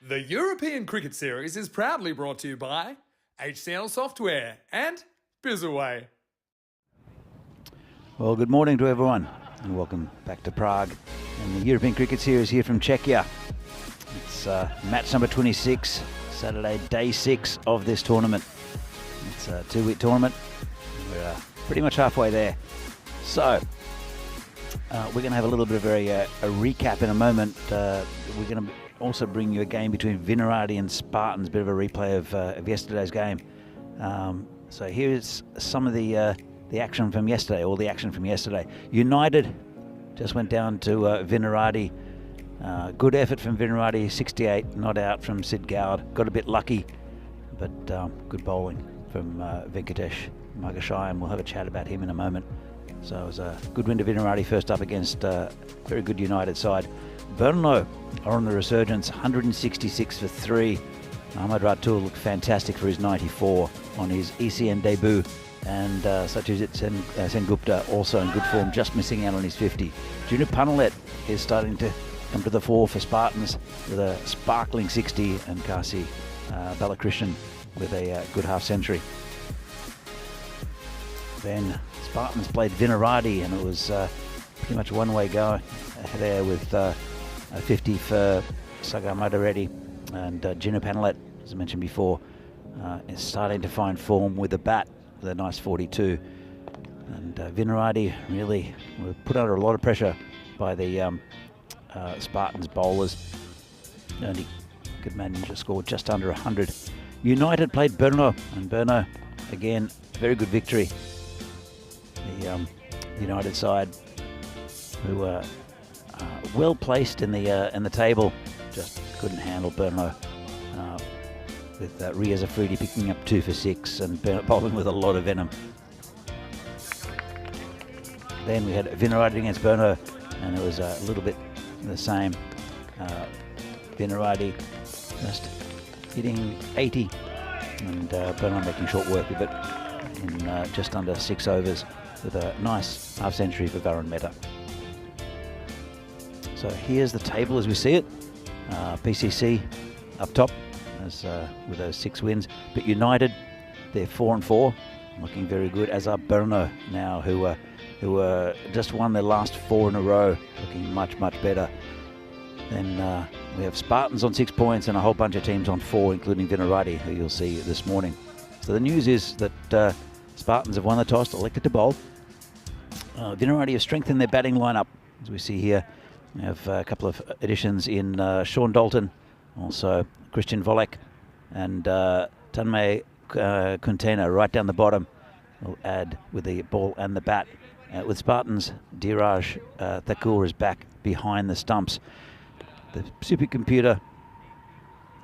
The European Cricket Series is proudly brought to you by HCL Software and Bizaway. Well, good morning to everyone and welcome back to Prague and the European Cricket Series here from Czechia. It's match number 26, Saturday, day 6 of this tournament. It's a 2-week tournament. We're pretty much halfway there. So, we're going to have a little bit of a recap in a moment. We're going to also bring you a game between Vinaradi and Spartans, a bit of a replay of yesterday's game. So here's some of the action from yesterday, all the action from yesterday. United just went down to Vinaradi. Good effort from Vinaradi, 68, not out from Sid Gowd. Got a bit lucky, but good bowling from Venkatesh Margashayam. We'll have a chat about him in a moment. So it was a good win to Vinaradi, first up against a very good United side. Brno are on the resurgence, 166 for 3. Ahmad Ratul looked fantastic for his 94 on his ECN debut. And Satyajit Sengupta also in good form, just missing out on his 50. Junior Punalet is starting to come to the fore for Spartans with a sparkling 60, and Kasi Balakrishnan with a good half-century. Then Spartans played Vinaradi, and it was pretty much one-way go there with a 50 for Sagar Madareddy, and Junior Punalet, as I mentioned before, is starting to find form with the bat with a nice 42. And Vinaradi really were put under a lot of pressure by the Spartans bowlers. Only could manage to score just under 100. United played Brno, and Brno, again, very good victory. The United side, who were well placed in the table, just couldn't handle Brno. With Riaz Afridi picking up 2 for 6 and bowling with a lot of venom. Then we had Vinaradi against Brno, and it was a little bit the same. Vinaradi just hitting 80, and Brno making short work of it in just under 6 overs with a nice half-century for Varun Mehta. So here's the table as we see it. PCC up top with those 6 wins, but United, they're 4-4, looking very good, as are Brno now, who just won their last 4 in a row, looking much better. Then we have Spartans on 6 points and a whole bunch of teams on 4, including Vinaradi, who you'll see this morning. So the news is that Spartans have won the toss, elected to bowl. Vinaradi have strengthened their batting lineup, as we see here. We have a couple of additions in Sean Dalton, also Christian Volek, and Tanmay Kuntena right down the bottom will add with the ball and the bat. With Spartans, Dhiraj Thakur is back behind the stumps. The supercomputer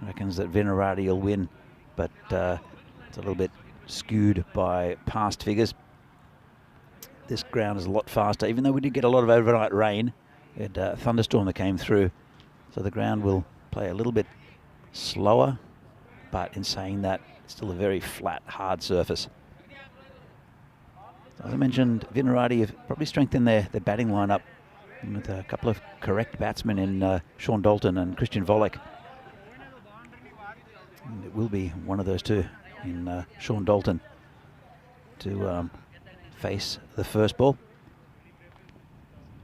reckons that Vinaradi will win, but it's a little bit skewed by past figures. This ground is a lot faster, even though we did get a lot of overnight rain. We had a thunderstorm that came through, so the ground will play a little bit slower, but in saying that, it's still a very flat, hard surface. As I mentioned, Vinaradi have probably strengthened their batting lineup with a couple of correct batsmen in Sean Dalton and Christian Volek. And it will be one of those two in Sean Dalton to face the first ball.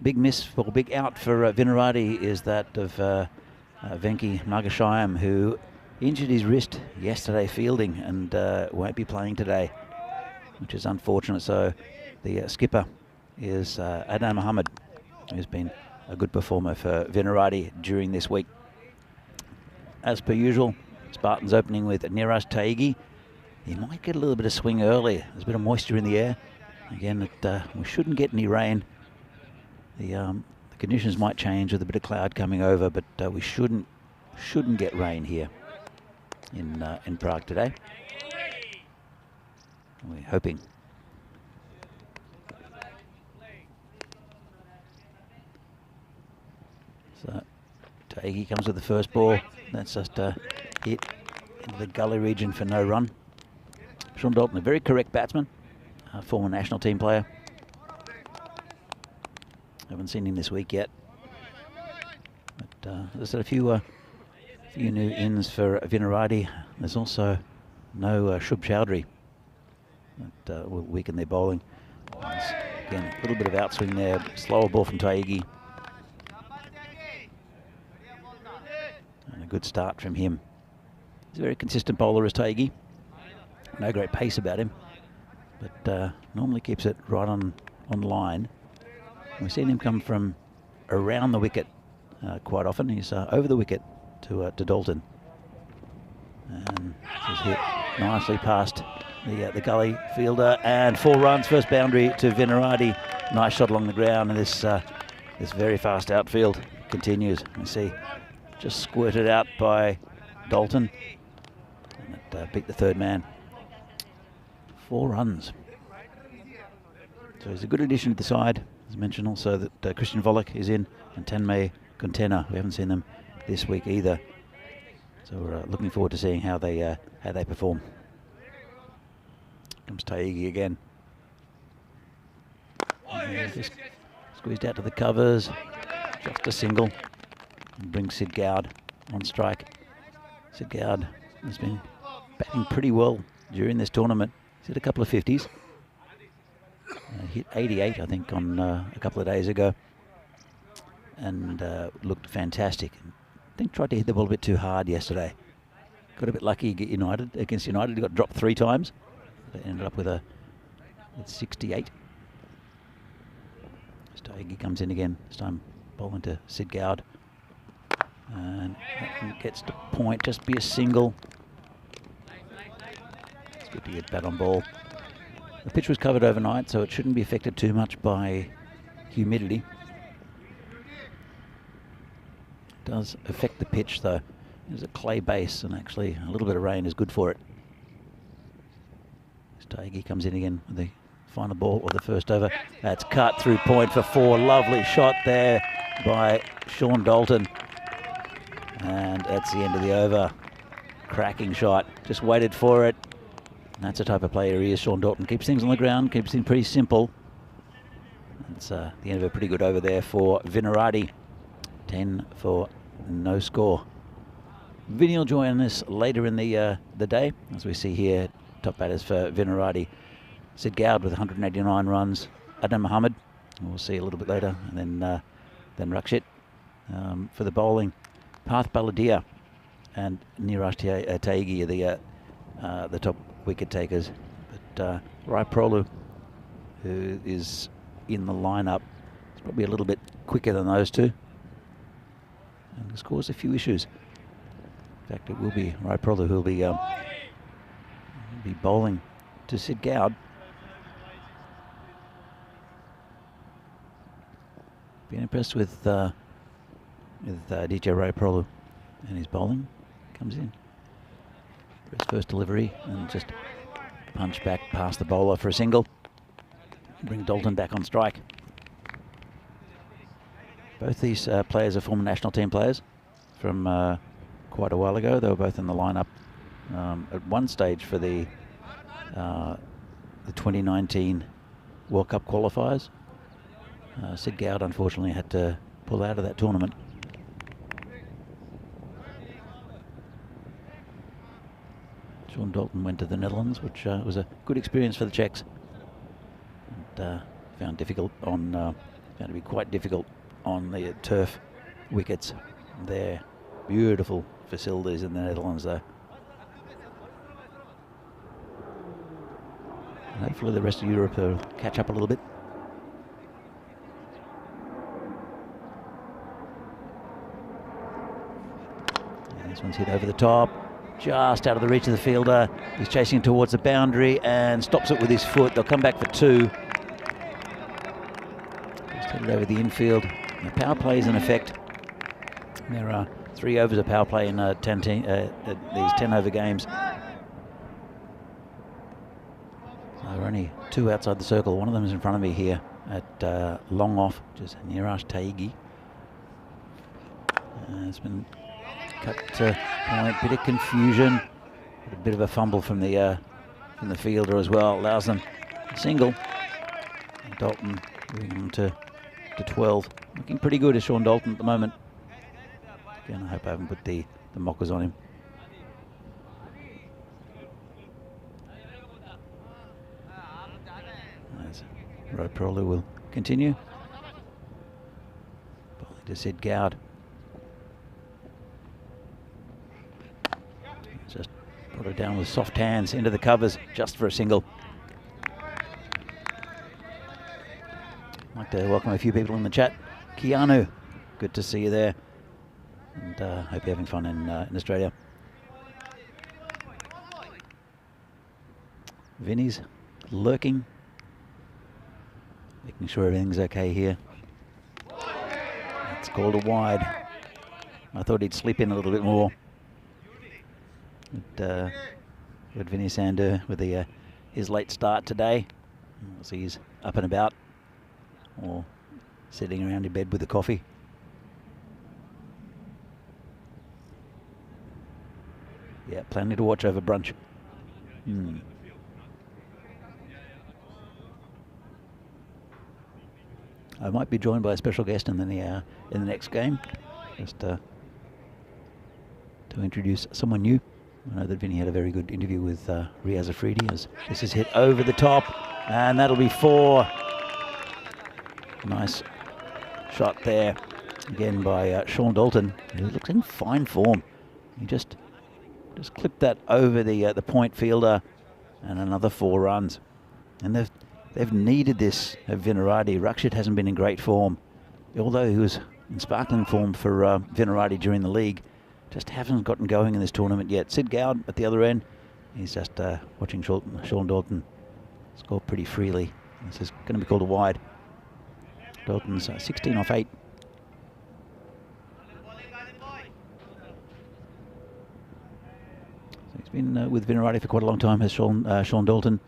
Big miss, or big out for Vinaradi is that of Venki Margashayam, who injured his wrist yesterday fielding and won't be playing today, which is unfortunate. So the skipper is Adnan Mohammed, who's been a good performer for Vinaradi during this week. As per usual, Spartans opening with Niraj Taigi. He might get a little bit of swing early. There's a bit of moisture in the air. Again, we shouldn't get any rain. The conditions might change with a bit of cloud coming over, but we shouldn't get rain here in Prague today. We're hoping. So Taigi comes with the first ball. That's just a hit into the gully region for no run. Sean Dalton, a very correct batsman, a former national team player. Haven't seen him this week yet. But there's a few few new ins for Vinarati. There's also no Shub Chowdhury. That will weaken their bowling. Again, a little bit of outswing there. Slower ball from Taigi. And a good start from him. He's a very consistent bowler as Taigi. No great pace about him, but normally keeps it right on line. We've seen him come from around the wicket quite often. He's over the wicket to Dalton. And he's hit nicely past the gully fielder, and 4 runs, first boundary to Vinarati. Nice shot along the ground, and this very fast outfield continues. You see, just squirted out by Dalton, and it beat the third man. 4 runs. So he's a good addition to the side. As mentioned also that Christian Volek is in, and Tanmay Kuntena. We haven't seen them this week either. So we're looking forward to seeing how they perform. Comes Taigi again. Just squeezed out to the covers. Just a single. And brings Sid Gowd on strike. Sid Gowd has been batting pretty well during this tournament. He's hit a couple of 50s. Hit 88, I think, on a couple of days ago. And looked fantastic. I think tried to hit the ball a bit too hard yesterday. Got a bit lucky against United. He got dropped 3 times. They ended up with 68. Taigi comes in again. This time bowling to Sid Gowd. And that gets to point. Just be a single. It's good to get bat on ball. The pitch was covered overnight, so it shouldn't be affected too much by humidity. It does affect the pitch, though. There's a clay base, and actually a little bit of rain is good for it. Taigi comes in again with the final ball of the first over. That's cut through point for 4. Lovely shot there by Sean Dalton. And that's the end of the over. Cracking shot. Just waited for it. And that's the type of player he is, Sean Dalton. Keeps things on the ground, keeps things pretty simple. That's the end of a pretty good over there for Vinarati. 10 for no score. Vinny will join us later in the day, as we see here. Top batters for Vinarati. Sid Gowd with 189 runs. Adnan Mohammed, we'll see a little bit later, and then Rakshit for the bowling. Parth Baladia and Niraj Taigi are the top wicket takers. But Rai Prolu, who is in the lineup, is probably a little bit quicker than those two, and has caused a few issues. In fact, it will be Rai Prolu who will be bowling to Sid Gowd. Been impressed with DJ Rai Prolu and his bowling. Comes in for his first delivery and just punch back past the bowler for a single. Bring Dalton back on strike. Both these players are former national team players from quite a while ago. They were both in the lineup at one stage for the 2019 World Cup qualifiers. Sid Gowd unfortunately had to pull out of that tournament. Sean Dalton went to the Netherlands, which was a good experience for the Czechs. And, found to be quite difficult on the turf wickets. They're beautiful facilities in the Netherlands, though. And hopefully the rest of Europe will catch up a little bit. And this one's hit over the top, just out of the reach of the fielder. He's chasing towards the boundary and stops it with his foot. They'll come back for 2. Just hit it over the infield. The power play is in effect. There are 3 overs of power play in these 10-over games. So there are only 2 outside the circle. One of them is in front of me here at long off, which is Niraj Taigi. It's been cut to point. Bit of confusion, a bit of a fumble from the fielder as well. Allows them a single. And Dalton moving on to 12. Looking pretty good as Sean Dalton at the moment. Again, I hope I haven't put the the mockers on him. As rope roller will continue. Bowling to Sid Gowd. Just put it down with soft hands into the covers just for a single. I'd like to welcome a few people in the chat. Keanu, good to see you there. And hope you're having fun in Australia. Vinny's lurking. Making sure everything's okay here. It's called a wide. I thought he'd slip in a little bit more. But Vinny Sander with his late start today. So he's up and about or sitting around in bed with a coffee. Yeah, plenty to watch over brunch. I might be joined by a special guest in the next game, just to introduce someone new. I know that Vinny had a very good interview with Riaz Afridi as this is hit over the top, and that'll be 4. Nice shot there, again by Sean Dalton, who looks in fine form. He just clipped that over the point fielder, and another 4 runs. And they've needed this at Vinaradi. Rakshit hasn't been in great form, although he was in sparkling form for Vinaradi during the league. Just haven't gotten going in this tournament yet. Sid Gowd at the other end, he's just watching Sean Dalton score pretty freely. This is going to be called a wide. Dalton's 16 off 8. So he's been with Vinaradi for quite a long time, has Sean Dalton.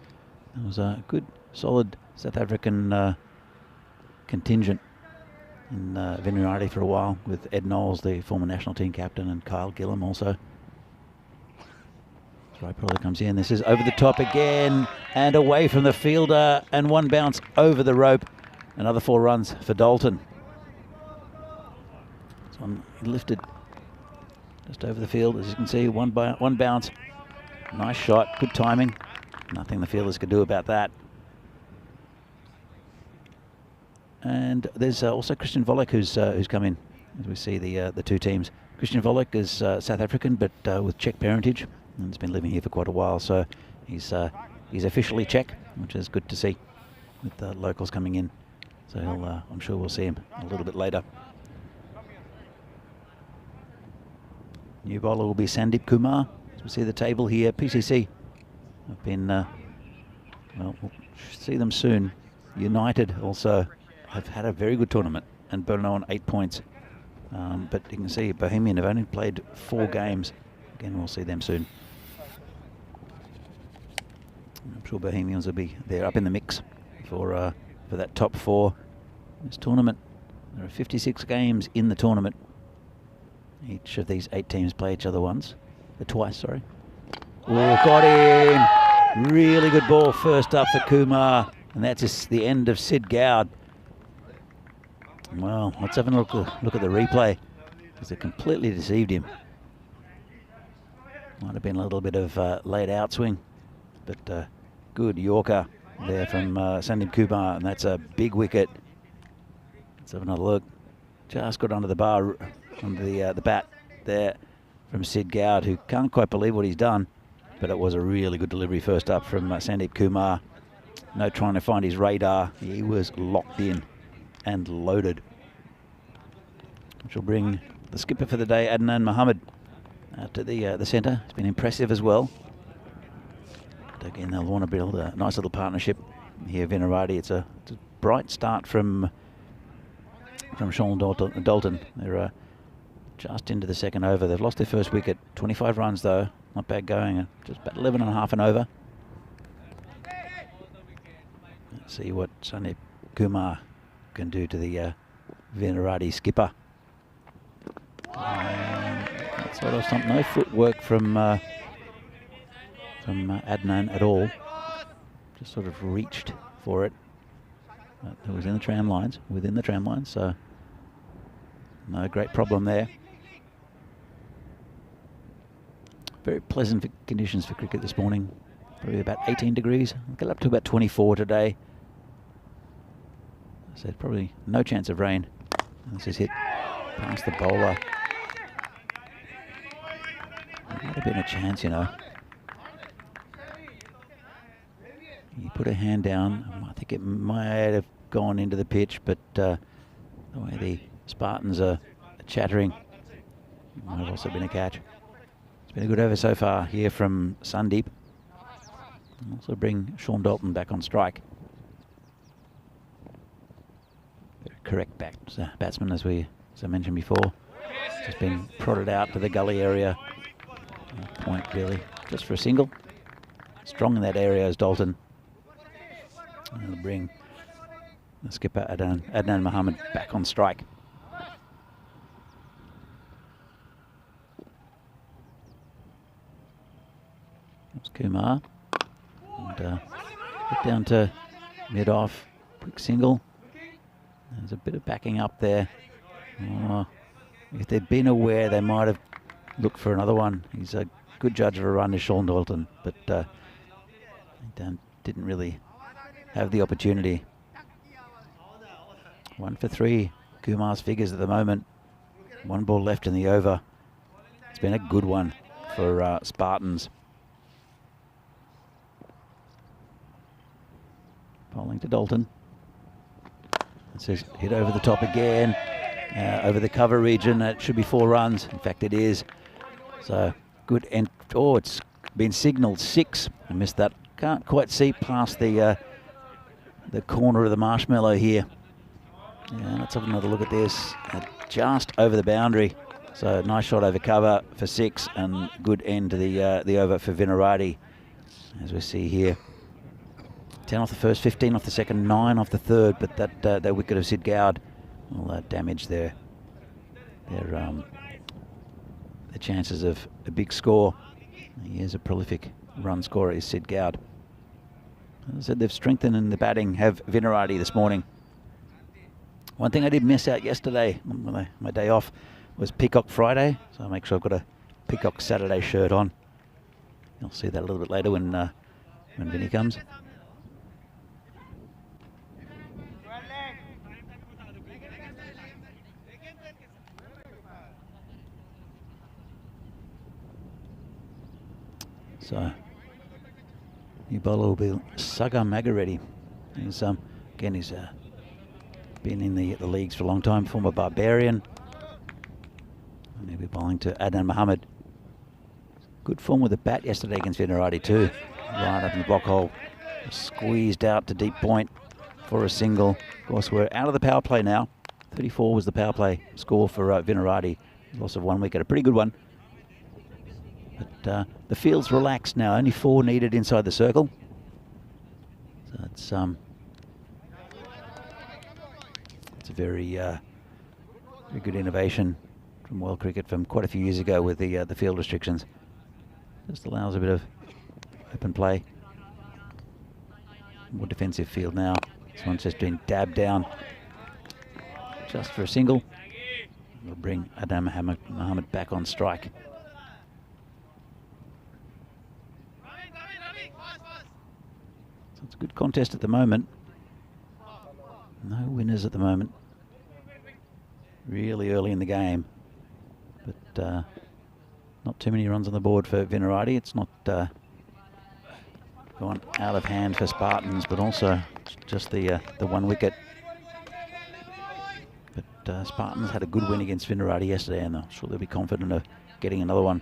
It was a good, solid South African contingent in Vinaradi for a while, with Ed Knowles, the former national team captain, and Kyle Gillam also. So probably comes in. This is over the top again and away from the fielder, and 1 bounce over the rope. Another 4 runs for Dalton. So he lifted just over the field, as you can see. One bounce. Nice shot, good timing. Nothing the fielders could do about that. And there's also Christian Volek who's come in, as we see the 2 teams. Christian Volek is South African, but with Czech parentage, and has been living here for quite a while. So he's officially Czech, which is good to see, with the locals coming in. So I'm sure we'll see him a little bit later. New bowler will be Sandeep Kumar. As we see the table here, PCC have been, well, we'll see them soon. United also have had a very good tournament and burning on 8 points. But you can see Bohemian have only played 4 games. Again, we'll see them soon. I'm sure Bohemians will be there up in the mix for that top 4. This tournament, there are 56 games in the tournament. Each of these 8 teams play each other twice. Oh, got him! Really good ball first up for Kumar, and that's just the end of Sid Gowd. Well, let's have a look at the replay, because it completely deceived him. Might have been a little bit of late outswing, but good Yorker there from Sandeep Kumar, and that's a big wicket. Let's have another look. Just got under the bar, under the bat there from Sid Gowd, who can't quite believe what he's done, but it was a really good delivery first up from Sandeep Kumar. No trying to find his radar. He was locked in and loaded. Which will bring the skipper for the day, Adnan Mohammed, out to the centre. It's been impressive as well. But again, they'll want to build a nice little partnership here, Vinaradi. It's a bright start from Sean Dalton. They're just into the second over. They've lost their first wicket. 25 runs though, not bad going. Just about 11 and a half and over. Let's see what Sandeep Kumar can do to the Vinaradi skipper. That sort of something. No footwork from Adnan at all. Just sort of reached for it. It was in the tram lines, within the tram lines, so no great problem there. very pleasant conditions for cricket this morning. Probably about 18 degrees. We'll get up to about 24 today. I said probably no chance of rain. And this is hit past the bowler. There might have been a chance, you know. He put a hand down. I think it might have gone into the pitch, but the way the Spartans are chattering, it might have also been a catch. It's been a good over so far here from Sandeep. And also bring Sean Dalton back on strike. Very correct batsman, as I mentioned before. Just been prodded out to the gully area. No point really, just for a single. Strong in that area is Dalton. And they'll bring the skipper Adnan Mohammed back on strike. That's Kumar. And get down to mid-off. Quick single. There's a bit of backing up there. Oh, if they'd been aware, they might have looked for another one. He's a good judge of a run, is Sean Dalton, but didn't really have the opportunity. 1 for 3. Kumar's figures at the moment. 1 ball left in the over. It's been a good one for Spartans. Bowling to Dalton. It says hit over the top again. Over the cover region. It should be 4 runs. In fact, it is. So good. And oh, it's been signalled 6. I missed that. Can't quite see past the corner of the marshmallow here. Yeah, let's have another look at this. Just over the boundary. So nice shot over cover for 6, and good end to the over for Vinarati, as we see here. 10 off the first, 15 off the second, 9 off the third, but that wicket of Sid Gowd will damage their chances of a big score. He is a prolific run scorer, is Sid Gowd. As I said, they've strengthened in the batting, have Vinarati this morning. One thing I did miss out yesterday, on my day off, was Peacock Friday, so I'll make sure I've got a Peacock Saturday shirt on. You'll see that a little bit later when Vinny comes. So, new bowler will be Sagar Magareddy. He's again, he's been in the leagues for a long time, former Barbarian. And he'll be bowling to Adnan Mohammed. Good form with the bat yesterday against Vinarati too. Right up in the block hole, squeezed out to deep point for a single. Of course, we're out of the power play now. 34 was the power play score for Vinarati. Loss of 1 wicket, a pretty good one. But the field's relaxed now. Only 4 needed inside the circle. So it's a very good innovation from World Cricket from quite a few years ago with the field restrictions. Just allows a bit of open play. More defensive field now. This one's just been dabbed down just for a single. We'll bring Adnan Mohammed back on strike. So it's a good contest at the moment. No winners at the moment. Really early in the game. But not too many runs on the board for Vinarati. It's not gone out of hand for Spartans, but also just the 1 wicket. But Spartans had a good win against Vinarati yesterday, and I'm sure they'll be confident of getting another one.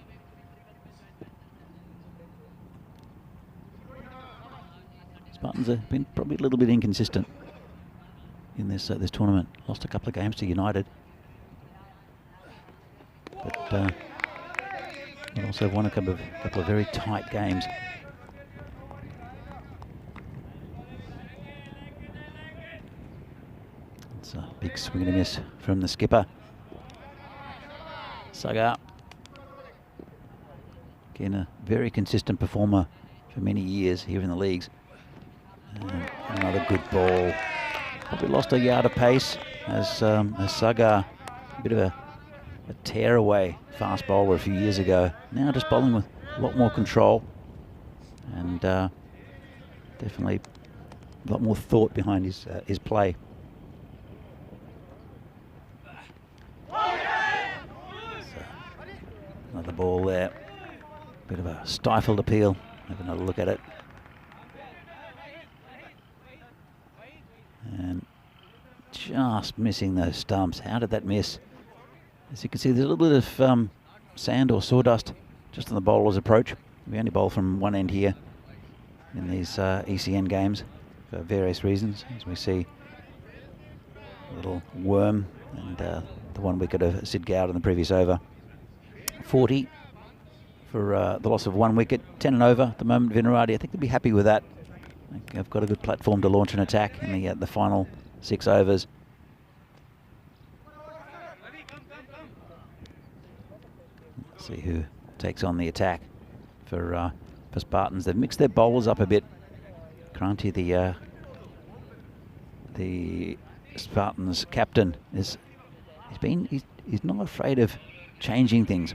Spartans have been probably a little bit inconsistent in this tournament. Lost a couple of games to United, but also won a couple of very tight games. It's a big swing and a miss from the skipper. Sagar, again a very consistent performer for many years here in the leagues. And another good ball. Probably lost a yard of pace as Sagar, a bit of a tear-away fast bowler a few years ago. Now just bowling with a lot more control, and definitely a lot more thought behind his play. Another ball there. Bit of a stifled appeal. Have another look at it. And just missing those stumps. How did that miss? As you can see, there's a little bit of sand or sawdust just on the bowler's approach. We only bowl from one end here in these ECN games for various reasons. As we see a little worm and the 1 wicket of Sid Gowd in the previous over. 40 for the loss of 1 wicket, 10 and over at the moment. Vinarati, I think they'll be happy with that. I think they've got a good platform to launch an attack in the final 6 overs. Let's see who takes on the attack for Spartans. They've mixed their bowlers up a bit. Kranti, the Spartans captain, he's not afraid of changing things,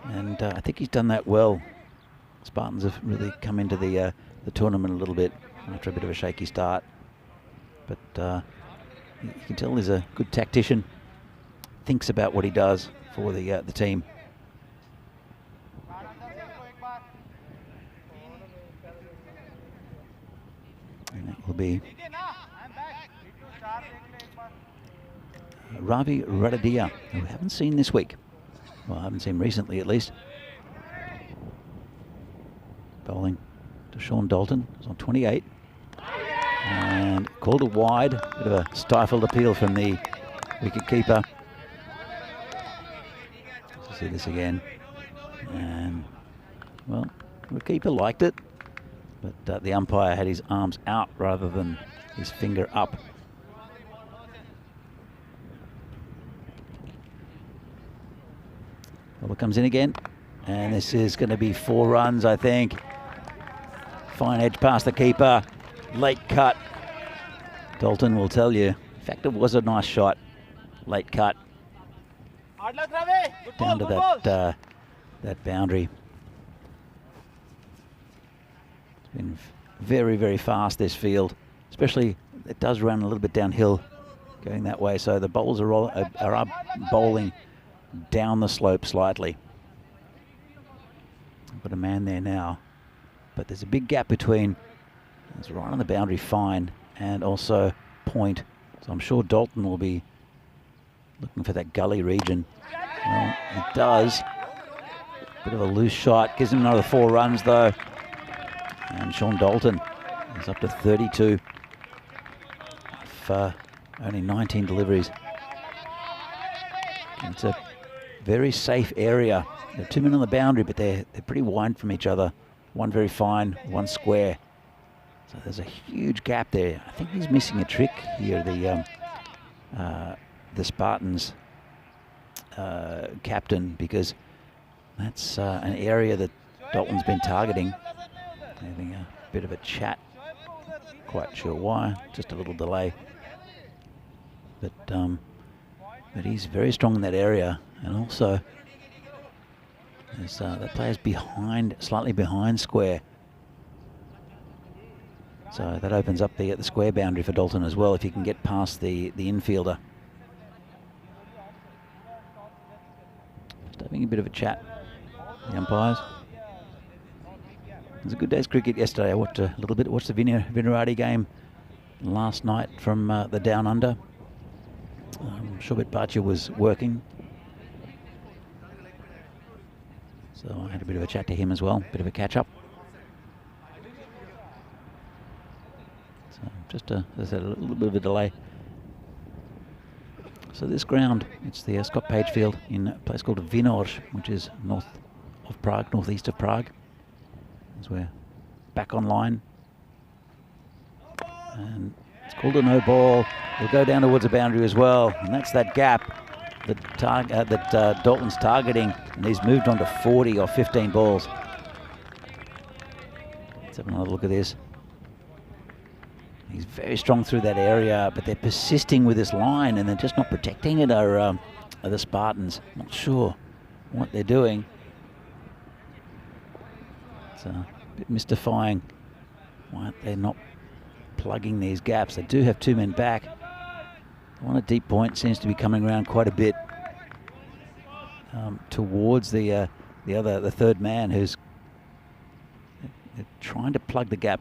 and I think he's done that well. Spartans have really come into the tournament a little bit after a bit of a shaky start, but you can tell he's a good tactician. Thinks about what he does for the team. And that will be Ravi Radadia, who we haven't seen this week. Well, I haven't seen recently, at least. Bowling to Sean Dalton. He's on 28. And called a wide. Bit of a stifled appeal from the wicket keeper. Let's see this again. And, well, the keeper liked it. But the umpire had his arms out rather than his finger up. Ball comes in again, and this is going to be 4 runs, I think. Fine edge past the keeper, late cut. Dalton will tell you. In fact, it was a nice shot, late cut. Down to that boundary. It's been very, very fast, this field. Especially, it does run a little bit downhill going that way, so the bowlers are up bowling down the slope slightly. I've got a man there now, but there's a big gap between, it's right on the boundary fine, and also point. So I'm sure Dalton will be looking for that gully region. Well, it does. Bit of a loose shot, gives him another 4 runs though. And Sean Dalton is up to 32 for only 19 deliveries. It's a very safe area. There are 2 men on the boundary, but they're pretty wide from each other. One very fine, one square. So there's a huge gap there. I think he's missing a trick here, the Spartans captain, because that's an area that Dalton's been targeting. Having a bit of a chat. Quite sure why. Just a little delay. But he's very strong in that area. And also, there's that player's behind, slightly behind square. So that opens up the square boundary for Dalton as well, if he can get past the infielder. Just having a bit of a chat, the umpires. It was a good day's cricket yesterday. I watched a little bit. Watched the Vinarati game last night from the Down Under. Shobit Bhatia was working, so I had a bit of a chat to him as well. Bit of a catch up. So just as I said, a little bit of a delay. So this ground, it's the Scott Page Field in a place called Vinor, which is north of Prague, northeast of Prague. As we're back online, and it's called a no ball. He'll go down towards the boundary as well, and that's that gap that Dalton's targeting, and he's moved on to 40 or 15 balls. Let's have another look at this. He's very strong through that area, but they're persisting with this line, and they're just not protecting it. Are the Spartans? Not sure what they're doing. It's a bit mystifying why they're not plugging these gaps. They do have 2 men back. On a deep point seems to be coming around quite a bit towards the third man, who's trying to plug the gap.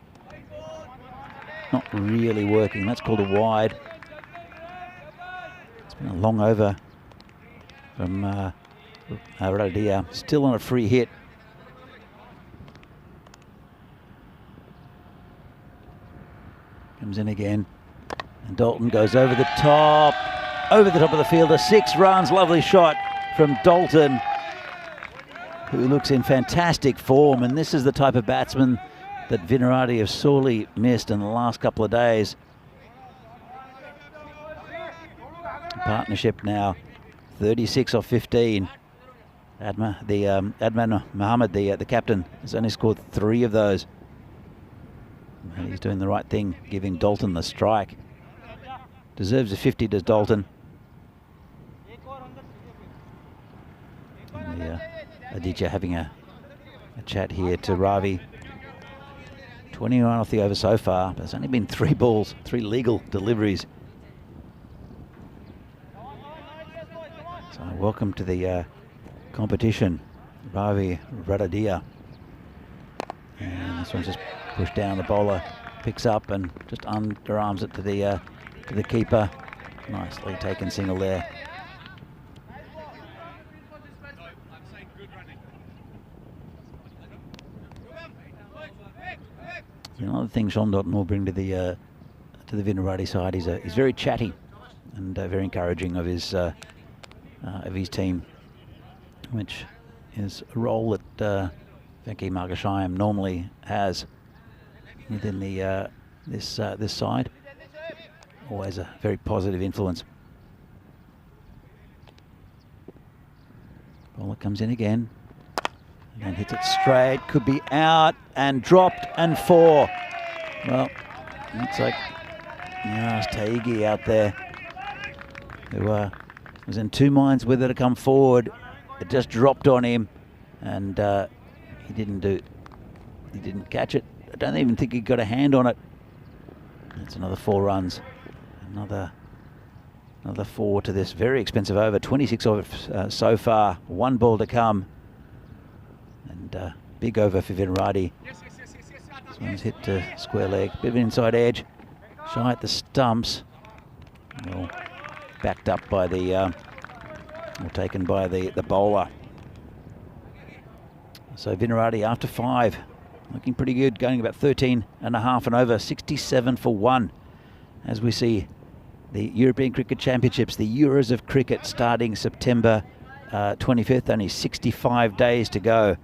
Not really working. That's called a wide. It's been a long over from Radia. Still on a free hit. Comes in again. And Dalton goes over the top of the fielder. 6 runs. Lovely shot from Dalton, who looks in fantastic form. And this is the type of batsman that Vinarati have sorely missed in the last couple of days. Partnership now 36 off 15. Adnan Mohammed, the captain, has only scored 3 of those. And he's doing the right thing, giving Dalton the strike. Deserves a 50, does Dalton. And Aditya having a chat here to Ravi. 21 off the over so far, but there's only been 3 balls, 3 legal deliveries. So welcome to the competition, Ravi Radadia. And this one's just pushed down. The bowler picks up and just underarms it to the keeper. Nicely taken single there. Another thing Sean Dalton will bring to the Vinarati side is he's very chatty and very encouraging of his team, which is a role that Venki Margashayam normally has within the this side. Always a very positive influence. Bowler comes in again and hits it straight. Could be out and dropped and 4. Well, looks like Taigi out there, who was in 2 minds whether to come forward. It just dropped on him, and he didn't catch it. I don't even think he got a hand on it. That's another 4 runs. Another 4 to this very expensive over. 26 of so far. 1 ball to come. And big over for Vinarati. This one's hit to square leg. Bit of an inside edge. Shy at the stumps. Well, backed up by or taken by the bowler. So Vinarati after 5. Looking pretty good. Going about 13 and a half and over. 67 for 1. As we see the European Cricket Championships, the Euros of Cricket, starting September 25th. Only 65 days to go.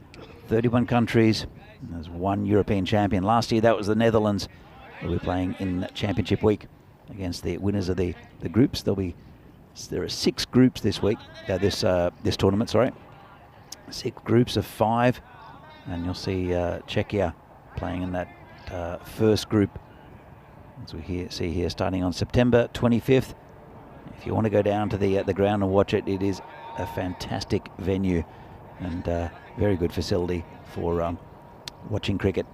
31 countries. There's 1 European champion. Last year that was the Netherlands. They'll be playing in Championship week against the winners of the groups. There are 6 groups this week. This tournament, sorry. 6 groups of 5, and you'll see Czechia playing in that first group, as we see here, starting on September 25th. If you want to go down to the ground and watch it, it is a fantastic venue and very good facility for watching cricket.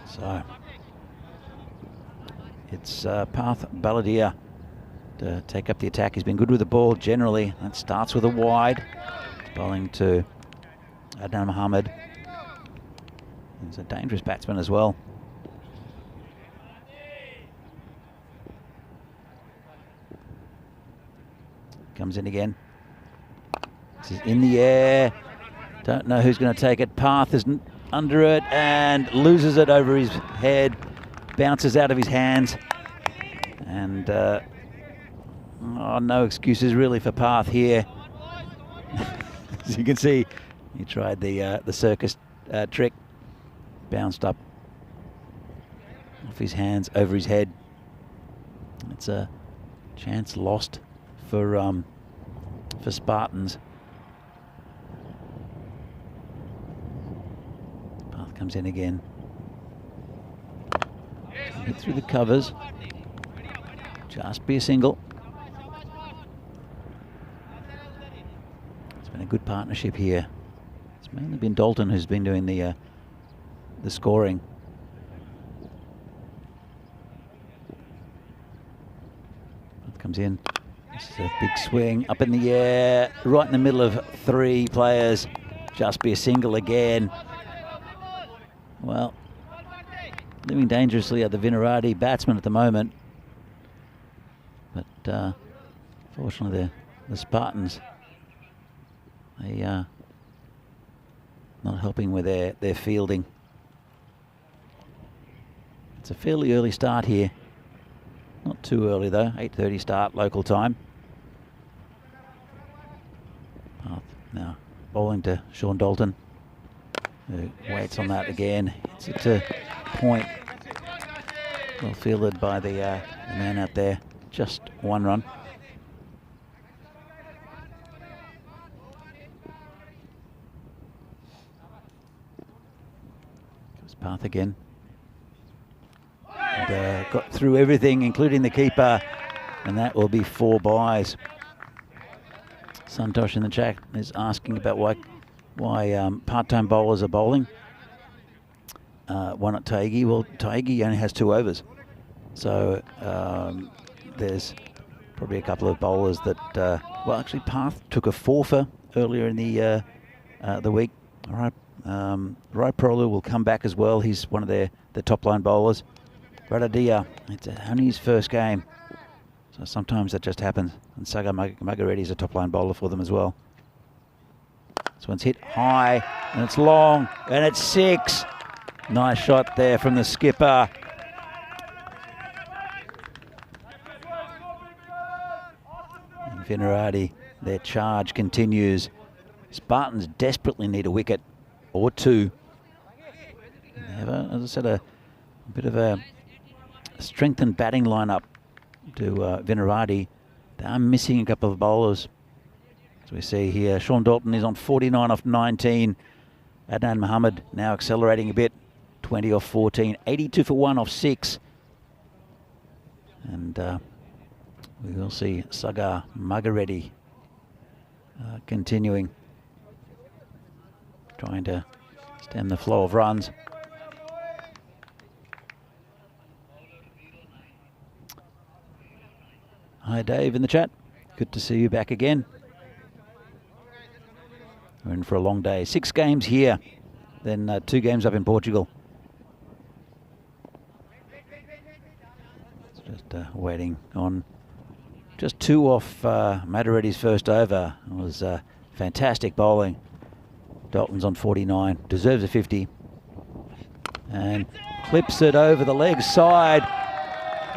So it's Parth Baladia to take up the attack. He's been good with the ball generally. That starts with a wide. It's bowling to Adnan Mohammed. He's a dangerous batsman as well. Comes in again. This is in the air. Don't know who's going to take it. Parth is under it and loses it over his head. Bounces out of his hands. And no excuses really for Parth here. As you can see, he tried the circus trick. Bounced up off his hands, over his head. It's a chance lost for Spartans. Parth comes in again. Hit through the covers. Just be a single. It's been a good partnership here. It's mainly been Dalton who's been doing the scoring. It comes in. This is a big swing up in the air, right in the middle of 3 players. Just be a single again. Well, living dangerously are the Vinarati batsmen at the moment. But fortunately, the Spartans, they are not helping with their fielding. It's a fairly early start here. Not too early though, 8:30 start local time. Now bowling to Sean Dalton, who waits on that again. It's a point. Well fielded by the man out there. Just 1 run. Goes Path again. And got through everything, including the keeper, and that will be 4 byes. Santosh in the chat is asking about why part-time bowlers are bowling. Why not Taigi? Well, Taigi only has 2 overs, so there's probably a couple of bowlers that. Well, actually, Path took a 4-fer earlier in the week. All right, Rai Prolu will come back as well. He's one of the top line bowlers. Radadia, it's only his first game, so sometimes that just happens. And Saga Magareddy is a top line bowler for them as well. This one's hit high, and it's long, and it's 6. Nice shot there from the skipper. And Vinarati, their charge continues. Spartans desperately need a wicket or 2. They have, as I said, a bit of a strengthened batting lineup to Vinarati. They are missing a couple of bowlers. As we see here, Sean Dalton is on 49 off 19. Adnan Mohammed now accelerating a bit, 20 off 14. 82 for 1 off 6. And we will see Sagar Magareddy continuing, trying to stem the flow of runs. Hi Dave in the chat, good to see you back again. We're in for a long day. 6 games here, then 2 games up in Portugal. It's just waiting on just 2 off Madareddy's first over. It was fantastic bowling. Dalton's on 49, deserves a 50. And clips it over the leg side.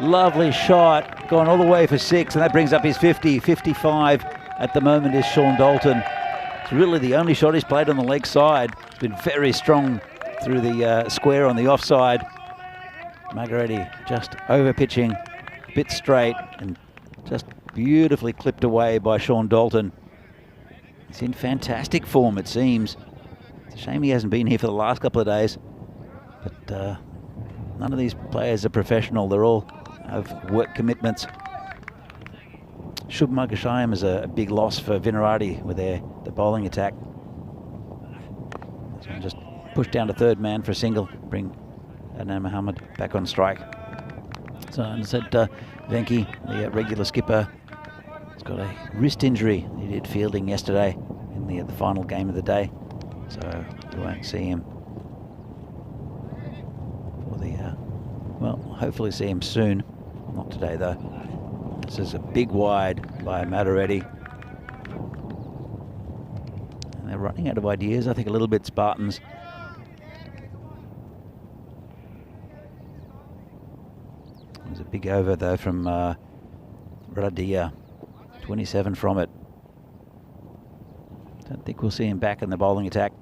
Lovely shot, gone all the way for 6, and that brings up his 50. 55 at the moment is Sean Dalton. It's really the only shot he's played on the leg side. It's been very strong through the square on the offside. Magareddy just over pitching, a bit straight, and just beautifully clipped away by Sean Dalton. He's in fantastic form, it seems. It's a shame he hasn't been here for the last couple of days. But none of these players are professional. They're all have work commitments. Shubman Gashayam is a big loss for Vinarati with the bowling attack. So just push down to 3rd man for a single, bring Adnan Mohammed back on strike. So as I said, Venki, the regular skipper, has got a wrist injury. He did fielding yesterday in the final game of the day, so we won't see him for the well, hopefully see him soon. Not today though. This is a big wide by Madareddy. And they're running out of ideas, I think, a little bit, Spartans. There's a big over though from Radia. 27 from it. Don't think we'll see him back in the bowling attack.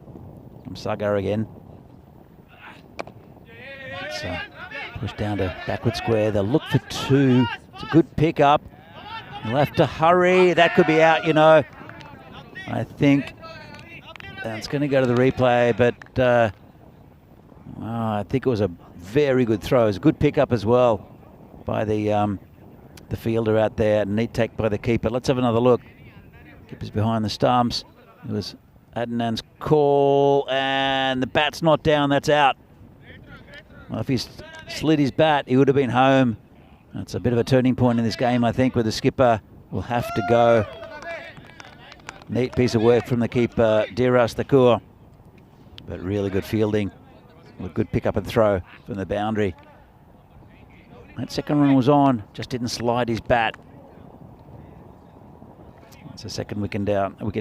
From Sagar again. It's pushed down to backward square. They'll look for 2. It's a good pick up. He'll have to hurry. That could be out, you know. I think it's going to go to the replay, but I think it was a very good throw. It was a good pick up as well by the fielder out there. Neat take by the keeper. Let's have another look. Keeper's behind the stumps. It was Adnan's call, and the bat's not down, that's out. Well, if he's slid his bat, he would have been home. That's a bit of a turning point in this game, I think, where the skipper will have to go. Neat piece of work from the keeper, Diras Thakur. But really good fielding. A good pick up and throw from the boundary. That second run was on, just didn't slide his bat. It's a second wicket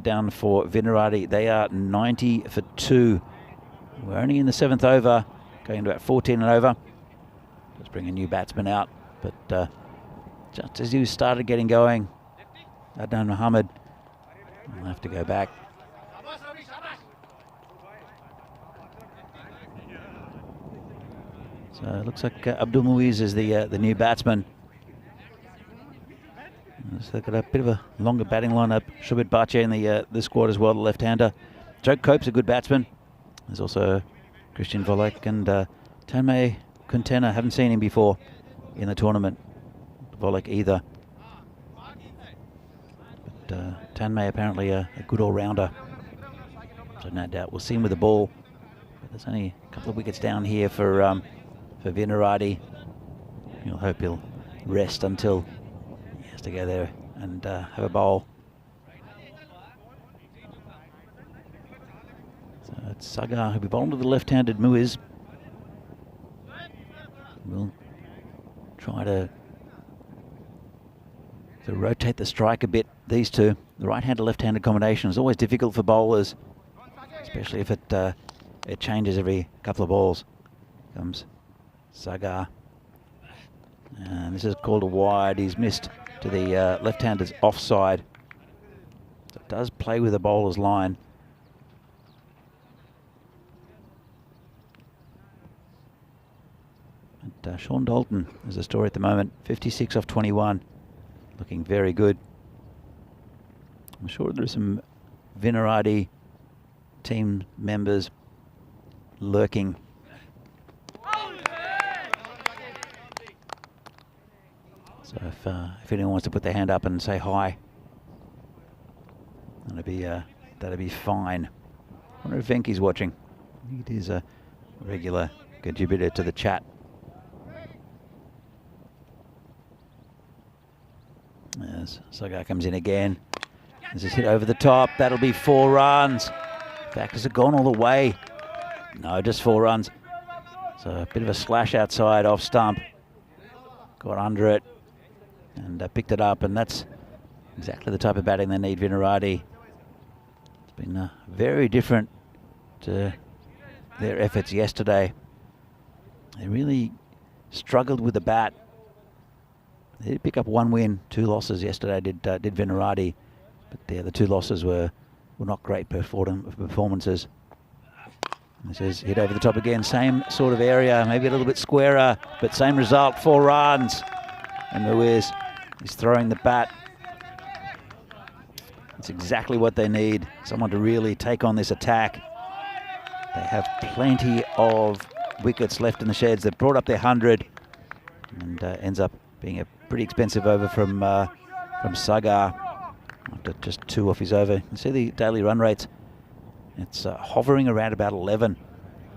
down for Vinarati. They are 90 for 2. We're only in the 7th over, going to about 14 and over. Let's bring a new batsman out. But just as he started getting going, Adnan Mohammed will have to go back. So it looks like Abdul Muiz is the new batsman. So they've got a bit of a longer batting lineup. Shubhat Bache in the squad as well, the left-hander. Joe Cope's a good batsman. There's also Christian Volek and Tanmay Kuntena. Haven't seen him before in the tournament. Volek either. But Tanmay apparently a good all-rounder. So no doubt we'll see him with the ball. But there's only a couple of wickets down here for Vinarati. You'll hope he'll rest until he has to go there and have a bowl. So it's Sagar who'll be bowling to the left-handed Muiz. We'll try to rotate the strike a bit, these two. The right-handed, left-handed combination is always difficult for bowlers, especially if it changes every couple of balls. Comes Sagar. And this is called a wide. He's missed to the left-hander's offside. So it does play with the bowler's line. And Sean Dalton is the story at the moment. 56 off 21. Looking very good. I'm sure there's some Vinarati team members lurking. So if anyone wants to put their hand up and say hi, that'd be fine. I wonder if Venky's watching. He is a regular contributor to the chat. As Sagar comes in again. This is hit over the top. That'll be 4 runs. In fact, has it gone all the way? No, just 4 runs. So a bit of a slash outside off stump. Got under it and picked it up, and that's exactly the type of batting they need, Vinarati. It's been very different to their efforts yesterday. They really struggled with the bat. They did pick up 1 win, 2 losses yesterday, did Vinarati. But the 2 losses were not great performances. And this is hit over the top again, same sort of area, maybe a little bit squarer, but same result, 4 runs. And Muiz is throwing the bat. It's exactly what they need, someone to really take on this attack. They have plenty of wickets left in the sheds. They've brought up their 100, and ends up being a pretty expensive over from Sagar after just 2 off his over. You can see the daily run rates. It's hovering around about 11.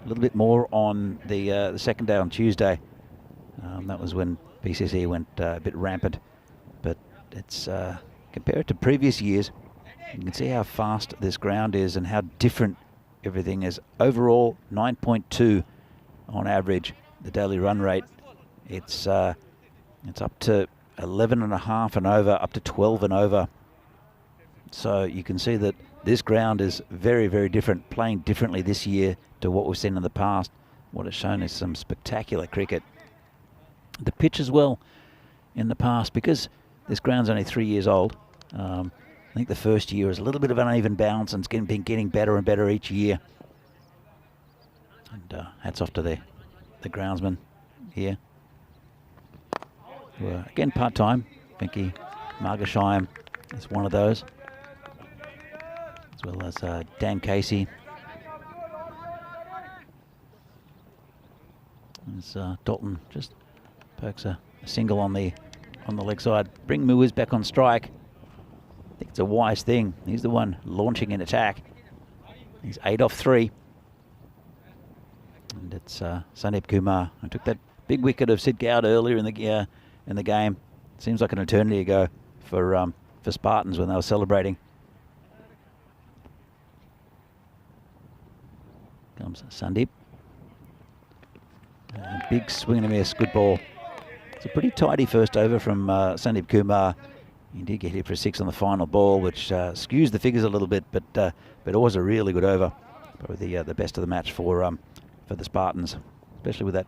A little bit more on the second day on Tuesday. That was when BCC went a bit rampant. But it's compare it to previous years. You can see how fast this ground is and how different everything is. Overall, 9.2 on average, the daily run rate. It's up to 11.5 and over, up to 12 and over. So you can see that this ground is very, very different, playing differently this year to what we've seen in the past. What it's shown is some spectacular cricket. The pitch as well in the past, because this ground's only 3 years old. I think the first year was a little bit of an uneven bounce, and it's been getting better and better each year. And hats off to the groundsman here. Who are, again, part-time. Venky Margashayam is one of those, as well as Dan Casey. As Dalton just pokes a single on the leg side. Bring Muiz back on strike. I think it's a wise thing. He's the one launching an attack. He's 8 off 3. And it's Sandeep Kumar who took that big wicket of Sid Gowd earlier in the game. Seems like an eternity ago for Spartans when they were celebrating. Comes Sandeep. Big swing and a miss, good ball. It's a pretty tidy first over from Sandeep Kumar. He did get hit for a 6 on the final ball, which skews the figures a little bit, but it was a really good over. Probably the best of the match for the Spartans, especially with that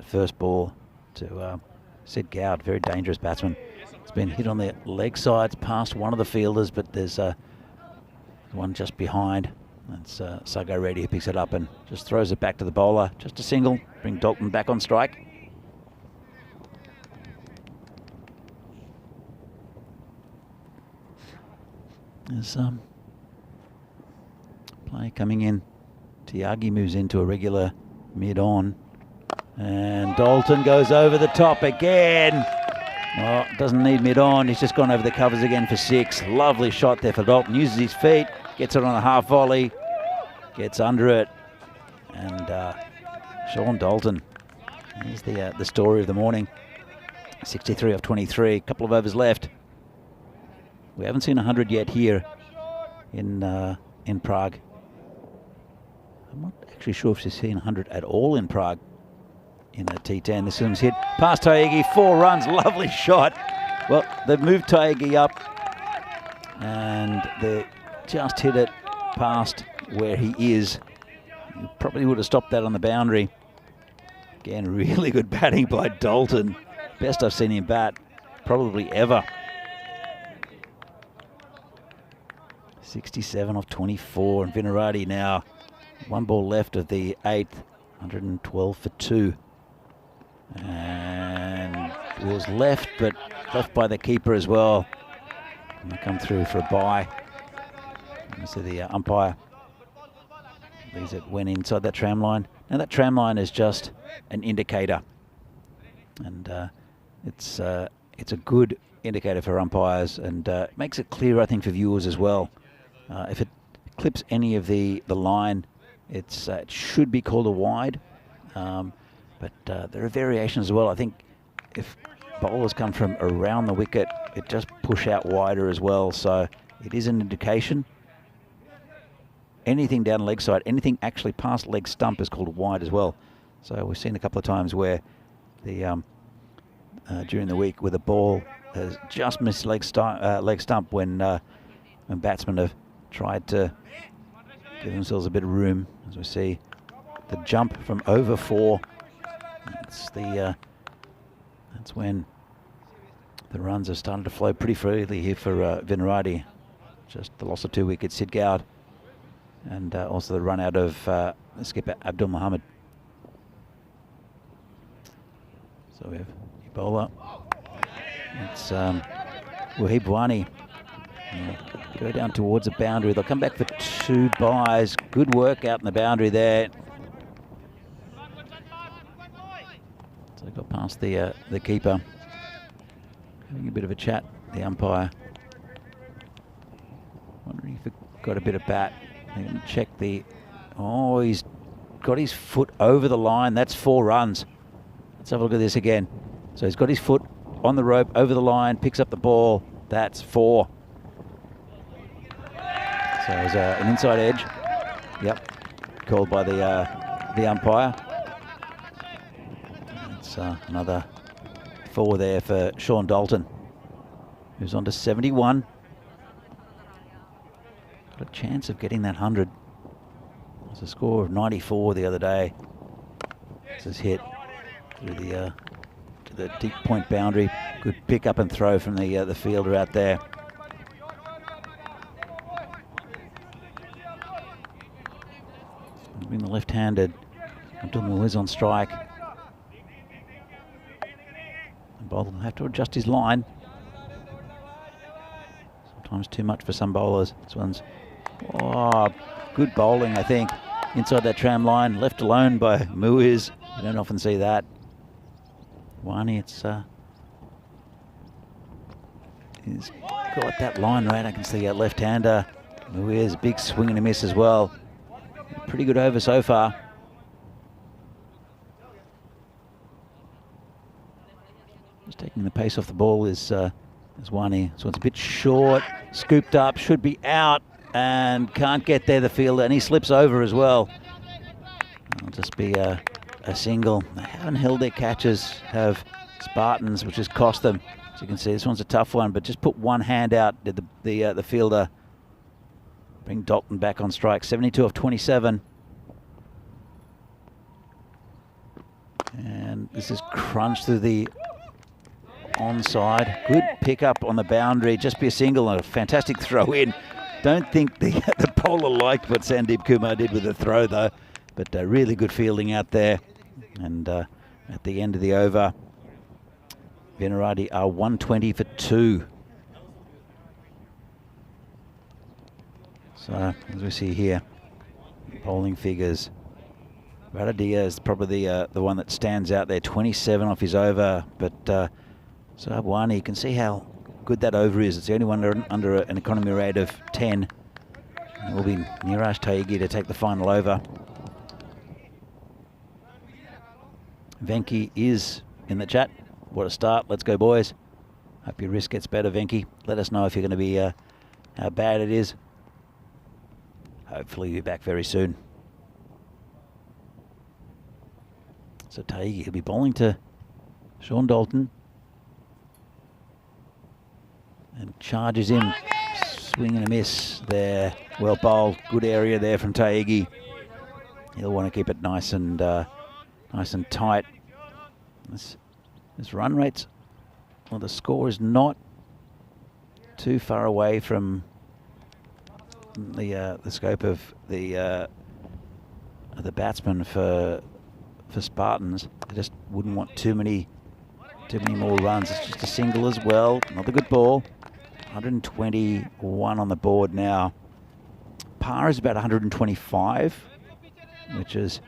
first ball to Sid Gowd, very dangerous batsman. It's been hit on the leg sides past one of the fielders, but there's one just behind. That's Sago Reddy who picks it up and just throws it back to the bowler. Just a single, bring Dalton back on strike. There's play coming in. Tyagi moves into a regular mid-on. And Dalton goes over the top again. Oh, doesn't need mid-on. He's just gone over the covers again for 6. Lovely shot there for Dalton. Uses his feet, gets it on a half volley, gets under it. And Sean Dalton, here's the story of the morning. 63 off 23, a couple of overs left. We haven't seen 100 yet here in Prague. I'm not actually sure if she's seen 100 at all in Prague in a T10. This one's hit past Tyagi, 4 runs, lovely shot. Well, they've moved Tyagi up and they just hit it past where he is. You probably would have stopped that on the boundary. Again, really good batting by Dalton. Best I've seen him bat probably ever. 67 off 24, and Vinarati now 1 ball left of the 8th, 112 for 2. And it was left, but left by the keeper as well. And they come through for a bye. You see the umpire believes it went inside that tram line. Now that tram line is just an indicator, and it's a good indicator for umpires, and makes it clear, I think, for viewers as well. If it clips any of the line, it should be called a wide, but there are variations as well. I think if bowlers come from around the wicket, it just push out wider as well, so it is an indication. Anything down leg side, anything actually past leg stump is called wide as well. So we've seen a couple of times where the during the week where the ball has just missed leg stump when batsmen have tried to give themselves a bit of room. As we see the jump from over 4, that's when the runs have started to flow pretty freely here for Vinarati. Just the loss of 2 wickets, Sid Gowd, and also the run out of the skipper Abdul Muhammad. So we have Ebola. It's Wahib Wani. Go down towards the boundary. They'll come back for 2 byes. Good work out in the boundary there. So they got past the keeper. Having a bit of a chat, the umpire. Wondering if it got a bit of bat. They can check the... Oh, he's got his foot over the line. That's 4 runs. Let's have a look at this again. So he's got his foot on the rope, over the line, picks up the ball. That's 4. So it was an inside edge. Yep, called by the umpire. It's another 4 there for Sean Dalton, who's on to 71. Got a chance of getting that 100. It was a score of 94 the other day. This is hit through the to the deep point boundary. Good pick up and throw from the fielder out there. Being the left-handed, Abdul Muiz on strike. And bowler will have to adjust his line. Sometimes too much for some bowlers. This one's good bowling, I think. Inside that tram line, left alone by Muiz. You don't often see that. Wani, he's got that line right. I can see a left-hander Muir's big swing and a miss as well. Pretty good over so far. Just taking the pace off the ball is Wani. So it's a bit short, scooped up, should be out, and can't get there, the fielder, and he slips over as well. It'll just be a single. They haven't held their catches, have Spartans, which has cost them. As you can see, this one's a tough one, but just put one hand out, did the fielder. Bring Dalton back on strike, 72 of 27. And this is crunched through the onside. Good pickup on the boundary, just be a single and a fantastic throw in. Don't think the bowler liked what Sandeep Kumar did with the throw though, but really good fielding out there. And at the end of the over, Venerati are 120 for 2. So, as we see here, bowling figures. Radadia is probably the one that stands out there, 27 off his over. But Sabwani, you can see how good that over is. It's the only one under an economy rate of 10. It will be Niraj Taigi to take the final over. Venki is in the chat. What a start. Let's go, boys. Hope your wrist gets better, Venki. Let us know if you're going to be how bad it is. Hopefully you'll be back very soon. So Taigi, he'll be bowling to Sean Dalton. And charges in. Swing and a miss there. Well bowled. Good area there from Taigi. He'll want to keep it nice and tight. This run rate's, well, the score is not too far away from the scope of the batsman for Spartans. They just wouldn't want too many more runs. It's just a single as well. Another good ball. 121 on the board now. Par is about 125, which is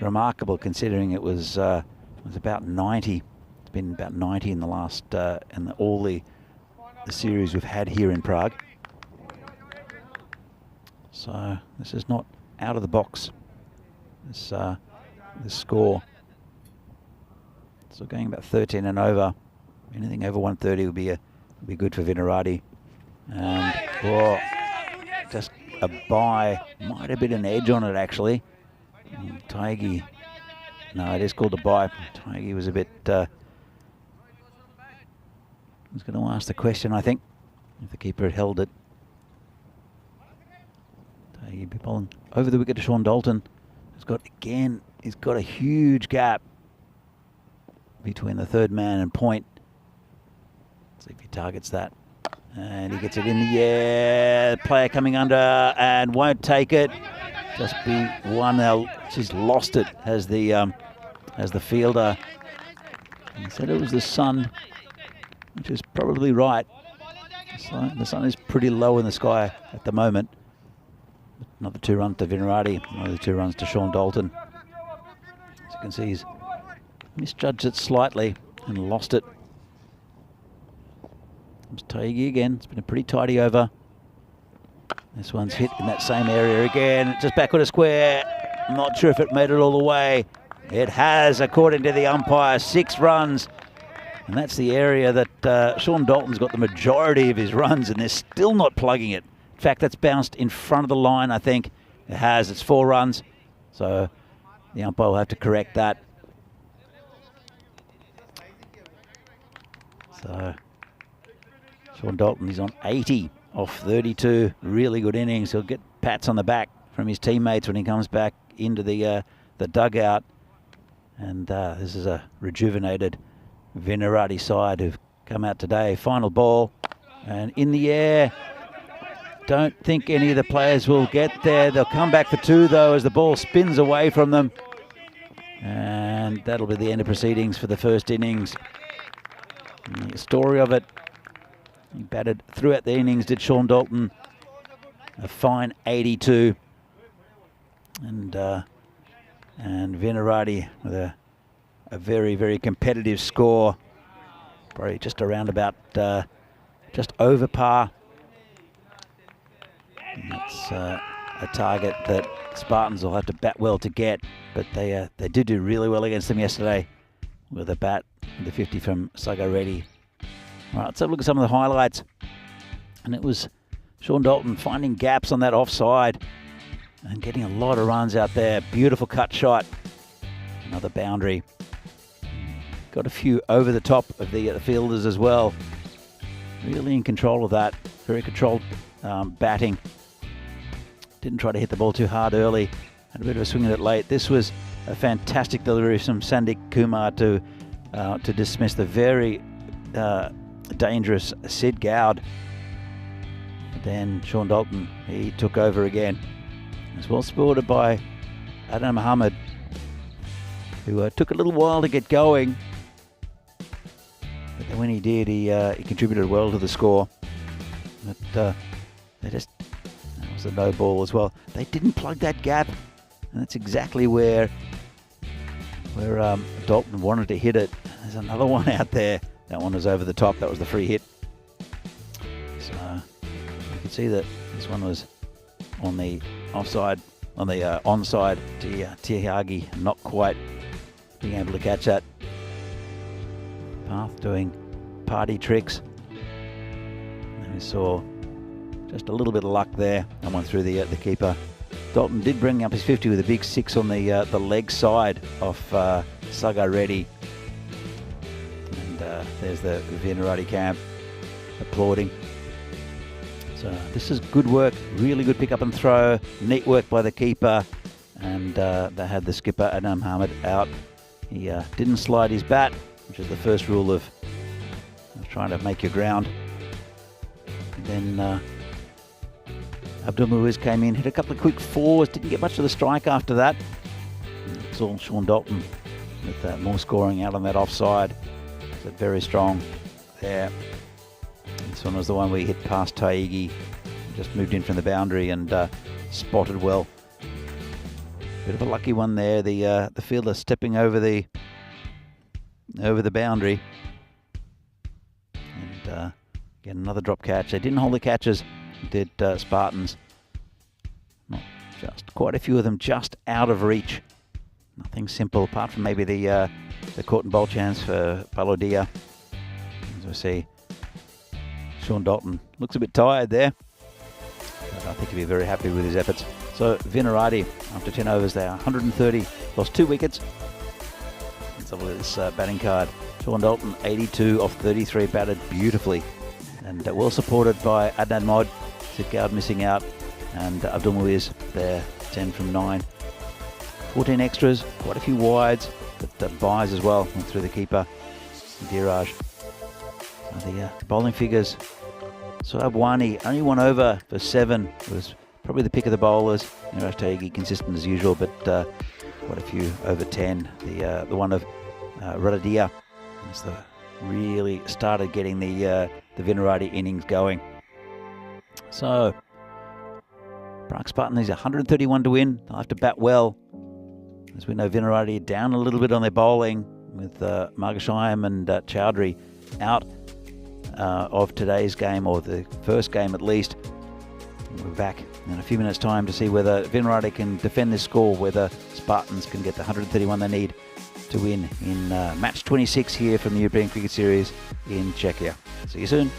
remarkable considering it was about 90. It's been about 90 in the last all the series we've had here in Prague. So this is not out of the box. This score. So going about 13 and over. Anything over 130 would be good for Venerati. And just a bye. Might have been an edge on it actually. Taigi. No, it is called a bye. Taigi was a bit. Was going to ask the question, I think, if the keeper had held it. Taigi be bowling over the wicket to Sean Dalton. He's got a huge gap between the third man and point. See if he targets that. And he gets it in the air. Player coming under and won't take it. Just be one. She's lost it as the fielder. He said it was the sun, which is probably right. So the sun is pretty low in the sky at the moment. Another 2 runs to Venerati. Another 2 runs to Sean Dalton. As you can see, he's misjudged it slightly and lost it. Comes Taigi again. It's been a pretty tidy over. This one's hit in that same area again. Just back on a square. Not sure if it made it all the way. It has, according to the umpire, 6 runs. And that's the area that Sean Dalton's got the majority of his runs, and they're still not plugging it. In fact, that's bounced in front of the line, I think. It has. It's 4 runs. So the umpire will have to correct that. So Sean Dalton is on 80 off 32. Really good innings. He'll get pats on the back from his teammates when he comes back into the dugout. And this is a rejuvenated Venerati side who've come out today. Final ball. And in the air. Don't think any of the players will get there. They'll come back for 2, though, as the ball spins away from them. And that'll be the end of proceedings for the first innings. And the story of it, he batted throughout the innings, did Sean Dalton. A fine 82. And Venerati with a very, very competitive score. Probably just around about, just over par. It's a target that Spartans will have to bat well to get, but they did do really well against them yesterday with a bat, the 50 from Saga Reddy. All right, let's have a look at some of the highlights. And it was Sean Dalton finding gaps on that offside and getting a lot of runs out there. Beautiful cut shot. Another boundary. Got a few over the top of the fielders as well. Really in control of that. Very controlled batting. Didn't try to hit the ball too hard early. Had a bit of a swing at it late. This was a fantastic delivery from Sandeep Kumar to dismiss the very dangerous Sid Gowd. But then Sean Dalton, he took over again. It was well supported by Adnan Mohammed, who took a little while to get going. But then when he did, he contributed well to the score. But that was a no ball as well. They didn't plug that gap, and that's exactly where Dalton wanted to hit it. There's another one out there. That one was over the top. That was the free hit. So you can see that this one was on the offside, on the onside to Tiahagi, not quite being able to catch that. Path doing party tricks. And we saw just a little bit of luck there. That one through the keeper. Dalton did bring up his 50 with a big 6 on the leg side of Saga Reddy. And there's the Vinarati camp applauding. So this is good work, really good pick up and throw, neat work by the keeper, and they had the skipper Adnan Mohammed out. He didn't slide his bat, which is the first rule of trying to make your ground. And then Abdul Muiz came in, hit a couple of quick fours, didn't get much of the strike after that. It's all Sean Dalton with more scoring out on that offside. So very strong there. This one was the one where he hit past Taigi, just moved in from the boundary and spotted well. Bit of a lucky one there. The fielder stepping over the boundary, and again another drop catch. They didn't hold the catches, did Spartans. Not just quite a few of them just out of reach. Nothing simple apart from maybe the court and bowl chance for Palodia. As we see, Sean Dalton looks a bit tired there, but I think he'll be very happy with his efforts. So Vinarati, after 10 overs there, 130, lost 2 wickets. Let's have a look at this batting card. Sean Dalton, 82 off 33, batted beautifully. And well supported by Adnan Mod, Sid Gowd missing out, and Abdul Muiz there, 10 from 9. 14 extras, quite a few wides, but buys as well, went through the keeper, Diraj. The bowling figures, so Abwani only 1 over for 7, was probably the pick of the bowlers. Niraj Taigi consistent as usual, but quite a few over 10. The one of Radadia really started getting the Vinarati innings going. So Prague Spartan is 131 to win. They'll have to bat well. As we know, Vinarati down a little bit on their bowling with Margashayam and Chowdhury out of today's game, or the first game at least. We're back in a few minutes' time to see whether Vinarati can defend this score, whether Spartans can get the 131 they need to win in match 26 here from the European Cricket Series in Czechia. See you soon.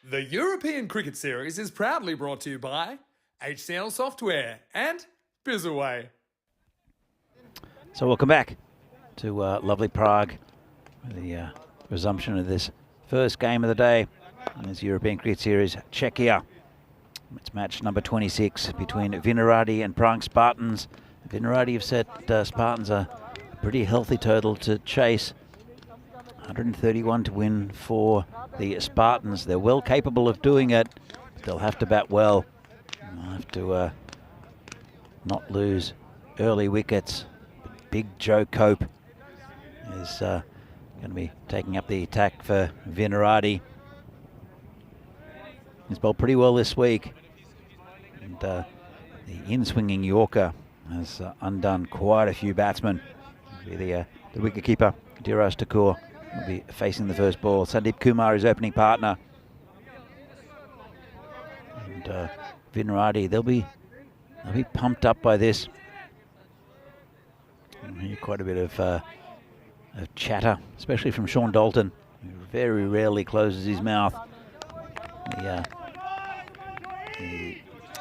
The European Cricket Series is proudly brought to you by HCL Software and Bizaway. So welcome back to lovely Prague, the resumption of this first game of the day in this European Cricket Series, Czechia. It's match number 26 between Vinohrady and Prague Spartans. Vinohrady have set Spartans a pretty healthy total to chase. 131 to win for the Spartans. They're well capable of doing it. They'll have to bat well. They'll have to not lose early wickets. Big Joe Cope is going to be taking up the attack for Vinohrady. He's bowled pretty well this week. And the in-swinging Yorker has undone quite a few batsmen. The wicketkeeper, Dhiras Thakur, will be facing the first ball. Sandeep Kumar is opening partner. And Vinohrady, they'll be pumped up by this. I hear quite a bit of chatter, especially from Sean Dalton, who very rarely closes his mouth.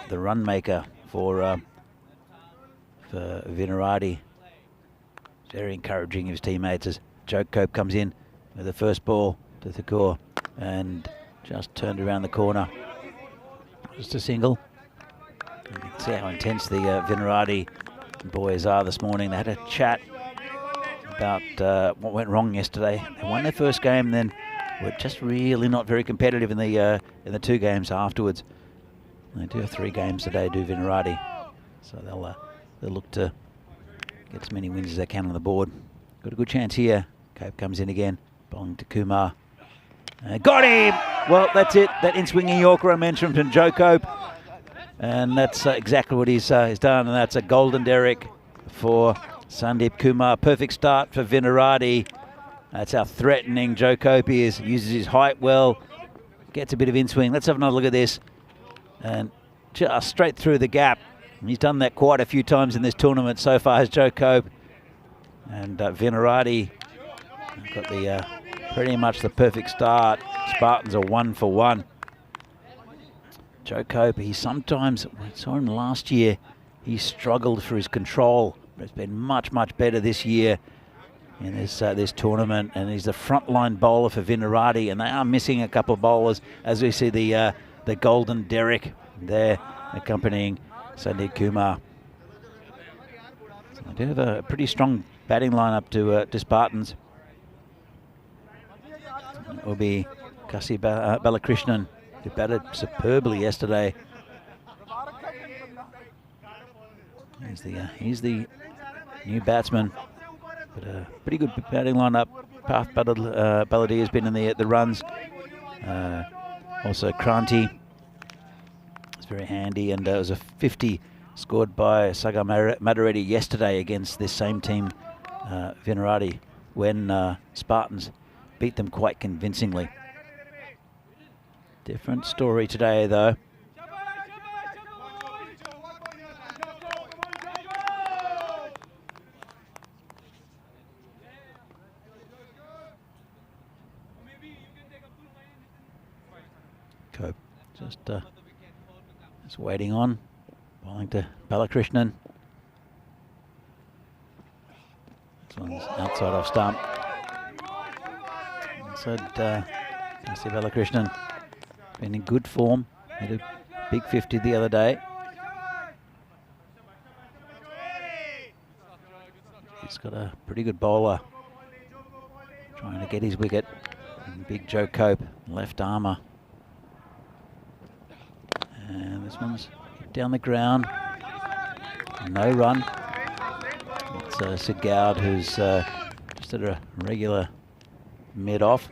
The run maker for Vinohrady. Very encouraging of his teammates as Joe Cope comes in with the first ball to Thakur and just turned around the corner. Just a single. You can see how intense the Vinohrady boys are this morning. They had a chat about what went wrong yesterday. They won their first game, then were just really not very competitive in the two games afterwards. They do have 3 games today, do Vinohrady, so they'll look to get as many wins as they can on the board. Got a good chance here. Cope comes in again, bowling to Kumar. Got him! Well, that's it. That in-swinging Yorker I mentioned from Joe Cope. And that's exactly what he's done. And that's a golden derrick for Sandeep Kumar. Perfect start for Vinohrady. That's how threatening Joe Cope is. Uses his height well. Gets a bit of in-swing. Let's have another look at this. And just straight through the gap. And he's done that quite a few times in this tournament so far as Joe Cope. And Vinohrady got the pretty much the perfect start. Spartans are 1 for 1. Joe Cope, he sometimes, we saw him last year, he struggled for his control, but it's been much, much better this year in this tournament. And he's the frontline bowler for Vinohrady, and they are missing a couple of bowlers, as we see the golden derrick there accompanying Sandeep Kumar. So they do have a pretty strong batting lineup to Spartans. It will be Kasi Balakrishnan, who batted superbly yesterday. He's the new batsman, but a pretty good batting lineup. Parth Baladi has been in the runs. Also Kranti is very handy, and it was a 50 scored by Sagar Madareddy yesterday against this same team, Vinohrady, when Spartans beat them quite convincingly. Different story today, though. Cope just waiting on, bowling to Balakrishnan. This one's outside off stump. Inside Kasi Balakrishnan. Been in good form. Hit a big 50 the other day. He's got a pretty good bowler trying to get his wicket. And big Joe Cope, left armour. And this one's hit down the ground. No run. It's Sid Gowd, who's just at a regular mid-off.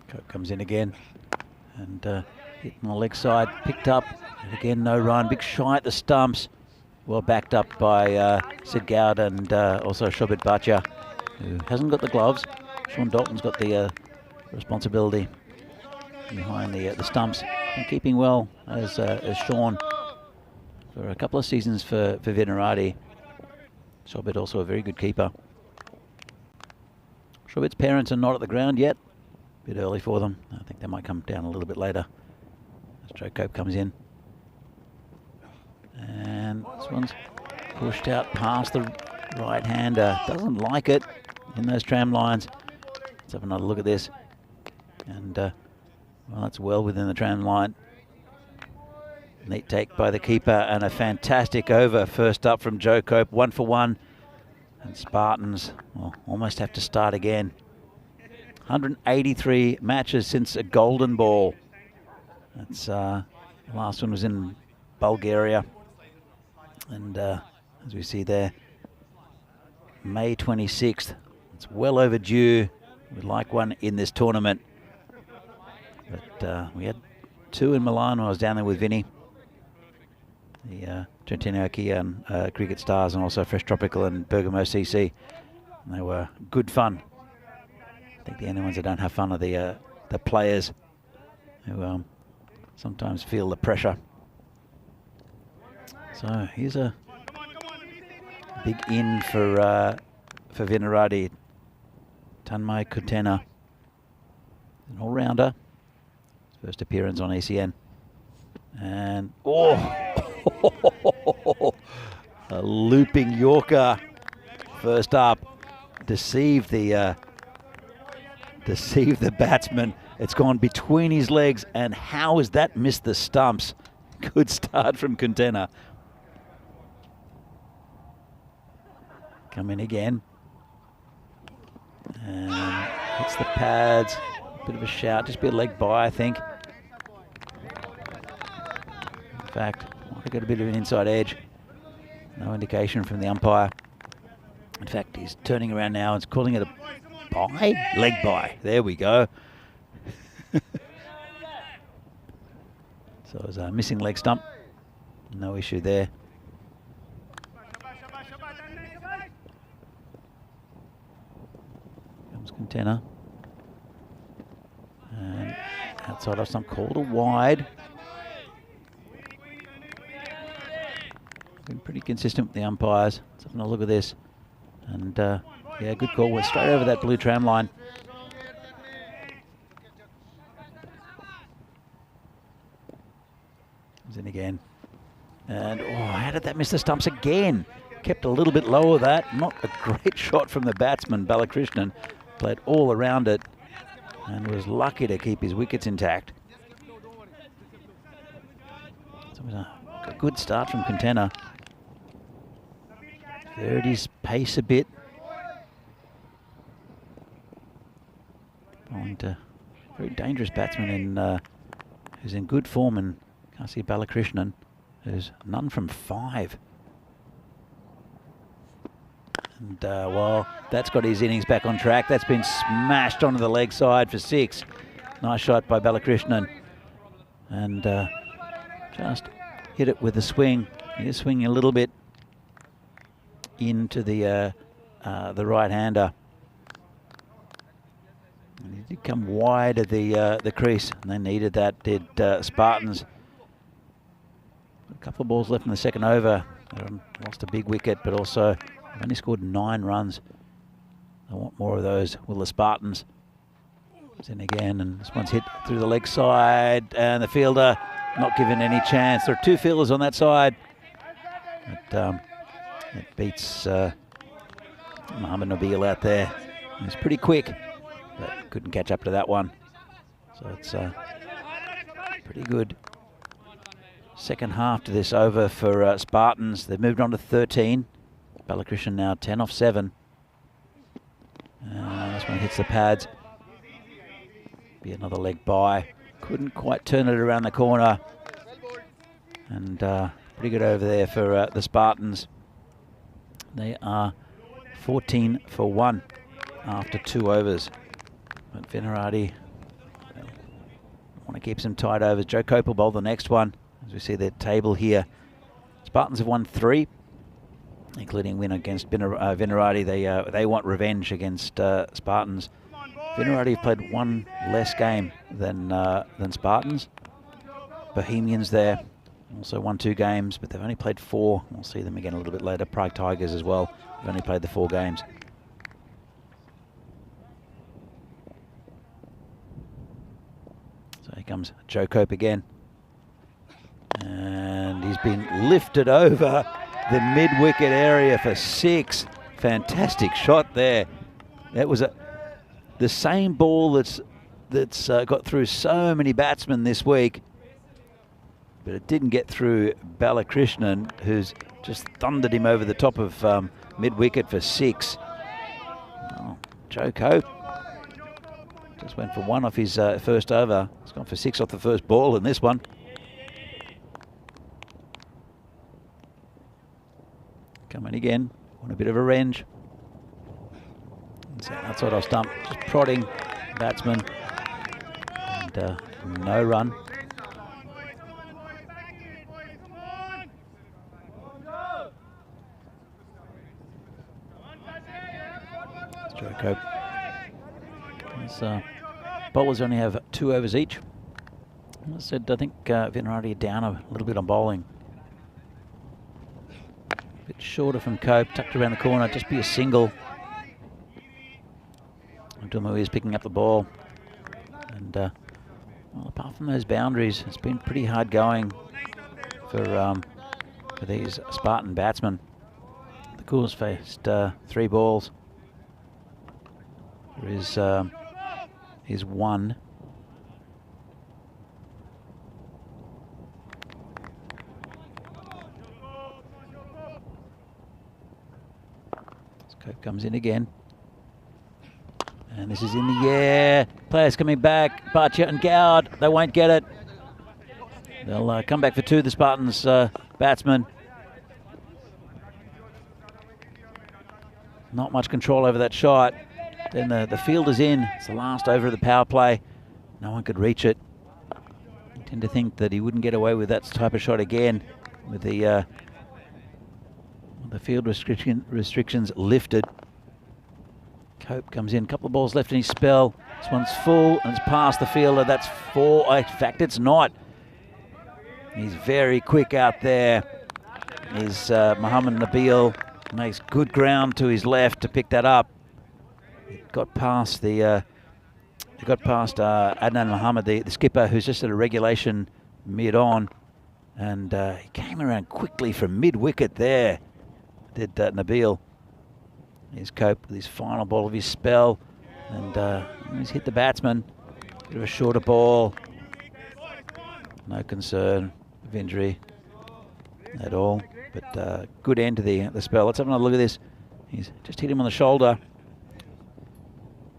Cope comes in again and hit on the leg side, picked up, and again no run. Big shy at the stumps, well backed up by Sid Gowd and also Shobit Bhatia, who hasn't got the gloves. Sean Dalton's got the responsibility behind the stumps, and keeping well as Sean for a couple of seasons for Vinohrady. Shobit also a very good keeper. Sure, parents are not at the ground yet. A bit early for them. I think they might come down a little bit later as Joe Cope comes in. And this one's pushed out past the right-hander. Doesn't like it in those tram lines. Let's have another look at this. And, well, that's well within the tram line. Neat take by the keeper and a fantastic over. First up from Joe Cope, 1 for 1. And Spartans will almost have to start again. 183 matches since a golden ball. That's the last one was in Bulgaria. And as we see there, May 26th. It's well overdue. We'd like one in this tournament. But we had 2 in Milan when I was down there with Vinny. The Trentino Kia and Cricket Stars, and also Fresh Tropical and Bergamo CC. And they were good fun. I think the only ones that don't have fun are the players who sometimes feel the pressure. So here's a big in for Vinarati. Tanmay Kutena, an all-rounder. First appearance on ECN. And, a looping Yorker. First up, deceived the batsman. It's gone between his legs, and how has that missed the stumps? Good start from Kutena. Come in again. And hits the pads. Bit of a shout, just a bit of leg by, I think. In fact, might have got a bit of an inside edge. No indication from the umpire. In fact, he's turning around now and calling it a bye? Leg bye. There we go. So it was a missing leg stump. No issue there. Comes Kutena. And outside off stump, called a wide. Been pretty consistent with the umpires. Let's have a look at this. And yeah, good call. Went straight over that blue tram line. Comes in again. And oh, how did that miss the stumps again? Kept a little bit lower that. Not a great shot from the batsman, Balakrishnan. Played all around it and was lucky to keep his wickets intact. So it was a good start from Kutena. Varied his pace a bit. And very dangerous batsman in who's in good form, and can't see Balakrishnan, who's none from 5. And well, that's got his innings back on track. That's been smashed onto the leg side for 6. Nice shot by Balakrishnan. And just hit it with a swing. He's swinging a little bit into the right-hander. And he did come wide of the crease, and they needed that, did Spartans. A couple of balls left in the second over. They lost a big wicket, but also they've only scored 9 runs. They want more of those, will the Spartans. It's in again, and this one's hit through the leg side, and the fielder not given any chance. There are 2 fielders on that side. But it beats Mohamed Nabil out there. He's pretty quick, but couldn't catch up to that one. So it's pretty good second half to this over for Spartans. They've moved on to 13. Balakrishnan now 10 off 7. This one hits the pads. Be another leg by. Couldn't quite turn it around the corner. And pretty good over there for the Spartans. They are 14 for 1 after 2 overs. But Vinarati want to keep some tight overs. Joe Cope will bowl the next one. As we see the table here, Spartans have won 3, including win against Vinarati. They want revenge against Spartans. Vinarati have played 1 less game than Spartans. Bohemians there also won 2 games, but they've only played 4. We'll see them again a little bit later. Prague Tigers as well. They've only played the 4 games. comes Joe Cope again. And he's been lifted over the mid-wicket area for 6. Fantastic shot there. That was the same ball that's got through so many batsmen this week, but it didn't get through Balakrishnan, who's just thundered him over the top of mid-wicket for 6. Oh, Joe Cope just went for 1 off his first over. He's gone for 6 off the first ball in this one. Coming again, want a bit of a revenge. So outside off stump, just prodding batsman, and no run. Joe Cope. Bowlers only have 2 overs each. As I said, I think Vinarati are down a little bit on bowling. A bit shorter from Cope, tucked around the corner, just be a single. Dumu is picking up the ball. And well, apart from those boundaries, it's been pretty hard going for these Spartan batsmen. The Coors faced 3 balls. There is 1. Cope comes in again. And this is in the air. Players coming back. Bhatia and Gowd, they won't get it. They'll come back for 2, the Spartans batsmen. Not much control over that shot. Then the fielder's in. It's the last over of the power play. No one could reach it. I tend to think that he wouldn't get away with that type of shot again with the field restrictions lifted. Cope comes in, a couple of balls left in his spell. This one's full and it's past the fielder. That's 4. In fact, it's not. He's very quick out there. Is Muhammad Nabil. Makes good ground to his left to pick that up. It got past Adnan Muhammad, the skipper, who's just at a regulation mid-on, and he came around quickly from mid-wicket there. Did Nabil. Here's Cope with his final ball of his spell, and he's hit the batsman. Bit of a shorter ball. No concern of injury at all, but good end to the spell. Let's have another look at this. He's just hit him on the shoulder.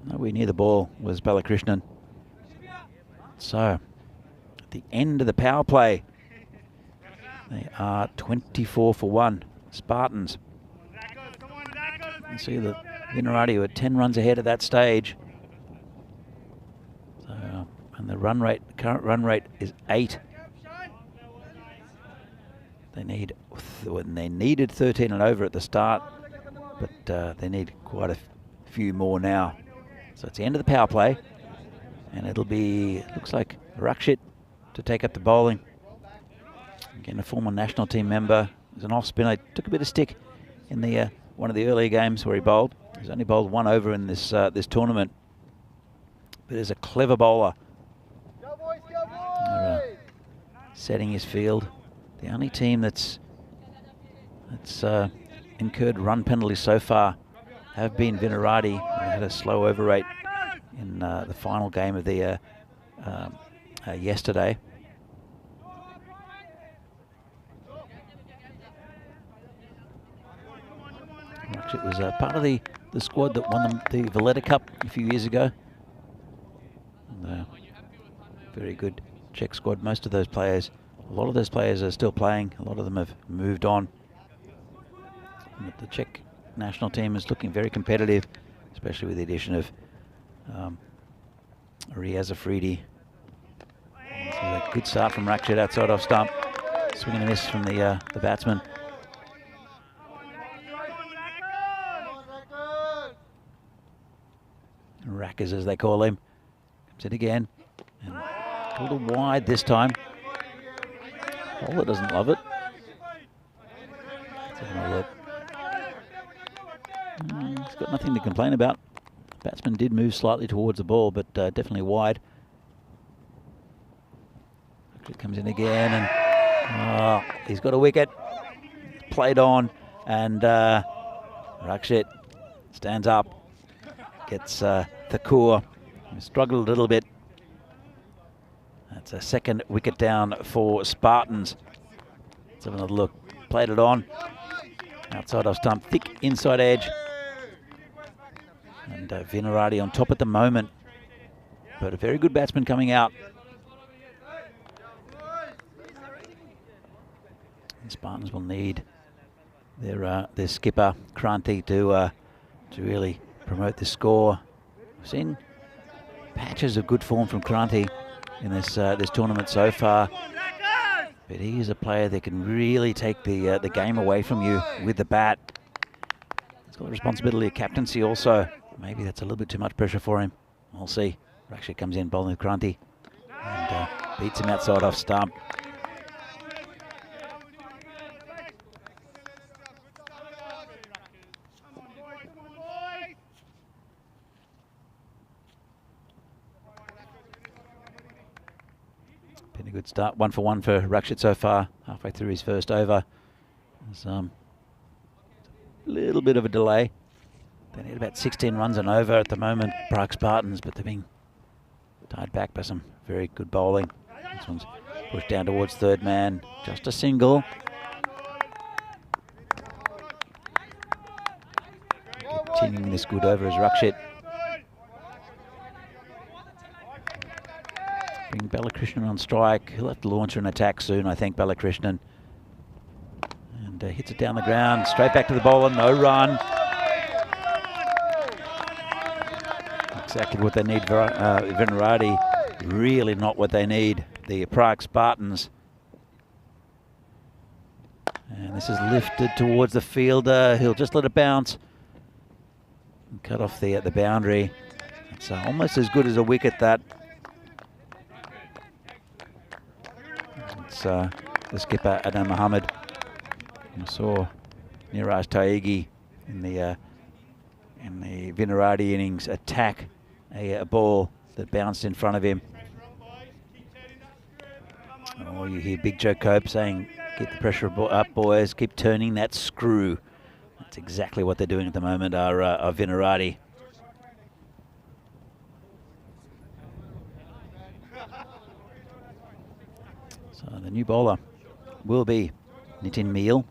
Nowhere near the ball was Balakrishnan. So, at the end of the power play, they are 24 for 1. Spartans. You see that Vinarati were 10 runs ahead at that stage. So, and the current run rate is 8. They needed 13 and over at the start, but they need quite a few more now. So it's the end of the power play, and it'll be, looks like Rakshit to take up the bowling. Again, a former national team member. He's an off spinner. Took a bit of stick in the one of the earlier games where he bowled. He's only bowled 1 over in this this tournament, but is a clever bowler. Go boys, go boys! Setting his field. The only team that's incurred run penalties so far have been Vinarati. They had a slow over rate in the final game of the yesterday. It was part of the squad that won the Valletta Cup a few years ago. And, very good Czech squad. Most of those players, a lot of those players are still playing. A lot of them have moved on. But the Czech national team is looking very competitive, especially with the addition of Riaz Afridi. This is a good start from Rakshit outside off stump. Swing and a miss from the batsman. Rackers, as they call him. Comes in again. And a little wide this time. Bowler doesn't love it. Let's have another look. He's got nothing to complain about. Batsman did move slightly towards the ball, but definitely wide. comes in again, and he's got a wicket. Played on, and Rakshit stands up, gets Thakur. He struggled a little bit. That's a second wicket down for Spartans. Let's have another look. Played it on. Outside off stump, thick inside edge. And Vinarati on top at the moment. But a very good batsman coming out. And Spartans will need their skipper, Kranti, to really promote the score. We've seen patches of good form from Kranti in this tournament so far. But he is a player that can really take the game away from you with the bat. He's got the responsibility of captaincy also. Maybe that's a little bit too much pressure for him. We'll see. Rakshit comes in bowling with Kranti and beats him outside off stump. Been a good start. 1 for 1 for Rakshit so far, halfway through his first over. There's a little bit of a delay. They need about 16 runs and over at the moment, Prague Spartans, but they're being tied back by some very good bowling. This one's pushed down towards third man, just a single. Continuing this good over is Rakshit. Bring Balakrishnan on strike. He'll have to launch an attack soon, I think, Balakrishnan. And hits it down the ground, straight back to the bowler, no run. Exactly what they need. Vinarati, really not what they need. The Prague Spartans. And this is lifted towards the fielder. He'll just let it bounce. And cut off the boundary. It's almost as good as a wicket, that. It's the skipper, Adam Mohammed. You saw Niraj Taigi in the Vinarati innings attack a ball that bounced in front of him. Oh, you hear Big Joe Cope saying, "Keep the pressure up, boys. Keep turning that screw." That's exactly what they're doing at the moment, are Vinarati. So the new bowler will be Nitin Meal.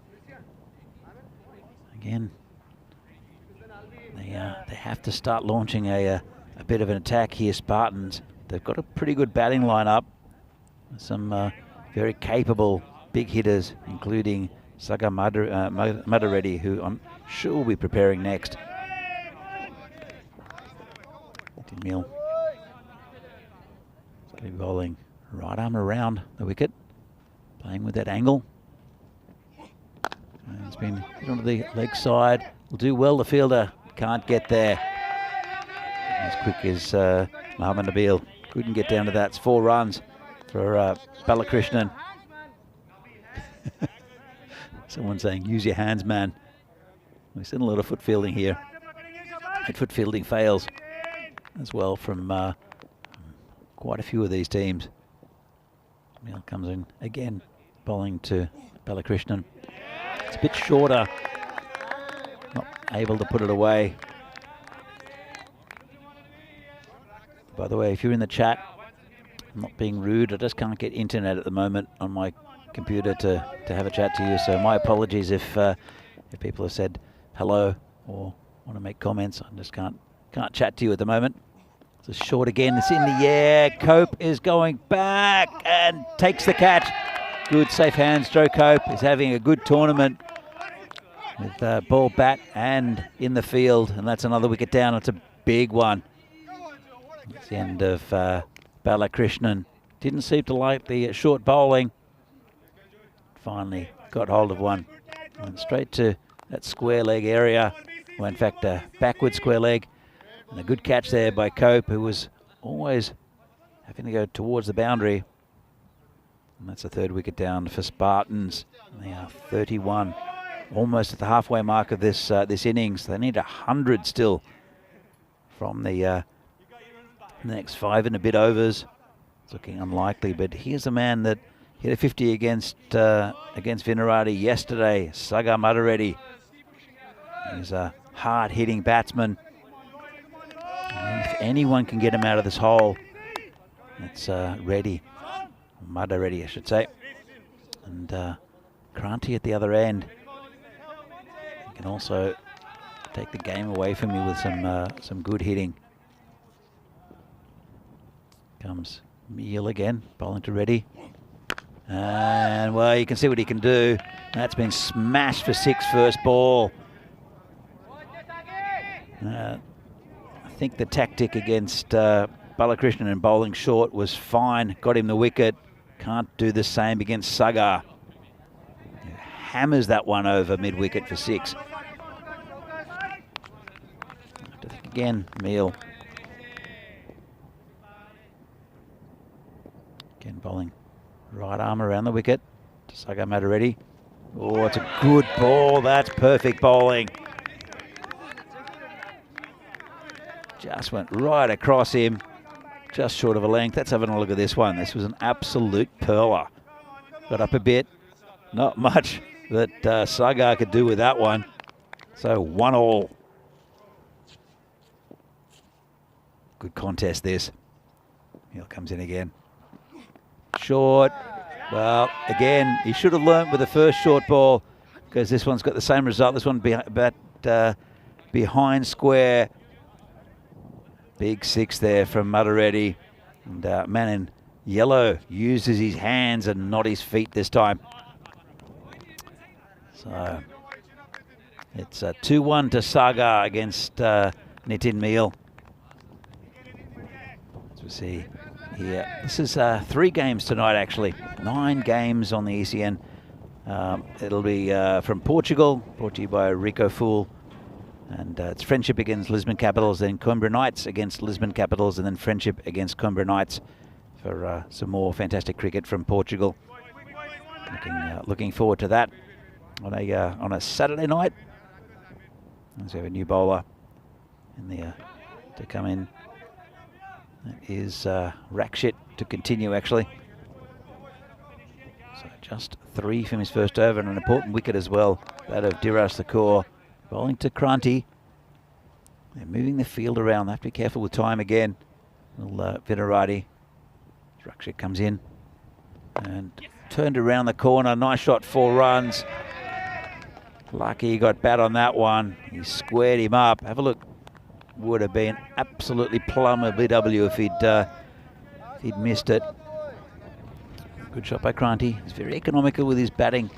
Again, they have to start launching a bit of an attack here, Spartans. They've got a pretty good batting lineup. Some very capable big hitters, including Saga Madareddy, who I'm sure will be preparing next. Meal going to be bowling right arm around the wicket, playing with that angle. And it's been hit onto the leg side. Will do well, the fielder. Can't get there. As quick as Mohammed Nabil. Couldn't get down to that. It's 4 runs for Balakrishnan. Someone saying, use your hands, man. We've seen a lot of foot fielding here. And foot fielding fails as well from quite a few of these teams. Neil comes in again, bowling to Balakrishnan. It's a bit shorter. Not able to put it away. By the way, if you're in the chat, I'm not being rude. I just can't get internet at the moment on my computer to have a chat to you. So my apologies if people have said hello or want to make comments. I just can't chat to you at the moment. It's a short again. It's in the air. Cope is going back and takes the catch. Good safe hands. Joe Cope is having a good tournament with ball, bat and in the field. And that's another wicket down. It's a big one. It's the end of Balakrishnan. Didn't seem to like the short bowling. Finally got hold of one. Went straight to that square leg area. Well, in fact, a backward square leg. And a good catch there by Cope, who was always having to go towards the boundary. And that's the 3rd wicket down for Spartans. And they are 31, almost at the halfway mark of this innings. They need 100 still from the next 5 and a bit overs. It's looking unlikely, but here's a man that hit a 50 against Vinarati yesterday. Sagar Madareddy. He's a hard-hitting batsman. And if anyone can get him out of this hole, it's Reddy. Madareddy, I should say. And Kranti at the other end. He can also take the game away from you with some good hitting. Comes Meal again, bowling to Reddy. And, well, you can see what he can do. That's been smashed for 6 first ball. I think the tactic against Balakrishnan and bowling short was fine. Got him the wicket. Can't do the same against Sagar. He hammers that one over mid-wicket for 6. Again, Meal. Again, bowling right arm around the wicket. Sagar Madareddy. Oh, it's a good ball. That's perfect bowling. Just went right across him. Just short of a length. Let's have a look at this one. This was an absolute pearler. Got up a bit. Not much that Sagar could do with that one. So 1-1. Good contest this. Here comes in again. Short. Well, again, he should have learnt with the first short ball, because this one's got the same result. This one behind square. Big 6 there from Madareddy. And man in yellow uses his hands and not his feet this time. So it's 2-1 to Sagar against Nitin Meal. As we see here, this is 3 games tonight actually. 9 games on the ECN. It'll be from Portugal, brought to you by Rico Fool. And it's Friendship against Lisbon Capitals, then Coimbra Knights against Lisbon Capitals, and then Friendship against Coimbra Knights for some more fantastic cricket from Portugal. Looking forward to that on a Saturday night. Let's have a new bowler in there to come in. That is Rakshit to continue actually. So just 3 from his first over, and an important wicket as well, that of Diras Thakur. Bowling to Kranti. They're moving the field around. They have to be careful with time again. Vinarati. Rakshit comes in and turned around the corner. Nice shot, 4 runs. Lucky he got bat on that one. He squared him up. Have a look. Would have been absolutely plumb of BW if he'd missed it. Good shot by Kranti. He's very economical with his batting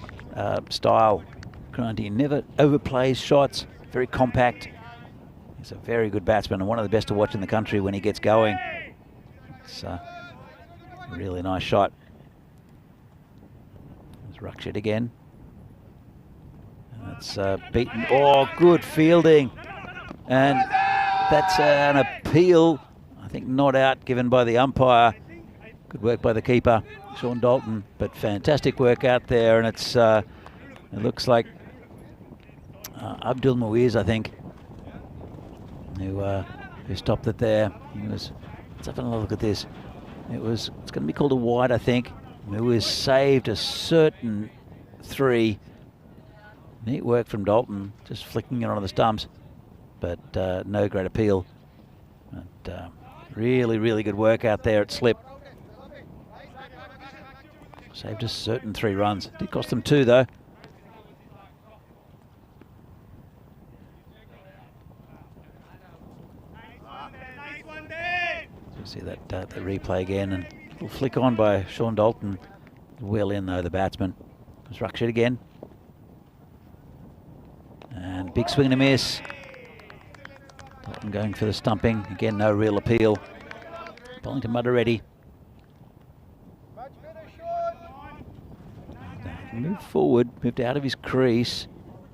style. Kranti never overplays shots, very compact. He's a very good batsman and one of the best to watch in the country when he gets going. It's a really nice shot. There's Rakshit again. And that's beaten. Oh, good fielding. And that's an appeal. I think not out given by the umpire. Good work by the keeper, Sean Dalton. But fantastic work out there. And it's it looks like Abdul Muiz, I think, who stopped it there. Let's have a look at this. It's going to be called a wide, I think. Muiz saved a certain 3. Neat work from Dalton, just flicking it onto the stumps, but no great appeal. But really, really good work out there at slip. Saved a certain 3 runs. Did cost them 2 though. See that the replay again, and a little flick on by Sean Dalton. Well in though, the batsman. There's Rakshit again. And big swing and a miss. Dalton going for the stumping. Again, no real appeal. Bowling to Madareddy. Moved forward, moved out of his crease,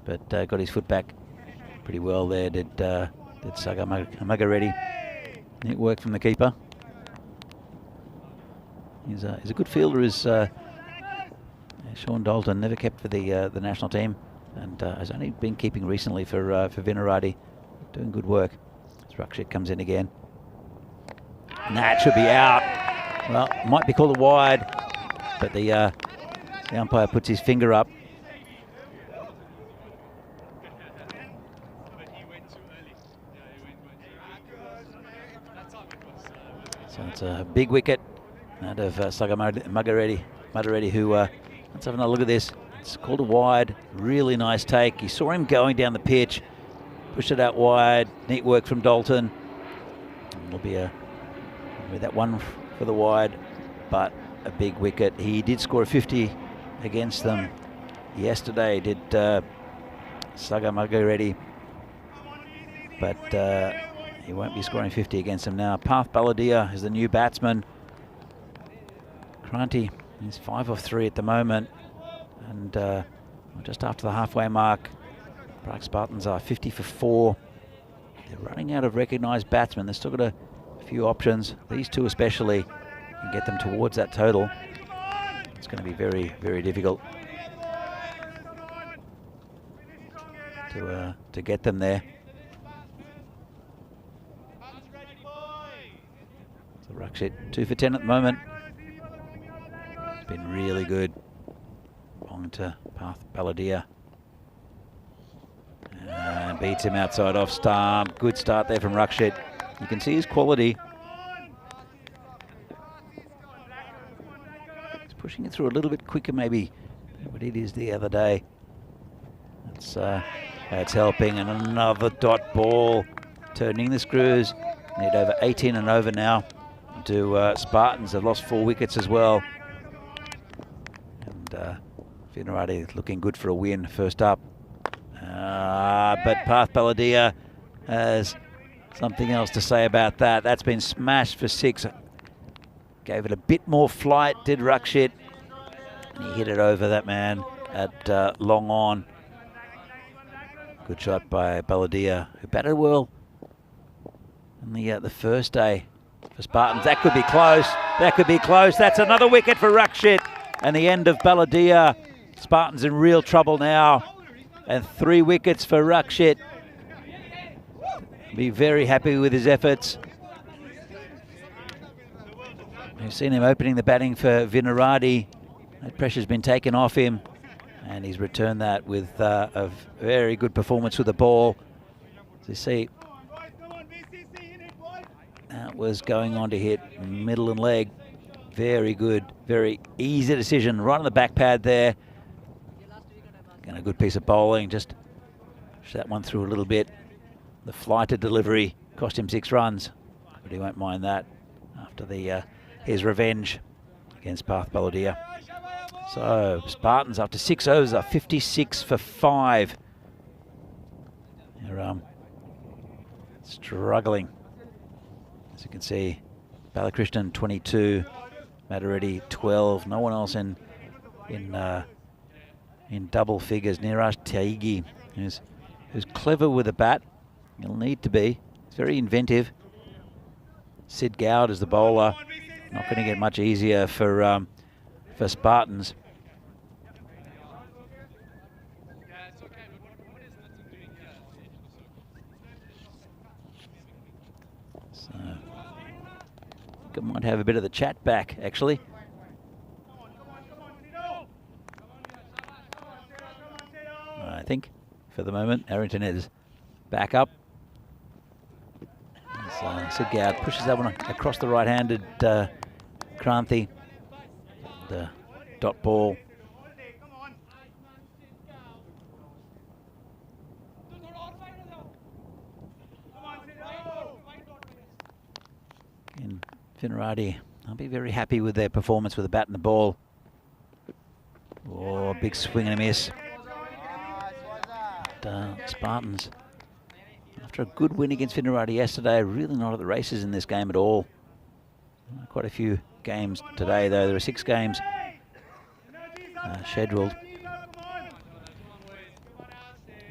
but got his foot back pretty well there, did Sagar Madareddy. Neat work from the keeper. He's a good fielder, is Sean Dalton. Never kept for the national team, and has only been keeping recently for Vinarati. Doing good work. Rakshit comes in again. And that should be out. Well, might be called a wide. but the umpire puts his finger up. So it's a big wicket out of Saga Muggereddy, who, let's have another look at this. It's called a wide, really nice take. You saw him going down the pitch, pushed it out wide, neat work from Dalton. It'll be that one for the wide, but a big wicket. He did score a 50 against them yesterday, did Saga Muggereddy, but he won't be scoring 50 against them now. Path Baladia is the new batsman. Kranti is 5 of 3 at the moment, and just after the halfway mark. Prague Spartans are 50 for 4. They're running out of recognised batsmen. They've still got a few options. These two especially can get them towards that total. It's going to be very, very difficult to get them there. So Rakshit 2 for 10 at the moment. It's been really good. On to Path Baladia. And beats him outside off stump. Good start there from Rakshit. You can see his quality. He's pushing it through a little bit quicker maybe than what it is the other day. That's helping. And another dot ball. Turning the screws. Need over 18 and over now to Spartans. They've lost 4 wickets as well. And Vinarati looking good for a win first up. But Path Baladia has something else to say about that. That's been smashed for 6. Gave it a bit more flight, did Rakshit. And he hit it over that man at long on. Good shot by Baladia, who batted well on the first day for Spartans. That could be close. That could be close. That's another wicket for Rakshit. And the end of Baladia. Spartans in real trouble now. And 3 wickets for Rakshit. Be very happy with his efforts. We've seen him opening the batting for Vinarati. That pressure's been taken off him. And he's returned that with a very good performance with the ball. As you see, that was going on to hit middle and leg. Very good, very easy decision. Right on the back pad there. And a good piece of bowling, just push that one through a little bit. The flighted delivery cost him 6 runs, but he won't mind that after his revenge against Path Baladia. So Spartans after 6 overs are 56 for 5. They're struggling, as you can see. Balakrishnan 22, Madareddy 12. No one else in double figures. Niraj Taigi, who's clever with a bat. He'll need to be. He's very inventive. Sid Gowd is the bowler. Not going to get much easier for Spartans. So I think I might have a bit of the chat back, actually. I think for the moment Arrington is back up. Sid Gowd pushes that one across the right-handed Kranti. The dot ball. And Vinarati, I'll be very happy with their performance with the bat and the ball. Oh, big swing and a miss. Spartans, after a good win against Vinarati yesterday, really not at the races in this game at all. Quite a few games today, though. There are 6 games scheduled.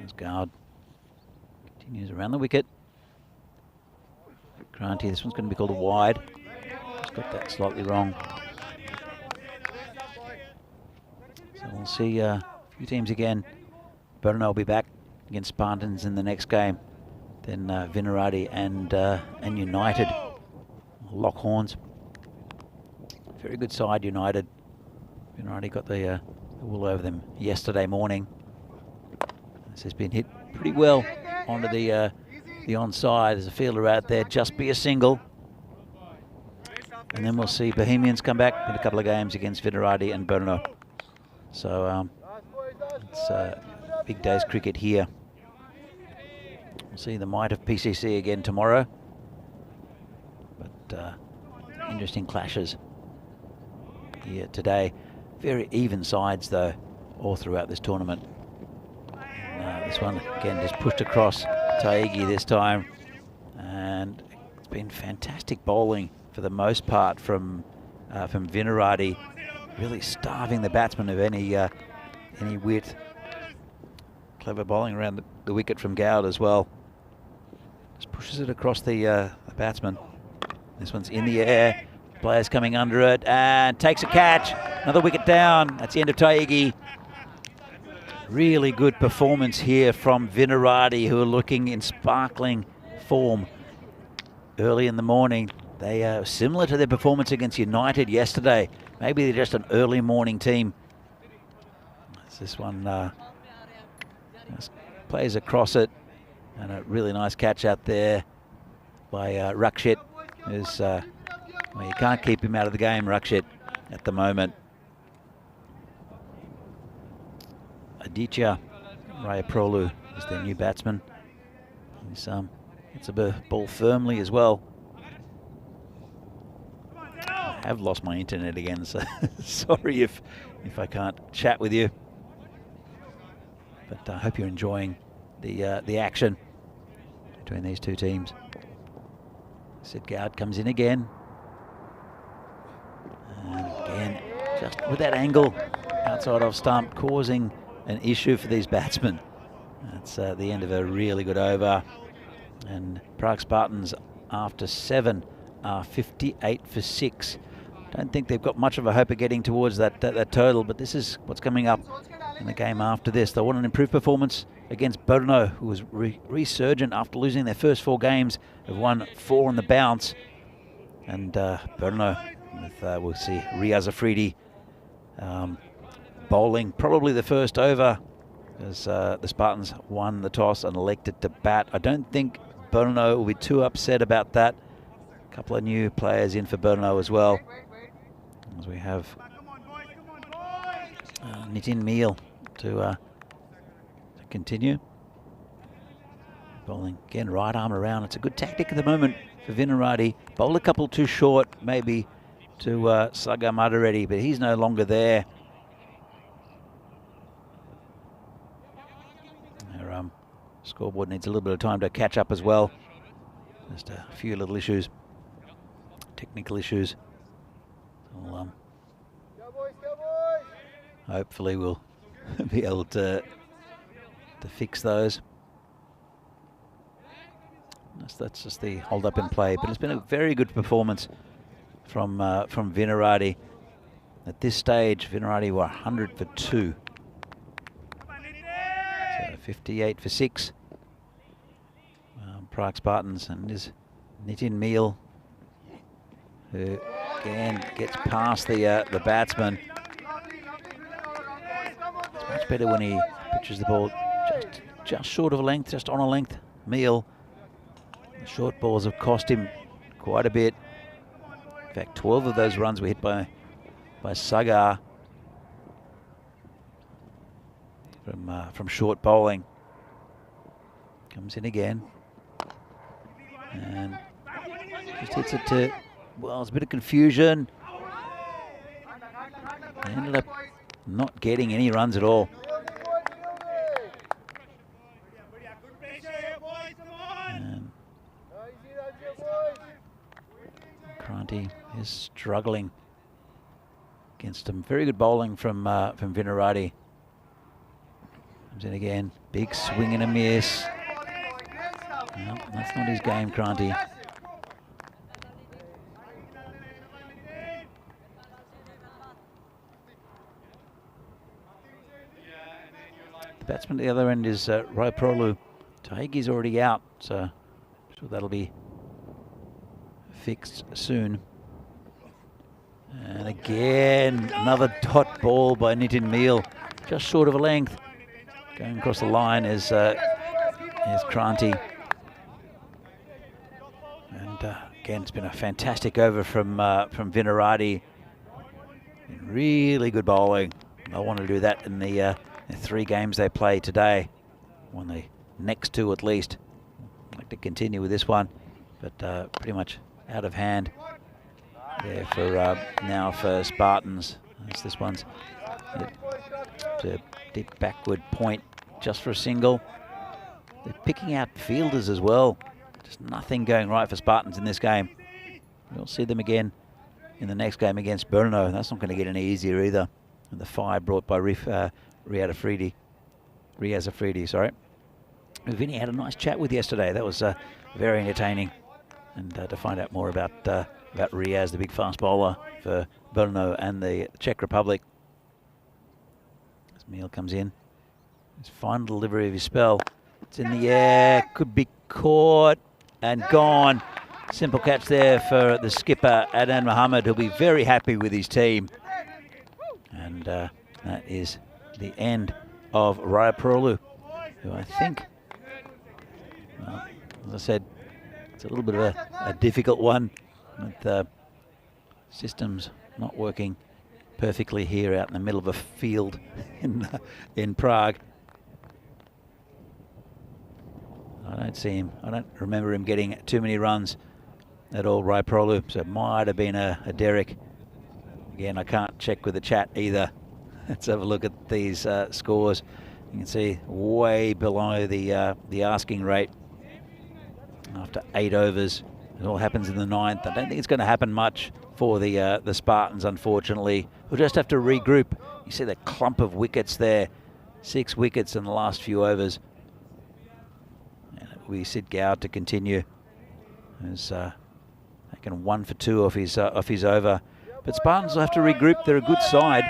As Gowd continues around the wicket. Kranti, this one's going to be called a wide. Just got that slightly wrong. So we'll see a few teams again. Burnell will be back against Spartans in the next game. Then Vinarati and United lock horns. Very good side, United. Vinarati got the wool over them yesterday morning. This has been hit pretty well onto the onside. There's a fielder out there, just be a single. And then we'll see Bohemians come back in a couple of games against Vinarati and Brno. So it's big day's cricket here. We'll see the might of PCC again tomorrow. But interesting clashes here today. Very even sides though, all throughout this tournament. And, this one again just pushed across Taigi this time, and it's been fantastic bowling for the most part from Vinarati, really starving the batsman of any width. Clever bowling around the wicket from Gowd as well. Just pushes it across the batsman. This one's in the air. Players coming under it and takes a catch. Another wicket down. That's the end of Taigi. Really good performance here from Vinarati, who are looking in sparkling form early in the morning. They are similar to their performance against United yesterday. Maybe they're just an early morning team. This one plays across it, and a really nice catch out there by Rakshit. Who's, well, you can't keep him out of the game, Rakshit, at the moment. Aditya Rayaprolu is their new batsman. He's hits a ball firmly as well. I have lost my internet again, so sorry if I can't chat with you. But I hope you're enjoying the action between these two teams. Sid Gowd comes in again. And again, just with that angle outside off stump, causing an issue for these batsmen. That's the end of a really good over. And Prague Spartans, after 7, are 58 for 6. Don't think they've got much of a hope of getting towards that total, but this is what's coming up in the game after this. They want an improved performance against Brno, who was resurgent after losing their first 4 games. They've won 4 on the bounce. And Brno, with, we'll see Riaz Afridi bowling probably the first over, as the Spartans won the toss and elected to bat. I don't think Brno will be too upset about that. A couple of new players in for Brno as well, as we have Nitin Meal to continue bowling again, right arm around. It's a good tactic at the moment for Vinarati. Bowled a couple too short maybe to Sagar Madareddy, but he's no longer there. Our scoreboard needs a little bit of time to catch up as well. Just a few little issues, technical issues. So, hopefully we'll be able to fix those. That's just the hold up in play, but it's been a very good performance from Vinarati. At this stage, Vinarati were 100 for 2. So 58 for 6. Prague Spartans, and is Nitin Meal, who again gets past the batsman. It's much better when he pitches the ball just short of a length, just on a length. Meal. The short balls have cost him quite a bit. In fact, 12 of those runs were hit by Sagar from short bowling. Comes in again. And just hits it to, well, it's a bit of confusion. They ended up not getting any runs at all. And Kranti is struggling against some very good bowling from Vinarati. Comes in again, big swing and a miss. No, that's not his game, Kranti. The batsman at the other end is Rayaprolu. Taigi's already out, so I'm sure that'll be fixed soon. And again, another dot ball by Nitin Meal, just short of a length. Going across the line is Kranti. And again, it's been a fantastic over from Vinarati. Really good bowling. I want to do that in the 3 games they play today. Won the next 2 at least. I'd like to continue with this one, but pretty much out of hand there for now for Spartans. As this one's a deep backward point just for a single. They're picking out fielders as well. Just nothing going right for Spartans in this game. We'll see them again in the next game against Brno. That's not going to get any easier either. And the 5 brought by Riaz Afridi, sorry. Vinny had a nice chat with yesterday. That was very entertaining. And to find out more about Riaz, the big fast bowler for Brno and the Czech Republic. As Meal comes in. His final delivery of his spell. It's in the air, could be caught and gone. Simple catch there for the skipper, Adnan Mohammed, who'll be very happy with his team. And that is the end of Rayaprolu, who I think, well, as I said, it's a little bit of a difficult one with the systems not working perfectly here out in the middle of a field in Prague. I don't see him. I don't remember him getting too many runs at all, Rayaprolu. So it might have been a Derek. Again, I can't check with the chat either. Let's have a look at these scores. You can see way below the asking rate after 8 overs. It all happens in the 9th. I don't think it's going to happen much for the Spartans, unfortunately. We'll just have to regroup. You see that clump of wickets there. 6 wickets in the last few overs. We Sid Gowd to continue. He's taken 1 for 2 off his over. But Spartans will have to regroup. They're a good side,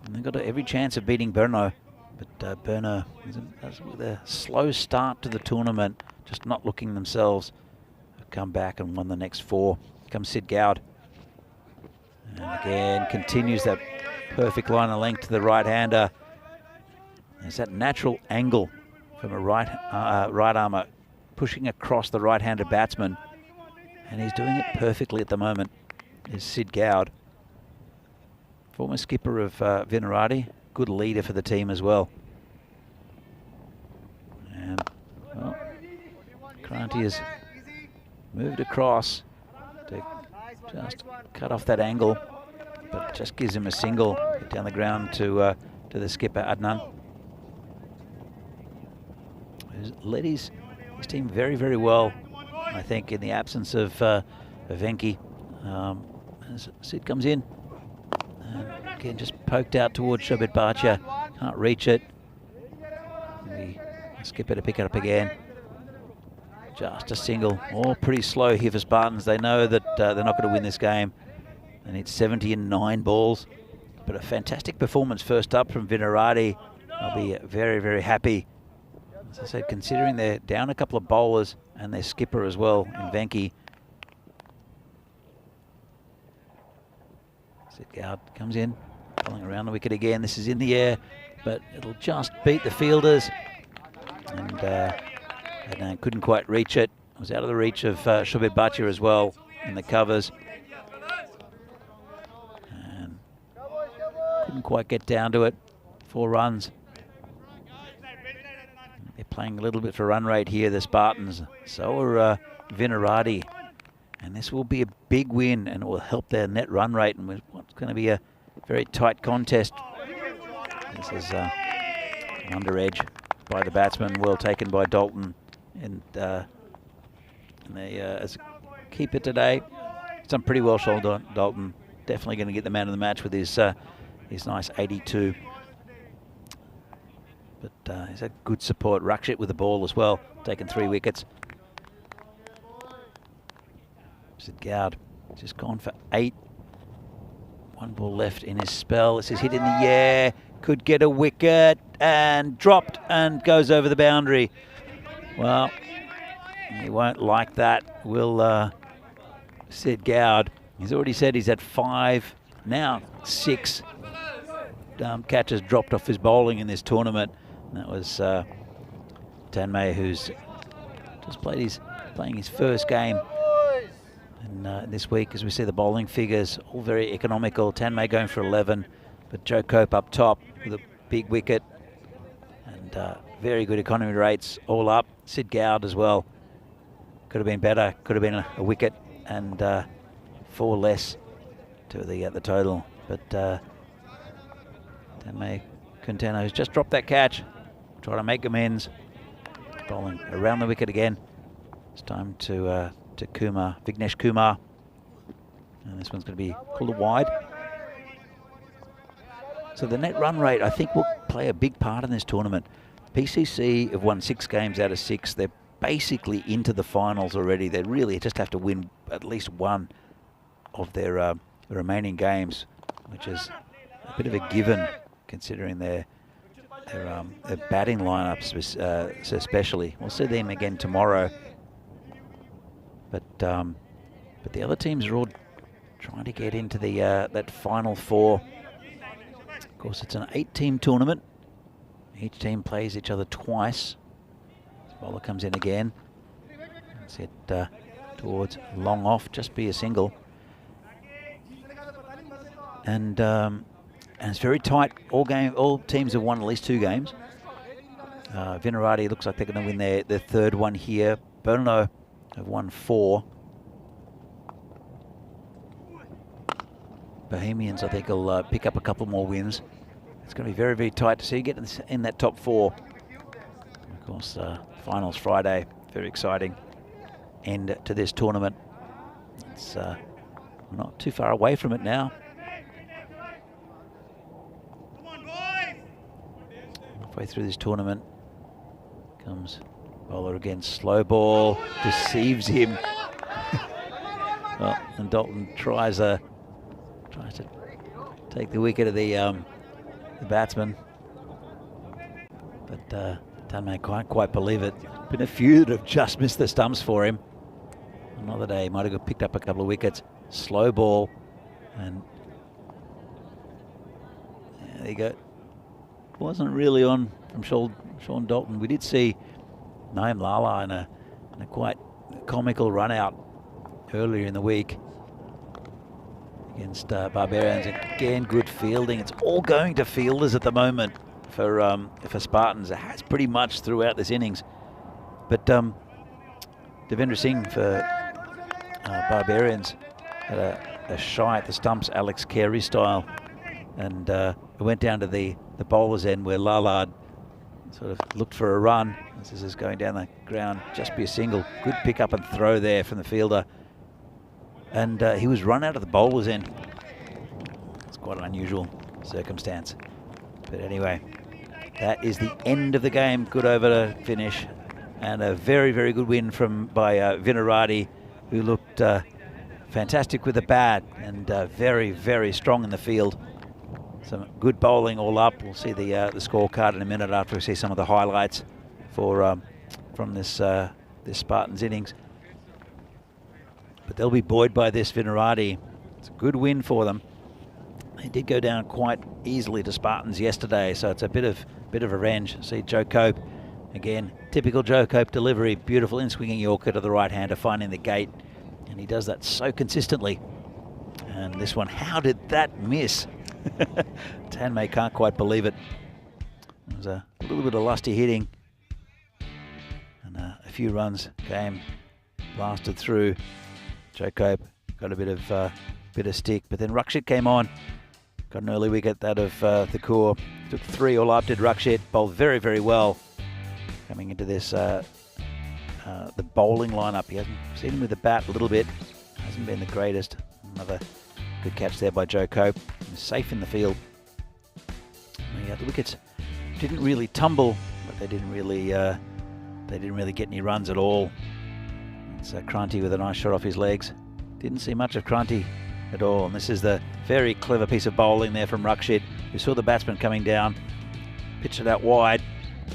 and they've got every chance of beating Brno. But Brno, with a slow start to the tournament, just not looking themselves, have come back and won the next 4. Here comes Sid Gowd. And again, continues that perfect line of length to the right-hander. There's that natural angle from a right armour pushing across the right-handed batsman, and he's doing it perfectly at the moment. Is Sid Gowd, former skipper of Vinarati, good leader for the team as well. And well, Kranti has moved across to just cut off that angle, but just gives him a single down the ground to the skipper Adnan. Who's led his team very, very well, I think, in the absence of Venki. As Sid comes in, and again just poked out towards Shobit Bhatia, can't reach it. The skipper to pick it up again. Just a single. All pretty slow here for Spartans. They know that they're not going to win this game. They need 70 in 9 balls. But a fantastic performance first up from Vinarati. I'll be very, very happy. As I said, considering they're down a couple of bowlers and their skipper as well in Venki. Sid Gowd comes in, pulling around the wicket again. This is in the air, but it'll just beat the fielders. And Adnan couldn't quite reach it. It was out of the reach of Shobit Bhatia as well in the covers. And couldn't quite get down to it. 4 runs. They're playing a little bit for run rate here, the Spartans. So are Vinarati. And this will be a big win, and it will help their net run rate. And what's going to be a very tight contest. This is an under edge by the batsman, well taken by Dalton. And they as a keeper today, it's done pretty well, Dalton. Definitely going to get the man of the match with his nice 82. But he's had good support. Rakshit with the ball as well, taken 3 wickets. Sid Gowd just gone for 8. 1 ball left in his spell. This is hit in the air, could get a wicket, and dropped and goes over the boundary. Well, he won't like that, will Sid Gowd. He's already said he's had 5 now 6 catches dropped off his bowling in this tournament. And that was Tanmay, who's just playing his first game. And this week, as we see the bowling figures, all very economical. Tanmay going for 11, but Joe Cope up top with a big wicket. And very good economy rates all up. Sid Gowd as well. Could have been better, could have been a wicket and 4 less to the total. But Tanmay Quintana, who's just dropped that catch, trying to make amends. Bowling around the wicket again. It's time to Kumar, Vignesh Kumar. And this one's going to be pulled wide. So the net run rate, I think, will play a big part in this tournament. PCC have won 6 games out of 6. They're basically into the finals already. They really just have to win at least one of their remaining games, which is a bit of a given considering their batting lineups, especially. We'll see them again tomorrow. But the other teams are all trying to get into the that final 4. Of course, it's an 8-team tournament. Each team plays each other twice. Bowler comes in again. It's hit towards long off, just be a single. And it's very tight. All teams have won at least 2 games. Vinarati looks like they're going to win their 3rd one here. Berno have won 4. Bohemians, I think, will pick up a couple more wins. It's going to be very, very tight to see you get in that top 4. Of course, finals Friday, very exciting end to this tournament. It's not too far away from it now. Halfway through this tournament comes bowler again, slow ball, deceives him. Well, and Dalton tries to take the wicket of the batsman, but Tanmay can't quite believe it. Been a few that have just missed the stumps for him. Another day, might have picked up a couple of wickets. Slow ball, and there you go. Wasn't really on from Sean Dalton. We did see Naeem Lala in a quite comical run out earlier in the week against Barbarians. Again, good fielding. It's all going to fielders at the moment for Spartans. It has pretty much throughout this innings. But Devendra Singh for Barbarians had a shy at the stumps, Alex Carey style, and it went down to the bowler's end where Lallard sort of looked for a run. This is going down the ground, just be a single. Good pick up and throw there from the fielder. And he was run out of the bowler's end. It's quite an unusual circumstance. But anyway, that is the end of the game. Good over to finish. And a very, very good win by Vinarati, who looked fantastic with the bat and very, very strong in the field. Some good bowling all up. We'll see the scorecard in a minute after we see some of the highlights from this Spartans innings. But they'll be buoyed by this Vinarati. It's a good win for them. They did go down quite easily to Spartans yesterday, so it's a bit of revenge. See Joe Cope again, typical Joe Cope delivery, beautiful in-swinging Yorker to the right-hander, finding the gate, and he does that so consistently. And this one, how did that miss? Tanmay can't quite believe it. There was a little bit of lusty hitting, and a few runs came, blasted through. Joe Cope got a bit of stick, but then Rakshit came on, got an early wicket out of Thakur. Took 3 all up, did Rakshit, bowled very, very well. Coming into this the bowling lineup, he hasn't seen him with the bat a little bit, hasn't been the greatest. Another good catch there by Joe Cope. He was safe in the field. The wickets didn't really tumble, but they didn't really get any runs at all. It's Kranti with a nice shot off his legs. Didn't see much of Kranti at all. And this is the very clever piece of bowling there from Rakshit, who saw the batsman coming down, pitched it out wide,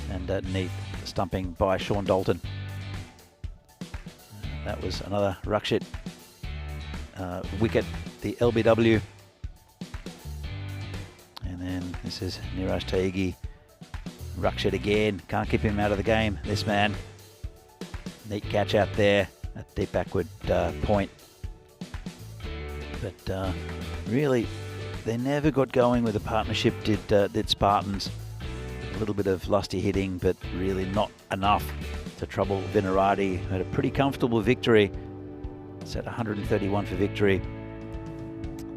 and neat stumping by Sean Dalton. That was another Rakshit wicket, the LBW. This is Niraj Taigi. Rucks it again. Can't keep him out of the game, this man. Neat catch out there at deep backward point. But really, they never got going with the partnership, did Spartans. A little bit of lusty hitting, but really not enough to trouble Vinarati, who had a pretty comfortable victory. It's at 131 for victory.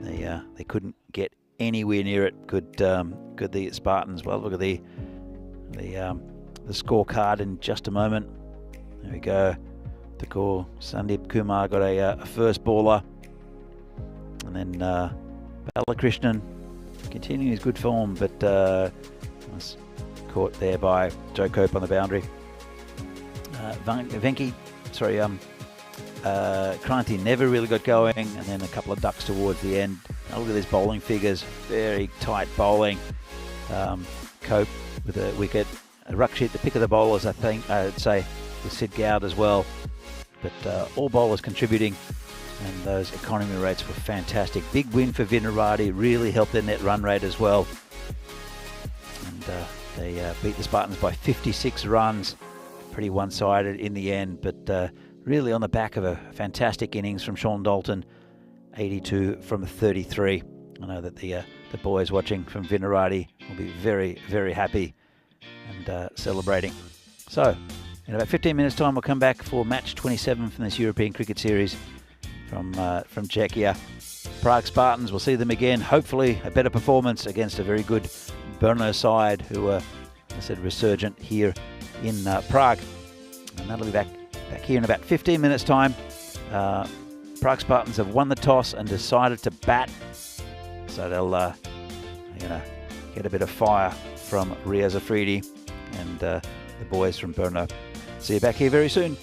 They couldn't get anywhere near it. Could the Spartans? Well, look at the scorecard in just a moment. There we go. Thakur Sandeep Kumar got a first baller, and then Balakrishnan continuing his good form, but was caught there by Joe Cope on the boundary. Kranti never really got going, and then a couple of ducks towards the end. Now look at these bowling figures, very tight bowling. Cope with a wicket, Rakshit, the pick of the bowlers, I think, I'd say, with Sid Gowd as well. But all bowlers contributing, and those economy rates were fantastic. Big win for Vinarati, really helped their net run rate as well. And they beat the Spartans by 56 runs. Pretty one-sided in the end, but really on the back of a fantastic innings from Sean Dalton, 82 from 33. I know that the boys watching from Vinarati will be very, very happy and celebrating. So, in about 15 minutes' time, we'll come back for match 27 from this European Cricket Series from Czechia. Prague Spartans, we'll see them again. Hopefully, a better performance against a very good Brno side who are, I said, resurgent here in Prague. And that'll be back here in about 15 minutes' time. Prague Spartans have won the toss and decided to bat. So they're going to get a bit of fire from Riaz Afridi and the boys from Brno. See you back here very soon.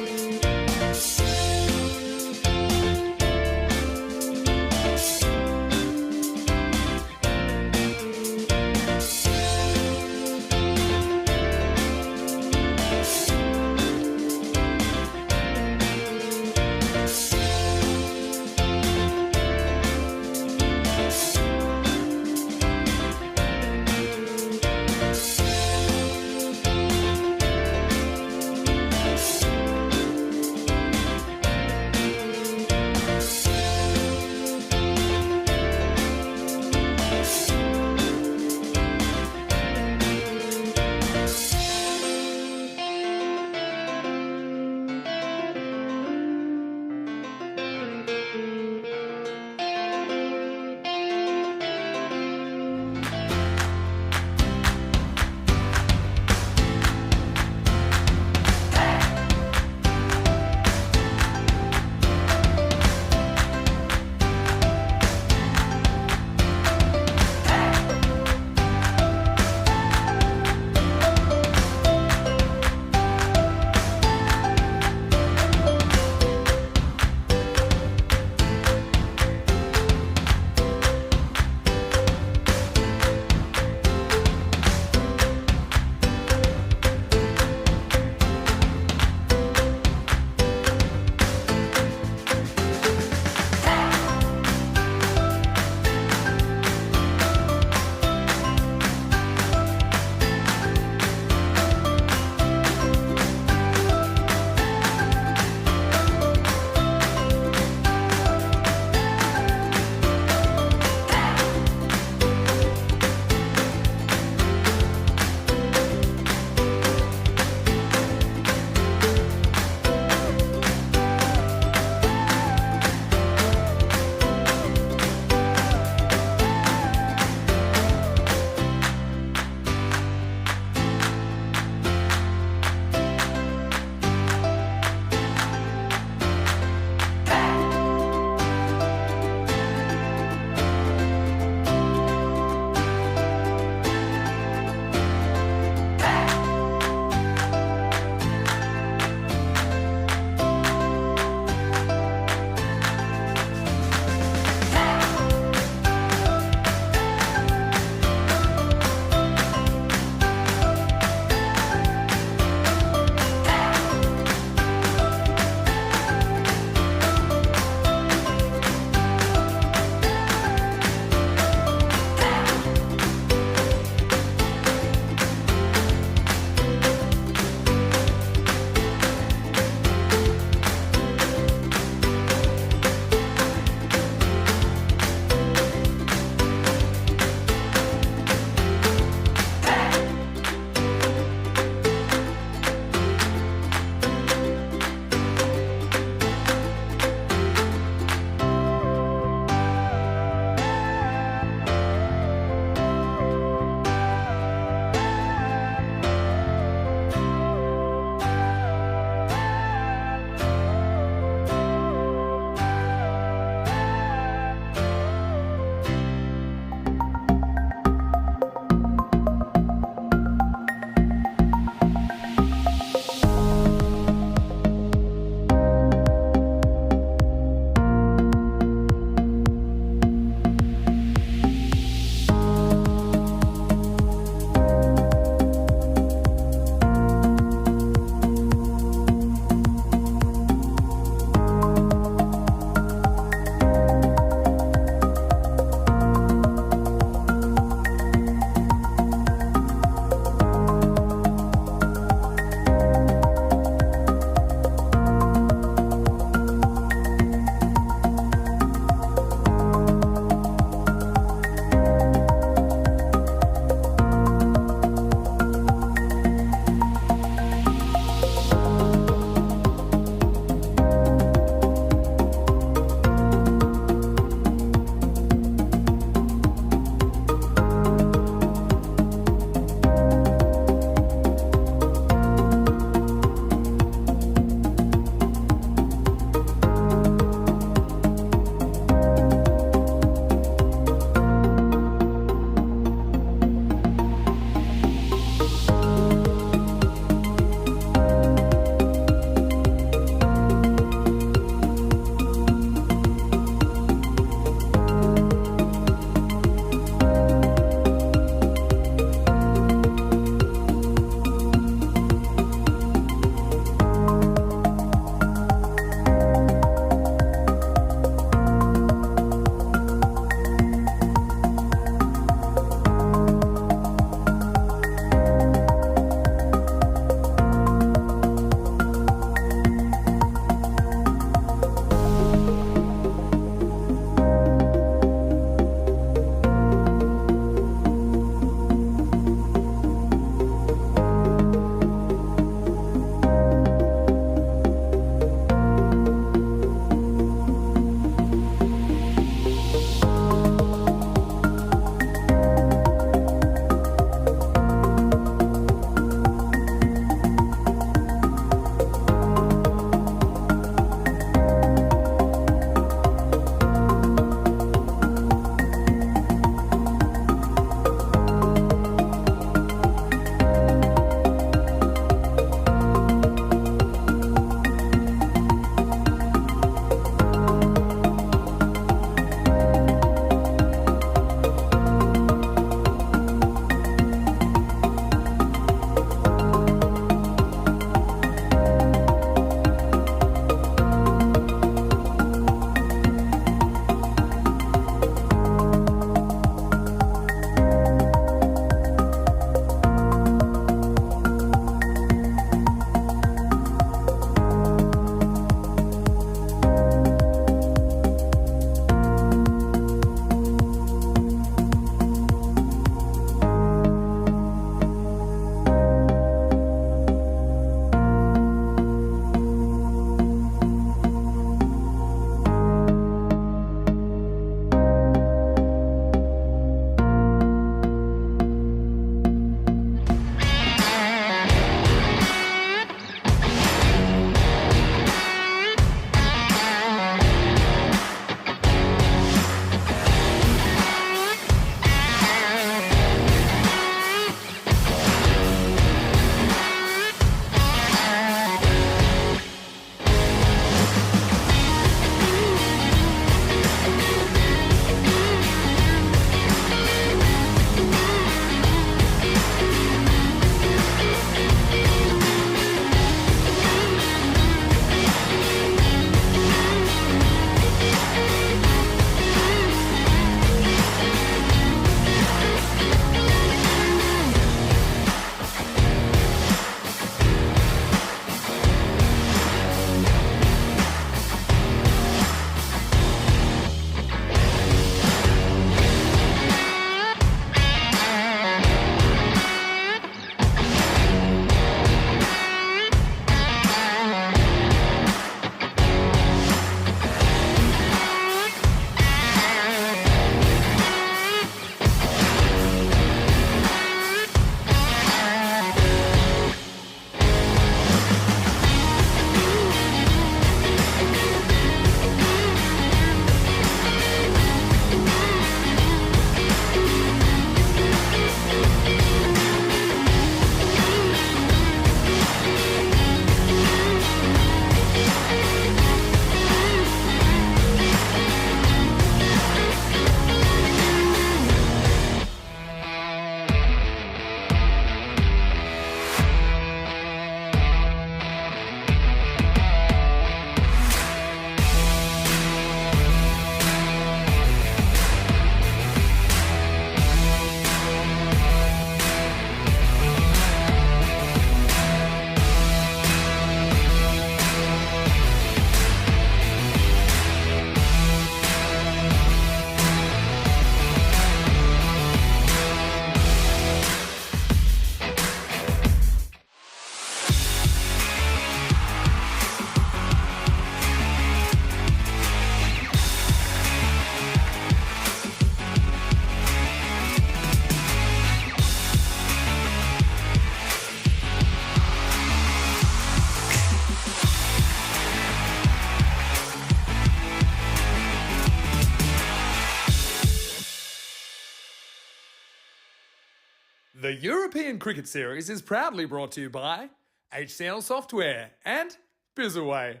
The European Cricket Series is proudly brought to you by HCL Software and Bizaway.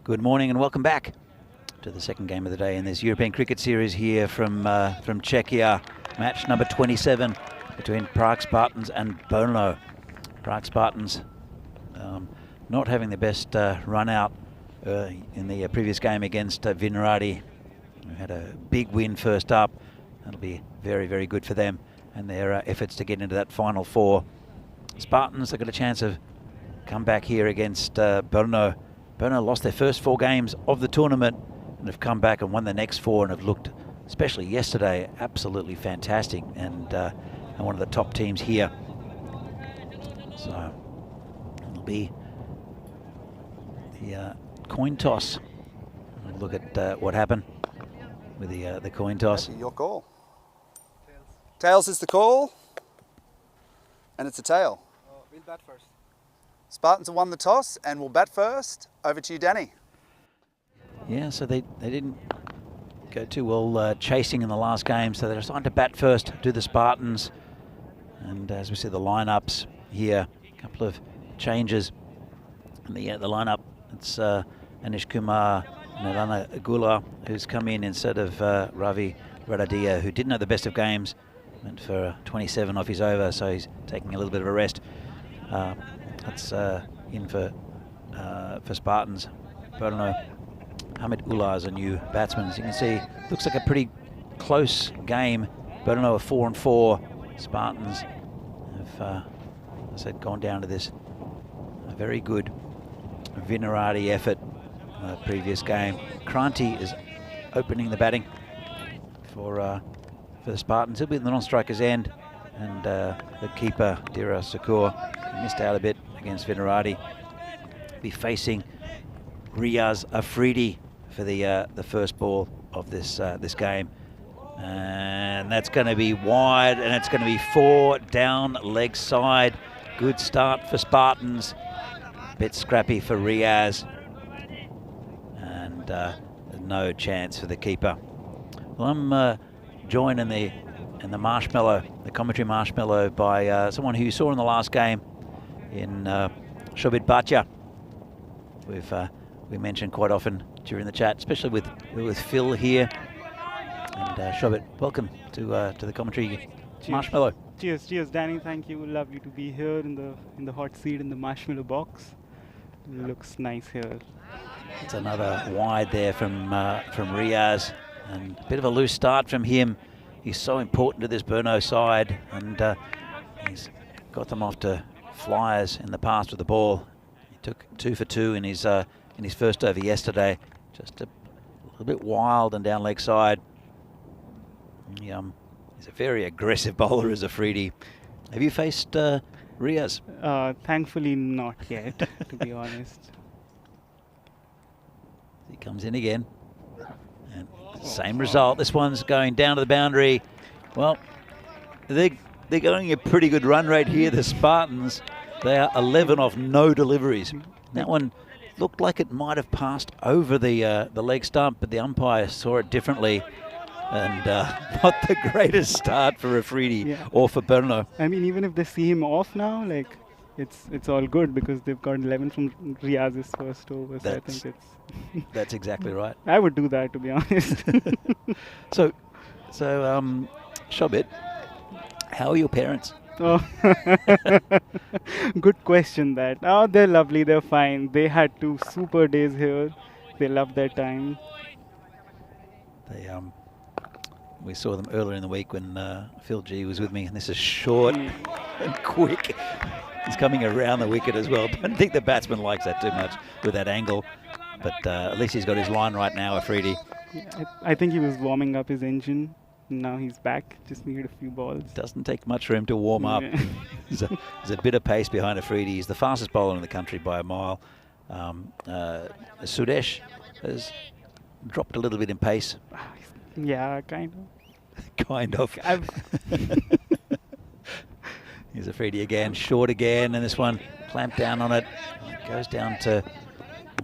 Good morning and welcome back to the second game of the day in this European Cricket Series here from Czechia. Match number 27 between Prague Spartans and Brno. Prague Spartans not having the best run out in the previous game against Vinradi, who had a big win first up. That'll be very, very good for them and their efforts to get into that final four. Spartans have got a chance of come back here against Brno. Brno lost their first 4 games of the tournament and have come back and won the next 4 and have looked, especially yesterday, absolutely fantastic and one of the top teams here. So it'll be the coin toss. We'll look at what happened with the coin toss. Your call. Tails is the call, and it's a tail. We'll bat first. Spartans have won the toss and will bat first. Over to you, Danny. Yeah, so they didn't go too well chasing in the last game, so they're deciding to bat first, do the Spartans. And as we see the lineups here, a couple of changes in the lineup. It's Anish Kumar Narana Gula, who's come in instead of Ravi Radadia, who didn't have the best of games, went for 27 off his over, so he's taking a little bit of a rest. That's in for Spartans. Brno, Hamid Ullah is a new batsman. As you can see, looks like a pretty close game. Brno are 4-4. Spartans have, as I said, gone down to this a very good Vinradi effort in the previous game. Kranti is opening the batting for the Spartans. He'll be in the non-striker's end, and the keeper Dira Sakur missed out a bit against Vinradi. Be facing Riaz Afridi for the first ball of this game, and that's going to be wide, and it's going to be 4 down leg side. Good start for Spartans, bit scrappy for Riaz, and no chance for the keeper. Well, I'm joined in the marshmallow, the commentary marshmallow, by someone who you saw in the last game in Shobit Bhatia. We mentioned quite often during the chat, especially with Phil here. And Shobit, welcome to the commentary marshmallow. Cheers, Danny. Thank you. Lovely to be here in the hot seat in the marshmallow box. Looks nice here. It's another wide there from Riaz, and a bit of a loose start from him. He's so important to this Brno side, and he's got them off to flyers in the past with the ball. He took 2 for 2 in his first over yesterday. Just a little bit wild and down leg side. He's a very aggressive bowler, is Afridi. Have you faced Riaz? Thankfully not yet, to be honest. He comes in again. And same result. This one's going down to the boundary. Well, they're going a pretty good run rate here, the Spartans. They are 11 off no deliveries. That one looked like it might have passed over the leg stump, but the umpire saw it differently. And not the greatest start for Afridi or for Brno. I mean, even if they see him off now, like it's all good because they've got 11 from Riaz's first over. So I think it's that's exactly right. I would do that, to be honest. So Shobit, how are your parents? Oh, good question that. Oh, they're lovely. They're fine. They had 2 super days here. They love their time. They we saw them earlier in the week when Phil G was with me, and this is short and quick. He's coming around the wicket as well. Don't think the batsman likes that too much with that angle, but at least he's got his line right now, Afridi. I think he was warming up his engine. Now he's back. Just needed a few balls. Doesn't take much for him to warm up. Yeah. There's a bit of pace behind Afridi. He's the fastest bowler in the country by a mile. Sudesh has dropped a little bit in pace. Yeah, kind of. Kind of. Here's Afridi again, short again, and this one clamped down on it. It goes down to,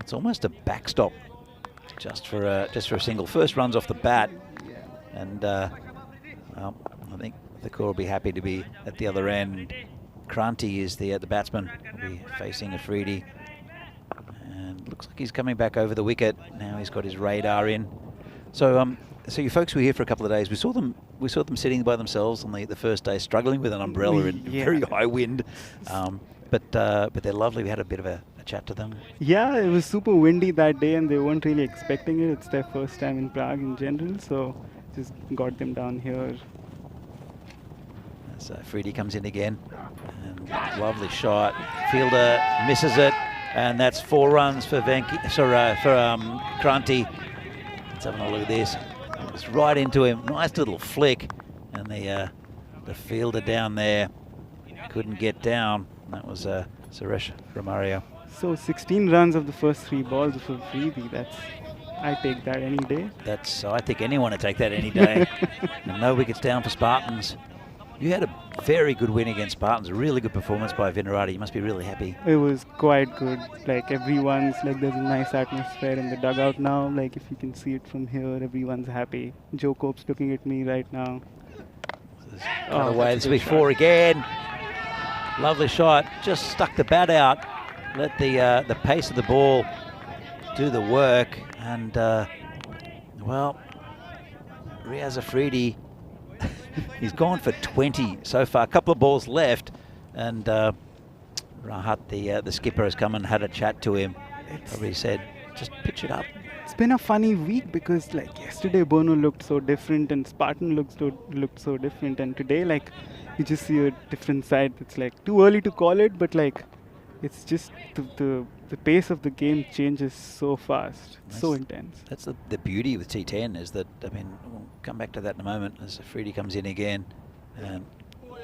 it's almost a backstop, just for a single. First runs off the bat, and well, I think the core will be happy to be at the other end. Kranti is the batsman, will be facing Afridi, and looks like he's coming back over the wicket. Now he's got his radar in. So so you folks were here for a couple of days. We saw them sitting by themselves on the first day, struggling with an umbrella in very high wind. But they're lovely. We had a bit of a chat to them. Yeah, it was super windy that day, and they weren't really expecting it. It's their first time in Prague in general, so just got them down here. So Afridi comes in again, and lovely shot. Fielder misses it, and that's 4 runs for Kranti. Let's have a look at this. It's right into him. Nice little flick, and the fielder down there couldn't get down. That was Suresh Romario. So 16 runs of the first 3 balls for Freebie. I take that any day. I think anyone would take that any day. And no wickets down for Spartans. You had a very good win against Spartans. A really good performance by Vinarati. You must be really happy. It was quite good. Like everyone's there's a nice atmosphere in the dugout now. Like if you can see it from here, everyone's happy. Joe Cope's looking at me right now. Cut away. This will be 4 again. Lovely shot. Just stuck the bat out. Let the pace of the ball do the work. And well, Riaz Afridi, he's gone for 20 so far. A couple of balls left, and Rahat, the skipper, has come and had a chat to him. Probably said, just pitch it up. It's been a funny week because yesterday Bono looked so different and Spartan looked so different, and today you just see a different side. It's too early to call it, but it's just the pace of the game changes so fast, so intense. That's the beauty with T10 is that, I mean, we'll come back to that in a moment as Afridi comes in again and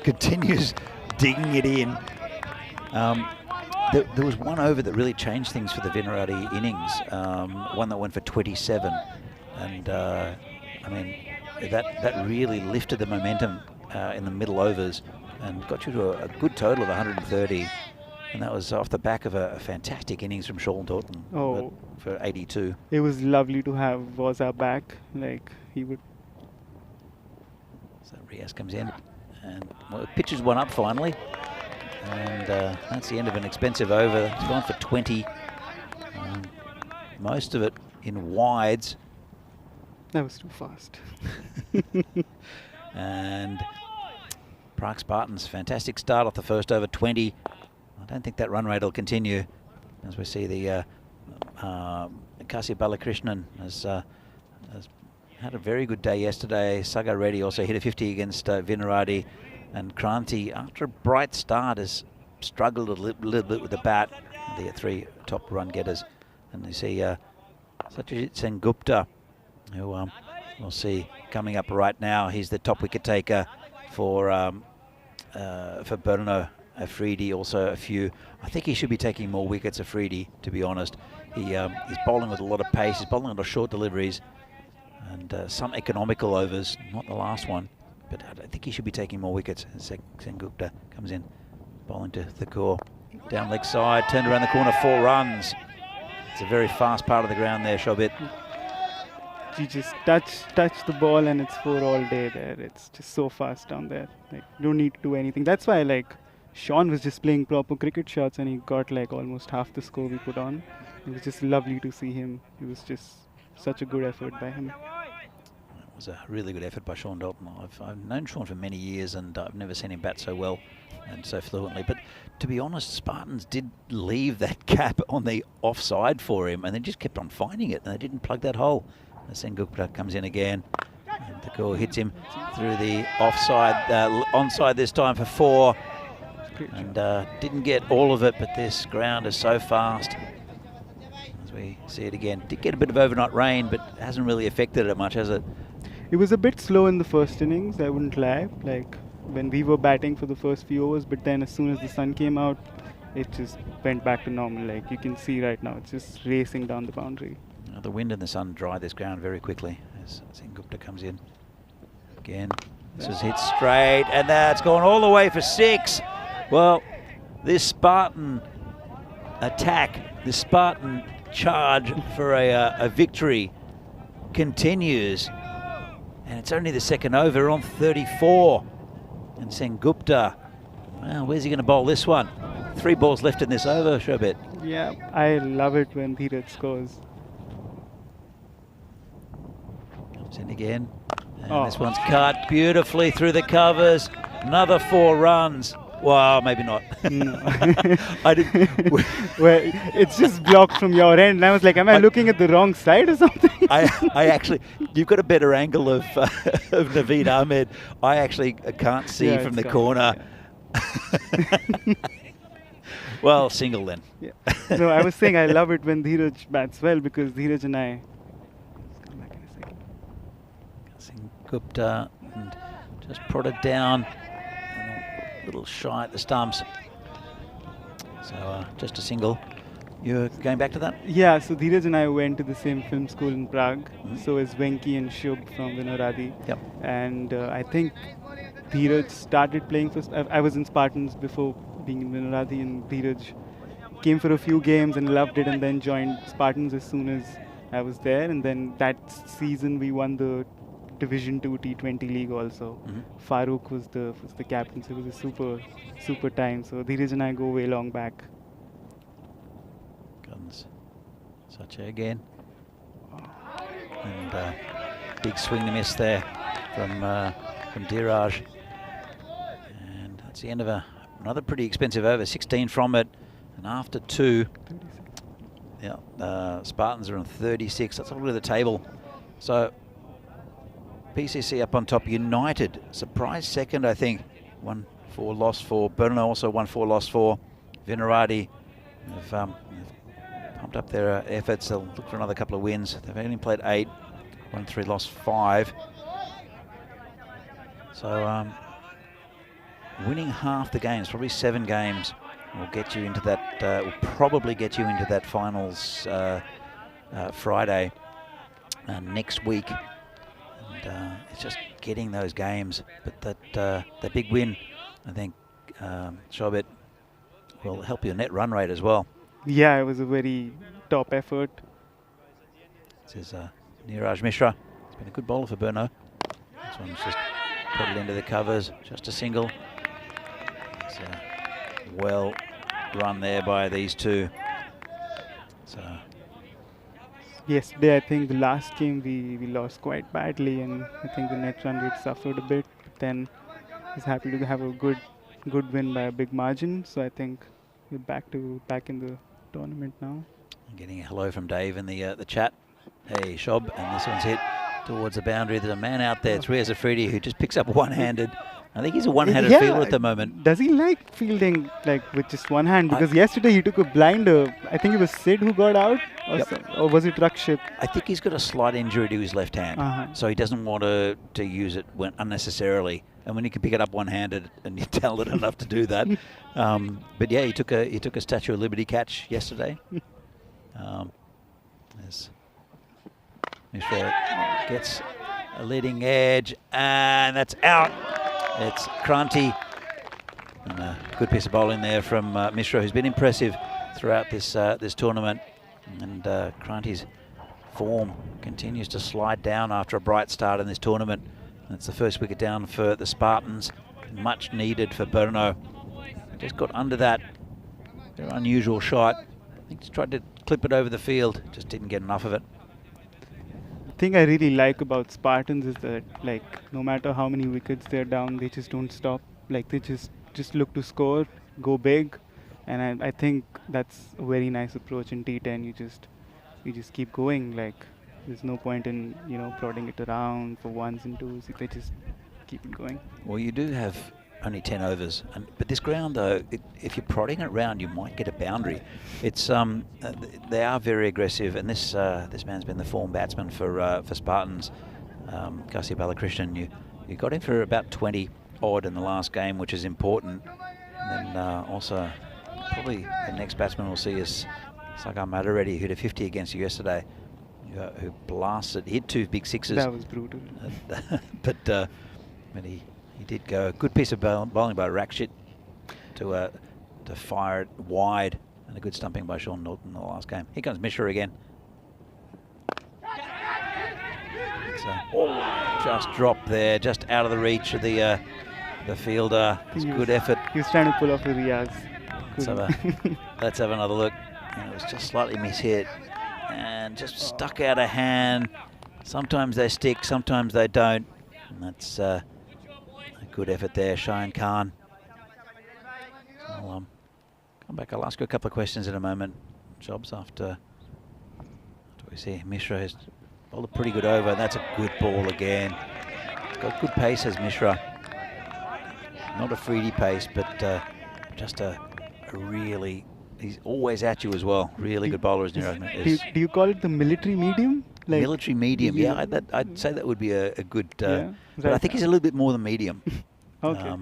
continues digging it in. There was one over that really changed things for the Vinarati innings, one that went for 27, and I mean that really lifted the momentum in the middle overs and got you to a good total of 130. And that was off the back of a fantastic innings from Sean Taunton for 82. It was lovely to have Waza back. He would. So Riaz comes in and pitches one up finally. And that's the end of an expensive over. It's gone for 20. Most of it in wides. That was too fast. And Prague Spartans, fantastic start off the first over, 20. I don't think that run rate will continue, as we see the Kasi Balakrishnan has had a very good day yesterday. Sagar Reddy also hit a 50 against Vinarati, and Kranti, after a bright start, has struggled a little bit with the bat. The 3 top run getters, and you see Satyajit Sengupta, who we'll see coming up right now. He's the top wicket taker for Brno. Afridi also a few. I think he should be taking more wickets, Afridi, to be honest. He's bowling with a lot of pace. He's bowling on the short deliveries and some economical overs, not the last one. But I think he should be taking more wickets. Sengupta comes in, bowling to Thakur. Down leg side, turned around the corner, 4 runs. It's a very fast part of the ground there, Shobit. You just touch the ball and it's 4 all day there. It's just so fast down there. You don't need to do anything. That's why Sean was just playing proper cricket shots and he got almost half the score we put on. It was just lovely to see him. It was just such a good effort by him. was a really good effort by Sean Dalton. I've known Sean for many years, and I've never seen him bat so well and so fluently. But to be honest, Spartans did leave that gap on the offside for him, and they just kept on finding it, and they didn't plug that hole. Sen Gupta comes in again, and the goal hits him through the offside, onside this time for 4, and didn't get all of it, but this ground is so fast. As we see it again, did get a bit of overnight rain, but hasn't really affected it much, has it? It was a bit slow in the first innings, I wouldn't lie, like when we were batting for the first few overs, but then as soon as the sun came out, it just went back to normal. Like you can see right now, it's just racing down the boundary. The wind and the sun dry this ground very quickly as Sen Gupta comes in. Again, this was hit straight, and that's gone all the way for 6. Well, this Spartan attack, this Spartan charge for a victory continues. And it's only the second over on 34. And Sen Gupta, well, where's he going to bowl this one? 3 balls left in this over, Shobit. Yeah, I love it when Dheeraj scores. Comes in again. And this one's cut beautifully through the covers. Another 4 runs. Well, maybe not. No. I didn't. Well, it's just blocked from your end. And I was like, am I looking at the wrong side or something? I actually, you've got a better angle of Naveed Ahmed. I actually can't see from the corner. Yeah. Well, single then. Yeah. No, I was saying I love it when Dheeraj bats well, because Dheeraj and I. Come back in a second. Sen Gupta and just prodded down. A little shy at the stumps. So just a single. You're going back to that? Yeah, so Dheeraj and I went to the same film school in Prague. So is Venki and Shubh from Vinoradi. Yep. And I think Dheeraj started playing for... I was in Spartans before being in Vinoradi, and Dheeraj came for a few games and loved it, and then joined Spartans as soon as I was there. And then that season we won the Division 2 T20 league also. Farooq was the captain, so it was a super time. So Dheeraj and I go way long back. Guns. Sacha again. And big swing and miss there from Dheeraj. And that's the end of another pretty expensive over. 16 from it, and after 2, yeah, Spartans are on 36. That's all over the table. So PCC up on top. United, surprise second, I think. 1-4 loss for Brno, also 1-4 loss for Vinoradi. They've pumped up their efforts. They'll look for another couple of wins. They've only played 8, 1-3 lost 5. So winning half the games, probably 7 games, will get you into that. Will probably get you into that finals Friday next week. And it's just getting those games. But that big win, I think, Shobit, will help your net run rate as well. Yeah, it was a very top effort. This is Niraj Mishra. He's been a good bowler for Brno. This one's just put it into the covers, just a single. It's well run there by these two. So yesterday, I think the last game we lost quite badly, and I think the net run rate suffered a bit. But then he's happy to have a good win by a big margin. So I think we're back in the tournament now. I'm getting a hello from Dave in the chat. Hey Shob, and this one's hit towards the boundary. There's a man out there, it's Riaz Afridi, who just picks up one-handed. I think he's a one-handed fielder at the moment. Does he like fielding like with just one hand? Because yesterday he took a blinder. I think it was Sid who got out, or was it Rakshit? I think he's got a slight injury to his left hand, so he doesn't want to use it unnecessarily. And when he can pick it up one-handed, and you're talented enough to do that. But yeah, he took a Statue of Liberty catch yesterday. There's Mishra gets a leading edge, and that's out. It's Kranti. And a good piece of bowling there from Mishra, who's been impressive throughout this tournament. And Kranti's form continues to slide down after a bright start in this tournament. And it's the first wicket down for the Spartans. Much needed for Brno. Just got under that very unusual shot. I think he's tried to clip it over the field, just didn't get enough of it. thing I really like about Spartans is that, like, no matter how many wickets they're down, they just don't stop. Like, they just look to score, go big, and I think that's a very nice approach in T10. You just keep going. Like, there's no point in prodding it around for ones and twos. They just keep it going. Well, you do have only 10 overs, but this ground though, if you're prodding it round, you might get a boundary. It's they are very aggressive, and this man's been the form batsman for Spartans, Kasi Balakrishnan. You got him for about 20 odd in the last game, which is important. And then also probably the next batsman we'll see is Sagar Madareddy, who hit a 50 against you yesterday, who blasted. He hit 2 big sixes. That was brutal. but he did go. A good piece of bowling by Rakshit to fire it wide, and a good stumping by Sean Norton in the last game. Here comes Mishra again. Just dropped there, just out of the reach of the fielder. It's good effort. He was trying to pull off the Riaz. Let's have another look. And it was just slightly mishit and just stuck out of hand. Sometimes they stick, sometimes they don't. And that's a good effort there, Shayan Khan. I'll come back. I'll ask you a couple of questions in a moment, Jobs, after we see Mishra has bowled a pretty good over. That's a good ball again. He's got good pace as Mishra. Not a Freedy pace, but just a really, he's always at you as well. Really good bowler as Niro. Do you call it the military medium? Like military medium, yeah. I'd say that would be a good, but I think he's a little bit more than medium. Okay.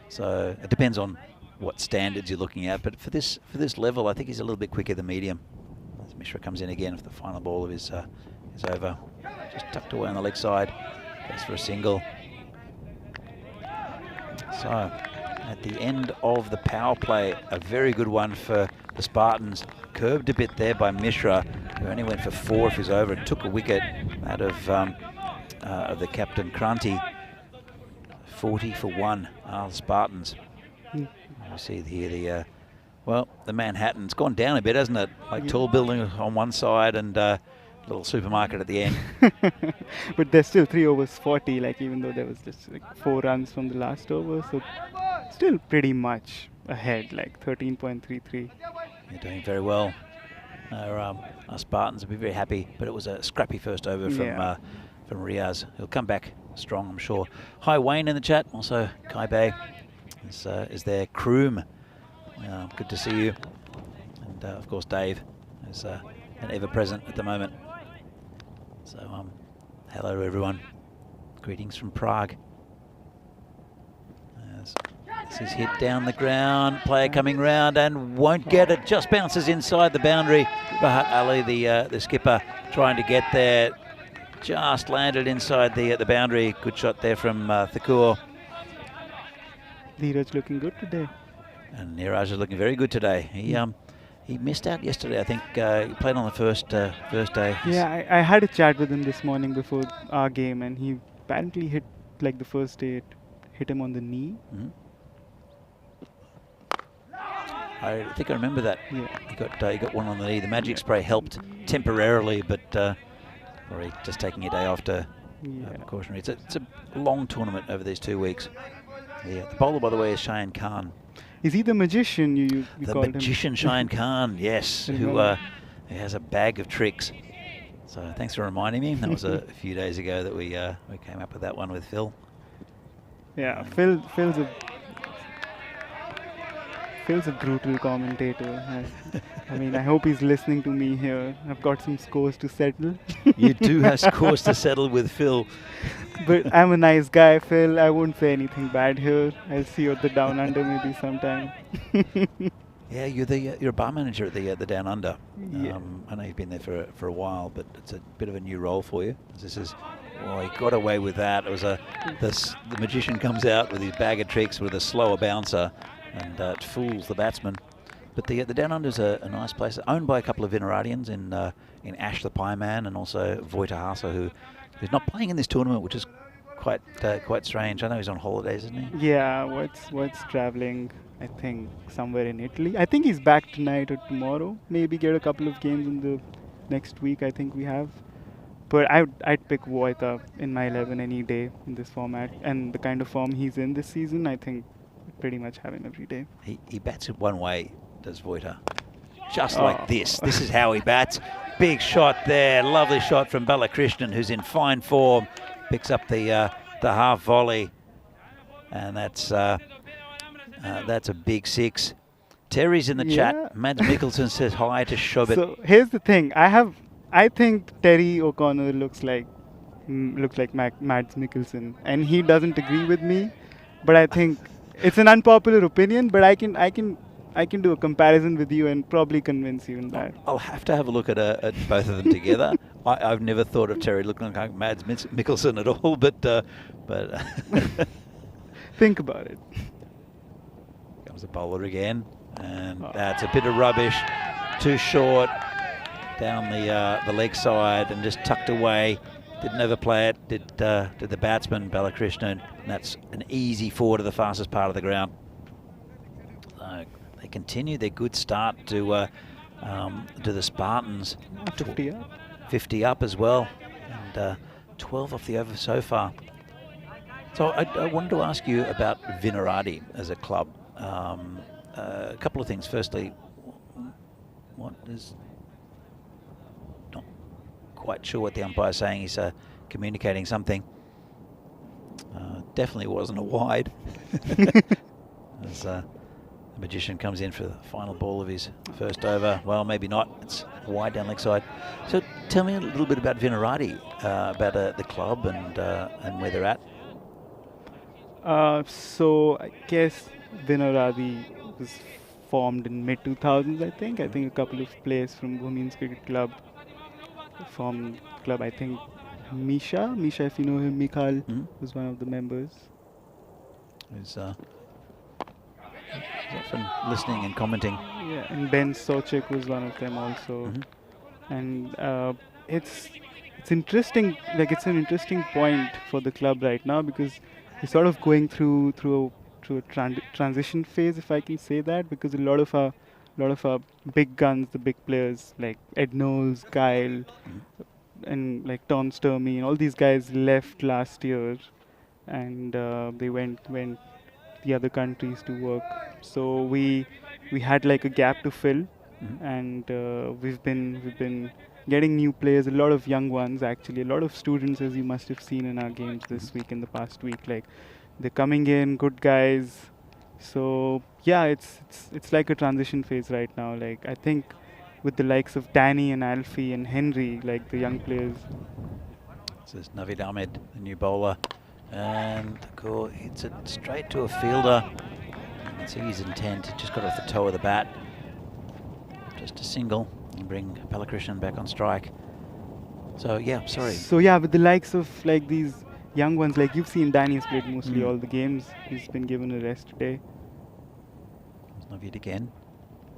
So it depends on what standards you're looking at, but for this level, I think he's a little bit quicker than medium. As Mishra comes in again for the final ball of his over, just tucked away on the leg side, goes for a single. So at the end of the power play, a very good one for the Spartans. Curbed a bit there by Mishra, who only went for 4 of his over and took a wicket out of the captain Kranti. 40 for 1 are the Spartans. You see here the Manhattan's gone down a bit, hasn't it? Like tall building on one side and little supermarket at the end. But there's still 3 overs 40, like, even though there was just like 4 runs from the last over, so still pretty much ahead, like 13.33. You're doing very well. Our Spartans will be very happy, but it was a scrappy first over from Riaz. He'll come back strong, I'm sure. Hi, Wayne in the chat. Also, Kai Bay is there. Kroom, good to see you. And of course, Dave is an ever-present at the moment. So, hello to everyone. Greetings from Prague. This is hit down the ground. Player coming round and won't get it. Just bounces inside the boundary. Rahat Ali, the skipper, trying to get there. Just landed inside the boundary. Good shot there from Thakur. Neeraj looking good today. And Neeraj is looking very good today. He missed out yesterday, I think. He played on the first day. Yeah, I had a chat with him this morning before our game, and he apparently hit, like, the first day it hit him on the knee. Mm-hmm. I think I remember that. Yeah. He got one on the knee. The magic spray helped temporarily, but probably just taking a day off to precautionary. It's a long tournament over these 2 weeks. The bowler, by the way, is Shayan Khan. Is he the magician you the called magician him? Shayan Khan, yes, who has a bag of tricks. So thanks for reminding me. That was a few days ago that we came up with that one with Phil. Yeah, Phil's a brutal commentator. I mean, I hope he's listening to me here. I've got some scores to settle. You do have scores to settle with Phil. But I'm a nice guy, Phil. I won't say anything bad here. I'll see you at the Down Under maybe sometime. Yeah, you're a bar manager at the Down Under. Yeah. I know you've been there for a while, but it's a bit of a new role for you. This is, he got away with that. It was the magician comes out with his bag of tricks with a slower bouncer, and it fools the batsman. But the Down Under is a nice place, owned by a couple of Veneradians in Ash the Pie Man and also Voitahasa, who's not playing in this tournament, which is quite strange. I know he's on holidays, isn't he? Yeah, what's traveling, I think, somewhere in Italy. I think he's back tonight or tomorrow. Maybe get a couple of games in the next week, I think we have. but I'd pick Voita in my 11 any day in this format, and the kind of form he's in this season, I think I'd pretty much have him every day. He bats it one way, does Voita. Just like this. This is how he bats. Big shot there. Lovely shot from Balakrishnan, who's in fine form. Picks up the half volley, and that's a big 6. Terry's in the chat. Mads Mikkelsen says hi to Shobit. So here's the thing. I think Terry O'Connor looks like Mads Mikkelsen, and he doesn't agree with me. But I think it's an unpopular opinion. But I can do a comparison with you and probably convince you in that. I'll have to have a look at both of them together. I've never thought of Terry looking like Mads Mikkelsen at all, but think about it. Comes the bowler again, and that's a bit of rubbish. Too short down the leg side and just tucked away. Didn't overplay it. Did the batsman Balakrishnan, and that's an easy 4 to the fastest part of the ground. So they continue their good start to the Spartans. 50 up. 50 up as well, and 12 off the over so far. So I wanted to ask you about Vinaradi as a club. A couple of things. Firstly, what is... Not quite sure what the umpire's saying. He's communicating something. Definitely wasn't a wide. As the magician comes in for the final ball of his first over. Well, maybe not. It's wide down leg side. So tell me a little bit about Vinaradi, about the club and where they're at. So I guess Vinaradi was formed in mid-2000s, I think. I think a couple of players from Women's Cricket Club formed the club. I think Misha, if you know him, Mikhal was one of the members. He's often listening and commenting. Yeah, and Ben Sochik was one of them also. And it's interesting. Like, it's an interesting point for the club right now because we're sort of going through a transition phase, if I can say that, because a lot of our big guns, the big players like Ed Knowles, Kyle, and like Tom Sturmey, and all these guys left last year, and they went the other countries to work. So we had like a gap to fill, and we've been getting new players, a lot of young ones actually, a lot of students, as you must have seen in our games this week, in the past week. Like, they're coming in, good guys. So yeah, it's like a transition phase right now. Like, I think with the likes of Danny and Alfie and Henry, like the young players. This is Naveed Ahmed, the new bowler, and the call hits it straight to a fielder. That's his intent. It just got off the toe of the bat. Just a single and bring Balakrishnan back on strike. So yeah, sorry. So yeah, with the likes of like these young ones, like you've seen, Danny has played mostly all the games. He's been given a rest today. Naveed again.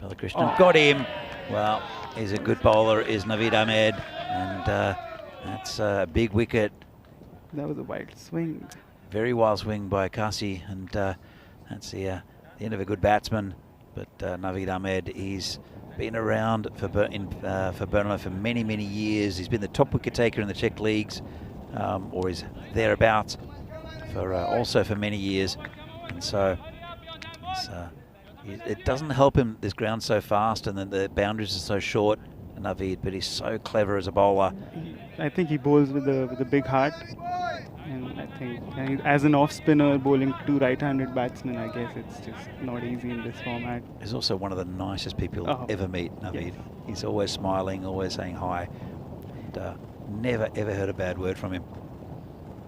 Balakrishnan got him. Well, he's a good bowler, is Naveed Ahmed, and that's a big wicket. That was a wild swing. Very wild swing by Kasi, and that's the end of a good batsman. But Naveed Ahmed, he's been around for Burnham for many, many years. He's been the top wicket taker in the Czech leagues, or is thereabouts, also for many years. And so it doesn't help him. This ground's so fast, and then the boundaries are so short. Naveed, but he's so clever as a bowler. I think he bowls with a big heart, and I think as an off spinner bowling 2 right-handed batsmen, I guess it's just not easy in this format. He's also one of the nicest people you'll ever meet, Naveed. Yes. He's always smiling, always saying hi, and never ever heard a bad word from him.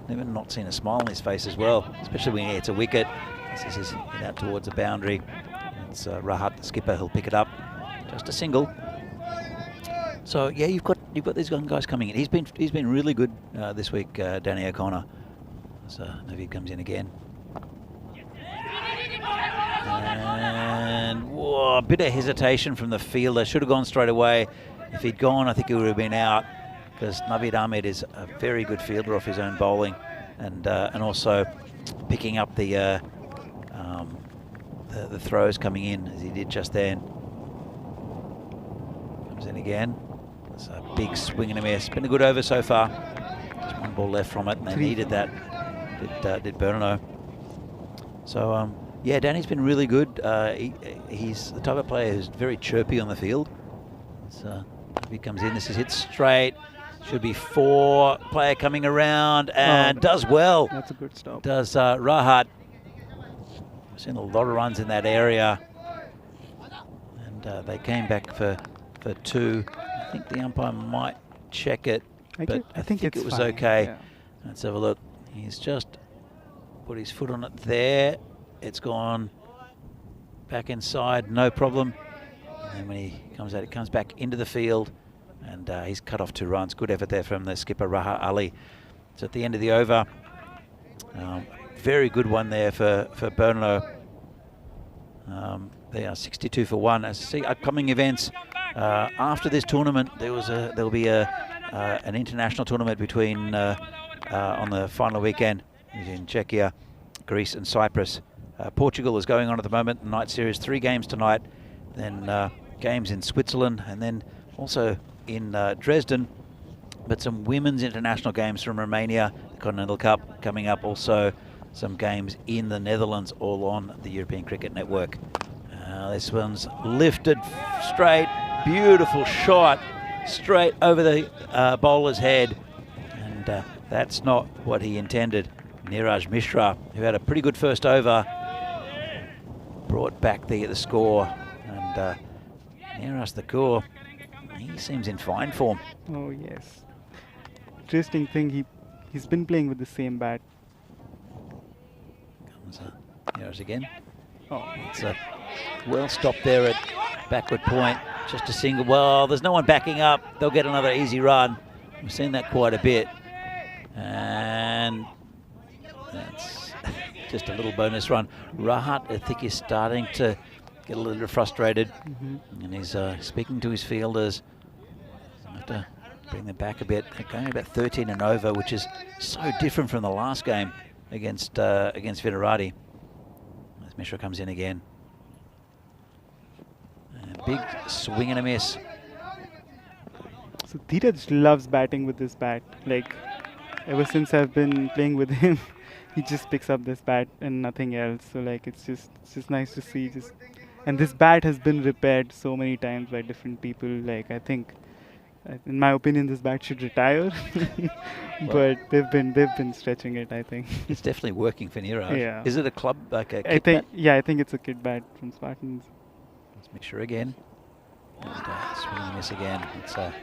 Never not seen a smile on his face as well, especially when he hits a wicket. This is out towards the boundary. It's Rahat, the skipper. He'll pick it up. Just a single. So yeah, you've got these young guys coming in. He's been really good this week, Danny O'Connor. So Naveed comes in again, and whoa, a bit of hesitation from the fielder. Should have gone straight away. If he'd gone, I think he would have been out, because Naveed Ahmed is a very good fielder off his own bowling, and also picking up the throws coming in, as he did just then. Comes in again. It's a big swing and a miss. Been a good over so far. Just one ball left from it, and they needed that. Did Bernardo. So yeah, Danny's been really good. He's the type of player who's very chirpy on the field. So if he comes in, this is hit straight. Should be 4. Player coming around and does well. That's a good stop. Does Rahat. We've seen a lot of runs in that area. And they came back for 2. I think the umpire might check it, but I think it was fine. okay. Yeah. Let's have a look. He's just put his foot on it there. It's gone back inside, no problem. And then when he comes out, it comes back into the field, and he's cut off 2 runs. Good effort there from the skipper, Rahat Ali. So at the end of the over, very good one there for Bernardo. They are 62 for 1. As I see, upcoming events after this tournament, there'll be an international tournament between on the final weekend in Czechia, Greece, and Cyprus. Portugal is going on at the moment. Night series, 3 games tonight, then games in Switzerland, and then also in Dresden. But some women's international games from Romania, the Continental Cup coming up. Also some games in the Netherlands, all on the European Cricket Network. This one's lifted straight, beautiful shot, straight over the bowler's head, and that's not what he intended. Niraj Mishra, who had a pretty good first over, brought back the score, and Niraj Thakur, he seems in fine form. Oh yes. Interesting thing, he's been playing with the same bat. Comes Niraj again. Oh. It's a well stopped there at backward point. Just a single. Well, there's no one backing up. They'll get another easy run. We've seen that quite a bit. And that's just a little bonus run. Rahat, I think, is starting to get a little bit frustrated. And he's speaking to his fielders. He'll have to bring them back a bit. They're going about 13 and over, which is so different from the last game against Vidarati. As Mishra comes in again. And a big swing and a miss. So Dheeraj loves batting with this bat. Like, ever since I've been playing with him, he just picks up this bat and nothing else. So like, it's just nice to see. And this bat has been repaired so many times by different people. Like, I think, in my opinion, this bat should retire. But they've been stretching it, I think. It's definitely working for Niraj. Yeah. Is it a club, like a kit bat? Yeah, I think it's a kit bat from Spartans. Let's make sure again. And swing and miss again. It's a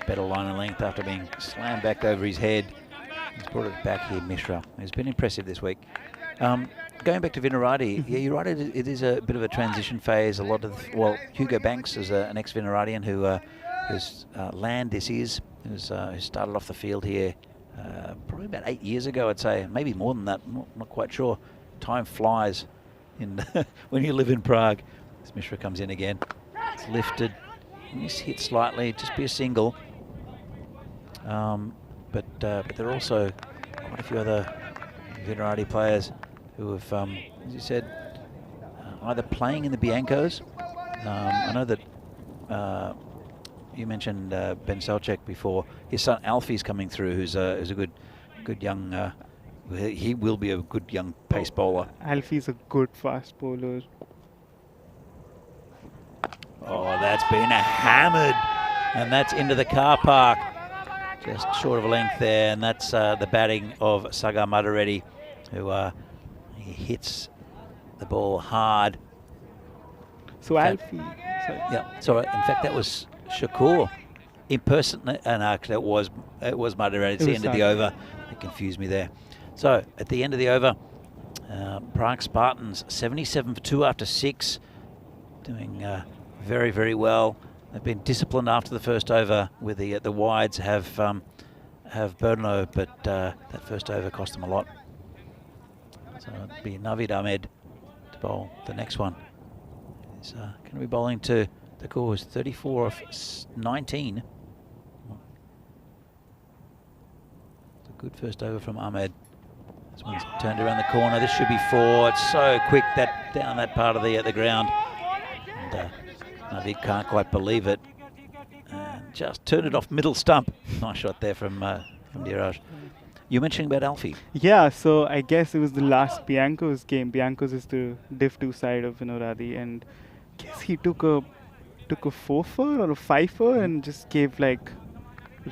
better line of length after being slammed back over his head. He's brought it back here, Mishra. He's been impressive this week. Going back to Vidarati, yeah, you're right. It is a bit of a transition phase. A lot of Hugo Banks is an ex-Vidaratian whose land this is, who started off the field here probably about 8 years ago, I'd say, maybe more than that. Not quite sure. Time flies in when you live in Prague. This Mishra comes in again. It's lifted. He's hit slightly. Just be a single. But there are also quite a few other Vidarati players who have, as you said, either playing in the Biancos. I know that you mentioned Ben Selchek before. His son Alfie's coming through, who's a good young. He will be a good young pace bowler. Alfie's a good fast bowler. Oh, that's been hammered, and that's into the car park. Just short of a length there, and that's the batting of Sagar Madareddy, who he hits the ball hard. So Alfie. Yeah. So in fact, that was Shakur impersonate. It was Madareddy. It's the end of the over. It confused me there. So at the end of the over, Prague Spartans 77 for 2 after 6, doing very, very well. They've been disciplined after the first over with the wides have Bernardo, but that first over cost them a lot. So it'll be Navid Ahmed to bowl the next one. He's going to be bowling to the course 34 of 19. It's a good first over from Ahmed. This one's turned around the corner. This should be 4. It's so quick that down that part of the ground. And Navid can't quite believe it. And just turned it off middle stump. Nice shot there from Dheeraj. You mentioning about Alfie? Yeah, so I guess it was the last Bianco's game. Bianco's is the Div 2 side of Vinoradi, and I guess he took a 4-4 or a 5-4 and just gave like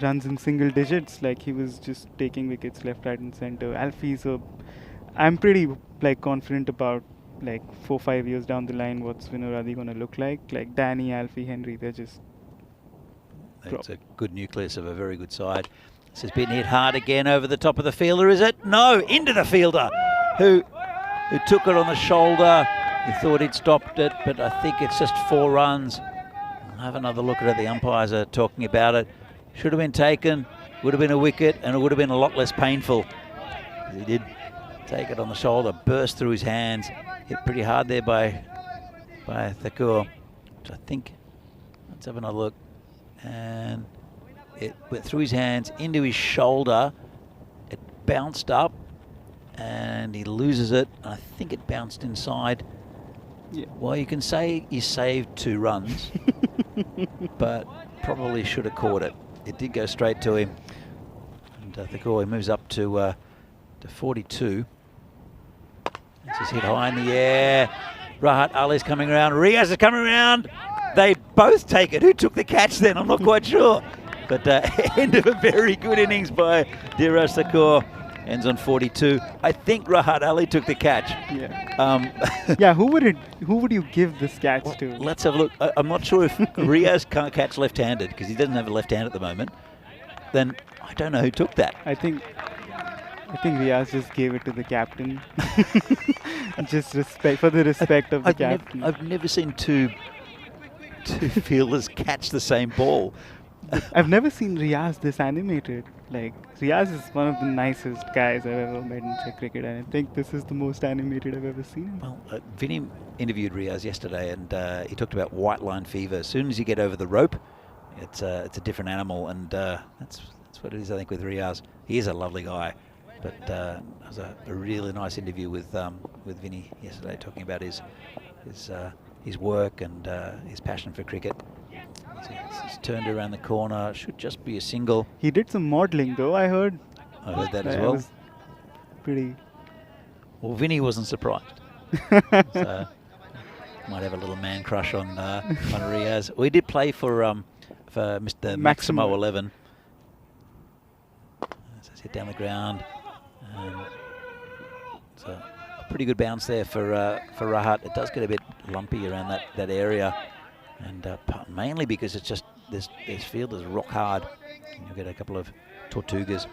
runs in single digits. Like he was just taking wickets left, right, and center. Alfie, so I'm pretty like confident about like 4-5 years down the line what's Vinoradi gonna look like. Like Danny, Alfie, Henry, they're just. It's a good nucleus of a very good side. This has been hit hard again over the top of the fielder, is it? No, into the fielder, who took it on the shoulder. He thought he'd stopped it, but I think it's just 4 runs. I'll have another look at it. The umpires are talking about it. Should have been taken, would have been a wicket, and it would have been a lot less painful. He did take it on the shoulder, burst through his hands, hit pretty hard there by Thakur, which I think, let's have another look, and it went through his hands into his shoulder. It bounced up, and he loses it. I think it bounced inside. Yeah. Well, you can say he saved 2 runs, but probably should have caught it. It did go straight to him, and Thakur moves up to 42. This is hit high in the air. Rahat Ali's coming around. Riaz is coming around. They both take it. Who took the catch then? I'm not quite sure. But end of a very good innings by Dheeraj Thakur. Ends on 42. I think Rahat Ali took the catch. Yeah. Yeah. Who would you give this catch to? Let's have a look. I'm not sure if Riaz can't catch left-handed because he doesn't have a left hand at the moment. Then I don't know who took that. I think Riaz just gave it to the captain. Just respect for the respect of the captain. I've never seen two fielders catch the same ball. I've never seen Riaz this animated. Like, Riaz is one of the nicest guys I've ever met in Czech cricket, and I think this is the most animated I've ever seen. Well, Vinny interviewed Riaz yesterday, and he talked about white line fever. As soon as you get over the rope, it's a different animal, and that's what it is, I think, with Riaz. He is a lovely guy, but it was a really nice interview with Vinny yesterday, talking about his work and his passion for cricket. He's turned around the corner. Should just be a single. He did some modelling, though. I heard that as well. Was pretty. Well, Vinny wasn't surprised. So might have a little man crush on Riaz. We did play for Mr. Maximo 11. So it's hit down the ground. It's a pretty good bounce there for Rahat. It does get a bit lumpy around that area. And mainly because it's just this field is rock hard. And you'll get a couple of tortugas.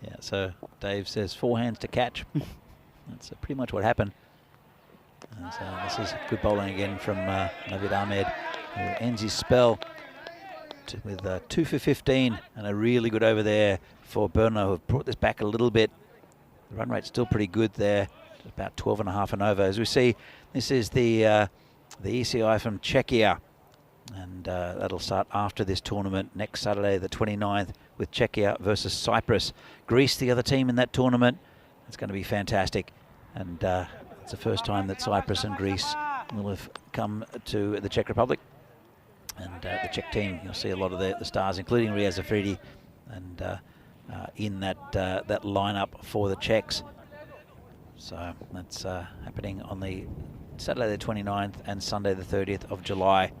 Yeah, so Dave says 4 hands to catch. That's pretty much what happened. And so this is good bowling again from Navid Ahmed, who ends his spell with 2 for 15 and a really good over there for Brno, who have brought this back a little bit. The run rate's still pretty good there, about 12.5 and over. As we see, this is the ECI from Czechia, and that'll start after this tournament next Saturday the 29th with Czechia versus Cyprus. Greece, the other team in that tournament. It's going to be fantastic, and it's the first time that Cyprus and Greece will have come to the Czech Republic. And the Czech team, you'll see a lot of the stars, including Riaz Afridi, and in that lineup for the Czechs. So that's happening on the Saturday the 29th and Sunday the 30th of July.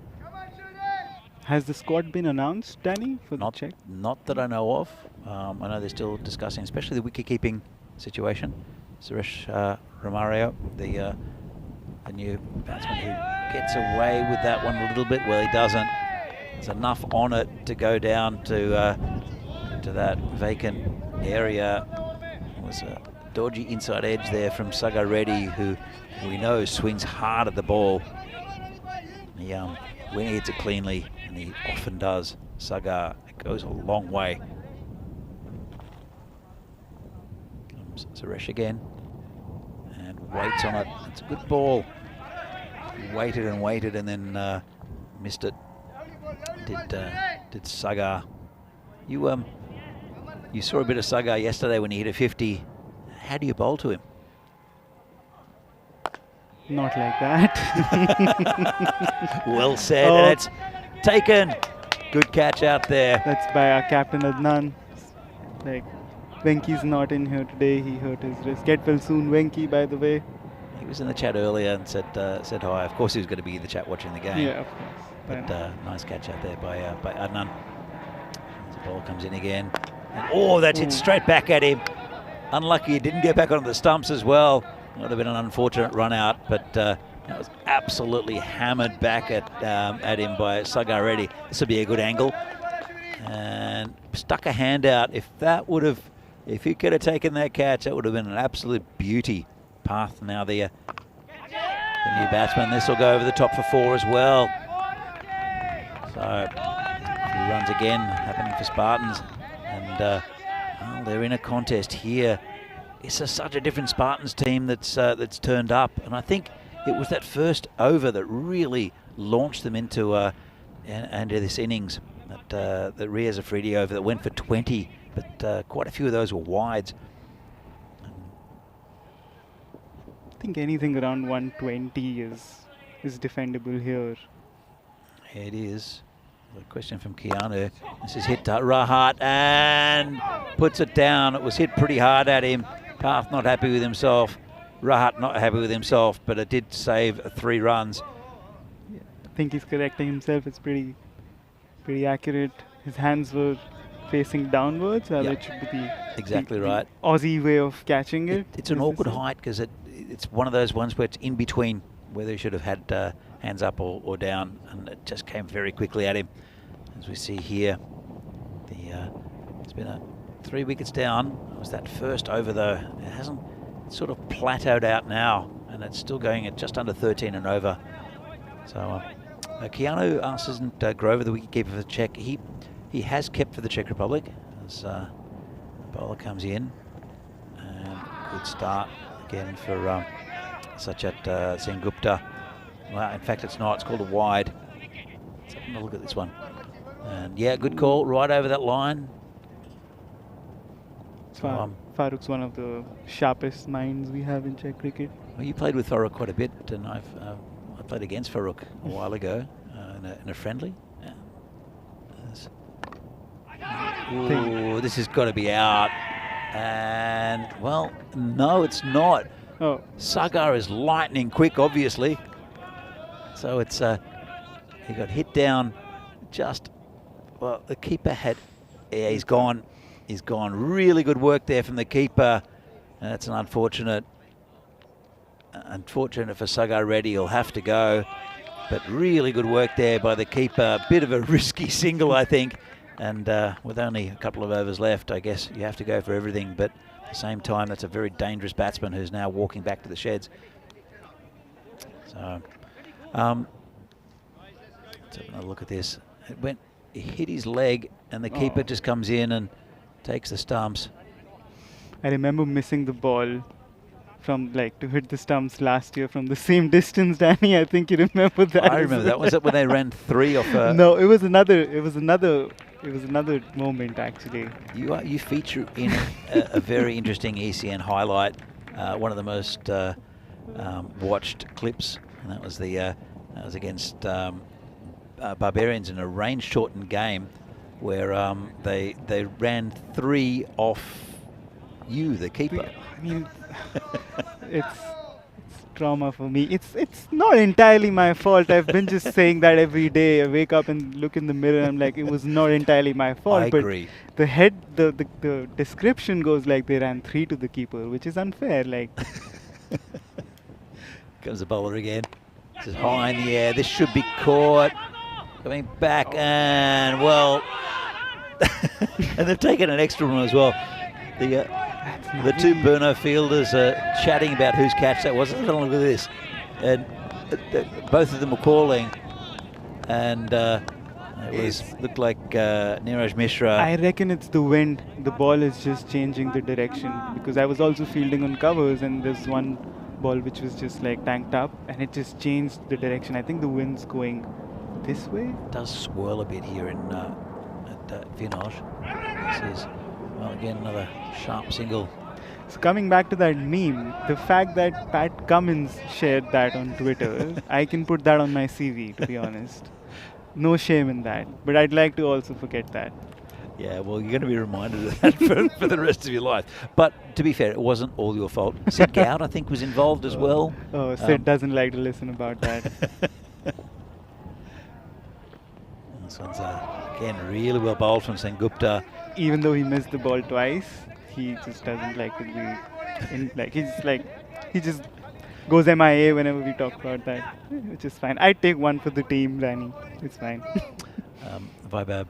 Has the squad been announced, Danny, for the Czech? Not that I know of. I know they're still discussing, especially the wicket-keeping situation. Suresh Romario, the new batsman who gets away with that one a little bit. Well, he doesn't. There's enough on it to go down to that vacant area. It was a dodgy inside edge there from Sagar Reddy, who we know swings hard at the ball. When he hits it cleanly, and he often does, Sagar, it goes a long way. Comes Suresh again, and waits on it. It's a good ball. He waited and waited, and then missed it. Did Sagar. You saw a bit of Sagar yesterday when he hit a 50. How do you bowl to him? Not like that. Well said. And it's taken Good catch out there. That's by our captain Adnan. Like, Venky's not in here today. He hurt his wrist. Get well soon, Venky, by the way. He was in the chat earlier and said hi. Of course, he was going to be in the chat watching the game. Yeah, of course. But nice catch out there by Adnan. As the ball comes in again. And, oh, that's hit straight back at him. Unlucky he didn't get back onto the stumps as well. That would have been an unfortunate run out, but that was absolutely hammered back at him by Sagar Reddy. This would be a good angle. And stuck a hand out. If he could have taken that catch, that would have been an absolute beauty. Path now the new batsman. This will go over the top for 4 as well. So a few runs again happening for Spartans, and well, they're in a contest here. It's such a different Spartans team that's turned up, and I think it was that first over that really launched them into this innings. That Riaz Afridi over that went for 20, but quite a few of those were wides. I think anything around 120 is defendable here. It is. A question from Keanu. This is hit to Rahat and puts it down. It was hit pretty hard at him. Path not happy with himself. Rahat not happy with himself, but it did save 3 runs. Yeah, I think he's correcting himself. It's pretty accurate. His hands were facing downwards, which should be the right. Aussie way of catching it. It's an awkward height because it's one of those ones where it's in between, whether he should have had hands up or down, and it just came very quickly at him. As we see here, it's been 3 wickets down. It was that first over though. It hasn't sort of plateaued out now, and it's still going at just under 13 and over. So Keanu asks Grover, the wicketkeeper for Czech. He has kept for the Czech Republic as the bowler comes in, and good start again for Sachat Sengupta. Well, in fact, it's not. It's called a wide. Let's have a look at this one. And yeah, good call right over that line. So, Farooq's one of the sharpest minds we have in Czech cricket. Well, you played with Farooq quite a bit, and I played against Farooq a while ago in a friendly. Ooh, this has got to be out. And, well, no, it's not. Oh. Sagar is lightning quick, obviously. So it's he got hit down just, well, the keeper had, yeah, he's gone. He's gone. Really good work there from the keeper. And that's an unfortunate for Sagar Reddy. He'll have to go. But really good work there by the keeper. Bit of a risky single, I think. And with only a couple of overs left, I guess you have to go for everything. But at the same time, that's a very dangerous batsman who's now walking back to the sheds. So, let's have another look at this. It hit his leg, and the keeper just comes in and takes the stumps. I remember missing the ball from to hit the stumps last year from the same distance, Danny. I think you remember that. I remember that. Was it when they ran 3 off? No, it was another moment actually. You feature in a very interesting ECN highlight, one of the most watched clips, and that was against Barbarians in a range-shortened game, where they ran 3 off you, the keeper. I mean, it's trauma for me. It's not entirely my fault. I've been just saying that every day. I wake up and look in the mirror and I'm like, it was not entirely my fault. I agree. The the description goes like they ran 3 to the keeper, which is unfair. Comes the bowler again. This is high in the air. This should be caught. Coming back and, well, and they've taken an extra one as well. The 2 Burno fielders are chatting about whose catch that was. Look at this. And both of them were calling. And looked like Neeraj Mishra. I reckon it's the wind. The ball is just changing the direction. Because I was also fielding on covers, and there's one ball which was just tanked up, and it just changed the direction. I think the wind's going this way. It does swirl a bit here at Vinoj. This is, well, again, another sharp single. So coming back to that meme, the fact that Pat Cummins shared that on Twitter, I can put that on my CV, to be honest. no shame in that. But I'd like to also forget that. Yeah, well, you're going to be reminded of that for the rest of your life. But to be fair, it wasn't all your fault. Sid Goud, I think, was involved as well. Oh, Sid doesn't like to listen about that. This one's, again, really well bowled from Sengupta. Even though he missed the ball twice, he just doesn't like to be in, he just goes MIA whenever we talk about that, which is fine. I'd take one for the team, Danny. It's fine. Vaibhav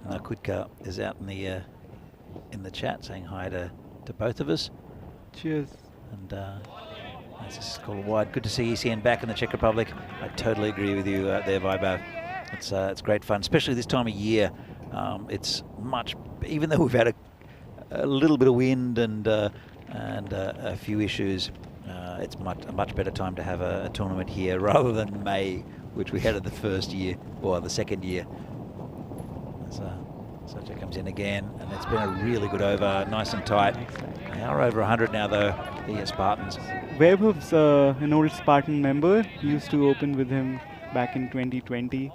Narkudka is out in the chat saying hi to both of us. Cheers. And this is called wide. Good to see ECN back in the Czech Republic. I totally agree with you there, Vaibhav. It's great fun, especially this time of year. It's much, even though we've had a little bit of wind and a few issues, it's a much better time to have a tournament here rather than May, which we had in the first year or the second year. Sajja comes in again, and it's been a really good over, nice and tight. They are over 100 now, though, the Spartans. Vaibhav's an old Spartan member. He used to open with him back in 2020.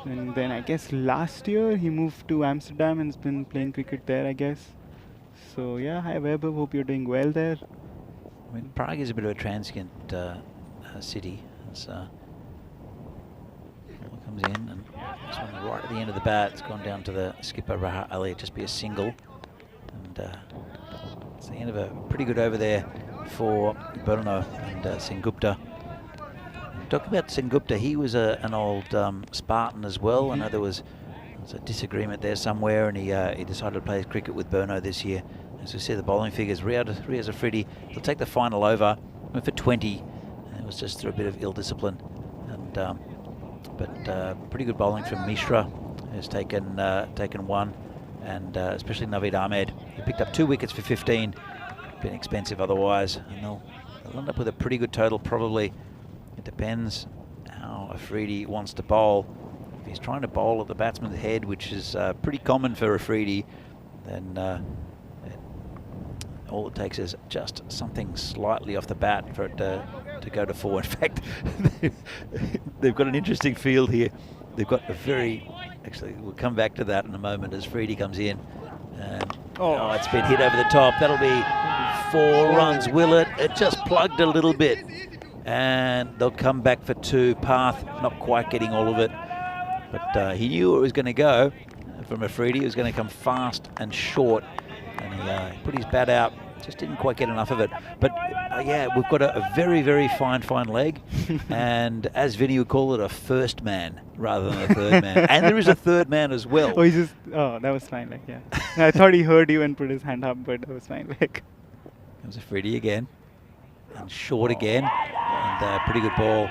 And then I guess last year he moved to Amsterdam and has been playing cricket there, I guess. So yeah, hi Vaibhav, hope you're doing well there. I mean, Prague is a bit of a transient city. It's, comes in, and this one right at the end of the bat, it's gone down to the skipper Rahat Ali. It'll just be a single, and it's the end of a pretty good over there for Burno and Sengupta. Talking about Sengupta, he was an old Spartan as well. I know there was a disagreement there somewhere, and he decided to play cricket with Burno this year. As we see the bowling figures, Riaz Afridi, he'll take the final over, went for 20, and it was just through a bit of ill discipline. And but pretty good bowling from Mishra, who's taken one, and especially Naveed Ahmed. He picked up 2 wickets for 15, been expensive otherwise, and they'll end up with a pretty good total probably. It depends how Afridi wants to bowl. If he's trying to bowl at the batsman's head, which is pretty common for Afridi, then all it takes is just something slightly off the bat for it to go to 4. In fact, they've got an interesting field here. They've got a very, actually, we'll come back to that in a moment as Freedy comes in. And, oh, it's been hit over the top. That'll be 4 runs, will it? It just plugged a little bit. And they'll come back for 2. Path not quite getting all of it. But he knew where it was going to go from Afridi. It was going to come fast and short. And he put his bat out, just didn't quite get enough of it. But yeah, we've got a very, very fine leg. And as Vinny would call it, a first man rather than a third man. And there is a third man as well. Oh, that was fine, like, yeah. I thought he heard you and put his hand up, but that was fine, like. Comes Afridi again. And short again. And pretty good ball.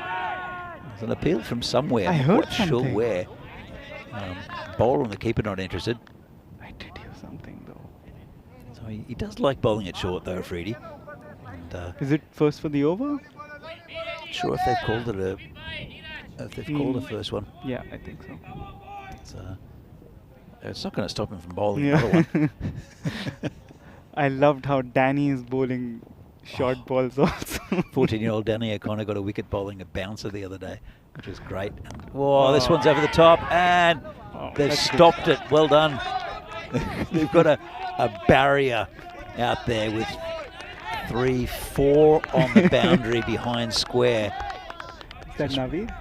There's an appeal from somewhere. I heard something. Not sure where. Bowler and the keeper not interested. I did hear something though. So he does like bowling it short though, Freedy. And, is it first for the over? Not sure if they've called it called a first one. Yeah, I think so. It's not going to stop him from bowling another one. I loved how Danny is bowling short balls also. 14-year-old Danny O'Connor got a wicket bowling a bouncer the other day, which was great. And, whoa, this one's over the top, and they've stopped it. Well done. They've got a barrier out there with 3, 4 on the boundary behind square. Is that Naveed?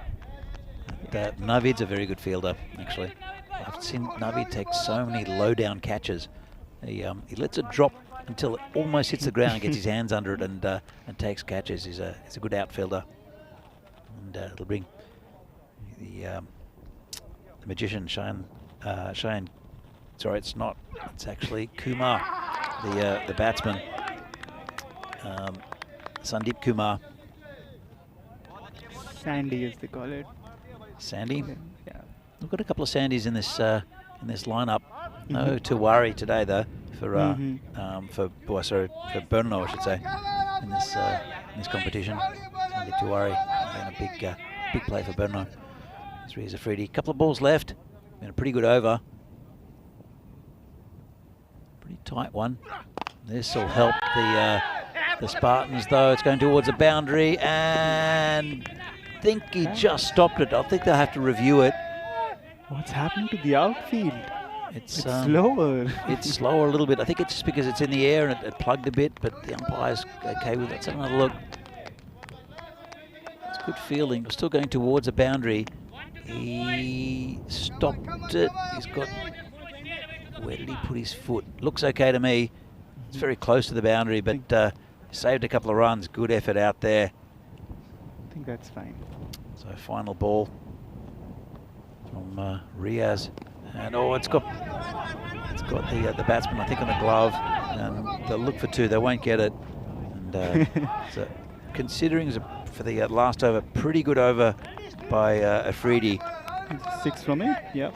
Naveed's a very good fielder, actually. I've seen Naveed take so many low-down catches. He lets it drop until it almost hits the ground, gets his hands under it, and takes catches. He's a good outfielder, and it'll bring the magician Cheyenne. Sorry, it's not. It's actually Kumar, the batsman. Sandeep Kumar. Sandy, as they call it. Sandy. Yeah. We've got a couple of Sandys in this lineup. No Tiwari today though for Burno, I should say, in this competition. Sandy Tiwari been a big play for Burno. Here's Afridi. Couple of balls left. Been a pretty good over. Pretty tight one. This will help the Spartans though. It's going towards the boundary and think he just stopped it. I think they'll have to review it. What's happened to the outfield? It's slower. It's slower a little bit. I think it's just because it's in the air and it plugged a bit, but the umpire's okay with it. Let's have another look. It's good fielding. We're still going towards a boundary. He stopped it. He's got... Where did he put his foot? Looks okay to me. It's very close to the boundary, but saved a couple of runs. Good effort out there. I think that's fine. So final ball from Riaz. And it's got the batsman, I think, on the glove. And they'll look for two. They won't get it. And so considering for the last over, pretty good over by Afridi. 6 from it, yeah.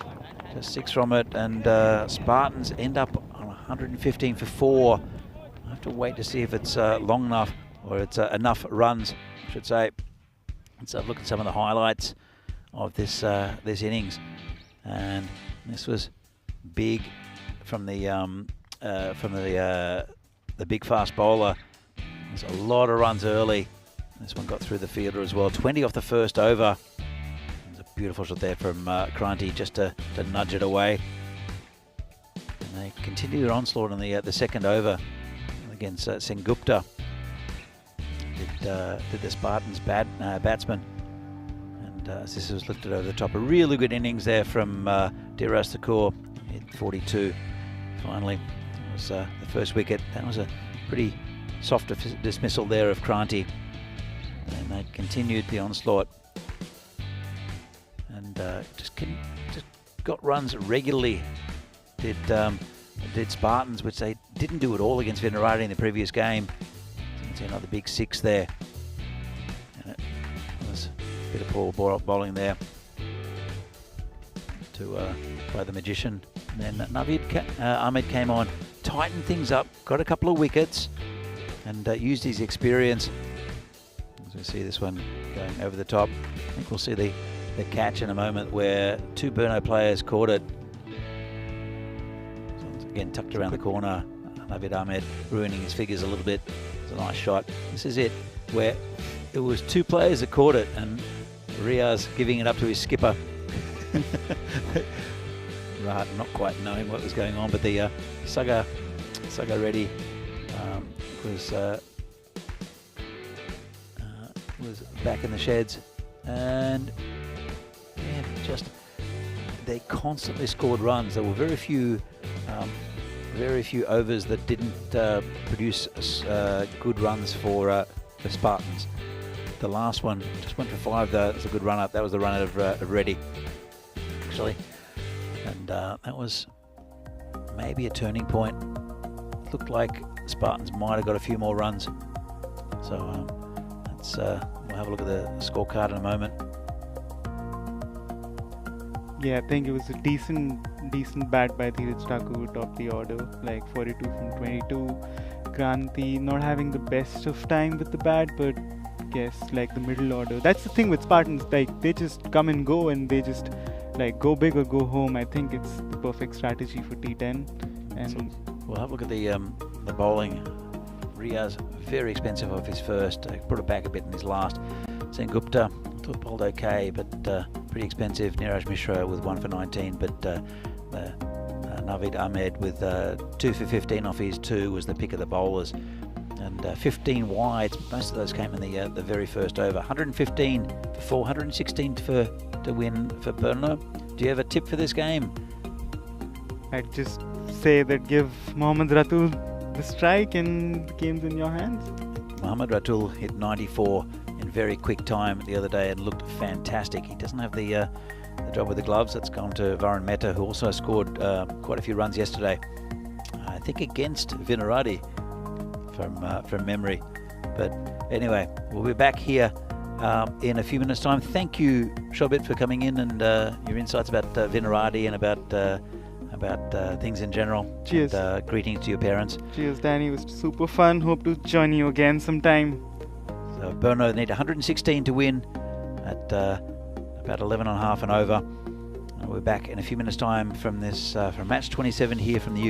Just 6 from it, and Spartans end up on 115 for 4. I have to wait to see if it's long enough, or it's enough runs, I should say. Let's have a look at some of the highlights of this innings. And this was big from the big fast bowler. There's a lot of runs early. This one got through the fielder as well. 20 off the first over. There's a beautiful shot there from Kranti just to nudge it away. And they continue their onslaught on the second over against Sengupta. Did the Spartans batsman. And this was lifted over the top. A really good innings there from Diras Thakur at 42. Finally, it was the first wicket. That was a pretty soft dismissal there of Kranti. And they continued the onslaught. And just got runs regularly. Did Spartans, which they didn't do at all against Vinarati in the previous game. You can see another big 6 there. And it was a bit of poor bowling there to play the magician. And then Navid Ahmed came on, tightened things up, got a couple of wickets, and used his experience. As we see this one going over the top. I think we'll see the catch in a moment where 2 Burno players caught it. So again, tucked around the corner. Navid Ahmed ruining his figures a little bit. It's a nice shot. This is it, where it was 2 players that caught it, and Riaz giving it up to his skipper. Right, not quite knowing what was going on, but the Saga Reddy was back in the sheds, and yeah, they constantly scored runs. There were very few overs that didn't produce good runs for Spartans. The last one just went for 5 though. It was a good run up. That was the run out of Reddy, actually, and that was maybe a turning point. It looked like Spartans might have got a few more runs. So we'll have a look at the scorecard in a moment. Yeah, I think it was a decent bat by Dheeraj Thakur, top the order, like 42 from 22. Kranti not having the best of time with the bat, but guess like the middle order. That's the thing with Spartans, like they just come and go, and they just like go big or go home. I think it's the perfect strategy for T10. And so we'll have a look at the bowling. Riaz, very expensive off his first. Put it back a bit in his last. Sengupta, thought bowled okay, but pretty expensive. Niraj Mishra with 1 for 19, but Navid Ahmed with 2 for 15 off his 2 was the pick of the bowlers. And 15 wides, most of those came in the very first over. 115 for 4, 116 to win for Brno. Do you have a tip for this game? I'd just say that give Mohammad Ratul the strike and the game's in your hands. Mohammad Ratul hit 94 in very quick time the other day and looked fantastic. He doesn't have the job with the gloves. That's gone to Varun Mehta, who also scored quite a few runs yesterday. I think against Vinarati from memory. But anyway, we'll be back here in a few minutes' time. Thank you, Shobit, for coming in and your insights about Vinarati and about things in general. Cheers. And, greetings to your parents. Cheers, Danny. It was super fun. Hope to join you again sometime. So Brno need 116 to win at about 11.5 and over. We're back in a few minutes' time from this from match 27 here from the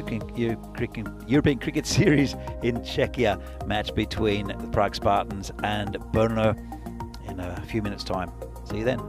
European Cricket Series in Czechia. Match between the Prague Spartans and Brno in in a few minutes' time. See you then.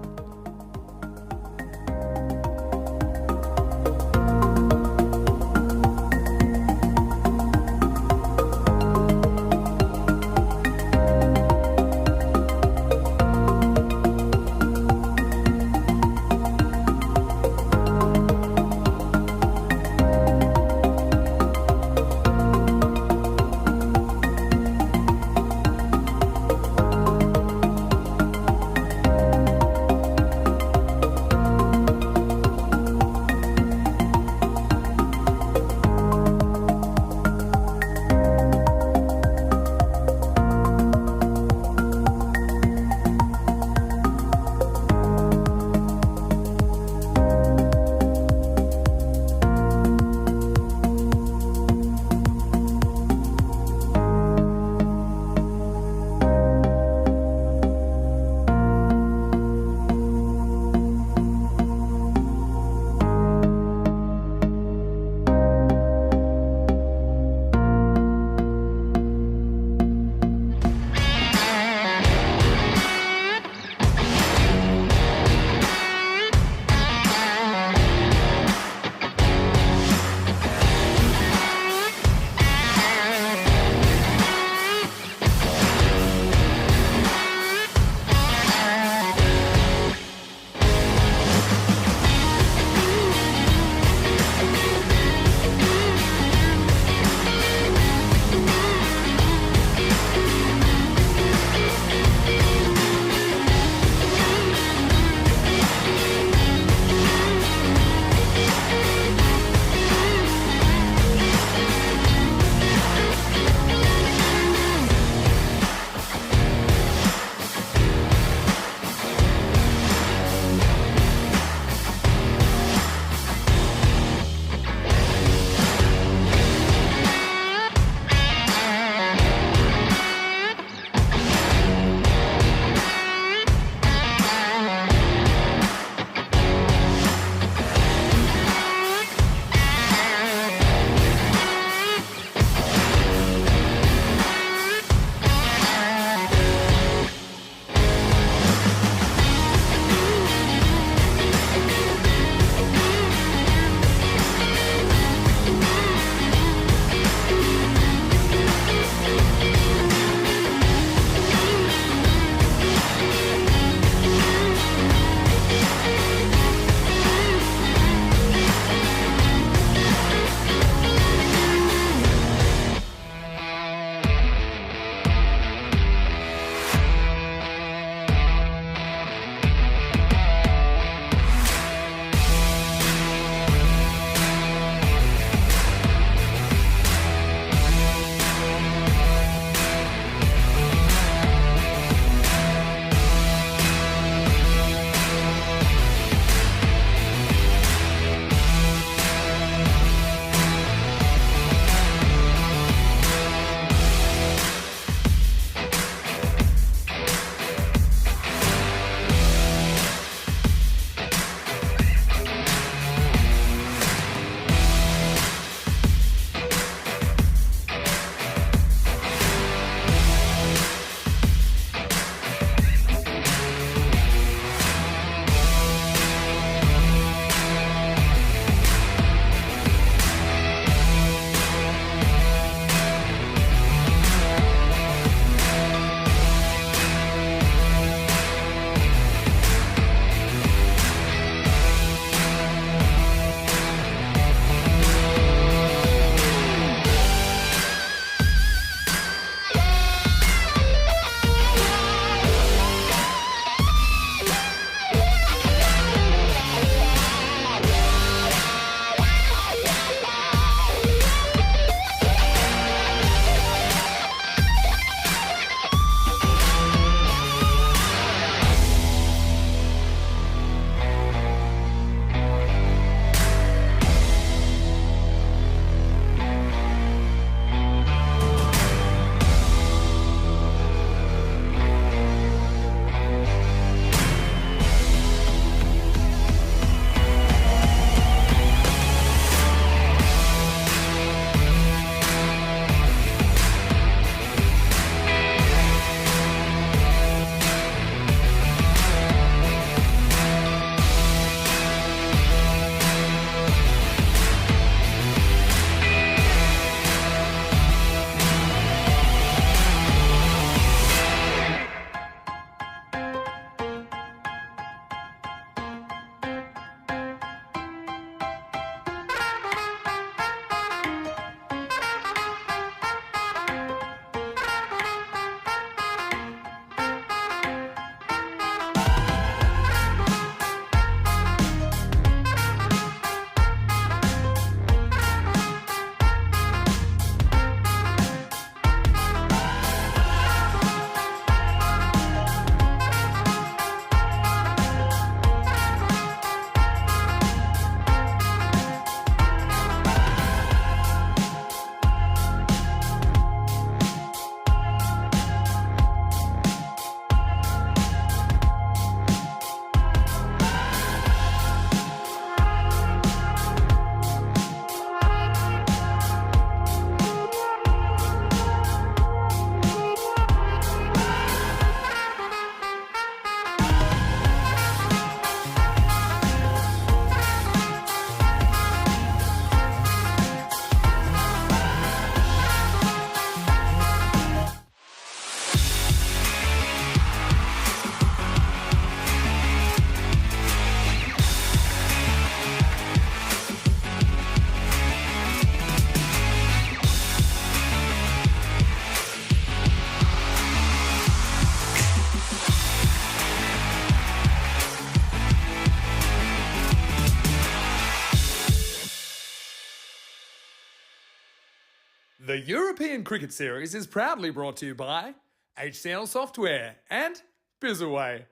The European Cricket Series is proudly brought to you by HCL Software and Bizaway.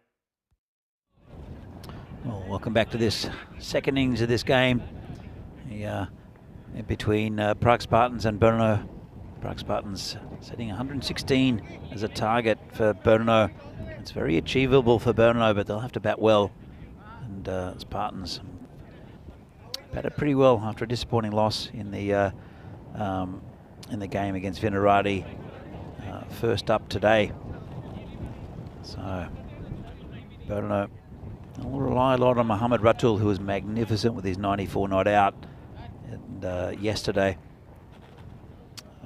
Well, welcome back to this second innings of this game. In between Prague Spartans and Brno. Prague Spartans setting 116 as a target for Brno. It's very achievable for Brno, but they'll have to bat well. And Spartans batted pretty well after a disappointing loss in the game against Venerati. First up today. So Brno will rely a lot on Mohammad Ratul, who was magnificent with his 94 not out. And yesterday,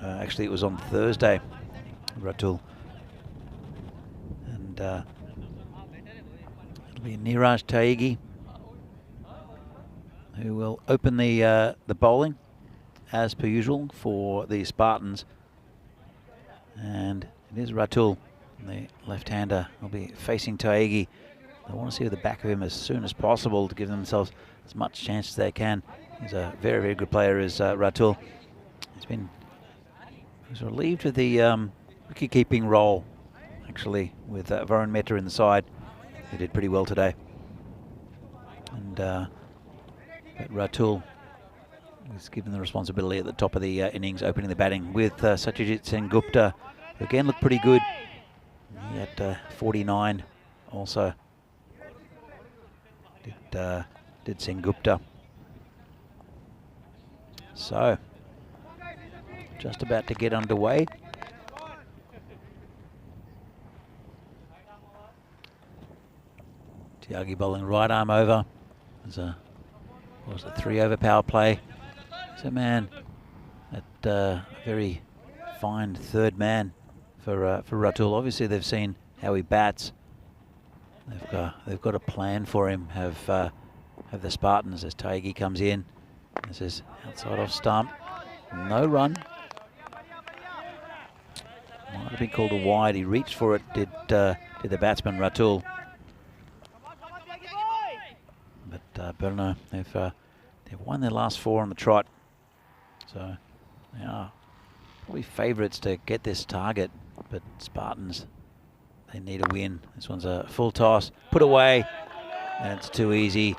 actually it was on Thursday, Ratul. And it'll be Niraj Taigi who will open the bowling as per usual for the Spartans. And it is Ratul, the left-hander, will be facing Taigi. They want to see the back of him as soon as possible to give themselves as much chance as they can. He's a very, very good player, is Ratul. He's relieved of the wicket-keeping role, actually, with Varun Mehta in the side. He did pretty well today. And but Ratul was given the responsibility at the top of the innings, opening the batting with Satyajit Singh Gupta, who again looked pretty good. He had 49 also. Did Singh Gupta. So, just about to get underway. Tyagi bowling right arm over. There's a 3-over power play. So man, a very fine third man for Ratul. Obviously they've seen how he bats. They've got a plan for him. Have the Spartans as Taigi comes in. This is outside off stump. No run. Might have been called a wide. He reached for it. Did the batsman Ratul. But Brno, they've won their last 4 on the trot. So they are probably favourites to get this target. But Spartans, they need a win. This one's a full toss, put away, and it's too easy.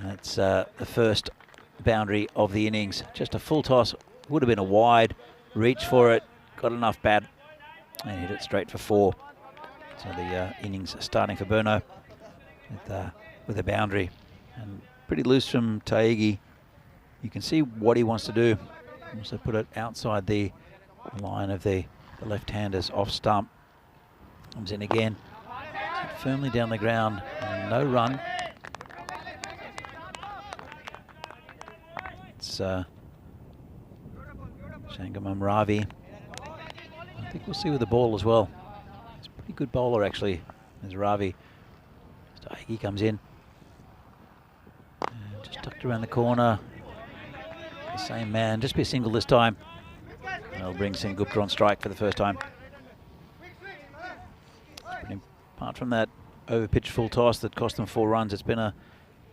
It's the first boundary of the innings. Just a full toss, would have been a wide. Reach for it, got enough bat, and hit it straight for 4. So the innings starting for Brno with a boundary. And pretty loose from Taigi. You can see what he wants to do. He wants to put it outside the line of the left-handers off stump. Comes in again. Firmly down the ground. No run. It's Shangamam Ravi. I think we'll see with the ball as well. He's a pretty good bowler actually, as Ravi. Taigi comes in. And just tucked around the corner. The same man, just be a single this time. They'll bring Singh Gupta on strike for the first time. Apart from that over-pitch full toss that cost them 4 runs, it's been a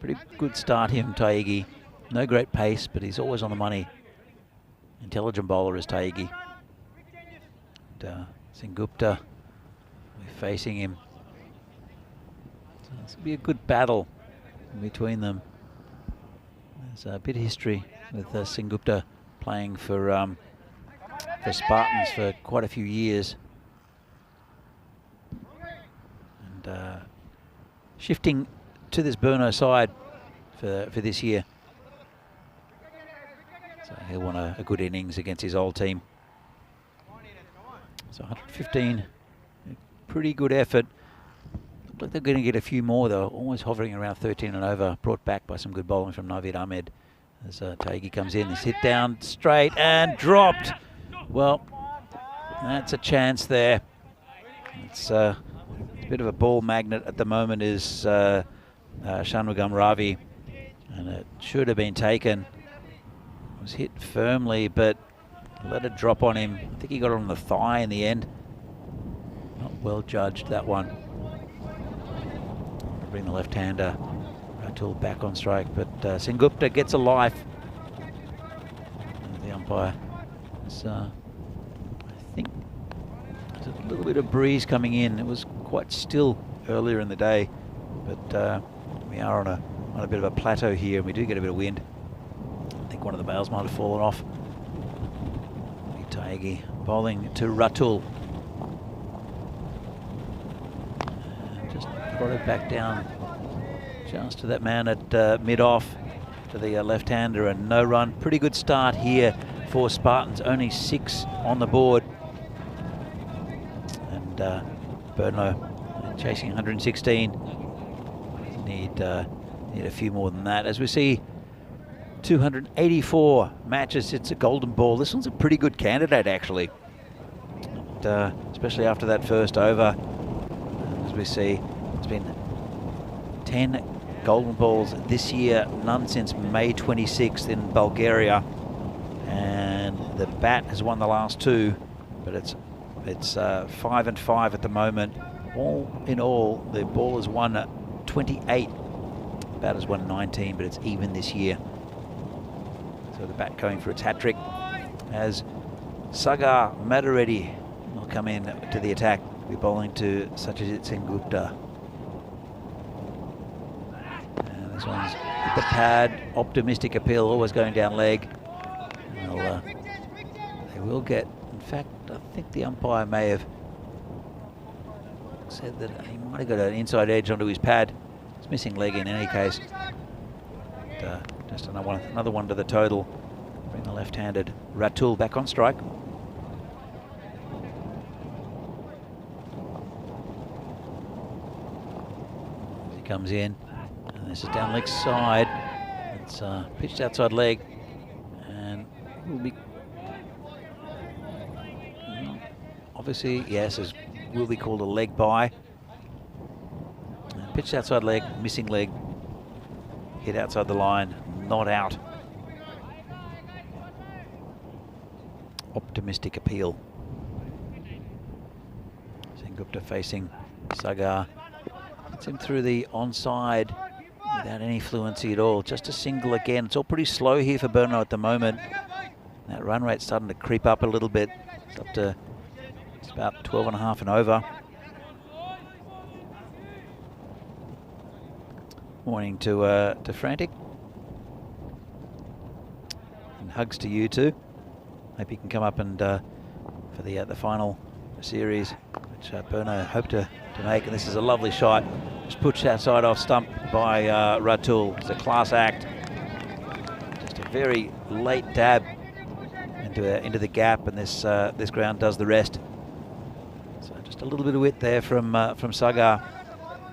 pretty good start here from Taigi. No great pace, but he's always on the money. Intelligent bowler is Taigi. Singh Gupta, we're facing him. So this will be a good battle in between them. There's a bit of history with Singh Gupta playing for Spartans for quite a few years. And shifting to this Brno side for this year. So he'll want a good innings against his old team. So 115, a pretty good effort. Look like they're going to get a few more though, almost hovering around 13 and over, brought back by some good bowling from Naveed Ahmed. As Taigi comes in, he's hit down straight and dropped. Well, that's a chance there. It's a bit of a ball magnet at the moment is Shanmugam Ravi, and it should have been taken. It was hit firmly, but let it drop on him. I think he got it on the thigh in the end. Not well judged, that one. Bring the left-hander Ratul back on strike, but Singh Gupta gets a life. And the umpire is think there's a little bit of breeze coming in. It was quite still earlier in the day, but we are on a bit of a plateau here, and we do get a bit of wind. I think one of the bales might have fallen off. Taegi bowling to Ratul. And just brought it back down just to that man at mid-off, to the left-hander, and no run. Pretty good start here for Spartans, only 6 on the board. And Burno chasing 116. Need a few more than that. As we see, 284 matches. It's a golden ball. This one's a pretty good candidate, actually, and, especially after that first over. And as we see, it's been 10 golden balls this year, none since May 26th in Bulgaria, and the bat has won the last 2, but it's 5 and 5 at the moment. All in all, the ball has won 28. The bat has won 19, but it's even this year. So the bat going for its hat-trick as Sagar Madaredi will come in to the attack. We're bowling to Satyajit Singh Gupta. And this one's hit the pad. Optimistic appeal, always going down leg. They will get, in fact, I think the umpire may have said that he might have got an inside edge onto his pad. It's missing leg in any case. But, just another one to the total. Bring the left-handed Ratul back on strike. As he comes in, and this is down leg side. It's pitched outside leg, and will be obviously, yes, as will be called a leg by. And pitched outside leg, missing leg, hit outside the line, not out. Optimistic appeal. Sengupta facing Sagar. Gets him through the onside without any fluency at all. Just a single again. It's all pretty slow here for Burno at the moment. That run rate's starting to creep up a little bit. It's up to, it's about 12 and a half and over. Morning to Frantic. And hugs to you too. Hope you can come up and for the final series, which Burno hope to make. And this is a lovely shot. Just pushed outside off stump by Ratul. It's a class act. Just a very late dab into the gap, and this ground does the rest. So just a little bit of width there from Sagar.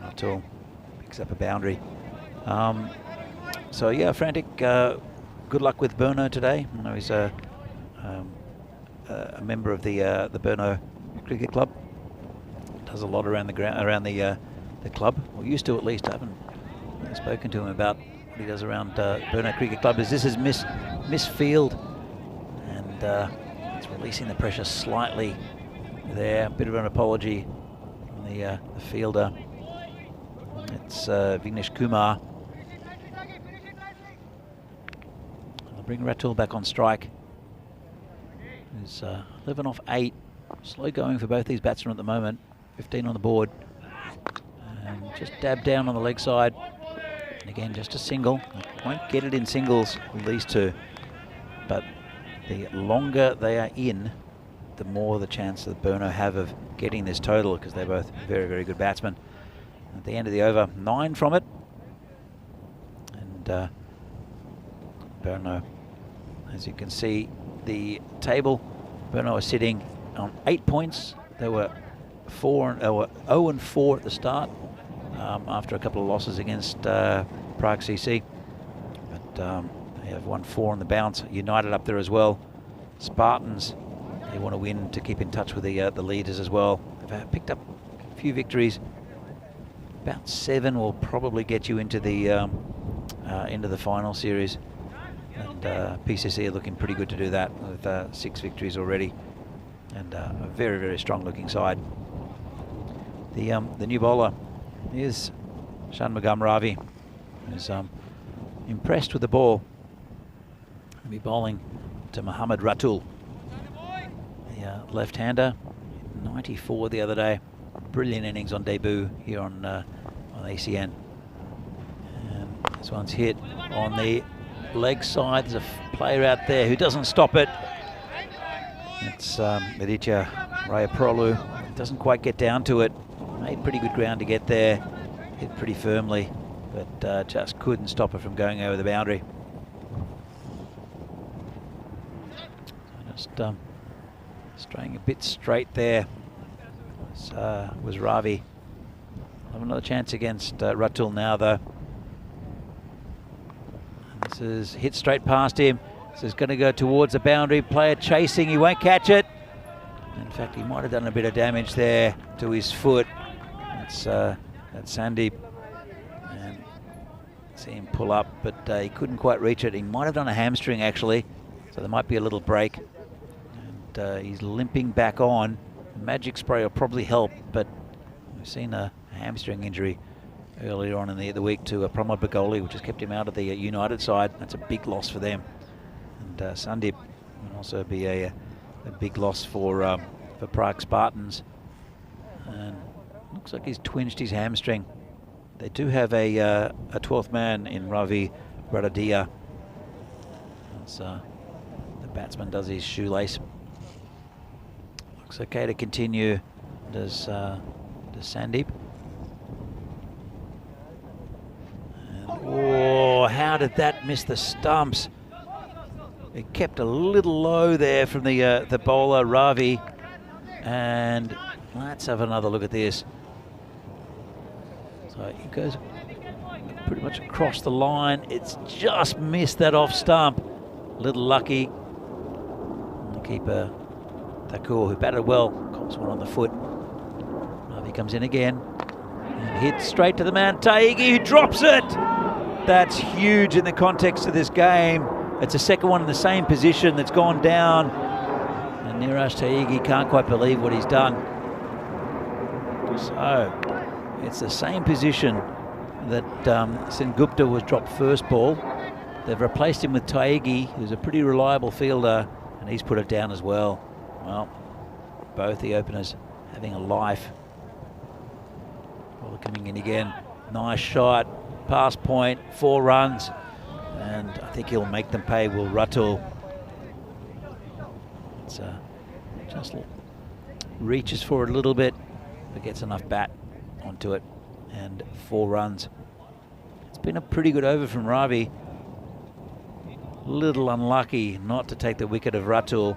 Ratul picks up a boundary. So yeah, Frantic, good luck with Burno today. I know he's a member of the Burno Cricket Club. Does a lot around the club. Well, used to at least. I haven't spoken to him about what he does around Burno Cricket Club. This is miss field, and it's releasing the pressure slightly there. A bit of an apology from the fielder. It's Vignesh Kumar. I'll bring Ratul back on strike. He's 11 off 8. Slow going for both these batsmen at the moment. 15 on the board. And just dab down on the leg side. And again, just a single. Won't get it in singles with these two. But the longer they are in, the more the chance that Burno have of getting this total, because they're both very, very good batsmen. At the end of the over, 9 from it. And Burno, as you can see, the table, Burno are sitting on 8 points. They were 0 and 4 at the start after a couple of losses against Prague CC. But they have won 4 on the bounce. United up there as well. Spartans, they want to win to keep in touch with the leaders as well. They've picked up a few victories. About 7 will probably get you into the final series. And PCC are looking pretty good to do that with 6 victories already, and a very, very strong looking side. The new bowler is Shanmugam Ravi, who's impressed with the ball. He'll be bowling to Mohammad Ratul. the left-hander. 94 the other day. Brilliant innings on debut here on ECN. And this one's hit on the leg side. There's a player out there who doesn't stop it. It's Aditya Rayaprolu. Doesn't quite get down to it. Made pretty good ground to get there. Hit pretty firmly, but just couldn't stop it from going over the boundary. Just straying a bit straight there was Ravi. Have another chance against Ratul now, though. And this is hit straight past him. This is going to go towards the boundary. Player chasing, he won't catch it. In fact, he might have done a bit of damage there to his foot. That's Sandeep. And see him pull up, but he couldn't quite reach it. He might have done a hamstring, actually, so there might be a little break. And he's limping back on. Magic spray will probably help, but we've seen a hamstring injury earlier on in the week to Pramod Bagoli, which has kept him out of the United side. That's a big loss for them. And Sandeep will also be a big loss for Prague Spartans. And looks like he's twinged his hamstring. They do have a 12th man in Ravi Radadia. As the batsman does his shoelace. Looks okay to continue. Does Sandeep. And, oh, how did that miss the stumps? It kept a little low there from the bowler Ravi. And let's have another look at this. So it goes pretty much across the line. It's just missed that off stump. Little lucky. And the keeper Thakur, who batted well, cops one on the foot. Ravi comes in again and hits straight to the man Taigi, who drops it. That's huge in the context of this game. It's a second one in the same position that's gone down. And Niraj Taigi can't quite believe what he's done. So it's the same position that Sengupta was dropped first ball. They've replaced him with Taigi, who's a pretty reliable fielder, and he's put it down as well. Well, both the openers having a life. Ball coming in again. Nice shot, pass point, 4 runs. And I think he'll make them pay, will Ratul. It's just reaches for it a little bit, but gets enough bat onto it, and 4 runs. It's been a pretty good over from Ravi. Little unlucky not to take the wicket of Ratul.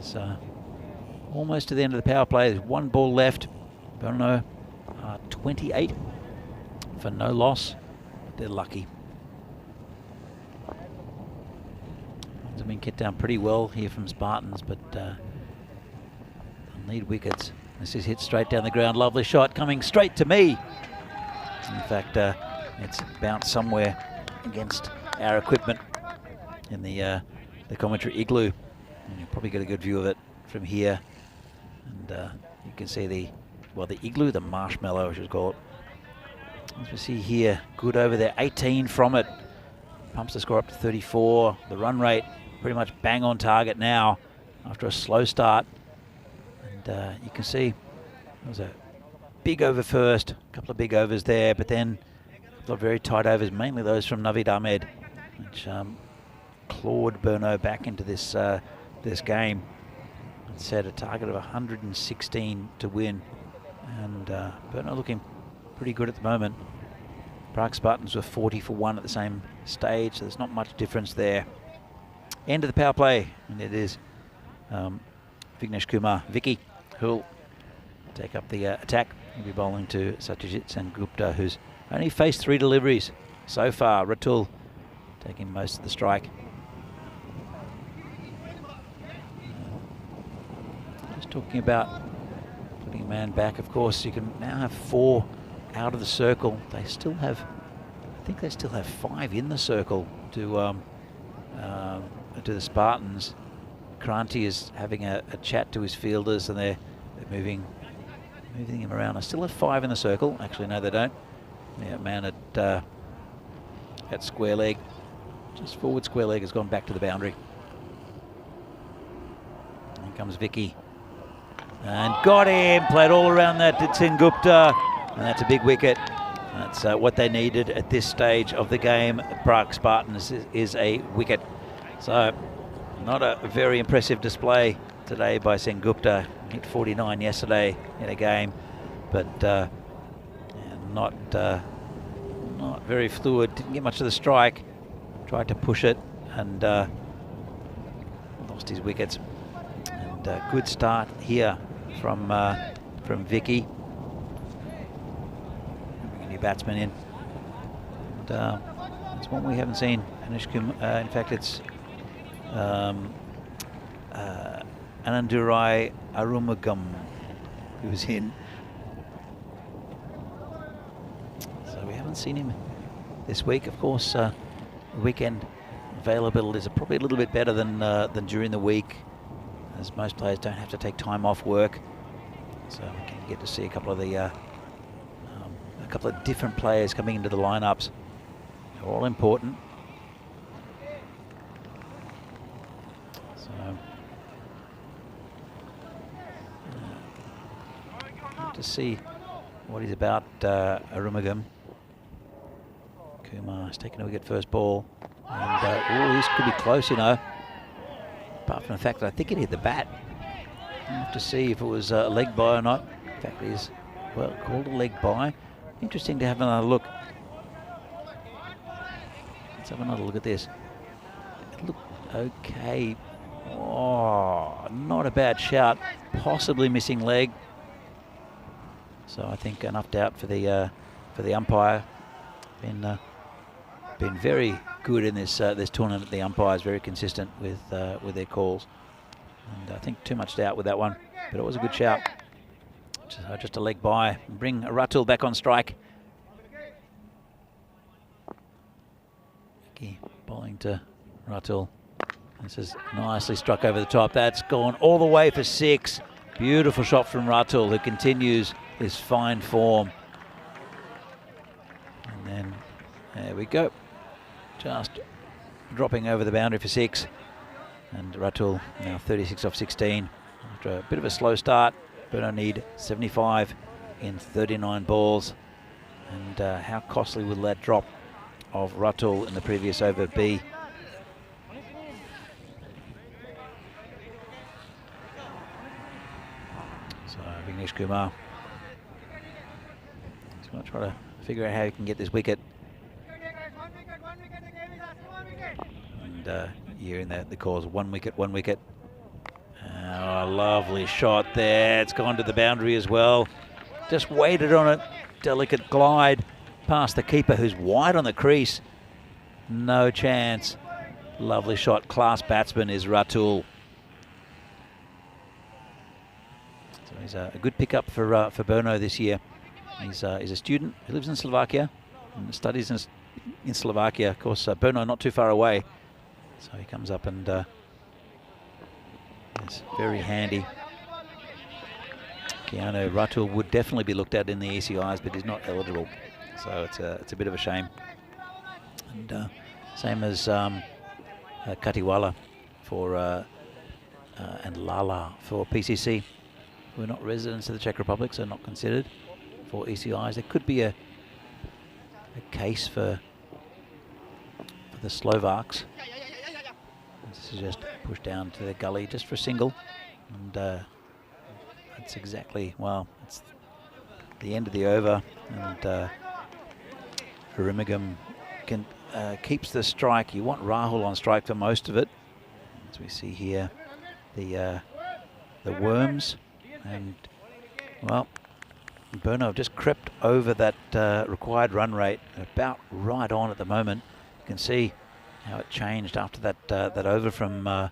So there's almost to the end of the power play. There's 1 ball left. Bono 28 for no loss. They're lucky. They've been kept down pretty well here from Spartans, but they'll need wickets. This is hit straight down the ground. Lovely shot coming straight to me. In fact, it's bounced somewhere against our equipment in the commentary igloo. And you'll probably get a good view of it from here. And you can see the igloo, the marshmallow, I should call it. As we see here, good over there, 18 from it. Pumps the score up to 34. The run rate pretty much bang on target now after a slow start. And you can see there was a big over first, a couple of big overs there, but then a couple of very tight overs, mainly those from Naveed Ahmed, which clawed Burno back into this game and set a target of 116 to win. And Burno looking pretty good at the moment. Prague Spartans were 40 for 1 at the same stage, so there's not much difference there. End of the power play, and it is Vignesh Kumar, Vicky, who'll take up the attack. He'll be bowling to Satyajit Sengupta, who's only faced 3 deliveries so far. Ratul taking most of the strike. Just talking about putting a man back, of course, you can now have 4 out of the circle. They still have, I think they still have 5 in the circle to the Spartans. Kranti is having a chat to his fielders, and they're moving him around. I still have 5 in the circle. Actually, no, they don't. Yeah, man at square leg. Just forward square leg has gone back to the boundary. Here comes Vicky. And got him. Played all around that, did Sengupta. And that's a big wicket. That's what they needed at this stage of the game. Prague Spartans is a wicket. So not a very impressive display today by Sengupta. Hit 49 yesterday in a game, but not very fluid. Didn't get much of the strike. Tried to push it and lost his wickets. And good start here from Vicky. Bring a new batsman in. And, it's one we haven't seen. In fact, it's Anandurai Arumugam who's in. So we haven't seen him this week. Of course, weekend availability is probably a little bit better than during the week, as most players don't have to take time off work. So we can get to see a couple of different players coming into the lineups. They're all important. So to see what he's about, Arumugam. Kumar's taking a wicket first ball. And this could be close, you know. Apart from the fact that I think it hit the bat. I'll have to see if it was a leg bye or not. In fact, it is, well, called a leg bye. Interesting to have another look. Let's have another look at this. It looked okay. Oh, not a bad shout. Possibly missing leg. So I think enough doubt for the umpire. Been very good in this tournament. The umpires very consistent with their calls, and I think too much doubt with that one. But it was a good shout. Just a leg by. Bring Ratul back on strike. Vicky bowling to Ratul. This is nicely struck over the top. That's gone all the way for 6. Beautiful shot from Ratul, who continues his fine form. And then there we go. Just dropping over the boundary for 6. And Ratul now 36 off 16. After a bit of a slow start, but I need 75 in 39 balls. And how costly will that drop of Ratul in the previous over be? So Vignesh Kumar is going to try to figure out how he can get this wicket. And hearing the calls, 1 wicket, 1 wicket. Oh, lovely shot there. It's gone to the boundary as well. Just waited on it. Delicate glide past the keeper, who's wide on the crease. No chance. Lovely shot. Class batsman is Ratul. So he's a good pickup for Brno this year. He's a student who lives in Slovakia and studies in Slovakia. Of course, Brno not too far away. So he comes up and is very handy. Keanu Ratul would definitely be looked at in the ECIs, but he's not eligible. So it's a bit of a shame. And same as Katiwala for and Lala for PCC. We're not residents of the Czech Republic, so not considered for ECIs. There could be a case for the Slovaks. This is just pushed down to the gully just for a single, and that's exactly, well, it's the end of the over, and Arumugam keeps the strike. You want Rahul on strike for most of it, as we see here. The worms, and well, Brno have just crept over that required run rate, about right on at the moment. You can see how it changed after that over from that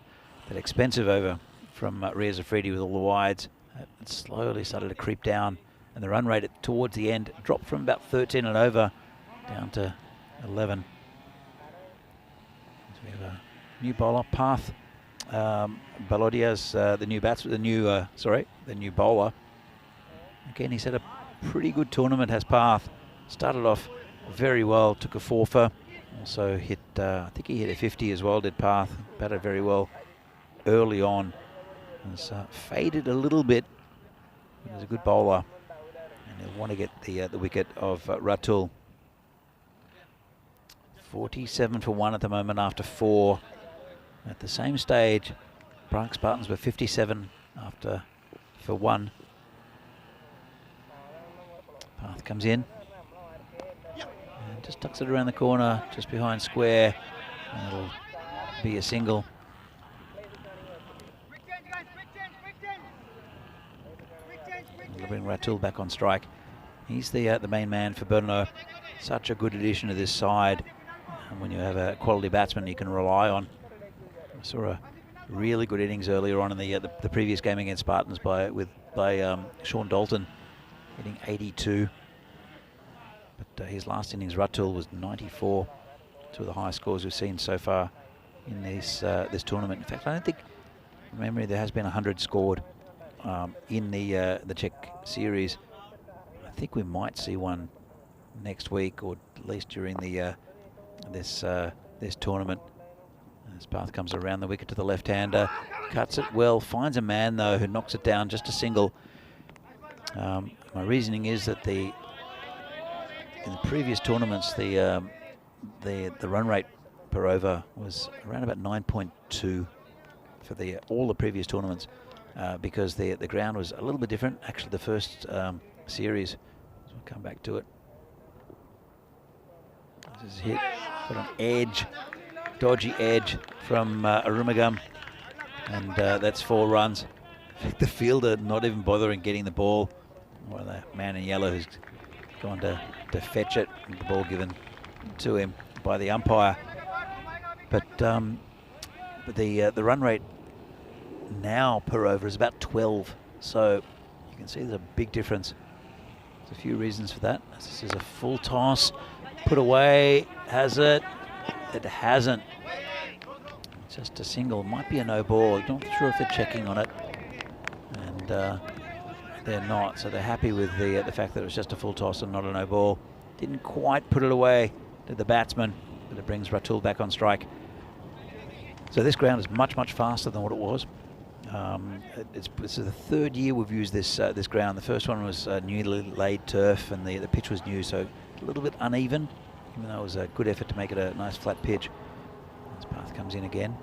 expensive over from Riaz Afridi with all the wides. It slowly started to creep down, and the run rate towards the end dropped from about 13 and over down to 11. So we have a new bowler, Path Balodia's the new bowler. Again, he's had a pretty good tournament, has Path. Started off very well, took a 4 for, Also hit, I think he hit a 50 as well, did Path. Batted very well early on. Has faded a little bit. He's a good bowler. And he'll want to get the wicket of Ratul. 47 for 1 at the moment after 4. At the same stage, Brank Spartans were 57 after for 1. Path comes in. And just tucks it around the corner, just behind square. And it'll be a single. We'll bring Ratul back on strike. He's the main man for Brno. Such a good addition to this side. And when you have a quality batsman you can rely on. I saw a really good innings earlier on in the previous game against Spartans by Sean Dalton, hitting 82. But his last innings, Ratul, was 94. Two of the highest scores we've seen so far in this tournament. In fact, I don't think, from memory, there has been 100 scored in the Czech series. I think we might see one next week, or at least during the this tournament. As Path comes around the wicket to the left-hander, cuts it well, finds a man though who knocks it down, just a single. My reasoning is that in the previous tournaments the run rate per over was around about 9.2 for all the previous tournaments, because the ground was a little bit different. Actually, the first series, so we'll come back to it. This is hit, got an edge, dodgy edge from Arumugam, and that's 4 runs. The fielder not even bothering getting the ball, or the man in yellow who's gone to fetch it, and the ball given to him by the umpire. But the run rate now per over is about 12, so you can see there's a big difference. There's a few reasons for that. This is a full toss, put away, has it? It hasn't. Just a single, might be a no ball. Not sure if they're checking on it, and they're not. So they're happy with the fact that it was just a full toss and not a no ball. Didn't quite put it away to the batsman, but it brings Ratul back on strike. So this ground is much faster than what it was. It's the 3rd year we've used this ground. The first one was newly laid turf, and the pitch was new, so a little bit uneven, even though it was a good effort to make it a nice flat pitch. This Path comes in again.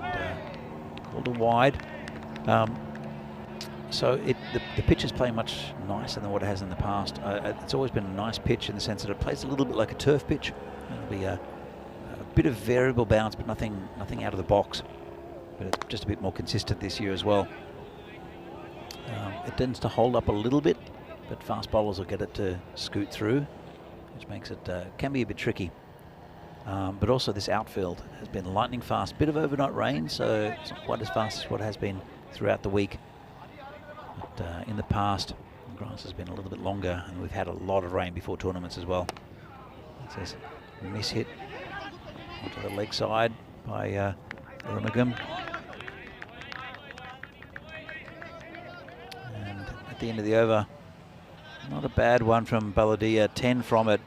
And, called a wide. So the pitch is playing much nicer than what it has in the past. It's always been a nice pitch in the sense that it plays a little bit like a turf pitch. It'll be a bit of variable bounce, but nothing out of the box. But it's just a bit more consistent this year as well. It tends to hold up a little bit, but fast bowlers will get it to scoot through, which makes it can be a bit tricky. But also this outfield has been lightning fast. Bit of overnight rain, so it's not quite as fast as what has been throughout the week. But in the past, the grass has been a little bit longer, and we've had a lot of rain before tournaments as well. It says miss hit onto the leg side by Arumugam. And at the end of the over, not a bad one from Baladia, 10 from it.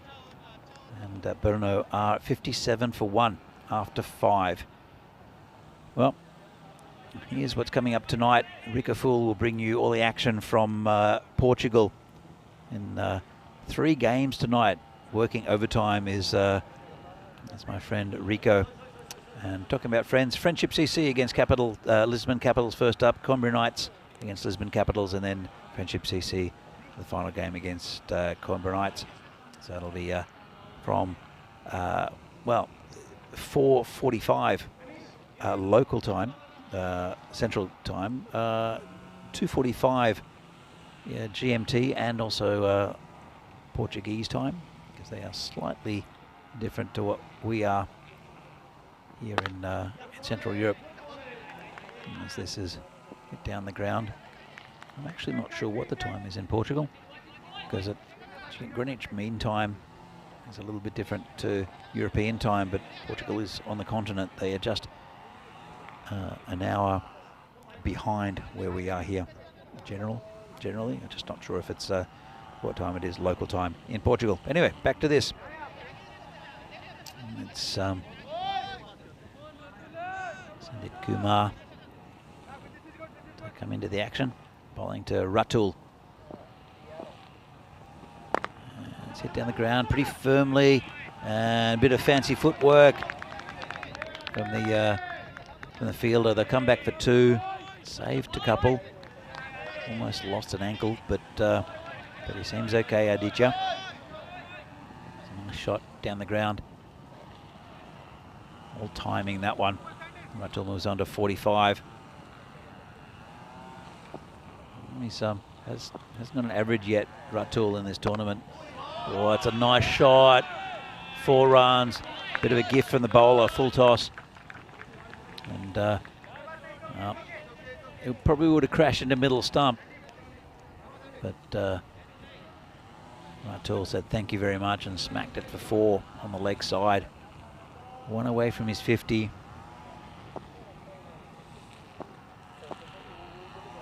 And Brno are 57 for 1 after 5. Well, here's what's coming up tonight. Rico Fool will bring you all the action from Portugal in 3 games tonight. Working overtime is that's my friend Rico. And talking about friends, Friendship CC against Lisbon Capitals first up, Coimbra Knights against Lisbon Capitals, and then Friendship CC the final game against Coimbra Knights. So that'll be from 4:45 local time, Central Time, 2:45 GMT, and also Portuguese time, because they are slightly different to what we are here in Central Europe. And as this is hit down the ground, I'm actually not sure what the time is in Portugal, because at Greenwich Mean Time is a little bit different to European time, but Portugal is on the continent. They are just an hour behind where we are here. Generally, I'm just not sure if it's what time it is local time in Portugal. Anyway, back to this. It's Sandip Kumar to come into the action, bowling to Ratul. It's hit down the ground pretty firmly, and a bit of fancy footwork from the fielder. They come back for 2, saved a couple, almost lost an ankle, but he seems okay, Aditya. It's a nice shot down the ground. All timing that one. Ratul moves on to 45. He's hasn't got an average yet, Ratul, in this tournament. Oh, it's a nice shot. 4 runs. Bit of a gift from the bowler, full toss. And it probably would have crashed into middle stump. But Ratul said thank you very much and smacked it for 4 on the leg side. 1 away from his 50.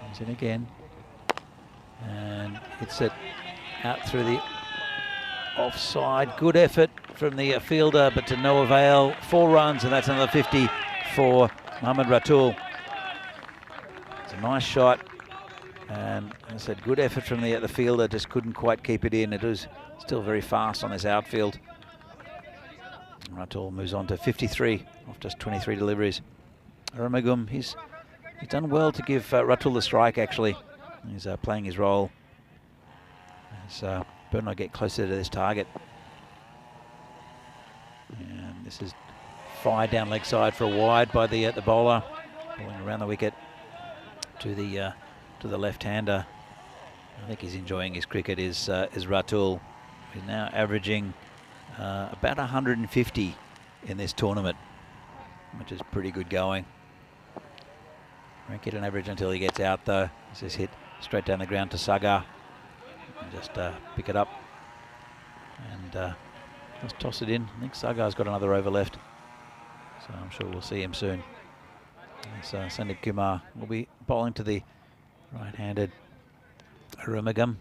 Comes in again. And hits it out through the offside. Good effort from the fielder, but to no avail. 4 runs, and that's another 50 for Mohammad Ratul. It's a nice shot. And as I said, good effort from the fielder, just couldn't quite keep it in. It was still very fast on this outfield. Ratul moves on to 53 off just 23 deliveries. Arumugam, he's done well to give Ratul the strike, actually. He's playing his role as Burno get closer to this target. And this is fired down leg side for a wide by the bowler, bowling around the wicket to the left-hander. I think he's enjoying his cricket. Is Ratul. He's now averaging about 150 in this tournament, which is pretty good going. Won't get an average until he gets out, though. This is hit straight down the ground to Sagar. And just pick it up and just toss it in. I think Sagar's got another over left, so I'm sure we'll see him soon. So Sandip Kumar will be bowling to the right-handed Arumugam.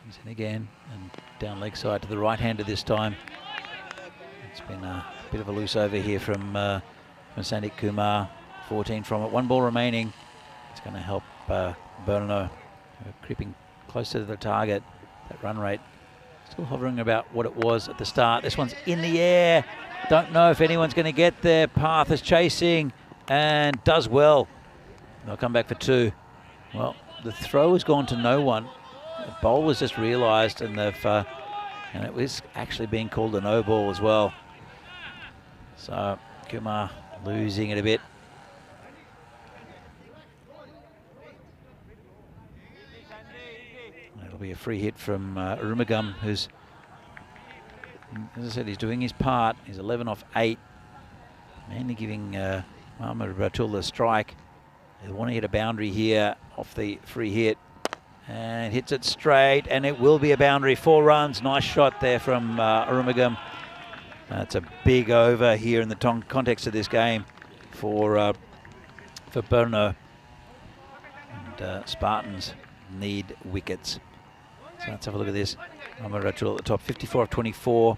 Comes in again and down leg side to the right-hander this time. It's been a bit of a loose over here from Sandip Kumar. 14 from it, 1 ball remaining. It's going to help Burno, creeping closer to the target. That run rate still hovering about what it was at the start. This one's in the air. Don't know if anyone's going to get there. Path is chasing and does well. They'll come back for 2. Well, the throw has gone to no one. The bowler's just realised, and and it was actually being called a no ball as well. So Kumar losing it a bit. It'll be a free hit from Arumugam, who's, as I said, he's doing his part. He's 11 off 8, mainly giving Mohammad Ratul the strike. They want to hit a boundary here off the free hit, and hits it straight, and it will be a boundary. 4 runs. Nice shot there from Arumugam. That's a big over here in the context of this game for Burno. And Spartans need wickets. So let's have a look at this. Mohammad Ratul at the top, 54 of 24.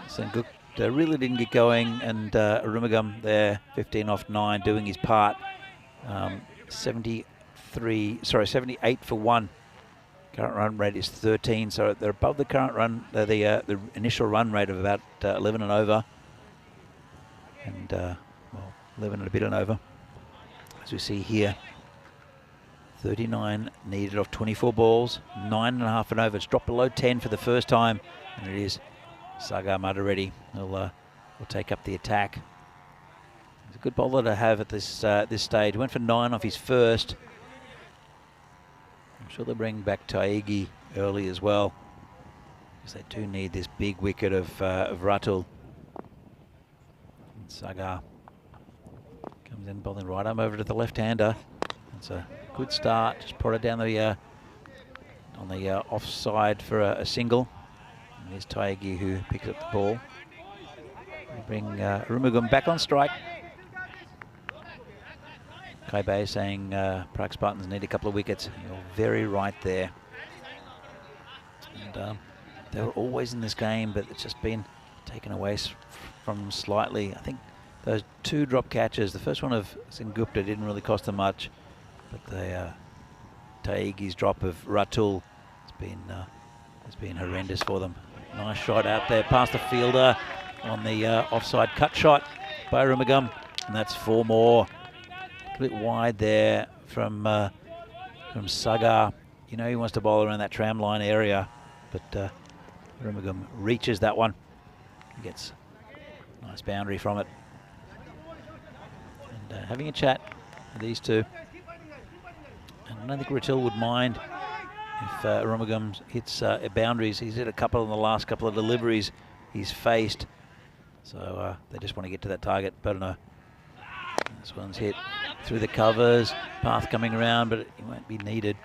Senguk really didn't get going, and Arumugam there, 15 off 9, doing his part. 78 for 1. Current run rate is 13, so they're above the current run, the initial run rate of about 11 and over, and well, 11 and a bit and over, as we see here. 39 needed off 24 balls, 9.5 and over. It's dropped below 10 for the first time, and it is Sagar Madareddy will take up the attack. He's a good bowler to have at this stage. Went for 9 off his first. I'm sure they'll bring back Taegi early as well, because they do need this big wicket of Ratul. And Sagar comes in bowling right arm over to the left-hander. It's a good start. Just prodded down the on the offside for a single. And here's Taegi who picks up the ball. They bring Arumugam back on strike. Kai Bay saying Prague Spartans need a couple of wickets. You're very right there. And they were always in this game, but it's just been taken away from them slightly. I think those 2 drop catches, the first one of Sengupta didn't really cost them much, but the Taigi's drop of Ratul has been horrendous for them. Nice shot out there past the fielder on the offside cut shot by Rumagum, and that's 4 more. A bit wide there from Sagar. You know he wants to bowl around that tram line area, but Rumagum reaches that one. He gets a nice boundary from it. And having a chat with these two. And I don't think Ratil would mind if Rumagum hits boundaries. He's hit a couple in the last couple of deliveries he's faced. So they just want to get to that target. But no, this one's hit through the covers. Path coming around, but he won't be needed.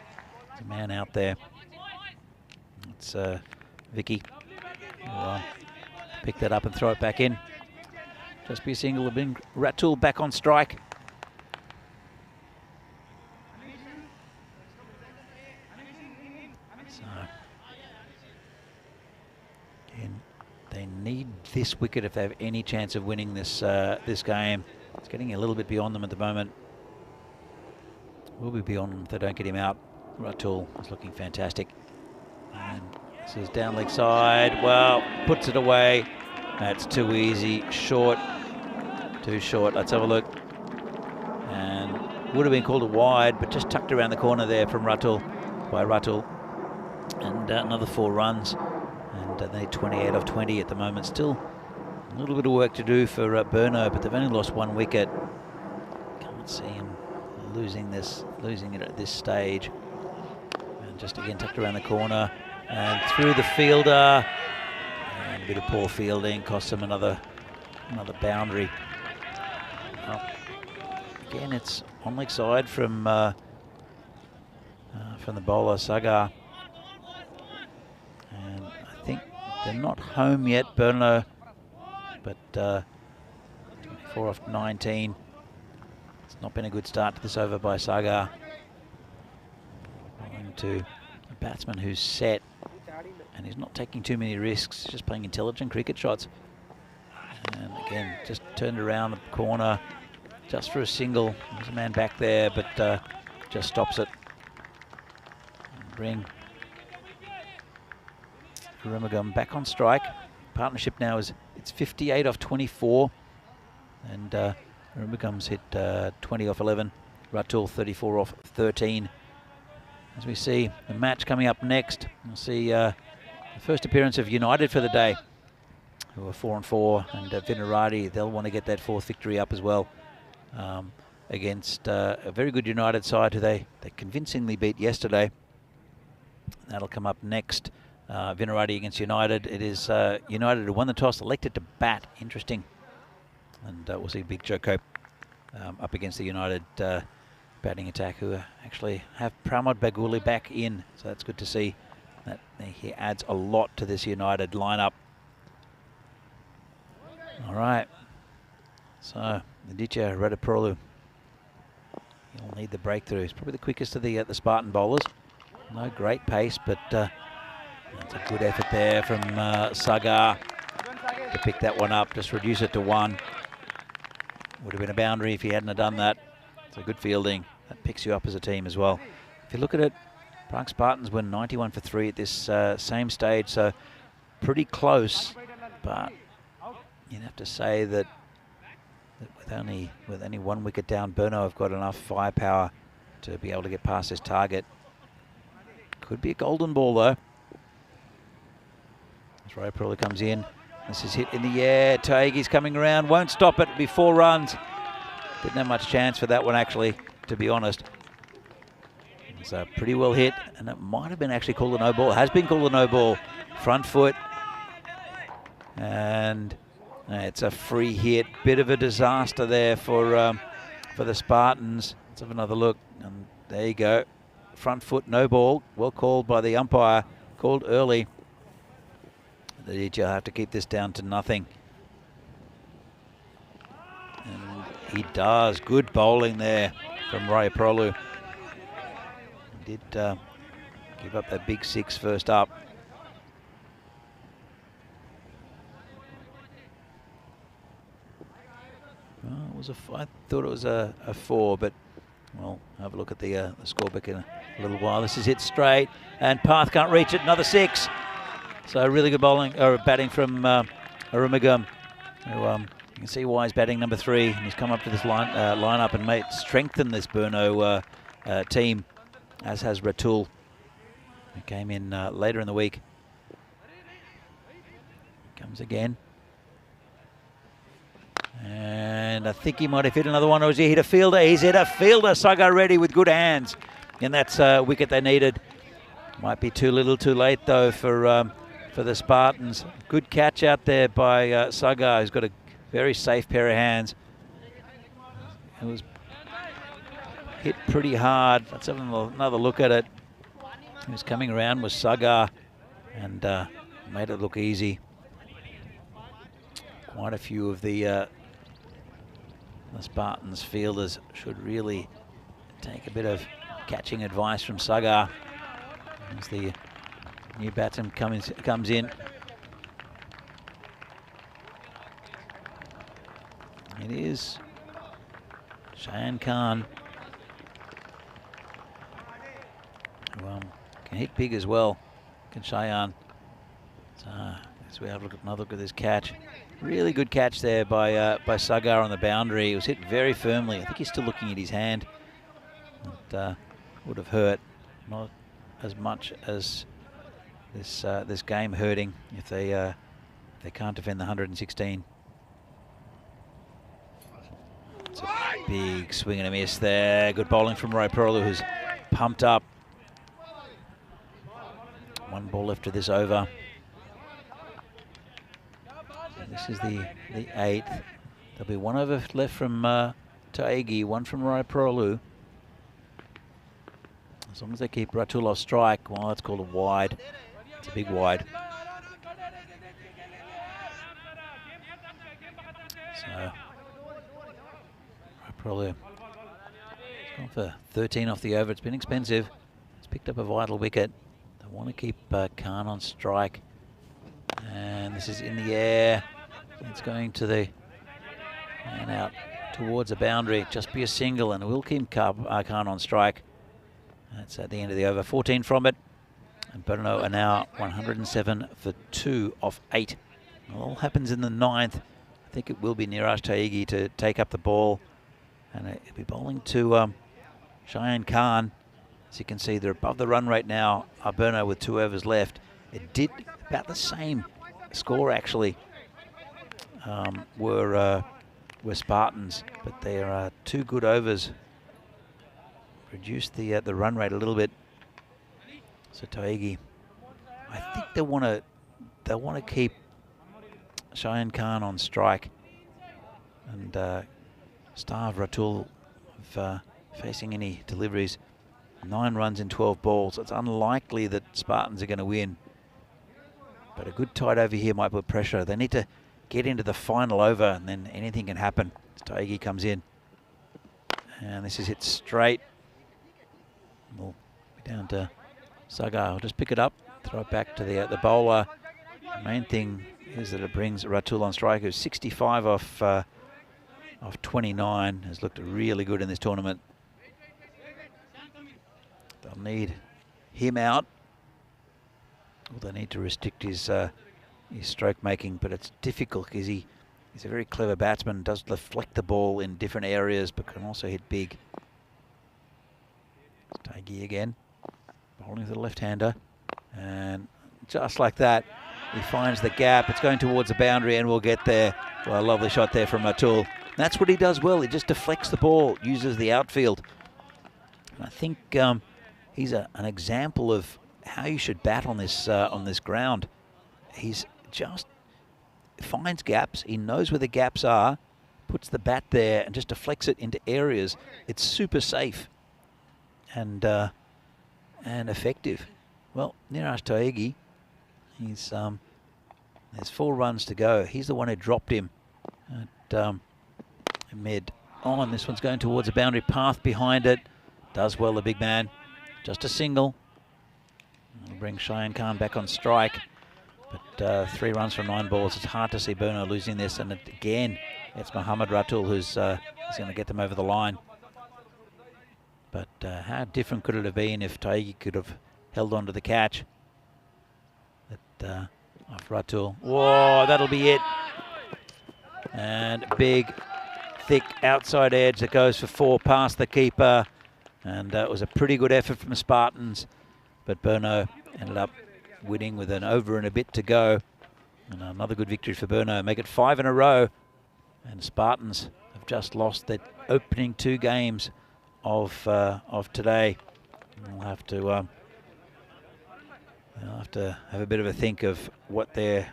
There's a man out there. It's Vicky. Pick that up and throw it back in. Just be a single. Ratul back on strike. So again, they need this wicket if they have any chance of winning this this game. It's getting a little bit beyond them at the moment. Will be beyond them if they don't get him out. Ratul is looking fantastic. And this is down leg side. Well, puts it away. That's too easy. Short. Too short. Let's have a look. And would have been called a wide, but just tucked around the corner there from Ratul, by Ratul. And another 4 runs. And they 28 off 20 at the moment. Still a little bit of work to do for Burno, but they've only lost 1 wicket. Can't see him losing it at this stage. And just again tucked around the corner and through the fielder. And a bit of poor fielding costs him another boundary. Again, it's on leg side from the bowler Sagar. And I think they're not home yet, Burno, but 24 off 19. It's not been a good start to this over by Sagar. Going to a batsman who's set, and he's not taking too many risks, just playing intelligent cricket shots. And again, just turned around the corner just for a single. There's a man back there, but just stops it. Bring Rumagum back on strike. Partnership now is it's 58 off 24, and Rumagum's hit 20 off 11. Ratul 34 off 13. As we see the match coming up next, we'll see the first appearance of United for the day, who are 4-4, and Vinarati, they'll want to get that 4th victory up as well, against a very good United side who they convincingly beat yesterday. That'll come up next. Vinarati against United. It is United who won the toss, elected to bat. Interesting. And we'll see Big Joe Cope up against the United batting attack, who actually have Pramod Baguli back in. So that's good to see. That he adds a lot to this United lineup. All right. So Aditya Radaprolu, he'll need the breakthrough. He's probably the quickest of the Spartan bowlers. No great pace, but that's a good effort there from Sagar to pick that one up. Just reduce it to 1. Would have been a boundary if he hadn't have done that. It's a good fielding. That picks you up as a team as well. If you look at it, Prague Spartans were 91 for 3 at this same stage, so pretty close. But you'd have to say that with only 1 wicket down, Burno have got enough firepower to be able to get past this target. Could be a golden ball though. As Ray Perula comes in. This is hit in the air. Taigi's coming around. Won't stop it. It'll be 4 runs. Didn't have much chance for that one actually, to be honest. It's pretty well hit, and it might have been actually called a no ball. It has been called a no ball. Front foot. And it's a free hit. Bit of a disaster there for the Spartans. Let's have another look. And there you go. Front foot, no ball. Well called by the umpire. Called early. The DJ will have to keep this down to nothing. And he does. Good bowling there from Raiprolu. Did give up that big 6 first up. Well, it was I thought it was a 4, but we'll have a look at the scorebook in a little while. This is hit straight, and Path can't reach it. Another 6. So really good bowling or batting from Arumugam, who you can see why he's batting number 3. And he's come up to this lineup and strengthened this Burno team, as has Ratul, who came in later in the week. Comes again. And I think he might have hit another one, or has he hit a fielder? He's hit a fielder. Sagar Reddy with good hands. And that's a wicket they needed. Might be too little too late, though, for the Spartans. Good catch out there by Sagar, who's got a very safe pair of hands. It was hit pretty hard. Let's have another look at it. He was coming around with Sagar and made it look easy. Quite a few of the Spartans fielders should really take a bit of catching advice from Sagar as the new batsman comes in. It is Shayan Khan, who can hit big as well. Can Shayan. So as we have another look at this catch. Really good catch there by Sagar on the boundary. It was hit very firmly. I think he's still looking at his hand. It would have hurt, not as much as this game hurting if they can't defend the 116. It's a big swing and a miss there. Good bowling from Raiprolu, who's pumped up. 1 ball left of this over. This is the 8th. There'll be 1 over left from Taegi, 1 from Raiprolu. As long as they keep Ratul off strike, well, that's called a wide. It's a big wide. So Raiprolu gone for 13 off the over. It's been expensive. It's picked up a vital wicket. They want to keep Khan on strike. And this is in the air. It's going to the and out towards the boundary. Just be a single, and we'll keep Khan on strike. That's at the end of the over. 14 from it. And Burno are now 107 for 2 off 8. It all happens in the 9th. I think it will be Niraj Taegi to take up the ball. And it'll be bowling to Shayan Khan. As you can see, they're above the run rate now. Burno with 2 overs left. It did about the same score, actually, were Spartans, but their 2 good overs reduced the run rate a little bit. So Taegi, I think they want to keep Shayan Khan on strike and starve Ratul of facing any deliveries. 9 runs in 12 balls. It's unlikely that Spartans are going to win. But a good tight over here might put pressure. They need to get into the final over, and then anything can happen. Taegi comes in. And this is hit straight. We'll be down to Sagar. I'll just pick it up, throw it back to the bowler. The main thing is that it brings Ratul on strike, who's 65 off 29. Has looked really good in this tournament. They'll need him out. Well, they need to restrict his stroke making, but it's difficult because he's a very clever batsman, does deflect the ball in different areas, but can also hit big. Taegi again, bowling with the left-hander, and just like that, he finds the gap. It's going towards the boundary, and we'll get there. Well, a lovely shot there from Ratul. That's what he does well. He just deflects the ball, uses the outfield. And I think he's an example of how you should bat on this ground. He's just finds gaps. He knows where the gaps are, puts the bat there, and just deflects it into areas. It's super safe and effective. Well, Niraj Taegi, he's there's 4 runs to go. He's the one who dropped him at mid on. This one's going towards a boundary path behind it. Does well, the big man. Just a single. It'll bring Cheyenne Khan back on strike. But 3 runs from 9 balls. It's hard to see Burno losing this. And again, it's Mohammad Ratul who's going to get them over the line. But how different could it have been if Taigi could have held on to the catch? But off Ratul. Whoa, that'll be it. And big, thick outside edge that goes for 4 past the keeper. And it was a pretty good effort from the Spartans. But Burno ended up winning with an over and a bit to go. And another good victory for Burno. Make it 5 in a row. And Spartans have just lost their opening 2 games of today. And we'll have to have a bit of a think of what they're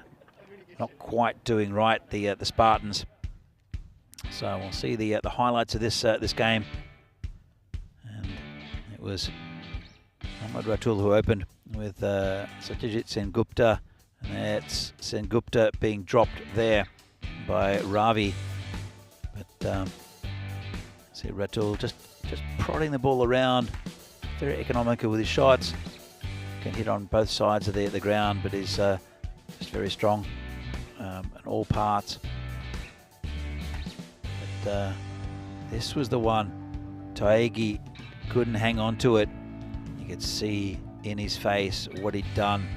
not quite doing right, the Spartans. So we'll see the highlights of this game. And it was Mohammad Ratul who opened with Satyajit Sengupta, and that's Sengupta being dropped there by Ravi. But see Ratul just prodding the ball around, very economical with his shots. Can hit on both sides of the ground, but is just very strong in all parts. But this was the one. Taigi couldn't hang on to it. You could see in his face what he'd done,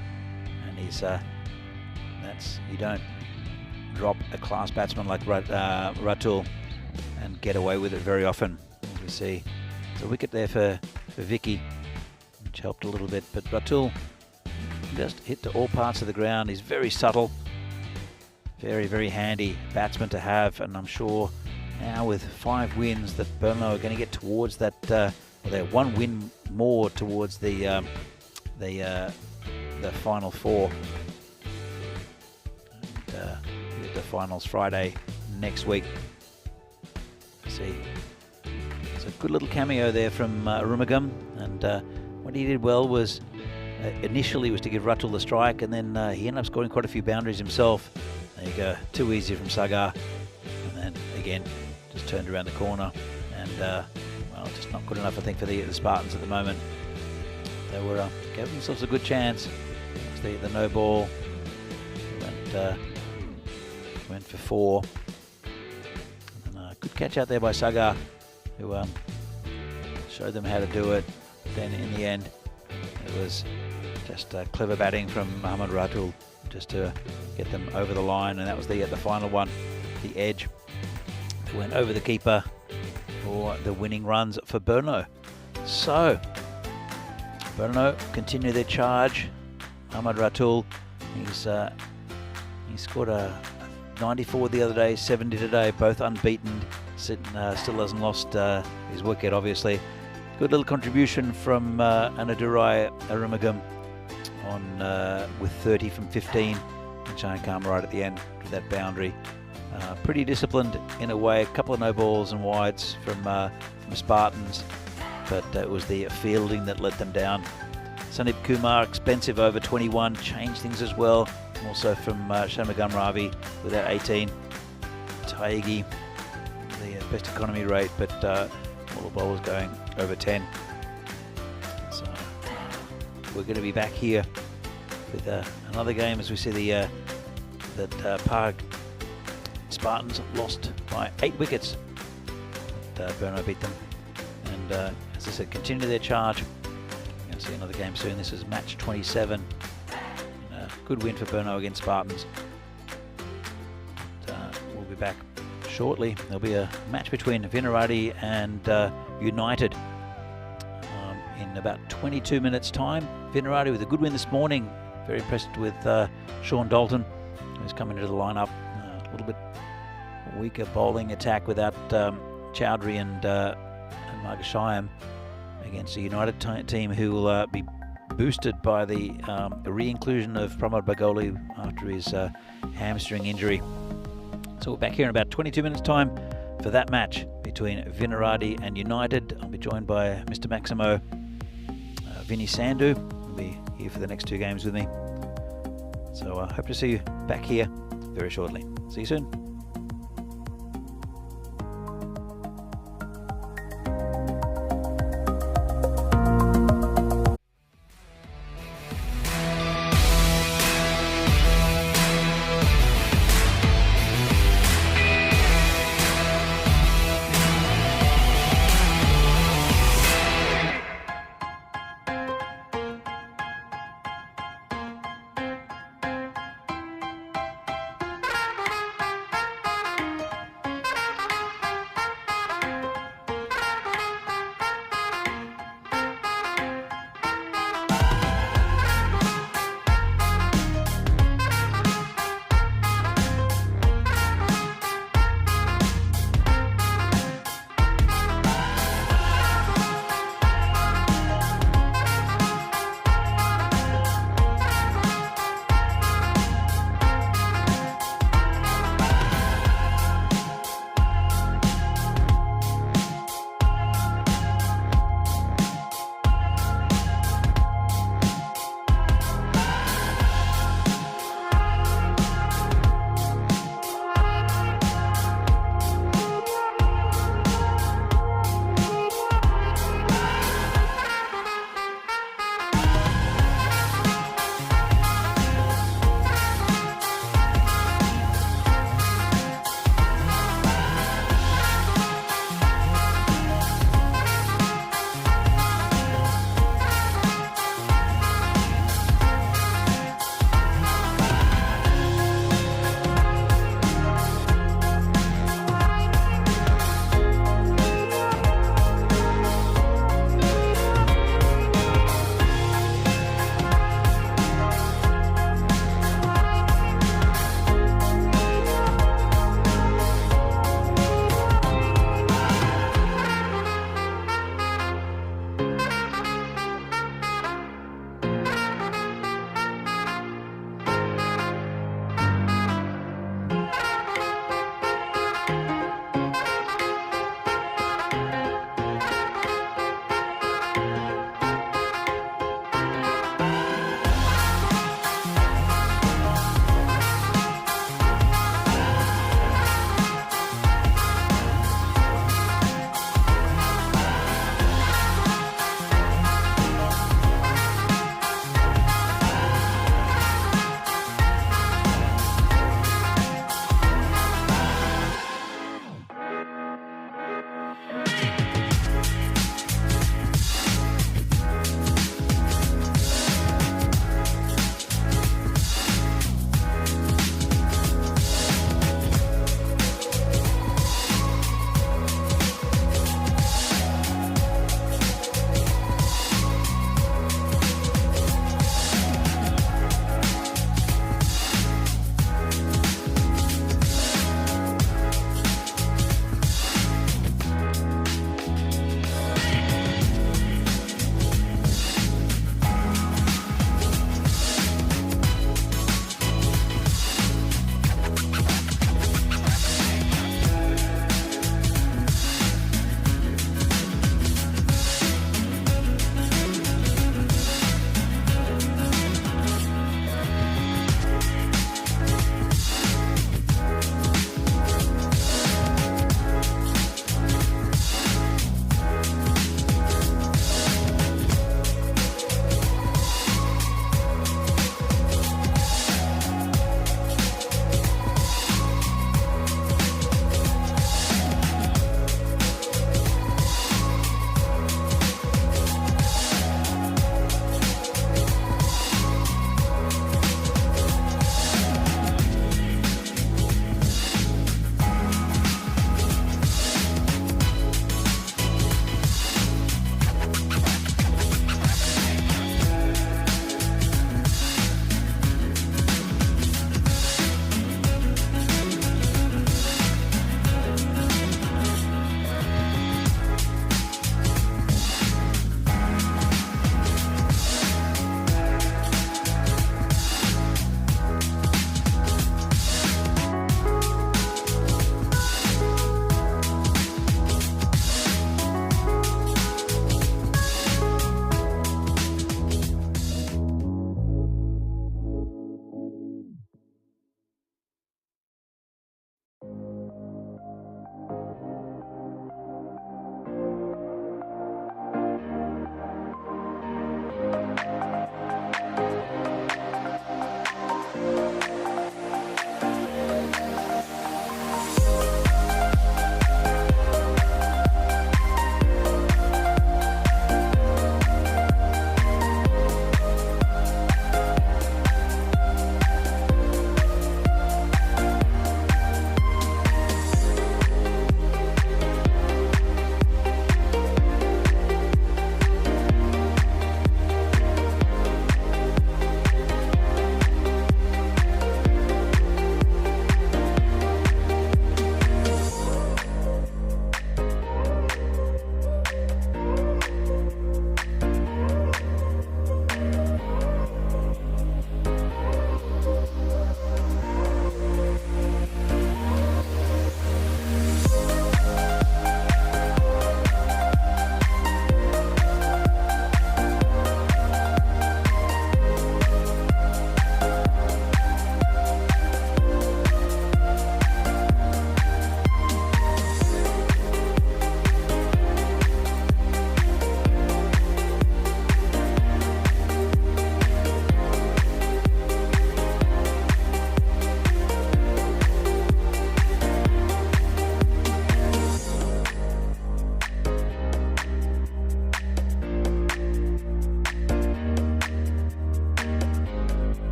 and he's you don't drop a class batsman like Ratul and get away with it very often. As we see, it's a wicket there for Vicky, which helped a little bit, but Ratul just hit to all parts of the ground. He's very subtle, very, very handy batsman to have, and I'm sure now with 5 wins that Burno are going to get towards that, well, they're 1 win more towards the final 4. And the finals Friday next week. See, it's a good little cameo there from Arumugam, and what he did well was initially was to give Ratul the strike, and then he ended up scoring quite a few boundaries himself. There you go, too easy from Sagar, and then again just turned around the corner, and well, just not good enough I think for the Spartans at the moment. They were gave themselves a good chance. The no ball went for 4. And, good catch out there by Sagar, who showed them how to do it. Then in the end, it was just clever batting from Mohammad Ratul just to get them over the line, and that was the final one, the edge. Went over the keeper for the winning runs for Burno. So Burno continue their charge. Mohammad Ratul, he scored a 94 the other day, 70 today, both unbeaten. Still hasn't lost his wicket, obviously. Good little contribution from Anadurai Arumugam on with 30 from 15, and Cheyenne Khan right at the end with that boundary. Pretty disciplined in a way. A couple of no balls and wides from Spartans, but it was the fielding that let them down. Sandeep Kumar, expensive over 21, changed things as well. Also from Shanmugam Ravi with that 18. Taigi, the best economy rate, but all the bowlers going over 10. So we're going to be back here with another game as we see that Parg Spartans lost by 8 wickets. But Burno beat them, and as I said, continue their charge. We're going to see another game soon. This is match 27. Good win for Burno against Spartans. We'll be back shortly. There'll be a match between Vinarati and United in about 22 minutes time. Vinarati with a good win this morning. Very impressed with Sean Dalton, who's coming into the lineup. A little bit weaker bowling attack without Chowdhury and Margashayam against a United team who will be boosted by the re-inclusion of Pramod Bagoli after his hamstring injury. So we're back here in about 22 minutes time for that match between Vinarati and United. I'll be joined by Mr. Maximo Vinny Sandhu. Will be here for the next 2 games with me. So I hope to see you back here very shortly. See you soon.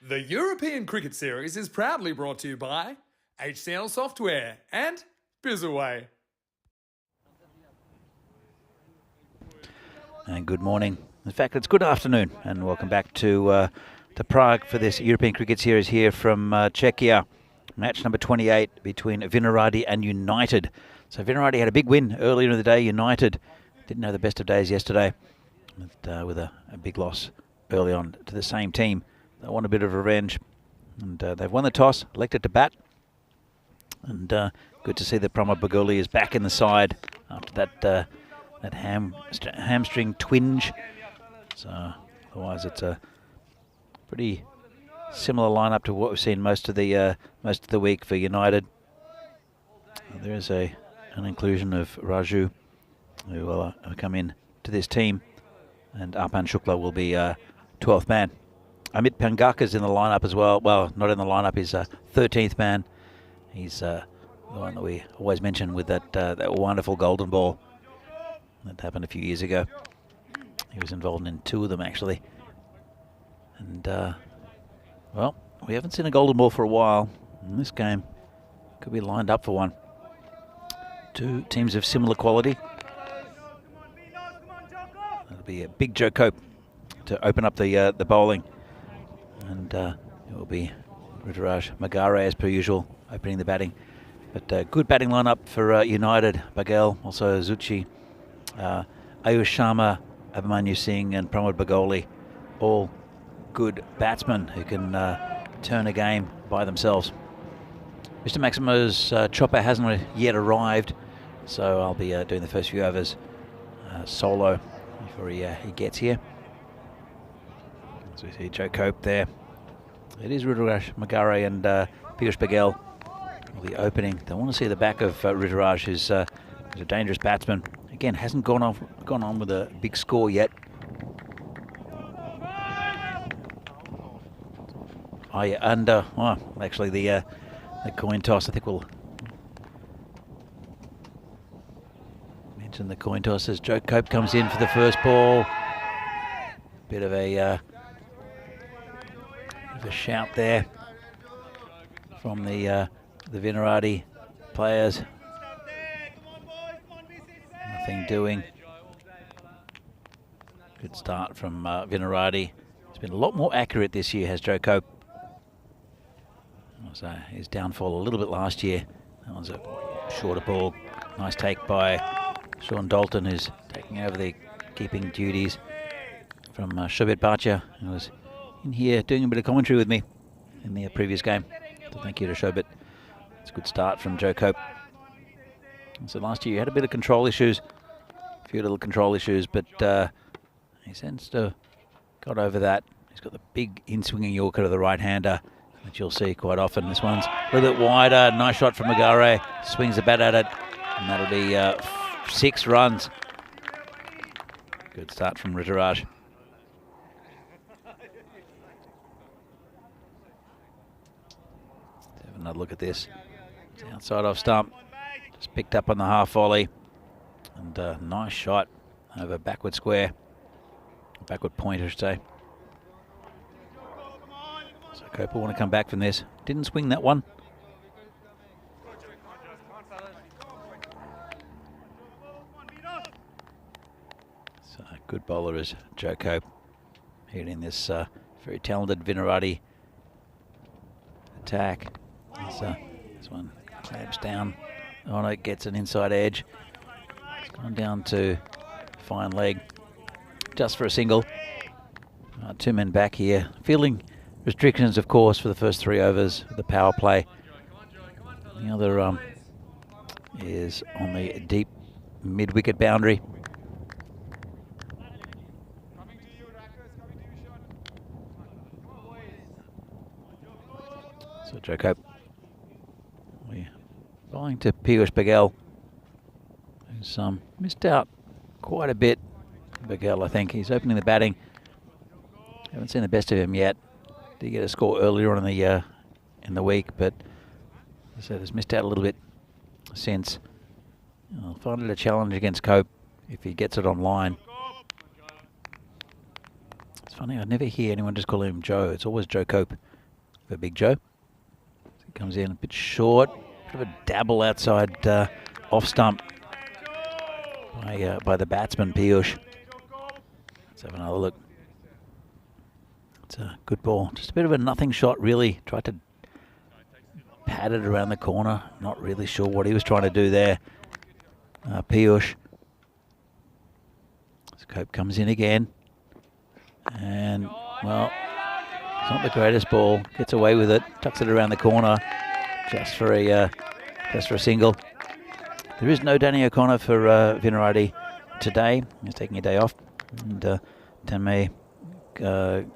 The European Cricket Series is proudly brought to you by HCL Software and Bizaway. And good morning. In fact, it's good afternoon, and welcome back to Prague for this European Cricket Series here from Czechia. Match number 28 between Vinohrady and United. So Vinohrady had a big win earlier in the day. United didn't have the best of days yesterday, with a big loss early on to the same team. They want a bit of revenge, and they've won the toss, elected to bat. And good to see that Pramod Bagoli is back in the side after that hamstring twinge. So otherwise, it's a pretty similar lineup to what we've seen most of the week for United. There is an inclusion of Raju, who will come in to this team, and Arpan Shukla will be 12th man. Amit Pangaka's in the lineup as well. Well, not in the lineup. He's 13th man. He's the one that we always mention with that wonderful golden ball that happened a few years ago. He was involved in 2 of them actually. And well, we haven't seen a golden ball for a while. And this game could be lined up for one. 2 teams of similar quality. That'll be a big Joe Cope to open up the bowling. And it will be Ruturaj Magare as per usual opening the batting. But good batting lineup for United. Bagel, also Zuchi, Ayush Sharma, Abhimanyu Singh and Pramod Bagoli. All good batsmen who can turn a game by themselves. Mr. Maximo's chopper hasn't yet arrived, so I'll be doing the first few overs solo before he gets here. So we see Joe Cope there. It is Ruturaj Magare and Piyush Bagel will be opening. They want to see the back of Ruturaj, who's a dangerous batsman. Again, hasn't gone on with a big score yet. Oh yeah, and well, actually the coin toss. I think we'll mention the coin toss as Joe Cope comes in for the first ball. Bit of a shout there from the Vinohrady players. Nothing doing. Good start from Vinohrady. He's been a lot more accurate this year, has Joe Cope. So his downfall a little bit last year. That one's a shorter ball. Nice take by Sean Dalton, who's taking over the keeping duties from Shobit Bhatia, who was in here doing a bit of commentary with me in the previous game. So thank you to Shobit. It's a good start from Joe Cope. And so last year he had a bit of control issues, a few little control issues, but he seems to have got over that. He's got the big in-swinging Yorker to the right-hander, which you'll see quite often. This one's a little bit wider. Nice shot from Magare. Swings the bat at it, and that'll be 6 runs. Good start from Ruturaj. Have another look at this. It's outside off stump. Just picked up on the half volley. And nice shot over backward square. Backward point, I should say. So Cope will want to come back from this. Didn't swing that one. So good bowler is Joe Cope. Hitting this very talented Vinohrady attack. This one clamps down on it, gets an inside edge. It's gone down to fine leg. Just for a single. 2 men back here. Fielding restrictions, of course, for the first 3 overs of the power play. The other is on the deep mid-wicket boundary. So Joe Cope, we're bowling to Piyush Bagel, who's missed out quite a bit. Bagel, I think he's opening the batting. Haven't seen the best of him yet. Did get a score earlier on in the week, but as I said, has missed out a little bit since. I'll find it a challenge against Cope if he gets it online. It's funny, I never hear anyone just call him Joe. It's always Joe Cope. for Big Joe. He comes in a bit short, bit of a dabble outside off stump by the batsman Piyush. Let's have another look. It's a good ball. Just a bit of a nothing shot, really. Tried to pad it around the corner. Not really sure what he was trying to do there. Piyush. Cope comes in again. And, well, it's not the greatest ball. Gets away with it. Tucks it around the corner. Just for a single. There is no Danny O'Connor for Vinarati today. He's taking a day off. And Tanmay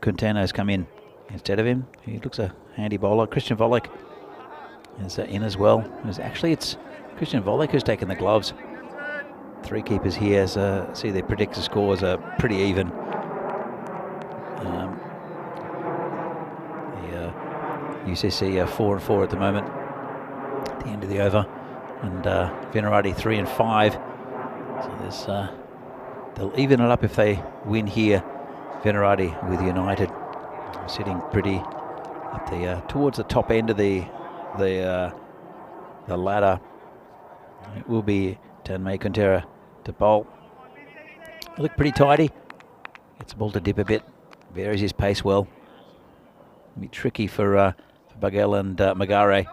Quintana has come in instead of him. He looks a handy bowler. Christian Volek is in as well. It's Christian Volek who's taken the gloves. 3 keepers here. So see, their predictor scores are pretty even. The UCC 4 and 4 at the moment. At the end of the over, and Vinarati 3 and 5. So there's they'll even it up if they win here. Vinarati with United sitting pretty up the towards the top end of the ladder. It will be Tanmay Quintana to bowl. Look pretty tidy. Gets the ball to dip a bit. Varies his pace well. It'll be tricky for Bagel and Magare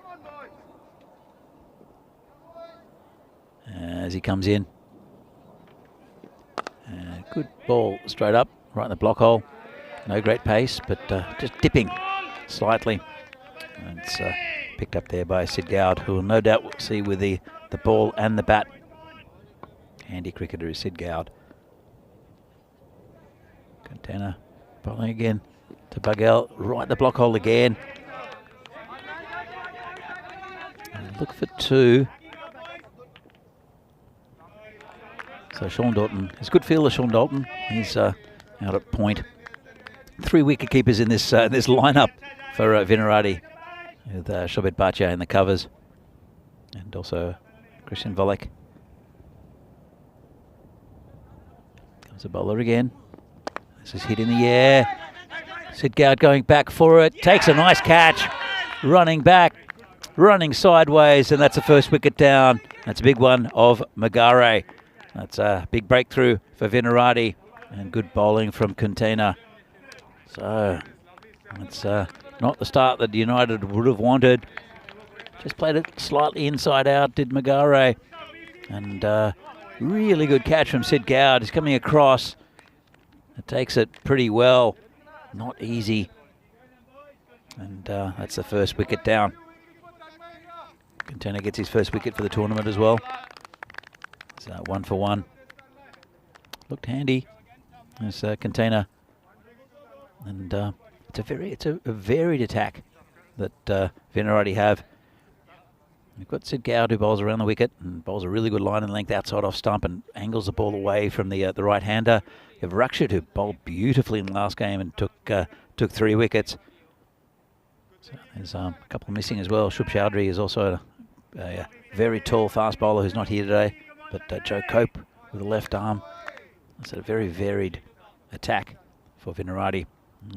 as he comes in. Good ball straight up, right in the block hole. No great pace, but just dipping slightly. And it's picked up there by Sid Gowd, who will no doubt see with the ball and the bat. Handy cricketer is Sid Gowd. Quintana bowling again to Bagel, right in the block hole again. And look for 2. So Sean Dalton, it's a good fielder, Sean Dalton. He's out at point. 3 wicket keepers in this lineup for Vinarati, with Shobit Bhatia in the covers, and also Christian Volek. Comes the bowler again. This is hit in the air. Sid Gowd going back for it. Takes a nice catch. Running back. Running sideways. And that's the first wicket down. That's a big one of Magare. That's a big breakthrough for Vinarati. And good bowling from Quintana. So it's not the start that United would have wanted. Just played it slightly inside out, did Magare. And really good catch from Sid Gowd. He's coming across. It takes it pretty well. Not easy. And that's the first wicket down. Quintana gets his first wicket for the tournament as well. It's 1 for 1. Looked handy. There's Quintana. And it's a varied attack that Vinarati have. We've got Sid Gowd, who bowls around the wicket and bowls a really good line and length outside off stump and angles the ball away from the right-hander. You have Rakshit, who bowled beautifully in the last game and took 3 wickets. So there's a couple missing as well. Shub Chowdhury is also a very tall fast bowler who's not here today. But Joe Cope with the left arm. It's a very varied attack for Vinarati.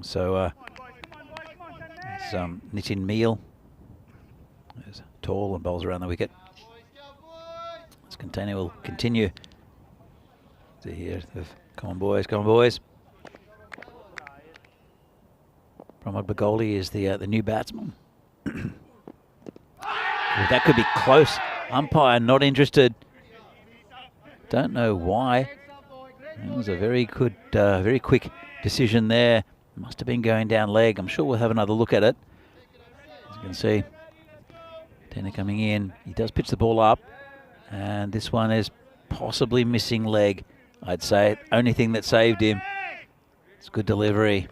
So it's Nitin Meal, who's tall and bowls around the wicket. This Quintana will continue to hear the come on boys, come on boys. Pramod Bagoli is the new batsman. Well, that could be close. Umpire not interested. Don't know why. It was a very good, very quick decision there. Must have been going down leg. I'm sure we'll have another look at it. As you can see, Tanner coming in. He does pitch the ball up. And this one is possibly missing leg, I'd say. Only thing that saved him. It's good delivery.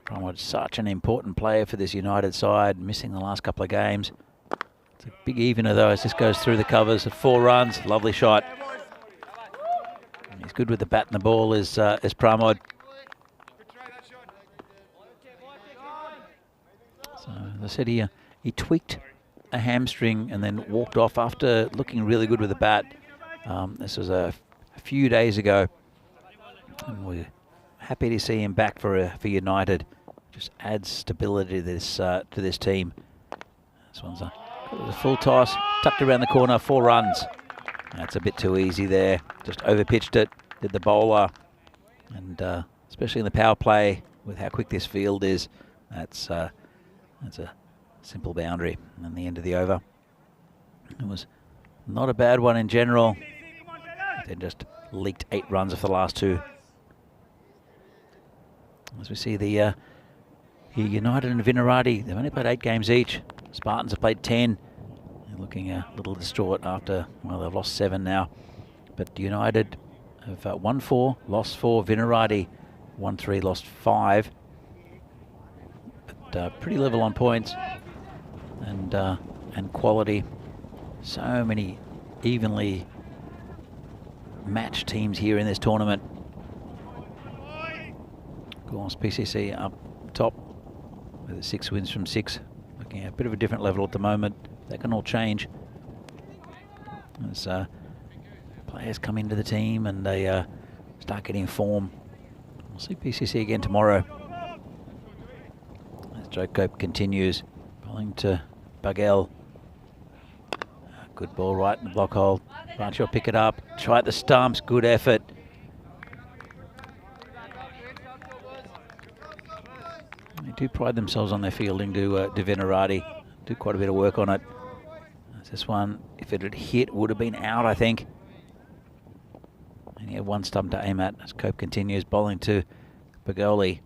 Pramod, such an important player for this United side. Missing the last couple of games. It's a big evener though as this goes through the covers at 4 runs. Lovely shot. And he's good with the bat and the ball is Pramod. So as I said, he tweaked a hamstring and then walked off after looking really good with the bat. This was a few days ago. And we're happy to see him back for United. just adds stability to this team. This one's a full toss, tucked around the corner, 4 runs. That's a bit too easy there. Just overpitched it, did the bowler. And especially in the power play, with how quick this field is, that's a simple boundary. And the end of the over. It was not a bad one in general. They just leaked 8 runs off the last 2. As we see the United and Vinarati, they've only played 8 games each. Spartans have played 10. They're looking a little distraught after, well, they've lost 7 now. But United have won 4, lost 4. Vinarati won 3, lost 5. But pretty level on points and quality. So many evenly matched teams here in this tournament. Of course, PCC up top with the 6 wins from 6. Looking at a bit of a different level at the moment. That can all change as players come into the team and they start getting form. We'll see PCC again tomorrow. As Joe Cope continues, bowling to Bagel. Good ball right in the block hole. Branch will pick it up. Try at the stumps. Good effort. They do pride themselves on their fielding to Vinarati. Do quite a bit of work on it. This one, if it had hit, would have been out, I think. And he had 1 stump to aim at as Cope continues bowling to Bagoli.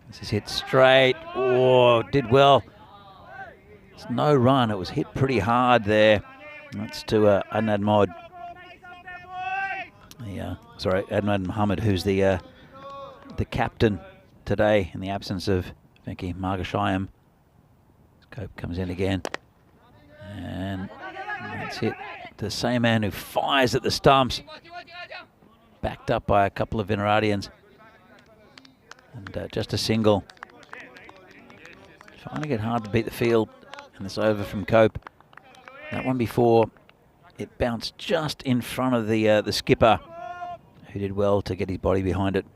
This is hit straight. Oh, did well. It's no run. It was hit pretty hard there. That's to Adnan Mod. Adnan Muhammad, who's the captain today in the absence of Venki Margashayam. Cope comes in again. And that's hit. The same man who fires at the stumps. Backed up by a couple of Vinaratians. And just a single. Finding it hard to beat the field. And this over from Cope. That one before, it bounced just in front of the skipper, who did well to get his body behind it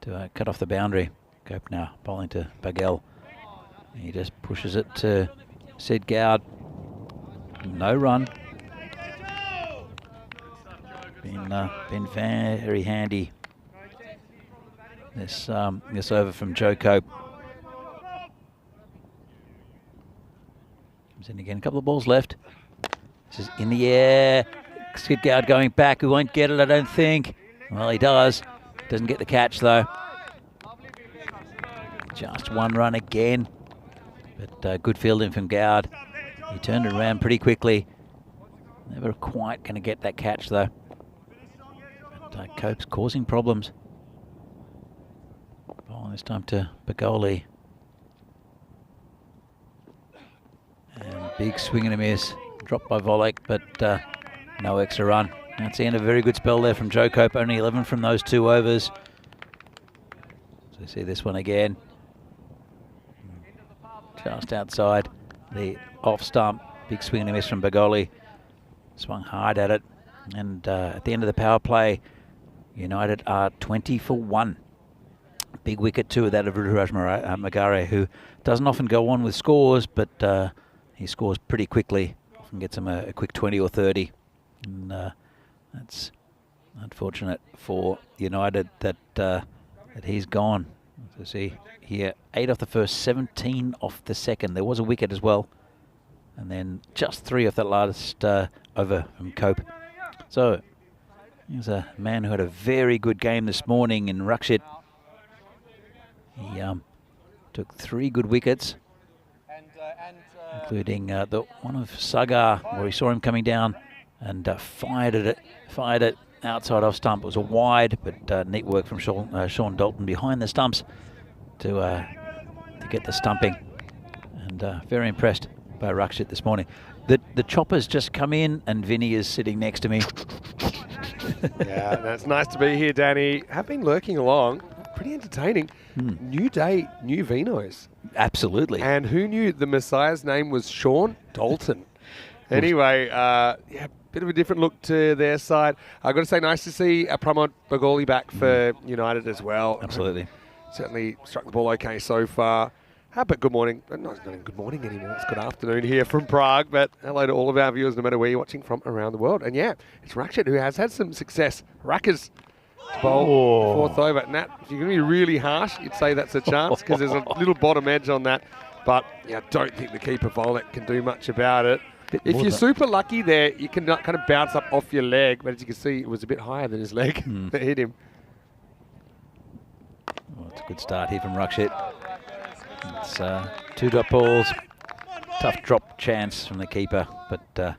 to cut off the boundary. Cope now bowling to Bagel. He just pushes it to Sid Goud. No run. Been very handy. This over from Joe Cope. Comes in again. A couple of balls left. This is in the air. Sid Goud going back. Who won't get it, I don't think. Well, he does. Doesn't get the catch though. Just 1 run again. But good fielding from Goud. He turned it around pretty quickly. Never quite going to get that catch though. But Cope's causing problems. Ball this time to Bagoli. And big swing and a miss. Dropped by Volek, but no extra run. That's the end of a very good spell there from Joe Cope. Only 11 from those 2 overs. So you see this one again. Just outside the off stump. Big swing and a miss from Bagoli. Swung hard at it. And at the end of the power play, United are 20 for 1. Big wicket too, that of Ruturaj Magare, who doesn't often go on with scores, but he scores pretty quickly. Often gets him a quick 20 or 30. And that's unfortunate for United that he's gone. So see here, 8 off the first, 17 off the second. There was a wicket as well. And then just 3 off that last over from Cope. So here's a man who had a very good game this morning in Rakshit. He took 3 good wickets, including the one of Sagar, where he saw him coming down and fired it outside off stump. It was a wide, but neat work from Sean Dalton behind the stumps to get the stumping. And very impressed by Rakshit this morning. The chopper's just come in, and Vinny is sitting next to me. Yeah, that's nice to be here, Danny. Have been lurking along. Pretty entertaining. New day, new Vinos. Absolutely. And who knew the Messiah's name was Sean Dalton? Anyway, yeah, bit of a different look to their side. I've got to say, nice to see Pramod Bagoli back for United as well. Absolutely. certainly struck the ball okay so far. But good morning. No, it's not good morning anymore. It's good afternoon here from Prague. But hello to all of our viewers, no matter where you're watching from around the world. And yeah, it's Rakshit who has had some success. Rackers to bowl fourth over. Nat, if you're going to be really harsh, you'd say that's a chance because there's a little bottom edge on that. But yeah, I don't think the keeper Volek can do much about it. If you're super lucky there, you can kind of bounce up off your leg. But as you can see, it was a bit higher than his leg that hit him. Well, it's a good start here from Rakshit. It's 2 dot balls. Tough drop chance from the keeper, but yeah,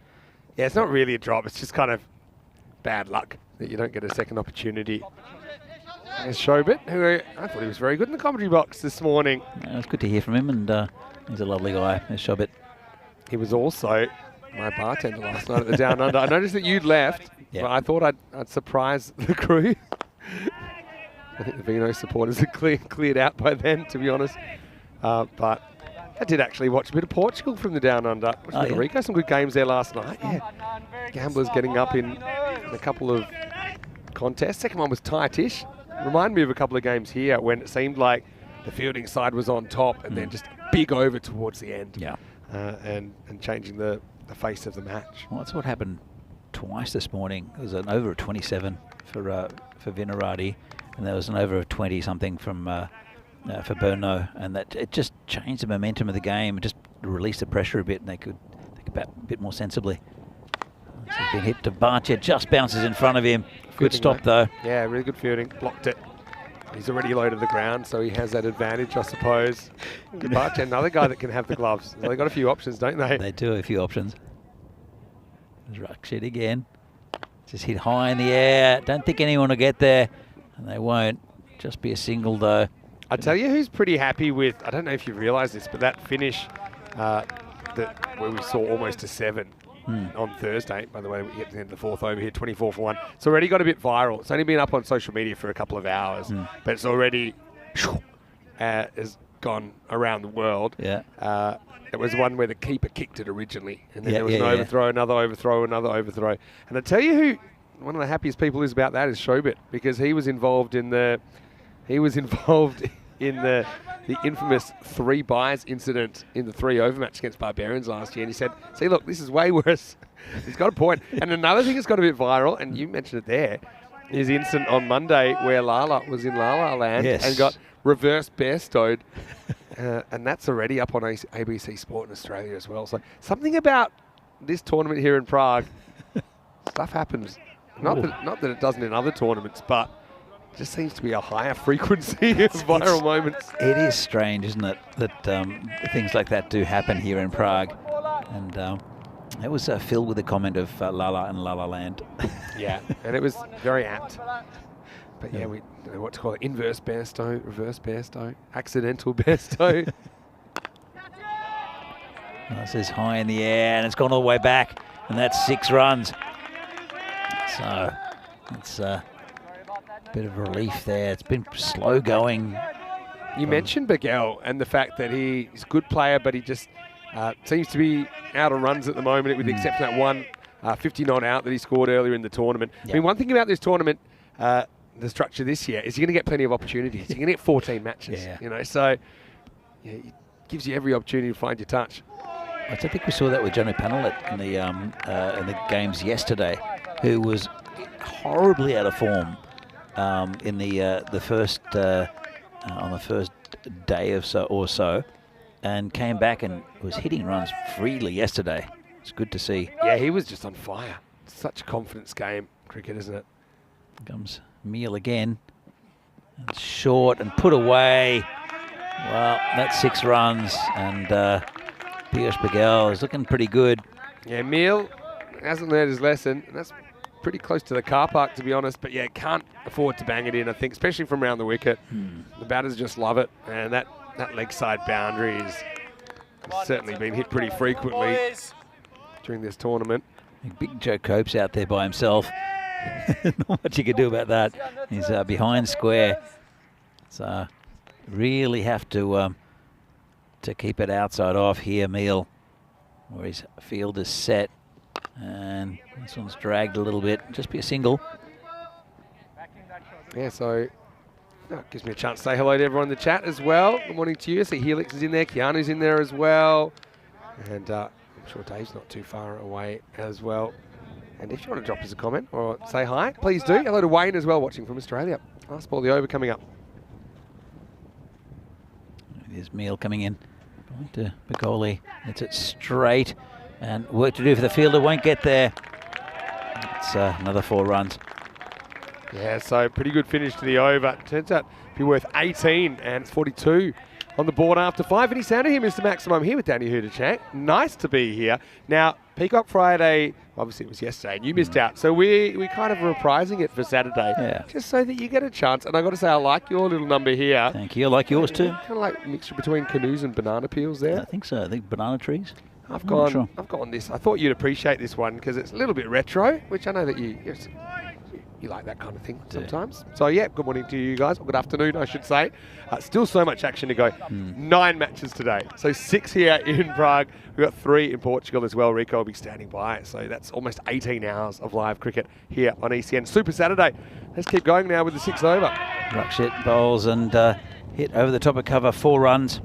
it's not really a drop. It's just kind of bad luck that you don't get a second opportunity. There's Shobit, who I thought he was very good in the commentary box this morning. It's good to hear from him, and he's a lovely guy. There's Shobit. He was also my bartender last night at the Down Under. I noticed that you'd left, but I thought I'd surprise the crew. I think the Vino supporters had cleared out by then, to be honest. But I did actually watch a bit of Portugal from the Down Under. Rico, some good games there last night. Yeah, Gamblers getting up in a couple of contests. Second one was tightish. Reminded me of a couple of games here when it seemed like the fielding side was on top and then just big over towards the end. Yeah. And changing the face of the match. Well, that's what happened twice this morning. There was an over of 27 for Vinarati, and there was an over of 20 something from for Berno, and that it just changed the momentum of the game and just released the pressure a bit, and they could think about a bit more sensibly. So he's been hit to Barcher, just bounces in front of him. Good stop though. Yeah, really good fielding. Blocked it. He's already low to the ground, so he has that advantage, I suppose. Barcher, another guy that can have the gloves. So they've got a few options, don't they? They do have a few options. There's Rakshit again. Just hit high in the air. Don't think anyone will get there, and they won't. Just be a single though. I tell you who's pretty happy with, I don't know if you realise this, but that finish where we saw almost a 7 on Thursday, by the way, we get to the end of the fourth over here, 24 for 1. It's already got a bit viral. It's only been up on social media for a couple of hours, but it's already has gone around the world. Yeah. It was one where the keeper kicked it originally, and then there was an overthrow, another overthrow, another overthrow. And I tell you who, one of the happiest people is about that is Shobit, because he was involved in the infamous 3 buys incident in the 3 over match against Barbarians last year. And he said, see, look, this is way worse. He's got a point. And another thing that's got a bit viral, and you mentioned it there, is the incident on Monday where Lala was in La La Land and got reverse bear-stowed. And that's already up on ABC Sport in Australia as well. So something about this tournament here in Prague, stuff happens. Not that it doesn't in other tournaments, but just seems to be a higher frequency of viral moments. It is strange, isn't it, that things like that do happen here in Prague. And it was filled with a comment of Lala and La La Land. Yeah, and it was very apt. But yeah, we don't know what to call it. Inverse bear stow, reverse bear stow, accidental bear stow. This is high in the air, and it's gone all the way back, and that's 6 runs. So it's a bit of relief there. It's been slow going. You mentioned Bagel and the fact that he's a good player, but he just seems to be out of runs at the moment, with the exception of that one 50 not out that he scored earlier in the tournament. I mean, one thing about this tournament, the structure this year, is you're going to get plenty of opportunities. You're going to get 14 matches, you know, so it gives you every opportunity to find your touch. I think we saw that with Jono Panel in the games yesterday, who was horribly out of form in the first on the first day or so, and came back and was hitting runs freely yesterday. It's good to see. Yeah, he was just on fire. Such a confidence game, cricket, isn't it? Comes Meal again. And short and put away. Well, that's 6 runs, and Piyush Patel is looking pretty good. Yeah, Meal hasn't learned his lesson, and that's pretty close to the car park, to be honest. But yeah, can't afford to bang it in, I think, especially from around the wicket. The batters just love it, and that leg side boundary has certainly been hit pretty frequently during this tournament. Big Joe Cope's out there by himself. Not much you can do about that. He's behind square, so really have to keep it outside off here, Meal, where his field is set. And this one's dragged a little bit. Just be a single. Yeah, so That gives me a chance to say hello to everyone in the chat as well. Good morning to you. I see Helix is in there, Keanu's in there as well. And I'm sure Dave's not too far away as well. And if you want to drop us a comment or say hi, please do. Hello to Wayne as well, watching from Australia. Last ball, the over coming up. There's Meal coming in. Point to Bagoli. It's it straight. And work to do for the fielder. Won't get there. It's another 4 runs. Yeah, so pretty good finish to the over. Turns out to be worth 18, and it's 42 on the board after 5. Any sound of here, Mr. Maximum, here with Danny Hudacek. Nice to be here. Now, Peacock Friday, obviously it was yesterday, and you missed out. So we kind of reprising it for Saturday, just so that you get a chance. And I got to say, I like your little number here. Thank you. I like yours too. Kind of like a mixture between canoes and banana peels there. I think so. I think banana trees. I've gone this. I thought you'd appreciate this one because it's a little bit retro, which I know that you like that kind of thing sometimes. So yeah, good morning to you guys. Or good afternoon, I should say. Still so much action to go. 9 matches today. So 6 here in Prague. We've got 3 in Portugal as well. Rico will be standing by. So that's almost 18 hours of live cricket here on ECN. Super Saturday. Let's keep going now with the 6 over. Ruckshit bowls and hit over the top of cover, 4 runs.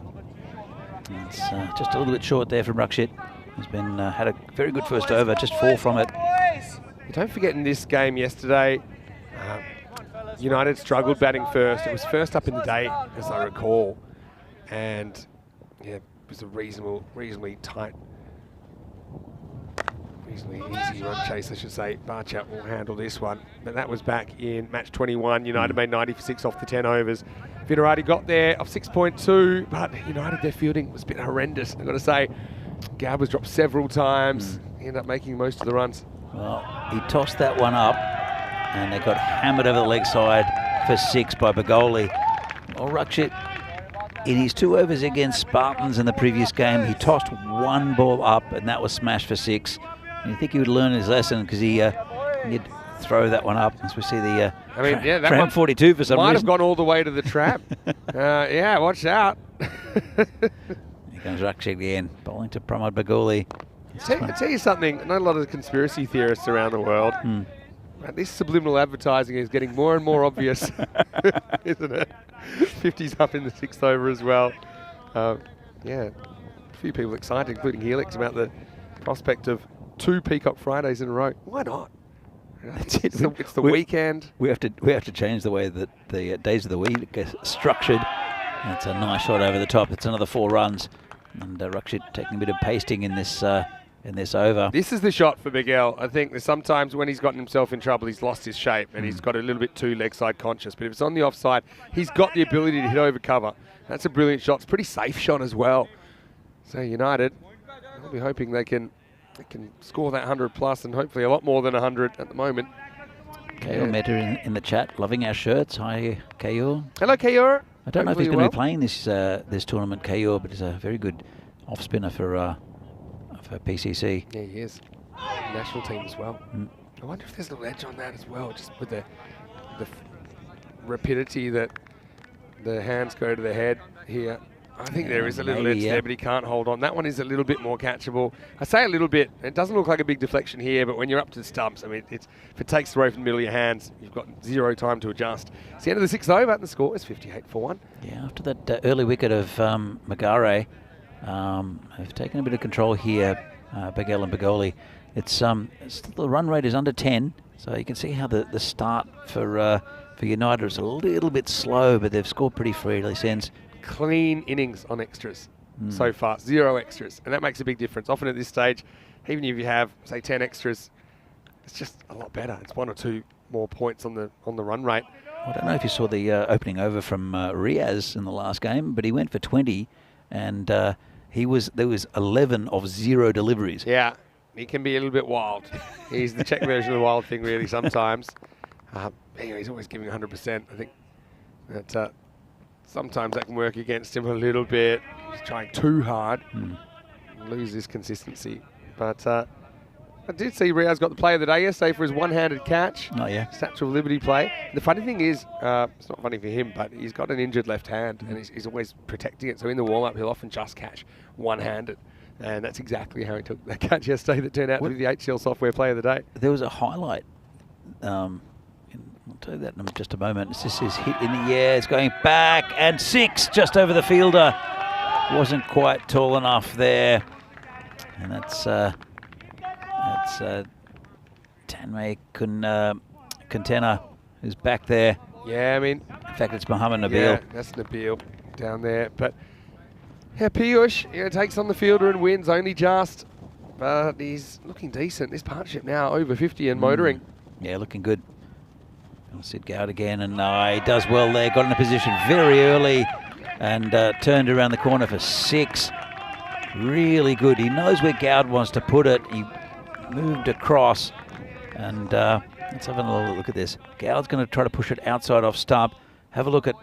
It's just a little bit short there from Ruckshit. He's been had a very good first over, just 4 from it. Don't forget in this game yesterday, United struggled batting first. It was first up in the day, as I recall. And yeah, it was a reasonably tight, reasonably easy run chase, I should say. Barchat will handle this one. But that was back in match 21. United made 90 for 6 off the 10 overs. Vitarati got there off 6.2, but United, their fielding was a bit horrendous, I've got to say. Gab was dropped several times. He ended up making most of the runs. Well, he tossed that one up, and they got hammered over the leg side for 6 by Bagoli. Well, Ruckshit, in his 2 overs against Spartans in the previous game, he tossed 1 ball up, and that was smashed for 6. And you think he would learn his lesson because he'd throw that one up. As we see the that tram one 42 for some might reason. have gone all the way to the trap. Yeah, watch out. Here comes Ruckshit again, bowling to Pramod Bagoli. I'll tell you something, I know a lot of the conspiracy theorists around the world. This subliminal advertising is getting more and more obvious, isn't it? 50's up in the 6th over as well. Yeah, a few people excited, including Helix, about the prospect of 2 Peacock Fridays in a row. Why not? It's the weekend. We have to change the way that the days of the week get structured. That's a nice shot over the top. It's another 4 runs, and Ruckshit taking a bit of pasting in this over. This is the shot for Miguel. I think that sometimes when he's gotten himself in trouble, he's lost his shape and he's got a little bit too leg side conscious. But if it's on the offside, he's got the ability to hit over cover. That's a brilliant shot. It's a pretty safe shot as well. So United, I'll be hoping they can score that 100 plus and hopefully a lot more than 100 at the moment. Kayor Meta in the chat, loving our shirts. Hi, Kayor. Hello, Kayor. I don't know if he's going to be playing this tournament, Kayor, but he's a very good off spinner for PCC. Yeah, he is. National team as well. I wonder if there's a little edge on that as well, just with the rapidity that the hands go to the head here. I think there is a little edge there, but he can't hold on. That one is a little bit more catchable. I say a little bit. It doesn't look like a big deflection here, but when you're up to the stumps, I mean, if it takes the rope from the middle of your hands, you've got 0 time to adjust. It's the end of the 6th over, and the score is 58 for 1. Yeah, after that early wicket of Magare, have taken a bit of control here, Bagel and Bagoli. It's still the run rate is under 10, so you can see how the start for United is a little bit slow, but they've scored pretty freely since. Clean innings on extras so far, 0 extras, and that makes a big difference. Often at this stage, even if you have, say, 10 extras, it's just a lot better. It's 1 or 2 more points on the run rate. I don't know if you saw the opening over from Riaz in the last game, but he went for 20, and there was 11 of 0 deliveries. Yeah, he can be a little bit wild. He's the Czech version of the wild thing, really, sometimes. Anyway, he's always giving 100%. I think that sometimes that can work against him a little bit. He's trying too hard, lose his consistency. But I did see Riaz got the play of the day yesterday for his one-handed catch. Oh, yeah. Statue of Liberty play. The funny thing is, it's not funny for him, but he's got an injured left hand and he's always protecting it. So in the warm-up, he'll often just catch one-handed. And that's exactly how he took that catch yesterday that turned out to be the HCL Software play of the day. There was a highlight in I'll tell you that in just a moment. This is hit in the air. It's going back and 6 just over the fielder. Wasn't quite tall enough there, and that's Tanmay Contena who's back there. Yeah, I mean, in fact, it's Muhammad Nabil. Yeah, that's Nabil down there. But yeah, Piyush, takes on the fielder and wins only just, but he's looking decent. This partnership now over 50 and motoring. Yeah, looking good. Sid Gowd again, and he does well there. Got in a position very early and turned around the corner for 6. Really good. He knows where Gowd wants to put it. He moved across, and let's have a little look at this. Gowd's going to try to push it outside off stump. Have a look at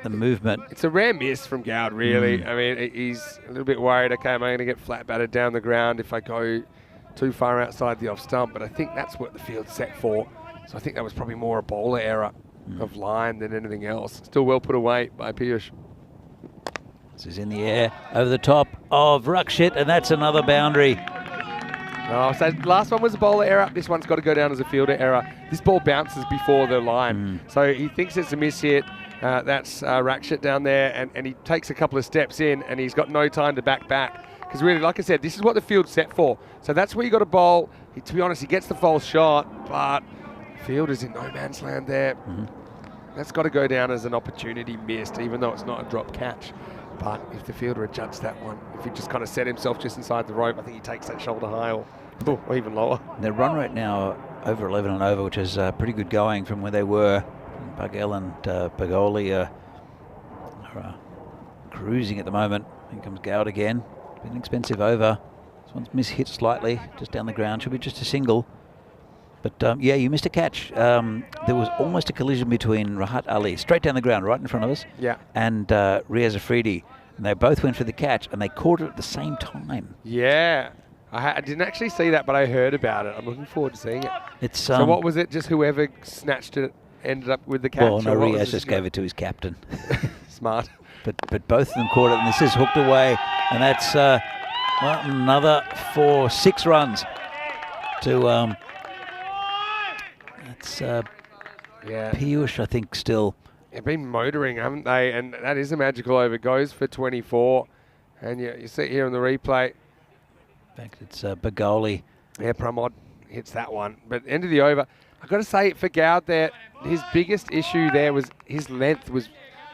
the movement. It's a rare miss from Gowd, really. I mean, he's a little bit worried. Okay, am I going to get flat batted down the ground if I go too far outside the off stump? But I think that's what the field's set for. So I think that was probably more a bowler error of line than anything else. Still well put away by Piyush. This is in the air over the top of Rakshit, and that's another boundary. Oh, so last one was a bowler error. This one's got to go down as a fielder error. This ball bounces before the line. So he thinks it's a miss hit. That's Rakshit down there, and he takes a couple of steps in, and he's got no time to back. Because really, like I said, this is what the field's set for. So that's where you got to bowl. To be honest, he gets the false shot, but the field is in no man's land there. That's got to go down as an opportunity missed, even though it's not a drop catch. But if the fielder had judged that one, if he just kind of set himself just inside the rope, I think he takes that shoulder high or even lower. Their run rate now over 11 and over, which is pretty good going from where they were. Bagel and Bagoli are cruising at the moment. Here comes Gowd again. Been an expensive over. This one's mishit slightly, just down the ground. Should be just a single. But yeah, you missed a catch. There was almost a collision between Rahat Ali, straight down the ground, right in front of us, and Riaz Afridi. And they both went for the catch, and they caught it at the same time. Yeah. I didn't actually see that, but I heard about it. I'm looking forward to seeing it. It's so what was it? Just whoever snatched it ended up with the catch? Well, no, Riaz just gave it to his captain. Smart. But both of them caught it, and this is hooked away. And that's another 6 runs to... It's Piyush, I think, still. They've been motoring, haven't they? And that is a magical over. Goes for 24. And you see it here in the replay. In fact, it's Bagoli. Yeah, Pramod hits that one. But end of the over. I've got to say, for Gowd there, his biggest issue there was his length was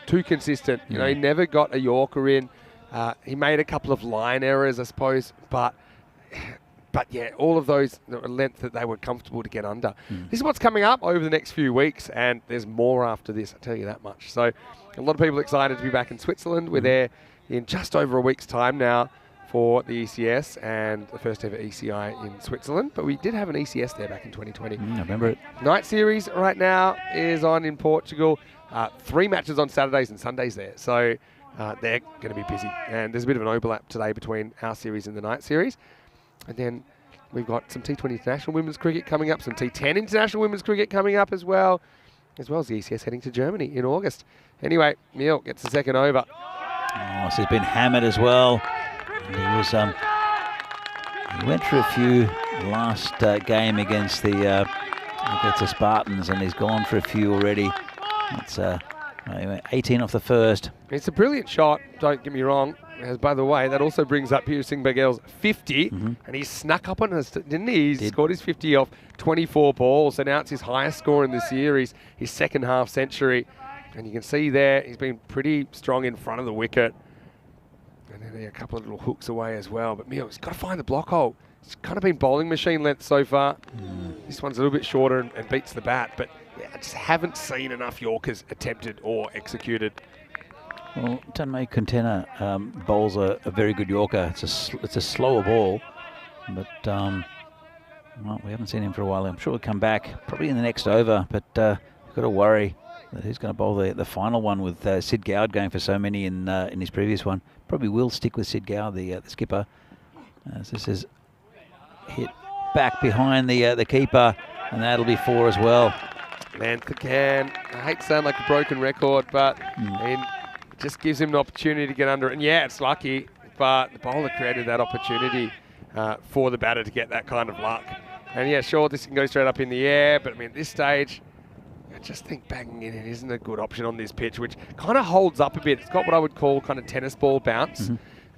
too consistent. You know, he never got a Yorker in. He made a couple of line errors, I suppose. But yeah, all of those length that they were comfortable to get under. This is what's coming up over the next few weeks, and there's more after this, I'll tell you that much. So a lot of people excited to be back in Switzerland. We're there in just over a week's time now for the ECS and the first ever ECI in Switzerland. But we did have an ECS there back in 2020. I remember it. Night series right now is on in Portugal. 3 matches on Saturdays and Sundays there. So they're going to be busy. And there's a bit of an overlap today between our series and the night series. And then we've got some T20 International Women's Cricket coming up, some T10 International Women's Cricket coming up as well as the ECS heading to Germany in August. Anyway, Neil gets the second over. Oh, so he's been hammered as well. And he was he went through a few last game against the Spartans, and he's gone for a few already. It's 18 off the first. It's a brilliant shot, don't get me wrong. As by the way, that also brings up Peter Singh Bagel's 50, and he snuck up on us, didn't he? He scored his 50 off 24 balls, so now it's his highest score in the series, his second half century. And you can see there, he's been pretty strong in front of the wicket. And then a couple of little hooks away as well. But Mio, he's got to find the block hole. It's kind of been bowling machine length so far. This one's a little bit shorter and beats the bat, but yeah, I just haven't seen enough Yorkers attempted or executed. Well, Tanmay Contena bowls a very good Yorker. It's a slower ball, but well, we haven't seen him for a while. I'm sure he'll come back probably in the next over, but you've got to worry that who's going to bowl the final one with Sid Gowd going for so many in his previous one. Probably will stick with Sid Gowd, the skipper. As this is hit back behind the keeper, and that'll be 4 as well. Length again. I hate to sound like a broken record, but it just gives him an opportunity to get under it. And yeah, it's lucky, but the bowler created that opportunity for the batter to get that kind of luck. And yeah, sure, this can go straight up in the air, but I mean, at this stage, just think banging it in isn't a good option on this pitch, which kind of holds up a bit. It's got what I would call kind of tennis ball bounce.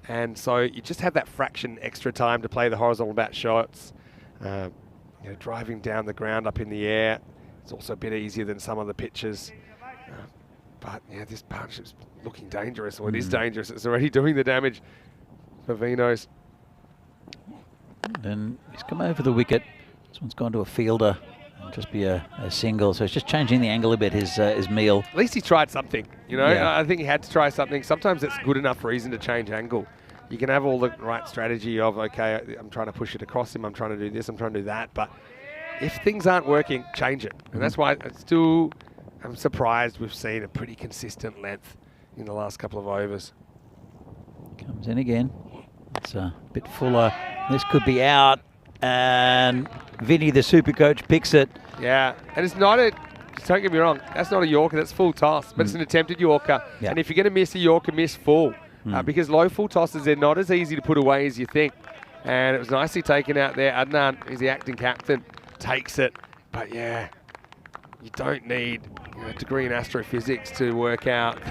And so you just have that fraction extra time to play the horizontal bat shots. Driving down the ground up in the air, it's also a bit easier than some other pitches. But yeah, this partnership's looking dangerous, or it is dangerous. It's already doing the damage for Vinos. And he's come over the wicket. This one's gone to a fielder. It'll just be a single, so it's just changing the angle a bit, his meal. At least he tried something, you know. Yeah. I think he had to try something. Sometimes it's good enough reason to change angle. You can have all the right strategy of, okay, I'm trying to push it across him, I'm trying to do this, I'm trying to do that, but if things aren't working, change it. And that's why I'm surprised we've seen a pretty consistent length in the last couple of overs. Comes in again. It's a bit fuller. This could be out, and Vinny, the super coach, picks it. Yeah, and it's not don't get me wrong, that's not a Yorker, that's full toss, but it's an attempted Yorker. Yeah. And if you're going to miss a Yorker, miss full. Because low full tosses, they're not as easy to put away as you think. And it was nicely taken out there. Adnan is the acting captain, takes it. But yeah, you don't need a degree in astrophysics to work out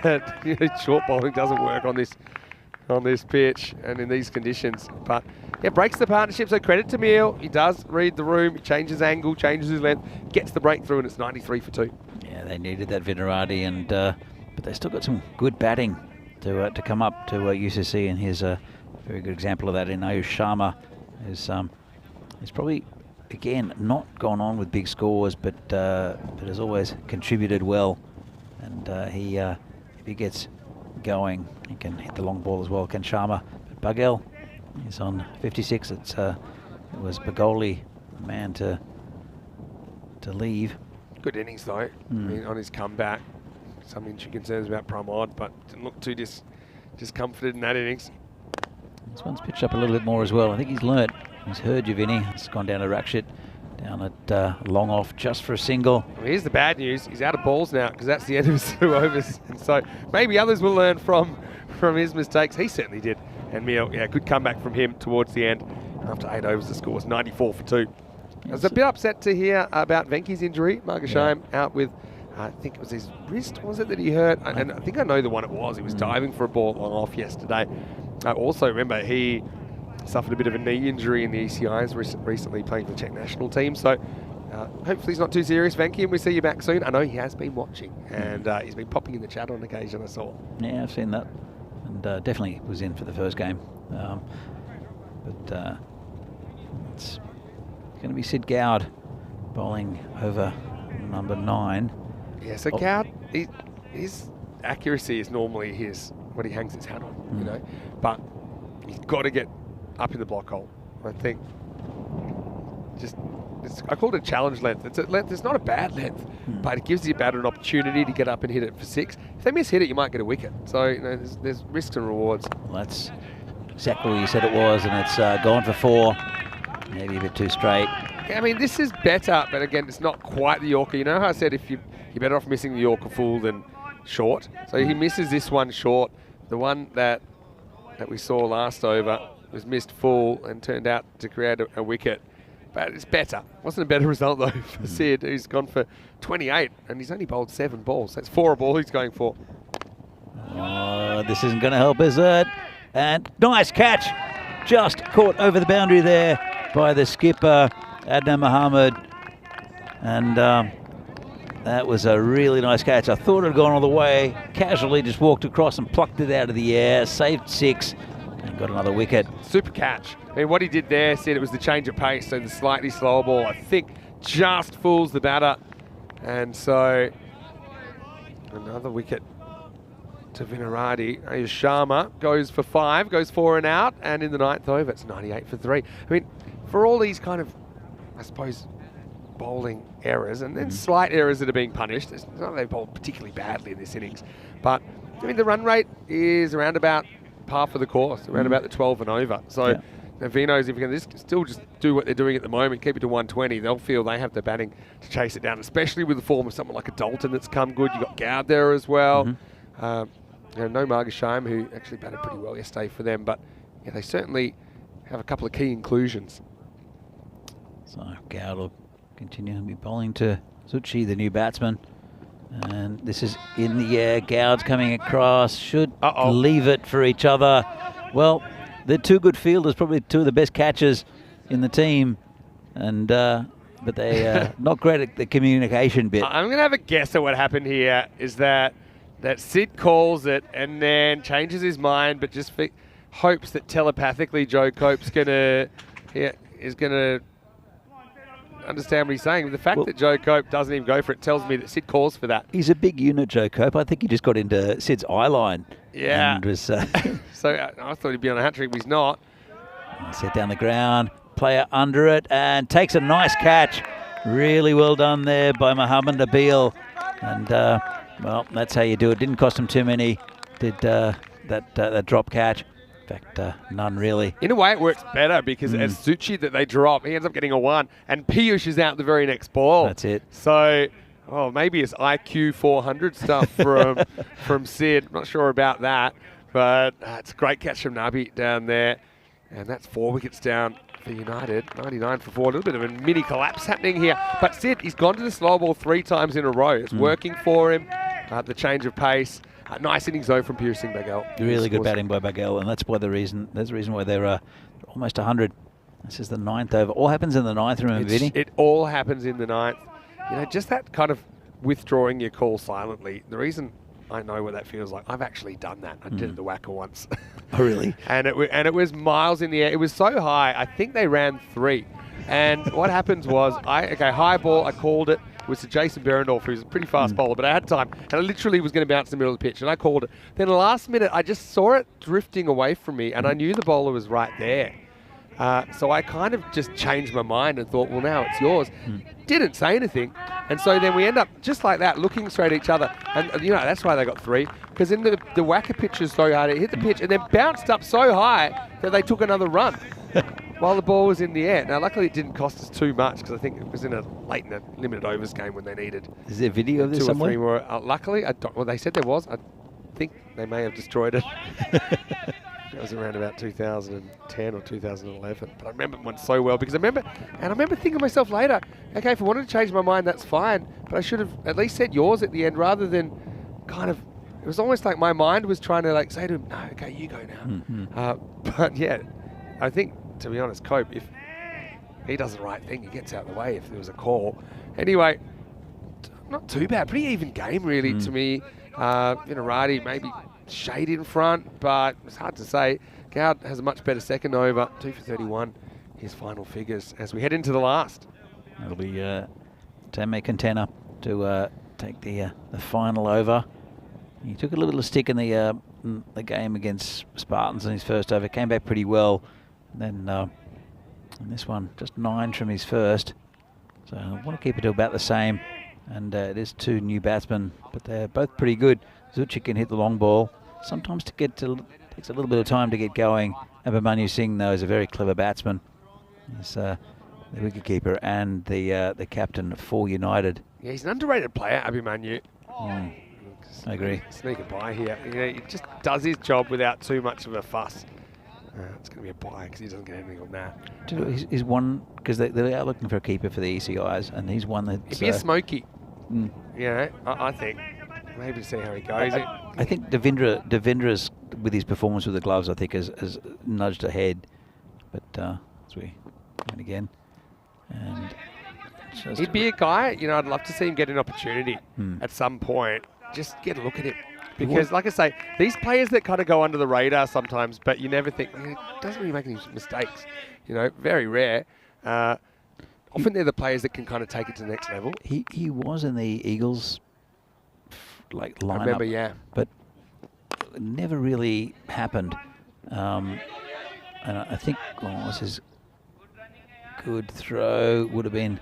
that short bowling doesn't work on this pitch and in these conditions. But yeah, breaks the partnership, so credit to Meal. He does read the room, he changes angle, changes his length, gets the breakthrough, and it's 93 for 2. Yeah, they needed that Vinarati, and but they still got some good batting to come up to UCC, and here's a very good example of that in Ayush Sharma. He's probably, again, not gone on with big scores, but has always contributed well. And if he gets going, he can hit the long ball as well, can Sharma. But Bagel is on 56. It was Bagoli, the man to leave. Good innings though, I mean, on his comeback. Some injury concerns about Pramod, but didn't look too discomforted in that innings. This one's pitched up a little bit more as well. I think he's learnt. He's heard you, Vinny. It's gone down to Rakshit, down at long off just for a single. Well, here's the bad news. He's out of balls now because that's the end of his 2 overs. And so maybe others will learn from his mistakes. He certainly did. And Meal, yeah, good comeback from him towards the end. After 8 overs, the score was 94 for 2. I was a bit upset to hear about Venky's injury. Margashaim out with, I think it was his wrist, was it, that he hurt? And I think I know the one it was. He was diving for a ball long off yesterday. Also, remember, he suffered a bit of a knee injury in the ECIs recently, playing for the Czech national team. So hopefully he's not too serious, Venky, and we see you back soon. I know he has been watching, and he's been popping in the chat on occasion, I saw. Yeah, I've seen that. And definitely was in for the first game. It's going to be Sid Gowd bowling over number 9. Yeah, so Gowd, his accuracy is normally what he hangs his hat on, you know. But he's got to get up in the block hole. I think I called it challenge length. It's a length. It's not a bad length, but it gives the batter an opportunity to get up and hit it for 6. If they miss hit it, you might get a wicket. So there's risks and rewards. Well, that's exactly what you said it was, and it's gone for 4. Maybe a bit too straight. Yeah, I mean, this is better, but again, it's not quite the Yorker. You know how I said you're better off missing the Yorker full than short. So he misses this one short. The one that we saw last over was missed full and turned out to create a wicket. But it's better. Wasn't a better result, though, for Sid, who's gone for 28, and he's only bowled 7 balls. That's 4 a ball he's going for. Oh, this isn't going to help, is it? And nice catch. Just caught over the boundary there by the skipper, Adnan Mohammed. And that was a really nice catch. I thought it had gone all the way. Casually just walked across and plucked it out of the air. Saved 6 and got another wicket. Super catch. I mean, what he did there, said it was the change of pace, so the slightly slower ball, I think, just fools the batter. And so another wicket to Vinarati. Ayush Sharma goes for 5, goes 4 and out, and in the 9th over, it's 98 for 3. I mean, for all these kind of, I suppose, bowling errors, and then slight errors that are being punished, it's not that they bowled particularly badly in this innings, but I mean, the run rate is around about par for the course, around about the 12 and over. So Vinos, if you can still just do what they're doing at the moment, keep it to 120, they'll feel they have the batting to chase it down, especially with the form of someone like a Dalton that's come good. You've got Gowd there as well. No Margashaim, who actually batted pretty well yesterday for them, but yeah, they certainly have a couple of key inclusions. So Gowd will continue to be bowling to Zucchi, the new batsman. And this is in the air. Gowd's coming across. Should leave it for each other. Well, they're two good fielders, probably two of the best catchers in the team. And but they not great at the communication bit. I'm going to have a guess at what happened here is that Sid calls it and then changes his mind, but just hopes that telepathically Joe Cope's is going to understand what he's saying. The fact that Joe Cope doesn't even go for it tells me that Sid calls for that. He's a big unit, Joe Cope. I think he just got into Sid's eye line. Yeah. And was, so I thought he'd be on a hat-trick, but he's not. Set down the ground, player under it, and takes a nice catch. Really well done there by Muhammad Nabil. And, well, that's how you do it. Didn't cost him too many, did that drop catch. In fact, none really. In a way, it works better because as Zucchi that they drop, he ends up getting a 1, and Piyush is out the very next ball. That's it. So, maybe it's IQ 400 stuff from Sid. I'm not sure about that, but it's a great catch from Nabi down there, and that's 4 wickets down for United. 99 for 4. A little bit of a mini collapse happening here, but Sid, he's gone to the slow ball 3 times in a row. It's working for him. The change of pace. Nice innings though from Piercing Bagel. Really good batting by Bagel, and that's the reason why they're almost 100. This is the 9th over. All happens in the 9th, remember, Vinny? It all happens in the 9th. You know, just that kind of withdrawing your call silently. The reason I know what that feels like, I've actually done that. I did it at the Wacker once. Oh, really? and it was miles in the air. It was so high. I think they ran 3. And what happens was, high ball, I called it. It was to Jason Berendorf, who's a pretty fast bowler, but I had time, and I literally was going to bounce in the middle of the pitch, and I called it. Then the last minute, I just saw it drifting away from me, and I knew the bowler was right there. So I kind of just changed my mind and thought, well, now it's yours. Didn't say anything. And so then we end up just like that, looking straight at each other. And, that's why they got 3. Because in the Wacker pitch is so hard, it hit the pitch and then bounced up so high that they took another run while the ball was in the air. Now, luckily, it didn't cost us too much because I think it was late in a limited overs game when they needed. Is there video of this 2 or somewhere? 3 more. Luckily, they said there was. I think they may have destroyed it. It was around about 2010 or 2011. But I remember one so well because I remember thinking to myself later, okay, if I wanted to change my mind, that's fine. But I should have at least said yours at the end rather than kind of, it was almost like my mind was trying to say to him, no, okay, you go now. But yeah, I think, to be honest, Cope, if he does the right thing, he gets out of the way if there was a call. Anyway, not too bad. Pretty even game, really, to me. Vinarati maybe shade in front, but it's hard to say. Gowd has a much better second over, 2 for 31, his final figures as we head into the last. It'll be Tamme Contender to take the final over. He took a little bit of stick in the game against Spartans in his first over, came back pretty well. Then in this one, just 9 from his first. So I want to keep it to about the same. And it is 2 new batsmen, but they're both pretty good. Zucchi can hit the long ball. Sometimes takes a little bit of time to get going. Abhimanyu Singh, though, is a very clever batsman. He's the wicketkeeper and the captain for United. Yeah, he's an underrated player, Abhimanyu. I agree. Sneak it by here. He just does his job without too much of a fuss. It's going to be a buy because he doesn't get anything on that. He's one, because they are looking for a keeper for the ECIs, and he's one that's... He'd be a smoky. I think. Maybe see how he goes. I think Devendra's, with his performance with the gloves, I think has nudged ahead. But as we win again. And he'd be a guy, I'd love to see him get an opportunity at some point. Just get a look at him. Because, like I say, these players that kind of go under the radar sometimes, but you never think, he doesn't really make any mistakes. Very rare. Often they're the players that can kind of take it to the next level. He was in the Eagles lineup. I remember, yeah. But it never really happened. And I think this is good throw. Would have been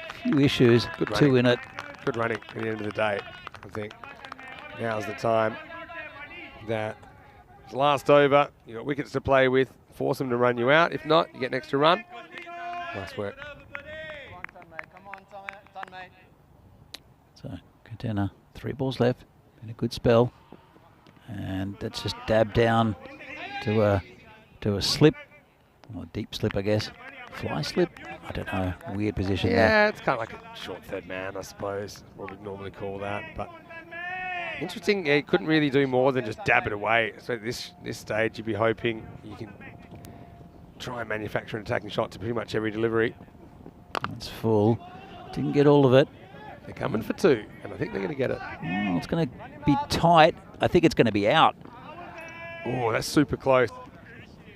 a few issues. Good 2 in it. Good running at the end of the day, I think. Now's the time that it's last over. You've got wickets to play with. Force them to run you out. If not, you get an extra run. Nice work. So, Contender, 3 balls left. Been a good spell. And that's just dabbed down to a slip. Or a deep slip, I guess. fly slip. I don't know. Weird position there. Yeah, it's kind of like a short third man, I suppose, what we'd normally call that. But interesting, he couldn't really do more than just dab it away. So at this stage, you'd be hoping you can try and manufacture an attacking shot to pretty much every delivery. It's full. Didn't get all of it. They're coming for 2, and I think they're going to get it. Oh, it's going to be tight. I think it's going to be out. Oh, that's super close.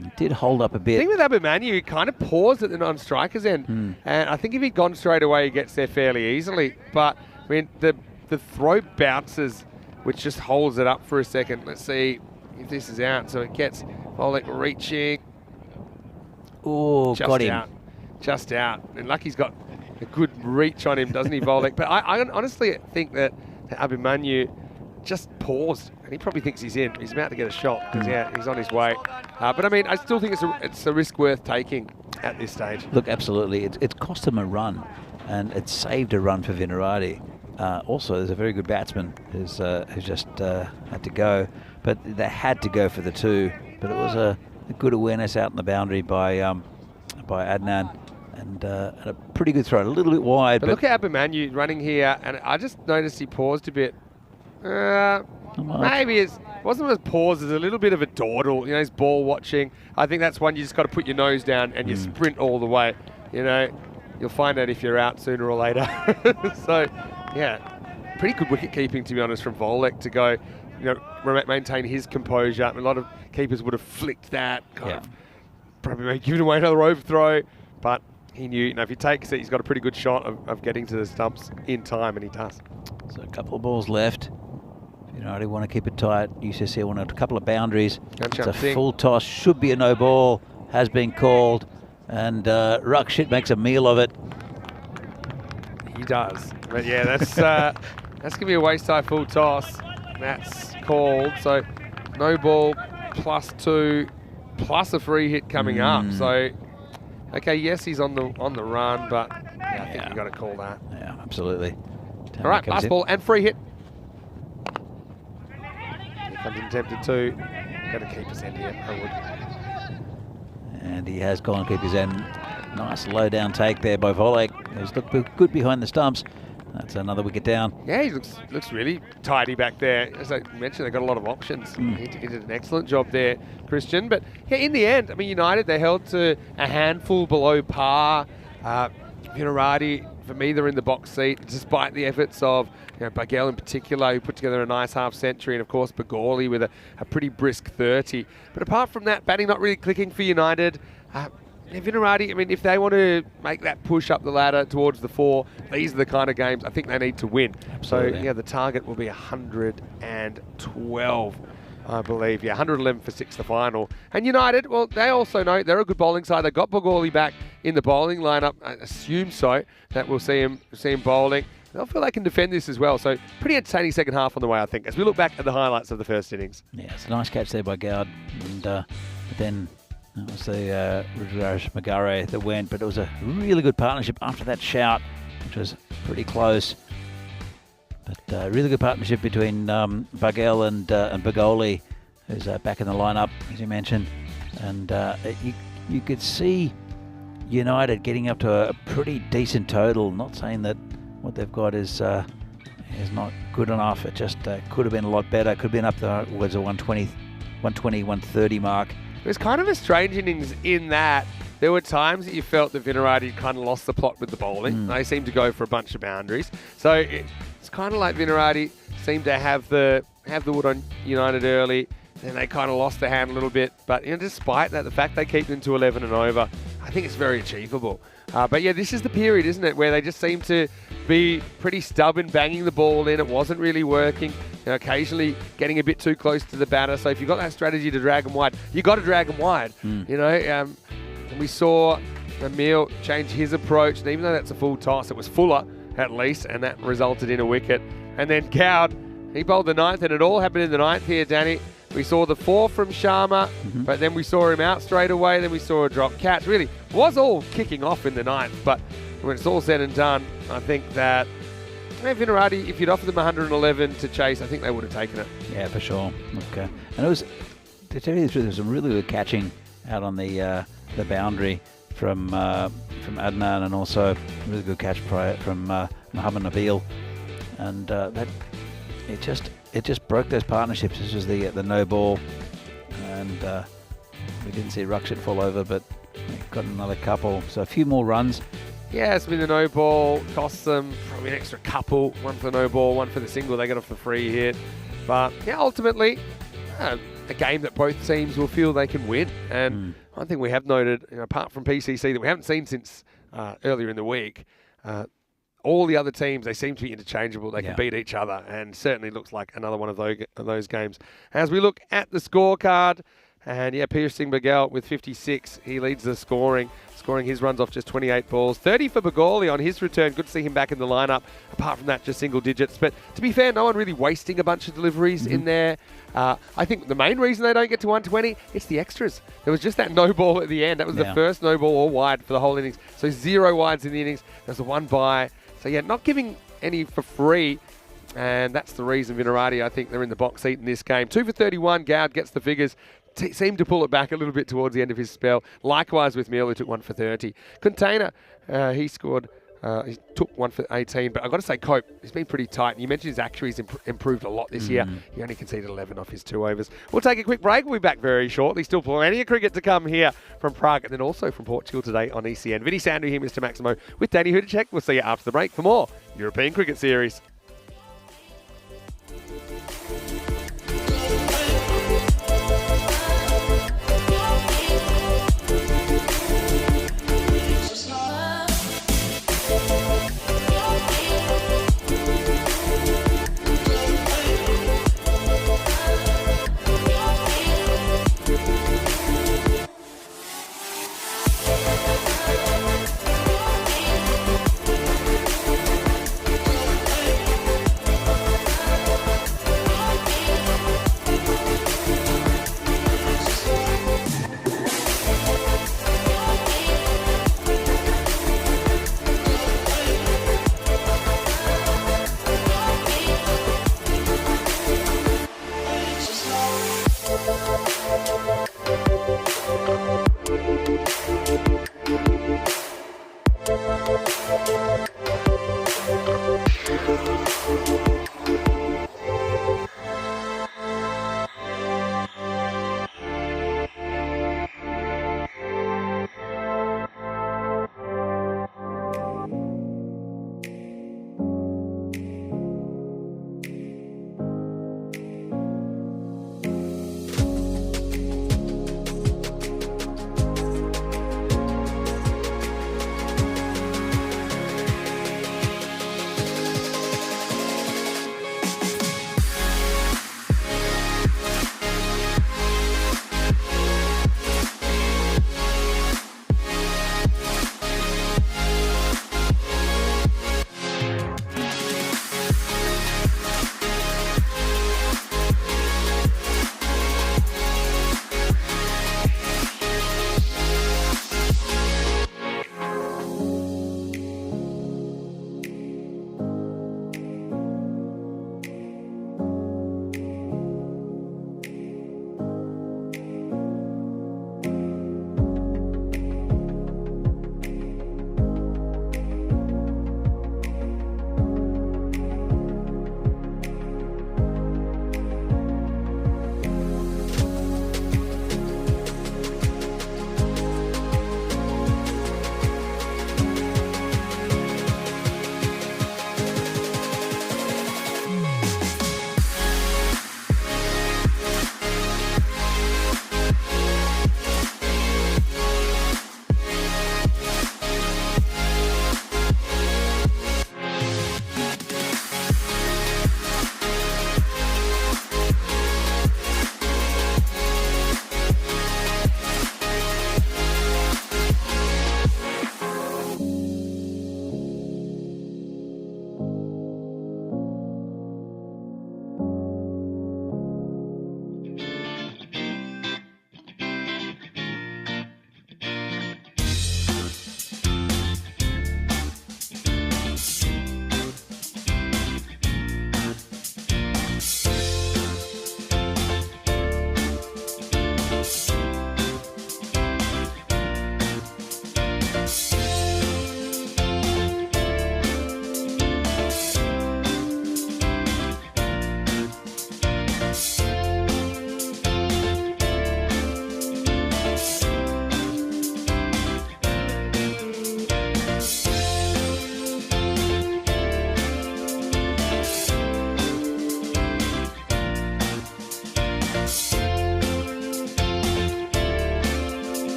It did hold up a The bit. thing with Abimanu, he kind of paused at the non-striker's end. And I think if he'd gone straight away, he gets there fairly easily. But, I mean, the throw bounces, which just holds it up for a second. Let's see if this is out. So it gets Volek reaching. Oh, Just got him. out. Just out. And Lucky's got a good reach on him, doesn't he, Volek? But I honestly think that Abimanu just paused, and he probably thinks he's in. He's about to get a shot because he's on his way. But I mean, I still think it's a risk worth taking at this stage. Look, absolutely. It's cost him a run, and it saved a run for Vinarati. Also, there's a very good batsman who's just had to go, but they had to go for the 2. But it was a good awareness out in the boundary by Adnan, and a pretty good throw. A little bit wide, But look at Abimanu running here, and I just noticed he paused a bit. Maybe it wasn't a pause, it's a little bit of a dawdle. You know, he's ball watching. I think that's one you just got to put your nose down and you sprint all the way. You know, you'll find out if you're out sooner or later. So, yeah, pretty good wicket keeping, to be honest, from Volek to go, you know, maintain his composure. I mean, a lot of keepers would have flicked that, kind of probably given away another overthrow, but he knew, you know, if he takes it, he's got a pretty good shot of getting to the stumps in time, and he does. So a couple of balls left. You know, I want to keep it tight. UCC want a couple of boundaries. It's a full toss. Should be a no ball. Has been called. And Rakshit makes a meal of it. He does. But yeah, that's going to be a waist-high full toss. That's called. So no ball, +2, plus a free hit coming up. So, okay, yes, he's on the run, but yeah, I think you've got to call that. Yeah, absolutely. All right, last ball and free hit. If I'm tempted to, got to keep his end here, I would. And he has gone keep his end. Nice low down take there by Volek. He's looked good behind the stumps. That's another wicket down. Yeah, he looks really tidy back there. As I mentioned, they've got a lot of options. He did an excellent job there, Christian. But yeah, in the end, I mean, United, they held to a handful below par. Vinarati, for me, they're in the box seat, despite the efforts of Bagel in particular, who put together a nice half century, and of course Bagoli with a pretty brisk 30. But apart from that, batting not really clicking for United. Vinarati, I mean, if they want to make that push up the ladder towards the 4, these are the kind of games I think they need to win. Absolutely. So, yeah, the target will be 112, I believe. Yeah, 111 for 6, the final. And United, well, they also know they're a good bowling side. They got Bagoli back in the bowling lineup. I assume so, that we'll see him bowling. They'll feel they can defend this as well. So, pretty entertaining second half on the way, I think, as we look back at the highlights of the first innings. Yeah, it's a nice catch there by Gowd. And but then that was the Raj Magare that went, but it was a really good partnership after that shout, which was pretty close. But really good partnership between Bagel and Bagoli, who's back in the lineup, as you mentioned. And you could see United getting up to a pretty decent total. Not saying that what they've got is not good enough. It just could have been a lot better. Could have been up towards a 120, 130 mark. It was kind of a strange innings in that there were times that you felt that Vinarati kind of lost the plot with the bowling. They seemed to go for a bunch of boundaries. So it's kind of like Vinarati seemed to have the wood on United early, then they kind of lost the hand a little bit. But despite that, the fact they keep them to 11 and over, I think it's very achievable. But yeah, this is the period, isn't it, where they just seem to be pretty stubborn, banging the ball in. It wasn't really working. Occasionally getting a bit too close to the batter. So if you've got that strategy to drag them wide, you got to drag them wide. And we saw Emil change his approach, and even though that's a full toss, it was fuller at least, and that resulted in a wicket. And then Cowd, he bowled the 9th, and it all happened in the 9th here, Danny. We saw the 4 from Sharma, but then we saw him out straight away. Then we saw a drop catch. Really was all kicking off in the 9th, but when it's all said and done, I think that Vinarati, if you'd offered them 111 to chase, I think they would have taken it. Yeah, for sure. Okay. And it was, to tell you the truth, there was some really good catching out on the boundary from Adnan, and also a really good catch from Muhammad Nabil, and it just broke those partnerships. This was the no ball, and we didn't see Rakshit fall over, but got another couple, so a few more runs. Yeah, it's been the no ball, costs them probably an extra couple, one for the no ball, one for the single, they got off the free hit. But yeah, ultimately, a game that both teams will feel they can win. And one thing we have noted, apart from PCC, that we haven't seen since earlier in the week, all the other teams, they seem to be interchangeable. They can beat each other, and certainly looks like another one of those games. As we look at the scorecard, and yeah, Pierce Singh Bagel with 56. He leads the scoring his runs off just 28 balls. 30 for Bagoli on his return. Good to see him back in the lineup. Apart from that, just single digits. But to be fair, no one really wasting a bunch of deliveries in there. I think the main reason they don't get to 120, it's the extras. There was just that no ball at the end. That was the first no ball or wide for the whole innings. So 0 wides in the innings. There's the one by. So yeah, not giving any for free. And that's the reason Vinarati, I think they're in the box seat in this game. 2 for 31, Gowd gets the figures. Seemed to pull it back a little bit towards the end of his spell. Likewise with Meal, who took 1 for 30. Container, he scored, he took 1 for 18. But I've got to say, Cope, he's been pretty tight. And you mentioned his actuaries improved a lot this year. He only conceded 11 off his 2 overs. We'll take a quick break. We'll be back very shortly. Still plenty of cricket to come here from Prague and then also from Portugal today on ECN. Vinny Sandu here, Mr. Maximo, with Danny Hudacek. We'll see you after the break for more European Cricket Series.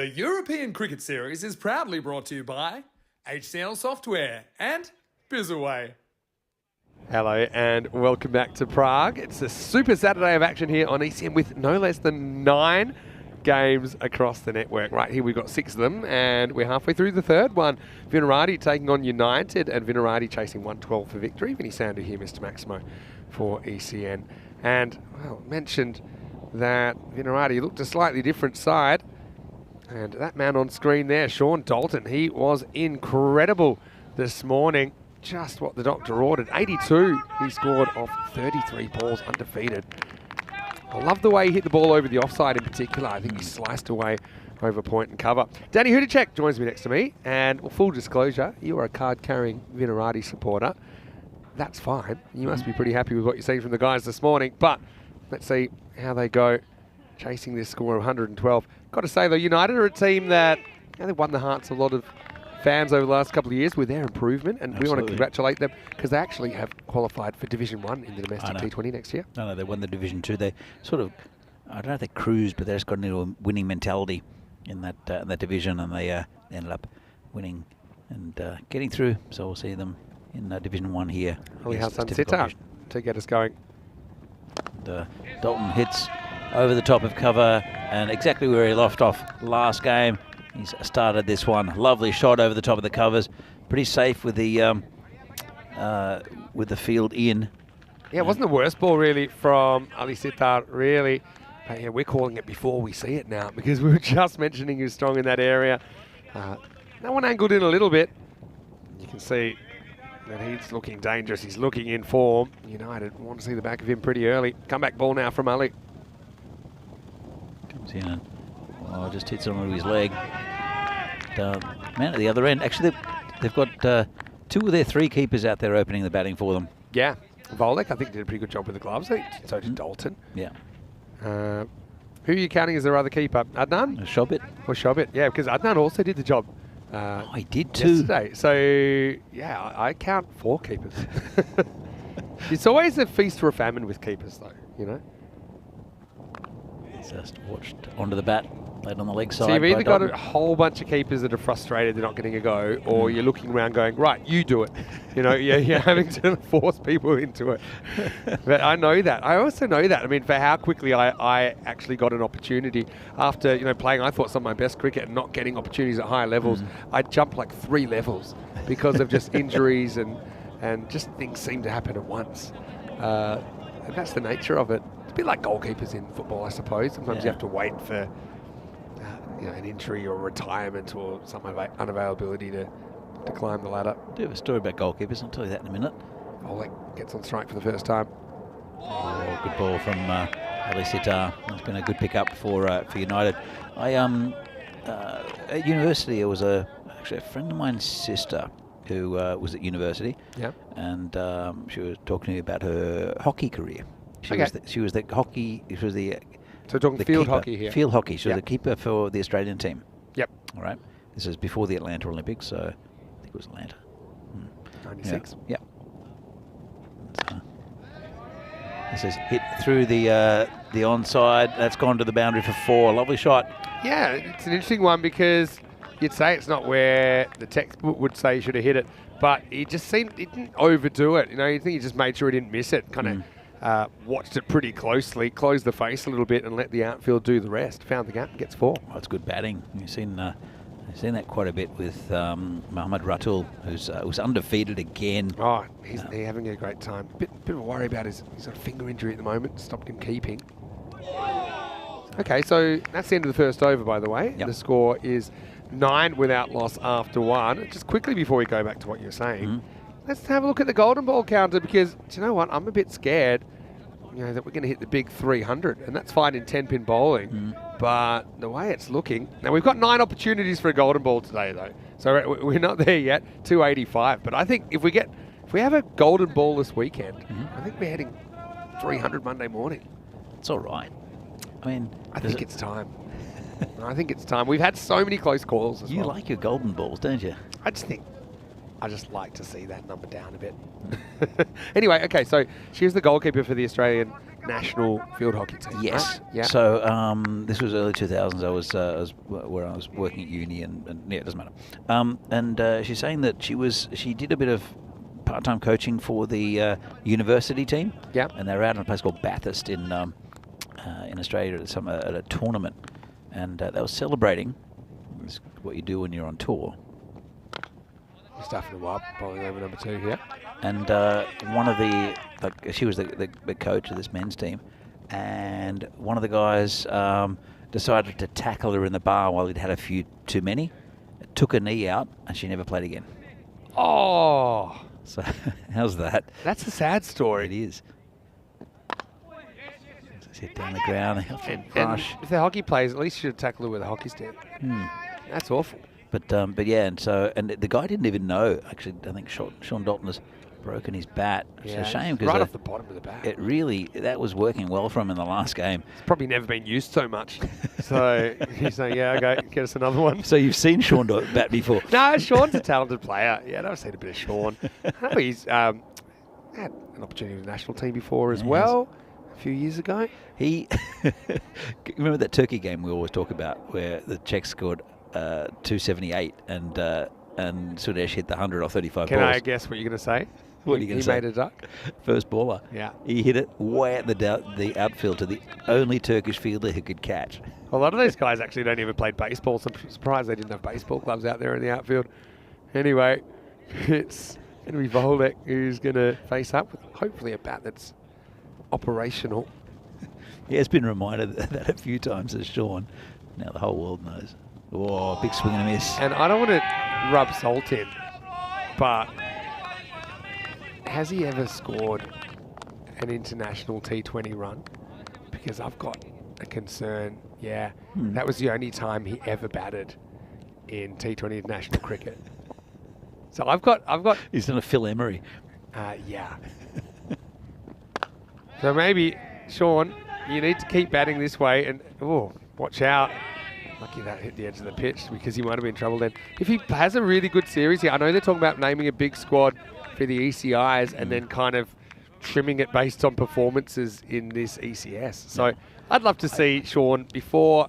The European Cricket Series is proudly brought to you by HCL Software and Bizaway. Hello and welcome back to Prague. It's a super Saturday of action here on ECM with no less than 9 games across the network. Right here we've got 6 of them and we're halfway through the third one. Vinarati taking on United and Vinarati chasing 112 for victory. Vinny Sandu here, Mr. Maximo for ECN. And, well, mentioned that Vinarati looked a slightly different side. And that man on screen there, Sean Dalton, he was incredible this morning. Just what the doctor ordered. 82 he scored off 33 balls undefeated. I love the way he hit the ball over the offside in particular. I think he sliced away over point and cover. Danny Hudacek joins me next to me. And well, full disclosure, you are a card-carrying Vinarati supporter. That's fine. You must be pretty happy with what you're seeing from the guys this morning. But let's see how they go chasing this score of 112. Got to say, though, United are a team that they've won the hearts of a lot of fans over the last couple of years with their improvement, and we want to congratulate them because they actually have qualified for Division 1 in the domestic T20 next year. No, they won the Division 2. They sort of, I don't know if they cruised, but they just got into a winning mentality in that division, and they ended up winning and getting through. So we'll see them in Division 1 here. Ali Hassan Sitar to get us going. And, Dalton hits over the top of cover and exactly where he left off last game. He's started this one. Lovely shot over the top of the covers. Pretty safe with the field in. Yeah, it wasn't the worst ball really from Ali Sitar, really. But yeah, we're calling it before we see it now because we were just mentioning he was strong in that area. That one angled in a little bit. You can see that he's looking dangerous. He's looking in form. United want to see the back of him pretty early. Comeback ball now from Ali. Comes in and just hits it onto his leg. Man at the other end. Actually, they've got 2 of their 3 keepers out there opening the batting for them. Yeah. Volek, I think, did a pretty good job with the gloves. So did Dalton. Yeah. Who are you counting as their other keeper? Adnan? Shobit. Or Shobit, yeah, because Adnan also did the job. He did too. Yesterday. So, yeah, I count 4 keepers. It's always a feast or a famine with keepers, though, Just watched onto the bat, laid on the leg side. So you've either got a whole bunch of keepers that are frustrated they're not getting a go, or you're looking around going, right, you do it. You're having to force people into it. But I know that. I also know that. I mean, for how quickly I actually got an opportunity after, playing, I thought, some of my best cricket and not getting opportunities at higher levels. I jumped like 3 levels because of just injuries and just things seem to happen at once. And that's the nature of it. It's a bit like goalkeepers in football, I suppose. Sometimes you have to wait for an injury or retirement or some unavailability to climb the ladder. I do have a story about goalkeepers. I'll tell you that in a minute. Volek gets on strike for the first time. Oh, good ball from Ali Sitar. It's been a good pickup for United. At university, it was actually a friend of mine's sister who was at university. Yeah. And she was talking to me about her hockey career. She was the hockey. She was the. So we're talking the field keeper, hockey here. Field hockey. She was the keeper for the Australian team. Yep. All right. This is before the Atlanta Olympics, so I think it was Atlanta. 96. Yeah. So, this is hit through the onside. That's gone to the boundary for 4. Lovely shot. Yeah, it's an interesting one because you'd say it's not where the textbook would say you should have hit it, but it didn't overdo it. You think he just made sure he didn't miss it. Kind of watched it pretty closely, closed the face a little bit, and let the outfield do the rest. Found the gap and gets 4. Oh, it's good batting. You've seen that quite a bit with Mohammad Ratul, who's undefeated again. Oh, he's having a great time. Bit of a worry about he's got a finger injury at the moment. Stopped him keeping. Okay, so that's the end of the first over, by the way. Yep. The score is 9 without loss after 1. Just quickly before we go back to what you're saying, let's have a look at the golden ball counter because, do you know what? I'm a bit scared that we're going to hit the big 300, and that's fine in 10-pin bowling. But the way it's looking, now we've got 9 opportunities for a golden ball today, though. So we're not there yet. 285. But I think if we have a golden ball this weekend, I think we're heading 300 Monday morning. It's all right. I mean, I think it's time. I think it's time. We've had so many close calls as well. You like your golden balls, don't you? I just like to see that number down a bit. Anyway, okay, so she's the goalkeeper for the Australian national field hockey team. Yes. Right? Yeah. So this was early 2000s. I was where I was working at uni, and yeah, it doesn't matter. And she's saying that she did a bit of part-time coaching for the university team. Yeah. And they were out in a place called Bathurst in Australia at a tournament, and they were celebrating. It's what you do when you're on tour. Stuffing them up, bowling over number 2 here. And one of she was the coach of this men's team, and one of the guys decided to tackle her in the bar while he'd had a few too many. It took her knee out, and she never played again. Oh, So how's that? that's a sad story. It is. Hit down the ground. They have to And rush. if they're hockey players, at least you should tackle her with a hockey stick. That's awful. But yeah, and the guy didn't even know. Actually, I think Sean Dalton has broken his bat. It's a shame right because off the bottom of the bat. that was working well for him in the last game. It's probably never been used so much. So he's saying, yeah, okay, get us another one. So you've seen Sean bat before? No, Sean's a talented player. Yeah, I've seen a bit of Sean. I know he's had an opportunity with the national team before as well, a few years ago. He remember that Turkey game we always talk about where the Czechs scored 278 and Sudesh hit the 100 off 35 Can balls. I guess what you're going to say? What are you going to say? He made a duck. First baller. Yeah. He hit it way at the outfield to the only Turkish fielder who could catch. A lot of these guys actually don't even play baseball, so I'm surprised they didn't have baseball gloves out there in the outfield. Anyway, it's going to be Volek who's going to face up with hopefully a bat that's operational. He has been reminded of that a few times as Sean. Now the whole world knows. Oh, big swing and a miss. And I don't want to rub salt in, but has he ever scored an international T20 run? Because I've got a concern. Yeah, that was the only time he ever batted in T20 international cricket. So I've got. He's done a Phil Emery. Yeah. So maybe, Sean, you need to keep batting this way and, watch out. Lucky that hit the edge of the pitch because he might have been in trouble then. If he has a really good series here, I know they're talking about naming a big squad for the ECIs and then kind of trimming it based on performances in this ECS. So I'd love to see Sean before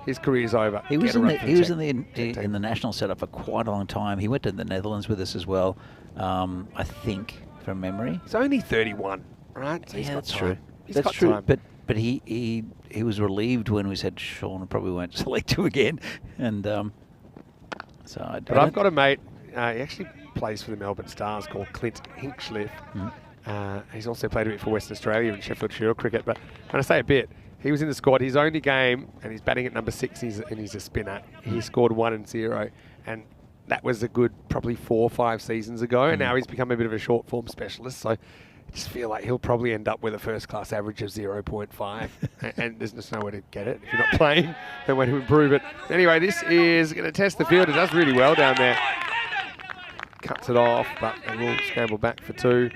his career's over. He was in the national setup for quite a long time. He went to the Netherlands with us as well, I think, from memory. He's only 31, right? So yeah, that's time. true. He's That's got true. time. But he was relieved when we said Sean probably won't select you again, and so. I've got a mate. He actually plays for the Melbourne Stars called Clint Hinchliffe. He's also played a bit for Western Australia and Sheffield Shield cricket. But when I say a bit, he was in the squad. His only game, and he's batting at number 6. And he's a spinner. He scored 1 and 0, and that was a good probably 4 or 5 seasons ago. And now he's become a bit of a short form specialist. So I just feel like he'll probably end up with a first-class average of 0.5. and there's just nowhere to get it. If you're not playing, no way to improve it. Anyway, this is going to test the field. It does really well down there. Cuts it off, but they will scramble back for 2.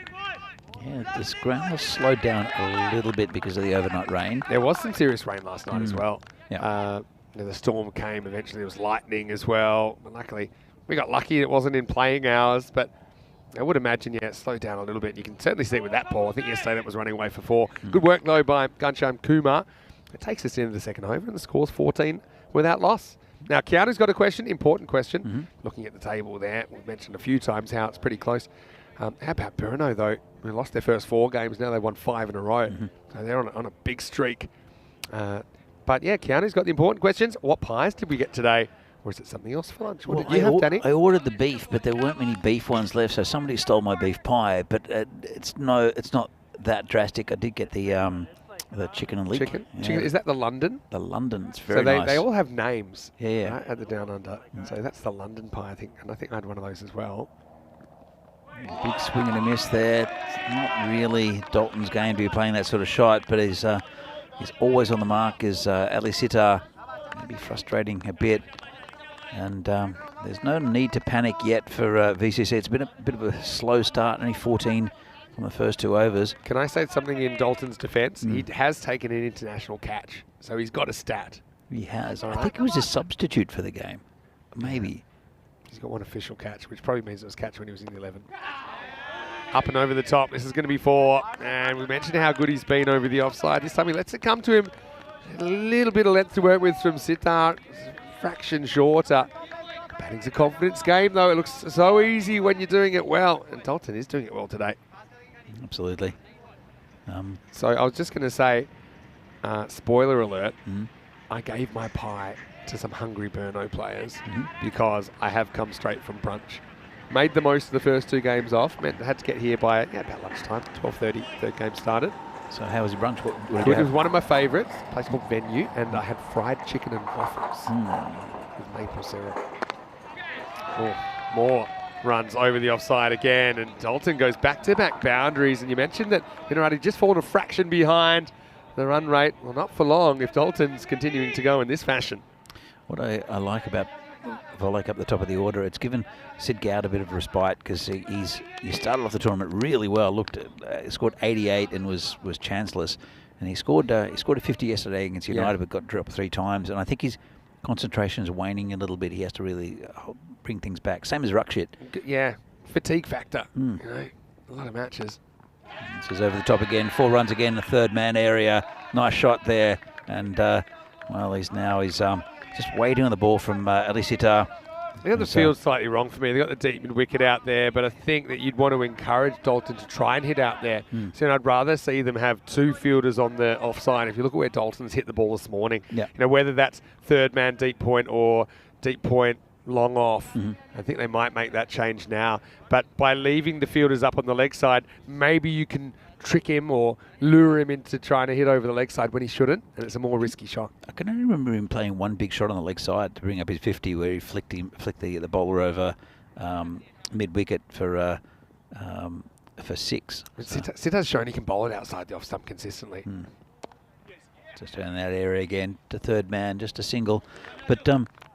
Yeah, this ground has slowed down a little bit because of the overnight rain. There was some serious rain last night as well. Yeah. The storm came. Eventually, there was lightning as well. But luckily, we got lucky it wasn't in playing hours, but I would imagine, it slowed down a little bit. You can certainly see it with that ball. I think yesterday that was running away for 4. Good work, though, by Ghanshyam Kumar. It takes us into the second over, and the score's 14 without loss. Now, Keanu's got a question, important question. Looking at the table there, we've mentioned a few times how it's pretty close. How about Brno, though? They lost their first 4 games. Now they've won 5 in a row. So they're on a big streak. But, yeah, Keanu's got the important questions. What pies did we get today? Or is it something else for lunch? What did you have, Danny? I ordered the beef, but there weren't many beef ones left, so somebody stole my beef pie. But it's not that drastic. I did get the chicken and leek. Chicken? Yeah. Chicken? Is that the London? The London. It's very so nice. they all have names. Yeah. Right, at the Down Under. So that's the London pie, I think. And I think I had one of those as well. Big swing and a miss there. It's not really Dalton's game to be playing that sort of shot, but he's always on the mark. Is Ali Sitar maybe frustrating a bit. And there's no need to panic yet for VCC. It's been a bit of a slow start, only 14 from the first 2 overs. Can I say something in Dalton's defence? He has taken an international catch, so he's got a stat. He has. All I right. think it was a substitute for the game. Maybe. He's got 1 official catch, which probably means it was catch when he was in the 11. Up and over the top. This is going to be 4. And we mentioned how good he's been over the offside. This time he lets it come to him. A little bit of length to work with from Sitar. Fraction shorter. Batting's a confidence game, though. It looks so easy when you're doing it well. And Dalton is doing it well today. Absolutely. So I was just going to say, spoiler alert, I gave my pie to some hungry Burno players because I have come straight from brunch. Made the most of the first 2 games off. Meant I had to get here by about lunchtime, 12:30, third game started. So how was your brunch? What did It you was have? one of my favourites, a place called Venue, and I had fried chicken and waffles with maple syrup. Oh, more runs over the offside again, and Dalton goes back-to-back boundaries. And you mentioned that Vinarati just fallen a fraction behind the run rate. Well, not for long if Dalton's continuing to go in this fashion. What I like about Volek up the top of the order, it's given Sid Gowd a bit of a respite because he started off the tournament really well. Scored 88 and was chanceless, and he scored a 50 yesterday against United, but got dropped 3 times. And I think his concentration is waning a little bit. He has to really bring things back. Same as Ruckshit. Yeah, fatigue factor. You know, a lot of matches. This is over the top again. 4 runs again, the third man area. Nice shot there, and well, he's just waiting on the ball from Elisitar. They got the field slightly wrong for me. They got the deep mid wicket out there, but I think that you'd want to encourage Dalton to try and hit out there. So I'd rather see them have 2 fielders on the offside. If you look at where Dalton's hit the ball this morning, you know, whether that's third man deep point or deep point long off, I think they might make that change now. But by leaving the fielders up on the leg side, maybe you can trick him or lure him into trying to hit over the leg side when he shouldn't, and it's a more risky shot. I can only remember him playing one big shot on the leg side to bring up his 50, where he flicked the bowler over mid wicket for 6. Sitar's shown he can bowl it outside the off stump consistently. Just in that area again, to third man, just a single. But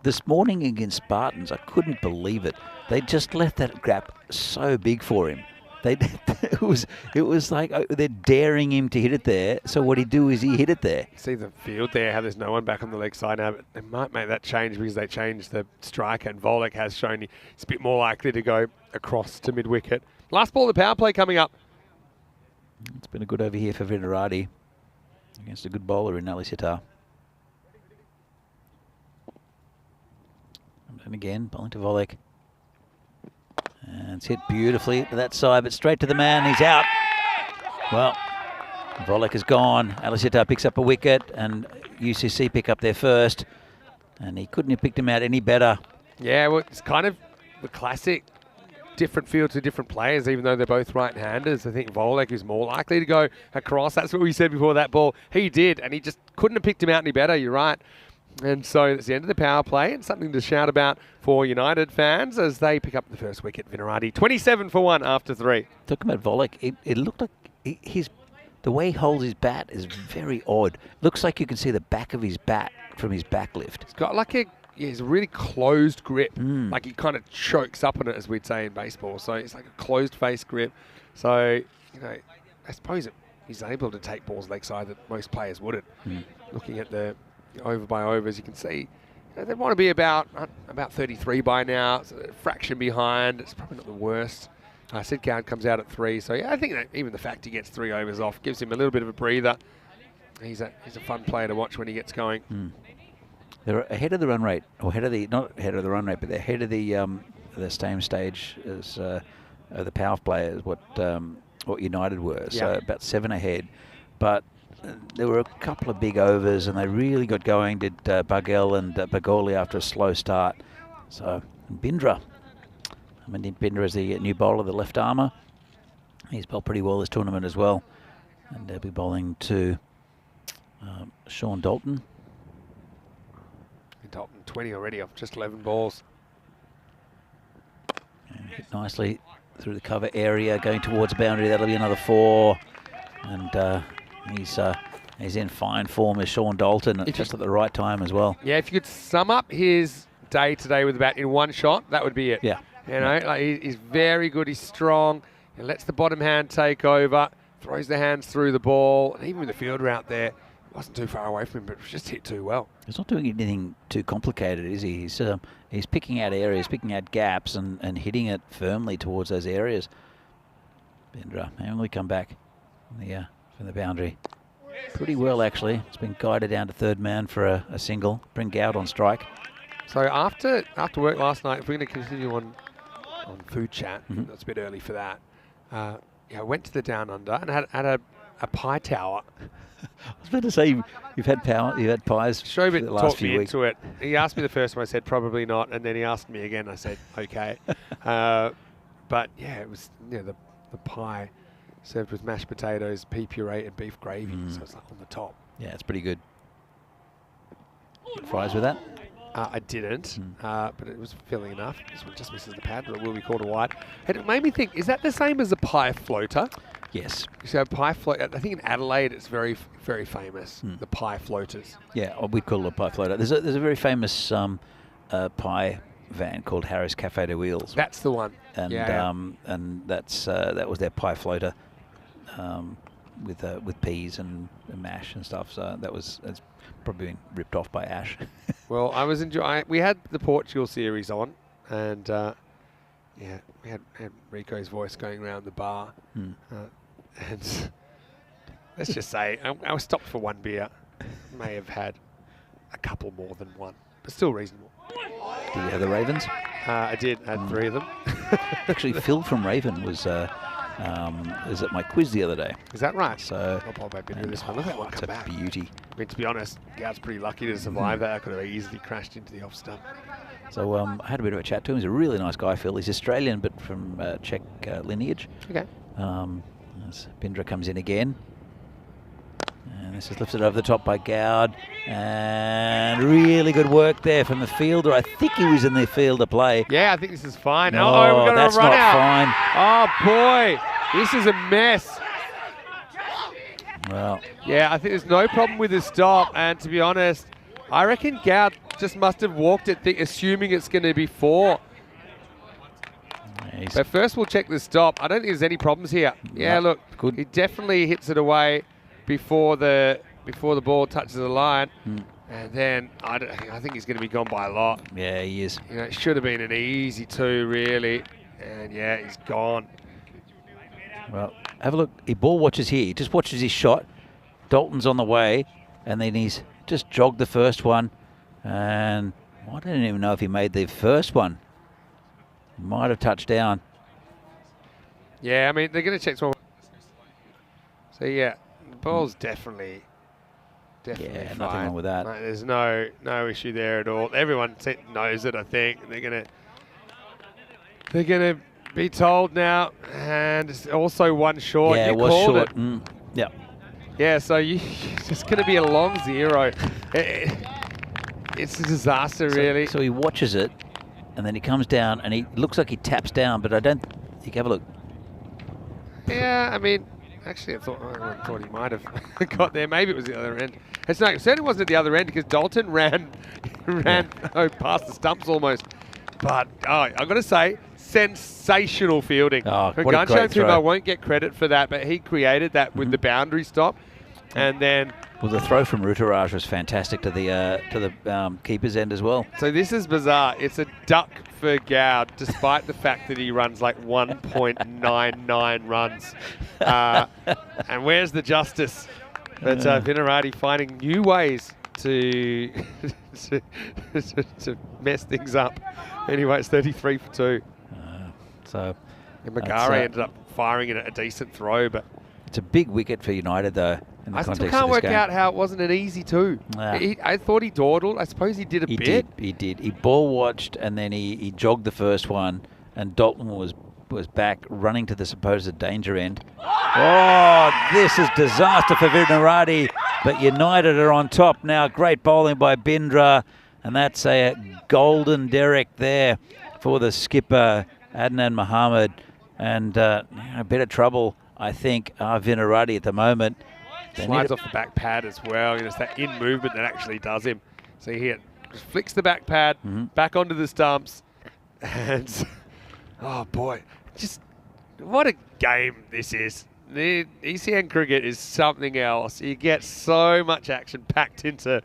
this morning against Spartans, I couldn't believe it. They just left that gap so big for him. It was like they're daring him to hit it there. So what he do is he hit it there. See the field there, how there's no one back on the leg side now, but they might make that change because they changed the striker, and Volek has shown he's a bit more likely to go across to mid-wicket. Last ball of the power play coming up. It's been a good over here for Vinarati against a good bowler in Ali Sitar. And again, bowling to Volek. And it's hit beautifully to that side, but straight to the man. He's out. Well, Volek is gone. Alisitar picks up a wicket, and UCC pick up their first. And he couldn't have picked him out any better. Yeah, well, it's kind of the classic different field to different players, even though they're both right-handers. I think Volek is more likely to go across. That's what we said before that ball. He did, and he just couldn't have picked him out any better. You're right. And so that's the end of the power play, and something to shout about for United fans as they pick up the first wicket. Vinarati 27 for 1 after 3. Talking about Volek, it looked like the way he holds his bat is very odd. Looks like you can see the back of his bat from his back lift. It's got like it's a really closed grip. Like he kind of chokes up on it, as we'd say in baseball. So it's like a closed face grip. So, you know, I suppose he's able to take balls leg side that most players wouldn't. Looking at the over by overs, you can see they want to be about 33 by now. So a fraction behind. It's probably not the worst. Sid Count comes out at 3. So yeah, I think that even the fact he gets 3 overs off gives him a little bit of a breather. He's a fun player to watch when he gets going. They're ahead of the run rate, or not ahead of the run rate, but they're ahead of the same stage as the power players, what United were. So about 7 ahead. But there were a couple of big overs, and they really got going, did Bagel and Bagoli after a slow start. So Bindra. Bindra is the new bowler, the left armour. He's bowled pretty well this tournament as well. And they'll be bowling to Sean Dalton. Dalton 20 already off just 11 balls. And hit nicely through the cover area, going towards the boundary. That'll be another 4. And he's in fine form as Sean Dalton, just at the right time as well. Yeah, if you could sum up his day today with the bat in one shot, that would be it. Yeah. You know, like he's very good. He's strong. He lets the bottom hand take over, throws the hands through the ball, and even with the fielder out there, wasn't too far away from him, but it was just hit too well. He's not doing anything too complicated, is he? He's picking out areas, picking out gaps, and hitting it firmly towards those areas. Bindra, and we come back from the boundary. Pretty well, actually. It's been guided down to third man for a single. Bring Goud on strike. So after work last night, if we're going to continue on food chat, that's a bit early for that. I went to the Down Under and had a pie tower. I was about to say you've had pies. Shobit for the last talked few me weeks. into it. He asked me the first time, I said probably not, and then he asked me again. I said okay. But yeah, it was the pie served with mashed potatoes, pea puree, and beef gravy. So it's like on the top. Yeah, it's pretty good. Fries with that? I didn't, but it was filling enough. This one just misses the pad, but it will be called a wide. And it made me think, is that the same as a pie floater? Yes. So pie float, I think in Adelaide it's very, very famous, the pie floaters. Yeah, we'd call it a pie floater. There's a very famous pie van called Harris Cafe de Wheels. That's the one. And and that's that was their pie floater with peas and mash and stuff. So that's probably been ripped off by Ash. Well, I was enjoying. We had the Portugal series on, and we had Rico's voice going around the bar, and let's just say I was stopped for one beer. May have had a couple more than one, but still reasonable. Did you have the Ravens? I did. I had 3 of them. Actually, Phil from Raven was at my quiz the other day. Is that right? So I'll probably be doing this one. Look at that one it's come a back. beauty. I mean, to be honest, Goud's pretty lucky to survive that. I could have easily crashed into the off stump. So I had a bit of a chat to him. He's a really nice guy, Phil. He's Australian, but from Czech lineage. Okay. As Bindra comes in again. And this is lifted over the top by Goud. And really good work there from the fielder. I think he was in the field to play. Yeah, I think this is fine. No, we're going that's to run not out. fine. Oh, boy. This is a mess. Well, Yeah, I think there's no problem with the stop. And to be honest, I reckon Goud just must have walked it assuming it's going to be 4. But first we'll check the stop. I don't think there's any problems here. Yeah, No, look, good. he definitely hits it away before the ball touches the line. And then I think he's going to be gone by a lot. Yeah, he is. You know, it should have been an easy 2, really. And yeah, he's gone. Well, have a look. He ball watches here. He just watches his shot. Dalton's on the way, and then he's just jogged the first one. And I don't even know if he made the first one. Might have touched down. Yeah, I mean, they're going to check some. So yeah, the ball's definitely Yeah, fine. nothing wrong with that. Like, there's no issue there at all. Everyone knows it, I think. They're gonna be told now, and it's also one short. Yeah, you it was called short. it. Yeah. Yeah, so it's just going to be a long 0. It's a disaster, really. So he watches it, and then he comes down, and he looks like he taps down, but I don't. You can have a look. Yeah, I mean, actually, I thought he might have got there. Maybe it was the other end. It certainly wasn't at the other end because Dalton ran past the stumps almost. But I've got to say, sensational fielding. Oh, For what a Gunshow great Tim, throw. I won't get credit for that, but he created that with the boundary stop, and then. Well, the throw from Rutaraj was fantastic to the keeper's end as well. So this is bizarre. It's a duck for Goud, despite the fact that he runs like 1.99 runs. And where's the justice? But Vinarati finding new ways to mess things up. Anyway, it's 33 for 2. And Magare ended up firing it at a decent throw, but it's a big wicket for United, though. In the I still context can't of this work game. out how it wasn't an easy 2. I thought he dawdled. I suppose he did a bit. He did. He ball watched, and then he jogged the first one, and Dalton was back running to the supposed danger end. Oh, this is disaster for Vinarati, but United are on top now. Great bowling by Bindra, and that's a golden derrick there for the skipper, Adnan Mohammed, and a bit of trouble, I think, Vinarati at the moment. Slides off the back pad as well. It's that in movement that actually does him. So he just flicks the back pad back onto the stumps, and oh boy, just what a game this is. The ECN cricket is something else. You get so much action packed into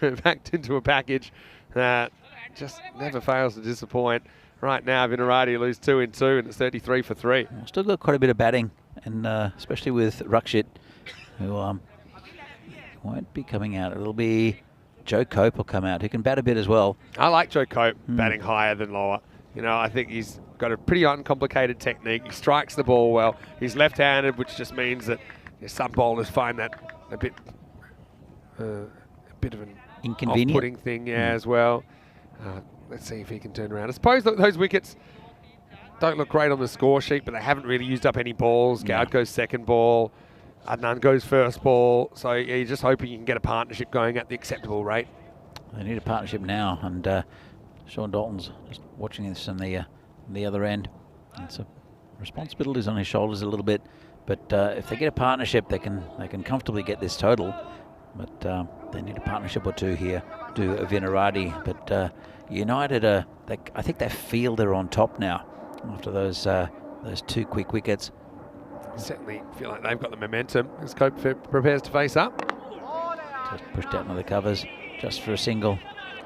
a package that just never fails to disappoint. Right now, Vinarati lose 2 in 2, and it's 33 for 3. Still got quite a bit of batting and especially with Ruckshit, who won't be coming out. It'll be Joe Cope will come out, who can bat a bit as well. I like Joe Cope batting higher than lower. You know, I think he's got a pretty uncomplicated technique. He strikes the ball well. He's left-handed, which just means that some bowlers find that a bit of an Inconvenient. off-putting thing, as well. Let's see if he can turn around. I suppose those wickets don't look great on the score sheet, but they haven't really used up any balls. Goud goes second ball. Adnan goes first ball. So you're just hoping you can get a partnership going at the acceptable rate. They need a partnership now, and Sean Dalton's just watching this from the other end. It's a responsibilities on his shoulders a little bit, but if they get a partnership, they can comfortably get this total. But they need a partnership or two here. Do Vinarati, but United I think they feel they're on top now after those 2 quick wickets. Certainly feel like they've got the momentum as Cope prepares to face up. Just pushed out into the covers just for a single.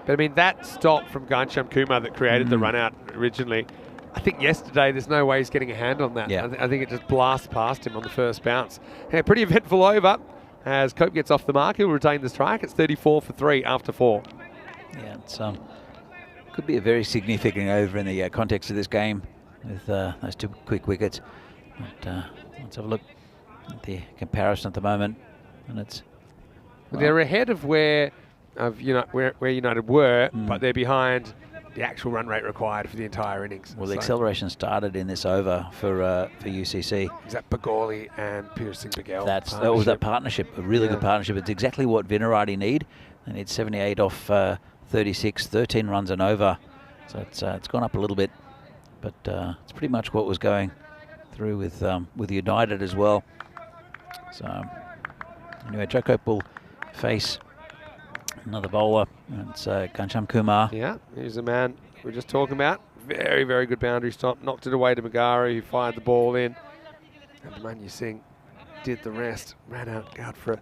But I mean, that stop from Ghanshyam Kumar that created the run out originally, I think yesterday there's no way he's getting a hand on that. Yeah. I think it just blasts past him on the first bounce. Yeah, pretty eventful over. As Cope gets off the mark, he'll retain the strike. It's 34 for 3 after 4. Yeah, it's could be a very significant over in the context of this game with those 2 quick wickets. But let's have a look at the comparison at the moment, and it's They're ahead of where United were, but they're behind the actual run rate required for the entire innings. well, the acceleration started in this over for UCC. Is that Bagoli and Pearce Singh Bagel? That was that partnership, a really good partnership. It's exactly what Vinarati need. They need 78 off 36, 13 runs and over. So it's gone up a little bit, but it's pretty much what was going through with United as well. So anyway, Joe Cope will face another bowler. It's Ghanshyam Kumar. Yeah, here's the man we were just talking about. Very, very good boundary stop. Knocked it away to Magari, who fired the ball in. And Manu Singh did the rest. Ran out for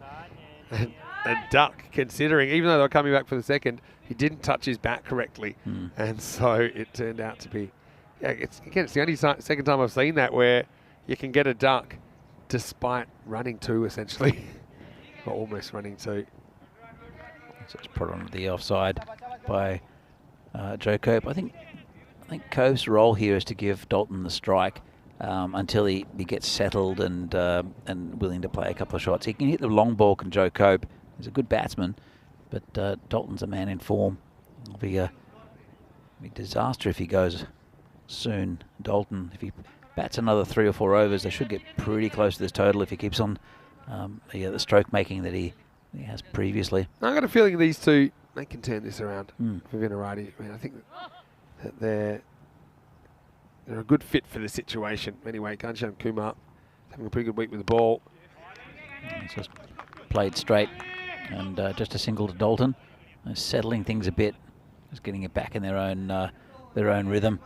a duck, considering, even though they were coming back for the second, he didn't touch his bat correctly. And so it turned out to be, it's the only second time I've seen that where you can get a duck despite running 2, essentially. Or almost running 2. So it's put on the offside by Joe Cope. I think Cope's role here is to give Dalton the strike until he gets settled and willing to play a couple of shots. He can hit the long ball, can Joe Cope. He's a good batsman, but Dalton's a man in form. It'll be a disaster if he goes soon. Dalton, if he bats another 3 or 4 overs, they should get pretty close to this total if he keeps on the stroke making that he has previously. I've got a feeling these two, they can turn this around for Vinarati. I mean, I think that they're a good fit for the situation. Anyway, Ghanshyam Kumar having a pretty good week with the ball. It's just played straight and just a single to Dalton. Settling things a bit, just getting it back in their own rhythm.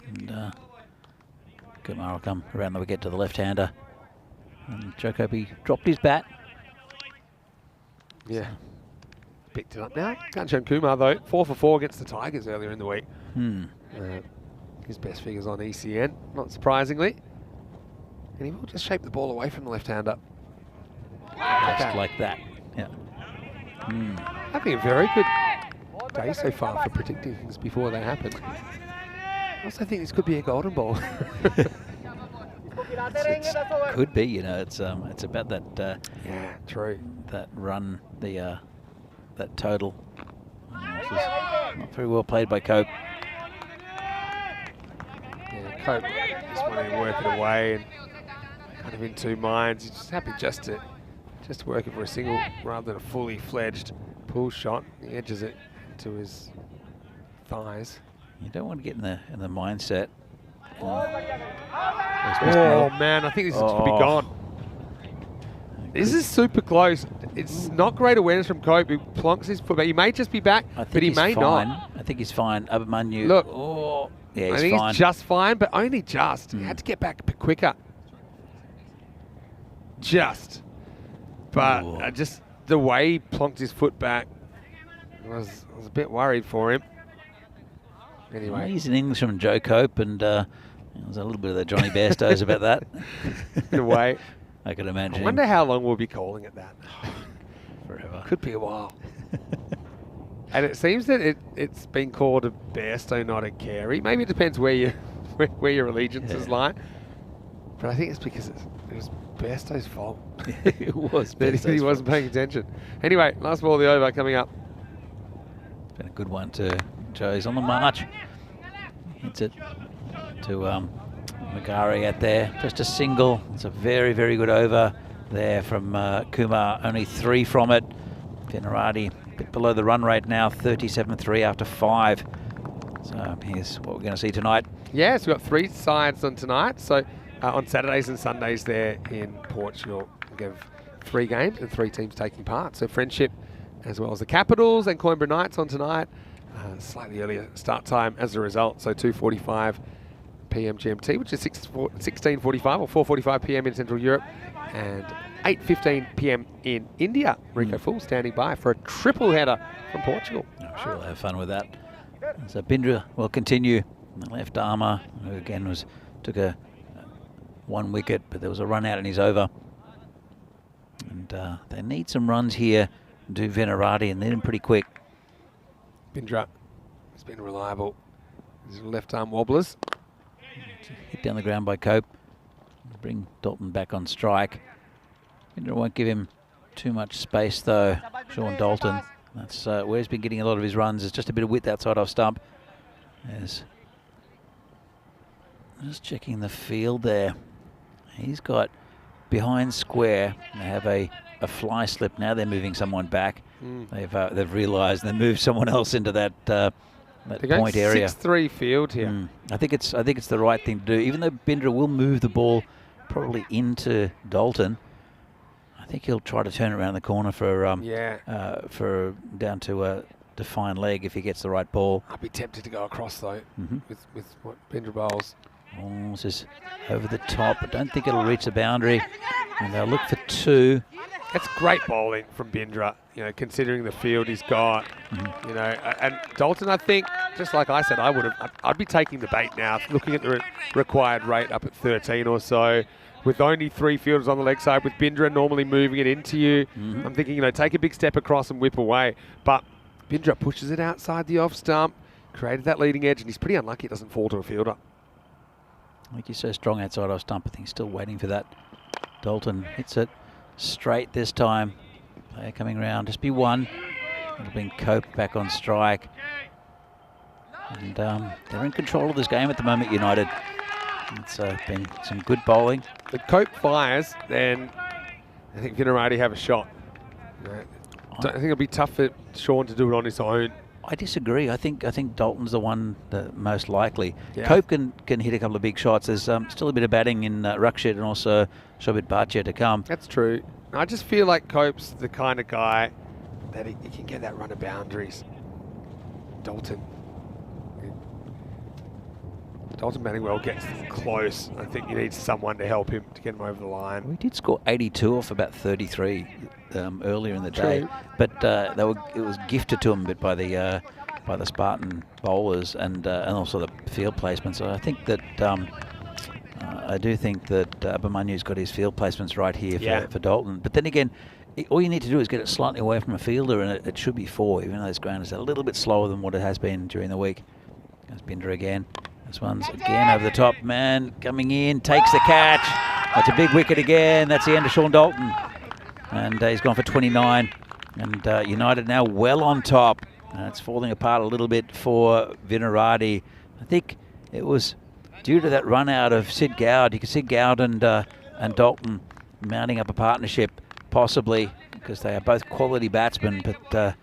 And Kumar will come around the wicket to the left-hander. And Joe Cope dropped his bat. Yeah, picked it up now. Ghanshyam Kumar, though, 4 for 4 against the Tigers earlier in the week. His best figures on ECN, not surprisingly. And he will just shape the ball away from the left-hander. Just like that. Yeah. Having a very good day so far for predicting things before they happen. I also think this could be a golden ball. Could be, you know. It's about that. Yeah, true. That run, that total. This is not very well played by Cope. Yeah, Cope just wanting to work it away and kind of in 2 minds. He's just happy just to work it for a single rather than a fully fledged pull shot. He edges it into his thighs. You don't want to get in the mindset. Oh man, I think this could be gone. This is super close. It's not great awareness from Cope. He plonks his foot back. He may just be back, but he may not. I think he's fine. Abhimanyu. Look, yeah, he's I think fine. he's just fine, but only just. He had to get back a bit quicker. Just. But just the way he plonked his foot back, I was a bit worried for him. Anyway. Amazing innings from Joe Cope, and There's a little bit of the Johnny Bairstows about that. In a way. I could I imagine. wonder how long we'll be calling it that. Forever. Could be a while. And it seems that it's been called a Bairstow, not a Carey. Maybe it depends where your allegiances lie. But I think it's because it was Bairstow's fault. It was. That he wasn't paying attention. Anyway, last ball of the over coming up. Been a good one to Joe's on the march. Hits it to Magari out there. Just a single. It's a very, very good over there from Kumar. Only 3 from it. Venerati a bit below the run rate now, 37.3 after 5. So here's what we're going to see tonight. Yes, we've got 3 sides on tonight. So on Saturdays and Sundays there in Portugal, we have 3 games and 3 teams taking part. So Friendship as well as the Capitals and Coimbra Knights on tonight. Slightly earlier start time as a result. So 2:45 p.m. GMT, which is 16:45 or 4:45 p.m. in Central Europe. And 8:15 p.m. in India. Rico Full standing by for a triple header from Portugal. I'm sure we'll have fun with that. So Bindra will continue. The left armour, who again took a 1 wicket, but there was a run out in his over. And they need some runs here to do Venerati, and need them pretty quick. Bindra has been reliable. His left arm wobblers. Hit down the ground by Cope. Bring Dalton back on strike. Bindra won't give him too much space though. Sean Dalton. That's where he's been getting a lot of his runs. It's just a bit of width outside off stump. There's just checking the field there. He's got behind square. They have a fly slip. Now they're moving someone back. They've realised they moved someone else into that point area. 6-3 field here. I think it's the right thing to do. Even though Bindra will move the ball probably into Dalton, I think he'll try to turn it around the corner for down to a defined leg if he gets the right ball. I'd be tempted to go across though with what Bindra bowls. Oh, this is over the top. I don't think it'll reach the boundary, and they'll look for 2. That's great bowling from Bindra, considering the field he's got. And Dalton, I think, just like I said, I'd be taking the bait now, looking at the required rate up at 13 or so, with only 3 fielders on the leg side, with Bindra normally moving it into you. I'm thinking, take a big step across and whip away. But Bindra pushes it outside the off stump, created that leading edge, and he's pretty unlucky it doesn't fall to a fielder. I think he's so strong outside off stump. I think he's still waiting for that. Dalton hits it straight this time. Player coming around, just be 1. It'll bring Cope back on strike. And they're in control of this game at the moment, United. It's been some good bowling. The Cope fires, then I think Venerati have a shot. I think it'll be tough for Sean to do it on his own. I disagree. I think Dalton's the one the most likely. Yeah. Cope can hit a couple of big shots. There's still a bit of batting in Rakshit and also Shobit Bhatia to come. That's true. I just feel like Cope's the kind of guy that he can get that run of boundaries. Dalton batting well gets close. I think he needs someone to help him to get him over the line. We did score 82 off about 33 earlier in the day, but it was gifted to him a bit by the Spartan bowlers and also the field placement. So I think that I do think that Abhimanyu's got his field placements right here for Dalton. But then again, all you need to do is get it slightly away from a fielder, and it should be 4, even though this ground is a little bit slower than what it has been during the week. Goes Bindra again. This one's again over the top. Man coming in, takes the catch. That's a big wicket again. That's the end of Sean Dalton. And he's gone for 29. And United now well on top. It's falling apart a little bit for Venerati. I think it was due to that run out of Sid Gowd. You can see Gowd and Dalton mounting up a partnership, possibly, because they are both quality batsmen. But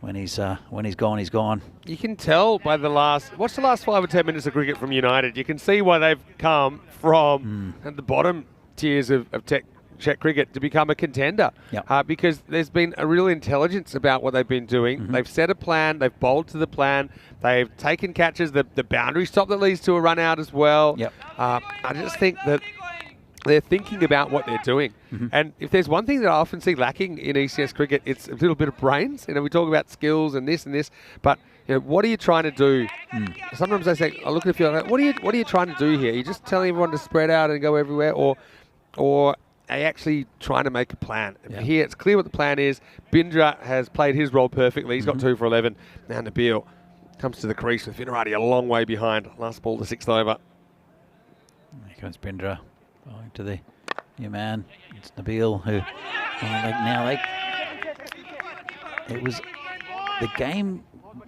when he's gone, he's gone. You can tell by watch the last 5 or 10 minutes of cricket from United. You can see why they've come from at the bottom tiers of Czech cricket to become a contender. Yep. Because there's been a real intelligence about what they've been doing. They've set a plan, they've bowled to the plan, they've taken catches, the boundary stop that leads to a run out as well. Yep. I just think that they're thinking about what they're doing. And if there's one thing that I often see lacking in ECS cricket, it's a little bit of brains. We talk about skills and this, but what are you trying to do? Sometimes they say, I look at the field, like, what are you trying to do here? Are you just telling everyone to spread out and go everywhere, or are you actually trying to make a plan? And here, it's clear what the plan is. Bindra has played his role perfectly. He's got 2 for 11. Now Nabil comes to the crease with Vinarati a long way behind. Last ball, the 6th over. Here comes Bindra, going to the new man. It's Nabil who, it was the game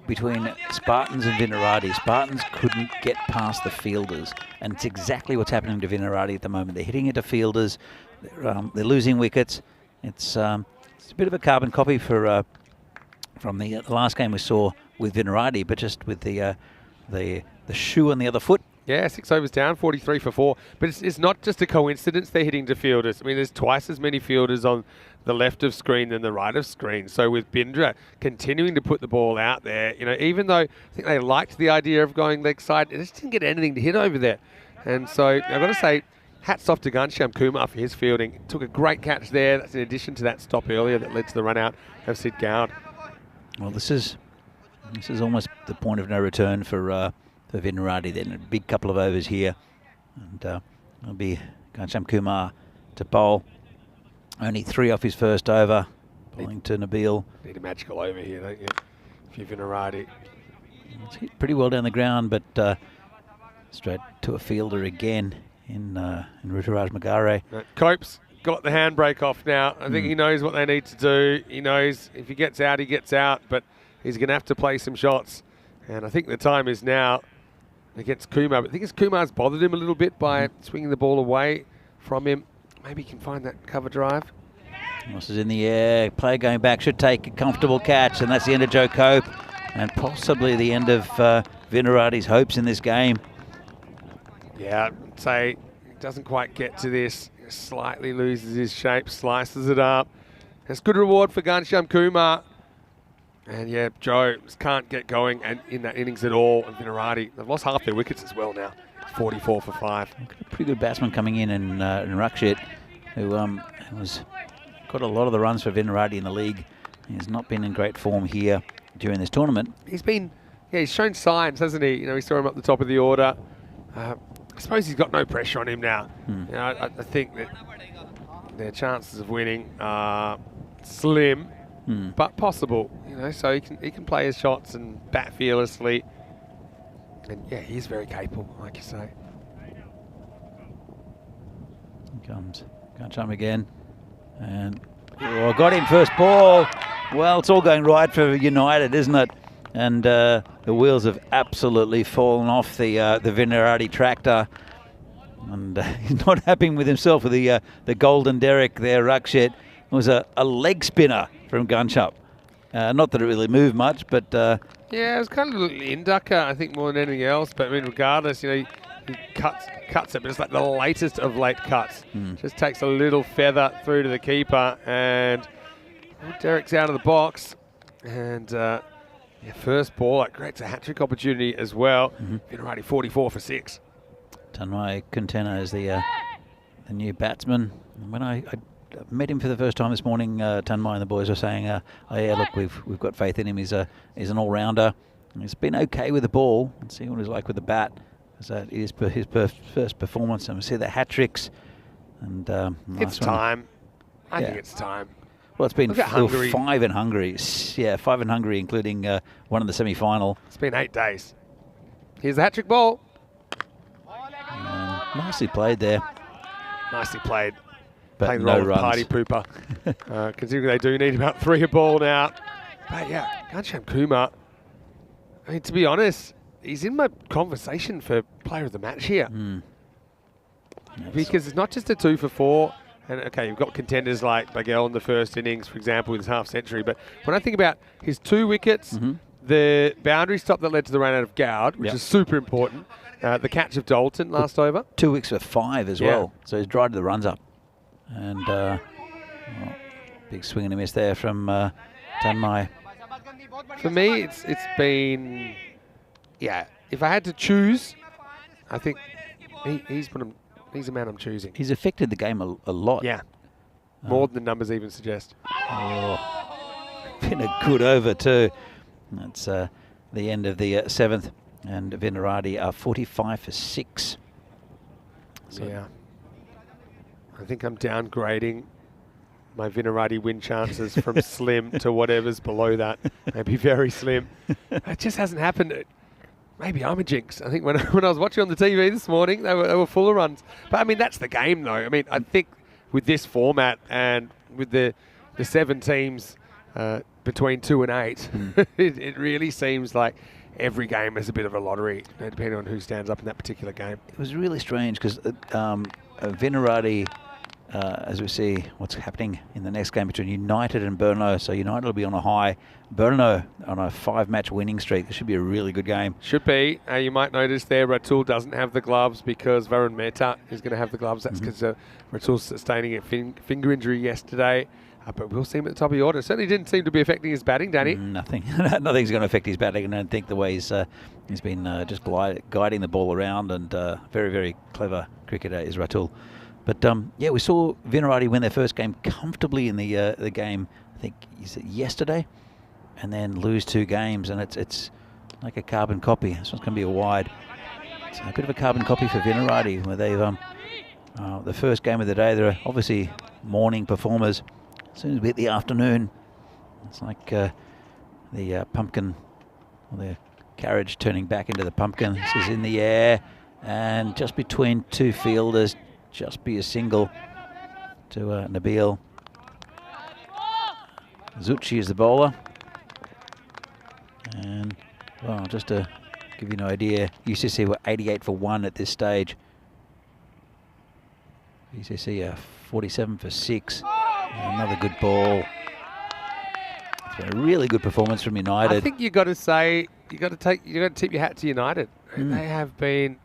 between Spartans and Vinarati. Spartans couldn't get past the fielders, and it's exactly what's happening to Vinarati at the moment. They're hitting into fielders, they're losing wickets. It's a bit of a carbon copy from the last game we saw with Vinarati, but just with the shoe on the other foot. Yeah, 6 overs down, 43 for 4. But it's not just a coincidence they're hitting to fielders. I mean, there's twice as many fielders on the left of screen than the right of screen. So with Bindra continuing to put the ball out there, even though I think they liked the idea of going leg side, they just didn't get anything to hit over there. And so I've got to say, hats off to Ghanshyam Kumar for his fielding. Took a great catch there. That's in addition to that stop earlier that led to the run out of Sid Gowd. Well, this is almost the point of no return for Vinarati. Then a big couple of overs here, and it'll be Ghanshyam Kumar to bowl. Only 3 off his first over, bowling to Nabil. Need a magical over here, don't you? If you're Vinarati. It's hit pretty well down the ground, but straight to a fielder again in Ruturaj Magare. Cope's got the handbrake off now. I think he knows what they need to do. He knows if he gets out, he gets out, but he's going to have to play some shots. And I think the time is now against Kumar. But I think Kumar's bothered him a little bit by swinging the ball away from him. Maybe he can find that cover drive. Moss is in the air. Player going back should take a comfortable catch, and that's the end of Joe Cope, and possibly the end of Vinarati's hopes in this game. Yeah, I'd say he doesn't quite get to this. Slightly loses his shape, slices it up. It's good reward for Ghanshyam Kumar. And yeah, Joe just can't get going in that innings at all. And Vinarati, they've lost half their wickets as well now. 44 for 5. A pretty good batsman coming in Rakshit, who was got a lot of the runs for Vinarati in the league. He's not been in great form here during this tournament. He's shown signs, hasn't he? We saw him up the top of the order. I suppose he's got no pressure on him now. I think that their chances of winning are slim, but possible. So he can play his shots and bat fearlessly. And yeah, he's very capable, like you say. Here comes Ghanshyam again. And got him first ball. Well, it's all going right for United, isn't it? And the wheels have absolutely fallen off the Vinarati tractor. And he's not happy with himself with the golden derrick there, Rakshit. It was a leg spinner from Ghanshyam. Not that it really moved much, but... yeah, it was kind of an inducker, I think, more than anything else. But, I mean, regardless, he cuts it, but it's like the latest of late cuts. Just takes a little feather through to the keeper, and Derrick's out of the box. And, first ball, that creates a hat-trick opportunity as well. Vinarati 44 for 6. Tanmay Kuntena is the new batsman. When I met him for the first time this morning, Tanmay and the boys were saying, "Oh yeah, look, we've got faith in him. He's an all-rounder. He's been okay with the ball. Let's see what he's like with the bat. It is his first performance, and we see the hat tricks. And it's time. I think it's time. Well, it's been 5 in Hungary. Yeah, 5 in Hungary, including one in the semi-final. It's been 8 days. Here's the hat-trick ball. Nicely played there. Nicely played. But playing the no role of runs. party pooper. Considering they do need about 3 a ball now. But yeah, Ghanshyam Kumar, I mean, to be honest, he's in my conversation for player of the match here. Because it's not just a 2 for 4. And okay, you've got contenders like Bagel in the first innings, for example, with his half century. But when I think about his 2 wickets, the boundary stop that led to the run out of Gowd, which is super important, the catch of Dalton last over. 2 wicks for 5 as well. So he's dried the runs up. And big swing and a miss there from Tanmay. For me, it's been, if I had to choose, I think he's a man I'm choosing. He's affected the game a lot. Yeah, more than the numbers even suggest. Been a good over too. That's the end of the 7th, and Vinarati are 45 for 6. So Yeah. I think I'm downgrading my Vinarati win chances from slim to whatever's below that. Maybe very slim. It just hasn't happened. Maybe I'm a jinx. I think when I was watching on the TV this morning, they were full of runs. But I mean, that's the game, though. I mean, I think with this format and with the 7 teams between 2 and 8, it really seems like every game is a bit of a lottery, depending on who stands up in that particular game. it was really strange because Vinarati, as we see what's happening in the next game between United and Brno. So United will be on a high. Brno on a 5-match winning streak. This should be a really good game. Should be. You might notice there Ratul doesn't have the gloves because Varun Mehta is going to have the gloves. That's because Ratul's sustaining a finger injury yesterday. But we'll see him at the top of the order. Certainly didn't seem to be affecting his batting, Danny. Nothing. Nothing's going to affect his batting. I don't think the way he's been just guiding the ball around, and very, very clever cricketer is Ratul. But yeah, we saw Vinarati win their first game comfortably in the game, I think, is it yesterday, and then lose 2 games, and it's like a carbon copy. This one's going to be a wide. It's a bit of a carbon copy for Vinarati, where they've the first game of the day. They're obviously morning performers. As soon as we hit the afternoon, it's like the pumpkin, or the carriage turning back into the pumpkin. This is in the air, and just between 2 fielders, just be a single to Nabil. Zucchi is the bowler. And, well, just to give you an idea, UCC were 88 for 1 at this stage. UCC are 47 for 6. Another good ball. It's been a really good performance from United. I think you got to say, you got to tip your hat to United. They have been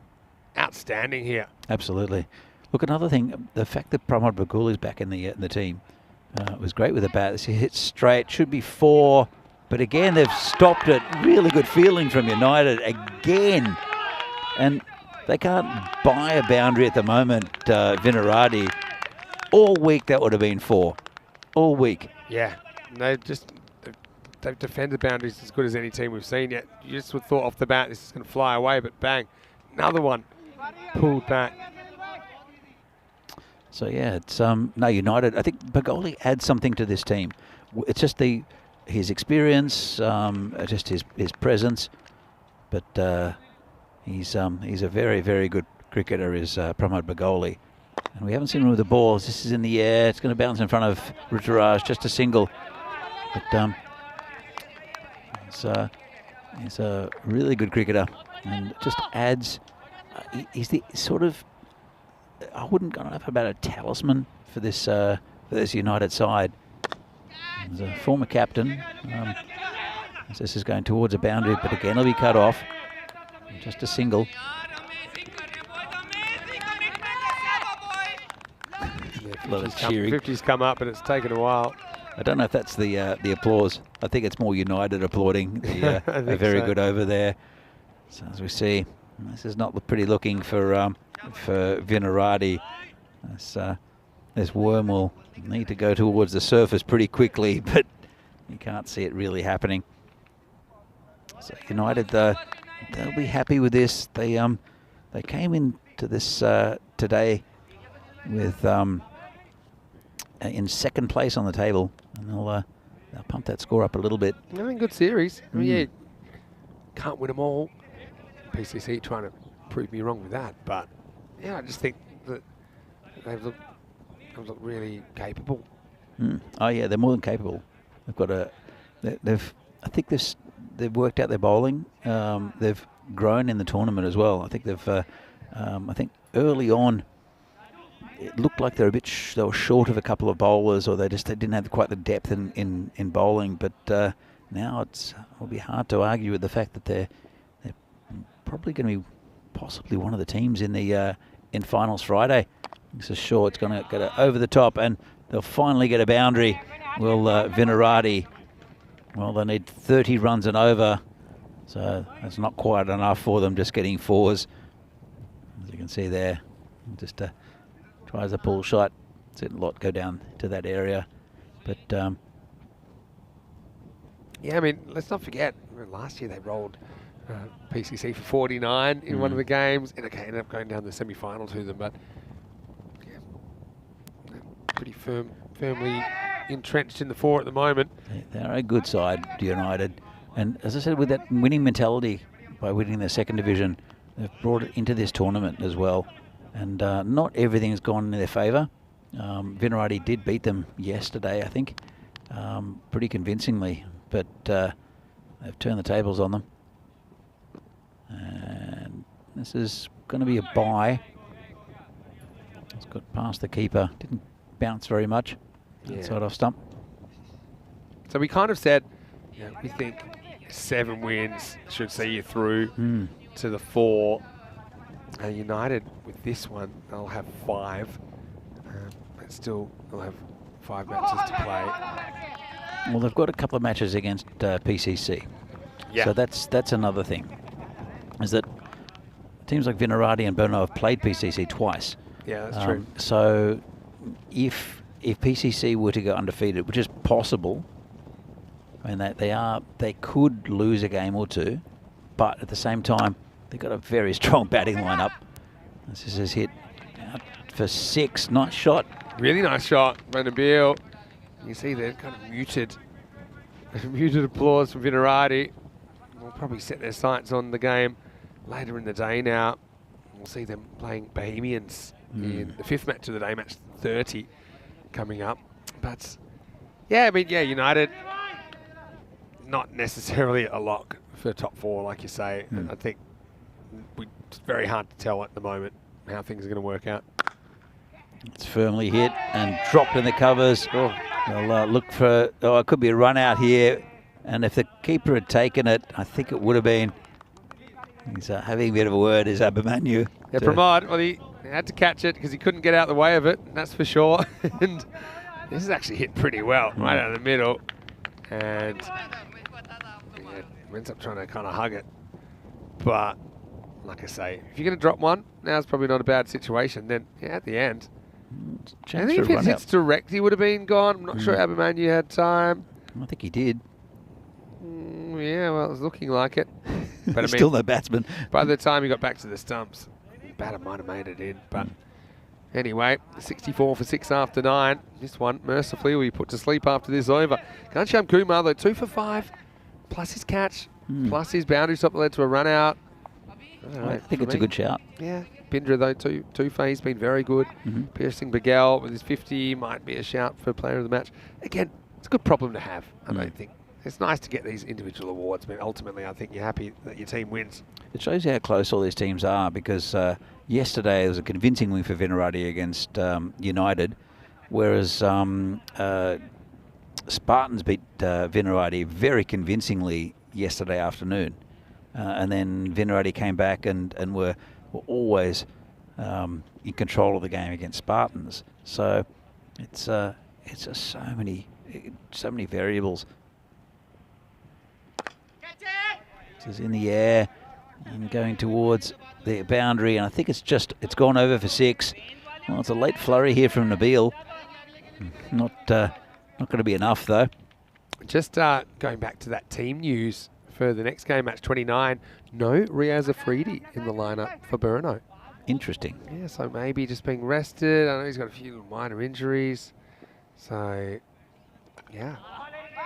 outstanding here. Absolutely. Look, another thing, the fact that Pramod Bagul is back in the team was great with the bat. He hit straight, should be 4, but again they've stopped it. Really good fielding from United again, and they can't buy a boundary at the moment. Vinarati, all week that would have been 4, all week. Yeah, they've defended boundaries as good as any team we've seen yet. You just would have thought off the bat this is going to fly away, but bang, another one pulled back. So yeah, it's no, United. I think Bagoli adds something to this team. It's just his experience, just his presence. But he's a very, very good cricketer, is Pramod Bagoli. And we haven't seen him with the balls. This is in the air. It's going to bounce in front of Ruturaj, just a single. But he's a really good cricketer, and just adds. He's the sort of, I wouldn't go enough about a talisman for this United side. He's a former captain. As this is going towards a boundary, but again it'll be cut off. Just a single. A lot of cheering. 50's come up, but it's taken a while. I don't know if that's the applause. I think it's more United applauding. A very good over there. So as we see, this is not pretty looking for Vinarati. This worm will need to go towards the surface pretty quickly, but you can't see it really happening. So United, they'll be happy with this. They came into this today with in 2nd place on the table, and they'll pump that score up a little bit. I mean, good series. I mean, yeah, can't win them all. PCC trying to prove me wrong with that, but yeah, I just think that they've looked really capable. Oh yeah, they're more than capable. They've got I think they've worked out their bowling. They've grown in the tournament as well. I think I think early on it looked like they were short of a couple of bowlers, or they didn't have quite the depth in bowling. But now it'll be hard to argue with the fact that they're probably going to be possibly one of the teams in finals Friday. This is sure it's going to get over the top, and they'll finally get a boundary. Will Vinarati? Well, they need 30 runs and over, so that's not quite enough for them. Just getting 4s, as you can see there. Just tries a pull shot. It's a lot go down to that area, but Yeah, I mean, let's not forget, last year they rolled PCC for 49 in one of the games, and okay, ended up going down the semi-final to them, but yeah, pretty firmly entrenched in the 4 at the moment. They're a good side, United. And as I said, with that winning mentality, by winning the second division, they've brought it into this tournament as well. And not everything's gone in their favour. Vinarati did beat them yesterday, I think, pretty convincingly. But they've turned the tables on them. And this is going to be a bye. It's got past the keeper. Didn't bounce very much. Outside off stump. So we kind of said, we think 7 wins should see you through to the 4. United with this one, they'll have 5. But still, they'll have 5 matches to play. Well, they've got a couple of matches against PCC. Yeah. So that's another thing. Is that teams like Vinarati and Bono have played PCC twice. Yeah, that's true. So if PCC were to go undefeated, which is possible, I mean they could lose a game or two, but at the same time they've got a very strong batting lineup. This is hit out for 6. Nice shot. Really nice shot, Brendan Beale. You see there, kind of muted applause from Vinarati. We'll probably set their sights on the game later in the day now. We'll see them playing Bohemians in the 5th match of the day, match 30 coming up. But yeah, I mean, United, not necessarily a lock for top 4, like you say. I think it's very hard to tell at the moment how things are going to work out. It's firmly hit and dropped in the covers. They'll look for, it could be a run out here. And if the keeper had taken it, I think it would have been. He's having a bit of a word, is Abhimanyu. Yeah, Pramod, well, he had to catch it because he couldn't get out the way of it, that's for sure. And this is actually hit pretty well, right out of the middle. And ends up trying to kind of hug it. But, like I say, if you're going to drop one, now's probably not a bad situation. Then, at the end, I think if it hits direct, he would have been gone. I'm not sure Abhimanyu had time. I think he did. Yeah, well, it was looking like it. But I mean, still no batsman. By the time he got back to the stumps, the batter might have made it in. But anyway, 64 for 6 after 9. This one, mercifully, will be put to sleep after this over. Ghanshyam Kumar, though, 2 for 5, plus his catch, plus his boundary stop that led to a run out. I think it's a good shout. Yeah. Bindra, though, 2 for, he's been very good. Piercing Bagel with his 50 might be a shout for player of the match. Again, it's a good problem to have, I don't think. It's nice to get these individual awards, but ultimately I think you're happy that your team wins. It shows you how close all these teams are, because yesterday there was a convincing win for Vinarati against United, whereas Spartans beat Vinarati very convincingly yesterday afternoon. And then Vinarati came back and were always in control of the game against Spartans. So it's just so many variables. This is in the air and going towards the boundary, and I think it's gone over for 6. Well, it's a late flurry here from Nabil. Not going to be enough though. Just going back to that team news for the next game, match 29, no Riaz Afridi in the lineup for Brno. Interesting. Yeah, so maybe just being rested. I know he's got a few minor injuries. So, yeah,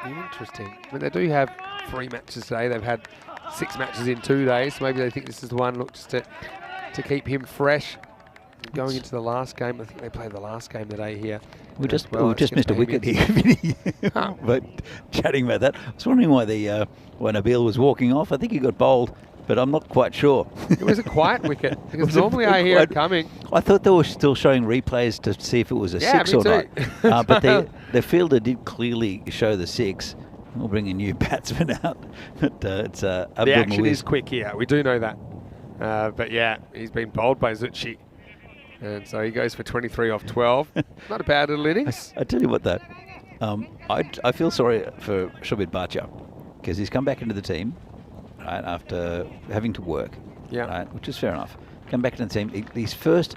interesting. I mean, they do have 3 matches today. They've had 6 matches in 2 days. So maybe they think this is the one, look, just to keep him fresh. Going into the last game, I think they played the last game today here. We just missed a wicket here. But chatting about that, I was wondering why Nabil was walking off. I think he got bowled, but I'm not quite sure. It was a quiet wicket, because normally I hear it coming. I thought they were still showing replays to see if it was a 6 or not. But the fielder did clearly show the 6. We'll bring a new batsman out. But it's the action is quick here. We do know that. But yeah, he's been bowled by Zucchi. And so he goes for 23 off 12. Not a bad little innings. I tell you what, though, I feel sorry for Shobit Bhatia, because he's come back into the team right after having to work. Yeah, right, which is fair enough. Come back into the team. His first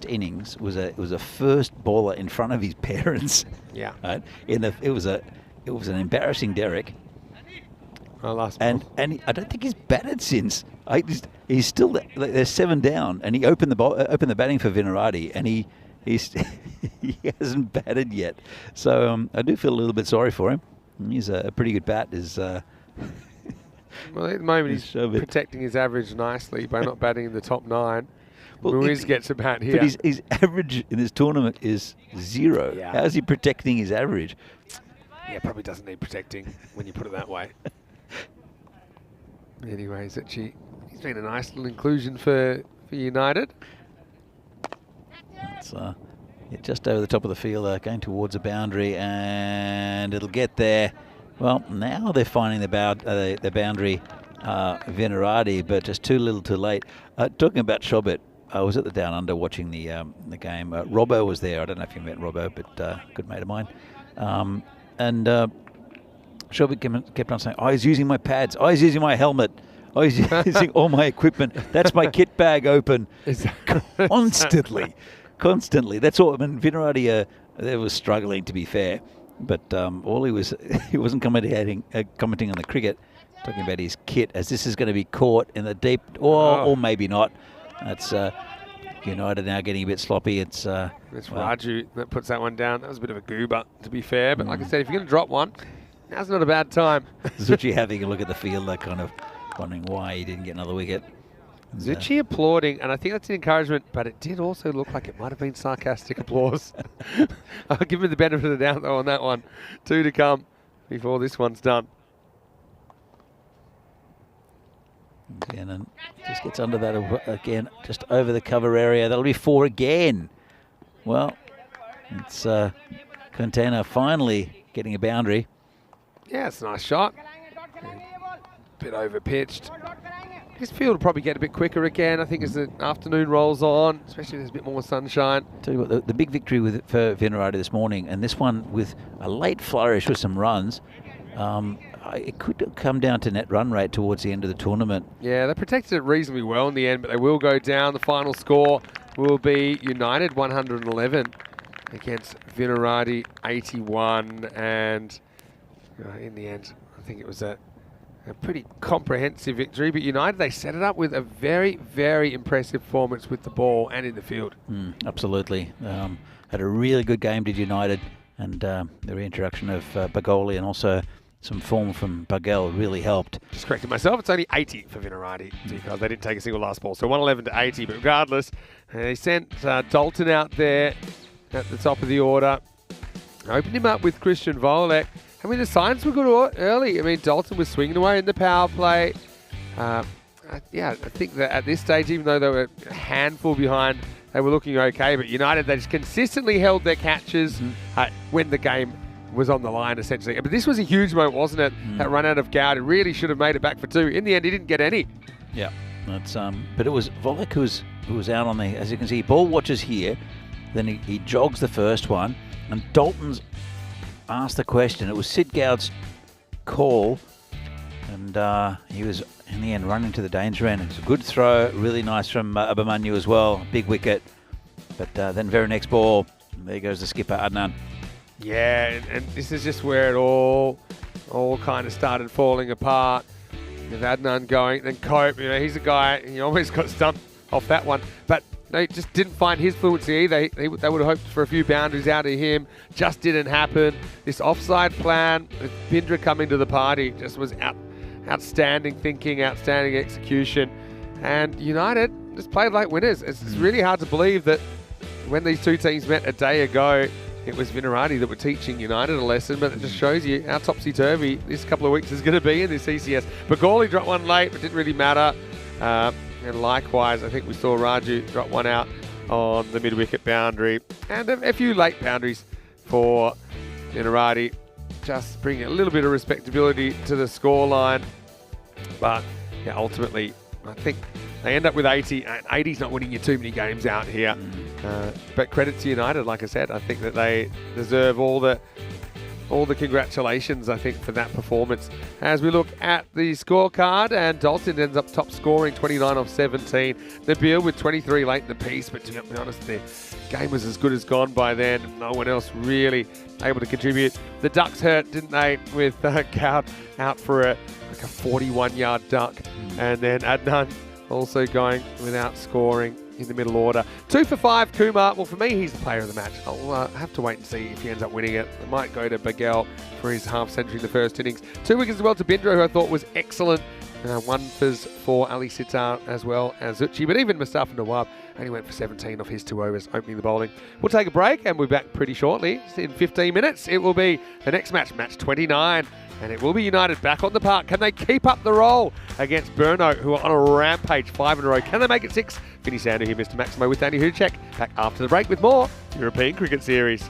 innings was a first bowler in front of his parents. Yeah, right. It was an embarrassing derrick, last and I don't think he's batted since. He's still they're 7 down, and he opened the batting for Vinarati, and he hasn't batted yet. So I do feel a little bit sorry for him. He's a pretty good bat. Well, at the moment he's protecting his average nicely by not batting in the top 9. Well, Ruiz gets a bat here. But his average in this tournament is 0. Yeah. How's he protecting his average? Yeah, probably doesn't need protecting when you put it that way. Anyways, he's been a nice little inclusion for United. It's just over the top of the field, going towards a boundary, and it'll get there. Well, now they're finding the boundary, Vinarati, but just too little too late. Talking about Shobit, I was at the Down Under watching the game. Robbo was there. I don't know if you met Robbo, but good mate of mine. And Shobit kept on saying, "Oh, he's using my pads. Oh, he's using my helmet. Oh, he's using all my equipment. That's my kit bag open." Constantly. That's all. I mean, Vinarati, they was struggling, to be fair. But he wasn't commenting on the cricket, talking about his kit, as this is going to be caught in the deep, or maybe not. That's United now getting a bit sloppy. It's Raju that puts that one down. That was a bit of a goober, to be fair. But like I said, if you're going to drop one, now's not a bad time. Zucchi having a look at the field, kind of wondering why he didn't get another wicket. Zucchi applauding, and I think that's an encouragement, but it did also look like it might have been sarcastic applause. I'll give him the benefit of the doubt, though, on that one. 2 to come before this one's done. Again, and just gets under that again, just over the cover area. That'll be 4 again. Well, it's Quintana finally getting a boundary. Yeah, it's a nice shot. Bit over pitched. This field will probably get a bit quicker again, I think, as the afternoon rolls on, especially if there's a bit more sunshine. Tell you what, the big victory for Vinarati this morning, and this one with a late flourish with some runs, it could come down to net run rate towards the end of the tournament. Yeah, they protected it reasonably well in the end, but they will go down. The final score will be United 111 against Vinarati 81, and in the end, I think it was a pretty comprehensive victory, but United, they set it up with a very, very impressive performance with the ball and in the field. Absolutely. Had a really good game, did United, and the reintroduction of Bagoli and also some form from Bagel really helped. Just correcting myself, it's only 80 for Vinarati because they didn't take a single last ball, so 111 to 80, but regardless, they sent Dalton out there at the top of the order, opened him up with Christian Volek. I mean, the signs were good early. I mean, Dalton was swinging away in the power play. I think that at this stage, even though they were a handful behind, they were looking okay. But United, they just consistently held their catches when the game was on the line, essentially. But this was a huge moment, wasn't it? That run out of Goud. It really should have made it back for 2. In the end, he didn't get any. Yeah, that's but it was Volek who was out on the, as you can see, ball watches here. Then he jogs the first one, and Dalton's asked the question. It was Sid Goud's call, and he was in the end running to the danger end. It was a good throw, really nice from Abimanyu as well, big wicket. But then very next ball, there goes the skipper Adnan. Yeah, and this is just where it all kind of started falling apart. With Adnan going, then Cope, he's a guy, he almost got stumped off that one, but they just didn't find his fluency either. They would have hoped for a few boundaries out of him. Just didn't happen. This offside plan, with Pindra coming to the party, just was outstanding thinking, outstanding execution. And United just played like winners. It's really hard to believe that when these two teams met a day ago, it was Vinarati that were teaching United a lesson, but it just shows you how topsy-turvy this couple of weeks is going to be in this ECS. Bagoli dropped one late, but didn't really matter. And likewise, I think we saw Raju drop one out on the mid-wicket boundary. And a few late boundaries for Vinarati. Just bringing a little bit of respectability to the scoreline. But yeah, ultimately, I think they end up with 80. And 80's not winning you too many games out here. But credit to United, like I said. I think that they deserve all the congratulations, I think, for that performance. As we look at the scorecard, and Dalton ends up top scoring, 29 off 17. Nabil with 23 late in the piece, but to be honest, the game was as good as gone by then. No one else really able to contribute. The Ducks hurt, didn't they, with Goud out for like a 41-yard duck. And then Adnan also going without scoring in the middle order. 2 for 5, Kumar. Well, for me, he's the player of the match. I'll have to wait and see if he ends up winning it. It might go to Bagel for his half-century in the first innings. 2 wickets as well to Bindra, who I thought was excellent. 1 for Ali Sitar as well as Zucchi. But even Mustafa Nawab only went for 17 off his 2 overs, opening the bowling. We'll take a break and we'll be back pretty shortly. In 15 minutes, it will be the next match, match 29. And it will be United back on the park. Can they keep up the roll against Brno, who are on a rampage, 5 in a row? Can they make it 6? Vinny Sander here, Mr. Maximo with Danny Hudacek. Back after the break with more European Cricket Series.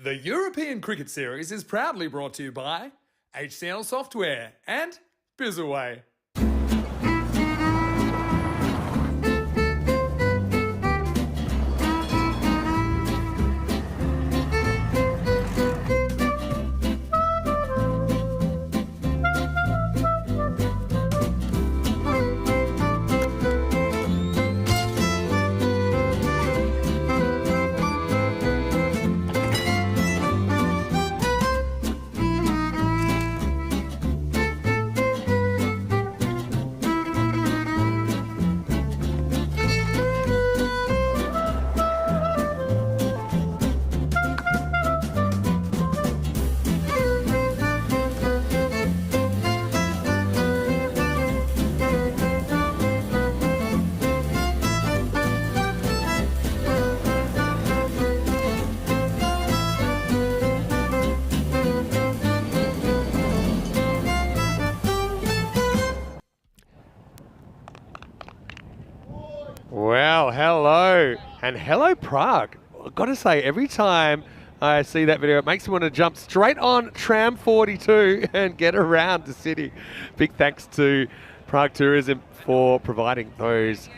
The European Cricket Series is proudly brought to you by HCL Software and Bizaway. Well, hello. And hello, Prague. I've got to say, every time I see that video, it makes me want to jump straight on tram 42 and get around the city. Big thanks to Prague Tourism for providing those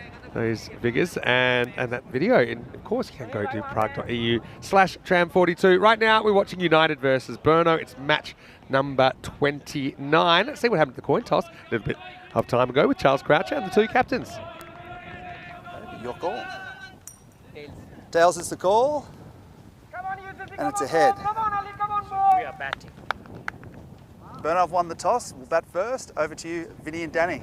figures and that video. And of course, you can go to prague.eu/tram42. Right now, we're watching United versus Brno. It's match number 29. Let's see what happened to the coin toss. A little bit of time ago with Charles Croucher and the two captains. Your call. Tails is the call. And it's ahead. We are batting. Bernov won the toss. We'll bat first. Over to you, Vinny and Danny.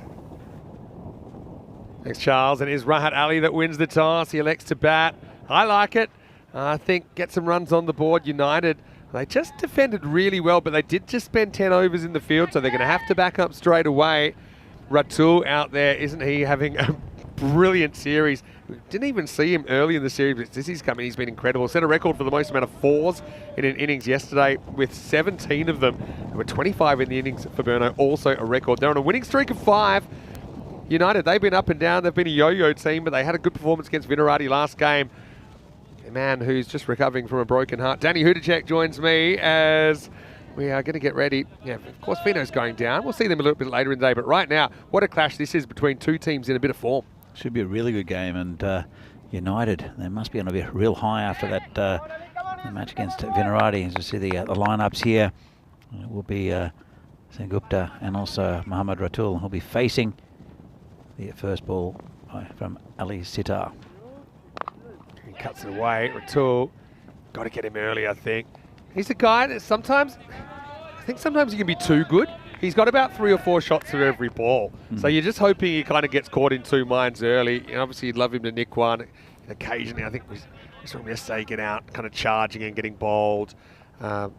Thanks, Charles. And it is Rahat Ali that wins the toss. He elects to bat. I like it. I think get some runs on the board. United, they just defended really well, but they did just spend 10 overs in the field, so they're going to have to back up straight away. Ratul out there, isn't he having a brilliant series? We didn't even see him early in the series, but since he's come in, he's been incredible. Set a record for the most amount of fours in an innings yesterday with 17 of them. There were 25 in the innings for Brno, also a record. They're on a winning streak of 5. United, they've been up and down. They've been a yo-yo team, but they had a good performance against Vinarati last game. A man who's just recovering from a broken heart. Danny Hudacek joins me as we are going to get ready. Yeah, of course, Vino's going down. We'll see them a little bit later in the day, but right now, what a clash this is between two teams in a bit of form. Should be a really good game, and United, they must be on a real high after that the match against Vinarati. As you see the lineups here, it will be Sengupta and also Mohammad Ratul. He'll be facing the first ball from Ali Sitar. He cuts it away. Ratul, got to get him early, I think. He's a guy that sometimes he can be too good. He's got about 3 or 4 shots for every ball. So you're just hoping he kind of gets caught in 2 minds early. And obviously, you'd love him to nick one. And occasionally, I think we saw him yesterday get out, kind of charging and getting bowled. But,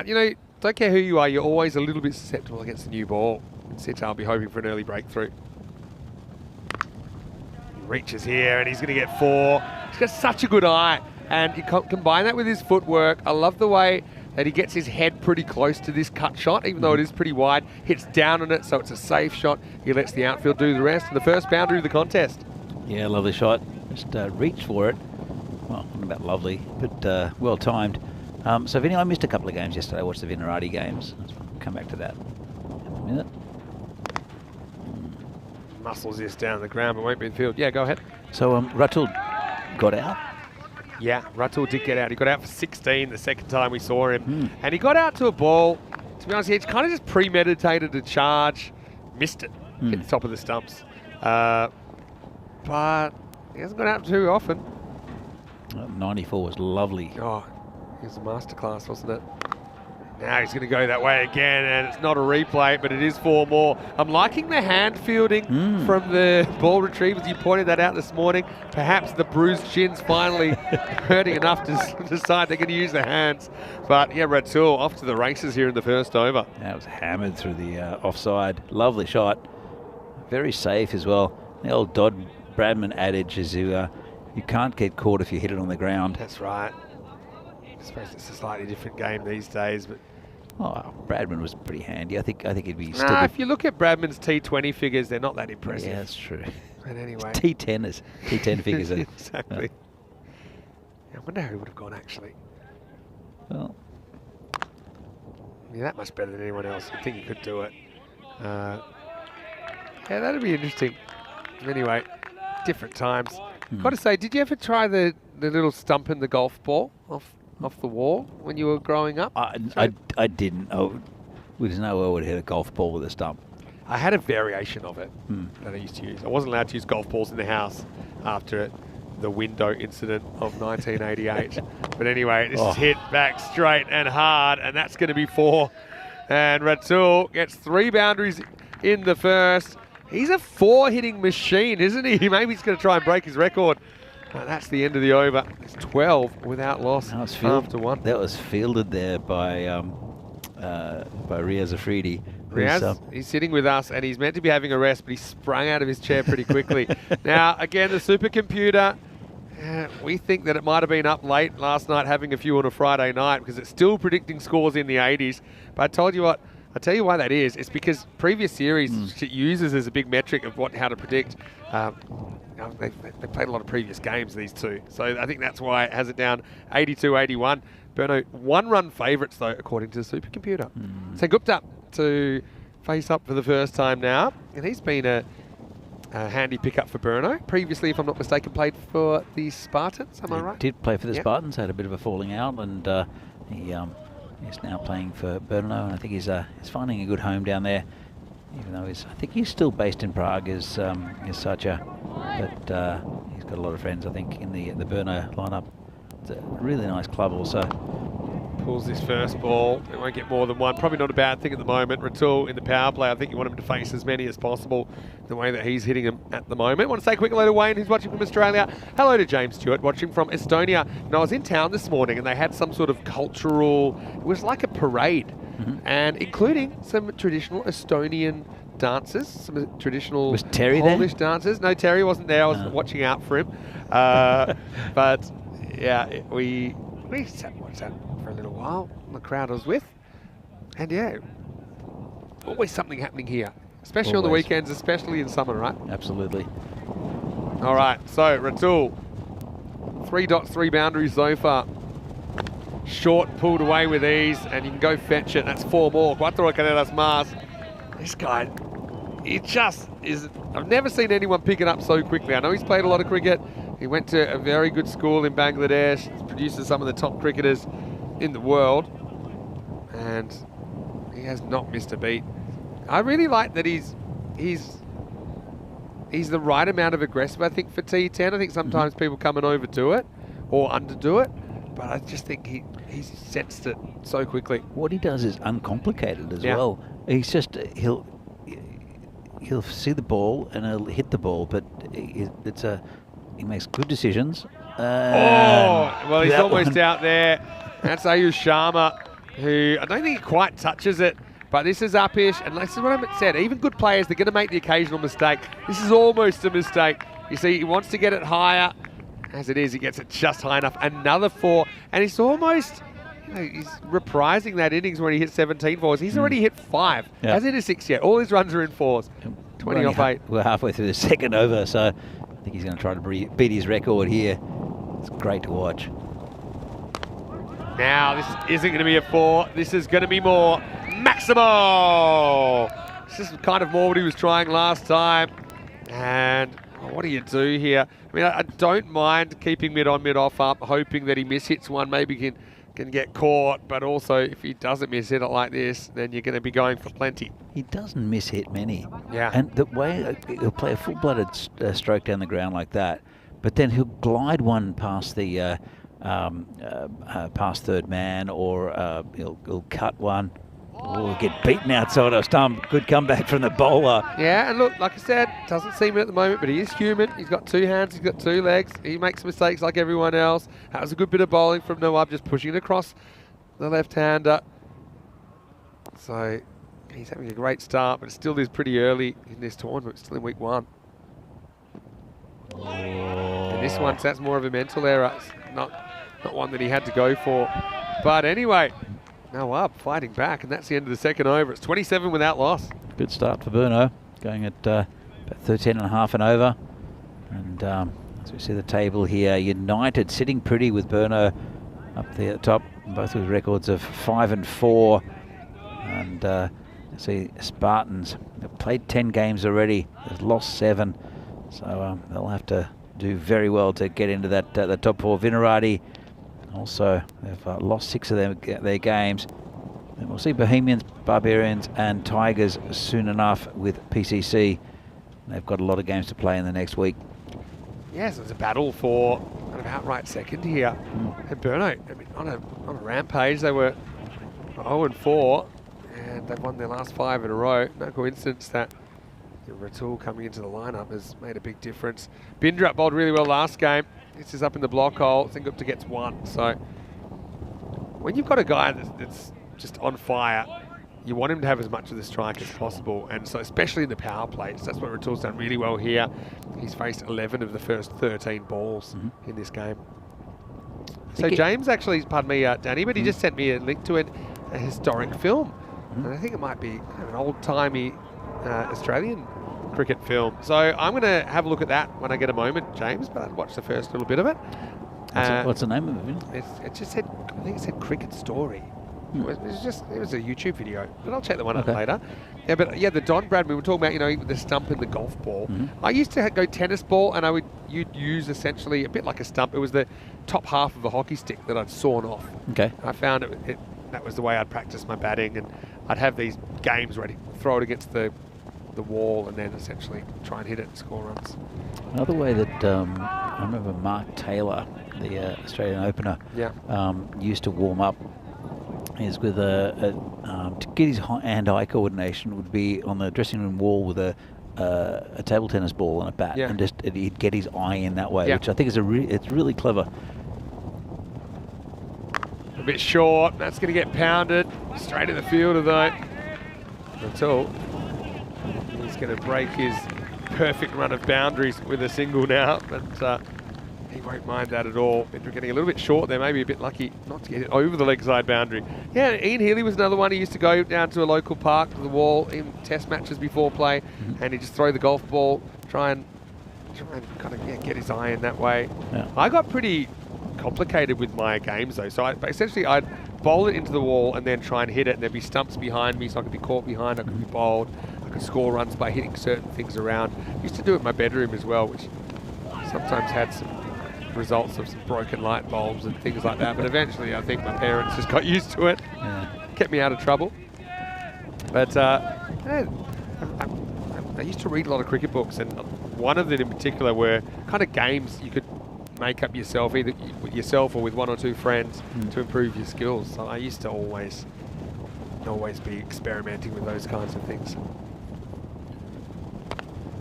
you know, don't care who you are, you're always a little bit susceptible against the new ball. And Sitar will be hoping for an early breakthrough. He reaches here, and he's going to get 4. He's got such a good eye. And you combine that with his footwork. I love the way that he gets his head pretty close to this cut shot, even though it is pretty wide. Hits down on it, so it's a safe shot. He lets the outfield do the rest. And the first boundary of the contest. Yeah, lovely shot. Just reached for it. Well, not about lovely, but well timed. So Vinny, I missed a couple of games yesterday. I watched the Vinarati games. Let's come back to that in a minute. Muscles this down the ground, but won't be in the field. Yeah, go ahead. So Ratul got out. Yeah, Ratul did get out. He got out for 16 the second time we saw him. And he got out to a ball. To be honest, he kind of just premeditated a charge. Missed it. Hit the top of the stumps. But he hasn't got out too often. 94 was lovely. Oh, it was a masterclass, wasn't it? Now he's going to go that way again, and it's not a replay, but it is 4 more. I'm liking the hand fielding from the ball retrievers. You pointed that out this morning. Perhaps the bruised shins finally hurting enough to decide they're going to use the hands. But yeah, Ratul off to the races here in the first over. That was hammered through the offside. Lovely shot. Very safe as well. The old Dodd Bradman adage is you can't get caught if you hit it on the ground. That's right. I suppose it's a slightly different game these days, but oh, Bradman was pretty handy. I think he'd be still. Nah, if you look at Bradman's T20 figures, they're not that impressive. Yeah, that's true. But anyway, T10 figures. Exactly. Yeah, I wonder how he would have gone actually. Well, Yeah, that much better than anyone else. I think he could do it. Yeah, that'd be interesting. Anyway, different times. Got to say, did you ever try the little stump in the golf ball off the wall when you were growing up? I didn't. There's no way I would hit a golf ball with a stump. I had a variation of it that I used to use. I wasn't allowed to use golf balls in the house after the window incident of 1988. But anyway, this is hit back straight and hard, and that's going to be 4. And Ratul gets 3 boundaries in the first. He's a 4-hitting machine, isn't he? Maybe he's going to try and break his record. That's the end of the over. It's 12 without loss after 1. That was fielded there by Riaz Afridi. Riaz, he's sitting with us, and he's meant to be having a rest, but he sprung out of his chair pretty quickly. Now, again, the supercomputer, we think that it might have been up late last night having a few on a Friday night because it's still predicting scores in the 80s. But I told you what, I'll tell you why that is. It's because previous series it uses as a big metric of how to predict. They played a lot of previous games, these two. So I think that's why it has it down 82-81. Berno, 1-run favourites, though, according to the supercomputer. So Gupta to face up for the first time now. And he's been a handy pickup for Berno. Previously, if I'm not mistaken, played for the Spartans, am I right? Did play for the Spartans, had a bit of a falling out, and he's now playing for Brno, and I think he's finding a good home down there, even though I think he's still based in Prague as Sacha, but he's got a lot of friends, I think, in the Brno lineup. It's a really nice club also. Pulls this first ball. It won't get more than 1. Probably not a bad thing at the moment. Ratul in the power play. I think you want him to face as many as possible the way that he's hitting them at the moment. I want to say a quick hello to Wayne, who's watching from Australia. Hello to James Stewart, watching from Estonia. And I was in town this morning, and they had some sort of cultural, it was like a parade, and including some traditional Estonian dancers, some traditional Was Terry Polish there? dancers. No, Terry wasn't there. I was watching out for him. But yeah, we sat and watched that for a little while. The crowd I was with, and yeah, always something happening here, especially on the Always. weekends, especially in summer, right? Absolutely. All right, so Ratul, 3 dots, 3 boundaries so far. Short, pulled away with ease, and you can go fetch it. That's 4 more. Cuatro carreras más. This guy, he just is. I've never seen anyone pick it up so quickly. I know he's played a lot of cricket. He went to a very good school in Bangladesh. Produces some of the top cricketers in the world, and he has not missed a beat. I really like that he's the right amount of aggressive, I think, for T10. I think sometimes people come and overdo it or underdo it, but I just think he's sensed it so quickly. What he does is uncomplicated as well. He's just he'll see the ball and he'll hit the ball, but he makes good decisions. Well, he's almost out there. That's Ayush Sharma, who I don't think he quite touches it, but this is uppish, and this is what I said. Even good players, they're going to make the occasional mistake. This is almost a mistake. You see, he wants to get it higher. As it is, he gets it just high enough. Another 4, and it's almost, he's reprising that innings when he hit 17 fours. He's already hit 5. Hasn't hit a 6 yet. All his runs are in 4s. 20 off 8. We're halfway through the second over, so I think he's going to try to beat his record here. It's great to watch. Now, this isn't going to be a 4. This is going to be more. Maximo! This is kind of more what he was trying last time. And what do you do here? I mean, I don't mind keeping mid-on, mid-off up, hoping that he mishits one, maybe can get caught. But also, if he doesn't mishit it like this, then you're going to be going for plenty. He doesn't mishit many. Yeah. And the way he'll play a full-blooded stroke down the ground like that, but then he'll glide one past the past third man, or he'll cut one, or get beaten outside of stump. Good comeback from the bowler. Yeah, and look, like I said, doesn't seem it at the moment, but he is human. He's got 2 hands, he's got 2 legs. He makes mistakes like everyone else. That was a good bit of bowling from Nawab, just pushing it across the left-hander. So he's having a great start, but it still is pretty early in this tournament. It's still in week 1. And this one, so that's more of a mental error. It's not one that he had to go for. But anyway, Nawab fighting back, and that's the end of the second over. It's 27 without loss. Good start for Brno, going at about 13.5 and over. And as we see the table here, United sitting pretty with Brno up there at the top, both with records of 5 and 4. And see, Spartans have played 10 games already. They've lost 7, so they'll have to do very well to get into that the top 4. Vinarati also have lost 6 of their games. And we'll see Bohemians, Barbarians and Tigers soon enough with PCC. They've got a lot of games to play in the next week. Yes, it was a battle for kind of outright second here. And Burnout, I mean, on a rampage, they were 0 and 4, and they've won their last 5 in a row. No coincidence that Ratul coming into the lineup has made a big difference. Bindra bowled really well last game. This is up in the block hole. Sengupta gets 1. So when you've got a guy that's just on fire, you want him to have as much of the strike as possible, and so especially in the power plays. That's what Ratul's done really well here. He's faced 11 of the first 13 balls in this game. So James actually, pardon me, Danny, but he just sent me a link to a historic film. And I think it might be kind of an old-timey Australian cricket film. So I'm going to have a look at that when I get a moment, James, but I'd watch the first little bit of it. What's the name of it? It just said, I think it said Cricket Story. It was a YouTube video, but I'll check that one out later. Yeah, but yeah, the Don Brad, we were talking about, you know, the stump and the golf ball. I used to go tennis ball, and you'd use essentially a bit like a stump. It was the top half of a hockey stick that I'd sawn off. Okay. I found that was the way I'd practice my batting, and I'd have these games ready, throw it against the wall, and then essentially try and hit it and score runs. Another way that I remember Mark Taylor, the Australian opener, used to warm up is with to get his hand-eye coordination would be on the dressing room wall with a table tennis ball and a bat, and just he'd get his eye in that way, which I think is it's really clever. A bit short, that's going to get pounded straight in the fielder though. Until he's going to break his perfect run of boundaries with a single now, but he won't mind that at all. Bindra getting a little bit short there, maybe a bit lucky not to get it over the leg side boundary. Yeah, Ian Healy was another one. He used to go down to a local park to the wall in test matches before play, and he'd just throw the golf ball, try and kind of get his eye in that way. I got pretty complicated with my games though, so essentially I'd bowl it into the wall and then try and hit it, and there'd be stumps behind me, so I could be caught behind, I could be bowled, I could score runs by hitting certain things around. I used to do it in my bedroom as well, which sometimes had some results of some broken light bulbs and things like that, but eventually I think my parents just got used to it, kept me out of trouble. But I used to read a lot of cricket books, and one of them in particular were kind of games you could make up yourself, either with yourself or with 1 or 2 friends, to improve your skills. So I used to always be experimenting with those kinds of things.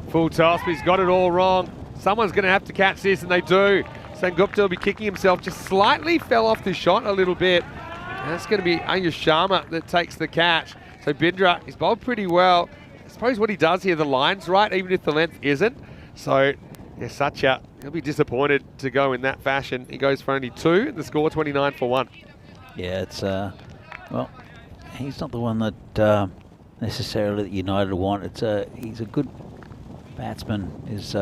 Full toss, but he's got it all wrong. Someone's going to have to catch this, and they do. Sengupta will be kicking himself, just slightly fell off the shot a little bit. And that's going to be Ayush Sharma that takes the catch. So Bindra, he's bowled pretty well. I suppose what he does here, the line's right, even if the length isn't. So Satya, he'll be disappointed to go in that fashion. He goes for only 2, and the score 29 for 1. Yeah, it's, well, he's not the one that necessarily that United want. He's a good batsman, is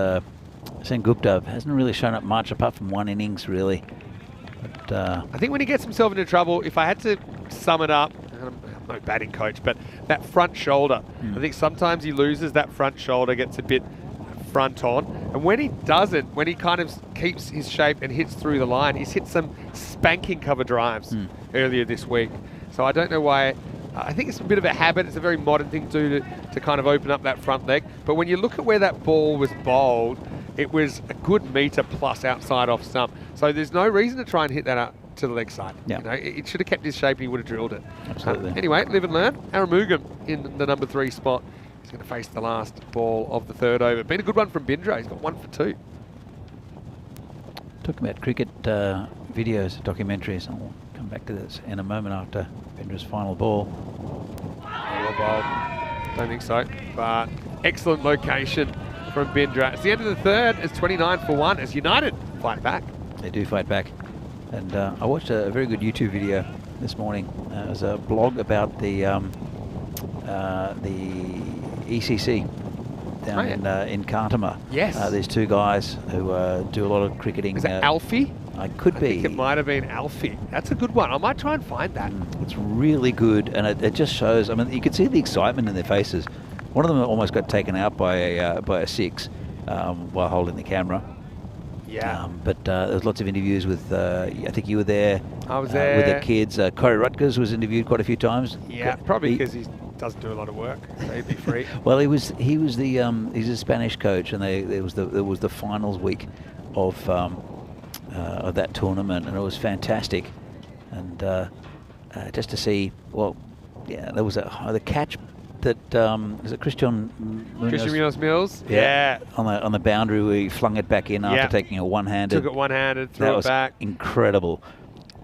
Sengupta. Hasn't really shown up much apart from 1 innings, really. But I think when he gets himself into trouble, if I had to sum it up, I'm no batting coach, but that front shoulder, I think sometimes he loses that front shoulder, gets a bit front on, and when he doesn't, when he kind of keeps his shape and hits through the line, he's hit some spanking cover drives earlier this week. So I don't know why. I think it's a bit of a habit. It's a very modern thing to do to kind of open up that front leg. But when you look at where that ball was bowled, it was a good metre plus outside off stump. So there's no reason to try and hit that up to the leg side. You know, it should have kept his shape and he would have drilled it. Absolutely. Anyway, live and learn. Aramugam in the number 3 spot. He's going to face the last ball of the 3rd over. Been a good one from Bindra. He's got 1 for 2. Talking about cricket videos, documentaries, and we'll come back to this in a moment after Bindra's final ball. Well bowled. Don't think so, but excellent location from Bindra. It's the end of the 3rd. It's 29 for 1 as United fight back. They do fight back. And I watched a very good YouTube video this morning. It was a blog about the ECC down in Cartama. Yes. There's 2 guys who do a lot of cricketing. Is that Alfie? I could I be. think it might have been Alfie. That's a good one. I might try and find that. It's really good, and it just shows. I mean, you could see the excitement in their faces. One of them almost got taken out by a 6 while holding the camera. Yeah. But there was lots of interviews with. I think you were there. I was with there. the kids. Corey Rutgers was interviewed quite a few times. Yeah, probably because he doesn't do a lot of work, so he'd be free. Well, he was the he's a Spanish coach, and there was the finals week of that tournament, and it was fantastic. And just to see, well, yeah, there was the catch that was it Christian Munoz Mills? Yeah, on the boundary where he flung it back in after taking a one-handed. Took it one-handed, threw that it was back. Incredible.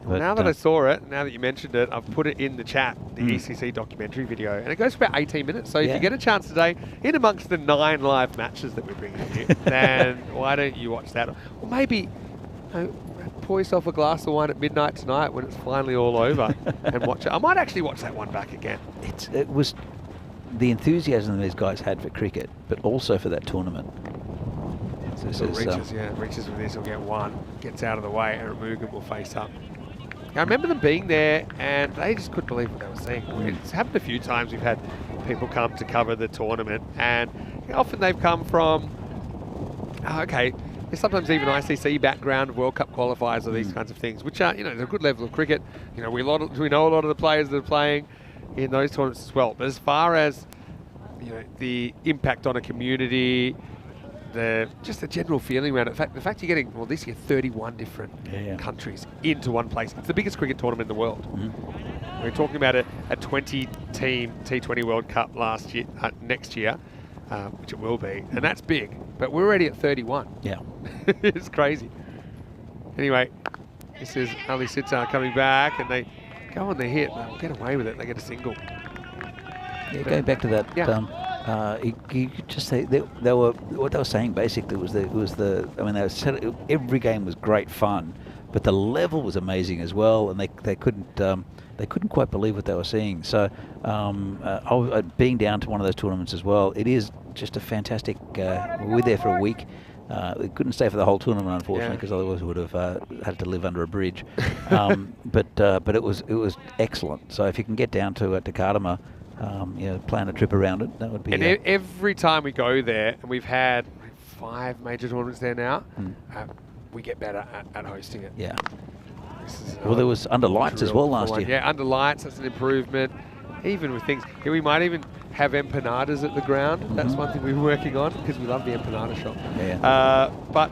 Well, But, now that I saw it, now that you mentioned it, I've put it in the chat, the ECC documentary video, and it goes for about 18 minutes. So if you get a chance today, in amongst the 9 live matches that we're bringing you, then why don't you watch that? Or maybe pour yourself a glass of wine at midnight tonight when it's finally all over and watch it. I might actually watch that one back again. it was the enthusiasm these guys had for cricket, but also for that tournament. So reaches with this, he'll get one, gets out of the way, and Mugen will face up. I remember them being there, and they just couldn't believe what they were seeing. It's happened a few times. We've had people come to cover the tournament, and often they've come from, sometimes even ICC background, World Cup qualifiers, or these kinds of things, which are, they're a good level of cricket. We know a lot of the players that are playing in those tournaments as well. But as far as the impact on a community, just the general feeling around it. The fact you're getting, this year, 31 different countries into one place. It's the biggest cricket tournament in the world. We're talking about a 20-team T20 World Cup next year, which it will be, and that's big. But we're already at 31. Yeah. It's crazy. Anyway, this is Ali Sitar coming back, and they go on the hit. They'll get away with it. They get a single. Yeah, going back to that. You could just say they were what they were saying basically was they said every game was great fun, but the level was amazing as well, and they couldn't quite believe what they were seeing. So being down to one of those tournaments as well, it is just a fantastic. We were there for a week. We couldn't stay for the whole tournament, unfortunately, because otherwise we would have had to live under a bridge. But it was excellent. So if you can get down to Kadama. Plan a trip around it. That would be. And every time we go there, and we've had 5 major tournaments there now, we get better at hosting it. Yeah. There was under lights as well last year. Yeah, under lights, that's an improvement. Even with things, we might even have empanadas at the ground. That's one thing we're working on because we love the empanada shop. Yeah. But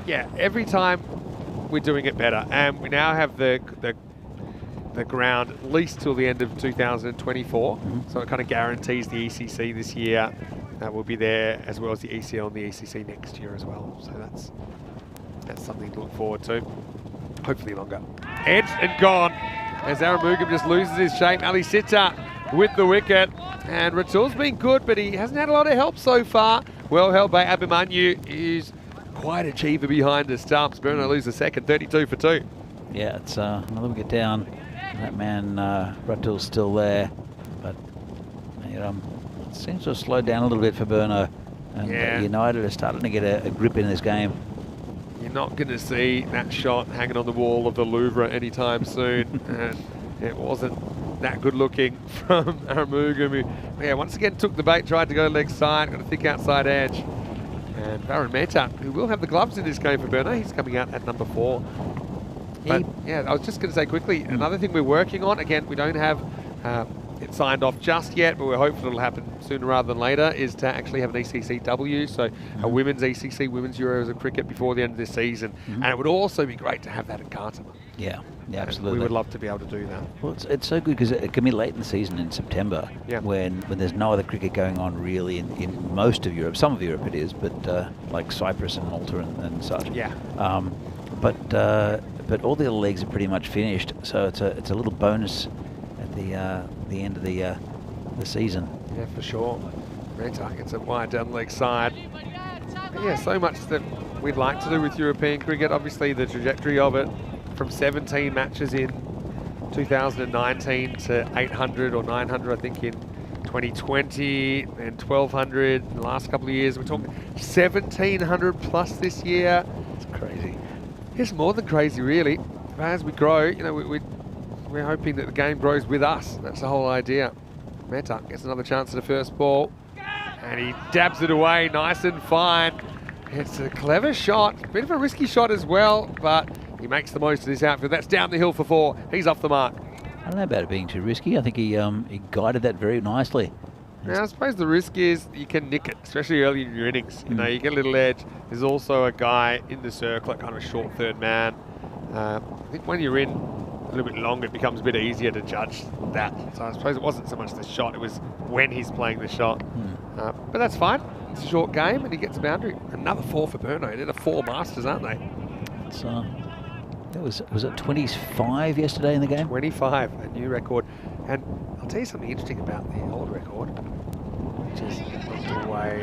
yeah, every time we're doing it better, and we now have the ground at least till the end of 2024. So it kind of guarantees the ECC this year. We'll be there, as well as the ECL and the ECC next year as well. So that's something to look forward to. Hopefully longer. Edged and gone as Aramugam just loses his shape. Ali Sitar with the wicket. And Ratul's been good, but he hasn't had a lot of help so far. Well held by Abhimanyu, who's quite achiever behind the stumps. Bruno loses the second, 32 for 2. Yeah, it's another wicket down. That man, Ratul's still there, but it seems to have slowed down a little bit for Burno. And United are starting to get a grip in this game. You're not going to see that shot hanging on the wall of the Louvre anytime soon. And it wasn't that good looking from Aramugam, who once again took the bait, tried to go leg side, got a thick outside edge. And Varun Mehta, who will have the gloves in this game for Burno, he's coming out at number 4. But I was just going to say quickly, another thing we're working on, again, we don't have it signed off just yet, but we're hopeful it'll happen sooner rather than later, is to actually have an ECCW, so a women's ECC, Women's Euros of Cricket before the end of this season. And it would also be great to have that in Khartoum. Yeah, absolutely. We would love to be able to do that. Well, it's so good because it can be late in the season in September when there's no other cricket going on really in most of Europe. Some of Europe it is, but like Cyprus and Malta and such. Yeah. But all the other legs are pretty much finished, so it's a little bonus at the end of the season. Yeah, for sure. Mehta gets it wide down the leg side. But yeah, so much that we'd like to do with European cricket. Obviously, the trajectory of it from 17 matches in 2019 to 800 or 900, I think, in 2020, and 1,200 in the last couple of years. We're talking 1,700 plus this year. It's crazy. It's more than crazy, really. But as we grow, you know, we're hoping that the game grows with us. That's the whole idea. Meta gets another chance at the first ball, and he dabs it away nice and fine. It's a clever shot, bit of a risky shot as well, but he makes the most of this outfield. That's down the hill for 4. He's off the mark. I don't know about it being too risky. I think he guided that very nicely. Now, I suppose the risk is you can nick it, especially early in your innings. You know, you get a little edge. There's also a guy in the circle, like kind of a short third man. I think when you're in a little bit longer, it becomes a bit easier to judge that. So I suppose it wasn't so much the shot, it was when he's playing the shot. But that's fine. It's a short game, and he gets a boundary. Another 4 for Burno. They're the 4 masters, aren't they? It's, was it 25 yesterday in the game? 25, a new record. And I'll tell you something interesting about the old record, which is knocked away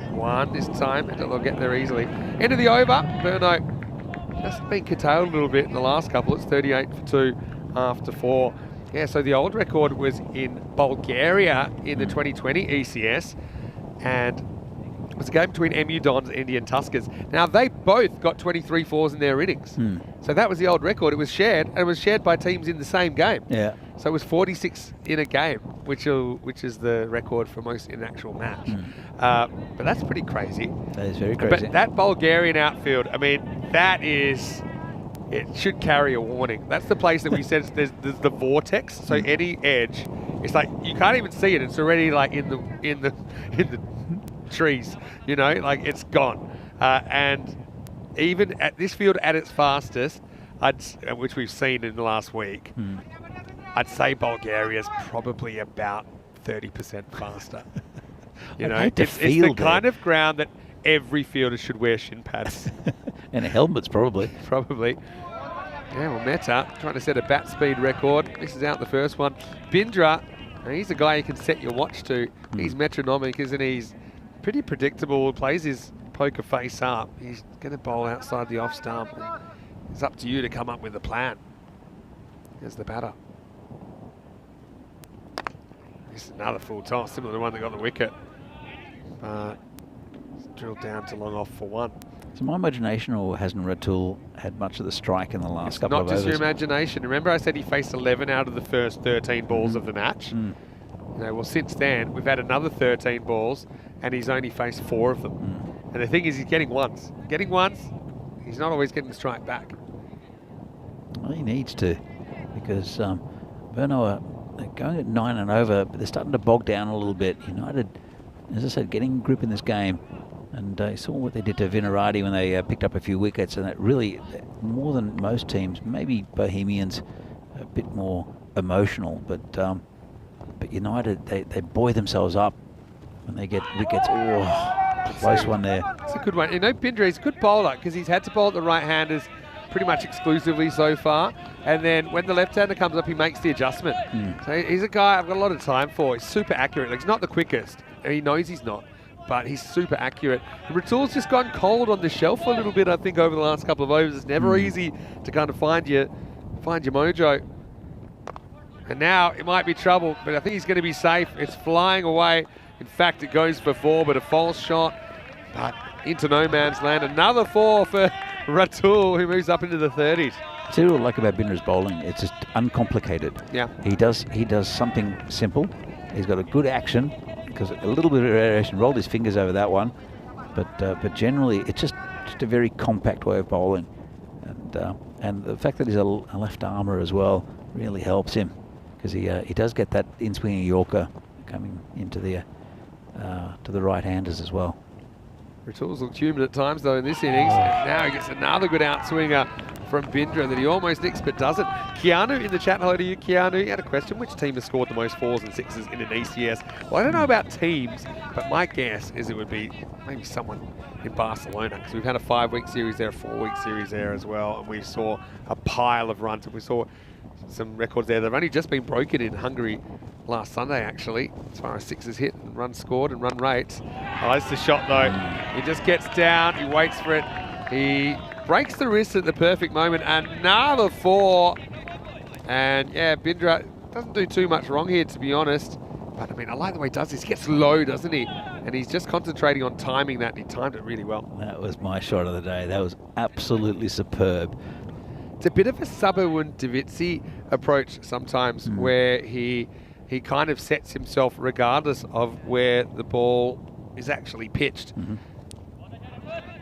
for 1 this time, and they'll get there easily. End of the over. Burno just been curtailed a little bit in the last couple. It's 38 for 2 after 4. Yeah, so the old record was in Bulgaria in the 2020 ECS, and it was a game between MU Dons and Indian Tuskers. Now, they both got 23 fours in their innings. So that was the old record. It was shared, and it was shared by teams in the same game. Yeah. So it was 46 in a game, which is the record for most in an actual match. But that's pretty crazy. That is very crazy. But that Bulgarian outfield, I mean, it should carry a warning. That's the place that we said there's the vortex. So any edge, it's like you can't even see it. It's already like in the trees. You know, like it's gone. And even at this field at its fastest, which we've seen in the last week, I'd say Bulgaria's probably about 30% faster. You know, it's the kind of ground that every fielder should wear shin pads. And helmets, probably. Probably. Yeah, well, Meta trying to set a bat speed record. This is out the first one. Bindra, he's a guy you can set your watch to. He's metronomic, isn't he? He's pretty predictable. Plays his poker face up. He's going to bowl outside the off stump. And it's up to you to come up with a plan. Here's the batter. This is another full toss, similar to the one that got the wicket. It's drilled down to long off for 1. So my imagination, or hasn't Ratul had much of the strike in the last couple of overs? Not just your imagination. Remember I said he faced 11 out of the first 13 balls of the match? You know, well, since then, we've had another 13 balls, and he's only faced 4 of them. And the thing is, he's getting once. Getting once, he's not always getting the strike back. Well, he needs to, because Burno are going at 9 and over, but they're starting to bog down a little bit. United, as I said, getting grip in this game. And I saw what they did to Vinarati when they picked up a few wickets, and that really, more than most teams, maybe Bohemians, a bit more emotional, but United, they buoy themselves up when they get wickets. Oh, close one there. It's a good one. You know, Bindra, he's a good bowler because he's had to bowl at the right-handers pretty much exclusively so far, and then when the left-hander comes up, he makes the adjustment. So he's a guy I've got a lot of time for. He's super accurate. Like, he's not the quickest. He knows he's not, but he's super accurate. And Ratul's just gone cold on the shelf a little bit, I think, over the last couple of overs. It's never easy to kind of find your mojo. And now it might be trouble, but I think he's going to be safe. It's flying away. In fact, it goes for 4, but a false shot. But into no man's land. Another 4 for Ratul, who moves up into the 30s. See what I like about Bindra's bowling? It's just uncomplicated. Yeah. He does something simple. He's got a good action, because a little bit of variation, rolled his fingers over that one, but generally it's just a very compact way of bowling, and the fact that he's a left armour as well really helps him, because he does get that in-swinging Yorker coming into the to the right-handers as well. Ratul's looked human at times though in this innings, and now he gets another good outswinger from Bindra that he almost nicks but doesn't. Keanu in the chat, hello to you, Keanu. You had a question, which team has scored the most 4s and 6s in an ECS? Well, I don't know about teams, but my guess is it would be maybe someone in Barcelona, because we've had a 5-week series there, a 4-week series there as well, and we saw a pile of runs, and we saw some records there. They've only just been broken in Hungary last Sunday, actually, as far as 6s hit and runs scored and run rates. Oh, that's the shot though. He just gets down, he waits for it, he breaks the wrist at the perfect moment. Another 4. And yeah, Bindra doesn't do too much wrong here, to be honest. But I mean, I like the way he does this. He gets low, doesn't he? and he's just concentrating on timing that, and he timed it really well. That was my shot of the day. That was absolutely superb. It's a bit of a Sabo-Davizzi approach sometimes, where he kind of sets himself regardless of where the ball is actually pitched.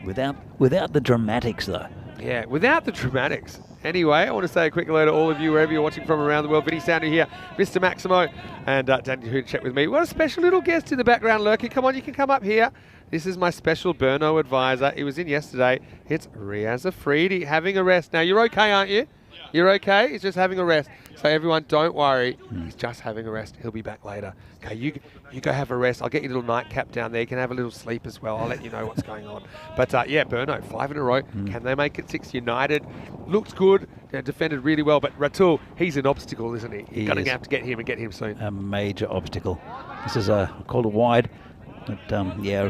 Without the dramatics, though. Yeah, without the dramatics. Anyway, I want to say a quick hello to all of you, wherever you're watching from around the world. Vinny Sounder here, Mr. Maximo, and Danny who check with me. We've got a special little guest in the background lurking. Come on, you can come up here. This is my special Burno advisor. He was in yesterday. It's Riaz Afridi having a rest. Now, you're okay, aren't you? You're okay? He's just having a rest. So everyone, don't worry. He's just having a rest. He'll be back later. Okay, you go have a rest. I'll get your little nightcap down there. You can have a little sleep as well. I'll let you know what's going on. But yeah, Burno, 5 in a row. Can they make it 6? United looks good. Defended really well. But Ratul, he's an obstacle, isn't he? You're going to have to get him and get him soon. A major obstacle. This is called a wide. But yeah,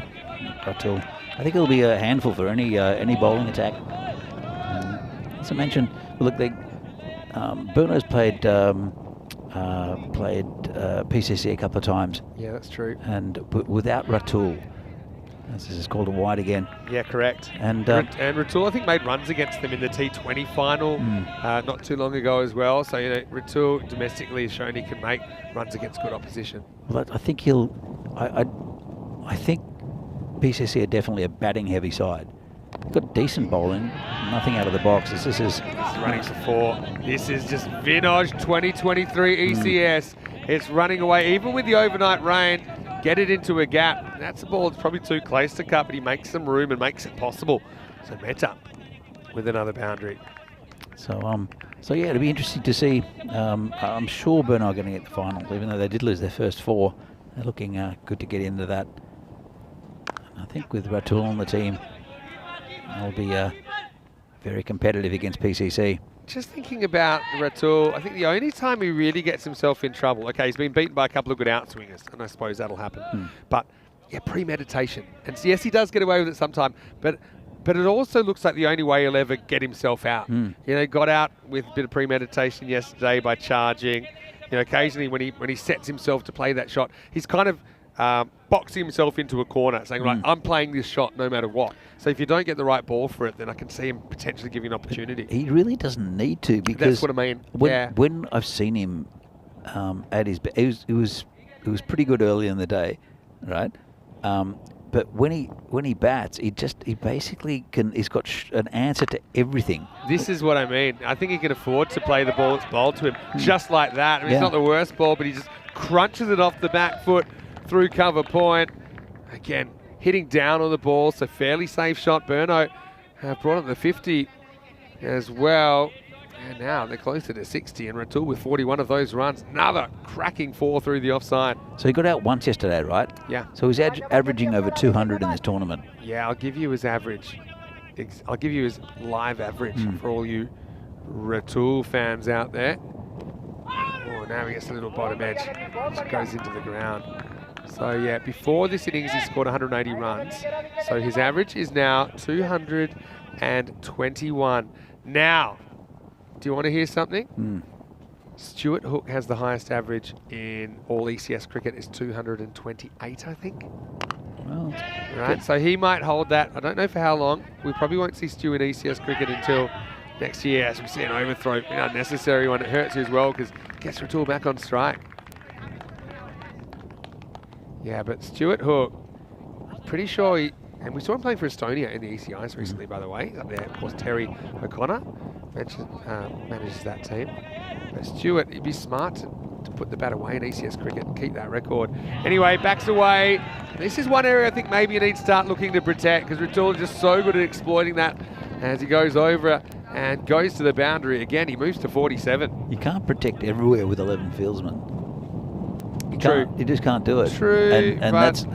Ratul. I think it'll be a handful for any bowling attack. As I mentioned, look, Burno's played PCC a couple of times. Yeah, that's true. And without Ratul, this is called a wide again. Yeah, correct. And Ratul, I think, made runs against them in the T20 final not too long ago as well. So, you know, Ratul domestically has shown he can make runs against good opposition. Well, I think I think PCC are definitely a batting heavy side. Got decent bowling, nothing out of the box. This is running for 4. This is just Vinod 2023 ECS. It's running away, even with the overnight rain. Get it into a gap. That's a ball that's probably too close to cut, but he makes some room and makes it possible. So Meta with another boundary. So yeah, it'll be interesting to see. I'm sure Burno are going to get the final, even though they did lose their first 4. They're looking good to get into that. And I think with Ratul on the team, they'll be very competitive against PCC. Just thinking about Ratul, I think the only time he really gets himself in trouble, okay, he's been beaten by a couple of good outswingers, and I suppose that'll happen. But yeah, premeditation. And so, yes, he does get away with it sometimes, but it also looks like the only way he'll ever get himself out. You know, got out with a bit of premeditation yesterday by charging. You know, occasionally when he sets himself to play that shot, he's kind of boxing himself into a corner, saying, right, I'm playing this shot no matter what. So if you don't get the right ball for it, then I can see him potentially giving an opportunity. He really doesn't need to, because that's what I mean. When I've seen him at his, it was pretty good early in the day, right? But when he bats, he basically can. He's got an answer to everything. This is what I mean. I think he can afford to play the ball that's bowled to him just like that. I mean, it's not the worst ball, but he just crunches it off the back foot through cover point. Again, hitting down on the ball, so fairly safe shot. Burno brought up the 50 as well. And now they're closer to 60, and Ratul with 41 of those runs. Another cracking 4 through the offside. So he got out once yesterday, right? Yeah. So he's averaging over 200 in this tournament. Yeah, I'll give you his average. I'll give you his live average for all you Ratul fans out there. Oh, now he gets a little bottom edge, which goes into the ground. So yeah, before this innings, he scored 180 runs. So his average is now 221. Now, do you want to hear something? Stuart Hook has the highest average in all ECS cricket. It's 228, I think. Well, right, so he might hold that. I don't know for how long. We probably won't see Stu in ECS cricket until next year, as we see an overthrow, an unnecessary one. It hurts you as well because it gets Ratul back on strike. Yeah, but Stuart Hook, pretty sure he, and we saw him playing for Estonia in the ECIs recently, by the way. Up there, of course, Terry O'Connor manages that team. But Stuart, he'd be smart to put the bat away in ECS cricket and keep that record. Anyway, backs away. This is one area I think maybe you need to start looking to protect, because Ratul is just so good at exploiting that as he goes over and goes to the boundary again. He moves to 47. You can't protect everywhere with 11 fieldsmen. True. You just can't do it. True. And that's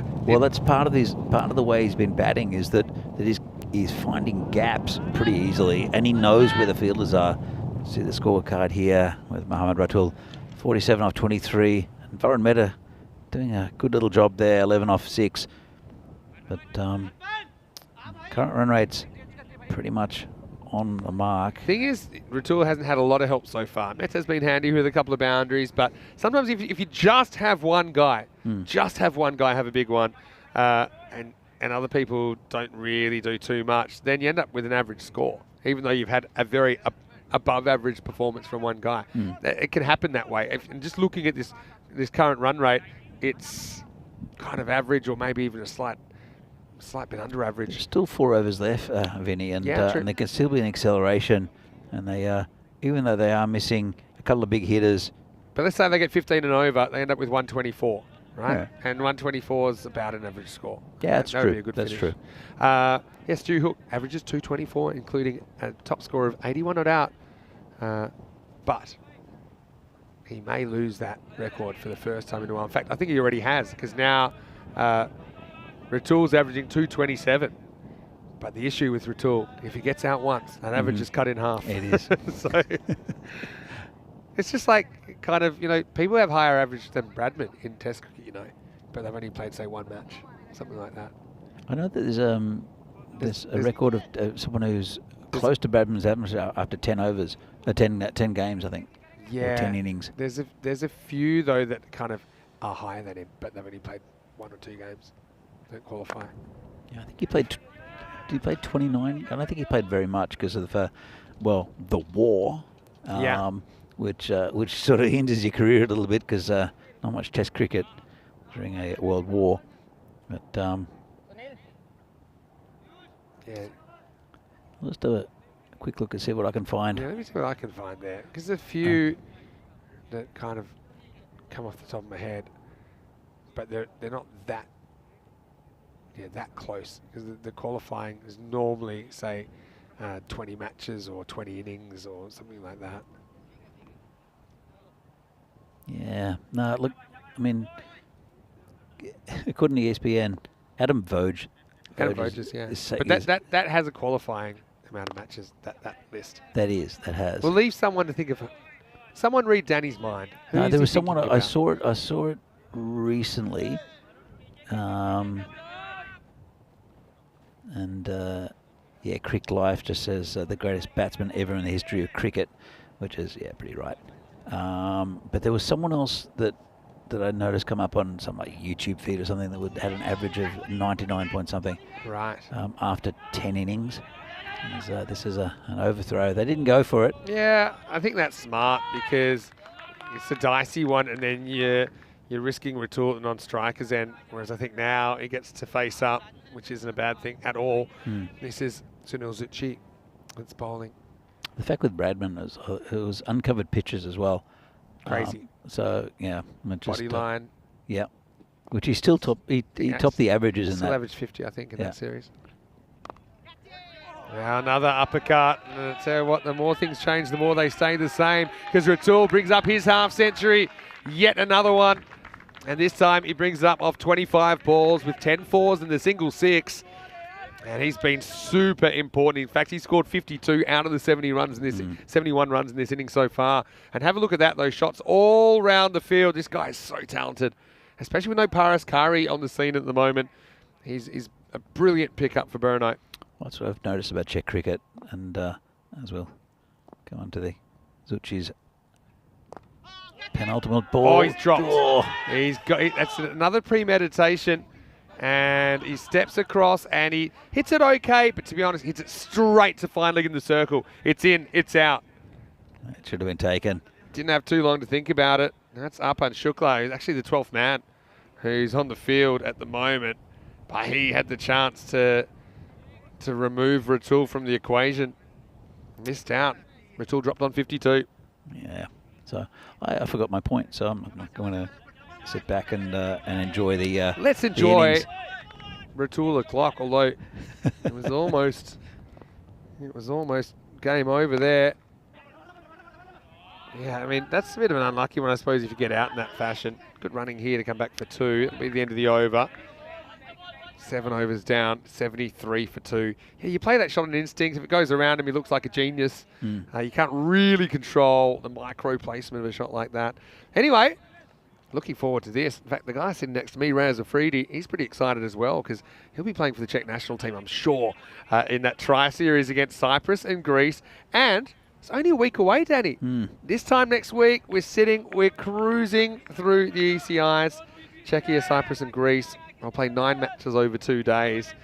part of the way he's been batting, is that he's finding gaps pretty easily, and he knows where the fielders are. See the scorecard here with Mohammad Ratul, 47 off 23, and Varun Mehta doing a good little job there, 11 off 6. But current run rates pretty much on the mark. Thing is, Ratul hasn't had a lot of help so far. Mehta's been handy with a couple of boundaries, but sometimes if you just have one guy, have a big one, and other people don't really do too much, then you end up with an average score, even though you've had a very above average performance from one guy. It can happen that way. And just looking at this current run rate, it's kind of average, or maybe even a slight bit under average. There's still 4 overs left, Vinny, and Yeah, true. and there can still be an acceleration. And they, even though they are missing a couple of big hitters, But let's say they get 15 and over, they end up with 124, right? Yeah. And 124 is about an average score. yeah, that's That would true. be a good That's finish. true. Yes, Stu Hook averages 224, including a top score of 81 not out. But he may lose that record for the first time in a while. In fact, I think he already has, because now Ratul's averaging 227. But the issue with Ratul, if he gets out once, that average is cut in half. It is. So it's just like, kind of, people have higher average than Bradman in Test cricket, but they've only played, say, one match, something like that. I know that there's a record of someone who's close to Bradman's average after 10 overs, 10 games, I think. Yeah. Or 10 innings. There's a few, though, that kind of are higher than him, but they've only played 1 or 2 games. Don't qualify. Yeah, I think he played. Did he play 29? I don't think he played very much because of the war. Yeah. Which sort of hinders your career a little bit because not much Test cricket during a world war. But Yeah. I'll just do a quick look and see what I can find. Yeah, let me see what I can find there. Because there's a few that kind of come off the top of my head, but they're not that close. Because the qualifying is normally, say, 20 matches or 20 innings or something like that. Yeah. No, look, I mean, according to ESPN, Adam Voge. Adam Voges, yeah. But is- that has a qualifying amount of matches, that list. that has. We'll leave someone to think of. Someone read Danny's mind. Who No, is there he was someone thinking I about? saw it recently, and yeah, Crick Life just says the greatest batsman ever in the history of cricket, which is pretty right. But there was someone else that I noticed come up on some like YouTube feed or something that had an average of 99 point something Right. after 10 innings. This is an overthrow. They didn't go for it. Yeah, I think that's smart because it's a dicey one, and then you're risking Ratul at the non-strikers end. Whereas I think now he gets to face up, which isn't a bad thing at all. This is Sunil Zucchi. It's bowling. The fact with Bradman is it was uncovered pitches as well. Crazy. So yeah, Body line. Yeah, which he still top. He topped the averages in Still that. averaged 50, I think, in Yeah. that series. Now another uppercut. And I tell you what, the more things change, the more they stay the same. Because Ratul brings up his half century. Yet another one. And this time he brings it up off 25 balls with 10 fours and the single 6. And he's been super important. In fact, he scored 52 out of the 70 runs in this 71 runs in this inning so far. And have a look at that, those shots all round the field. This guy is so talented, especially with no Paras Kari on the scene at the moment. He's a brilliant pickup for Burno. That's what I've noticed about Czech cricket, and as we'll come on to the Zucchi's penultimate ball. Oh, he's dropped. Oh. That's another premeditation. And he steps across and he hits it okay, but to be honest, hits it straight to fine leg in the circle. It's in, it's out. It should have been taken. Didn't have too long to think about it. That's Arpan Shukla, who's actually the 12th man who's on the field at the moment. But he had the chance to remove Ratul from the equation. Missed out. Ratul dropped on 52. Yeah. So I forgot my point, so I'm not going to sit back and enjoy the Let's the enjoy innings. Ratul clock, although it was almost game over there. Yeah, I mean, that's a bit of an unlucky one, I suppose, if you get out in that fashion. Good running here to come back for 2. That'll be the end of the over. 7 overs down, 73 for 2. Yeah, you play that shot on instinct. If it goes around him, he looks like a genius. You can't really control the micro placement of a shot like that. Anyway, looking forward to this. In fact, the guy sitting next to me, Raz Afridi, he's pretty excited as well because he'll be playing for the Czech national team, I'm sure, in that tri-series against Cyprus and Greece. And it's only a week away, Danny. This time next week, we're cruising through the ECIs, Czechia, Cyprus and Greece. I'll play 9 matches over 2 days.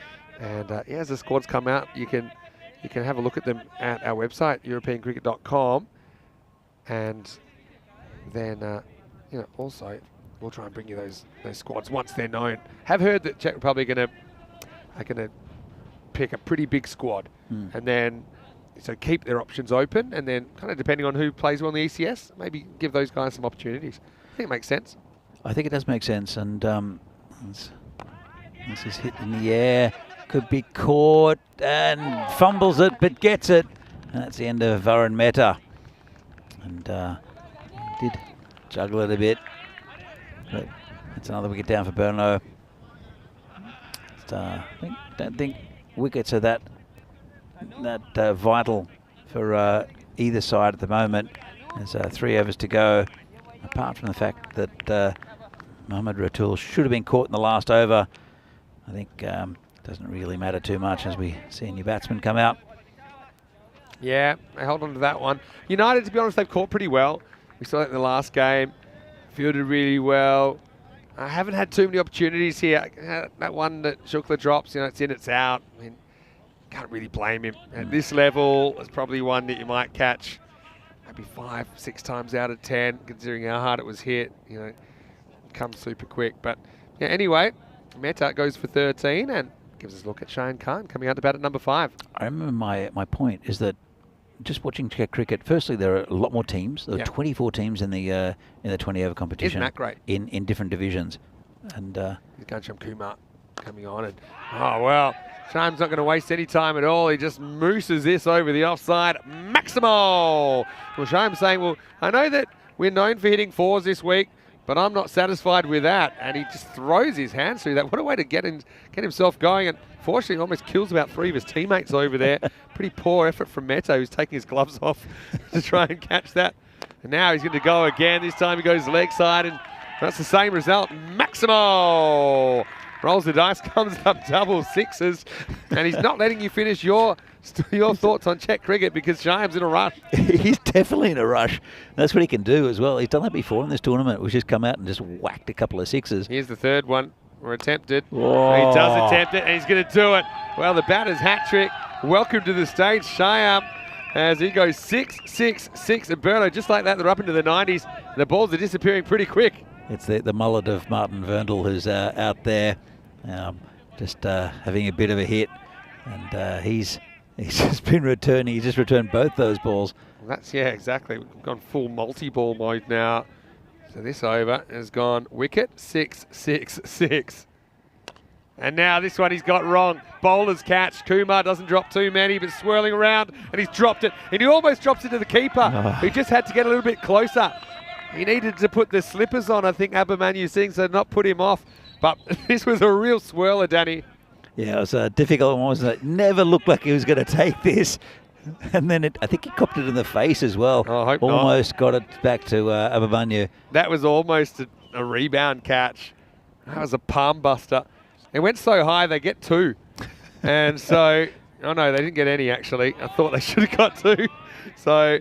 And yeah, as the squads come out, you can have a look at them at our website, europeancricket.com. And then, you know, also we'll try and bring you those squads once they're known. Have heard that Czech Republic are going to pick a pretty big squad, and then so keep their options open, and then kind of depending on who plays well in the ECS, maybe give those guys some opportunities. I think it makes sense. I think it does make sense, and this is hit in the air, could be caught, and fumbles it, but gets it. And that's the end of Varun Mehta. And did juggle it a bit, but that's another wicket down for Berno. Don't think wickets are that vital for either side at the moment. There's 3 overs to go. Apart from the fact that Mohammad Ratul should have been caught in the last over, I think doesn't really matter too much as we see a new batsman come out. Yeah, they held on to that one. United, to be honest, they've caught pretty well. We saw that in the last game. Fielded really well. I haven't had too many opportunities here. That one that Shukla drops, you know, it's in, it's out. I mean, can't really blame him. At this level, it's probably one that you might catch maybe 5, 6 times out of 10, considering how hard it was hit. You know, comes super quick. But yeah, anyway, Mehta goes for 13 and gives us a look at Shane Khan coming out to bat at number 5. I remember my point is that just watching Czech cricket, firstly, there are a lot more teams. There are 24 teams in the 20-over competition. Isn't that great? In different divisions. And Gansham Kumar coming on. And oh, well, Shame's not going to waste any time at all. He just mooses this over the offside. Maximo! Well, Shame's saying, well, I know that we're known for hitting 4s this week, but I'm not satisfied with that. And he just throws his hands through that. What a way to get himself going. And fortunately, almost kills about 3 of his teammates over there. Pretty poor effort from Mehta, who's taking his gloves off to try and catch that. And now he's going to go again. This time he goes leg side, and that's the same result. Maximo rolls the dice, comes up double 6s, and he's not letting you finish your thoughts on Czech cricket because Shame's in a rush. He's definitely in a rush. That's what he can do as well. He's done that before in this tournament. We've just come out and just whacked a couple of 6s. Here's the third one, or attempted. Whoa. He does attempt it, and he's going to do it. Well, the batter's hat trick. Welcome to the stage, Shyam, as he goes 6, 6, 6. And Berno, just like that, they're up into the 90s. And the balls are disappearing pretty quick. It's the mullet of Martin Verndl who's out there, just having a bit of a hit. And he's just been returning. He just returned both those balls. Well, yeah, exactly. We've gone full multi-ball mode now. So this over has gone wicket, 6, 6, 6. And now this one he's got wrong. Bowler's catch. Kumar doesn't drop too many, but swirling around, and he's dropped it. And he almost drops it to the keeper. He just had to get a little bit closer. He needed to put the slippers on, I think, Abhimanyu Singh, so not put him off. But this was a real swirler, Danny. Yeah, it was a difficult one, wasn't it? Never looked like he was going to take this. And then I think he copped it in the face as well. Oh, I hope almost got it back to Abhimanyu. That was almost a rebound catch. That was a palm buster. It went so high, they get 2. And so, oh no, they didn't get any actually. I thought they should have got 2. So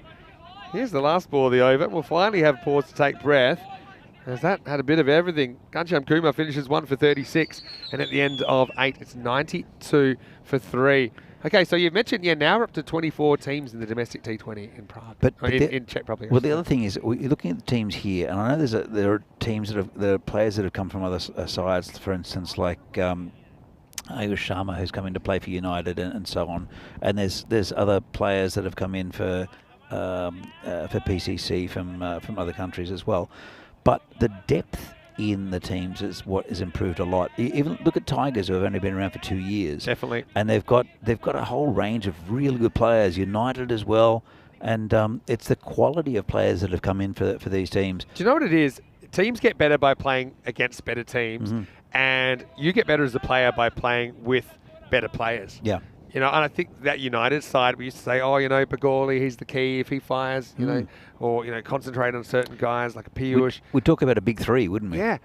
here's the last ball of the over. We'll finally have pause to take breath, as that had a bit of everything. Gansham Kumar finishes 1 for 36. And at the end of 8, it's 92 for 3. Okay, so you've mentioned, now we're up to 24 teams in the domestic T20 in Prague, but in Czech Republic. Well, the other thing is, you're looking at the teams here, and I know there are teams there are players that have come from other sides, for instance, like Ayush Sharma, who's come in to play for United, and so on. And there's other players that have come in for PCC from other countries as well. But the depth in the teams is what has improved a lot. Even look at Tigers, who have only been around for 2 years. Definitely. And they've got a whole range of really good players. United as well. And it's the quality of players that have come in for these teams. Do you know what it is? Teams get better by playing against better teams, and you get better as a player by playing with better players. Yeah. And I think that United side, we used to say, Pagoli, he's the key if he fires, or, concentrate on certain guys like a Piyush. We'd talk about a big 3, wouldn't we? Yeah.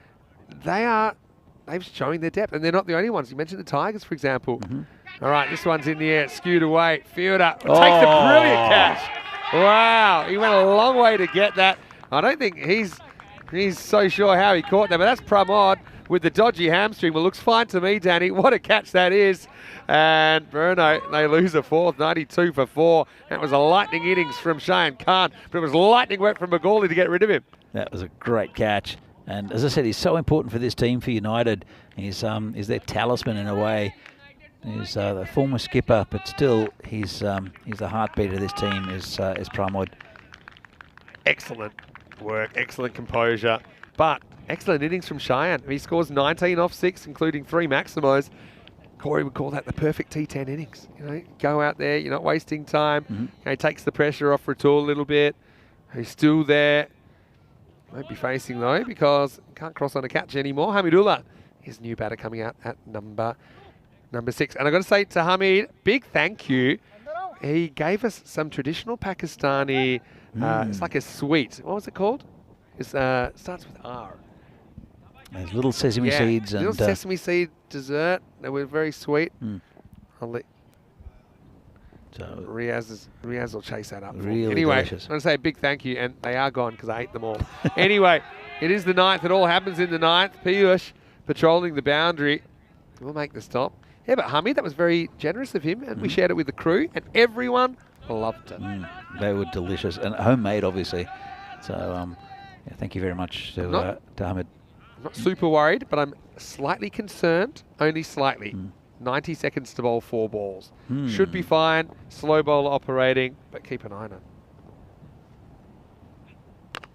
They've shown their depth, and they're not the only ones. You mentioned the Tigers, for example. All right, this one's in the air, skewed away. Fielder takes a brilliant catch. Wow, he went a long way to get that. I don't think he's so sure how he caught that, but that's Pramod with the dodgy hamstring. Well, looks fine to me, Danny. What a catch that is. And Bruno, they lose a fourth, 92 for 4. That was a lightning innings from Cheyenne Khan, but it was lightning work from McGawley to get rid of him. That was a great catch. And as I said, he's so important for this team, for United. He's their talisman in a way. He's the former skipper, but still he's the heartbeat of this team, is Pramod. Excellent work, excellent composure, but excellent innings from Cheyenne. He scores 19 off 6, including 3 maximos. Corey would call that the perfect T10 innings. You know, go out there, you're not wasting time. You know, he takes the pressure off Ratul a little bit. He's still there. Won't be facing though, because can't cross on a catch anymore. Hamidullah, his new batter coming out at number 6. And I've got to say to Hamid, big thank you. He gave us some traditional Pakistani, it's like a sweet. What was it called? It starts with R. There's little sesame seeds. Little and sesame seed dessert. They were very sweet. I'll let Riaz will chase that up for me. Really Anyway, delicious. I'm going to say a big thank you, and they are gone because I ate them all. Anyway, it is the 9th. It all happens in the 9th. Piyush patrolling the boundary. We'll make the stop. Yeah, but Hamid, that was very generous of him, and we shared it with the crew, and everyone loved it. They were delicious and homemade, obviously. So, yeah, thank you very much to Hamid. I'm not super worried, but I'm slightly concerned, only slightly. 90 seconds to bowl 4 balls. Should be fine. Slow bowler operating, but keep an eye on it.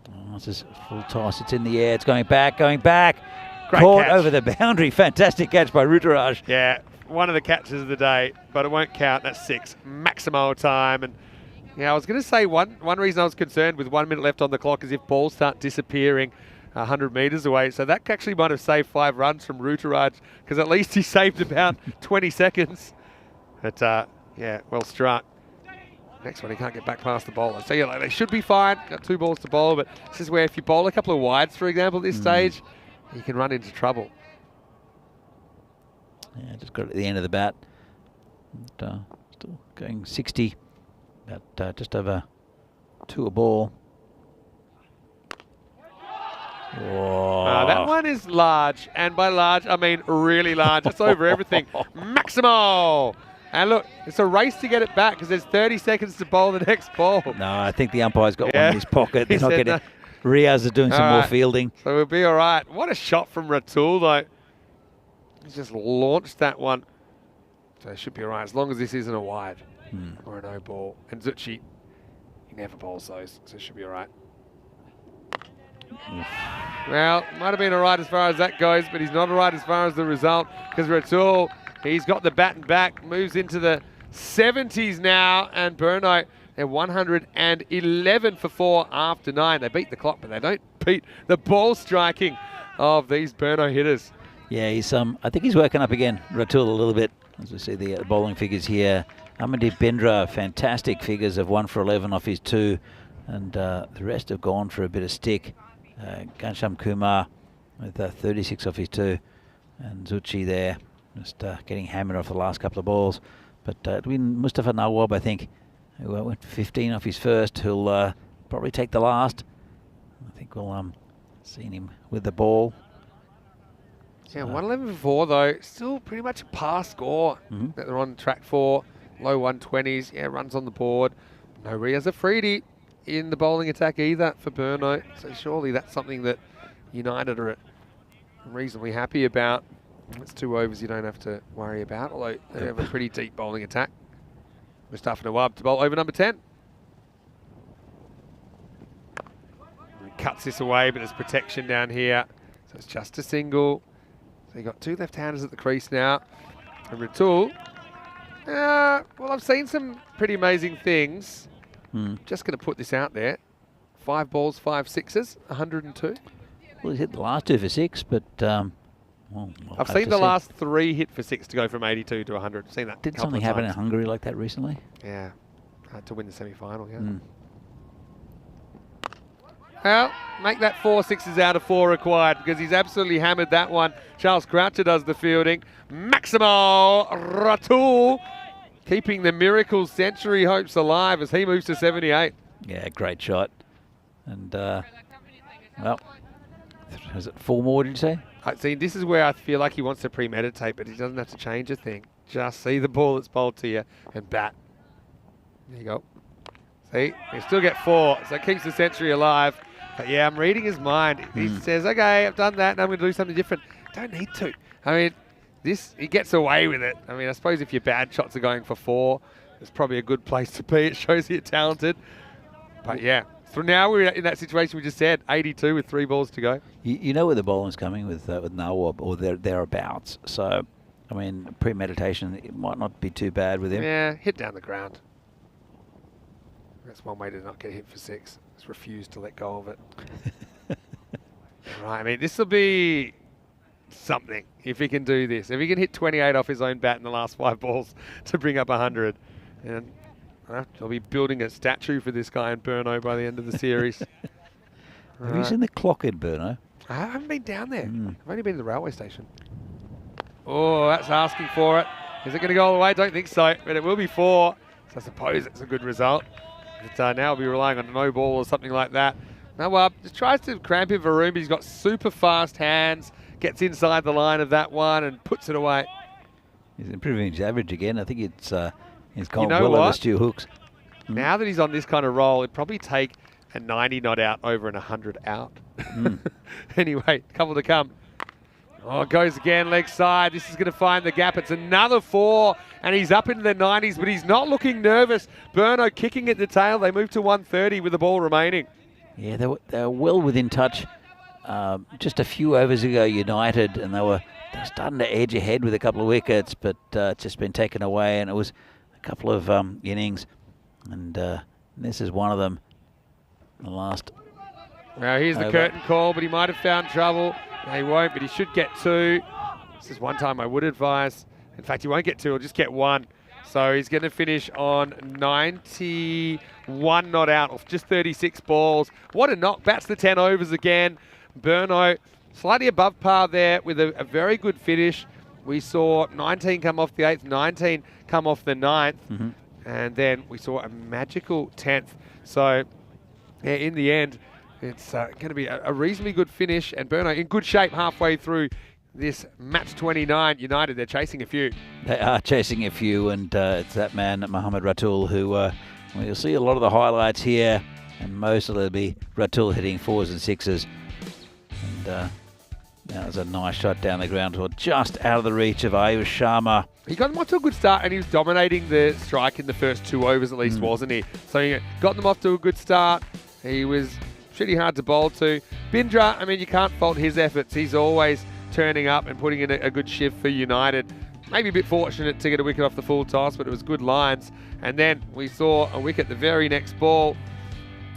Oh, it's just a full toss. It's in the air. It's going back. Great Caught catch. over the boundary. Fantastic catch by Ruturaj. Yeah, one of the catches of the day, but it won't count. That's 6. Maximal time. And yeah, I was going to say one reason I was concerned with 1 minute left on the clock is if balls start disappearing 100 metres away. So that actually might have saved 5 runs from Ruturaj, because at least he saved about 20 seconds. But yeah, well struck. Next one, he can't get back past the bowler. So yeah, they should be fine. Got 2 balls to bowl, but this is where if you bowl a couple of wides, for example, at this stage, you can run into trouble. Yeah, just got it at the end of the bat. And, still going 60, about just over 2 a ball. Whoa. That one is large, and by large, I mean really large. It's over everything. Maximal! And look, it's a race to get it back because there's 30 seconds to bowl the next ball. No, I think the umpire's got one in his pocket. They're He not said getting. no. Riaz is doing some more fielding. So we'll be all right. What a shot from Ratul, though. He's just launched that one. So it should be all right, as long as this isn't a wide or a no ball. And Zucchi, he never bowls those, so it should be all right. Well, might have been all right as far as that goes, but he's not all right as far as the result, because Ratul, he's got the bat and back, moves into the 70s now, and Burno, they're 111 for 4 after 9. They beat the clock, but they don't beat the ball striking of these Burno hitters. Yeah, he's I think he's working up again, Ratul, a little bit, as we see the bowling figures here. Amandeep Bindra, fantastic figures of 1 for 11 off his 2, and the rest have gone for a bit of stick. Ghansham Kumar with 36 off his 2, and Zucchi there just getting hammered off the last couple of balls. But it'll be Mustafa Nawab, I think, who went 15 off his first, who'll probably take the last. I think we'll see him with the ball. Yeah, 111 for 4 though, still pretty much a par score that they're on track for. Low 120s, yeah, runs on the board. No Riaz Afridi in the bowling attack either for Burno, so surely that's something that United are reasonably happy about. It's 2 overs you don't have to worry about, although they have a pretty deep bowling attack. Mustafa Nawab to bowl over number 10. He cuts this away, but there's protection down here, so it's just a single. So you've got 2 left-handers at the crease now. And Ratul, well, I've seen some pretty amazing things. Just going to put this out there. 5 balls, 5 sixes, 102. Well, he's hit the last 2 for 6, but well, I've seen the last 3 hit for 6 to go from 82 to 100. I've seen that. Did something happen in Hungary like that recently? Yeah, to win the semi-final, yeah. Well, make that 4 sixes out of 4 required, because he's absolutely hammered that one. Charles Croucher does the fielding. Maximal Ratul keeping the miracle century hopes alive as he moves to 78. Yeah, great shot. And, well, is it 4 more, did you say? See, this is where I feel like he wants to premeditate, but he doesn't have to change a thing. Just see the ball that's bowled to you and bat. There you go. See, you still get 4, so it keeps the century alive. But yeah, I'm reading his mind. He says, okay, I've done that, and I'm going to do something different. Don't need to. I mean, he gets away with it. I mean, I suppose if your bad shots are going for 4, it's probably a good place to be. It shows you're talented. But yeah, so now we're in that situation we just said, 82 with 3 balls to go. You know where the bowling's coming with Nawab or thereabouts. So, I mean, premeditation, it might not be too bad with him. Yeah, hit down the ground. That's one way to not get hit for 6. Just refuse to let go of it. Right, I mean, this will be something if he can do this. If he can hit 28 off his own bat in the last 5 balls to bring up 100. And I'll be building a statue for this guy in Burno by the end of the series. Have you seen the clock in Burno? I haven't been down there. I've only been to the railway station. Oh, that's asking for it. Is it going to go all the way? I don't think so, but it will be 4. So I suppose it's a good result. But now I'll be relying on a no ball or something like that. Nawab just tries to cramp him Varun, but he's got super fast hands, gets inside the line of that one and puts it away. He's improving his average again. I think he's gone know well what? over Stu Hooks. Now that he's on this kind of roll, it'd probably take a 90 not out over an 100 out. Anyway, couple to come. Oh, goes again, leg side. This is going to find the gap. It's another 4, and he's up into the 90s, but he's not looking nervous. Burno kicking at the tail. They move to 130 with the ball remaining. Yeah, they were well within touch just a few overs ago, United, and they were starting to edge ahead with a couple of wickets, but it's just been taken away, and it was a couple of innings, and this is one of them. The last. Now here's the curtain call, but he might have found trouble. No, he won't, but he should get 2. This is one time I would advise. In fact, he won't get 2, he'll just get 1. So he's going to finish on 91 not out off just 36 balls. What a knock. Bats the 10 overs again. Burno slightly above par there with a very good finish. We saw 19 come off the 8th, 19 come off the 9th, and then we saw a magical 10th. So yeah, in the end, it's going to be a reasonably good finish, and Burno in good shape halfway through this match 29. United, they're chasing a few. They are chasing a few, and it's that man, Mohammad Ratul, who well, you'll see a lot of the highlights here, and most of it will be Ratul hitting 4s and 6s. And that was a nice shot down the ground, or just out of the reach of Ayush Sharma. He got them off to a good start, and he was dominating the strike in the first 2 overs at least, wasn't he? So he got them off to a good start. He was pretty hard to bowl to. Bindra, I mean, you can't fault his efforts. He's always turning up and putting in a good shift for United. Maybe a bit fortunate to get a wicket off the full toss, but it was good lines. And then we saw a wicket the very next ball.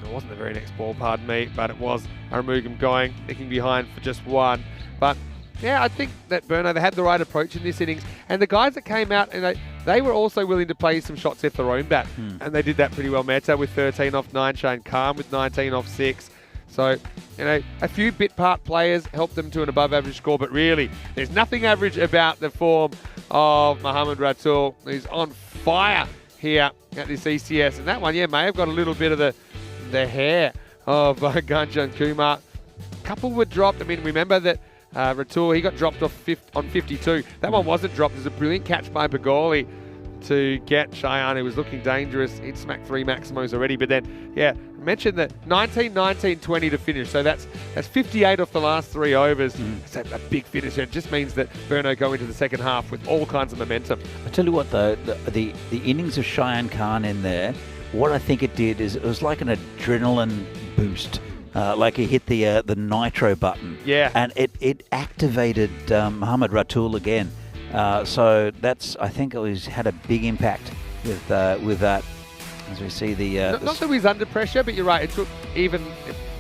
It wasn't the very next ball, pardon me, but it was Arumugam going, nicking behind for just 1. But yeah, I think that Burno, they had the right approach in this innings. And the guys that came out, and they were also willing to play some shots off their own bat. And they did that pretty well. Mehta with 13 off 9, Shane Khan with 19 off 6. So, a few bit part players helped them to an above average score, but really, there's nothing average about the form of Mohammad Ratul. He's on fire here at this ECS. And that one, yeah, may have got a little bit of the hair of Ganjan Kumar. A couple were dropped. I mean, remember that Ratul, he got dropped off on 52. That one wasn't dropped. It was a brilliant catch by Bagoli to get Cheyenne, who was looking dangerous. He'd smacked 3 maximos already, but then, yeah, I mentioned that 19, 19, 20 to finish. So that's 58 off the last 3 overs. It's a big finish. It just means that Burno go into the second half with all kinds of momentum. I tell you what, though, the innings of Cheyenne Khan in there, what I think it did is it was like an adrenaline boost. Like he hit the nitro button. Yeah. And it activated Mohammad Ratul again. So that's, I think it had a big impact with that. As we see not that he was under pressure, but you're right. It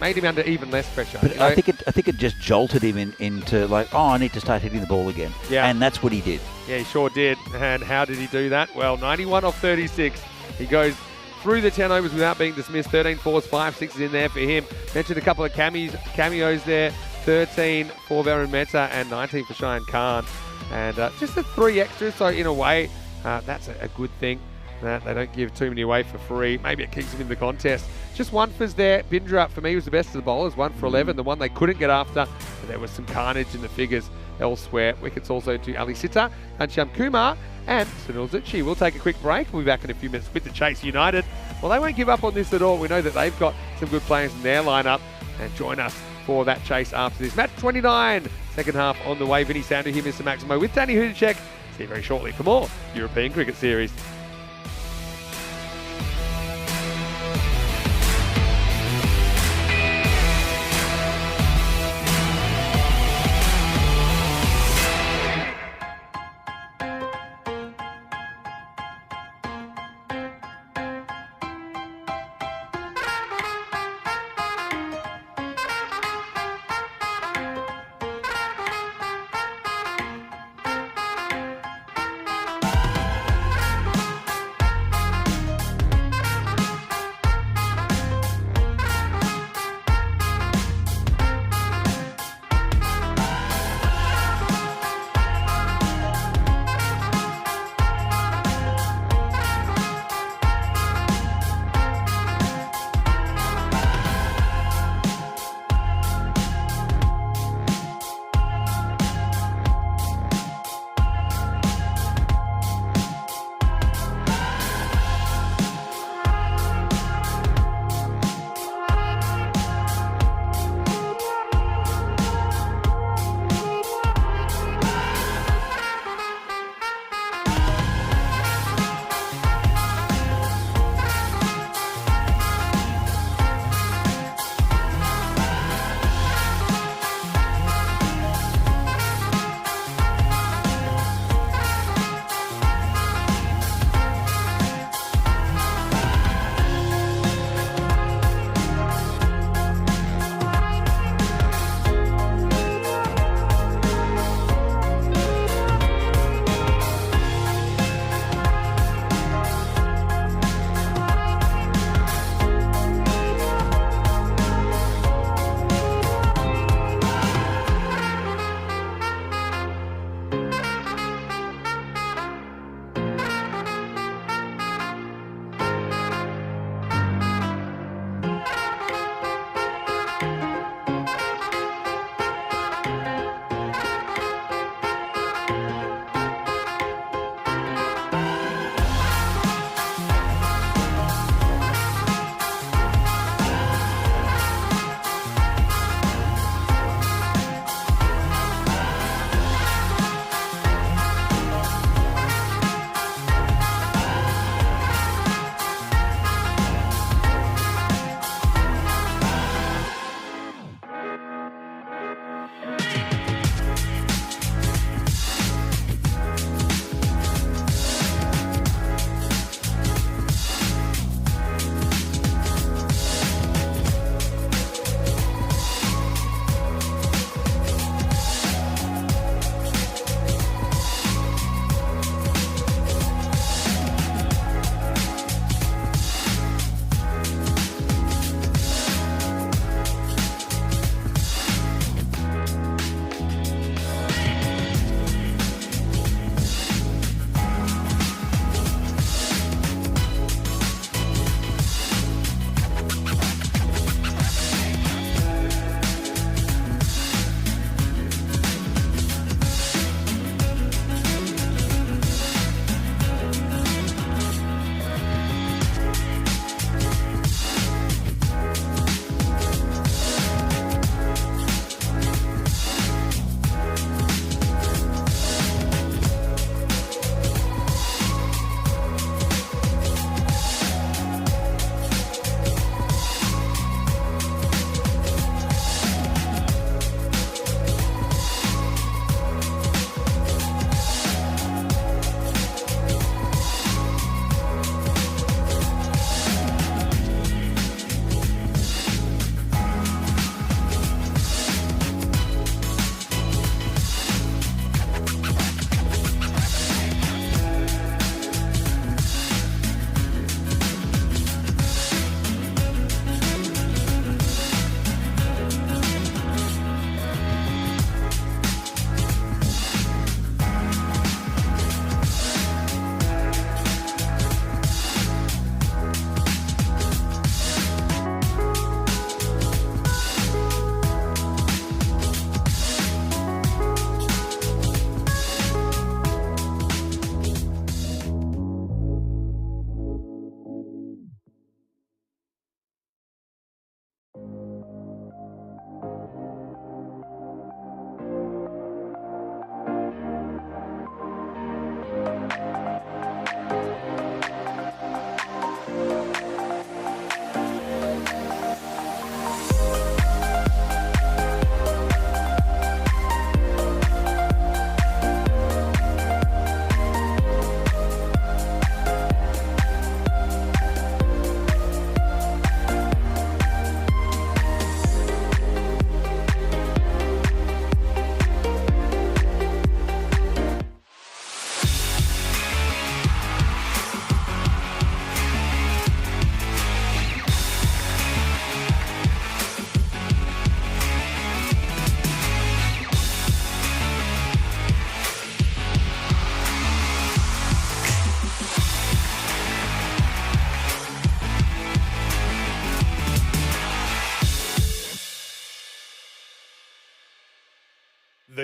made him under even less pressure. But I think it just jolted him into like, oh, I need to start hitting the ball again. Yeah. And that's what he did. Yeah, he sure did. And how did he do that? Well, 91 off 36. He goes through the 10 overs without being dismissed. 13 fours, 5 sixes in there for him. Mentioned a couple of cameos there. 13 for Varun Mehta and 19 for Cheyenne Khan. And just the 3 extras, so in a way, that's a good thing. that they don't give too many away for free. Maybe it keeps them in the contest. Just one fizz there. Bindra for me was the best of the bowlers, 1 for 11. The one they couldn't get after, but there was some carnage in the figures elsewhere. Wickets also to Ali Sita, Kancham Kumar and Sunil Zucchi. We'll take a quick break. We'll be back in a few minutes with the Chase United. Well, they won't give up on this at all. We know that they've got some good players in their lineup, and join us for that chase after this. Match 29, second half on the way. Vinny Sandu here, Mr. Maximo with Danny Hudacek. See you very shortly for more European Cricket Series.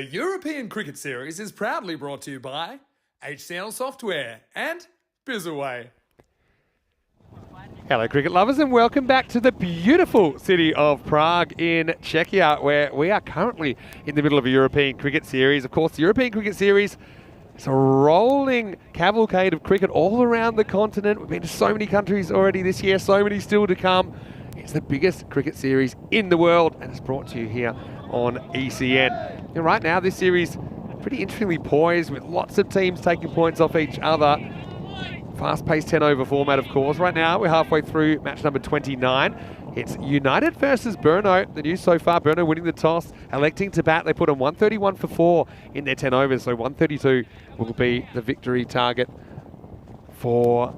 The European Cricket Series is proudly brought to you by HCL Software and Bizaway. Hello, cricket lovers, and welcome back to the beautiful city of Prague in Czechia, where we are currently in the middle of a European Cricket Series. Of course, the European Cricket Series is a rolling cavalcade of cricket all around the continent. We've been to so many countries already this year, so many still to come. It's the biggest cricket series in the world, and it's brought to you here on ECN. And right now, this series pretty interestingly poised, with lots of teams taking points off each other. Fast-paced 10-over format, of course. Right now, we're halfway through match number 29. It's United versus Brno. The news so far, Brno winning the toss, electing to bat. They put on 131 for 4 in their 10 overs, so 132 will be the victory target for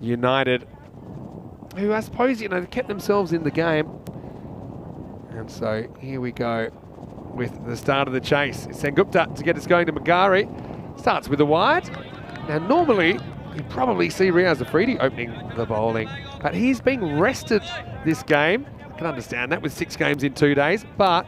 United, who I suppose, you know, kept themselves in the game. And so here we go with the start of the chase. It's Sengupta to get us going to Magari. Starts with a wide. Now, normally, you'd probably see Riaz Afridi opening the bowling, but he's been rested this game. I can understand that with 6 games in 2 days, but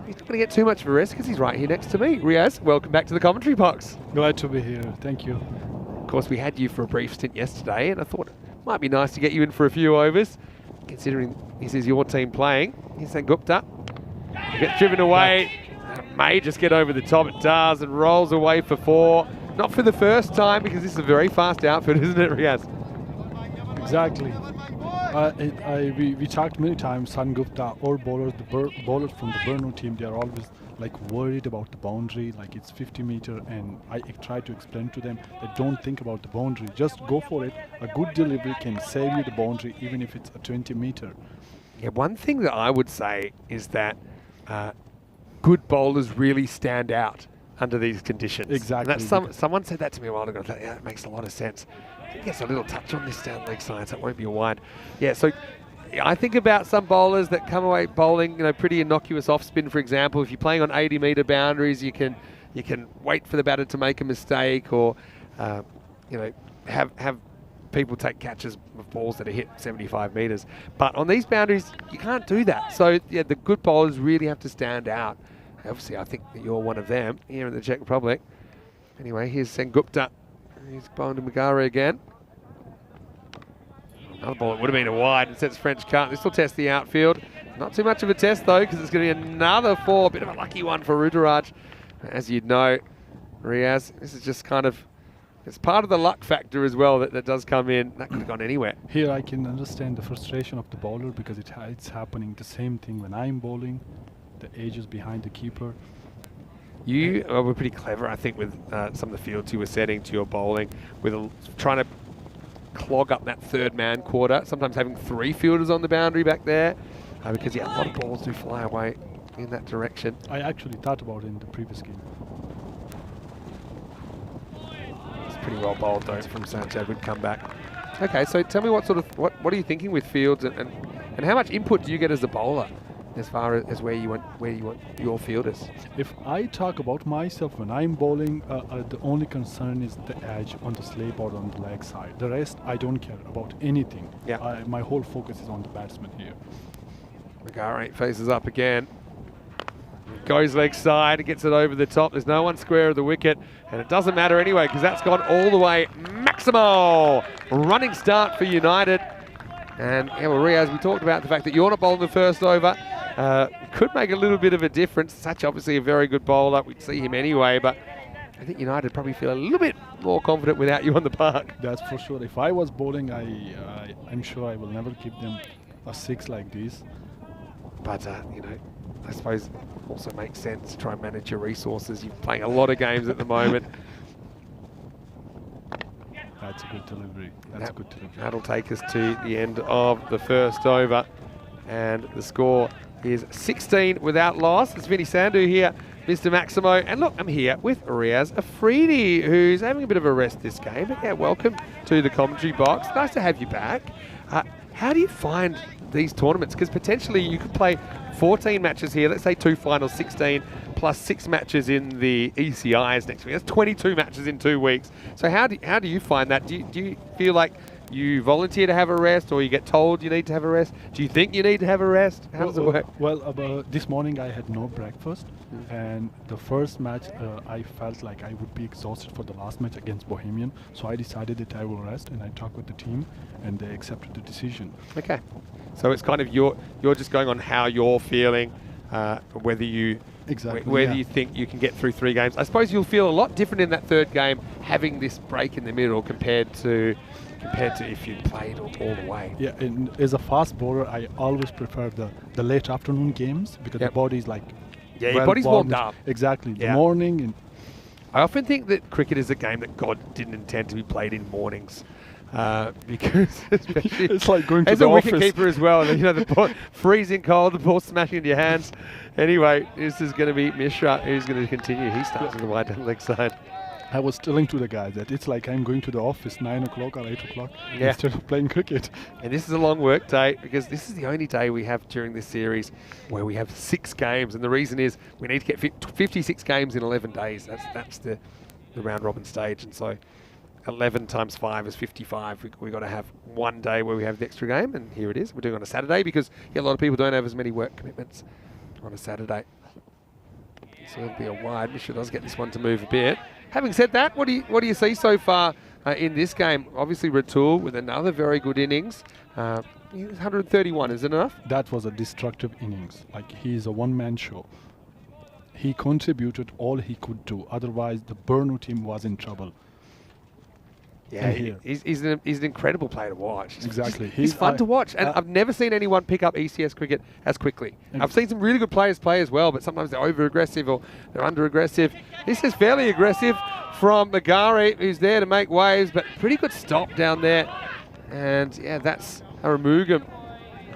he's not going to get too much of a rest because he's right here next to me. Riaz, welcome back to the commentary box. Glad to be here. Thank you. Of course, we had you for a brief stint yesterday, and I thought it might be nice to get you in for a few overs, considering this is your team playing. Here's Sengupta. Gets driven away. May just get over the top. It does, and rolls away for 4. Not for the first time, because this is a very fast outfit, isn't it, Riaz? Exactly. We talked many times, Sengupta or bowlers, bowlers from the Brno team, they are always like worried about the boundary, like it's 50 meter, and I try to explain to them that don't think about the boundary, just go for it. A good delivery can save you the boundary, even if it's a 20 meter. Yeah, one thing that I would say is that good bowlers really stand out under these conditions. Exactly. And that's someone said that to me a while ago. I thought, yeah, that makes a lot of sense. He gets a little touch on this down leg side, so it won't be a wide. Yeah, so I think about some bowlers that come away bowling, you know, pretty innocuous off spin, for example. If you're playing on 80-meter boundaries, you can wait for the batter to make a mistake, or you know, have people take catches of balls that are hit 75 meters. But on these boundaries, you can't do that. So yeah, the good bowlers really have to stand out. Obviously, I think that you're one of them here in the Czech Republic. Anyway, here's Sengupta. He's bowling to Magari again. Another ball that would have been a wide. Instead, it's French cut. This will test the outfield. Not too much of a test, though, because it's going to be another 4. A bit of a lucky one for Ruturaj. As you'd know, Riaz, this is just kind of, it's part of the luck factor as well that does come in. That could have gone anywhere. Here I can understand the frustration of the bowler, because it's happening the same thing when I'm bowling. The edge is behind the keeper. You were pretty clever, I think, with some of the fields you were setting to your bowling, with trying to clog up that third man quarter, sometimes having 3 fielders on the boundary back there, because yeah, a lot of balls do fly away in that direction. I actually thought about it in the previous game. It's pretty well bowled, though, from Sancho. Good comeback. Okay, so tell me what are you thinking with fields, and how much input do you get as a bowler, as far as where you want your fielders? If I talk about myself, when I'm bowling, the only concern is the edge on the slip or on the leg side. The rest, I don't care about anything. Yeah. My whole focus is on the batsman here. Magari faces up again. Goes leg side, gets it over the top. There's no one square of the wicket, and it doesn't matter anyway, because that's gone all the way. Maximo! Running start for United. And yeah, well, Riaz, we talked about the fact that you're not bowling the first over. Could make a little bit of a difference. Such obviously a very good bowler. We'd see him anyway, but I think United probably feel a little bit more confident without you on the park. That's for sure. If I was bowling, I'm sure I will never give them a 6 like this. But, you know, I suppose also makes sense to try and manage your resources. You're playing a lot of games at the moment. That's a good delivery. That's a good delivery. That'll take us to the end of the first over. And the score is 16 without loss. It's Vinny Sandhu here, Mr. Maximo. And look, I'm here with Riaz Afridi, who's having a bit of a rest this game. But yeah, welcome to the commentary box. Nice to have you back. How do you find these tournaments? Because potentially you could play 14 matches here, let's say 2 finals, 16, plus 6 matches in the ECIs next week. That's 22 matches in 2 weeks. So how do you find that? Do you feel like you volunteer to have a rest, or you get told you need to have a rest? Do you think you need to have a rest? How does it work? Well, this morning I had no breakfast, and the first match I felt like I would be exhausted for the last match against Bohemian, so I decided that I will rest, and I talked with the team, and they accepted the decision. Okay, so it's kind of you're just going on how you're feeling, whether you you think you can get through 3 games. I suppose you'll feel a lot different in that 3rd game having this break in the middle compared to if you played all the way. Yeah, and as a fast bowler, I always prefer the late afternoon games because the body's like your body's warmed up. Exactly, the morning. And I often think that cricket is a game that God didn't intend to be played in mornings. Because especially it's like going to as the a office. wicketkeeper as well, you know, the ball freezing cold, the ball smashing into your hands. Anyway, this is going to be Mishra who's going to continue. He starts with the wide down leg side. I was telling to the guys that it's like I'm going to the office 9 o'clock or 8 o'clock instead of playing cricket. And this is a long work day because this is the only day we have during this series where we have 6 games. And the reason is we need to get 56 games in 11 days. That's the round robin stage. And so 11 times 5 is 55. We've got to have one day where we have the extra game, and here it is. We're doing it on a Saturday because a lot of people don't have as many work commitments on a Saturday. So it'll be a wide. Mishra does get this one to move a bit. Having said that, what do you see so far in this game? Obviously, Ratul with another very good innings. 131, is it enough? That was a destructive innings. Like, he is a one-man show. He contributed all he could do. Otherwise, the Burno team was in trouble. Yeah, he's an incredible player to watch. Exactly. He's fun to watch. And I've never seen anyone pick up ECS cricket as quickly. I've seen some really good players play as well, but sometimes they're over-aggressive or they're under-aggressive. This is fairly aggressive from Magari, who's there to make waves, but pretty good stop down there. And, yeah, that's Haramugam.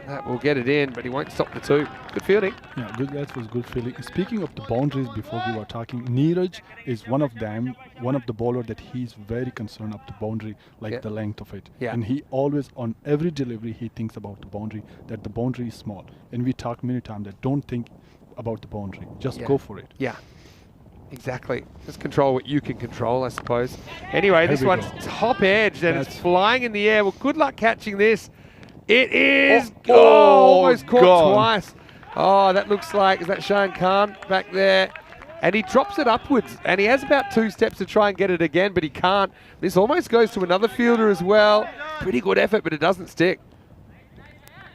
That will get it in, but he won't stop the 2. Good fielding. Yeah, that was good fielding. Speaking of the boundaries, before we were talking, Neeraj is one of them, one of the bowler that he's very concerned of the boundary, like the length of it. Yeah. And he always, on every delivery, he thinks about the boundary, that the boundary is small. And we talked many times that don't think about the boundary, just go for it. Yeah. Exactly. Just control what you can control, I suppose. Anyway, this one's top edge and it's flying in the air. Well, good luck catching this. It is almost caught twice. Oh, that looks like, is that Shahan Khan back there? And he drops it upwards, and he has about 2 steps to try and get it again, but he can't. This almost goes to another fielder as well. Pretty good effort, but it doesn't stick.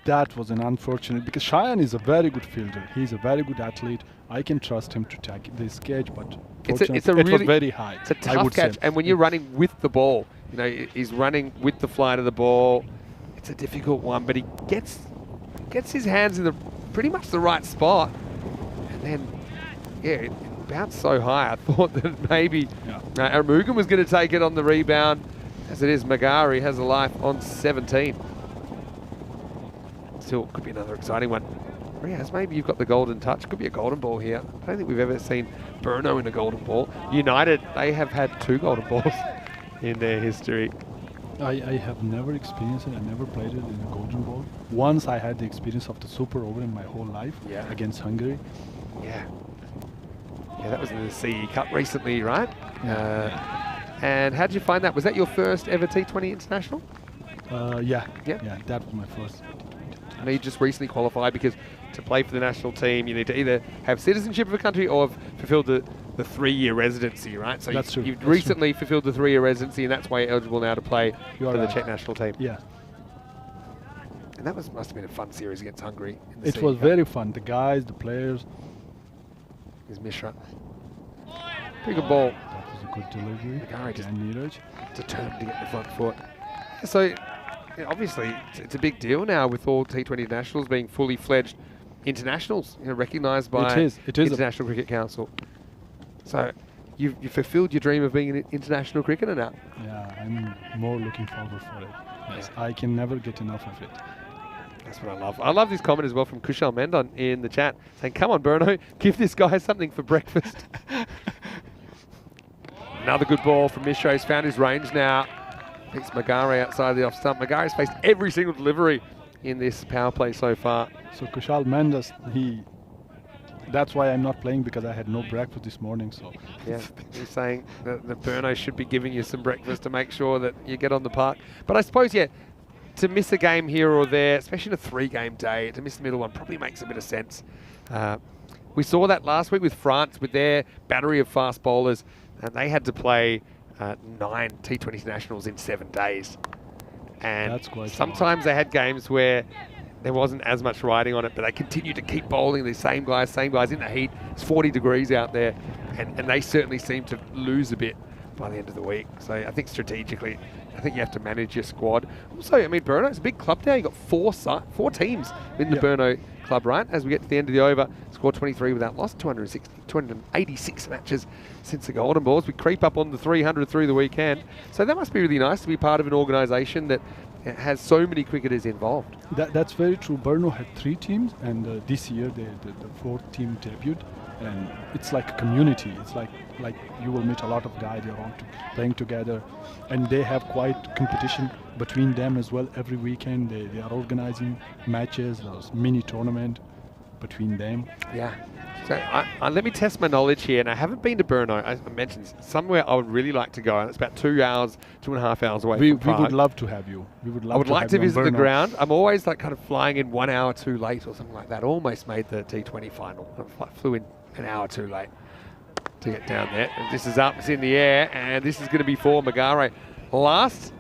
That was an unfortunate, because Shahan is a very good fielder. He's a very good athlete. I can trust him to take this catch, but it was very high. It's a tough catch, and when you're running with the ball, you know, he's running with the flight of the ball. It's a difficult one, but he gets his hands in pretty much the right spot, and then it bounced so high. I thought that maybe Haramugam was going to take it on the rebound. As it is, Magari has a life on 17. Still could be another exciting one. Riaz, maybe you've got the golden touch. Could be a golden ball here. I don't think we've ever seen Burno in a golden ball. United, they have had 2 golden balls in their history. I have never experienced it. I never played it in a golden ball. Once I had the experience of the super over in my whole life against Hungary. Yeah, that was in the CE Cup recently, right? And how did you find that? Was that your first ever T20 international? Yeah, that was my first. I know you just recently qualified because to play for the national team, you need to either have citizenship of a country or have fulfilled the 3-year residency, right? So you've recently fulfilled the 3-year residency, and that's why you're eligible now to play for the Czech national team. Yeah. And that must have been a fun series against Hungary. It was very fun. The guys, the players. Here's Mishra. Pretty good ball. That was a good delivery. Neeraj determined to get the front foot. So, obviously, it's a big deal now with all T20 nationals being fully fledged internationals, recognised by International Cricket Council. So you've fulfilled your dream of being an international cricketer now. Yeah, I'm more looking forward for it. Yes, I can never get enough of it. That's what I love. I love this comment as well from Kushal Mendon in the chat saying, come on, Burno, give this guy something for breakfast. Another good ball from Mishra. He's found his range now. Picks Magari outside the off stump. Magari's faced every single delivery in this power play so far. So Kushal Mendes, that's why I'm not playing, because I had no breakfast this morning. So Yeah, you're saying that the Burno should be giving you some breakfast to make sure that you get on the park. But I suppose, yeah, to miss a game here or there, especially in a 3-game day, to miss the middle one probably makes a bit of sense. We saw that last week with France, with their battery of fast bowlers, and they had to play 9 T20 nationals in 7 days. And That's quite sometimes they had games where there wasn't as much riding on it, but they continued to keep bowling these same guys in the heat. It's 40 degrees out there, and they certainly seem to lose a bit by the end of the week. So I think strategically, I think you have to manage your squad. Also, I mean, Burno, it's a big club now. You've got 4 teams in the Burno club, right? As we get to the end of the over, scored 23 without loss, 286 matches since the Golden Balls. We creep up on the 300 through the weekend. So that must be really nice to be part of an organisation that has so many cricketers involved. that's very true. Burno had 3 teams, and this year the 4th team debuted, and it's like a community. It's like you will meet a lot of guys. They're all playing together, and they have quite competition between them as well. Every weekend they are organizing matches, there's mini tournament between them. Yeah. So let me test my knowledge here, and I haven't been to Brno. I mentioned somewhere I would really like to go, and it's about 2.5 hours away We from Prague. would love to have you. We would love I would like to have you on visit the Brno. ground. I'm always like kind of flying in 1 hour too late or something like that. Almost made the T20 final. I flew in an hour too late to get down there. And this is up, it's in the air, and this is going to be for Magare. Last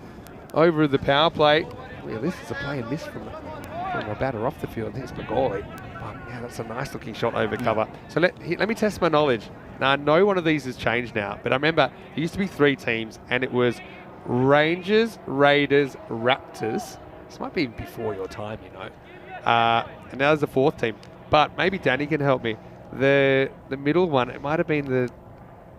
over the power play. Yeah, this is a play and miss from a batter off the field. I think it's Magawli. Yeah, that's a nice looking shot over cover. So let me test my knowledge. Now, I know one of these has changed now, but I remember it used to be 3 teams, and it was Rangers, Raiders, Raptors. This might be before your time, you know. And now there's a 4th team. But maybe Danny can help me. The middle one, it might have been the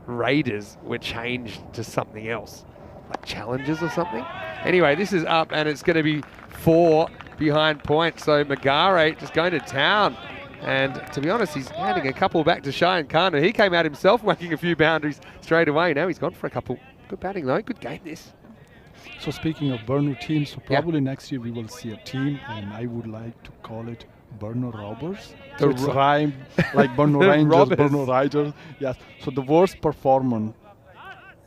Raiders were changed to something else, like Challengers or something. Anyway, this is up, and it's going to be 4 behind point. So Magare just going to town. And to be honest, he's handing a couple back to Cheyenne Khan. He came out himself whacking a few boundaries straight away. Now he's gone for a couple. Good batting though. Good game this. So speaking of Burno teams, so probably next year we will see a team, and I would like to call it Burno Robbers. So it's rhyme like Burno Rangers, Burno Riders. Yes. So the worst performer,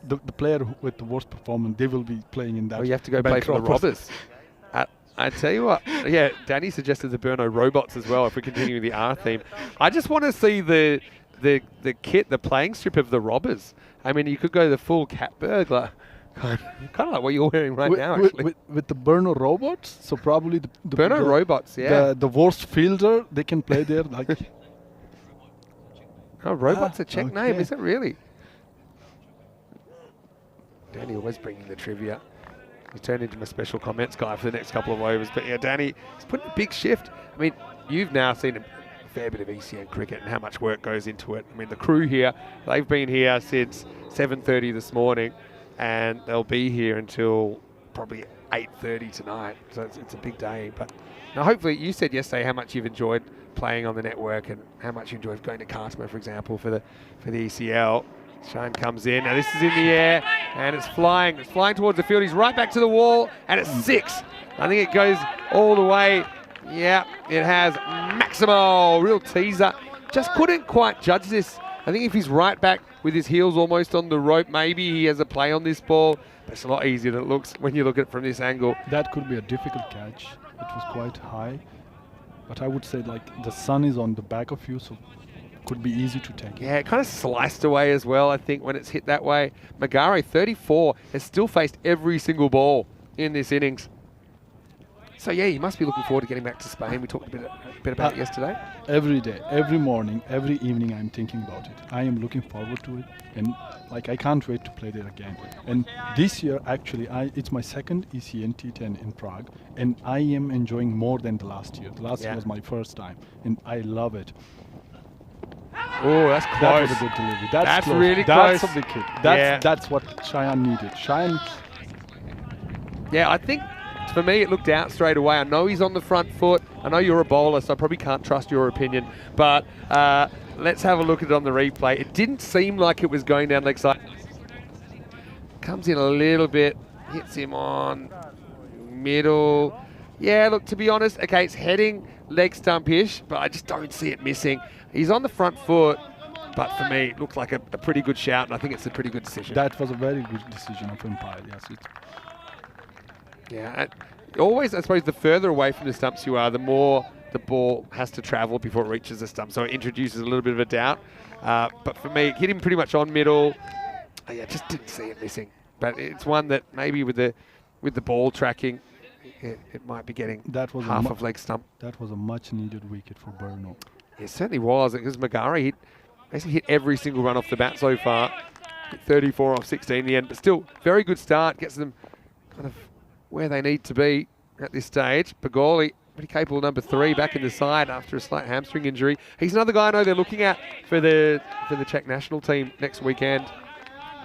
the player with the worst performance, they will be playing in that. Oh, you have to go play for the Robbers. I tell you what, yeah, Danny suggested the Burno Robots as well if we continue with the R theme. I just want to see the kit, the playing strip of the Robbers. I mean, you could go the full cat burglar, kind of like what you're wearing right now, actually. With the Burno Robots, so probably the Burno Robots, yeah. The worst fielder, they can play there. Like Oh, Robot's a Czech okay. name, is it really? Danny always bringing the trivia. He turned into my special comments guy for the next couple of overs. But yeah, Danny, he's putting a big shift. I mean, you've now seen a fair bit of ECN cricket and how much work goes into it. I mean, the crew here, they've been here since 7:30 this morning, and they'll be here until probably 8:30 tonight. So it's a big day. But now, hopefully, you said yesterday how much you've enjoyed playing on the network and how much you enjoyed going to Cartma, for example, for the ECL. Shane comes in. Now this is in the air, and it's flying. It's flying towards the field. He's right back to the wall, and it's 6. I think it goes all the way. Yeah, it has. Maximo, real teaser. Just couldn't quite judge this. I think if he's right back with his heels almost on the rope, maybe he has a play on this ball. But it's a lot easier than it looks when you look at it from this angle. that could be a difficult catch. It was quite high, but I would say like the sun is on the back of you, so could be easy to take. Yeah, it kind of sliced away as well, I think, when it's hit that way. Magare, 34, has still faced every single ball in this innings. So, yeah, you must be looking forward to getting back to Spain. We talked a bit about it yesterday. Every day, every morning, every evening, I'm thinking about it. I am looking forward to it, and like I can't wait to play there again. And this year, actually, it's my second ECN T10 in Prague, and I am enjoying more than the last year. The last year was my first time, and I love it. Oh, that's That close. was a good delivery. That's close. really That's close. a big hit. Yeah. That's what Cheyenne needed. Cheyenne. Yeah, I think for me it looked out straight away. I know he's on the front foot. I know you're a bowler, so I probably can't trust your opinion. But let's have a look at it on the replay. It didn't seem like it was going down leg side. Comes in a little bit, hits him on middle. Yeah, look, to be honest, okay, it's heading leg stump-ish, but I just don't see it missing. He's on the front foot, but for me, it looked like a pretty good shout, and I think it's a pretty good decision. That was a very good decision of umpire. Yes. Yeah, and always, I suppose, the further away from the stumps you are, the more the ball has to travel before it reaches the stump, so it introduces a little bit of a doubt. But for me, hit him pretty much on middle. Yeah, just didn't see it missing. But it's one that maybe with the ball tracking, it might be getting half of leg stump. That was a much-needed wicket for Burno. It certainly was, because Magari basically hit every single run off the bat so far. 34 off 16 in the end, but still very good start. Gets them kind of where they need to be at this stage. Pagoli, pretty capable number 3, back in the side after a slight hamstring injury. He's another guy I know they're looking at for the Czech national team next weekend,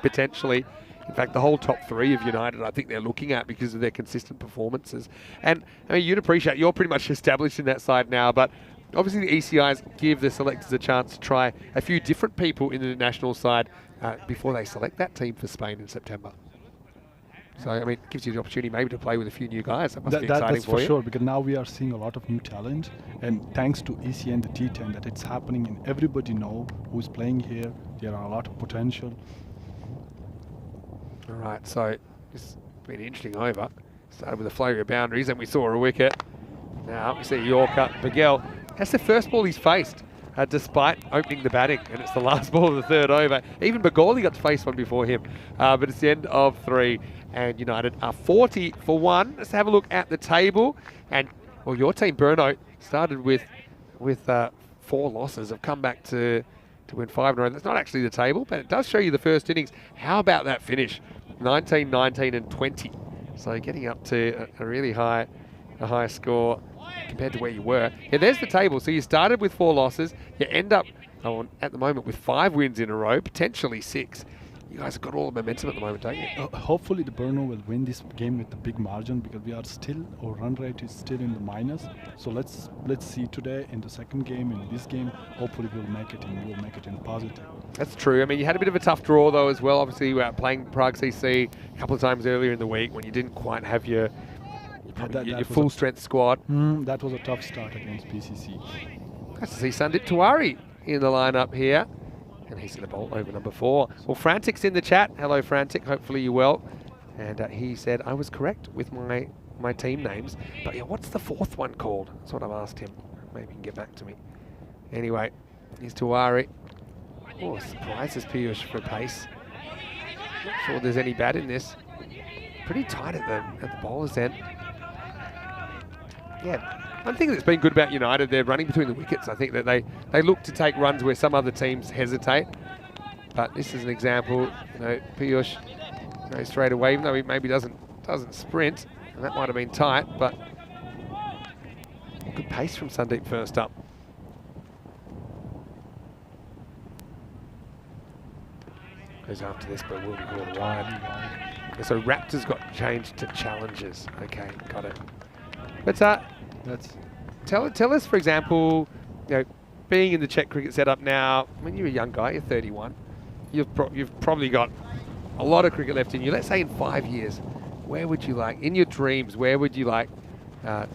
potentially. In fact, the whole top 3 of United, I think they're looking at because of their consistent performances. And I mean, you'd appreciate, you're pretty much established in that side now, but obviously the ECIs give the selectors a chance to try a few different people in the national side before they select that team for Spain in September. So, I mean, it gives you the opportunity maybe to play with a few new guys. That must be exciting that's for you. Sure, because now we are seeing a lot of new talent, and thanks to ECS and the T10 that it's happening, and everybody know who's playing here. There are a lot of potential. All right, so it's been an interesting over. Started with a flurry of boundaries, and we saw a wicket. Now we see Yorker. Miguel, that's the first ball he's faced, despite opening the batting, and it's the last ball of the 3rd over. Even Bagoli got to face one before him, but it's the end of 3, and United are 40 for 1. Let's have a look at the table, and well, your team, Burno, started with 4 losses. Have come back to win 5 in a row. That's not actually the table, but it does show you the first innings. How about that finish? 19, 19, and 20. So getting up to a really high score compared to where you were. Yeah, there's the table. So you started with 4 losses. You end up at the moment with 5 wins in a row, potentially 6. You guys have got all the momentum at the moment, don't you? Hopefully the Burno will win this game with a big margin, because we are still, our run rate is still in the minus. So let's see today in the second game, in this game, hopefully we'll make it in positive. That's true. I mean, you had a bit of a tough draw though as well. Obviously, you were playing Prague CC a couple of times earlier in the week when you didn't quite have your full strength squad. That was a tough start against PCC. Nice to see Sandip Tiwari in the lineup here. And he's going to bowl over number 4. Well, Frantic's in the chat. Hello, Frantic. Hopefully you're well. And he said, I was correct with my team names. But yeah, what's the 4th one called? That's what I've asked him. Maybe he can get back to me. Anyway, here's Tiwari. Oh, surprises Piyush for pace. Not sure there's any bat in this. Pretty tight at the bowler's end. Yeah. One thing that's been good about United, they're running between the wickets. I think that they look to take runs where some other teams hesitate. But this is an example, Piyush goes straight away, even though he maybe doesn't sprint. And that might have been tight, but good pace from Sandeep first up. Goes after this, but will be called wide. So Raptors got changed to challengers. Okay, got it. But tell us, for example, being in the Czech cricket setup now. I mean, you're a young guy. You're 31. You've probably got a lot of cricket left in you. Let's say in 5 years, where would you like, in your dreams, where would you like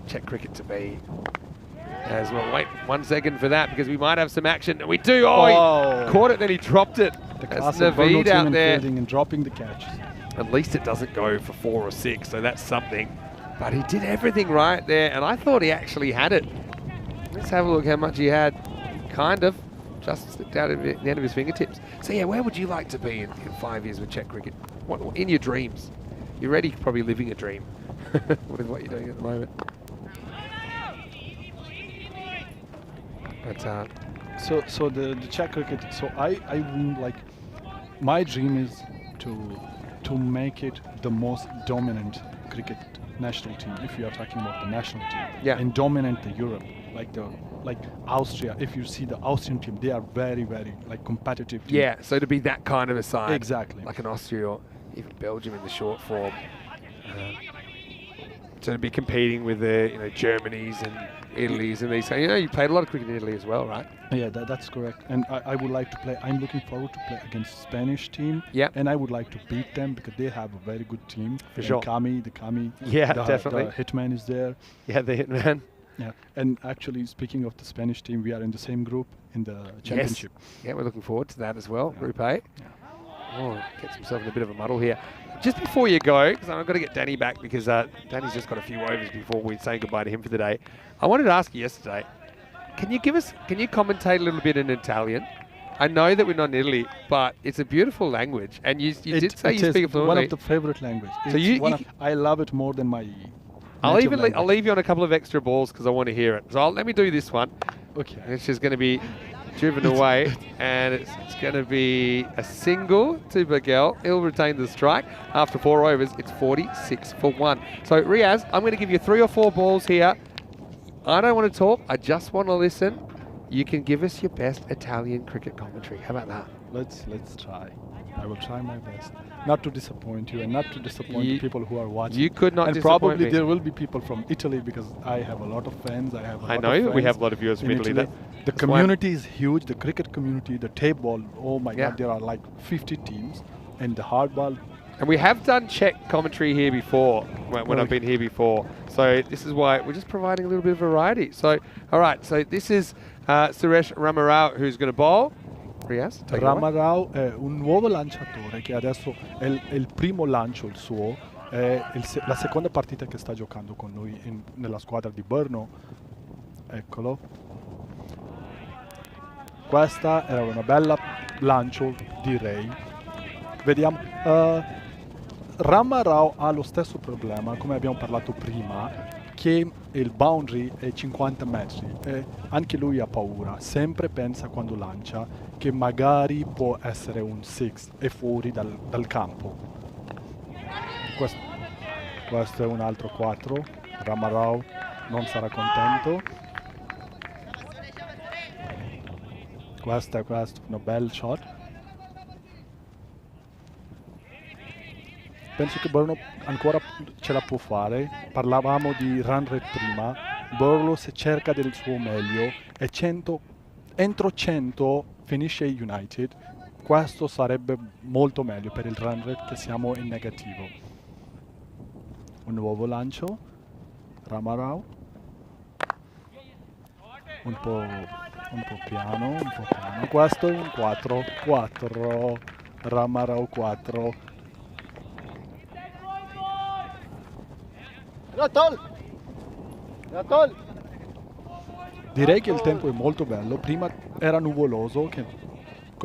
Czech cricket to be? As well, wait 1 second for that, because we might have some action. And we do. Oh, he caught it, then he dropped it. That's Naveed out there. And dropping the catch. At least it doesn't go for 4 or 6, so that's something. But he did everything right there, and I thought he actually had it. Let's have a look how much he had. Kind of. Just slipped out of the end of his fingertips. So yeah, where would you like to be in 5 years with Czech cricket? What in your dreams? You're already probably living a dream with what you're doing at the moment. But so the Czech cricket. So I wouldn't like. My dream is to make it the most dominant cricket national team, if you are talking about the national team. Yeah. And dominate the Europe, like Austria. If you see the Austrian team, they are very, very competitive team. Yeah, so to be that kind of a side. Exactly. Like an Austria or even Belgium in the short form. to be competing with the Germanys and Italy's and these. You played a lot of cricket in Italy as well, right? Yeah, that's correct. And I would like to play. I'm looking forward to play against Spanish team. Yeah. And I would like to beat them because they have a very good team. For And sure. The Kami. Yeah, the definitely. The Hitman is there. Yeah, the Hitman. Yeah. And actually, speaking of the Spanish team, we are in the same group in the championship. Yeah, we're looking forward to that as well. Group A. Oh, gets himself in a bit of a muddle here. Just before you go, because I've got to get Danny back because Danny's just got a few overs before we say goodbye to him for the day. I wanted to ask you yesterday, can you commentate a little bit in Italian? I know that we're not in Italy, but it's a beautiful language, and you did say you speak it fluently. One of the favorite languages. So I love it more than my. I'll native I'll leave you on a couple of extra balls because I want to hear it. So let me do this one. Okay. It's just going to be driven away, and it's going to be a single to Bagel. He'll retain the strike. After 4 overs, it's 46 for 1. So, Riaz, I'm going to give you 3 or 4 balls here. I don't want to talk. I just want to listen. You can give us your best Italian cricket commentary. How about that? Let's try. I will try my best not to disappoint you and not to disappoint the people who are watching. You could not and disappoint probably me. there will be people from Italy because I have a lot of fans. I know we have a lot of viewers from Italy. The That's community is huge. The cricket community, the tape ball. Oh my Yeah. God, there are like 50 teams, and the hardball. And we have done Czech commentary here before, when I've been here before. So this is why we're just providing a little bit of variety. So, all right, so this is Suresh Ramarao who's going to bowl. Riaz, take it away. Ramarao è un nuovo lanciatore che adesso è il primo lancio il suo, è la seconda partita che sta giocando con noi nella squadra di Brno. Eccolo. Questa era una bella lancio, direi. Vediamo. Ramarao ha lo stesso problema, come abbiamo parlato prima, che il boundary è 50 metri e anche lui ha paura, sempre pensa quando lancia che magari può essere un 6 e fuori dal campo. Questo è un altro 4, Ramarao non sarà contento. Questo è una bel shot. Penso che Brno ancora ce la può fare. Parlavamo di run rate prima. Brno se cerca del suo meglio e entro 100 finisce United. Questo sarebbe molto meglio per il run rate che siamo in negativo. Un nuovo lancio. Ramarao. Un po' piano. Questo è un 4. Ramarao 4. Direi che il tempo è molto bello. Prima era nuvoloso, che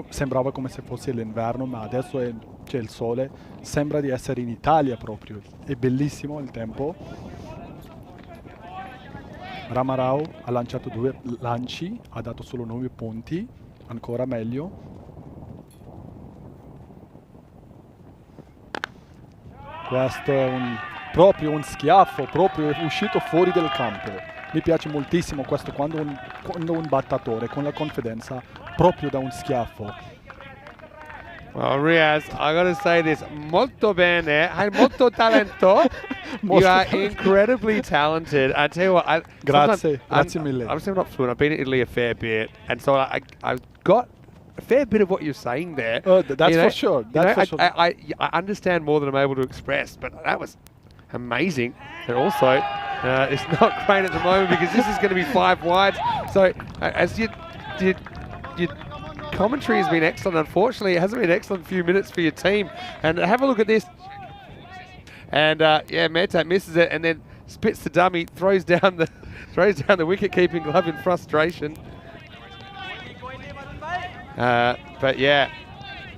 sembrava come se fosse l'inverno, ma adesso c'è il sole. Sembra di essere in Italia proprio. È bellissimo il tempo. Ramarao ha lanciato 2 lanci, ha dato solo 9 punti, ancora meglio. Questo è proprio un schiaffo, proprio è uscito fuori del campo. Mi piace moltissimo questo quando un battatore con la confidenza proprio da un schiaffo. Well, Riaz, I got to say this, molto bene, hai molto talento. You are incredibly talented. I tell you what, Grazie mille. I'm still not fluent. I've been in Italy a fair bit, and so I've got a fair bit of what you're saying there. That's for sure. I understand more than I'm able to express, but that was amazing. And also, it's not great at the moment because this is going to be 5 wides. So as your commentary has been excellent. Unfortunately, it hasn't been an excellent few minutes for your team. And have a look at this. And yeah, Mehta misses it and then spits the dummy, throws down the wicket-keeping glove in frustration. But yeah,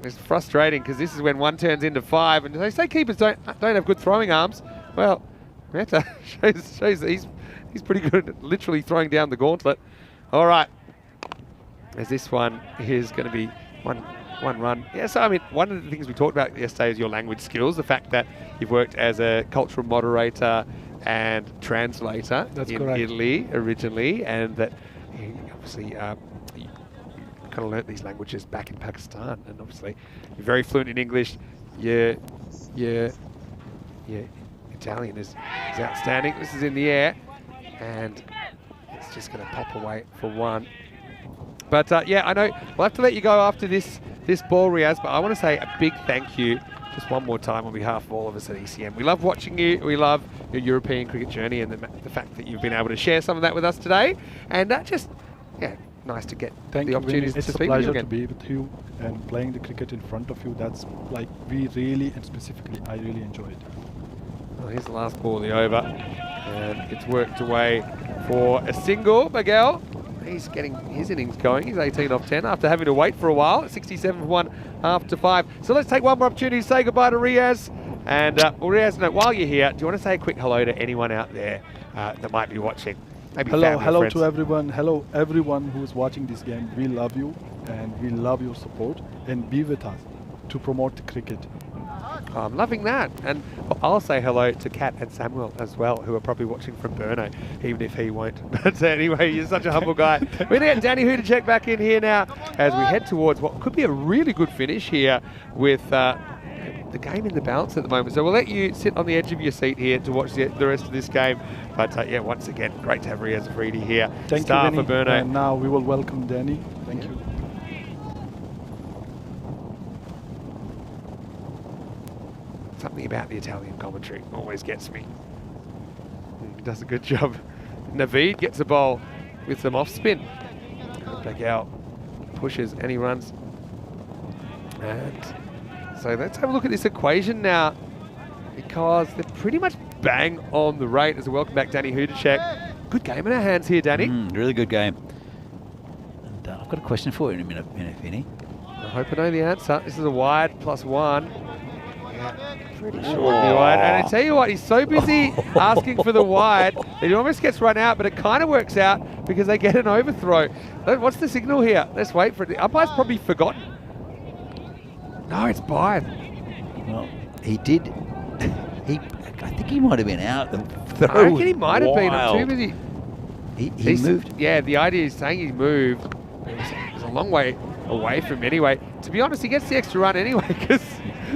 it's frustrating because this is when 1 turns into 5, and they say keepers don't have good throwing arms. Well, Mehta shows that he's pretty good at literally throwing down the gauntlet. All right, as this one is going to be one run. Yeah, so I mean, one of the things we talked about yesterday is your language skills, the fact that you've worked as a cultural moderator and translator in Italy originally, and that obviously you kind of learnt these languages back in Pakistan, and obviously you're very fluent in English. Your Italian is outstanding. This is in the air, and it's just going to pop away for one. But yeah, I know we'll have to let you go after this ball, Riaz, but I want to say a big thank you just one more time on behalf of all of us at ECM. We love watching you. We love your European cricket journey and the fact that you've been able to share some of that with us today. And just, yeah, nice to get Thank the you, opportunity Vinny. to It's a speak with you pleasure to again. be with you and playing the cricket in front of you. That's like we really, and specifically, I really enjoy it. Well, here's the last ball of the over, and it's worked away for a single. Miguel, he's getting his innings going. He's 18 off 10 after having to wait for a while at 67 for 1 after 5. So let's take one more opportunity to say goodbye to Riaz. And well, Riaz, no, while you're here, do you want to say a quick hello to anyone out there that might be watching? Maybe family or Hello friends. to everyone. Hello everyone who's watching this game. We love you and we love your support, and be with us to promote the cricket. Oh, I'm loving that. And I'll say hello to Kat and Samuel as well, who are probably watching from Burno, even if he won't. But anyway, you're such a humble guy. We're going to get Danny Hudacek back in here now as we head towards what could be a really good finish here with the game in the balance at the moment. So we'll let you sit on the edge of your seat here to watch the rest of this game. But yeah, once again, great to have Riaz Afridi here. Thank Star you, for Vinny. Burno. And now we will welcome Danny. Thank you. Something about the Italian commentary always gets me. He does a good job. Naveed gets a bowl with some off spin. Miguel pushes and he runs. And so let's have a look at this equation now, because they're pretty much bang on the rate. As we welcome back Danny Hudacek. Good game in our hands here, Danny. Really good game. And I've got a question for you in a minute, Vinny. I hope I know the answer. This is a wide +1. Yeah, pretty sure it'll be wide. And I tell you what, he's so busy asking for the wide that he almost gets run out, but it kind of works out because they get an overthrow. What's the signal here? Let's wait for it. The umpire's probably forgotten. No, it's by. Well, he did. I think he might have been out. The throw I reckon he might have been. I'm too wild. busy. He moved. Yeah, the idea is saying he moved. It was a long way away from him anyway. To be honest, he gets the extra run anyway because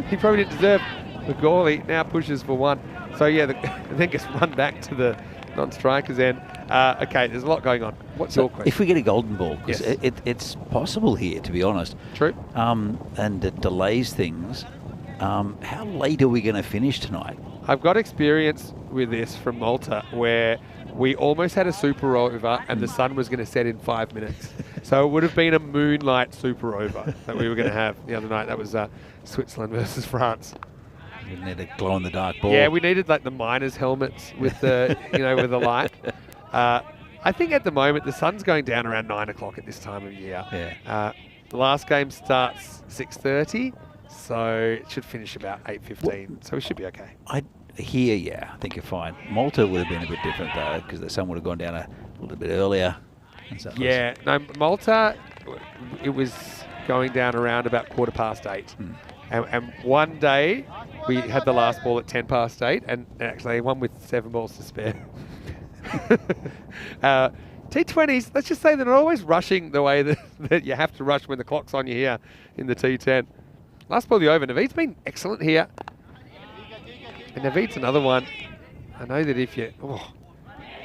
he probably didn't deserve the goal. He now pushes for 1. So yeah, then gets run back to the non-strikers end. Okay, there's a lot going on. What's your question? If we get a golden ball, because Yes. it's possible here, to be honest. True. And it delays things. How late are we going to finish tonight? I've got experience with this from Malta where we almost had a super over and the sun was going to set in 5 minutes. So it would have been a moonlight super over that we were going to have the other night. That was Switzerland versus France. We need a glow-in-the-dark ball. Yeah, we needed like the miners' helmets with the, with the light. I think at the moment the sun's going down around 9 o'clock at this time of year. Yeah. The last game starts 6:30, so it should finish about 8:15. So we should be okay. Here, yeah, I think you're fine. Malta would have been a bit different though, because the sun would have gone down a little bit earlier. And so it was- Yeah, no, Malta, it was going down around about 8:15. And one day we had the last ball at 8:10, and actually one with 7 balls to spare. T20s, let's just say they're not always rushing the way that you have to rush when the clock's on you here in the T10. Last ball of the over. Naveed's been excellent here. And Naveed's another one. I know that if you... Oh,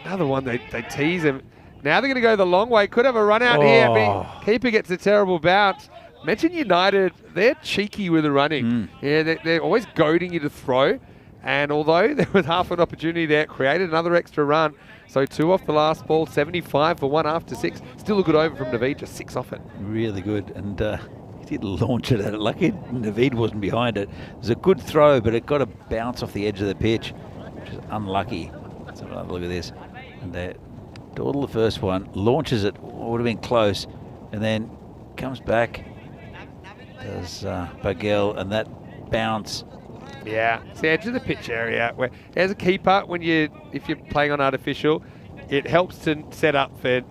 another one, they tease him. Now they're going to go the long way. Could have a run out here. But keeper gets a terrible bounce. Mention United, they're cheeky with the running. Yeah, they're always goading you to throw. And although there was half an opportunity there, created another extra run. So 2 off the last ball, 75 for 1 after 6. Still a good over from Naveed, just 6 off it. Really good. And he did launch it at it. Lucky Naveed wasn't behind it. It was a good throw, but it got a bounce off the edge of the pitch, which is unlucky. Let's have another look at this. And they dawdle the first one, launches it, would have been close, and then comes back. Does Bagel, and that bounce. Yeah, it's the edge of the pitch area where, as a keeper, if you're playing on artificial, it helps to set up for,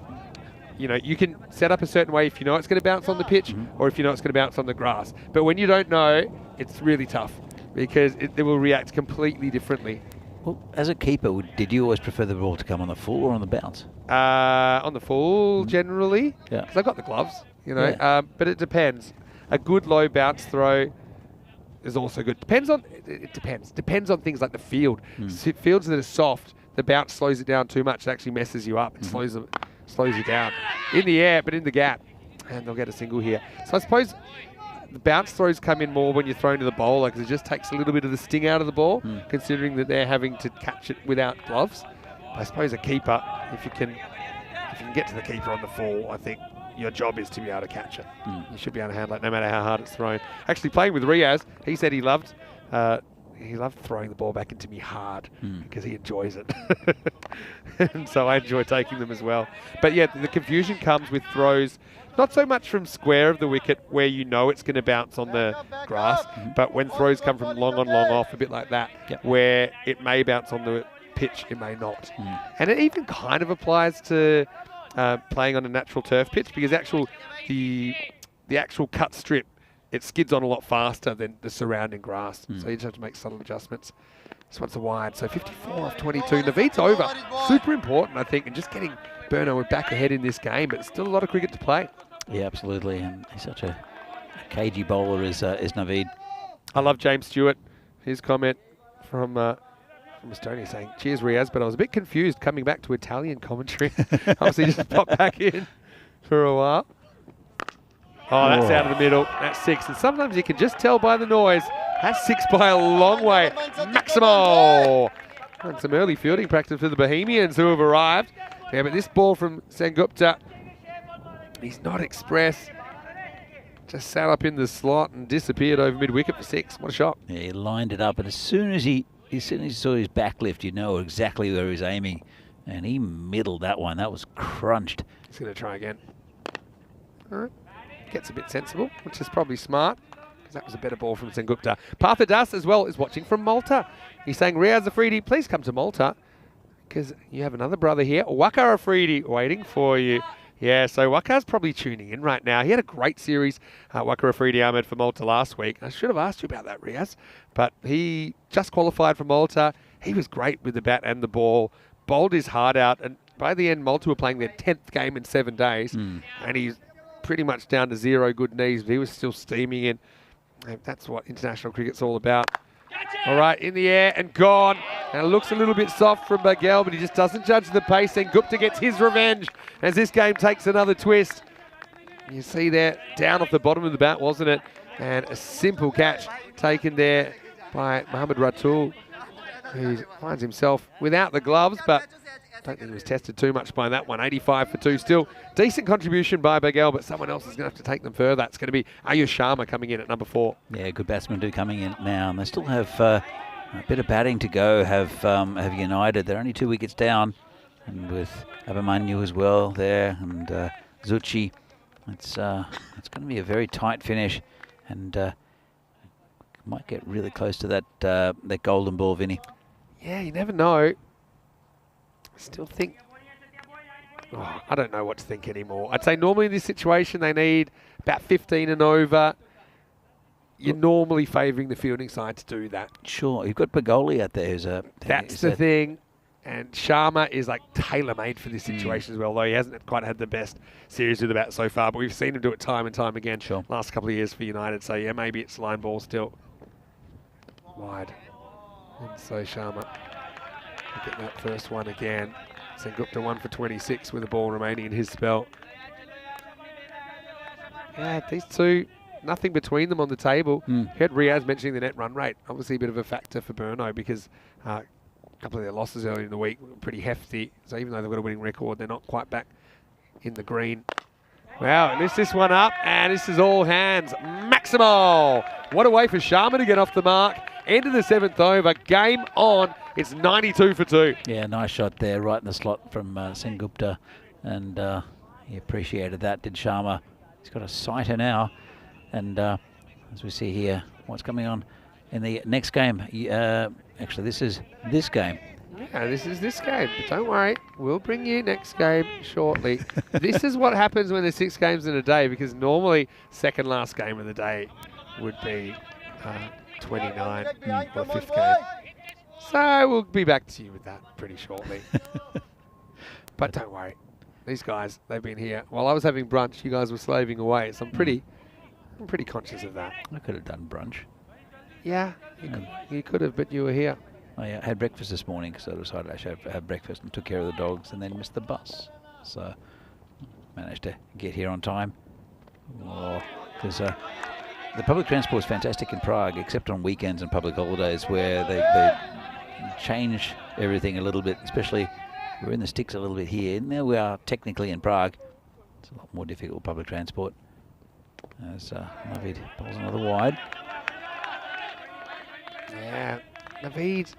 you can set up a certain way if you know it's going to bounce on the pitch or if you know it's going to bounce on the grass. But when you don't know, it's really tough because it will react completely differently. Well, as a keeper, did you always prefer the ball to come on the full or on the bounce? On the full, generally, Yeah. because I've got the gloves, Yeah. but it depends. A good low bounce throw, is also good. It depends. Depends on things like the field. Fields that are soft, the bounce slows it down too much. It actually messes you up. It slows you down. In the air, but in the gap. And they'll get a single here. So I suppose the bounce throws come in more when you're thrown to the bowler because it just takes a little bit of the sting out of the ball, considering that they're having to catch it without gloves. I suppose a keeper, if you can get to the keeper on the fall, I think your job is to be able to catch it. You should be able to handle it no matter how hard it's thrown. Actually, playing with Riaz, he said he loved throwing the ball back into me hard because he enjoys it. And so I enjoy taking them as well. But yeah, the confusion comes with throws, not so much from square of the wicket where you know it's going to bounce on the grass, but when throws come from long on, long off, a bit like that, where it may bounce on the pitch, it may not. And it even kind of applies to playing on a natural turf pitch because the actual cut strip, it skids on a lot faster than the surrounding grass. So you just have to make subtle adjustments. This one's a wide, so 54 off 22. The beat's over. Super important, I think, and just getting Burno back ahead in this game, but still a lot of cricket to play. Yeah, absolutely. And he's such a cagey bowler is Naveed. I love James Stewart. His comment from Estonia saying, cheers, Riaz, but I was a bit confused coming back to Italian commentary. Obviously just popped back in for a while. Oh, that's out of the middle. That's 6. And sometimes you can just tell by the noise. That's 6 by a long way. Maximo! And some early fielding practice for the Bohemians who have arrived. Yeah, but this ball from Sengupta, he's not express. Just sat up in the slot and disappeared over mid-wicket for 6. What a shot. Yeah, he lined it up, and as soon as he saw his back lift, you know exactly where he was aiming. And he middled that one. That was crunched. He's going to try again. All right. Gets a bit sensible, which is probably smart, because that was a better ball from Sengupta. Partha Das as well is watching from Malta. He's saying, Riaz Afridi, please come to Malta, because you have another brother here, Waqar Afridi, waiting for you. Yeah, so Wakar's probably tuning in right now. He had a great series, Waqar Afridi Ahmed for Malta last week. I should have asked you about that, Riaz, but he just qualified for Malta. He was great with the bat and the ball, bowled his heart out, and by the end, Malta were playing their 10th game in 7 days, and he's pretty much down to 0 good knees, but he was still steaming in. And that's what international cricket's all about. All right, in the air and gone. And it looks a little bit soft from Bagel, but he just doesn't judge the pace. And Gupta gets his revenge as this game takes another twist. You see there, down off the bottom of the bat, wasn't it? And a simple catch taken there by Mohammad Ratul, who finds himself without the gloves, but I don't think he was tested too much by that one. 85 for 2 still. Decent contribution by Bagel, but someone else is going to have to take them further. It's going to be Ayush Sharma coming in at number 4. Yeah, good batsmen do coming in now. And they still have a bit of batting to go, have United. They're only 2 wickets down. And with Abhimanyu as well there, and Zuchi. It's going to be a very tight finish. And might get really close to that golden ball, Vinny. Yeah, you never know. I still think, I don't know what to think anymore. I'd say normally in this situation they need about 15 and over. You're normally favouring the fielding side to do that. Sure, you've got Bagoli out there who's a... That's the thing. And Sharma is like tailor-made for this situation as well, though he hasn't quite had the best series with the bat so far, but we've seen him do it time and time again last couple of years for United. So yeah, maybe it's line ball still. Wide. And so Sharma get that first one again. Sengupta 1 for 26 with the ball remaining in his spell. Yeah, these two, nothing between them on the table. You heard Riaz mentioning the net run rate. Obviously a bit of a factor for Burno because a couple of their losses earlier in the week were pretty hefty. So even though they've got a winning record, they're not quite back in the green. Wow, missed this one up, and this is all hands. Maximo! What a way for Sharma to get off the mark. End of the 7th over, game on. It's 92 for 2. Yeah, nice shot there, right in the slot from Sengupta. And he appreciated that, did Sharma. He's got a sighter now. And as we see here, what's coming on in the next game. Actually, this is this game. Yeah, this is this game. But don't worry, we'll bring you next game shortly. This is what happens when there's 6 games in a day, because normally second last game of the day would be 29 or 5th game. So we'll be back to you with that pretty shortly. But don't worry, these guys, they've been here. While I was having brunch, you guys were slaving away. So I'm pretty conscious of that. I could have done brunch. Yeah, you could have, but you were here. I had breakfast this morning because I decided I should have breakfast and took care of the dogs and then missed the bus. So managed to get here on time. Because the public transport is fantastic in Prague, except on weekends and public holidays where they change everything a little bit, especially we're in the sticks a little bit here. Now we are technically in Prague. It's a lot more difficult public transport. As Navid pulls another wide. Yeah, Navid,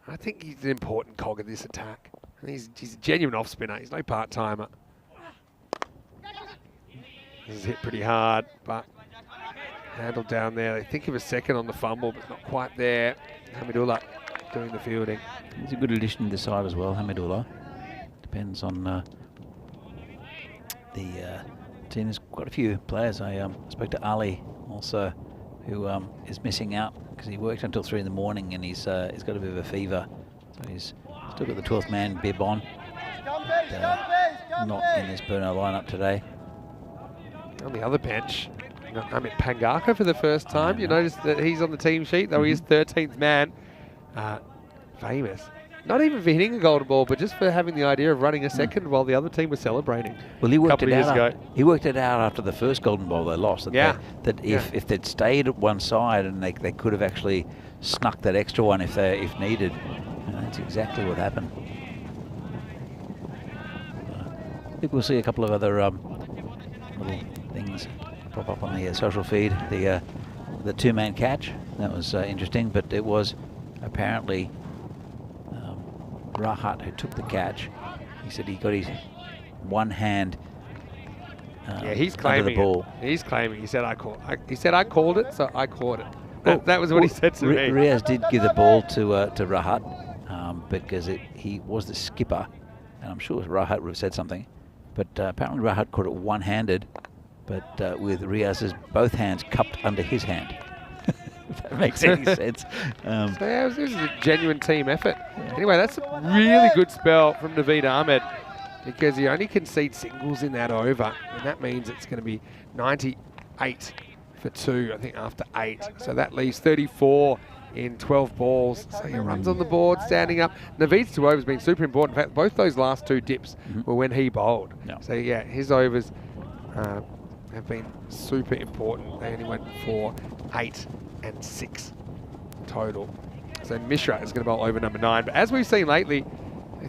I think he's an important cog of this attack. And he's a genuine off spinner. He's no part-timer. This is hit pretty hard, but handled down there. They think of a second on the fumble, but not quite there. Hamidullah doing the fielding. He's a good addition to the side as well, Hamidullah. Depends on the team. There's quite a few players. I spoke to Ali also, who is missing out because he worked until 3 in the morning and he's got a bit of a fever. So he's still got the 12th man bib on. But, not in this Brno lineup today. On the other bench, you got Amit Pangaka for the first time. You notice that he's on the team sheet, though he is 13th man. Famous. Not even for hitting a golden ball, but just for having the idea of running a second while the other team was celebrating. Well, he worked couple it of out. years ago. He worked it out after the first golden ball they lost. That if they'd stayed at one side and they could have actually snuck that extra one if needed. And that's exactly what happened. I think we'll see a couple of other little things pop up on the social feed. The 2-man catch, that was interesting, but it was apparently Rahat who took the catch. He said he got his one hand he's under claiming the ball. He's claiming. He said I called it, so I caught it. That was what he said to me. Riaz did give the ball to Rahat because he was the skipper, and I'm sure Rahat would have said something. But apparently Rahat caught it one-handed, but with Riaz's both hands cupped under his hand. If that makes any sense. So yeah, this is a genuine team effort. Anyway, that's a really good spell from Naveed Ahmed because he only conceded singles in that over, and that means it's going to be 98 for 2, I think, after 8. So that leaves 34 in 12 balls. So he runs on the board, standing up. Naveed's 2 overs have been super important. In fact, both those last 2 dips were when he bowled. So yeah, his overs have been super important. They only went for 8 and 6 total. So Mishra is going to bowl over number 9. But as we've seen lately,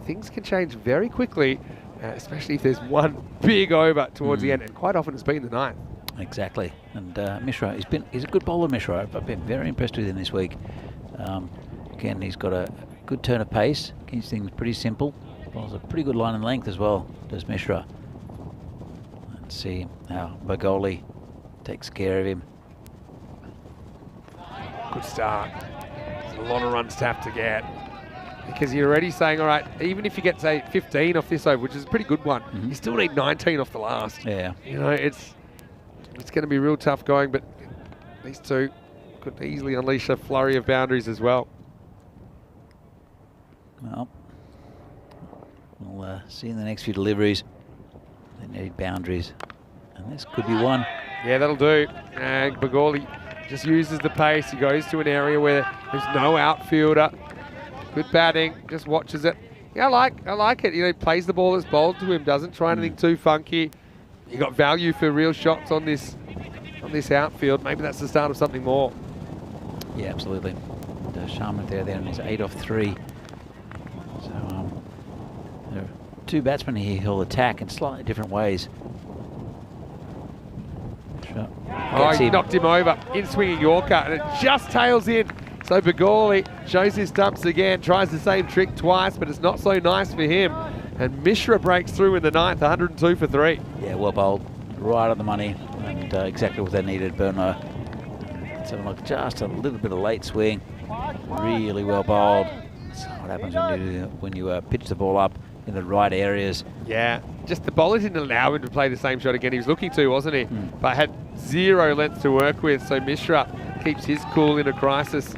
things can change very quickly, especially if there's one big over towards the end. And quite often it's been the 9th. Exactly. And Mishra, he's a good bowler, Mishra. I've been very impressed with him this week. Again, he's got a good turn of pace. Keeps things pretty simple. Bowls a pretty good line and length as well, does Mishra. Let's see how Bagoli takes care of him. Good start. There's a lot of runs to have to get. Because you're already saying, all right, even if you get, say, 15 off this over, which is a pretty good one, you still need 19 off the last. Yeah. You know, it's going to be real tough going, but these 2 could easily unleash a flurry of boundaries as well. Well, we'll see in the next few deliveries. They need boundaries. And this could be one. Yeah, that'll do. And Bagoli just uses the pace. He goes to an area where there's no outfielder. Good batting, just watches it. Yeah, I like it. You know, he plays the ball that's bowled to him, doesn't try anything too funky. You got value for real shots on this outfield. Maybe that's the start of something more. Yeah, absolutely. And Sharma there and he's 8 off 3. So there are 2 batsmen here who'll attack in slightly different ways. He knocked him over, in swinging Yorker, and it just tails in. So Bagoli shows his stumps again, tries the same trick twice, but it's not so nice for him. And Mishra breaks through in the 9th, 102 for 3. Yeah, well bowled, right on the money, and exactly what they needed. Brno, let's have a look, just a little bit of late swing, really well bowled. That's what happens when you pitch the ball up in the right areas. Yeah, just the bowler didn't allow him to play the same shot again. He was looking to, wasn't he? But had 0 length to work with, so Mishra keeps his cool in a crisis.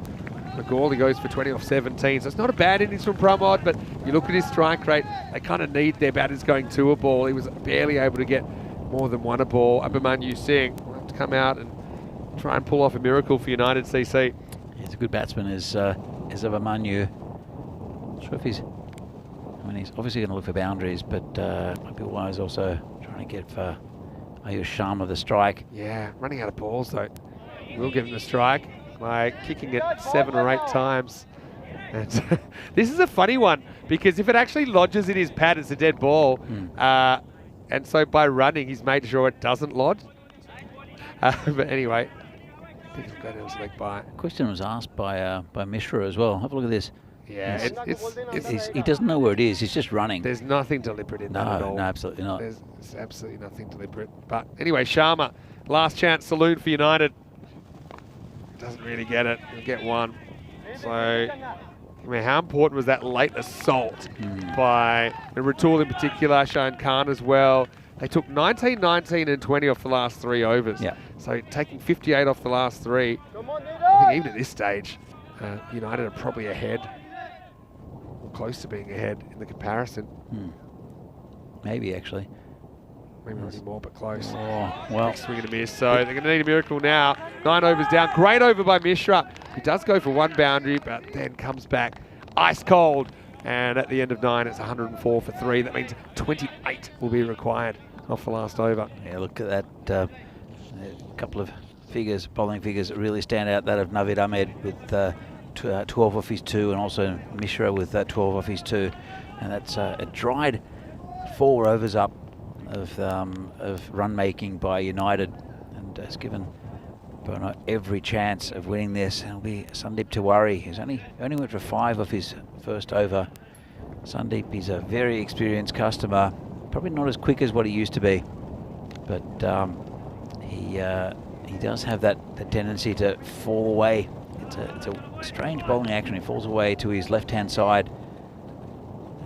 Macaulay goes for 20 off 17, so it's not a bad innings from Pramod, but you look at his strike rate, they kind of need their batters going to a ball. He was barely able to get more than 1 a ball. Abhimanyu Singh will have to come out and try and pull off a miracle for United CC. He's a good batsman, is Abamanyu. Not sure if he's obviously going to look for boundaries, but might be wise also trying to get for Ayush Sharma the strike. Yeah, running out of balls though. We'll give him the strike by kicking it 7 or 8 times. And this is a funny one because if it actually lodges in his pad, it's a dead ball. And so by running, he's made sure it doesn't lodge. But anyway, I think he's got his leg by. Question was asked by Mishra as well. Have a look at this. Yeah, He doesn't know where it is. He's just running. There's nothing deliberate in that at all. No, absolutely not. There's absolutely nothing deliberate. But anyway, Sharma, last chance saloon for United. Doesn't really get it. He'll get one. So, I mean, how important was that late assault by Ratul in particular, Shane Khan as well. They took 19, 19 and 20 off the last 3 overs. Yeah. So taking 58 off the last 3. I think even at this stage, United are probably ahead. Close to being ahead in the comparison. Maybe actually. Maybe not anymore, but close. Oh, well. Big swing and a miss, so they're going to need a miracle now. 9 overs down. Great over by Mishra. He does go for 1 boundary, but then comes back ice cold. And at the end of 9, it's 104 for 3. That means 28 will be required off the last over. Yeah, look at that. A couple of figures, bowling figures that really stand out. That of Navid Ahmed with 12 off his 2, and also Mishra with 12 off his 2. And that's a dried 4 overs up of run making by United, and has given Burno every chance of winning this. And it'll be Sandeep Tiwari, who's only went for 5 off his first over. Sandeep is a very experienced customer, probably not as quick as what he used to be, but he does have that tendency to fall away. It's a strange bowling action. He falls away to his left-hand side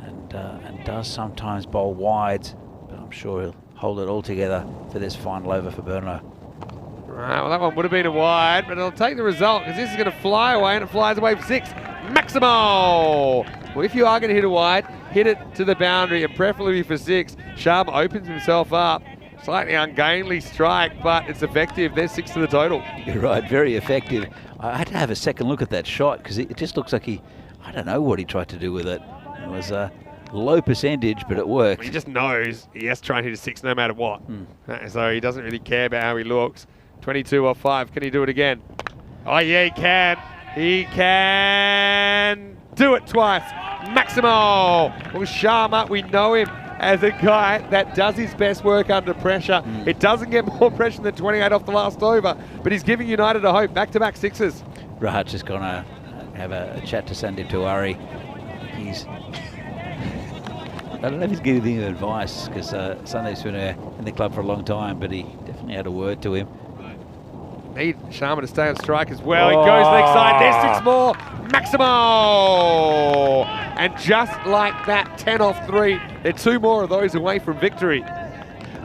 and does sometimes bowl wides, but I'm sure he'll hold it all together for this final over for Burno. Right, well, that one would have been a wide, but it'll take the result because this is going to fly away, and it flies away for 6. Maximo! Well, if you are going to hit a wide, hit it to the boundary, and preferably for 6. Sharma opens himself up. Slightly ungainly strike, but it's effective. There's 6 to the total. You're right, very effective. I had to have a second look at that shot because it just looks like I don't know what he tried to do with it. It was a low percentage, but it worked. He just knows he has to try and hit a 6 no matter what. So he doesn't really care about how he looks. 22 off 5. Can he do it again? Oh, yeah, he can. He can do it twice. Maximo! Well, Sharma, we know him as a guy that does his best work under pressure. It doesn't get more pressure than 28 off the last over, but he's giving United a hope. Back-to-back 6s. Rahat's just going to have a chat to Sandeep Tiwari. I don't know if he's giving him advice, because Sandeep's been in the club for a long time, but he definitely had a word to him. Need Sharma to stay on strike as well. He goes to the next side. There's 6 more. Maximo! And just like that, 10 off 3. They're 2 more of those away from victory.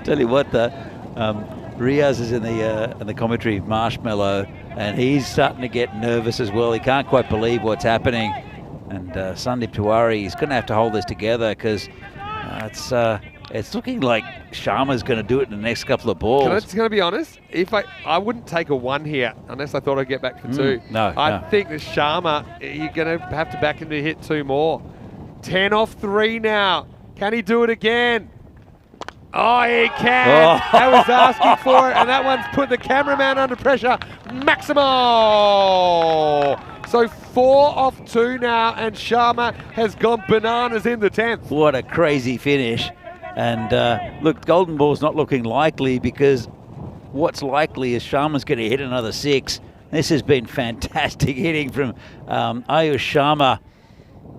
Tell you what, Riaz is in the commentary, Marshmallow, and he's starting to get nervous as well. He can't quite believe what's happening. And Sandeep Tiwari is going to have to hold this together, because it's looking like Sharma's going to do it in the next couple of balls. I'm just going to be honest. If I wouldn't take a 1 here unless I thought I'd get back for 2. I think that Sharma, you're going to have to back him to hit 2 more. 10 off 3 now. Can he do it again? Oh, he can. That was asking for it, and that one's put the cameraman under pressure. Maximo! So 4 off 2 now, and Sharma has gone bananas in the 10th. What a crazy finish. And look, golden ball's not looking likely, because what's likely is Sharma's going to hit another 6. This has been fantastic hitting from Ayush Sharma.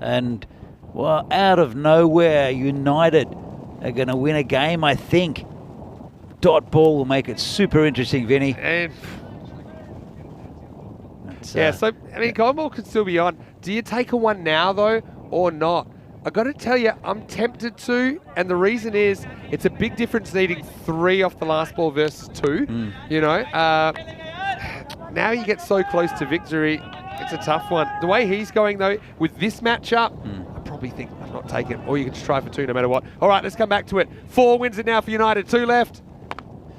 And, well, out of nowhere, United are going to win a game, I think. Dot ball will make it super interesting, Vinny. And so, I mean, golden ball could still be on. Do you take a 1 now, though, or not? I got to tell you, I'm tempted to, and the reason is it's a big difference needing 3 off the last ball versus 2. You know, now you get so close to victory, it's a tough one. The way he's going, though, with this matchup, I probably think I'm not taking it, or you can just try for 2 no matter what. All right, let's come back to it. 4 wins it now for United, 2 left.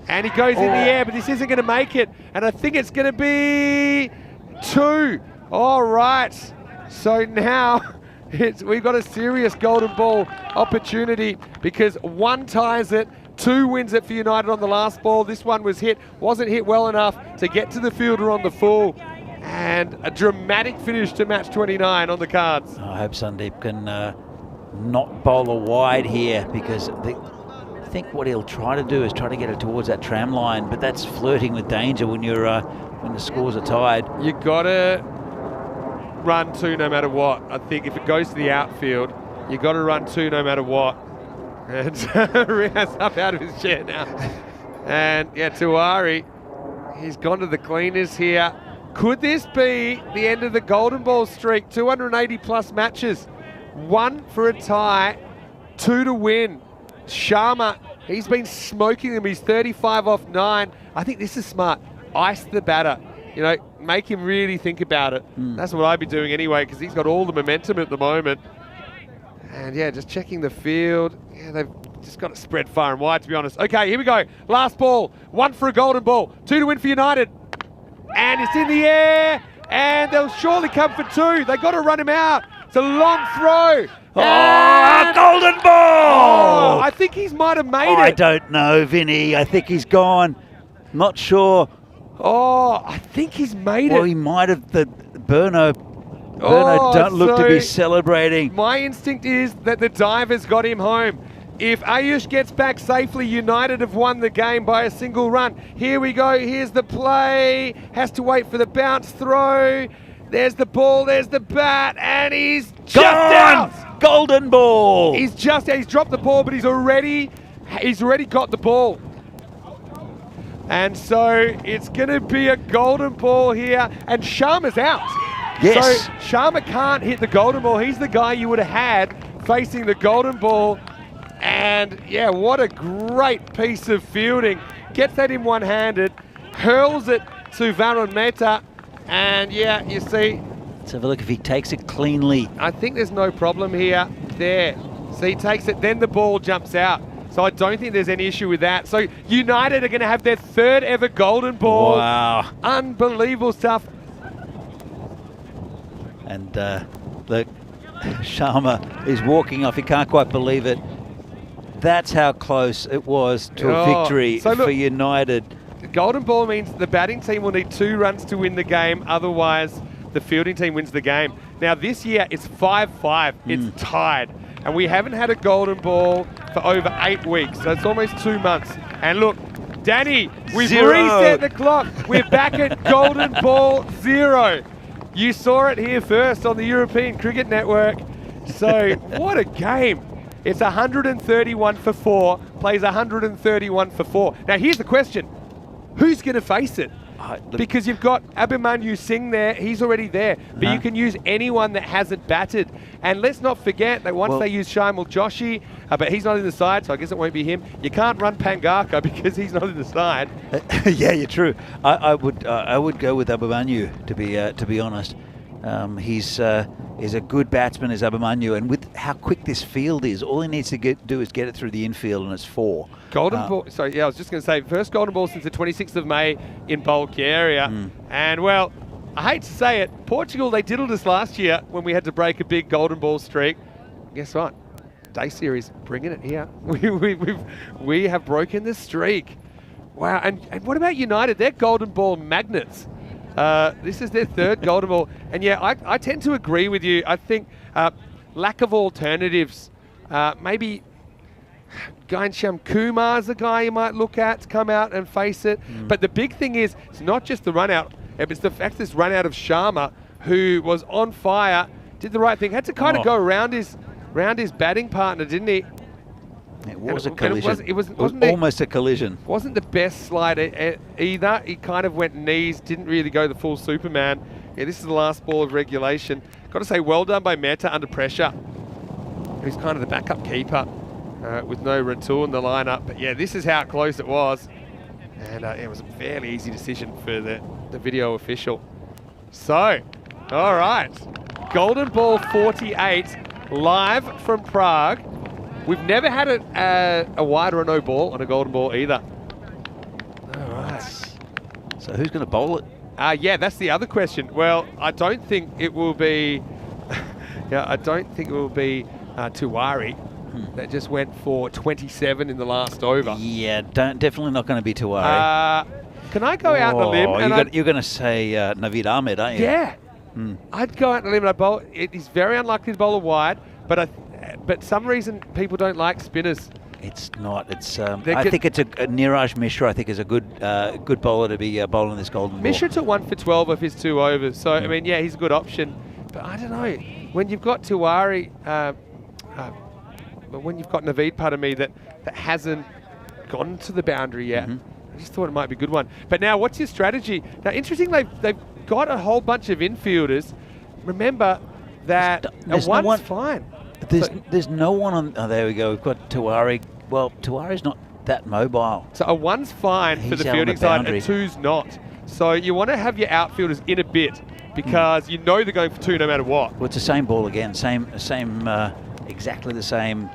And he goes in the air, but this isn't going to make it. And I think it's going to be 2. All right. So now we've got a serious golden ball opportunity because 1 ties it, 2 wins it for United on the last ball. This one was wasn't hit well enough to get to the fielder on the full. And a dramatic finish to match 29 on the cards. I hope Sandeep can not bowl a wide here, because I think what he'll try to do is try to get it towards that tram line, but that's flirting with danger when you're when the scores are tied. You gotta run 2 no matter what. I think if it goes to the outfield, you gotta run 2 no matter what. And Riaz up out of his chair now. And yeah, Tiwari, he's gone to the cleaners here. Could this be the end of the golden ball streak? 280 plus matches, 1 for a tie, 2 to win. Sharma, he's been smoking them. He's 35 off 9. I think this is smart. Ice the batter. You know, make him really think about it. That's what I'd be doing anyway, because he's got all the momentum at the moment. And yeah, just checking the field. Yeah, they've just got it spread far and wide, to be honest. Okay, here we go. Last ball. 1 for a golden ball. 2 to win for United. And it's in the air. And they'll surely come for 2. They got to run him out. It's a long throw. Oh, a golden ball! Oh, I think he might have made it. I don't know, Vinny. I think he's gone. Not sure. Oh, I think he's made Well, it. he might have. Burno don't look to be celebrating. My instinct is that the divers got him home. If Ayush gets back safely, United have won the game by a single run. Here we go. Here's the play. Has to wait for the bounce throw. There's the ball. There's the bat. And he's just out. Golden ball. He's just out. He's dropped the ball, but he's already got the ball. And so it's going to be a golden ball here. And Sharma's out. Yes. So Sharma can't hit the golden ball. He's the guy you would have had facing the golden ball. And yeah, what a great piece of fielding. Gets that in one-handed, hurls it to Varun Mehta. And yeah, you see. Let's have a look if he takes it cleanly. I think there's no problem here. There. So he takes it, then the ball jumps out. So I don't think there's any issue with that. So United are going to have their 3rd ever golden ball. Wow. Unbelievable stuff. And look, Sharma is walking off. He can't quite believe it. That's how close it was to a victory for United. The golden ball means the batting team will need 2 runs to win the game. Otherwise, the fielding team wins the game. Now, this year, it's 5-5. It's tied. And we haven't had a golden ball for over 8 weeks. So it's almost 2 months. And look, Danny, we've reset the clock. We're back at golden ball 0. You saw it here first on the European Cricket Network. So what a game. It's 131 for 4, plays 131 for 4. Now here's the question. Who's going to face it? Because you've got Abhimanyu Singh there, he's already there. But you can use anyone that hasn't batted. And let's not forget that once they use Shaimal Joshi, but he's not in the side, so I guess it won't be him. You can't run Pangaka because he's not in the side. Yeah, you're true. I would go with Abhimanyu, to be honest. He's a good batsman, is Abhimanyu, and with how quick this field is, all he needs to do is get it through the infield, and it's 4. Golden ball. Sorry, yeah, I was just going to say, first golden ball since the 26th of May in Bulgaria. And well, I hate to say it, Portugal, they diddled us last year when we had to break a big golden ball streak. Guess what? Day series, bringing it here. We have broken the streak. Wow, and what about United? They're golden ball magnets. This is their 3rd golden ball. And yeah, I tend to agree with you. I think lack of alternatives. Maybe Ghanshyam Kumar's a guy you might look at to come out and face it. But the big thing is, it's not just the run out, it's the fact this run out of Sharma, who was on fire, did the right thing, had to kind of go around his batting partner, didn't he? It was a collision. It wasn't almost a collision. Wasn't the best slide either. He kind of went knees, didn't really go the full Superman. Yeah, this is the last ball of regulation. Got to say, well done by Mehta under pressure. He's kind of the backup keeper with no Rantoul in the lineup. But yeah, this is how close it was. And it was a fairly easy decision for the video official. So, all right. Golden ball 48, live from Prague. We've never had a wide or a no ball on a golden ball either. All right. So who's going to bowl it? Yeah, that's the other question. Well, I don't think it will be. I don't think it will be Tuwari. That just went for 27 in the last over. Yeah, definitely not going to be Tuwari. Can I go out on a limb? You're going to say Naveed Ahmed, aren't you? Yeah. I'd go out on a limb and I'd bowl. It is very unlikely to bowl a wide, but some reason people don't like spinners. It's not. It's. I think it's a Niraj Mishra. I think is a good bowler to be bowling this golden ball. Mishra took 1 for 12 of his 2 overs, so I mean, yeah, he's a good option. But I don't know when you've got Tuwari, when you've got Naveed, part of me that hasn't gone to the boundary yet. I just thought it might be a good one. But now, what's your strategy? Now, interesting, they've got a whole bunch of infielders. Remember that one's fine. There's no one on. Oh, there we go. We've got Tuwari. Well, Tuwari's not that mobile. So a 1's fine for the fielding side, a 2's not. So you want to have your outfielders in a bit because you know they're going for 2 no matter what. Well, it's the same ball again. Exactly the same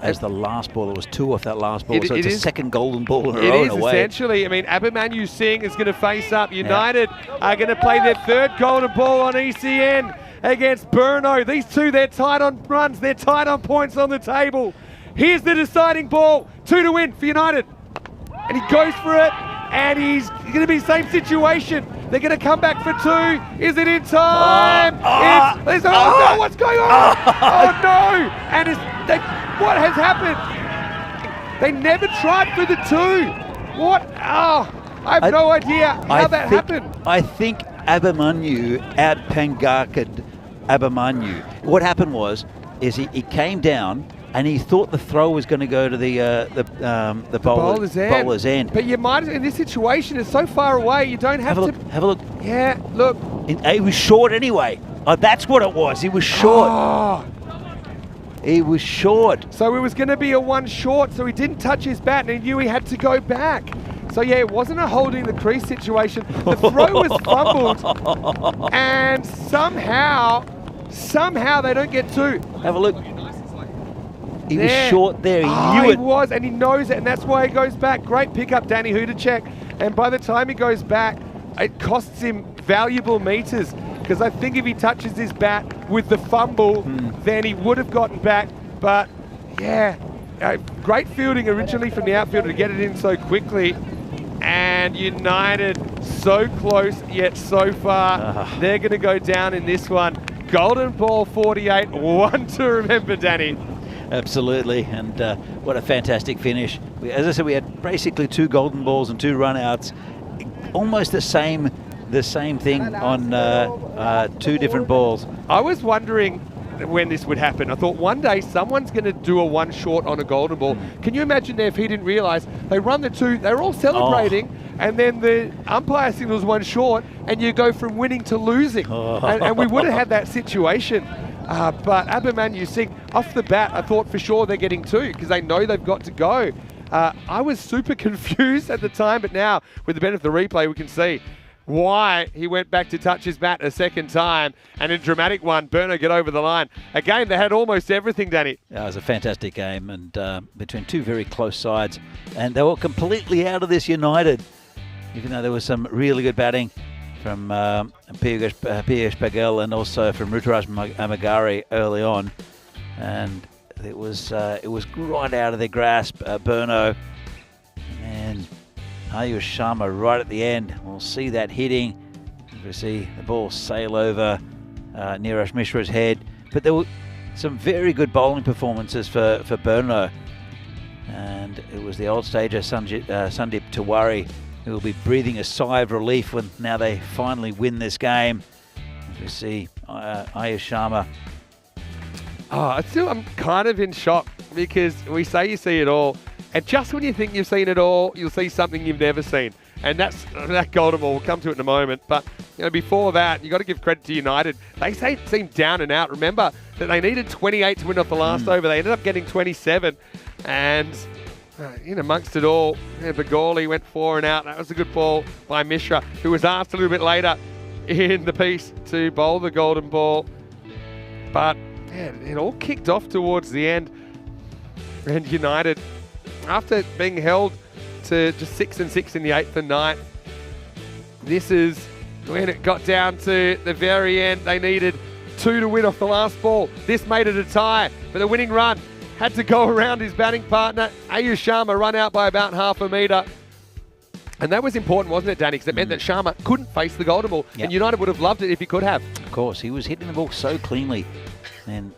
as the last ball. There was 2 off that last ball, so it's a second golden ball in a row. It is essentially. I mean, Abhimanyu Singh is going to face up. United are going to play their 3rd golden ball on ECN against Burno. These 2, they're tied on runs. They're tied on points on the table. Here's the deciding ball. 2 to win for United. And he goes for it. And he's going to be the same situation. They're going to come back for 2. Is it in time? No, what's going on? Oh, no. And what has happened? They never tried for the 2. What? Oh, I have no idea how that happened. I think Abhimanyu out-Pangarked Abhimanyu. What happened is he came down and he thought the throw was going to go to the bowler's end. But you might, in this situation, it's so far away, you don't have to. Have a look. Yeah, look. He was short anyway. Oh, that's what it was. He was short. Oh. He was short. So it was going to be a 1 short, so he didn't touch his bat and he knew he had to go back. So yeah, it wasn't a holding the crease situation. The throw was fumbled and somehow they don't get 2. Have a look. He was short there. He knew it. He was, and he knows it, and that's why he goes back. Great pickup, Danny Hudacek. And by the time he goes back, it costs him valuable meters. Because I think if he touches his bat with the fumble, then he would have gotten back. But yeah, great fielding originally from the outfielder to get it in so quickly. And United so close yet so far. They're going to go down in this one. Golden ball 48, 1 to remember, Danny. Absolutely, and what a fantastic finish. As I said, we had basically 2 golden balls and 2 run-outs. Almost the same thing on 2 different balls. I was wondering when this would happen. I thought one day someone's going to do a 1 short on a golden ball. Can you imagine if he didn't realise? They run the 2, they're all celebrating, and then the umpire signals 1 short, and you go from winning to losing. And we would have had that situation. But Abhimanyu Singh, off the bat, I thought for sure they're getting 2 because they know they've got to go. I was super confused at the time, but now with the benefit of the replay, we can see why he went back to touch his bat a second time. And in a dramatic one, Burno get over the line. A game that had almost everything, Danny. Yeah, it was a fantastic game, and between 2 very close sides. And they were completely out of this United, even though there was some really good batting from Piyush Paghel and also from Ruturaj Amagari early on, and it was right out of their grasp. Burno and Ayush Sharma right at the end. We'll see that hitting. We see the ball sail over Niraj Mishra's head, but there were some very good bowling performances for Burno, and it was the old stager Sandeep Tiwari who will be breathing a sigh of relief when now they finally win this game. As we see Ayush Sharma. I'm kind of in shock because we say you see it all, and just when you think you've seen it all, you'll see something you've never seen. And that's that golden ball. We'll come to it in a moment. But before that, you got to give credit to United. They seemed down and out. Remember that they needed 28 to win off the last over. They ended up getting 27, and in amongst it all, Bagoli went 4 and out. That was a good ball by Mishra, who was asked a little bit later in the piece to bowl the golden ball. But it all kicked off towards the end. And United, after being held to just 6 and 6 in the 8th and 9th, this is when it got down to the very end. They needed 2 to win off the last ball. This made it a tie, but the winning run had to go around his batting partner. Ayush Sharma run out by about half a metre. And that was important, wasn't it, Danny? Because it meant that Sharma couldn't face the golden ball. Yep. And United would have loved it if he could have. Of course, he was hitting the ball so cleanly. And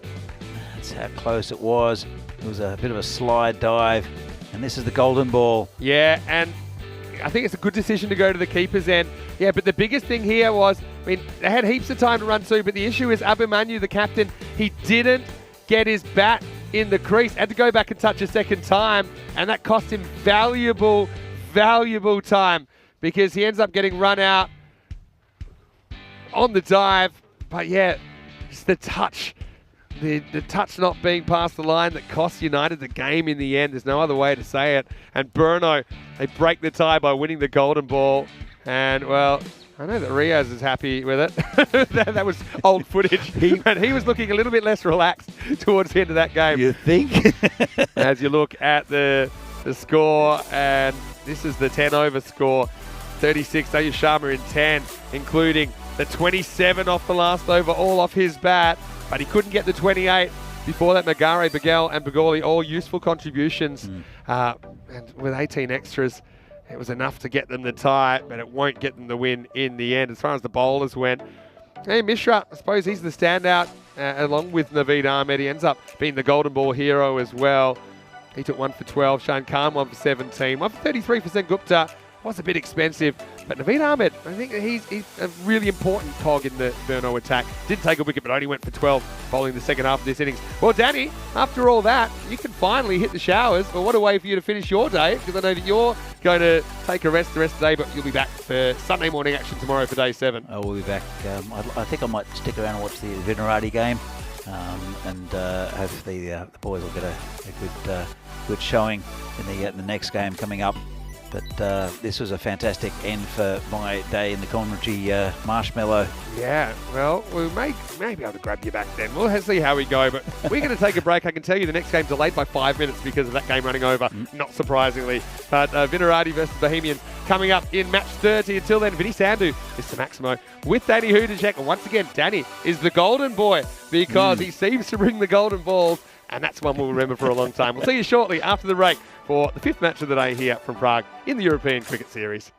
that's how close it was. It was a bit of a slide dive. And this is the golden ball. Yeah, and I think it's a good decision to go to the keeper's end. Yeah, but the biggest thing here was, I mean, they had heaps of time to run through, but the issue is Abhimanyu, the captain, he didn't get his bat in the crease. Had to go back and touch a second time, and that cost him valuable time because he ends up getting run out on the dive. But yeah, it's the touch. The touch not being past the line that cost United the game in the end. There's no other way to say it. And Brno, they break the tie by winning the golden ball. And, well, I know that Riaz is happy with it. that was old footage. And he was looking a little bit less relaxed towards the end of that game. You think? As you look at the score, and this is the 10 over score. 36, Ayush Sharma in 10, including the 27 off the last over, all off his bat. But he couldn't get the 28 before that. Magare, Bagel and Bagoli, all useful contributions. And with 18 extras, it was enough to get them the tie, but it won't get them the win in the end. As far as the bowlers went, hey, Mishra, I suppose he's the standout, along with Naveed Ahmed. He ends up being the golden ball hero as well. He took 1 for 12. Shane Khan 1 for 17. 1 for 33%. Gupta was a bit expensive. But Naveed Ahmed, I think he's a really important cog in the Brno attack. Didn't take a wicket, but only went for 12 bowling the second half of this innings. Well, Danny, after all that, you can finally hit the showers. But what a way for you to finish your day, because I know that you're going to take a rest the rest of the day, but you'll be back for Sunday morning action tomorrow for day 7. We'll be back. I think I might stick around and watch the Venerati game. And hopefully the boys will get a good showing in the next game coming up. But this was a fantastic end for my day in the commentary marshmallow. Yeah, well, we may be able to grab you back then. We'll see how we go, but we're going to take a break. I can tell you the next game delayed by 5 minutes because of that game running over, not surprisingly. But Venerati versus Bohemian coming up in match 30. Until then, Vinny Sandhu is to Maximo with Danny Hudacek. And once again, Danny is the golden boy because he seems to bring the golden balls, and that's one we'll remember for a long time. We'll see you shortly after the break for the 5th match of the day here from Prague in the European Cricket Series.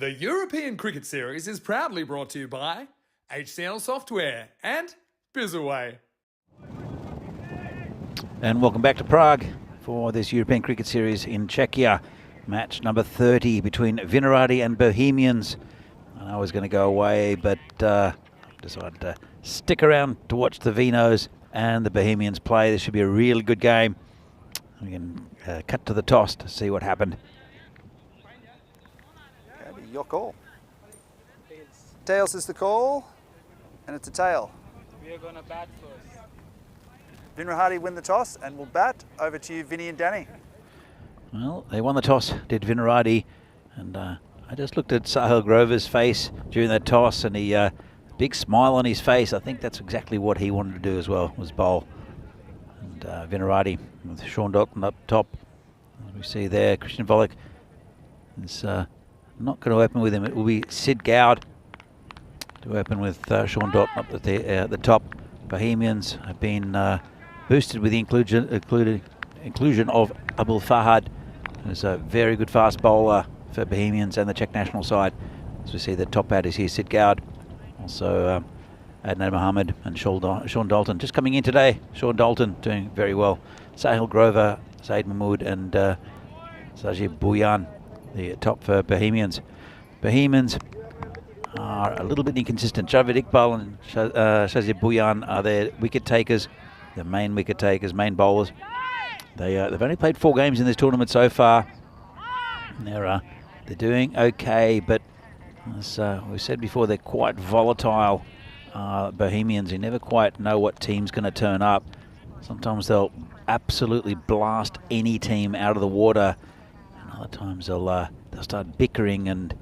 The European Cricket Series is proudly brought to you by HCL Software and Bizaway. And welcome back to Prague for this European Cricket Series in Czechia. Match number 30 between Vinohrady and Bohemians. I was going to go away, but decided to stick around to watch the Vinos and the Bohemians play. This should be a really good game. We can cut to the toss to see what happened. Okay, your call. Tails is the call, and it's a tail. We are gonna bat first. Vinohrady win the toss and will bat. Over to you, Vinny and Danny. Well, they won the toss, did Vinohrady, and I just looked at Sahil Grover's face during that toss, and he big smile on his face. I think that's exactly what he wanted to do as well, was bowl. And Vinohrady with Sean Dalton up top. As we see there, Christian Volek is not going to open with him. It will be Sid Gowd to open with Sean Dalton up at the top. Bohemians have been boosted with the inclusion of Abul Fahad, who's a very good fast bowler for Bohemians and the Czech national side. As we see, the top bat is here, Sid Gowd. Also Adnan Mohammed and Sean Dalton just coming in today. Sean Dalton doing very well. Sahil Grover, Saeed Mahmood and Sajid Bhuyan, the top for Bohemians. Bohemians are a little bit inconsistent. Javed Iqbal and Sajid Bhuyan are their wicket takers, the main wicket takers, main bowlers. They've only played 4 games in this tournament so far. They're doing okay, but as we said before, they're quite volatile. Bohemians, you never quite know what team's going to turn up. Sometimes they'll absolutely blast any team out of the water, and other times they'll start bickering and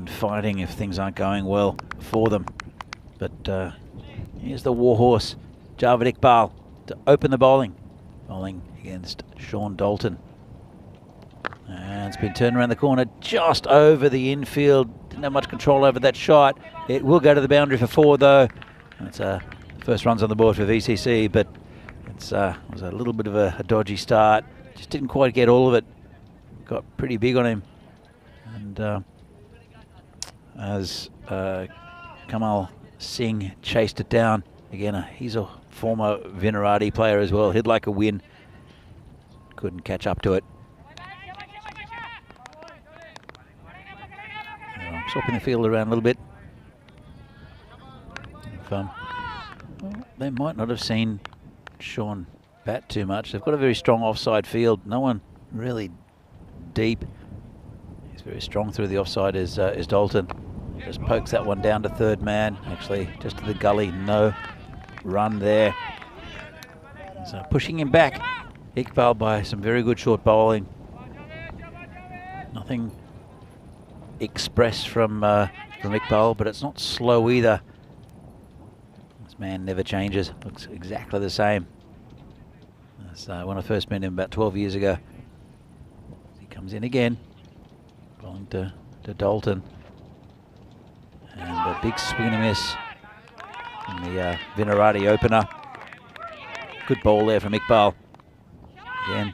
fighting if things aren't going well for them. But here's the warhorse, Javed Iqbal, to open the bowling against Sean Dalton. And it's been turned around the corner just over the infield. Didn't have much control over that shot. It will go to the boundary for 4 though. It's first runs on the board for VCC, but it was a little bit of a dodgy start. Just didn't quite get all of it. Got pretty big on him. And as Kamal Singh chased it down, again, he's a former Vinohrady player as well. Hit like a win. Couldn't catch up to it. Swapping the field around a little bit. Well, they might not have seen Sean bat too much. They've got a very strong offside field. No one really deep. He's very strong through the offside is Dalton. Just pokes that one down to third man. Actually, just to the gully. No run there. So pushing him back. Iqbal by some very good short bowling. Nothing express from Iqbal, but it's not slow either. This man never changes. Looks exactly the same as when I first met him about 12 years ago. He comes in again, bowling to Dalton, and a big swing and a miss in the Vinohrady opener. Good ball there from Iqbal. Again,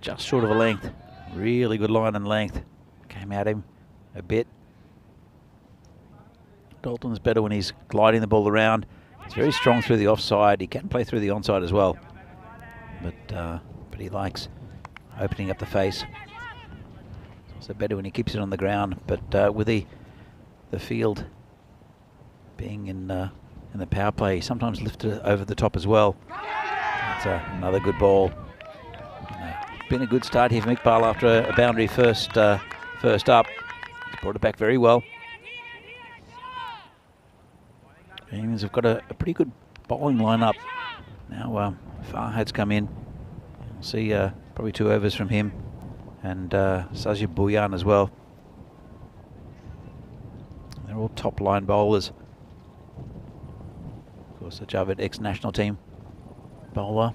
just short of a length. Really good line and length. Came at him a bit. Dalton's better when he's gliding the ball around. He's very strong through the offside. He can play through the onside as well, but he likes opening up the face. Also better when he keeps it on the ground. But with the field being in the power play, he sometimes lifted it over the top as well. That's another good ball. Been a good start here from Iqbal after a boundary first up. He's brought it back very well. Bohemians have got a pretty good bowling lineup. Now Farhad's come in. We'll see probably 2 overs from him and Sajid Bhuyan as well. They're all top line bowlers. Of course, the Javed ex-national team bowler.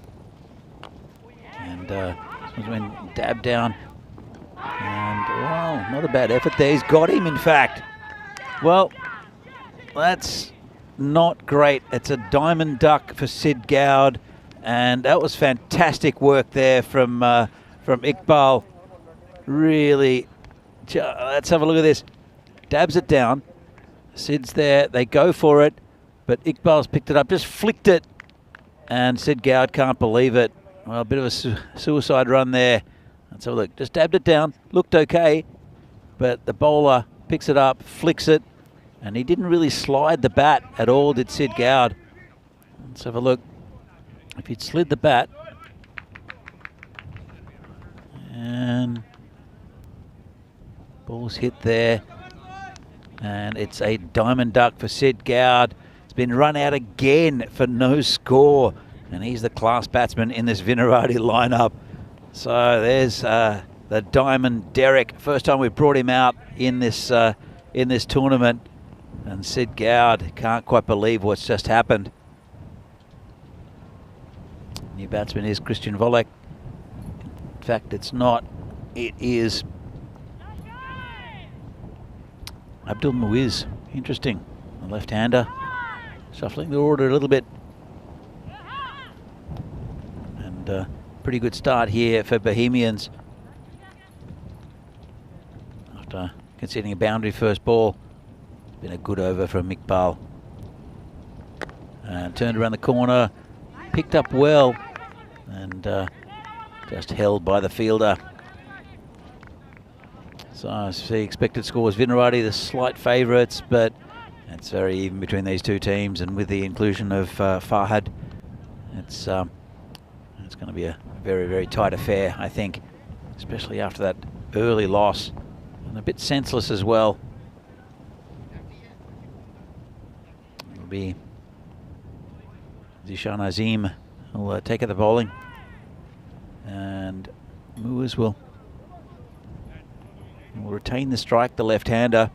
And this one's been dabbed down. And, well, not a bad effort there. He's got him, in fact. Well, that's not great. It's a diamond duck for Sid Gowd. And that was fantastic work there from Iqbal. Really Let's have a look at this. Dabs it down. Sid's there. They go for it, but Iqbal's picked it up, just flicked it, and Sid Gowd can't believe it. Well, a bit of a suicide run there. Let's have a look. Just dabbed it down. Looked okay, but the bowler picks it up, flicks it, and he didn't really slide the bat at all, did Sid Gowd. Let's have a look. If he'd slid the bat, and ball's hit there, and it's a diamond duck for Sid Gowd. It's been run out again for no score, and he's the class batsman in this Vinarati lineup. So there's the diamond Derek. First time we brought him out in this tournament, and Sid Gowd can't quite believe what's just happened. New batsman is Christian Volek. In fact, it's not. It is Abdul Muiz. Interesting. The left-hander. Shuffling the order a little bit. And pretty good start here for Bohemians. After conceding a boundary first ball. It's been a good over from Iqbal. And turned around the corner. Picked up well. And just held by the fielder. So I see expected scores. Vinarati the slight favourites, but it's very even between these two teams, and with the inclusion of Farhad, it's going to be a very, very tight affair, I think, especially after that early loss, and a bit senseless as well. It'll be Zishan Azim will take at the bowling, and Muiz will retain the strike, the left-hander.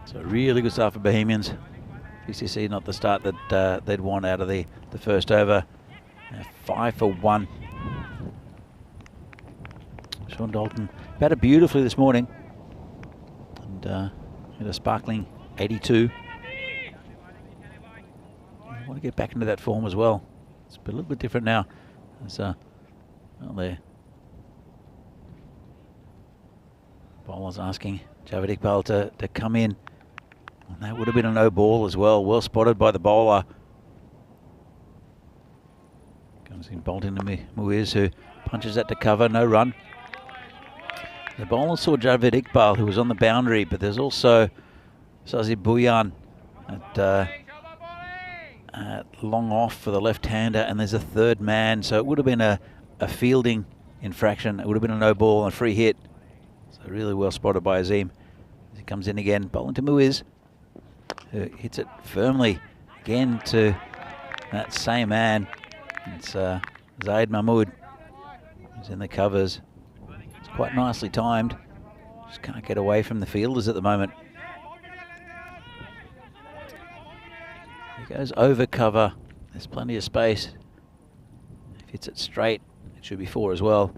So really good start for Bohemians. PCC not the start that they'd want out of the first over. 5 for 1. Sean Dalton batted beautifully this morning, and hit a sparkling 82. I want to get back into that form as well. It's a little bit different now. There's well, there. Bowler's asking Javed Iqbal to come in. And that would have been a no ball as well. Well spotted by the bowler. Comes in Bolton to Muiz, who punches that to cover. No run. The bowler saw Javed Iqbal, who was on the boundary, but there's also Sazib Bhuyan at long off for the left-hander, and there's a third man. So it would have been a fielding infraction. It would have been a no ball and a free hit. So really well spotted by Azim. As he comes in again, bowling to Muiz, who hits it firmly again to that same man. It's Zaid Mahmood, who's in the covers. It's quite nicely timed. Just can't get away from the fielders at the moment. He goes over cover. There's plenty of space. If he hits it straight, it should be 4 as well.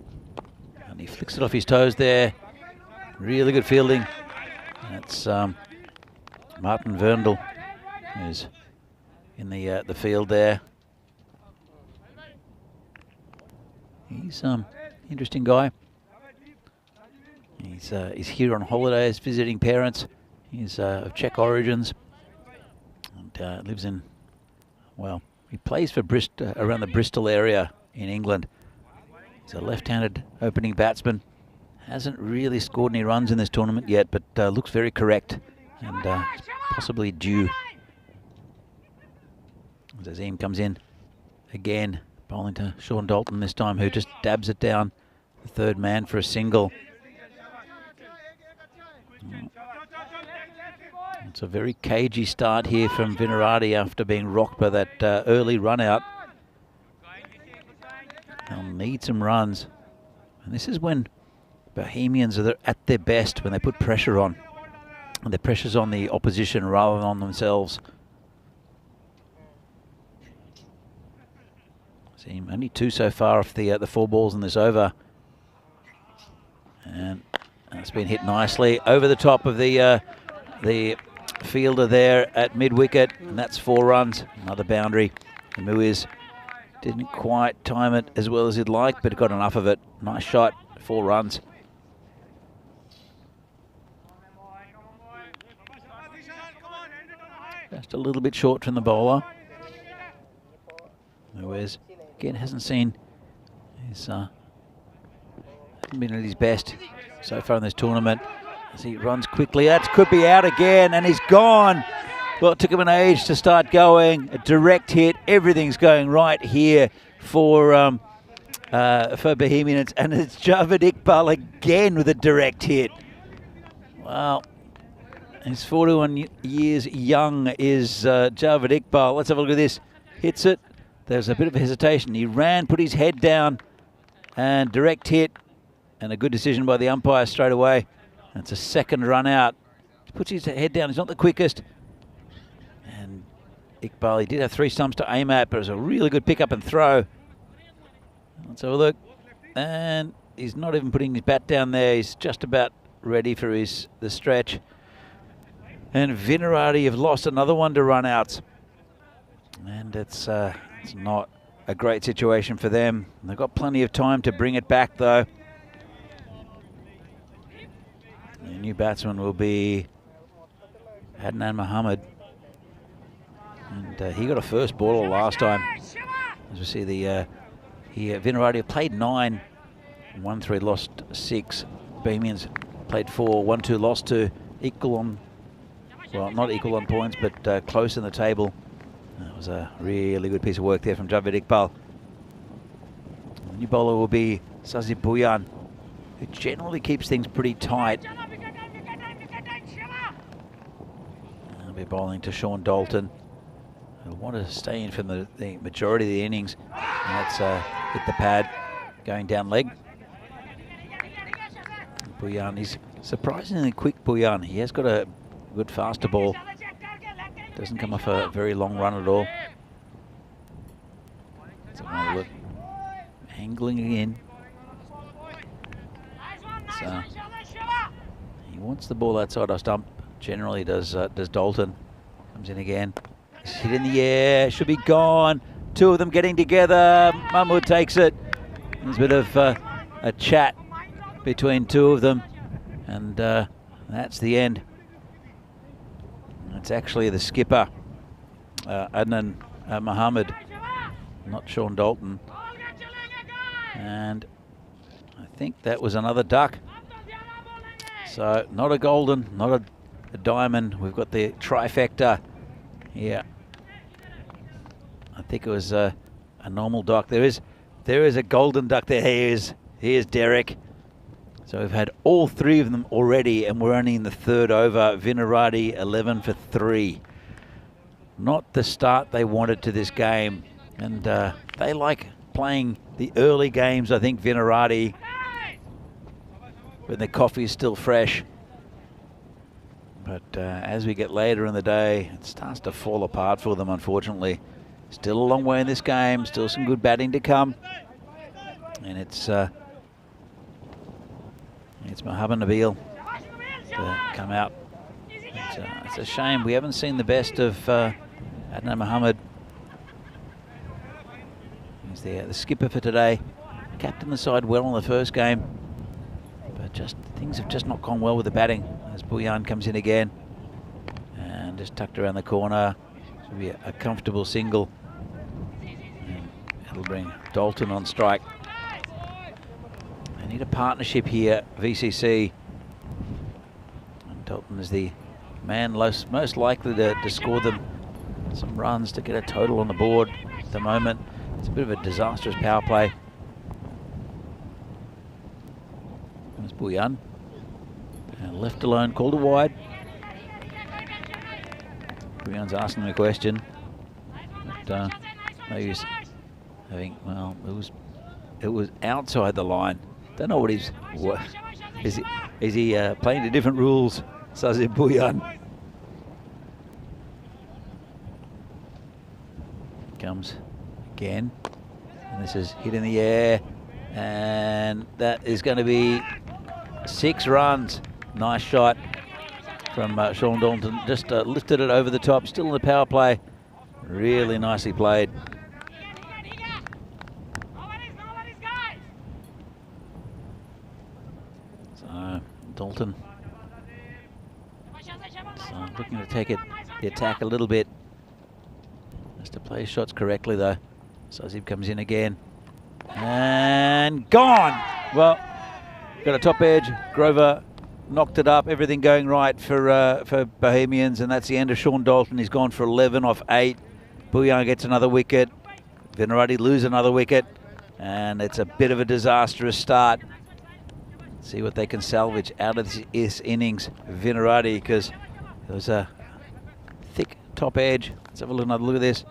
And he flicks it off his toes there. Really good fielding. That's Martin Verndl, who's in the field there. He's interesting guy. He's here on holidays, visiting parents. He's of Czech origins, and lives in, well, he plays for around the Bristol area in England. He's a left-handed opening batsman. Hasn't really scored any runs in this tournament yet, but looks very correct and possibly due. As Azim comes in again, bowling to Sean Dalton this time, who just dabs it down. The third man for a single. It's a very cagey start here from Vinarati after being rocked by that early run out. They'll need some runs. And this is when Bohemians are at their best, when they put pressure on. And the pressure's on the opposition rather than on themselves. See, only 2 so far off the 4 balls in this over. And it's been hit nicely over the top of the fielder there at mid-wicket. And that's 4 runs. Another boundary. Muiz didn't quite time it as well as he'd like, but got enough of it. Nice shot. 4 runs. Just a little bit short from the bowler. Who is, again, hasn't seen his, hasn't been at his best so far in this tournament. As he runs quickly, that could be out again, and he's gone. Well, it took him an age to start going. A direct hit, everything's going right here for Bohemians, and it's Javed Iqbal again with a direct hit. Well, he's 41 years young, is Javed Iqbal. Let's have a look at this. Hits it. There's a bit of hesitation. He ran, put his head down, and direct hit, and a good decision by the umpire straight away. That's a second run out. He puts his head down. He's not the quickest. And Iqbal, he did have 3 stumps to aim at, but it was a really good pick up and throw. Let's have a look. And he's not even putting his bat down there. He's just about ready for the stretch. And Vinarati have lost another one to run outs. And it's not a great situation for them. They've got plenty of time to bring it back, though. The new batsman will be Adnan Mohammed. And he got a first baller last time. As we see, Vinarati played 9, 1-3, lost 6. Bohemians played 4, 1-2, lost 2. Equal on, well, not equal on points, but close in the table. That was a really good piece of work there from Javed Iqbal. The new bowler will be Sazib Bhuyan, who generally keeps things pretty tight. He'll be bowling to Sean Dalton. He'll want to stay in from the majority of the innings. And that's hit the pad, going down leg. Bhuyan, he's surprisingly quick, Bhuyan. He has got a good faster ball. Doesn't come off a very long run at all. Let's have another look. Angling again. So, he wants the ball outside our stump. Generally does Dalton. Comes in again. It's hit in the air. Should be gone. 2 of them getting together. Mahmood takes it. There's a bit of a chat between 2 of them. And that's the end. It's actually the skipper, Adnan Mohammed, not Sean Dalton. And I think that was another duck. So not a golden, not a diamond. We've got the trifecta here. I think it was a normal duck. There is a golden duck there. Here's Derek. So we've had all 3 of them already, and we're only in the 3rd over. Vinarati 11 for 3. Not the start they wanted to this game, and they like playing the early games, I think, Vinarati, when the coffee is still fresh. But as we get later in the day, it starts to fall apart for them, unfortunately. Still a long way in this game, still some good batting to come. And it's Mohammed Nabil to come out. It's a shame we haven't seen the best of Adnan Mohammed. He's the skipper for today. Captained the side well in the first game, but things have just not gone well with the batting. As Bhuyan comes in again and just tucked around the corner. Should be a comfortable single. And it'll bring Dalton on strike. They need a partnership here, VCC. And Dalton is the man most likely to score them some runs, to get a total on the board at the moment. It's a bit of a disastrous power play. There's Bhuyan. And left alone, called a wide. Bhuyan's asking him a question. But no use having, well, it was outside the line. Don't know what is he playing to different rules? Sazib Bhuyan comes again, and this is hit in the air, and that is going to be 6 runs. Nice shot from Sean Dalton. Just lifted it over the top. Still in the power play. Really nicely played. Dalton. So looking to take the attack a little bit. Has to play his shots correctly though. Sazib comes in again. And gone! Well, got a top edge. Grover knocked it up. Everything going right for Bohemians, and that's the end of Sean Dalton. He's gone for 11 off 8. Bouillon gets another wicket. Vinarati lose another wicket. And it's a bit of a disastrous start. See what they can salvage out of this innings, Vinarati, because there was a thick top edge. Let's have another look at this.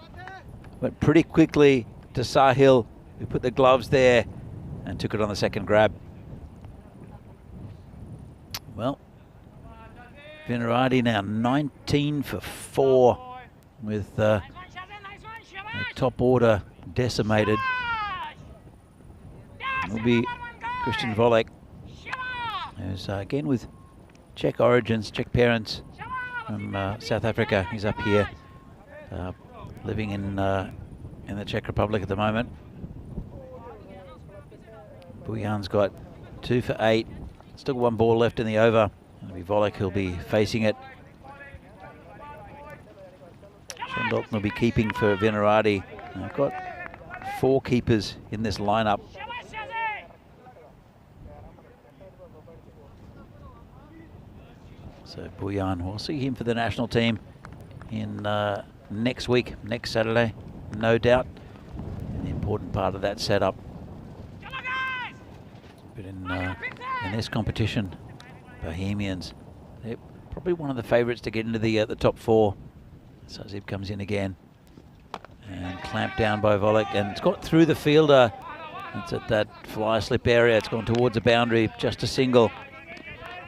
Went pretty quickly to Sahil, who put the gloves there and took it on the second grab. Well, Vinarati now 19 for 4 with the top order decimated. It'll be Christian Volek, who's again with Czech origins, Czech parents from South Africa. He's up here living in the Czech Republic at the moment. Bouillon's got 2 for 8. Still 1 ball left in the over. It'll be Volek who'll be facing it. Sean Dalton will be keeping for Vinarati. I've got 4 keepers in this lineup. So Bouillon, we'll see him for the national team in next week, next Saturday, no doubt. An important part of that setup. But in this competition, Bohemians, they're probably one of the favourites to get into the top 4. Sazib comes in again and clamped down by Volek, and it's got through the fielder. It's at that fly slip area. It's gone towards the boundary, just a single.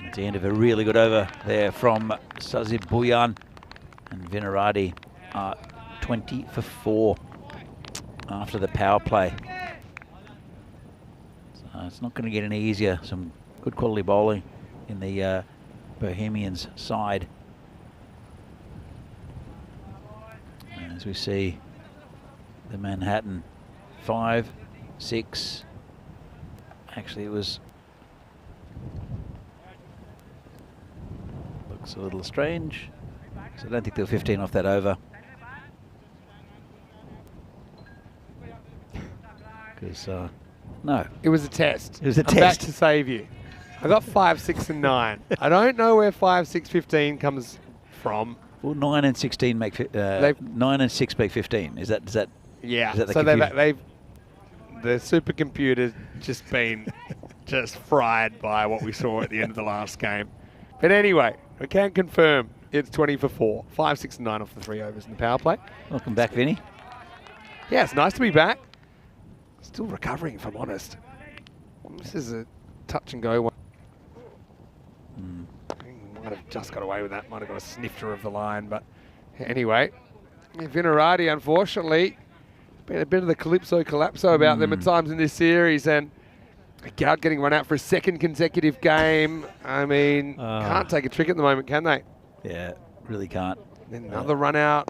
It's the end of a really good over there from Sazib Bouillon, and Vinarati are 20 for 4 after the power play. So it's not going to get any easier. Some good quality bowling in the Bohemians side. As we see the Manhattan 5, 6. Actually, it was. Looks a little strange. So I don't think there were 15 off that over. Because, no. It was a test. It was a I'm back test. to save you. I got 5, 6 and 9. I don't know where 5, 6, 15 comes from. Well, 9 and 16 make 9 and 6 make 15. Is that? Yeah. Is that the So confusion? the supercomputer's just been just fried by what we saw at the end of the last game. But anyway, we can confirm it's 20 for 4. 5, 6 and 9 off the 3 overs in the power play. Welcome back, Vinny. Yeah, it's nice to be back. Still recovering, if I'm honest. This is a touch and go one. Might have just got away with that. Might have got a snifter of the line, but anyway, Vinarati, unfortunately, been a bit of the calypso collapso about them at times in this series, and Gout getting run out for a second consecutive game. I mean, can't take a trick at the moment, can they? Yeah, really can't. Then another run out.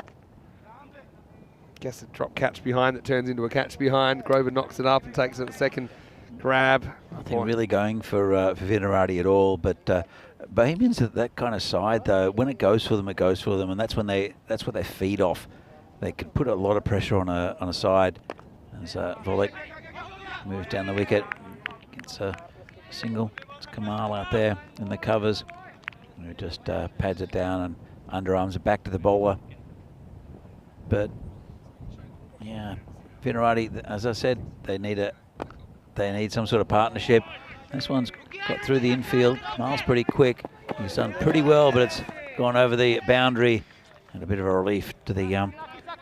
Guess a drop catch behind that turns into a catch behind. Grover knocks it up and takes it a second grab. Nothing really going for Vinarati at all, but Bohemians are that kind of side though. When it goes for them, it goes for them, and that's what they feed off. They can put a lot of pressure on a side. As Volek moves down the wicket, gets a single. It's Kamal out there in the covers, who just pads it down and underarms it back to the bowler. But yeah, Vinarati, as I said, they need some sort of partnership. This one's got through the infield. Miles pretty quick. He's done pretty well, but it's gone over the boundary, and a bit of a relief to the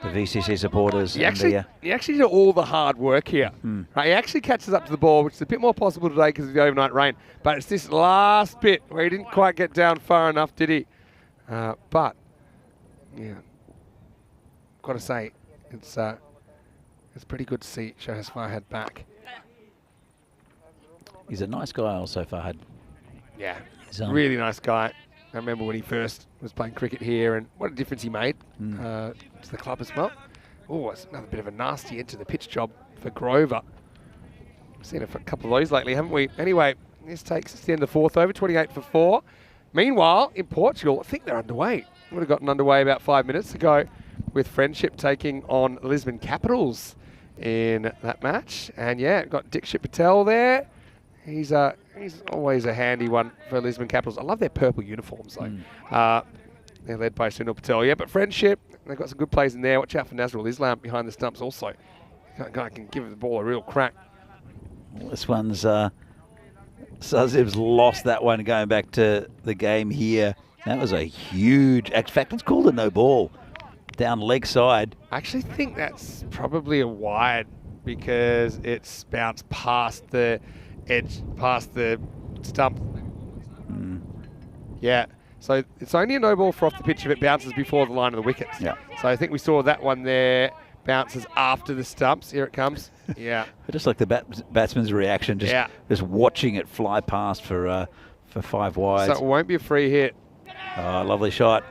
VCC supporters. He actually did all the hard work here. Right, he actually catches up to the ball, which is a bit more possible today because of the overnight rain. But it's this last bit where he didn't quite get down far enough, did he? But yeah, got to say, it's pretty good to see Shahaz Farhad back. He's a nice guy also, Farhad. Yeah, he's a really nice guy. I remember when he first was playing cricket here and what a difference he made to the club as well. Oh, it's another bit of a nasty end to the pitch job for Grover. We've seen a couple of those lately, haven't we? Anyway, This takes us to the end of the fourth over, 28 for 4. Meanwhile, in Portugal, I think they're underway. Would have gotten underway about 5 minutes ago with Friendship taking on Lisbon Capitals in that match. And yeah, got Dikshit Patel there. He's always a handy one for Lisbon Capitals. I love their purple uniforms though. They're led by Sunil Patel. Yeah, but Friendship, they've got some good plays in there. Watch out for Nazrul Islam behind the stumps also. Guy can give the ball a real crack. This one's Sazib's lost that one going back to the game here. That was a huge, in fact, it's called a no ball down leg side. I actually think that's probably a wide because it's bounced past the edge, past the stump. Yeah, so it's only a no ball for off the pitch if it bounces before the line of the wickets. Yeah. So I think we saw that one there, bounces after the stumps. Here it comes. Yeah. I just like the batsman's reaction, just watching it fly past for 5 wide. So it won't be a free hit. Oh, lovely shot.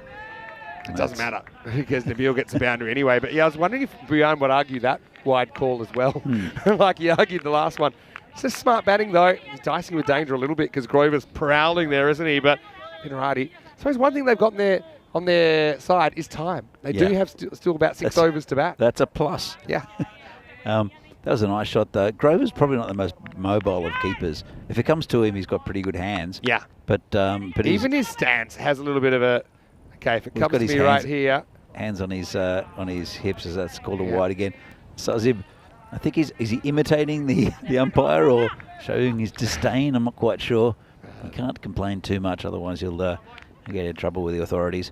It doesn't matter because Nabil gets a boundary anyway. But yeah, I was wondering if Brian would argue that wide call as well, like he argued the last one. It's just smart batting though. He's dicing with danger a little bit because Grover's prowling there, isn't he? But Pinarati. I suppose one thing they've got on their side is time. They do have still about 6 overs to bat. That's a plus. Yeah. That was a nice shot though. Grover's probably not the most mobile of keepers. If it comes to him, he's got pretty good hands. Yeah. But even his stance has a little bit of a. Okay, if it comes to me right here. Hands on his hips, as that's called a wide again. Sazib, I think is he imitating the umpire or showing his disdain? I'm not quite sure. You can't complain too much, otherwise you'll get in trouble with the authorities.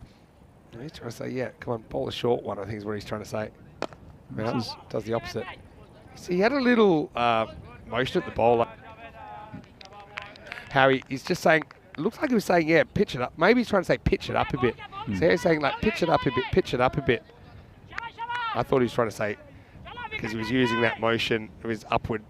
He's trying to say, yeah, come on, bowl a short one, I think is what he's trying to say. Well, does the opposite. So he had a little motion at the bowler. How he's just saying, it looks like he was saying, yeah, pitch it up. Maybe he's trying to say pitch it up a bit. So he's saying like pitch it up a bit, pitch it up a bit. I thought he was trying to say, because he was using that motion of his upward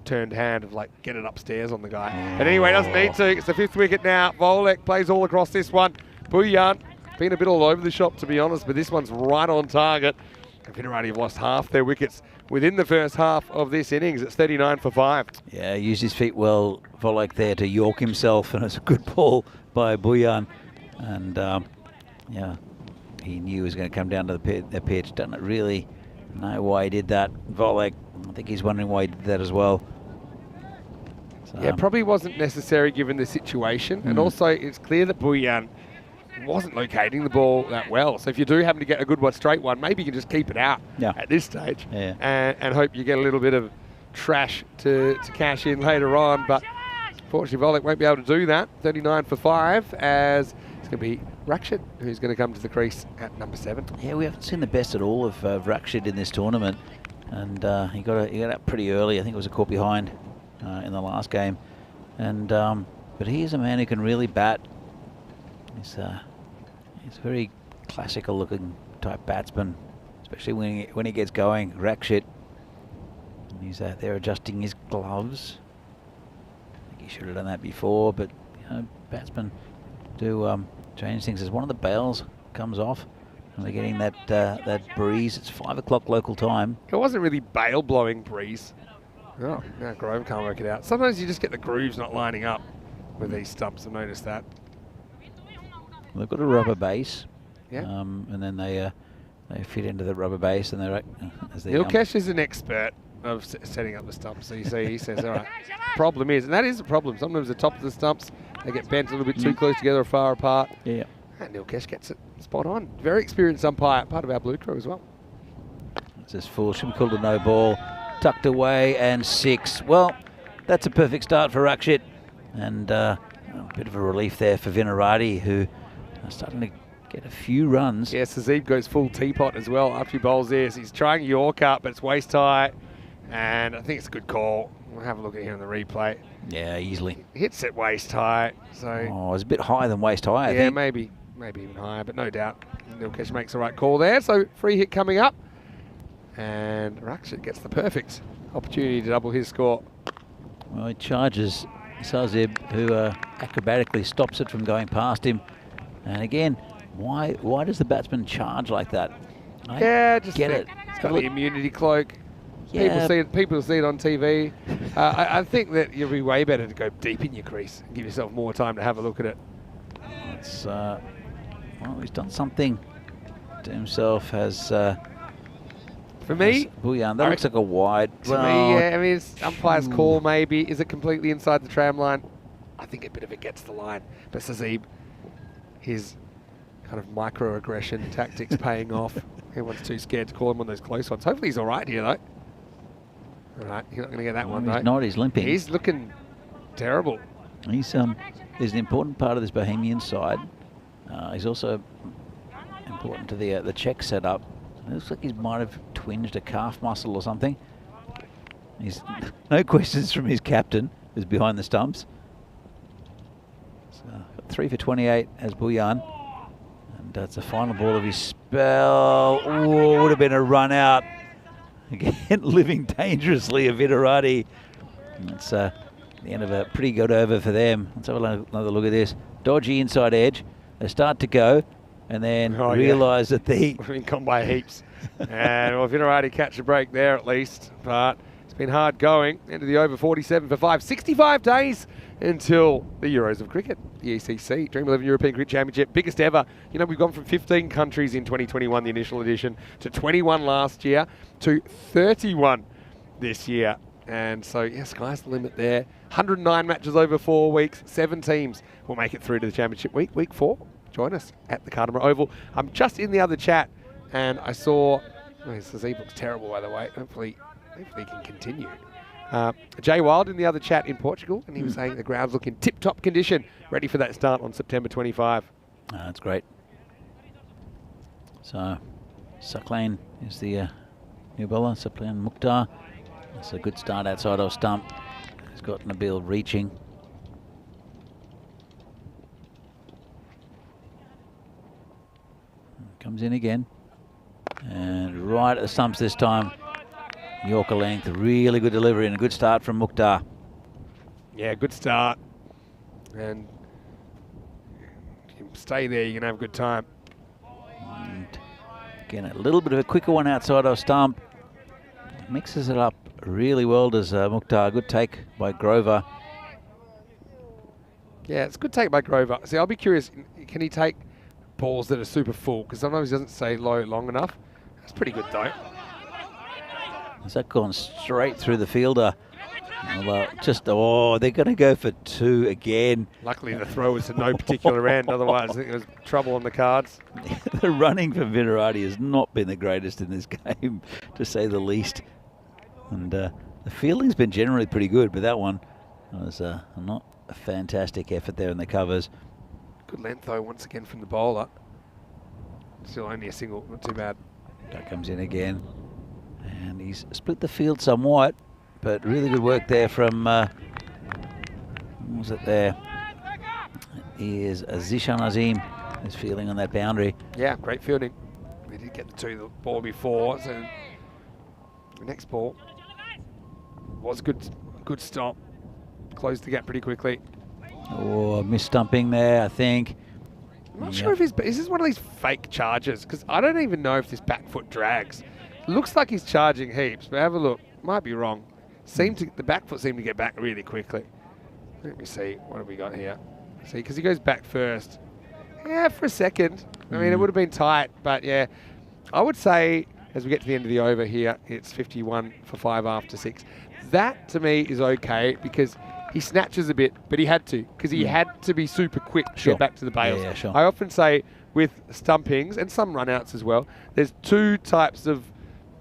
turned hand of like get it upstairs on the guy. But anyway, doesn't need to. It's the 5th wicket now. Volek plays all across this one. Bhuyan, been a bit all over the shop to be honest, but this one's right on target. Pinarati have lost half their wickets within the first half of this innings. It's 39 for 5. Yeah, used his feet well, Volek there to york himself, and it's a good ball by Bhuyan. And yeah, he knew he was going to come down to the pitch. Doesn't really know why he did that. Volek, I think he's wondering why he did that as well. So, yeah, probably wasn't necessary given the situation. And also, it's clear that Bhuyan wasn't locating the ball that well. So if you do happen to get a good one, straight one, maybe you can just keep it out at this stage and hope you get a little bit of trash to cash in later on. But unfortunately, Volek won't be able to do that. 39 for 5 as it's going to be Rakshit who's going to come to the crease at number 7. Yeah, we haven't seen the best at all of Rakshit in this tournament. And he got up pretty early. I think it was a caught behind in the last game. And but he is a man who can really bat. He's a very classical looking type batsman, especially when he gets going. Rakshit. And he's out there adjusting his gloves. I think he should have done that before, but you know, batsmen do change things. As one of the bails comes off, and we're getting that breeze. It's 5 o'clock local time. It wasn't really bail blowing breeze. Oh, now Grove can't work it out. Sometimes you just get the grooves not lining up with these stumps. I've noticed that. They've got a rubber base, yeah, and then they fit into the rubber base, and they're as they. Nilkesh is an expert of setting up the stumps. So you see, he says, all right. Problem is, and that is a problem. Sometimes the top of the stumps they get bent a little bit too close together or far apart. Yeah. And Nilkesh gets it spot on. Very experienced umpire, part of our blue crew as well. It's just full. Should be called a no ball. Tucked away and 6. Well, that's a perfect start for Rakshit, and a bit of a relief there for Vinarati, who are starting to get a few runs. Yeah, Sazib goes full teapot as well after he bowls this. He's trying a York up, but it's waist high, and I think it's a good call. We'll have a look at here on the replay. Yeah, easily. Hits it waist high. So it's a bit higher than waist high, I think. Maybe even higher, but no doubt Nilkesh makes the right call there. So free hit coming up. And Rakshit gets the perfect opportunity to double his score. Well, he charges Sazib, who acrobatically stops it from going past him. And again, why does the batsman charge like that? Just get it. It's got the immunity cloak. People see it on TV. I think that you'll be way better to go deep in your crease and give yourself more time to have a look at it. It's well, he's done something to himself. Has for me, Bouillon, that looks like a wide. To me, yeah. I mean, it's umpire's call maybe. Is it completely inside the tram line? I think a bit of it gets the line. But Sazib, his kind of microaggression tactics paying off. Everyone's too scared to call him on those close ones. Hopefully he's all right here, though. All right, you're not going to get that one, though. He's not. He's limping. He's looking terrible. He's an important part of this Bohemian side. He's also important to the Czech setup. It looks like he might have twinged a calf muscle or something. He's no questions from his captain, who's behind the stumps. So, 3 for 28 as Bouillon. And that's the final ball of his spell. Oh, would have been a run out. Again, living dangerously of Vitarati. And that's the end of a pretty good over for them. Let's have another look at this. Dodgy inside edge. They start to go and then realise that the... We've been gone by heaps. And well, Vitarati catch a break there at least. But it's been hard going. Into the over 47 for 5. 65 days until the Euros of Cricket. The ECC, Dream 11 European Cricket Championship, biggest ever. You know, we've gone from 15 countries in 2021, the initial edition, to 21 last year, to 31 this year. And so, yeah, sky's the limit there. 109 matches over 4 weeks. 7 teams will make it through to the championship week 4. Join us at the Cartermore Oval. I'm just in the other chat, and I saw... Oh, this looks terrible, by the way. Hopefully he can continue. Jay Wild in the other chat in Portugal, and he was saying the ground's looking tip-top condition, ready for that start on September 25. That's great. So, Saklain is the new bowler, Saklain Mukhtar. That's a good start outside off stump. He's got Nabil reaching. Comes in again. And right at the stumps this time. Yorker length, really good delivery and a good start from Mukhtar. Yeah, good start. And you can stay there, you can have a good time. And again, a little bit of a quicker one outside our stump. Mixes it up really well, does Mukhtar. Good take by Grover. Yeah, it's a good take by Grover. See, I'll be curious, can he take balls that are super full? Because sometimes he doesn't stay low long enough. That's pretty good, though. Has that gone straight through the fielder? Well, they're going to go for 2 again. Luckily, the throw was to no particular end. Otherwise, I think there was trouble on the cards. The running from Vitarati has not been the greatest in this game, to say the least. And the fielding's been generally pretty good, but that one was not a fantastic effort there in the covers. Good length, though, once again from the bowler. Still only a single, not too bad. That comes in again. And he's split the field somewhat, but really good work there from, what was it there? Is Zishan Azim is fielding on that boundary. Yeah, great fielding. We did get the ball before, so the next ball was good stop. Closed the gap pretty quickly. Oh, mis-stumping there, I think. I'm not sure if is this one of these fake charges, because I don't even know if this back foot drags. Looks like he's charging heaps, but have a look. Might be wrong. The back foot seemed to get back really quickly. Let me see. What have we got here? See, because he goes back first. Yeah, for a second. I mean, it would have been tight, but yeah. I would say, as we get to the end of the over here, it's 51 for 5 after 6. That, to me, is okay, because he snatches a bit, but he had to, because he had to be super quick to get back to the bails. Yeah, sure. I often say, with stumpings, and some run-outs as well, there's 2 types of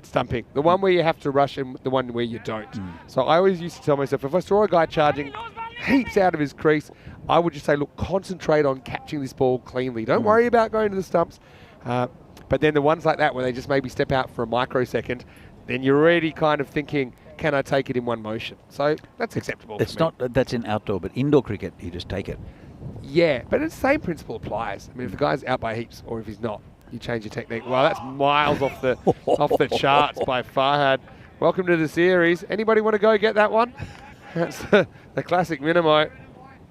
stumping. The one where you have to rush and the one where you don't. So I always used to tell myself, if I saw a guy charging heaps out of his crease, I would just say, look, concentrate on catching this ball cleanly. Don't worry about going to the stumps. But then the ones like that where they just maybe step out for a microsecond, then you're already kind of thinking, can I take it in one motion? So that's acceptable. It's not, that's in outdoor, but indoor cricket, you just take it. Yeah, but it's the same principle applies. I mean, if the guy's out by heaps or if he's not, you change your technique. Well, that's miles off the charts by Farhad. Welcome to the series. Anybody want to go get that one? That's the classic Minimo.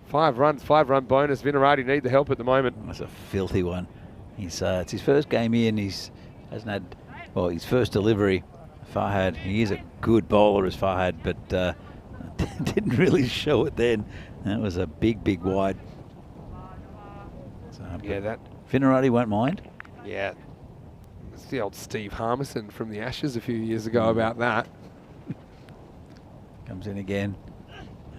5 runs, 5-run bonus. Vitarati need the help at the moment. That's a filthy one. It's his first game in. He's hasn't had, well, his first delivery. Farhad, he is a good bowler as Farhad, but didn't really show it then. That was a big, big wide. So, Yeah, that. Finnerati won't mind. Yeah. It's the old Steve Harmison from the Ashes a few years ago about that. Comes in again.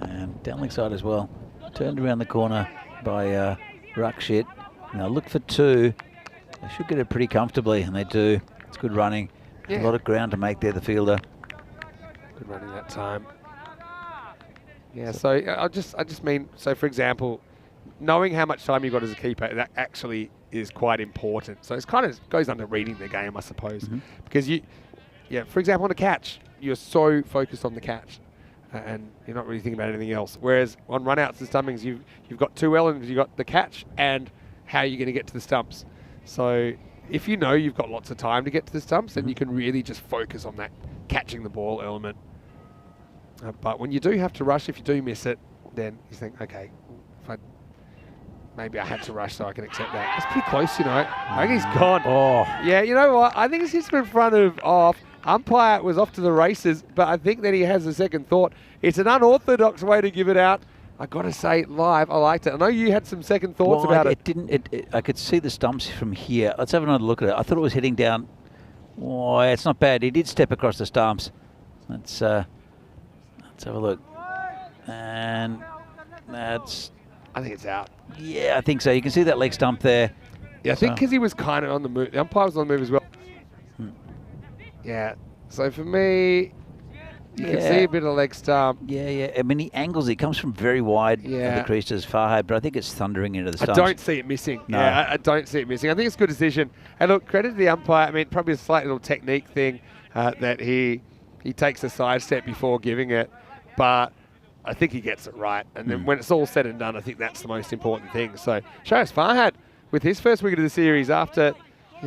And down leg side as well. Turned around the corner by Rakshit. Now look for 2. They should get it pretty comfortably, and they do. It's good running. Yeah. A lot of ground to make there, the fielder. Good running that time. Yeah, so I just mean, so for example, knowing how much time you've got as a keeper, that actually is quite important. So it's kind of goes under reading the game, I suppose. Because for example, on a catch, you're so focused on the catch. And you're not really thinking about anything else. Whereas on run-outs and stumpings, you've got 2 elements. You've got the catch and how you're going to get to the stumps. So if you know you've got lots of time to get to the stumps, then you can really just focus on that catching the ball element. But when you do have to rush, if you do miss it, then you think, okay, maybe I had to rush so I can accept that. It's pretty close, you know. I think he's gone. Oh. Yeah, you know what? I think it's just in front of off. Umpire was off to the races, but I think that he has a second thought. It's an unorthodox way to give it out. I got to say, live, I liked it. I know you had some second thoughts about it. I could see the stumps from here. Let's have another look at it. I thought it was heading down. Oh, it's not bad. He did step across the stumps. Let's have a look. And that's... I think it's out. Yeah, I think so. You can see that leg stump there. Yeah, I think because he was kind of on the move. The umpire was on the move as well. Yeah. So for me, you can see a bit of leg stump. Yeah. I mean, he angles. He comes from very wide of the crease to his Farhad, but I think it's thundering into the stumps. I don't see it missing. No. Yeah, I don't see it missing. I think it's a good decision. And look, credit to the umpire. I mean, probably a slight little technique thing that he takes a side step before giving it, but I think he gets it right. And then when it's all said and done, I think that's the most important thing. So Shahriz Farhad with his first wicket of the series after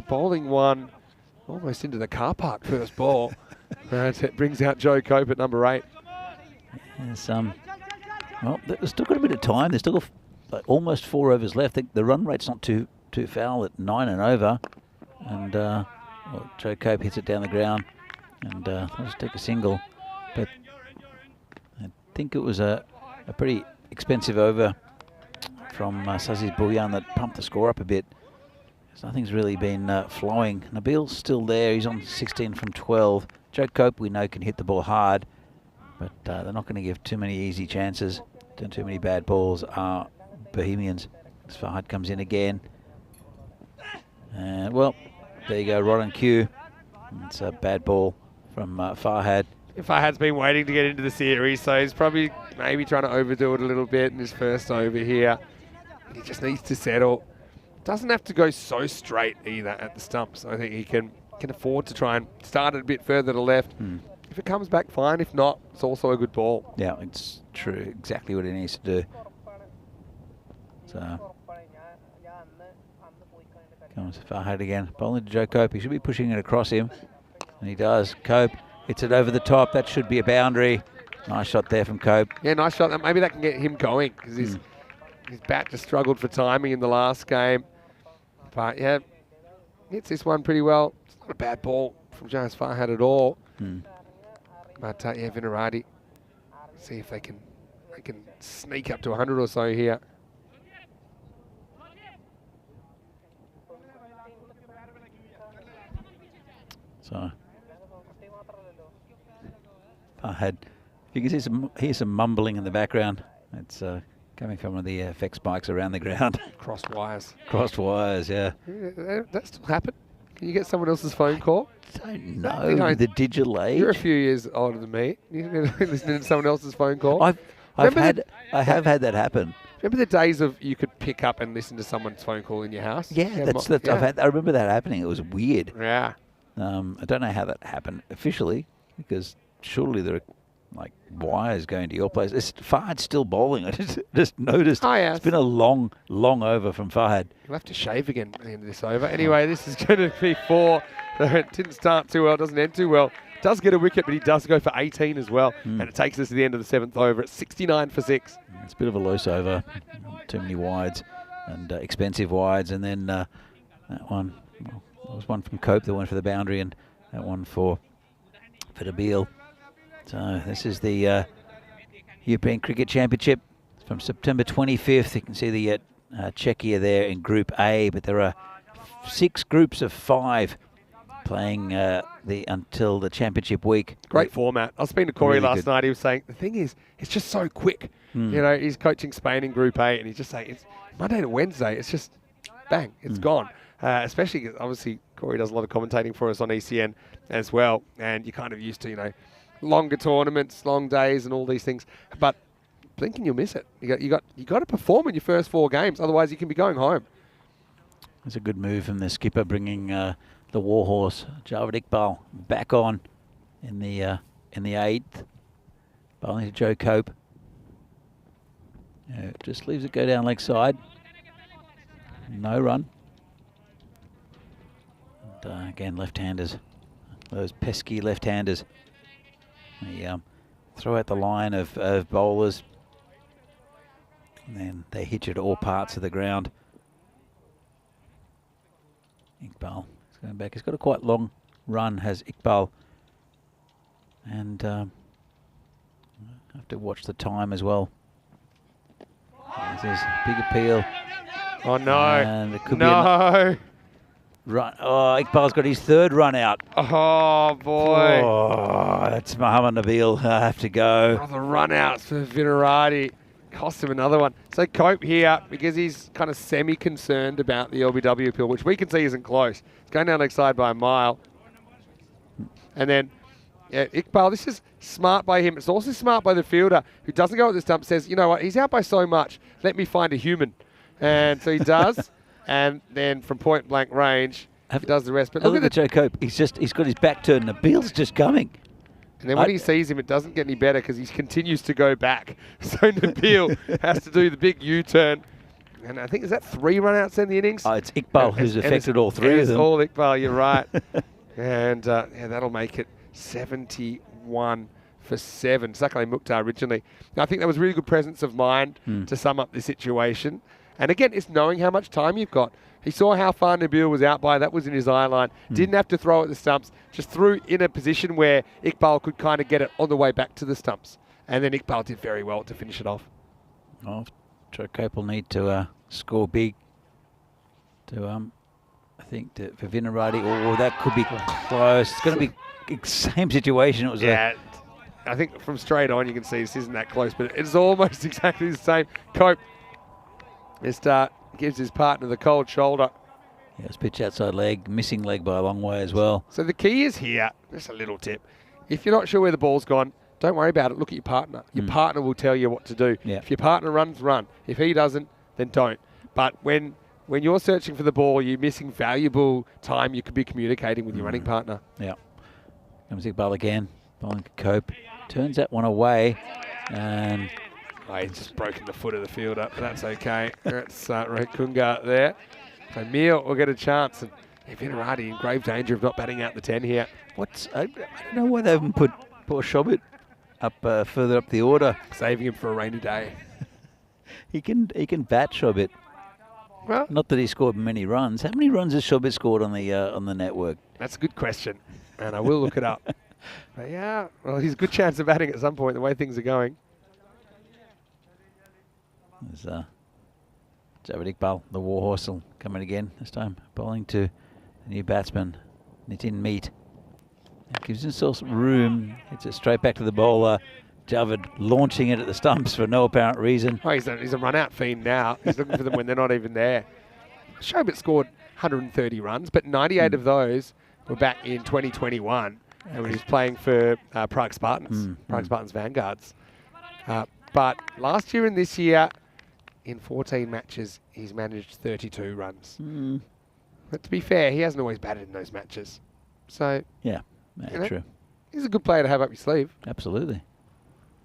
bowling one almost into the car park first ball. It brings out Joe Cope at number 8. There's, well, they've still got a bit of time. They've still got almost 4 overs left. The run rate's not too foul at 9 and over. And Joe Cope hits it down the ground. And let's take a single. But I think it was a pretty expensive over from Saziz Bouyan that pumped the score up a bit. Nothing's really been flowing. Nabil's still there. He's on 16 from 12. Joe Cope, we know, can hit the ball hard, but they're not going to give too many easy chances. Too many bad balls are Bohemians. As Farhad comes in again. Well, there you go, right on cue. It's a bad ball from Farhad. Farhad's been waiting to get into the series, so he's probably maybe trying to overdo it a little bit in his first over here. He just needs to settle. Doesn't have to go so straight either at the stumps. I think he can afford to try and start it a bit further to left. If it comes back, fine. If not, it's also a good ball. Yeah, it's true. Exactly what he needs to do. So comes Farhad again. Bowling to Joe Cope. He should be pushing it across him. And he does. Cope hits it over the top. That should be a boundary. Nice shot there from Cope. Yeah, nice shot. Maybe that can get him going because his bat just struggled for timing in the last game. But yeah, hits this one pretty well. It's not a bad ball from Shahriz Farhad at all. But yeah, Vinarati, see if they can sneak up to 100 or so here. So Farhad, you can see hear some mumbling in the background. It's coming from one of the FX bikes around the ground. Crossed wires. Crossed wires, yeah. That still happen? Can you get someone else's phone call? I don't know. The digital age. You're a few years older than me. You're listening to someone else's phone call. I have had that happen. Remember the days of you could pick up and listen to someone's phone call in your house? Yeah, I remember that happening. It was weird. Yeah. I don't know how that happened officially, because surely there are like wires going to your place. Farhad's still bowling. I just noticed. Oh, yeah. It's been a long over from Farhad. You'll have to shave again at the end of this over. Anyway, this is going to be 4. It didn't start too well, doesn't end too well. Does get a wicket, but he does go for 18 as well. And it takes us to the end of the 7th over at 69 for 6. It's a bit of a loose over. Too many wides and expensive wides. And then that one, well, there was one from Cope that went for the boundary, and that one for for Nabil. So this is the European Cricket Championship from September 25th. You can see the Czechia there in Group A, but there are 6 groups of 5 playing until the championship week. Great format. I was speaking to Corey Really last good. night. He was saying, the thing is, it's just so quick. You know, he's coaching Spain in Group A, and he's just saying, it's Monday to Wednesday. It's just, bang, it's gone. Especially, 'cause obviously, Corey does a lot of commentating for us on ECN as well, and you're kind of used to, you know, longer tournaments, long days, and all these things. But blink and you'll miss it. You got to perform in your first 4 games, otherwise you can be going home. It's a good move from the skipper, bringing the warhorse Javed Iqbal back on in the 8th, bowling to Joe Cope. Just leaves it go down leg side. No run. And, again, left-handers, those pesky left-handers. They throw out the line of bowlers, and then they hit you to all parts of the ground. Iqbal is going back. He's got a quite long run, has Iqbal. And I have to watch the time as well. There's a big appeal. Oh, no. And it could be no. run. Oh, Iqbal's got his 3rd run out. Oh, boy. Oh, that's Mohammad Nabil. I have to go. Oh, the run-outs for Vinarati cost him another one. So Cope here, because he's kind of semi-concerned about the LBW appeal, which we can see isn't close. It's going down leg side by a mile. And then Iqbal, this is smart by him. It's also smart by the fielder, who doesn't go at the stump, says, you know what, he's out by so much. Let me find a human. And so he does. And then from point blank range, he does the rest. But look at the Joe Cope. He's got his back turned. Nabil's just coming. And then when he sees him, it doesn't get any better because he continues to go back. So Nabil has to do the big U-turn. And I think, is that 3 run-outs in the innings? Oh, it's Iqbal who's affected all 3 of them. It's all Iqbal, you're right. And yeah, that'll make it 71 for 7. Sakale Mukhtar originally. Now, I think that was really good presence of mind to sum up the situation. And again, it's knowing how much time you've got. He saw how far Nabil was out by. That was in his eye line. Didn't have to throw at the stumps. Just threw in a position where Iqbal could kind of get it on the way back to the stumps. And then Iqbal did very well to finish it off. Oh, Joe Cope will need to score big to, I think, for Vinarati. Oh, that could be close. It's going to be the same situation. It was I think from straight on you can see this isn't that close, but it's almost exactly the same. Cope just gives his partner the cold shoulder. Yeah, it's pitch outside leg, missing leg by a long way as well. So the key is here, just a little tip. If you're not sure where the ball's gone, don't worry about it. Look at your partner. Your partner will tell you what to do. Yeah. If your partner runs, run. If he doesn't, then don't. But when you're searching for the ball, you're missing valuable time you could be communicating with your running partner. Yeah. Comes Iqbal again. Bowling to Cope. Turns that one away. And he's just broken the foot of the fielder, but that's okay. That's Rohit Kungar there. So Meal will get a chance. And Vinarati in grave danger of not batting out the 10 here. I don't know why they haven't put poor Shobit up further up the order. Saving him for a rainy day. He can bat Shobit. Well, not that he scored many runs. How many runs has Shobit scored on the network? That's a good question, and I will look it up. But yeah, well, he's a good chance of batting at some point the way things are going. There's Javed Iqbal, the warhorse, will come in again this time, bowling to the new batsman, Nitin Meet. Gives himself room, hits it straight back to the bowler. Javed launching it at the stumps for no apparent reason. Oh, he's a run-out fiend now. He's looking for them when they're not even there. Shobit scored 130 runs, but 98 of those were back in 2021 when he was playing for Prague Spartans, Prague Spartans Vanguards. But last year and this year, in 14 matches, he's managed 32 runs. But to be fair, he hasn't always batted in those matches. So yeah, true. He's a good player to have up your sleeve. Absolutely.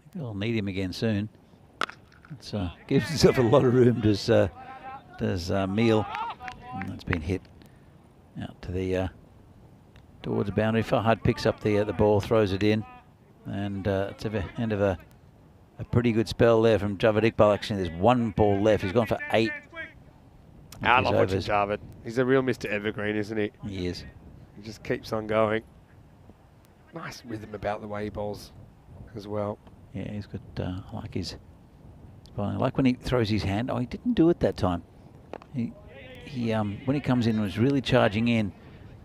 I think I'll need him again soon. It's gives himself a lot of room, does Meal. And that's been hit out to the towards the boundary. Fahad picks up the ball, throws it in, and it's the end of a pretty good spell there from Javed Iqbal. Actually, there's 1 ball left. He's gone for 8. I love watching Javed. He's a real Mr. Evergreen, isn't he? He is. He just keeps on going. nice rhythm about the way he bowls as well. Yeah, he's got, I like his bowling. I like when he throws his hand. Oh, he didn't do it that time. He when he comes in, was really charging in.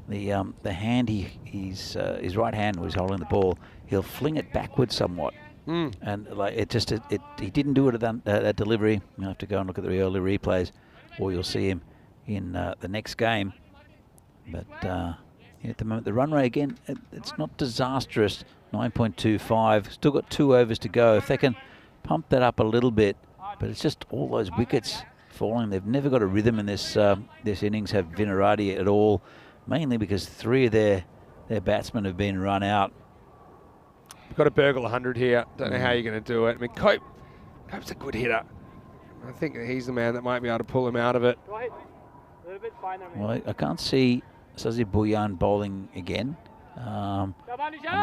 The hand, his right hand was holding the ball. He'll fling it backwards somewhat. And like he didn't do it at that delivery. You'll have to go and look at the early replays, or you'll see him in the next game. But at the moment, the run rate again, it's not disastrous. 9.25. Still got 2 overs to go. If they can pump that up a little bit, but it's just all those wickets falling. They've never got a rhythm in this innings. Have Vinarati at all, mainly because 3 of their batsmen have been run out. We've got to burgle 100 here. Don't know how you're going to do it. I mean, Cope's a good hitter. I think that he's the man that might be able to pull him out of it. Well, I can't see Sazi Bhuyan bowling again. I'm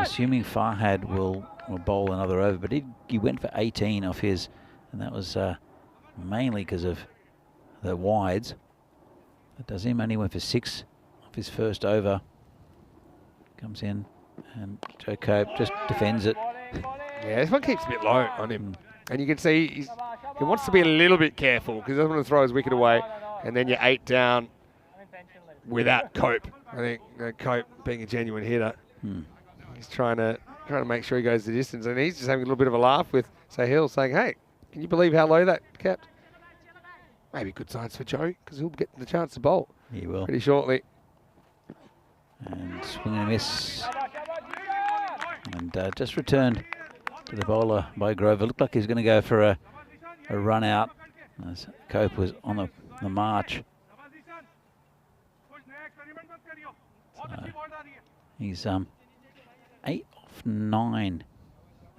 assuming Farhad will bowl another over, but he went for 18 off his, and that was mainly because of the wides. That does him, only went for 6 off his first over. Comes in, and Joe Cope just defends it. Yeah, this one keeps a bit low on him. And you can see he wants to be a little bit careful because he doesn't want to throw his wicket away. And then you're 8 down without Cope. I think Cope, being a genuine hitter, he's trying to make sure he goes the distance. And he's just having a little bit of a laugh with Sahil, saying, hey, can you believe how low that capped? Maybe good signs for Joe, because he'll get the chance to bowl. He will. Pretty shortly. And swing and a miss. And just returned to the bowler by Grover. Looked like he was going to go for a run out as Cope was on the march. So he's 8 off 9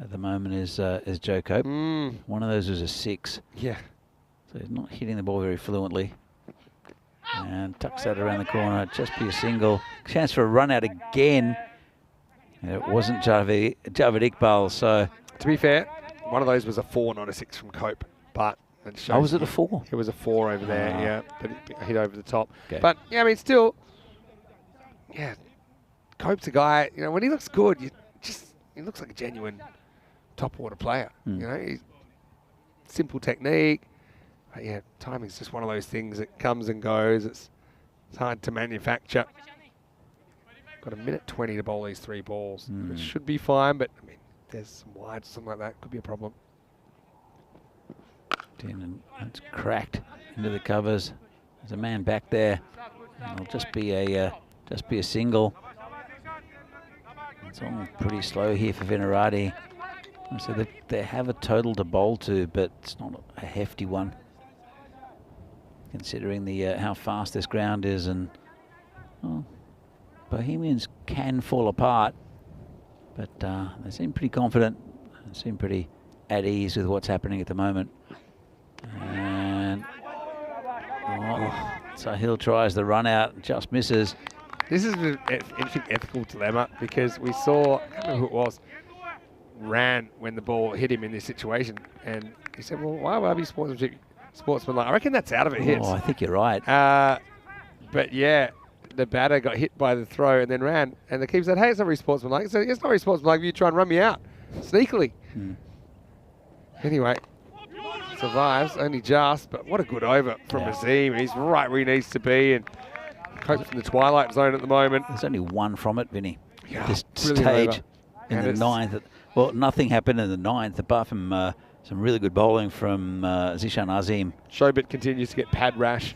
at the moment is Joe Cope. One of those was a 6. Yeah. So he's not hitting the ball very fluently. And tucks that around the corner. Just be a single. Chance for a run out again. And it wasn't Javed Iqbal. So to be fair, one of those was a 4, not a 6 from Cope. But it shows was it a 4? It was a 4 over there, yeah. But it hit over the top. Okay. But yeah, I mean, still, yeah. Cope's a guy. You know, when he looks good, he looks like a genuine top order player. You know, he's simple technique. But yeah, timing's just one of those things that comes and goes. It's hard to manufacture. Got a minute 20 to bowl these 3 balls. It should be fine, but I mean, there's some wides, something like that could be a problem. And it's cracked into the covers. There's a man back there. It'll just be a single. It's all pretty slow here for Vinarati. So they have a total to bowl to, but it's not a hefty one, considering the how fast this ground is. And Bohemians can fall apart, but they seem pretty confident and seem pretty at ease with what's happening at the moment. And Sahil tries the run out and just misses. This is an interesting ethical dilemma because we saw, I can't remember who it was, ran when the ball hit him in this situation. And he said, well, why would I be sportsmanlike? I reckon that's out of it hits. Oh, I think you're right. But yeah, the batter got hit by the throw and then ran. And the keeper said, hey, it's not very sportsmanlike. He said, it's not very sportsmanlike if you try and run me out sneakily. Anyway, survives, only just, but what a good over from Azim. He's right where he needs to be. And Cope's in the twilight zone at the moment. There's only 1 from it, Vinny. Yeah, this brilliant stage over. in the 9th. Well, nothing happened in the 9th apart from some really good bowling from Zishan Azim. Shobit continues to get pad rash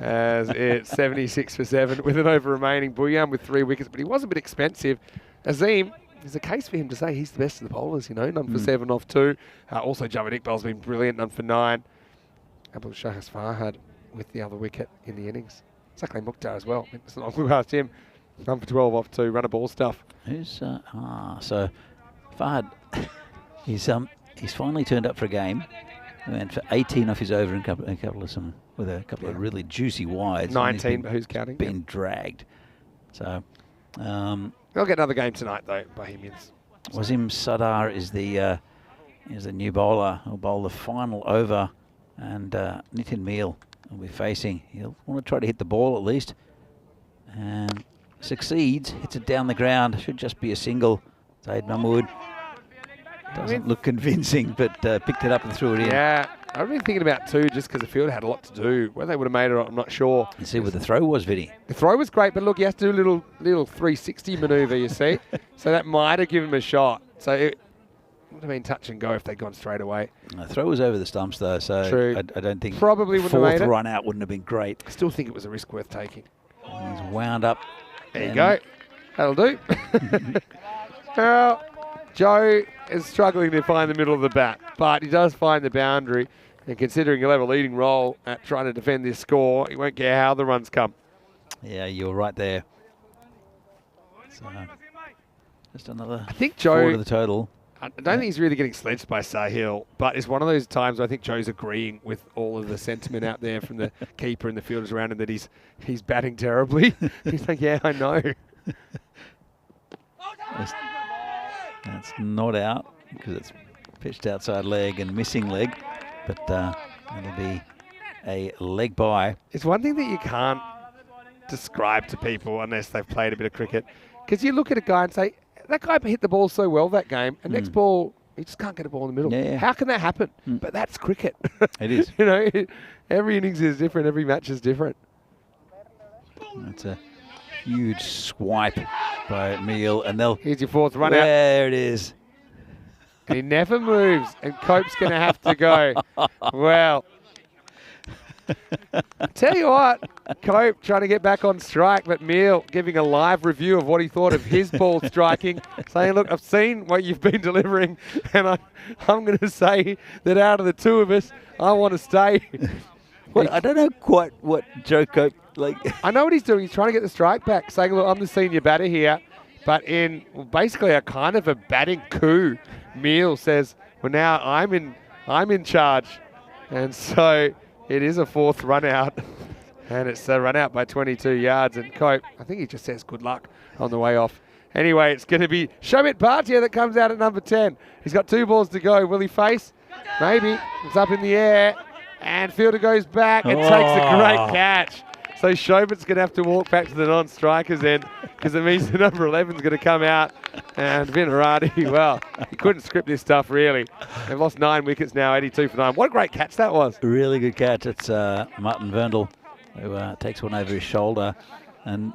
as it's 76 for 7 with an over remaining. Bhuyan with 3 wickets, but he was a bit expensive. Azim, there's a case for him to say he's the best of the bowlers, you know, none for 7 off 2. Also, Javed Iqbal's been brilliant, none for 9. Abul Shahas Farhad with the other wicket in the innings. Sakle Mukhtar as well. It's not we asked him. None for 12 off 2, run a ball stuff. Who's so Farhad? He's finally turned up for a game. He went for 18 off his over and a couple of really juicy wides. 19, but who's counting? Been dragged. So they'll get another game tonight though, Bohemians. Wasim Sadar is the new bowler. He'll bowl the final over, and Nitin Meal will be facing. He'll want to try to hit the ball at least. And succeeds, hits it down the ground. Should just be a single. Zaid Mahmood doesn't look convincing, but picked it up and threw it in. Yeah, I've been thinking about two just because the field had a lot to do. Whether they would have made it or not, I'm not sure. You see what the throw was, Vinny. The throw was great, but look, you have to do a little 360 manoeuvre, you see. So that might have given him a shot. So it would have been touch and go if they'd gone straight away. The throw was over the stumps, though, so True. I don't think Probably wouldn't have made fourth it. run out wouldn't have been great. I still think it was a risk worth taking. He's wound up. There you go. That'll do. Now, Joe is struggling to find the middle of the bat, but he does find the boundary. And considering he'll have a leading role at trying to defend this score, he won't care how the runs come. Yeah, you're right there. So, just another I think four Joe, to the total. I don't think he's really getting sledged by Sahil, but it's one of those times where I think Joe's agreeing with all of the sentiment out there from the keeper and the fielders around him that he's batting terribly. He's like, yeah, I know. That's not out because it's pitched outside leg and missing leg, but it'll be a leg by. It's one thing that you can't describe to people unless they've played a bit of cricket, because you look at a guy and say, that guy hit the ball so well that game, and next ball, he just can't get a ball in the middle. Yeah. How can that happen? But that's cricket. It is. You know, every innings is different, every match is different. That's a huge swipe by Meal, and they'll. Here's your fourth run out. There it is. And he never moves, and Cope's going to have to go. Well, tell you what, Cope trying to get back on strike, but Meal giving a live review of what he thought of his ball striking, saying, look, I've seen what you've been delivering, and I'm going to say that out of the two of us, I want to stay. Well, I don't know quite what Joe Cope, like. I know what he's doing. He's trying to get the strike back, saying, look, I'm the senior batter here, but in basically a kind of a batting coup, Meal says, well, now I'm in charge. And so it is a fourth run out, and it's a run out by 22 yards. And Cope, I think he just says good luck on the way off. Anyway, it's going to be Shomit Bhatia that comes out at number 10. He's got 2 balls to go. Will he face? Maybe. It's up in the air, and fielder goes back and takes a great catch. So Shomit's going to have to walk back to the non-strikers end because it means the number 11's going to come out. And Vinarati, well, he couldn't script this stuff, really. They've lost 9 wickets now, 82 for 9. What a great catch that was. Really good catch. It's Martin Verndl who takes one over his shoulder. And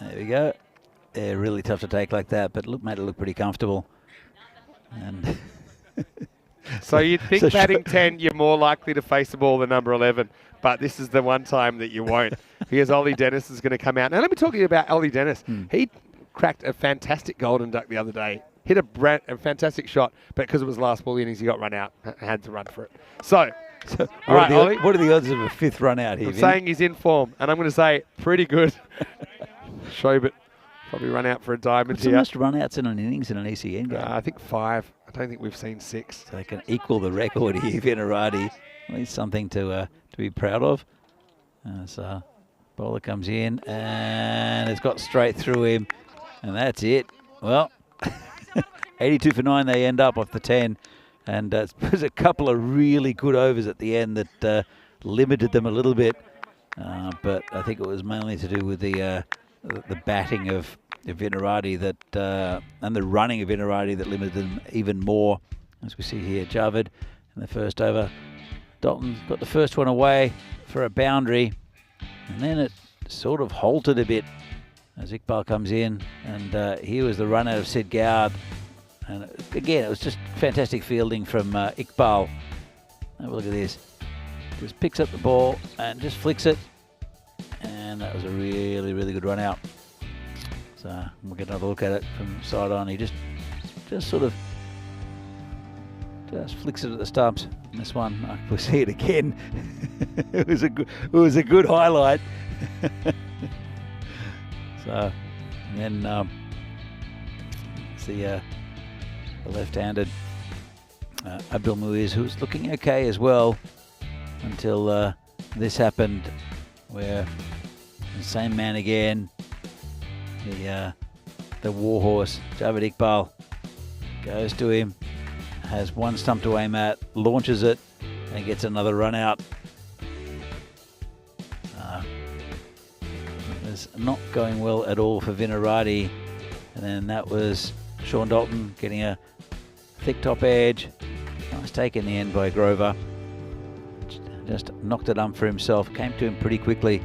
there we go. They're really tough to take like that, but made it look pretty comfortable. And so you'd think batting 10, you're more likely to face the ball than number 11. But this is the one time that you won't, because Ollie Dennis is going to come out. Now, let me talk to you about Ollie Dennis. He cracked a fantastic golden duck the other day, hit a fantastic shot, but because it was last ball innings, he got run out, had to run for it. So all right, Ollie. What are the odds of a 5th run out here? I'm saying he's in form, and I'm going to say pretty good. Shobit probably run out for a diamond What's the here. most run outs in an innings in an ECN game? I think 5. I don't think we've seen 6. So they can equal the record here, Vinarati. At least something to be proud of. As bowler comes in, and it's got straight through him, and that's it. Well, 82 for 9 they end up off the 10, and there's a couple of really good overs at the end that limited them a little bit, but I think it was mainly to do with the batting of Vinarati that and the running of Vinarati that limited them even more. As we see here, Javed in the first over. Dalton got the first one away for a boundary, and then it sort of halted a bit as Iqbal comes in, and here was the run out of Sid Goud. And again, it was just fantastic fielding from Iqbal. Have a look at this. Just picks up the ball and just flicks it, and that was a really, really good run out. So we'll get another look at it from side on. He just sort of just flicks it at the stumps. And this one, we'll see it again. It was a good highlight. So, and then it's the left-handed Abdul Muiz, who's looking okay as well until this happened, where the same man again, the warhorse Javed Iqbal, goes to him. Has one stump to aim at, launches it, and gets another run out. was not going well at all for Vinarati. And then that was Sean Dalton getting a thick top edge. Nice take in the end by Grover. Just knocked it for himself. Came to him pretty quickly.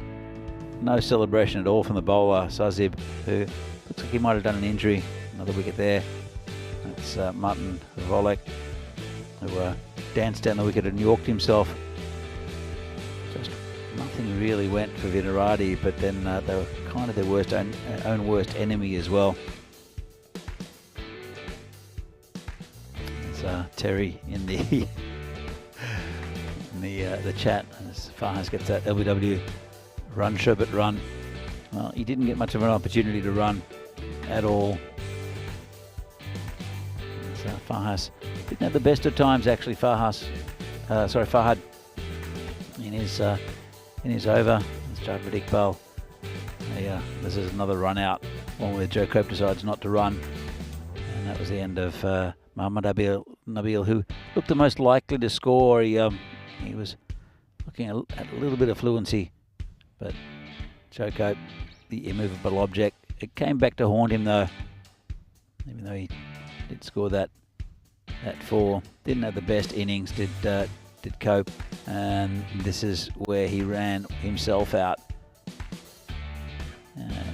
No celebration at all from the bowler, Sazib, who looks like he might have done an injury. Another wicket there. That's Martin Volek, who danced down the wicket and yorked himself. Just nothing really went for Vinarati, but then they were kind of their own worst enemy as well. There's Terry in the the chat as Farhas gets that LBW run, Sherbet run. Well, he didn't get much of an opportunity to run at all. So Farhas didn't have the best of times actually. Farhad in his over. It's Javed Iqbal. This is another run out, one where Joe Cope decides not to run, and that was the end of Muhammad Nabil, who looked the most likely to score. He was looking at a little bit of fluency, but Joe Cope, the immovable object, it came back to haunt him though. Even though he did score that 4, didn't have the best innings, did Cope, and this is where he ran himself out,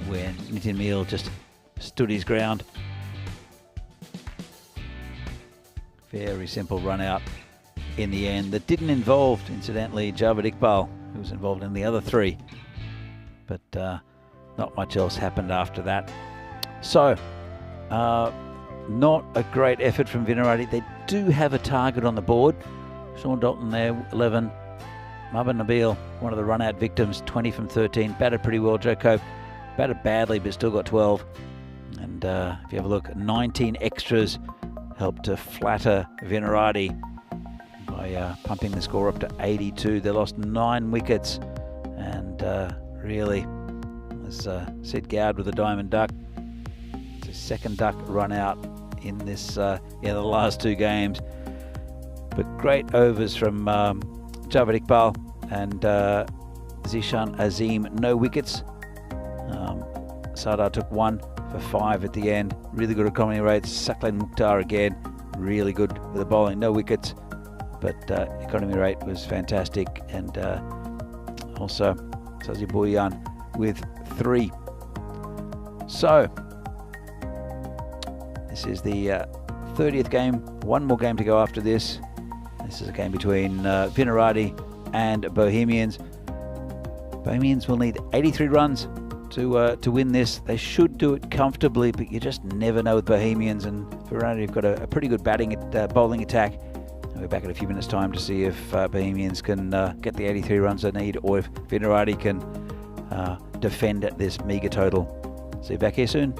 where Nitin Meal just stood his ground. Very simple run out in the end that didn't involve, incidentally, Javed Iqbal, who was involved in the other 3, but not much else happened after that. So not a great effort from Vinarati. They do have a target on the board. Sean Dalton there, 11. Muhammad Nabil, one of the run-out victims, 20 from 13. Batted pretty well. Joe Cope batted badly, but still got 12. And if you have a look, 19 extras helped to flatter Vinarati by pumping the score up to 82. They lost 9 wickets. And really, as Sid Gowd with a diamond duck. It's his second duck run out in this the last 2 games. But great overs from Javed Iqbal and Zishan Azim, no wickets. Sardar took 1 for 5 at the end. Really good economy rates. Saqlain Mukhtar again, really good with the bowling, no wickets, but economy rate was fantastic. And also Sazi Boyan with 3. So this is the 30th game. 1 more game to go after this. This is a game between Vinarati and Bohemians. Bohemians will need 83 runs to win this. They should do it comfortably, but you just never know with Bohemians. And Vinarati have got a pretty good bowling attack. And we're back in a few minutes' time to see if Bohemians can get the 83 runs they need, or if Vinarati can defend at this meagre total. See you back here soon.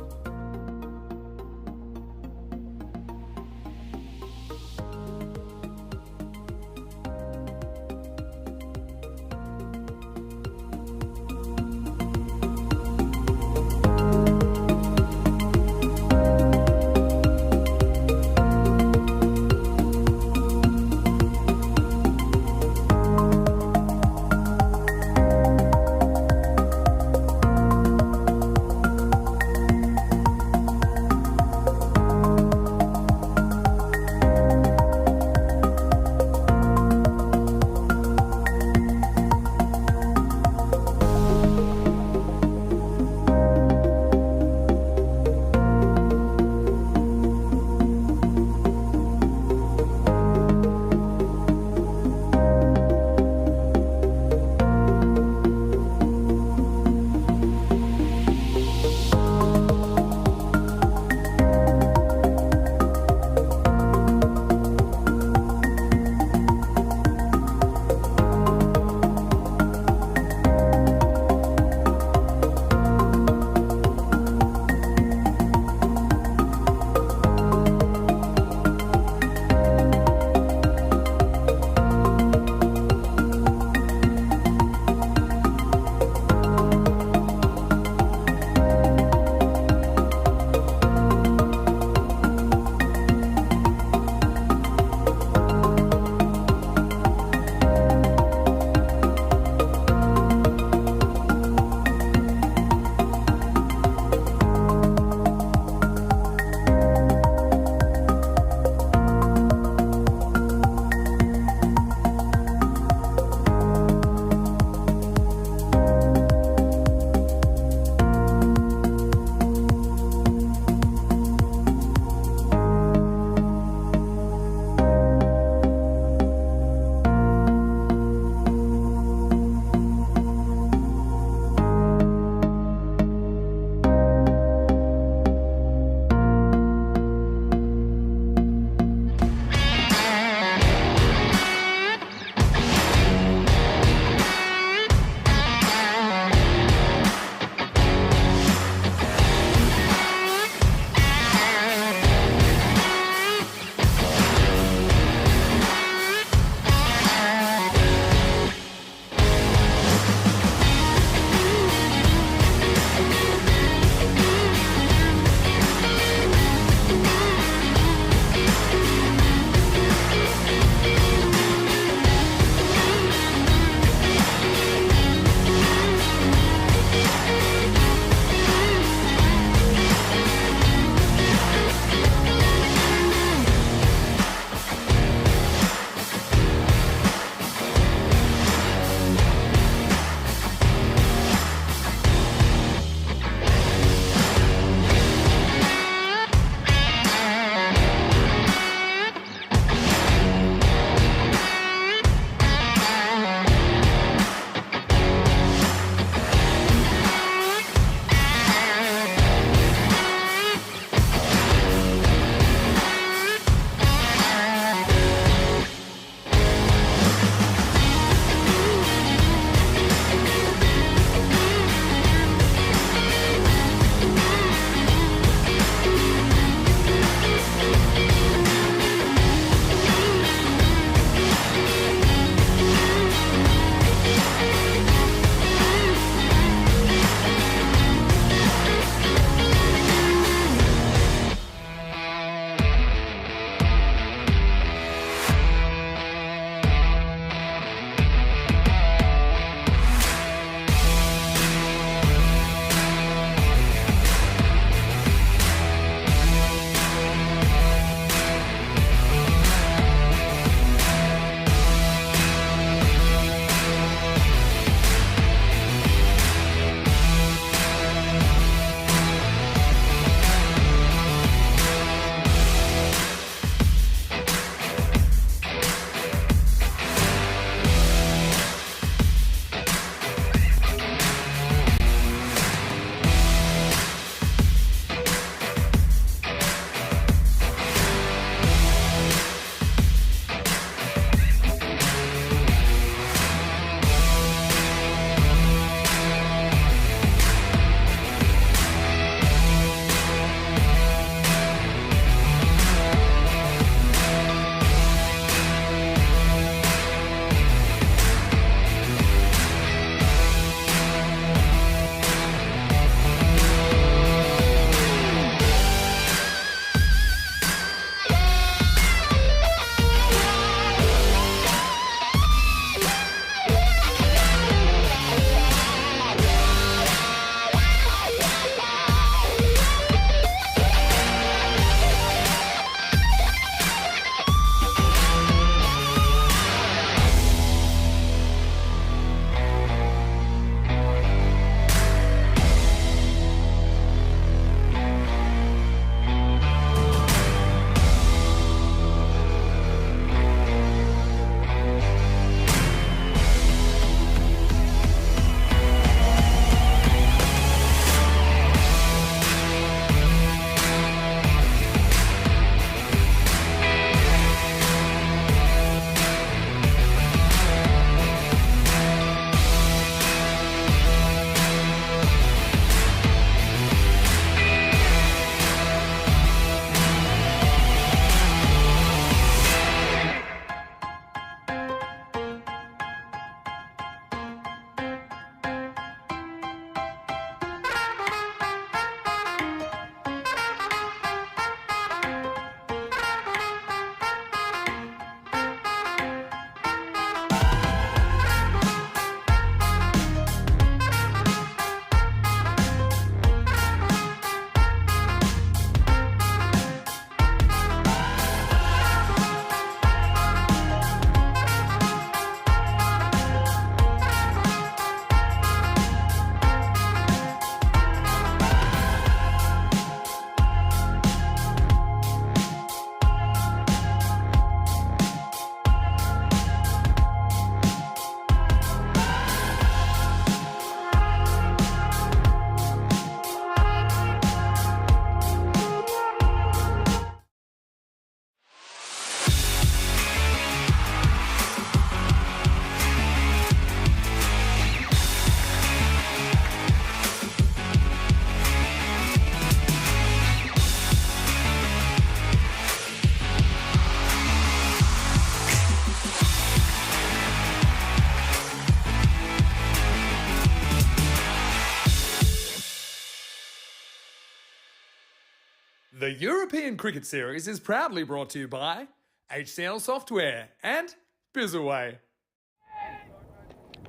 The European Cricket Series is proudly brought to you by HCL Software and Bizaway.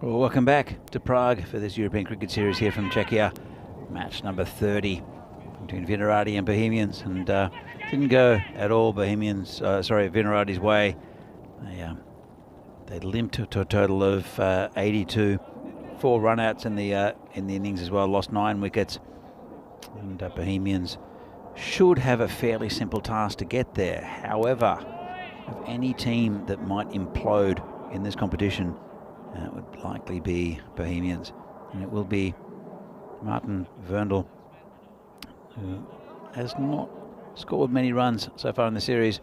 Well, welcome back to Prague for this European Cricket Series here from Czechia. Match number 30 between Vinarati and Bohemians, and didn't go at all Vinarati's way. They limped to a total of 82, 4 runouts in the innings as well, lost 9 wickets, and Bohemians should have a fairly simple task to get there. However, of any team that might implode in this competition, it would likely be Bohemians, and it will be Martin Verndl, who has not scored many runs so far in the series.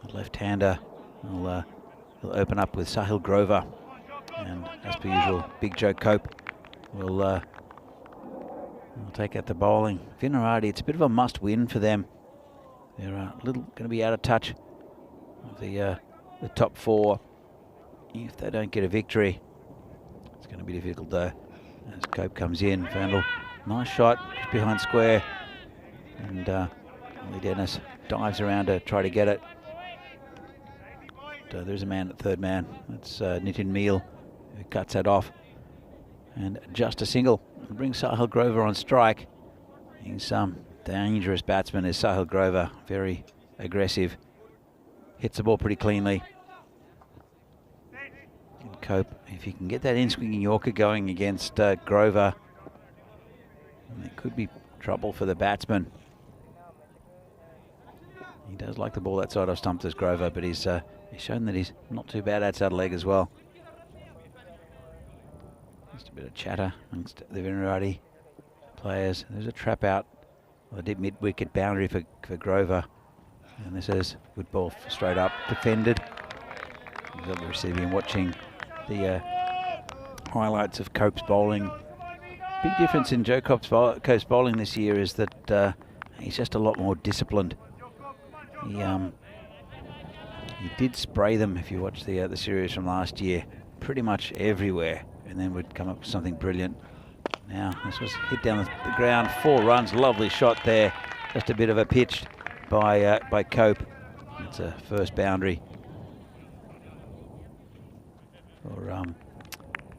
The left-hander will open up with Sahil Grover, and as per usual, Big Joe Cope will take out the bowling. Vinarati, it's a bit of a must-win for them. They're going to be out of touch of the top 4 if they don't get a victory. It's going to be difficult though. As Cope comes in, Verndl, nice shot just behind square, and Lee Dennis dives around to try to get it. But, there's a man at third man. That's Nitin Meal, who cuts that off, and just a single. It brings Sahil Grover on strike. He's some dangerous batsman, is Sahil Grover. Very aggressive. Hits the ball pretty cleanly. And Cope, if he can get that in-swinging Yorker going against Grover, there could be trouble for the batsman. He does like the ball that side of stump, as Grover, but he's shown that he's not too bad outside leg as well. Just a bit of chatter amongst the Vinarati players. There's a trap out, a deep mid-wicket boundary for Grover. And this is good ball straight up, defended. He's on the receiving, watching the highlights of Cope's bowling. Big difference in Joe Cope's bowling this year is that he's just a lot more disciplined. He did spray them, if you watch the series from last year, pretty much everywhere, and then would come up with something brilliant. Now this was hit down the ground, 4 runs, lovely shot there, just a bit of a pitch by Cope. It's a first boundary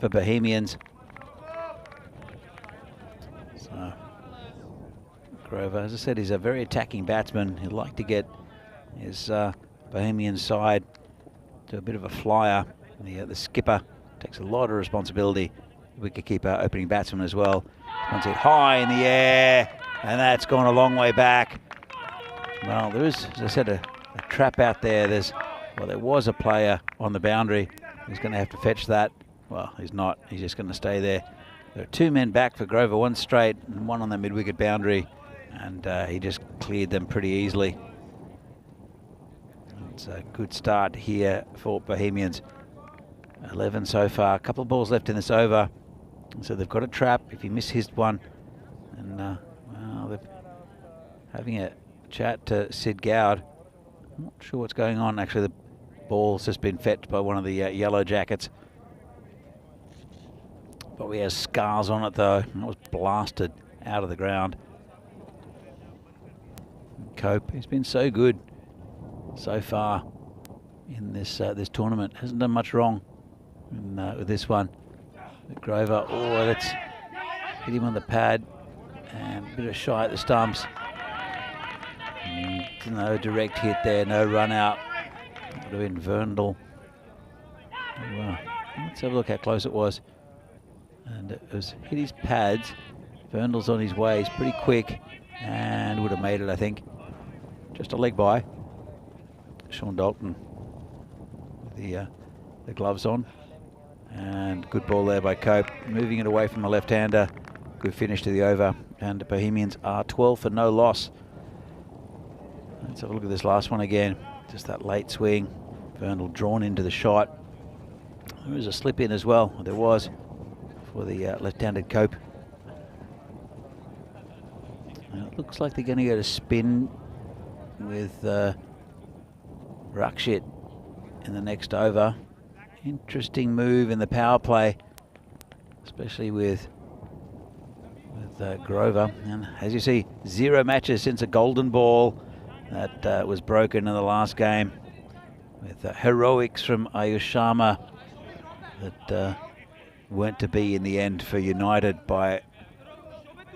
for Bohemians. So Grover, as I said, he's a very attacking batsman. He'd like to get his Bohemian side to a bit of a flyer. The skipper takes a lot of responsibility. Wicketkeeper, opening batsman as well. Once it high in the air, and that's gone a long way back. Well, there is, as I said, a trap out there. There was a player on the boundary. He's going to have to fetch that. Well, he's not. He's just going to stay there. There are 2 men back for Grover, 1 straight and 1 on the mid-wicket boundary, and he just cleared them pretty easily. It's a good start here for Bohemians. 11 so far. A couple of balls left in this over, so they've got a trap. If he misses one, and well, they're having a chat to Sid Gowd. I'm not sure what's going on. Actually, the ball's just been fetched by one of the Yellow Jackets. But we have scars on it though. It was blasted out of the ground. Cope, he's been so good so far in this tournament. Hasn't done much wrong with this one. But Grover, oh, that's hit him on the pad, and a bit of shy at the stumps. No direct hit there, no run out. Would have been Verndl. Let's have a look how close it was. And it was hit his pads. Verndl's on his way, he's pretty quick, and would have made it, I think. Just a leg by. Sean Dalton with the gloves on. And good ball there by Cope, moving it away from the left-hander. Good finish to the over, and the Bohemians are 12 for no loss. Let's have a look at this last one again. Just that late swing. Verndl drawn into the shot. There was a slip in as well. There was for the left-handed Cope. Now it looks like they're going to go to spin with Rakshit in the next over. Interesting move in the power play, especially with Grover. And as you see, 0 matches since a golden ball that was broken in the last game, with heroics from Ayush Sharma that weren't to be in the end for United by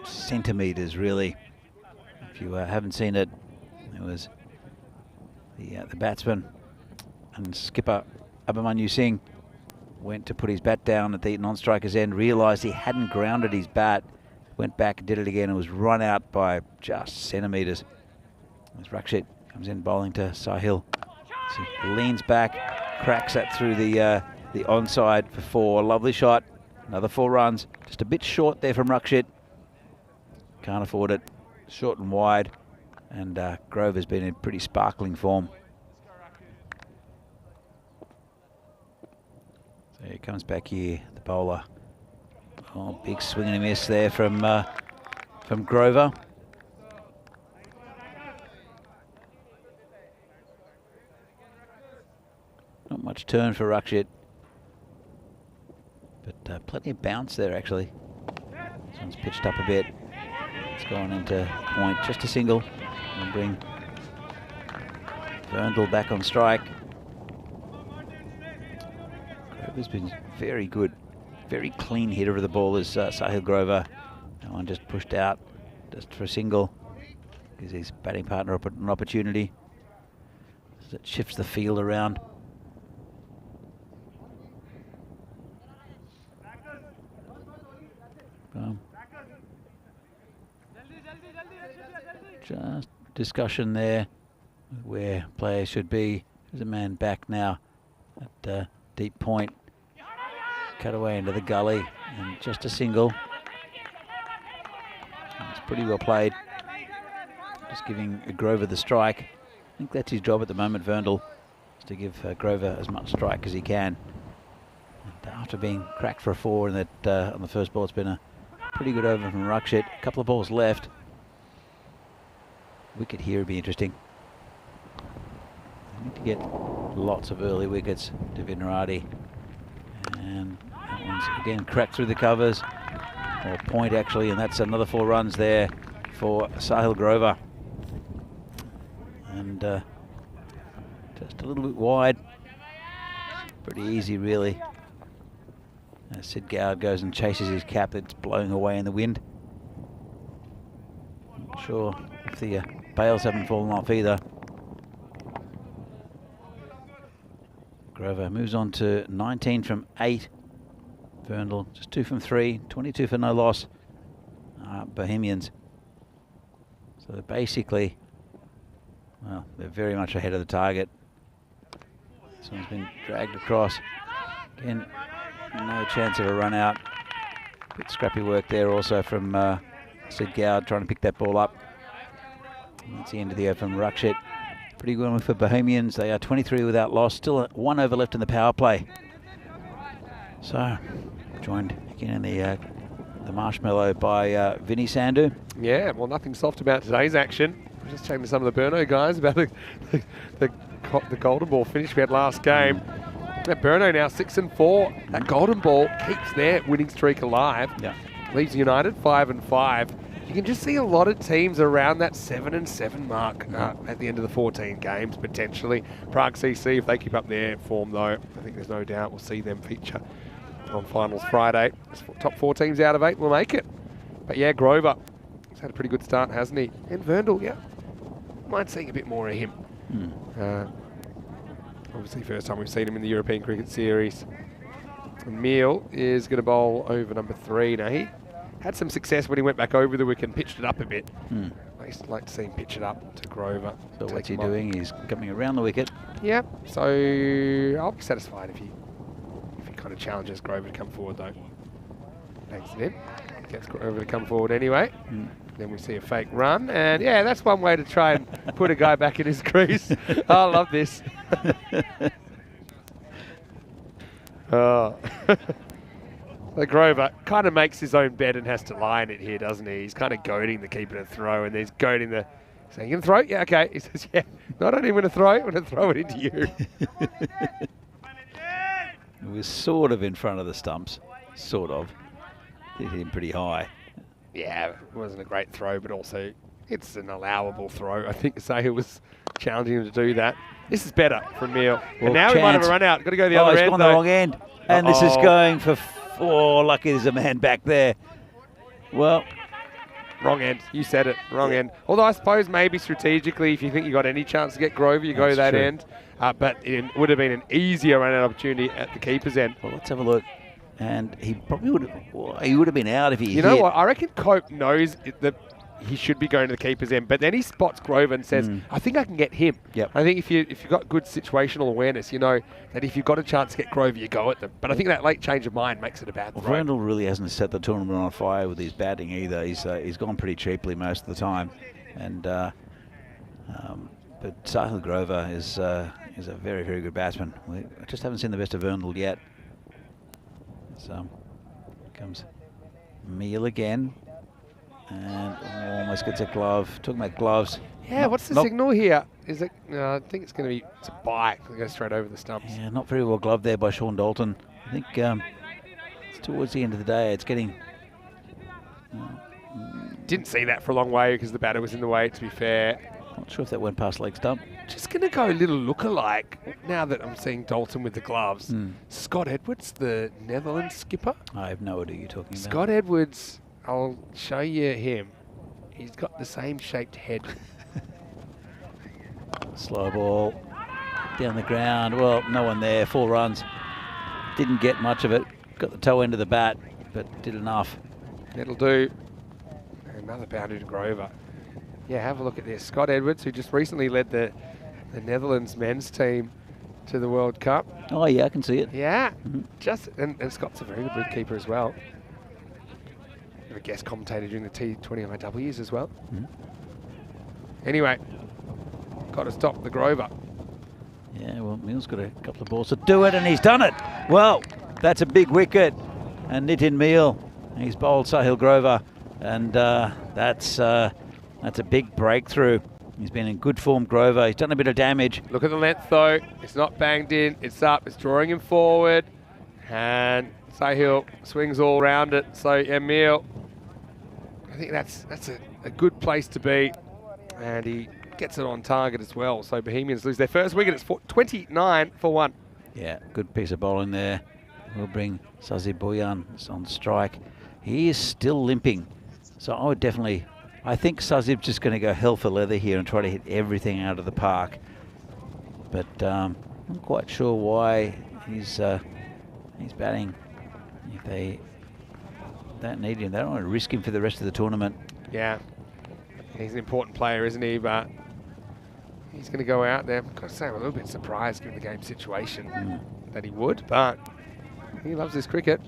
centimetres, really. If you haven't seen it, it was the batsman and skipper Abhimanyu Singh went to put his bat down at the non-striker's end, realised he hadn't grounded his bat, went back and did it again, and was run out by just centimetres. As Rakshit comes in bowling to Sahil. So he leans back, cracks that through the onside for 4. Lovely shot, another 4 runs. Just a bit short there from Rakshit. Can't afford it. Short and wide, and Grover's been in pretty sparkling form. So he comes back here, the bowler. Oh, big swing and a miss there from Grover. Not much turn for Rakshit, but plenty of bounce there actually. This one's pitched up a bit. It's gone into point, just a single. And bring Verndl back on strike. Grover's been very good, very clean hitter of the ball is Sahil Grover. That one just pushed out, just for a single. Gives his batting partner an opportunity. As it shifts the field around. Just discussion there where players should be. There's a man back now at deep point. Cut away into the gully and just a single. It's pretty well played. Just giving Grover the strike. I think that's his job at the moment, Verndl, is to give Grover as much strike as he can. And after being cracked for a 4 in that on the first ball, it's been a pretty good over from Rakshit. A couple of balls left. Wicket here would be interesting. They need to get lots of early wickets to Vinarati. And that one's again cracked through the covers. Or point actually, and that's another 4 runs there for Sahil Grover. And just a little bit wide. Pretty easy really. Sid Gowd goes and chases his cap that's blowing away in the wind. Not sure if the bails haven't fallen off either. Grover moves on to 19 from 8. Verndl just 2 from 3, 22 for no loss. Bohemians. So basically, well, they're very much ahead of the target. This one's been dragged across. Again, no chance of a run out. Bit scrappy work there also from Sid Gowd trying to pick that ball up. And that's the end of the over from Rakshit. Pretty good one for Bohemians. They are 23 without loss. Still 1 over left in the power play. So, joined again in the marshmallow by Vinny Sandhu. Yeah, well, nothing soft about today's action. I was just chatting to some of the Burno guys about the golden ball finish we had last game. That Burno now 6 and 4. That golden ball keeps their winning streak alive. Yeah. Leaves United 5 and 5. You can just see a lot of teams around that 7 and 7 mark at the end of the 14 games, potentially. Prague CC, if they keep up their form, though, I think there's no doubt we'll see them feature on Finals Friday. Top 4 teams out of 8 will make it. But yeah, Grover, he's had a pretty good start, hasn't he? And Verndl, yeah, might see a bit more of him. Obviously, first time we've seen him in the European Cricket Series. And Meal is going to bowl over number 3. Now, he had some success when he went back over the wicket and pitched it up a bit. I used to like to see him pitch it up to Grover. So what's he doing? He's coming around the wicket. Yeah, so I'll be satisfied if he kind of challenges Grover to come forward, though. Thanks to him. Gets Grover to come forward anyway. Then we see a fake run, and yeah, that's one way to try and put a guy back in his crease. I love this. Oh. So Grover kind of makes his own bed and has to lie in it here, doesn't he? He's kind of goading the keeper to throw, and he's goading the... Saying, you can throw? Yeah, okay. He says, yeah, not only going to throw it, I'm going to throw it into you. It was sort of in front of the stumps. Sort of. They hit him pretty high. Yeah, it wasn't a great throw, but also it's an allowable throw. I think Sahil was challenging him to do that. This is better from Meal. Well, and now we might have a chance. run out. Got to go the Oh, other he's end. gone the though. wrong end. And this is going for 4. Lucky there's a man back there. Well, Wrong end. You said it. Wrong end. Although I suppose maybe strategically, if you think you got any chance to get Grover, you go That's that true. end. But it would have been an easier run-out opportunity at the keeper's end. well, let's have a look. And he probably would have. Well, he would have been out if he. You know what? I reckon Cope knows that he should be going to the keeper's end, but then he spots Grover and says, "I think I can get him." Yep. I think if you've got good situational awareness, you know that if you've got a chance to get Grover, you go at them. But I think that late change of mind makes it a bad Well, throw. Verndl really hasn't set the tournament on fire with his batting either. He's gone pretty cheaply most of the time, and but Sahil Grover is a very, very good batsman. We just haven't seen the best of Verndl yet. So comes Meal again, and almost gets a glove. Talking about gloves. Yeah, what's the signal here? Is it? I think it's going to be a bite. It goes straight over the stumps. Yeah, not very well gloved there by Sean Dalton. I think it's towards the end of the day. It's getting. Didn't see that for a long way because the batter was in the way, to be fair. Not sure if that went past leg stump. Just going to go a little lookalike now that I'm seeing Dalton with the gloves. Scott Edwards, the Netherlands skipper. I have no idea what you're talking about. Scott Edwards, I'll show you him. He's got the same shaped head. Slow ball down the ground. Well, no one there. 4 runs. Didn't get much of it. Got the toe end of the bat, but did enough. That'll do. Another boundary to Grover. Yeah, have a look at this. Scott Edwards, who just recently led the Netherlands men's team to the World Cup. Oh yeah, I can see it. Yeah, and Scott's a very good wicketkeeper as well. A guest commentator during the T20 IWs as well. Anyway, got to stop the Grover. Yeah, well, Meal's got a couple of balls to do it, and he's done it. Well, that's a big wicket. And Nitin Meal, he's bowled Sahil Grover, and that's a big breakthrough. He's been in good form, Grover. He's done a bit of damage. Look at the length though. It's not banged in. It's up. It's drawing him forward. And Sahil swings all around it. So Emil, I think that's a good place to be. And he gets it on target as well. So Bohemians lose their first wicket. It's 29 for 1. Yeah, good piece of bowling there. We'll bring Sazib Boyan on strike. He is still limping. So I would definitely... I think Sazib's just going to go hell for leather here and try to hit everything out of the park. But I'm not quite sure why he's batting. If they don't need him, they don't want to risk him for the rest of the tournament. Yeah, he's an important player, isn't he? But he's going to go out there. I've got to say, I'm a little bit surprised given the game situation that he would, but he loves his cricket.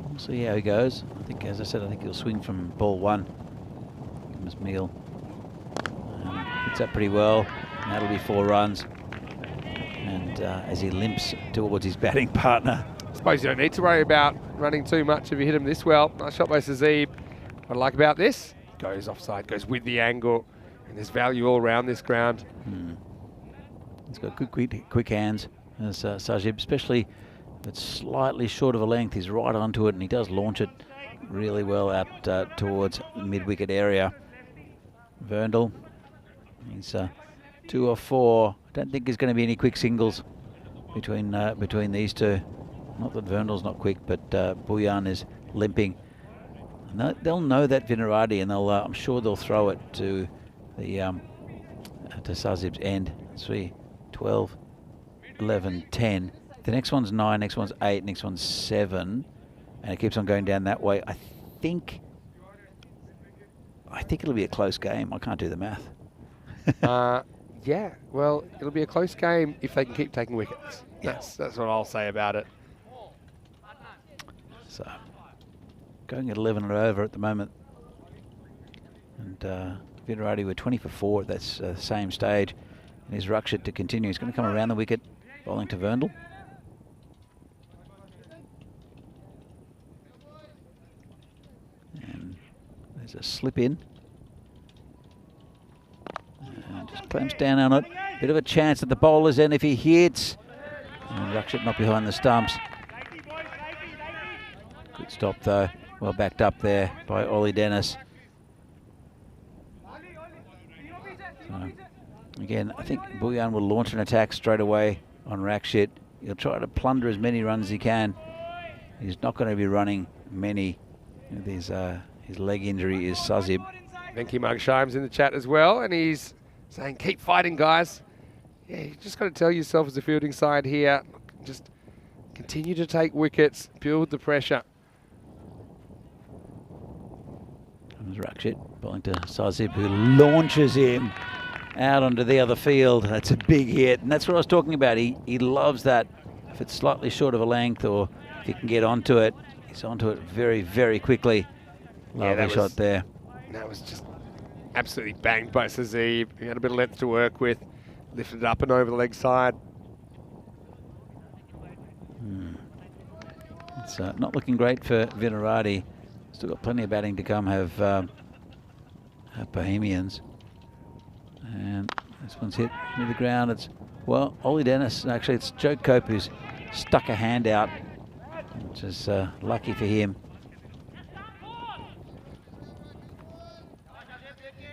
We'll see how he goes. I think, as I said, I think he'll swing from ball 1. Comes Meal. Hits that pretty well. And that'll be 4 runs. And as he limps towards his batting partner. I suppose you don't need to worry about running too much if you hit him this well. Nice shot by Sazib. What I like about this, goes offside, goes with the angle, and there's value all around this ground. He's got good quick hands, as Sajib, especially if it's slightly short of a length. He's right onto it, and he does launch it really well out towards the mid-wicket area. Verndl, he's 2 or 4. I don't think there's going to be any quick singles between these two. Not that Verndl's not quick, but Boyan is limping. And they'll know that Vinarati, and I'm sure they'll throw it to the to Sazib's end. 3, 12, 11, 10. The next one's 9, next one's 8, next one's 7, and it keeps on going down that way. I think it'll be a close game. I can't do the math. Yeah, well, it'll be a close game if they can keep taking wickets. Yeah. That's what I'll say about it. So, going at 11 and over at the moment. And Vinarati were 20 for 4 at that same stage. And his Rakshit to continue. He's going to come around the wicket, bowling to Verndl. And there's a slip in. And just clamps down on it. Bit of a chance at the bowler's end if he hits. And Rakshit not behind the stumps. Good stop though. well backed up there by Ollie Dennis. So, again, I think Bullion will launch an attack straight away on Rakshit. He'll try to plunder as many runs as he can. He's not going to be running many. His leg injury is Sazib. Venki Mugsheim's in the chat as well, and he's saying, keep fighting, guys. Yeah, you just got to tell yourself as a fielding side here, just continue to take wickets, build the pressure. Comes Rakshit, bowling to Sazib, who launches him out onto the other field. That's a big hit, and that's what I was talking about. He loves that. If it's slightly short of a length, or if he can get onto it, he's onto it very, very quickly. Lovely shot there. That was just absolutely banged by Sazib. He had a bit of length to work with, lifted it up and over the leg side. It's not looking great for Vinarati. Still got plenty of batting to come. Have Bohemians. And this one's hit near the ground. It's, well, Ollie Dennis. Actually, it's Joe Cope who's stuck a hand out, which is lucky for him.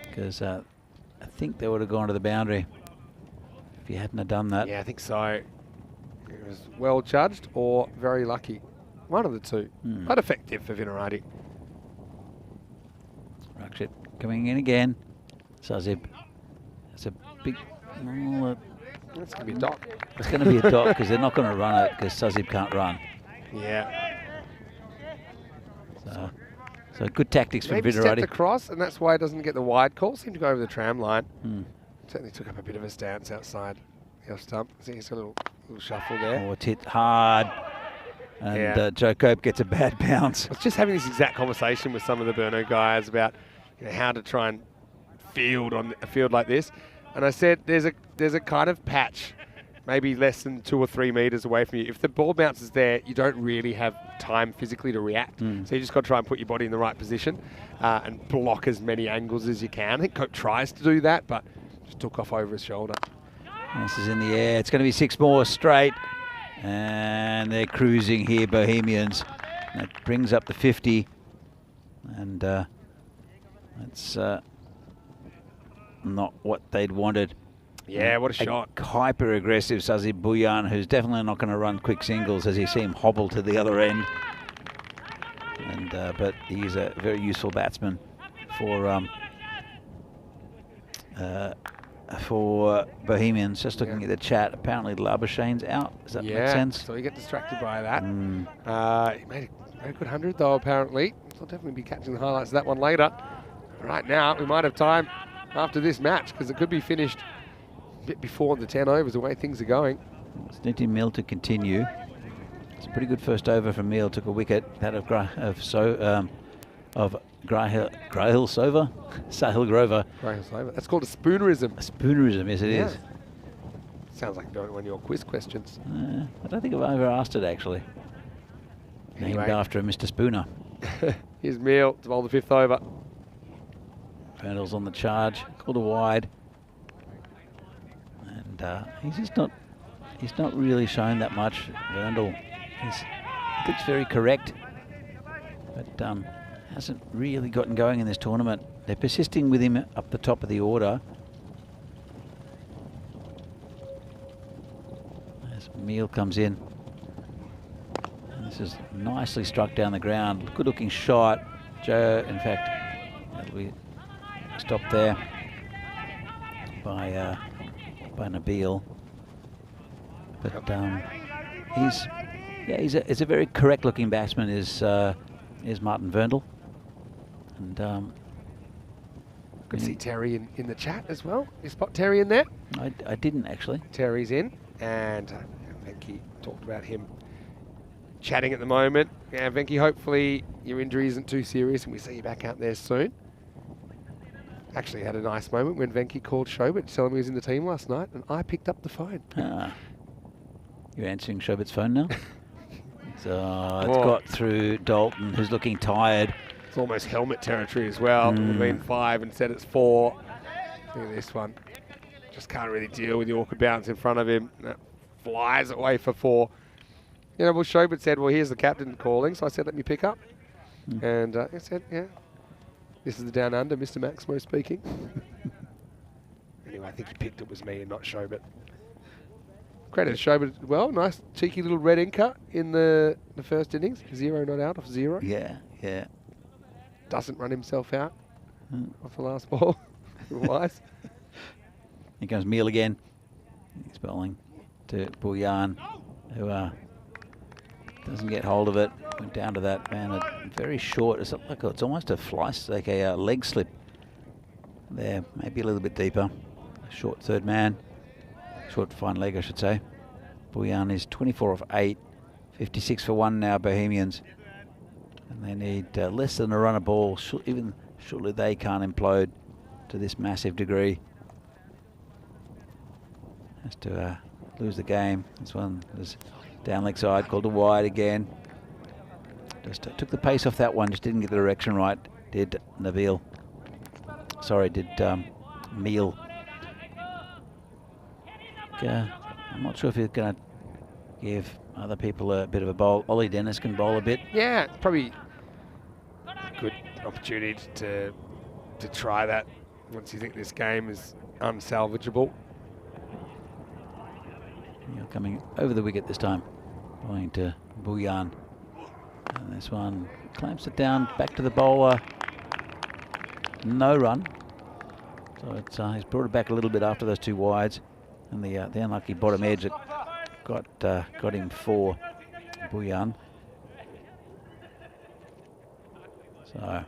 Because I think they would have gone to the boundary if he hadn't have done that. Yeah, I think so. It was well judged or very lucky. One of the two. But effective for Vinarati. Rakshit coming in again. Sazib. It's a big... That's going to be a dot. It's going to be a dot because they're not going to run it because Sazib can't run. Yeah. So good tactics from Maybe Vinarati. stepped across, and that's why he doesn't get the wide call. Seemed to go over the tram line. Certainly took up a bit of a stance outside the off stump. See, he's got a little shuffle there. Oh, it's hit hard. And Joe Cope gets a bad bounce. I was just having this exact conversation with some of the Burno guys about how to try and field on a field like this. And I said, there's a kind of patch, maybe less than 2 or 3 meters away from you. If the ball bounces there, you don't really have time physically to react. So you just got to try and put your body in the right position and block as many angles as you can. I think Cope tries to do that, but just took off over his shoulder. This is in the air. It's going to be 6 more straight. And they're cruising here, Bohemians. That brings up the 50. And that's not what they'd wanted. Yeah, what a shot. Hyper-aggressive Sazib Bullion, who's definitely not going to run quick singles as you see him hobble to the other end. And but he's a very useful batsman for Bohemians. Just looking at the chat, apparently Labuschane's out. Does that make sense? So you get distracted by that. He made a very good 100 though, apparently. He'll definitely be catching the highlights of that one later. Right now, we might have time after this match because it could be finished a bit before the 10 overs, the way things are going. Stinty Mill to continue. It's a pretty good first over from Mill. Took a wicket. That of Grahil Sova? Sahil Grover. Grahil Sova. That's called a spoonerism. A spoonerism, yes it is. Sounds like one of your quiz questions. I don't think I've ever asked it actually. Anyway. Named after Mr. Spooner. Here's Mill to bowl the 5th over. Vandal's on the charge, called a wide. And he's not really shown that much. Vandal, he looks very correct, but hasn't really gotten going in this tournament. They're persisting with him up the top of the order. As Meal comes in. And this is nicely struck down the ground. Good looking shot. Joe, in fact, that'll be stopped there by Nabil. But he's a very correct looking batsman is Martin Verndl. And could see Terry in the chat as well. You spot Terry in there? I didn't actually. Terry's in, and Venki talked about him chatting at the moment. Yeah, Venki, hopefully your injury isn't too serious and we see you back out there soon. Actually had a nice moment when Venki called Shobit to tell him he was in the team last night, and I picked up the phone. You're answering Shobit's phone now? So it's got through Dalton, who's looking tired. It's almost helmet territory as well. We've been 5 and said it's 4. Look at this one. Just can't really deal with the awkward bounce in front of him. That flies away for 4. You know, well, Shobit said, well, here's the captain calling, so I said, let me pick up. And I said, yeah, this is the Down Under, Mr. Maximo speaking. Anyway, I think he picked it was me and not Shobit. Credit to Shobit as well. Nice cheeky little red anchor in the first innings. 0 not out off 0. Yeah, yeah. Doesn't run himself out off the last ball. Wise. Here comes Meal again. He's bowling to Bulyan, who doesn't get hold of it. Went down to that man. Very short. It's like it's almost a slice, like a leg slip. There, maybe a little bit deeper. Short third man. Short fine leg, I should say. Bulyan is 24 off 8. 56 for 1 now, Bohemians. And they need less than a run a ball. Surely they can't implode to this massive degree. Has to lose the game. This one is down leg side, called a wide again. Just took the pace off that one, just didn't get the direction right. Did Nabil. Sorry, did Meal. I'm not sure if he's going to give other people a bit of a bowl. Ollie Dennis can bowl a bit. Yeah, it's probably a good opportunity to try that once you think this game is unsalvageable. You're coming over the wicket this time, going to Bulyan. And this one clamps it down, back to the bowler. No run. So it's he's brought it back a little bit after those 2 wides. And the unlucky bottom edge that got him for Bulyan. So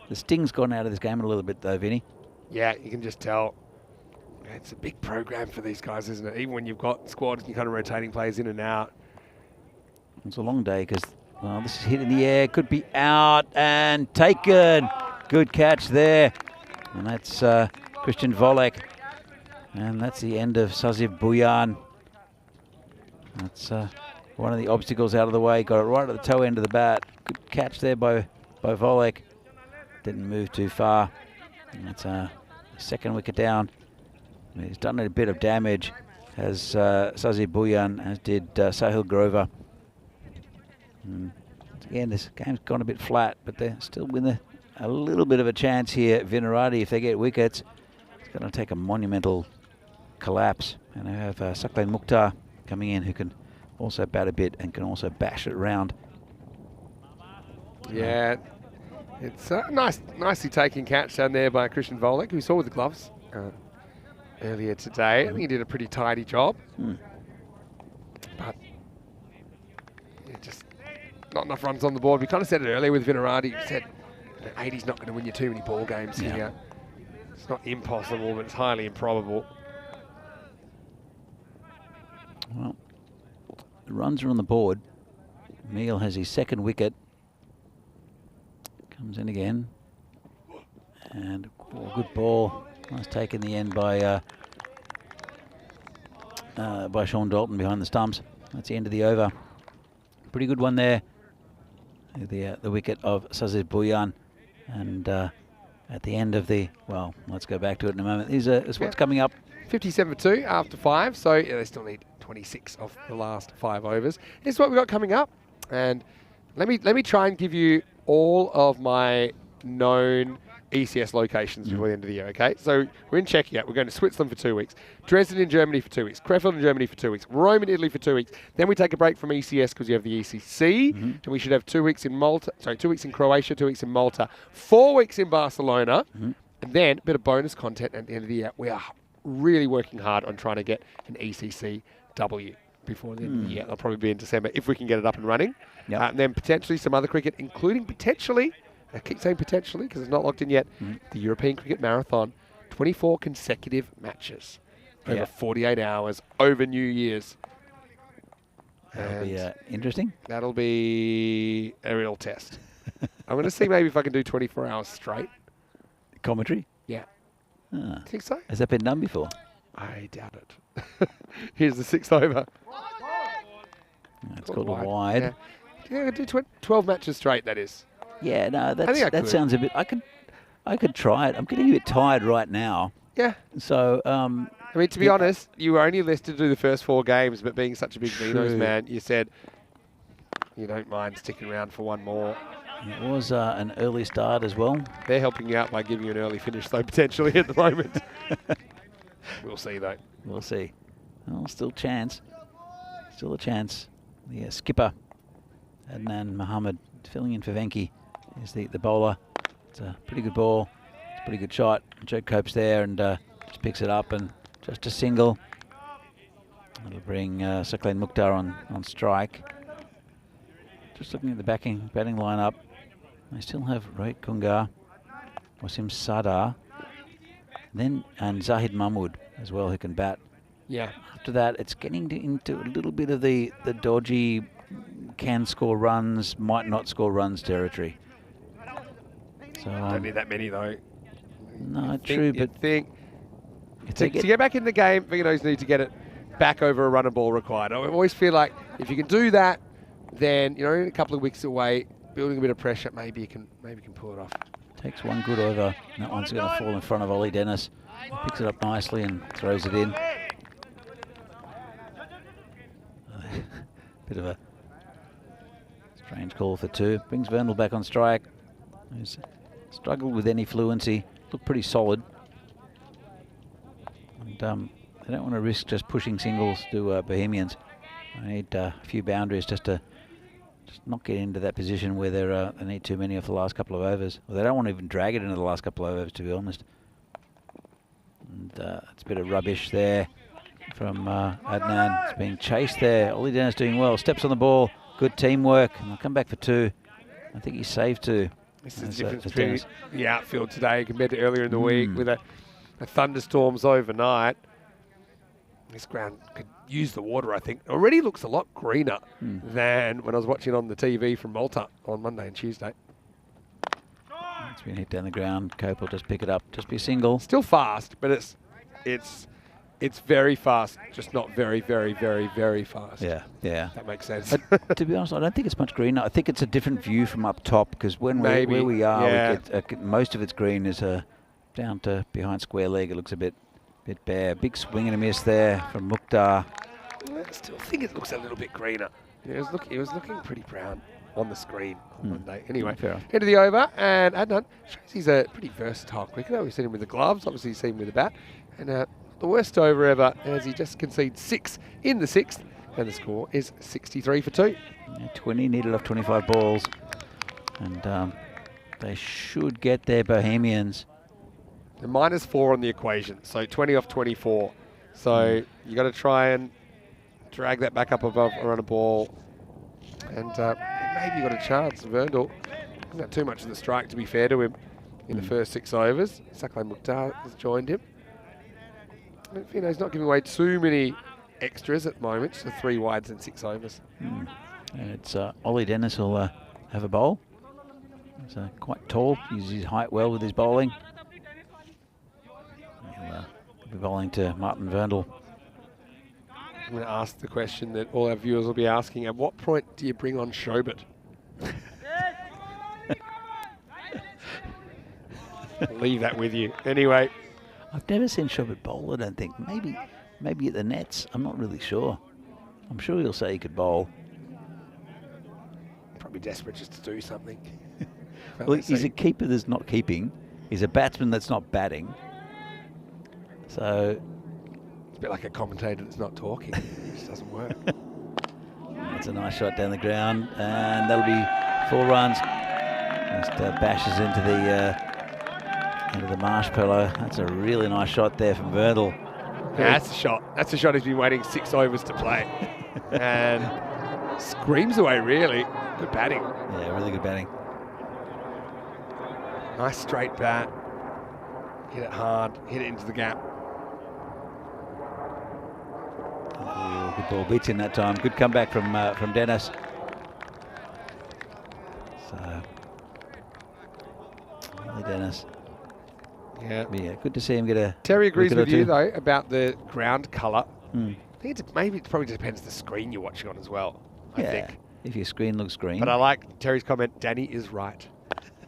the sting's gone out of this game a little bit though, Vinny. Yeah, you can just tell. It's a big program for these guys, isn't it? Even when you've got squads and you're kind of rotating players in and out. It's a long day because, well, this is hit in the air. Could be out and taken. Good catch there. And that's Christian Volek. And that's the end of Sazib Bulyan. That's one of the obstacles out of the way. Got it right at the toe end of the bat. Good catch there by Volek. Didn't move too far. And that's a second wicket down. He's done a bit of damage, as Sazib Bulyan, as did Sahil Grover. Again, this game's gone a bit flat, but they're still with a little bit of a chance here. Vinarati, if they get wickets, it's going to take a monumental collapse. And they have Saklain Mukhtar coming in, who can also bat a bit and can also bash it round. Yeah, it's a nicely taken catch down there by Christian Volek, who we saw with the gloves earlier today. I think he did a pretty tidy job. But yeah, just not enough runs on the board. We kind of said it earlier with Vinarati. We said 80's not going to win you too many ball games here. It's not impossible, but it's highly improbable. Well, the runs are on the board. Meal has his second wicket. Comes in again. And good ball. Nice take in the end by Sean Dalton behind the stumps. That's the end of the over. Pretty good one there. The wicket of Sazib Bulyan. And at the end of the, well, let's go back to it in a moment. Is what's coming up. 57 for 2 after 5, so yeah, they still need 26 of the last 5 overs. This is what we've got coming up. And let me try and give you all of my known ECS locations before the end of the year, okay? So we're in Czechia. We're going to Switzerland for 2 weeks. Dresden in Germany for 2 weeks. Krefeld in Germany for 2 weeks. Rome in Italy for 2 weeks. Then we take a break from ECS because you have the ECC. And we should have 2 weeks in Malta. Sorry, 2 weeks in Croatia, 2 weeks in Malta, 4 weeks in Barcelona. And then a bit of bonus content at the end of the year. We are really working hard on trying to get an ECC W before the end of the year. That'll probably be in December if we can get it up and running. And then potentially some other cricket, including potentially, I keep saying potentially because it's not locked in yet, the European Cricket Marathon, 24 consecutive matches over 48 hours over New Year's. That'll be interesting. That'll be a real test. I'm going to see maybe if I can do 24 hours straight. Commentary? Yeah. Ah. Think so? Has that been done before? I doubt it. Here's the 6th over. It's called a wide. Yeah, do 12 matches straight, that is. Yeah, no, that sounds a bit. I could try it. I'm getting a bit tired right now. Yeah. So, I mean, to be honest, you were only listed to do the first 4 games, but being such a big Vinos man, you said, you don't mind sticking around for one more. It was an early start as well. They're helping you out by giving you an early finish, though, potentially at the moment. We'll see, though. We'll see. Well, still a chance. Still a chance. The skipper, Adnan Mohammed, filling in for Venki, is the bowler. It's a pretty good ball. It's a pretty good shot. Joe Cope's there and just picks it up and just a single. That'll bring Sakleen Mukhtar on strike. Just looking at the batting lineup, they still have Rohit Kungar, Wasim Sadar, and Zahid Mahmood as well, who can bat. Yeah. After that, it's getting into a little bit of the dodgy, can score runs, might not score runs territory. So Don't need that many, though. no, true, but to get back in the game, Viganos need to get it back over a run and ball required. I always feel like if you can do that, then in a couple of weeks away, building a bit of pressure, maybe you can pull it off. takes one good over. And that one's going to fall in front of Ollie Dennis. He picks it up nicely and throws it in. Bit of a strange call for 2. Brings Vernal back on strike. He's struggled with any fluency. Looked pretty solid. And they don't want to risk just pushing singles to Bohemians. They need a few boundaries just to not get into that position where they need too many off the last couple of overs. Well, they don't want to even drag it into the last couple of overs, to be honest. And it's a bit of rubbish there from Adnan. It's being chased there. Ollie Dennis doing well. Steps on the ball. Good teamwork. And they'll come back for 2. I think he saved 2. This is the difference between the outfield today compared to earlier in the week with a thunderstorms overnight. This ground could use the water, I think. Already looks a lot greener than when I was watching on the TV from Malta on Monday and Tuesday. It's been hit down the ground. Cope will just pick it up. Just be a single. Still fast, but it's very fast. Just not very, very, very, very fast. Yeah. That makes sense. To be honest, I don't think it's much greener. I think it's a different view from up top because where we are, we get, most of it's green is down to behind square leg. It looks a bit bare. Big swing and a miss there from Mukhtar. I still think it looks a little bit greener. It was looking pretty brown on the screen on Monday. Anyway, head to the over, and Adnan shows he's a pretty versatile cricketer. We've seen him with the gloves, obviously seen him with the bat, and the worst over ever as he just conceded 6 in the 6th, and the score is 63 for 2. 20 needed off 25 balls, and they should get their Bohemians. The -4 on the equation, so 20 off 24. So you got to try and drag that back up above around a ball, and maybe you got a chance. Verndl, not too much of the strike, to be fair to him, in the first 6 overs. Sakleen Mukhtar has joined him. And, he's not giving away too many extras at the moment, so 3 wides and 6 overs. And it's Ollie Dennis will have a bowl. He's quite tall, uses his height well with his bowling. He'll be bowling to Martin Verndl. I'm going to ask the question that all our viewers will be asking. At what point do you bring on Shobit? Leave that with you. Anyway. I've never seen Shobit bowl, I don't think. Maybe at the nets. I'm not really sure. I'm sure he'll say he could bowl. Probably desperate just to do something. Well, he's a keeper that's not keeping. He's a batsman that's not batting. So it's a bit like a commentator that's not talking. It just doesn't work. That's a nice shot down the ground, and that'll be 4 runs. Just bashes into the marshmallow. That's a really nice shot there from Verndl. Yeah, that's a shot. That's a shot he's been waiting 6 overs to play, and screams away. Really good batting. Yeah, really good batting. Nice straight bat. Hit it hard. Hit it into the gap. Oh, good ball. Beats in that time. Good comeback from Dennis. So, Ollie Dennis. Yeah. Good to see him get a. Terry agrees with you though about the ground colour. I think it probably depends the screen you're watching on as well. I think. If your screen looks green. But I like Terry's comment. Danny is right.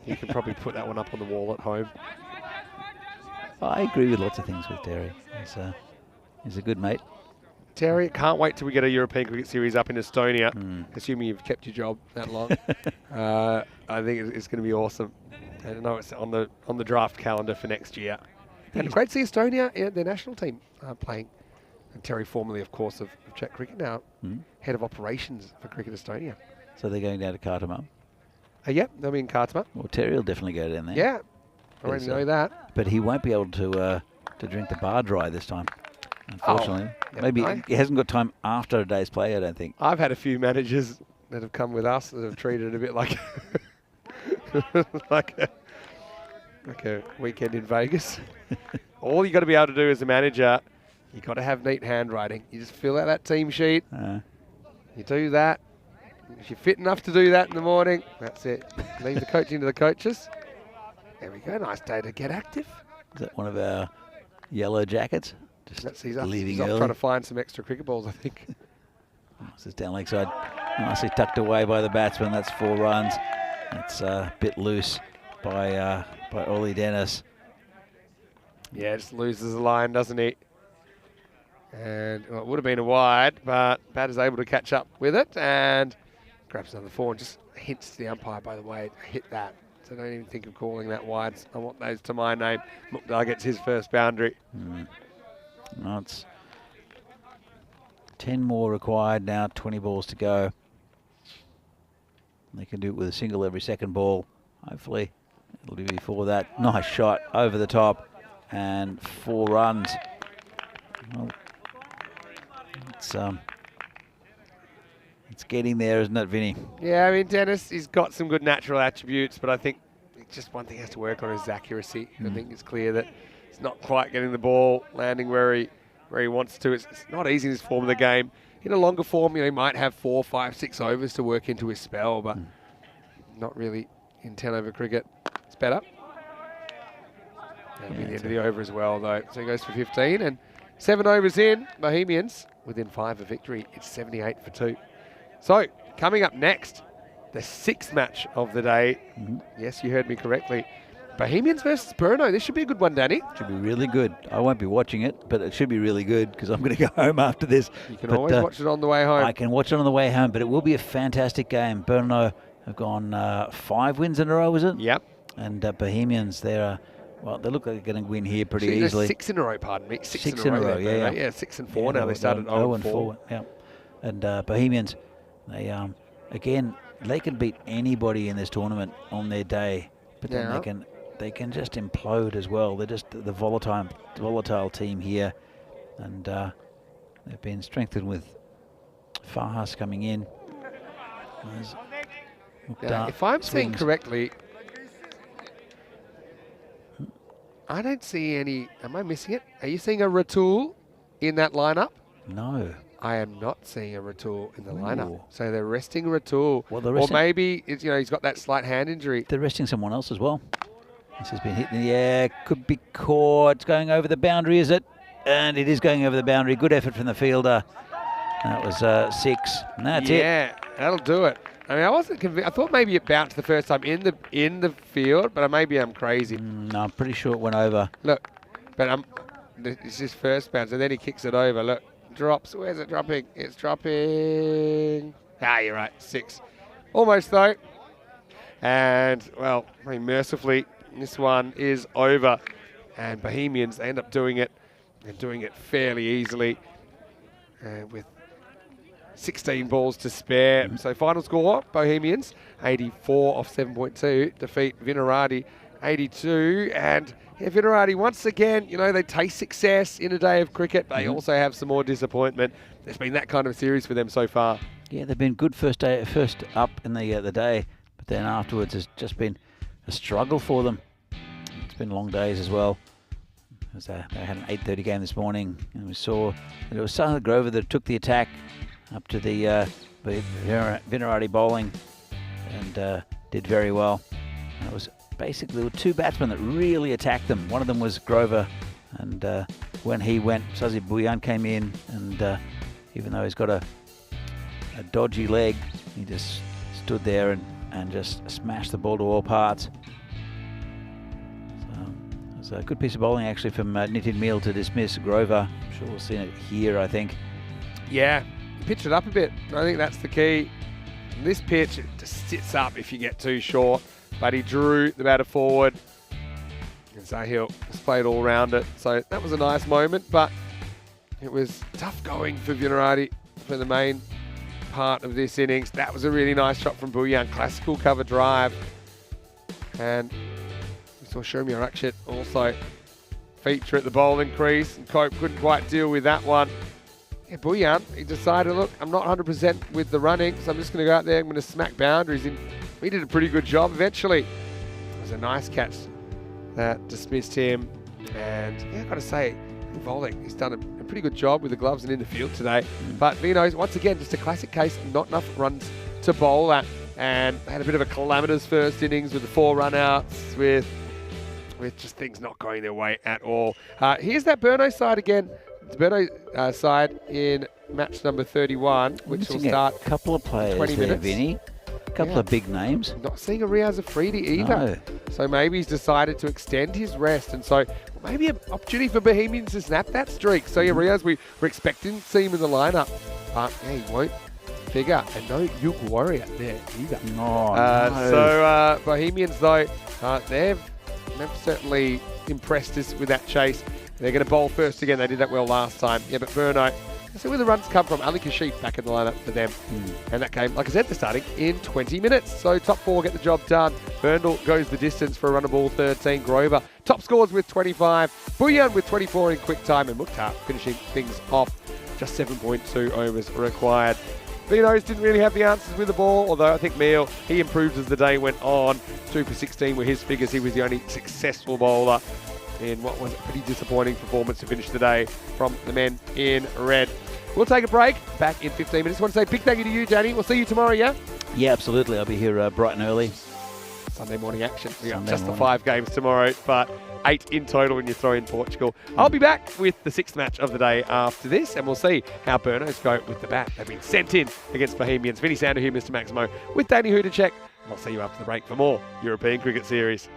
You can probably put that one up on the wall at home. I agree with lots of things with Terry. He's a good mate. Terry, can't wait till we get a European Cricket Series up in Estonia, assuming you've kept your job that long. I think it's going to be awesome. I know it's on the draft calendar for next year. And great to see Estonia, their national team playing. And Terry, formerly, of course, of Czech Cricket, now head of operations for Cricket Estonia. So they're going down to Khartoum. Yep, they'll be in Khartoum. Well, Terry will definitely go down there. Yeah, I already know that. But he won't be able to drink the bar dry this time, unfortunately. Maybe no. he hasn't got time after a day's play, I don't think. I've had a few managers that have come with us that have treated it a bit like like a weekend in Vegas. All you got to be able to do as a manager, you got to have neat handwriting. You just fill out that team sheet. You do that. If you're fit enough to do that in the morning, that's it. Leave the coaching to the coaches. There we go. Nice day to get active. Is that one of our yellow jackets? Just leaving he's off early. trying to find some extra cricket balls, I think. This is down leg side. Nicely tucked away by the batsman. That's 4 runs. That's a bit loose by Ollie Dennis. Yeah, just loses the line, doesn't he? And well, it would have been a wide, but batter's able to catch up with it and grabs another 4 and just hints to the umpire, by the way, hit that. So don't even think of calling that wide. I want those to my name. Mukhtar gets his first boundary. No, it's 10 more required now, 20 balls to go. They can do it with a single every second ball. Hopefully it'll be before that. Nice shot over the top and 4 runs. Well, it's getting there, isn't it, Vinny? Yeah, I mean, Dennis, he's got some good natural attributes, but I think just one thing he has to work on is his accuracy. I think it's clear that he's not quite getting the ball landing where he wants to. It's not easy in this form of the game. In a longer form, he might have 4, 5, 6 overs to work into his spell, but not really in 10-over cricket. It's better. That'll be the end of the over as well, though. So he goes for 15, and 7 overs in, Bohemians within 5 of victory. It's 78 for 2. So, coming up next, the 6th match of the day. Yes, you heard me correctly. Bohemians versus Brno. This should be a good one, Danny. Should be really good. I won't be watching it, but it should be really good because I'm going to go home after this. You can always watch it on the way home. I can watch it on the way home, but it will be a fantastic game. Brno have gone 5 wins in a row, is it? Yep. And Bohemians, they look like they're going to win here pretty easily. 6 in a row, pardon me. 6 in a row, there, yeah. Yeah, 6 and 4 now. They started 0 and 4. Yeah. And Bohemians, they again, they can beat anybody in this tournament on their day, but then they can just implode as well. They're just the volatile team here, and they've been strengthened with Fahas coming in. If I'm seeing correctly, I don't see any. Am I missing it? Are you seeing a Ratul in that lineup? No. I am not seeing a Ratul in the lineup. So they're resting Ratul. Well, they're or maybe he's got that slight hand injury. They're resting someone else as well. This has been hit in the air. Could be caught. It's going over the boundary, is it? And it is going over the boundary. Good effort from the fielder. That was 6. And that's it. Yeah, that'll do it. I mean, I wasn't convinced. I thought maybe it bounced the first time in the field, but maybe I'm crazy. No, I'm pretty sure it went over. Look, but it's his first bounce, and then he kicks it over. Look, drops. Where's it dropping? It's dropping. You're right. 6. Almost, though. And, well, I mean, mercifully, this one is over. And Bohemians, they end up doing it, and doing it fairly easily with 16 balls to spare. So final score, Bohemians, 84 off 7.2, defeat Vinarati, 82. And Vinarati, once again, they taste success in a day of cricket. They also have some more disappointment. There's been that kind of series for them so far. Yeah, they've been good first up in the day, but then afterwards it's just been a struggle for them. It's been long days as well. They had an 8:30 game this morning, and we saw that it was Sahil Grover that took the attack up to the Vinarati bowling and did very well. And it was basically there were 2 batsmen that really attacked them. One of them was Grover, and when he went, Sazi Bhuyan came in, and even though he's got a dodgy leg, he just stood there and just smashed the ball to all parts. A good piece of bowling actually from Nitin Meal to dismiss Grover. I'm sure we'll see it here, I think. Yeah, pitch it up a bit. I think that's the key. This pitch, it just sits up if you get too short. But he drew the batter forward. And Zahil just played all around it. So that was a nice moment, but it was tough going for Vinarati for the main part of this innings. That was a really nice shot from Bhuyan. Classical cover drive. And we saw Shomya Rakshit also feature at the bowling crease, and Cope couldn't quite deal with that one. Yeah, Bhuyan, he decided, look, I'm not 100% with the running, so I'm just going to go out there, I'm going to smack boundaries in. He did a pretty good job eventually. It was a nice catch that dismissed him. And yeah, I've got to say, bowling, he's done a pretty good job with the gloves and in the field today. But Vino's, once again, just a classic case, not enough runs to bowl at. And they had a bit of a calamitous first innings with the 4 run-outs, with just things not going their way at all. Here's that Burno side again. The Burno side in match number 31, which will start a couple of players 20 there, minutes. Vinny. A couple of big names. Not seeing a Riaz Afridi either. No. So maybe he's decided to extend his rest. And so maybe an opportunity for Bohemians to snap that streak. So yeah, Riaz, we're expecting to see him in the lineup. But yeah, he won't figure. And no Yug Warrior there either. Oh, no. So Bohemians, though, they've certainly impressed us with that chase. They're going to bowl first again. They did that well last time. Yeah, but Burno, see where the runs come from. Ali Kashif back in the lineup for them. And that game, like I said, they're starting in 20 minutes. So top 4 get the job done. Burndall goes the distance for a run of ball 13. Grover top scores with 25. Bhuyan with 24 in quick time. And Mukhtar finishing things off. Just 7.2 overs required. Vinos didn't really have the answers with the ball, although I think Meal, he improved as the day went on. 2 for 16 were his figures. He was the only successful bowler in what was a pretty disappointing performance to finish the day from the men in red. We'll take a break. Back in 15 minutes. I want to say a big thank you to you, Danny. We'll see you tomorrow, yeah? Yeah, absolutely. I'll be here bright and early. Sunday morning action. We got Sunday just morning. the 5 games tomorrow, but 8 in total when you throw in Portugal. I'll be back with the 6th match of the day after this, and we'll see how Burnos go with the bat. They've been sent in against Bohemians. Vinny Sander here, Mr. Maximo, with Danny Hudacek. I'll see you after the break for more European Cricket Series.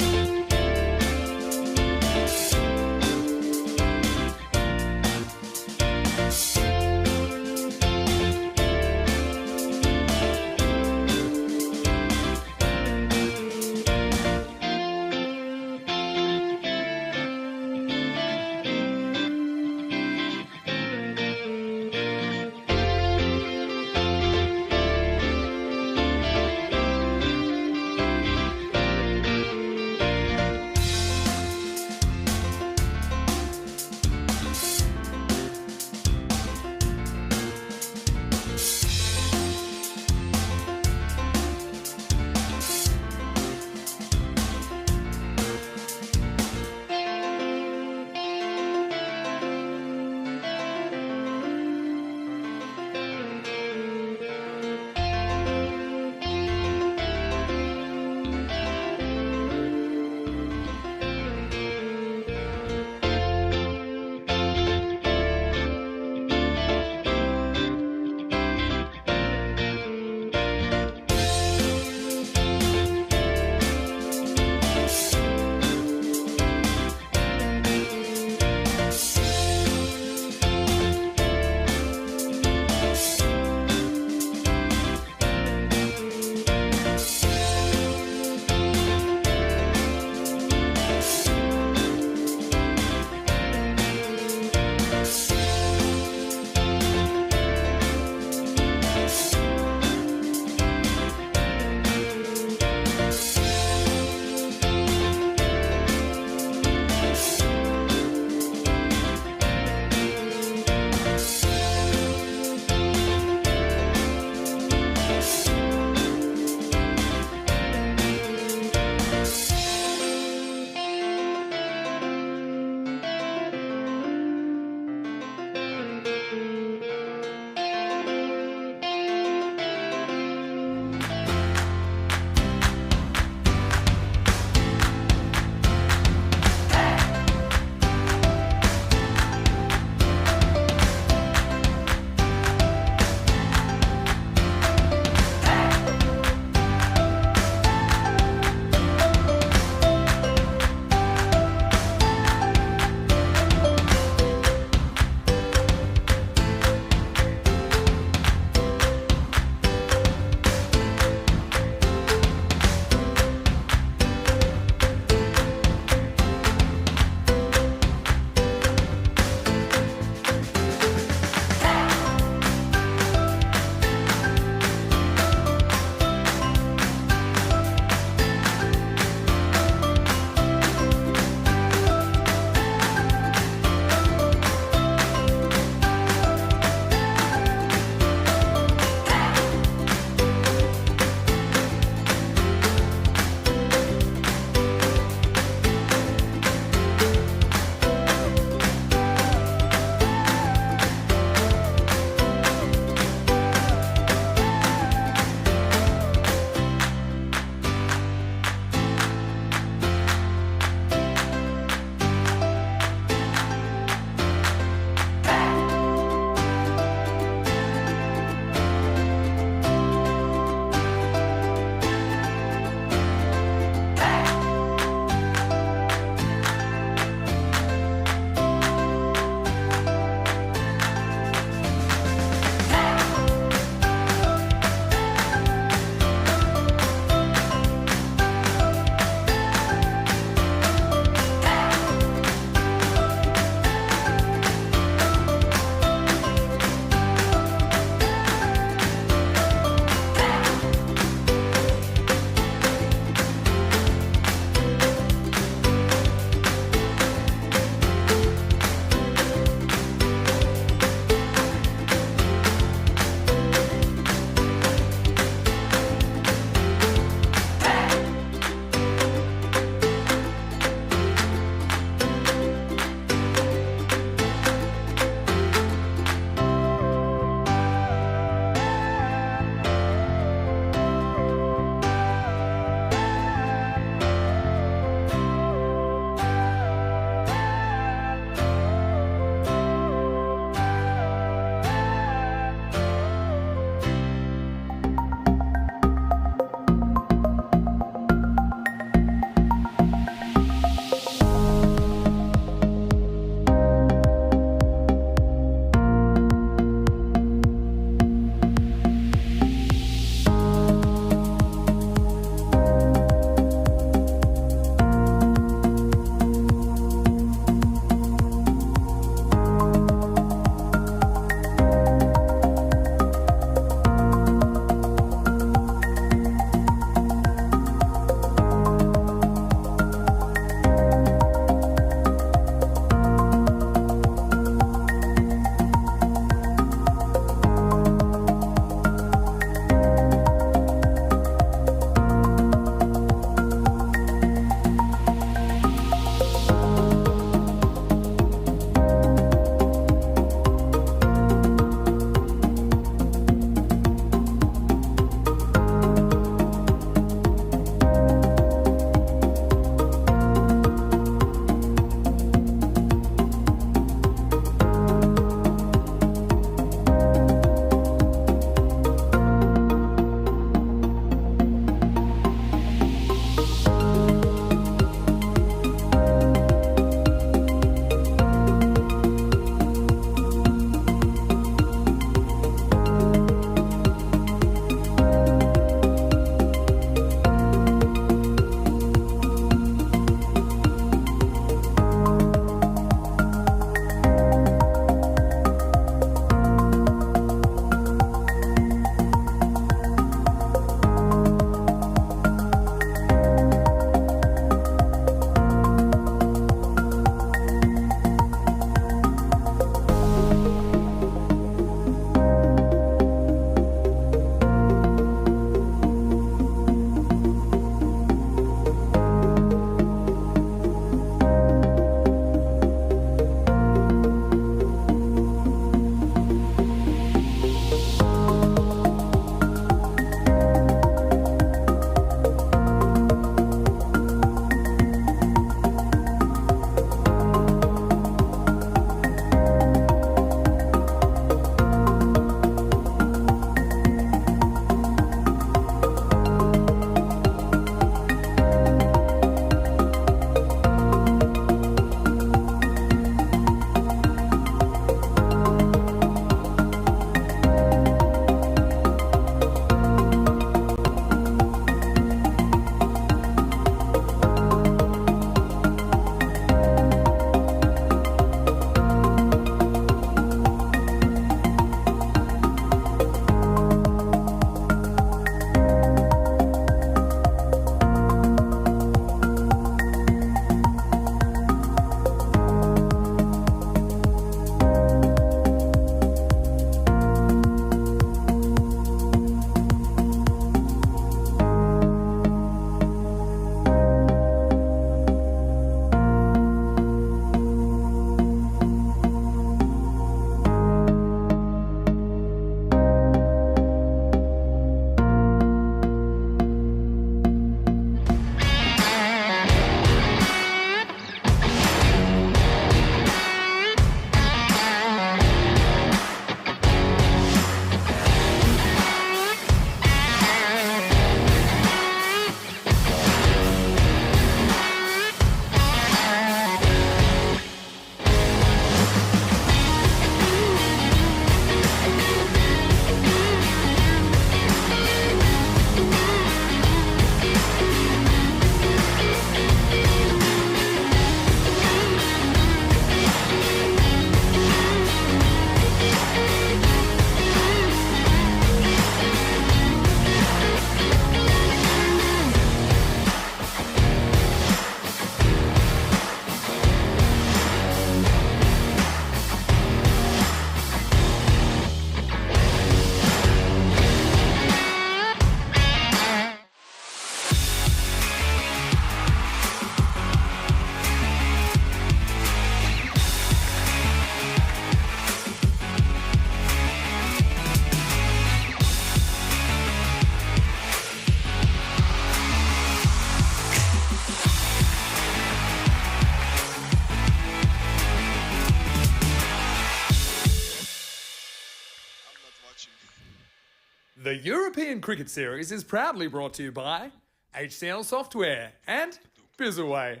The European Cricket Series is proudly brought to you by HCL Software and Bizaway.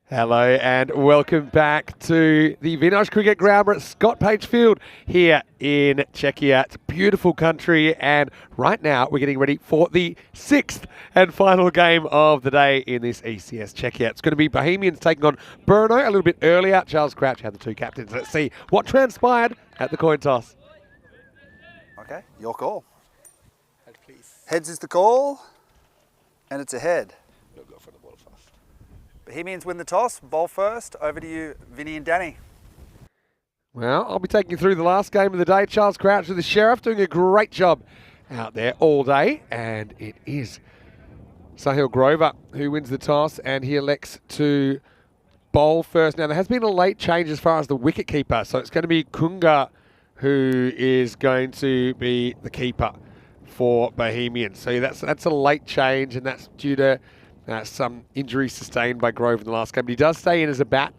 Hello and welcome back to the Vinaj Cricket Ground. We're at Scott Page Field here in Czechia. It's a beautiful country, and right now we're getting ready for the 6th and final game of the day in this ECS Czechia. It's going to be Bohemians taking on Brno a little bit earlier. Charles Crouch had the two captains. Let's see what transpired at the coin toss. Okay, your call. Head, please. Heads is the call, and it's a head. We'll go for the ball first. Bohemians win the toss. Ball first. Over to you, Vinny and Danny. Well, I'll be taking you through the last game of the day. Charles Crouch with the Sheriff doing a great job out there all day, and it is Sahil Grover who wins the toss, and he elects to bowl first. Now, there has been a late change as far as the wicket keeper, so it's going to be Kunga who is going to be the keeper for Bohemians. So that's a late change, and that's due to some injuries sustained by Grove in the last game. But he does stay in as a bat.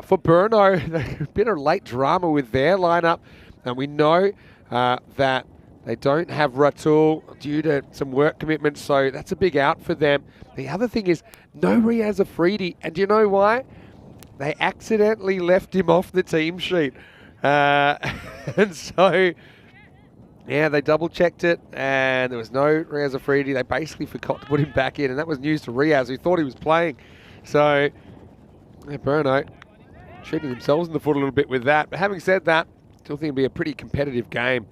For Brno, a bit of late drama with their lineup, and we know that they don't have Ratul due to some work commitments, so that's a big out for them. The other thing is no Riaz Afridi, and do you know why? They accidentally left him off the team sheet. And so, yeah, they double-checked it, and there was no Riaz Afridi. They basically forgot to put him back in, and that was news to Riaz, who thought he was playing. So, yeah, Brno shooting themselves in the foot a little bit with that. But having said that, still think it'll be a pretty competitive game.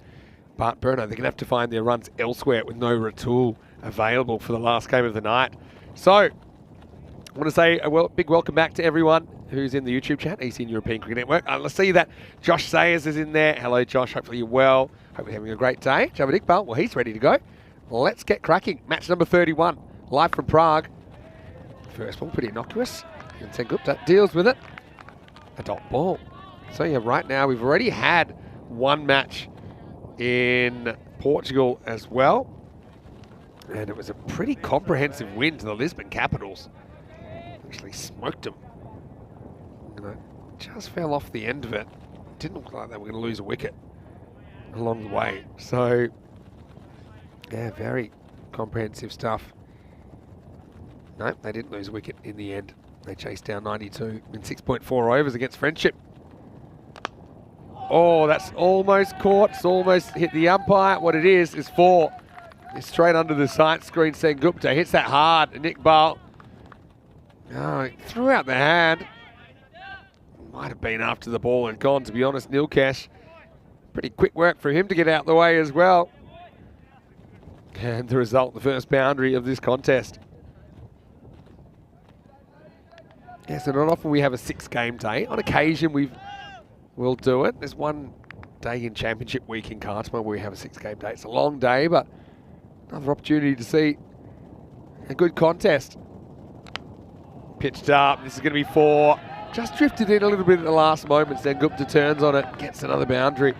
But Brno, they're going to have to find their runs elsewhere with no Ratul available for the last game of the night. So, I want to say a big welcome back to everyone who's in the YouTube chat, ECN European Cricket Network. Let's see that Josh Sayers is in there. Hello, Josh. Hopefully you're well. Hope you're having a great day. Javad Iqbal, well, he's ready to go. Let's get cracking. Match number 31, live from Prague. First ball, pretty innocuous. And Sengupta deals with it. A dot ball. So, yeah, right now we've already had one match in Portugal as well. And it was a pretty comprehensive win to the Lisbon Capitals. Actually smoked them. Just fell off the end of it. Didn't look like they were going to lose a wicket along the way. So, yeah, very comprehensive stuff. No, they didn't lose a wicket in the end. They chased down 92 in 6.4 overs against Friendship. Oh, that's almost caught. It's almost hit the umpire. What it is 4. It's straight under the sight screen. Sengupta hits that hard. And Iqbal threw out the hand. Might have been after the ball and gone, to be honest. Nilkesh, pretty quick work for him to get out the way as well. And the result, the first boundary of this contest. Yeah, so not often we have a 6-game day. On occasion, we'll do it. There's one day in Championship Week in Khartoum where we have a 6-game day. It's a long day, but another opportunity to see a good contest. Pitched up. This is going to be 4. Just drifted in a little bit at the last moment. Sengupta turns on it, gets another boundary.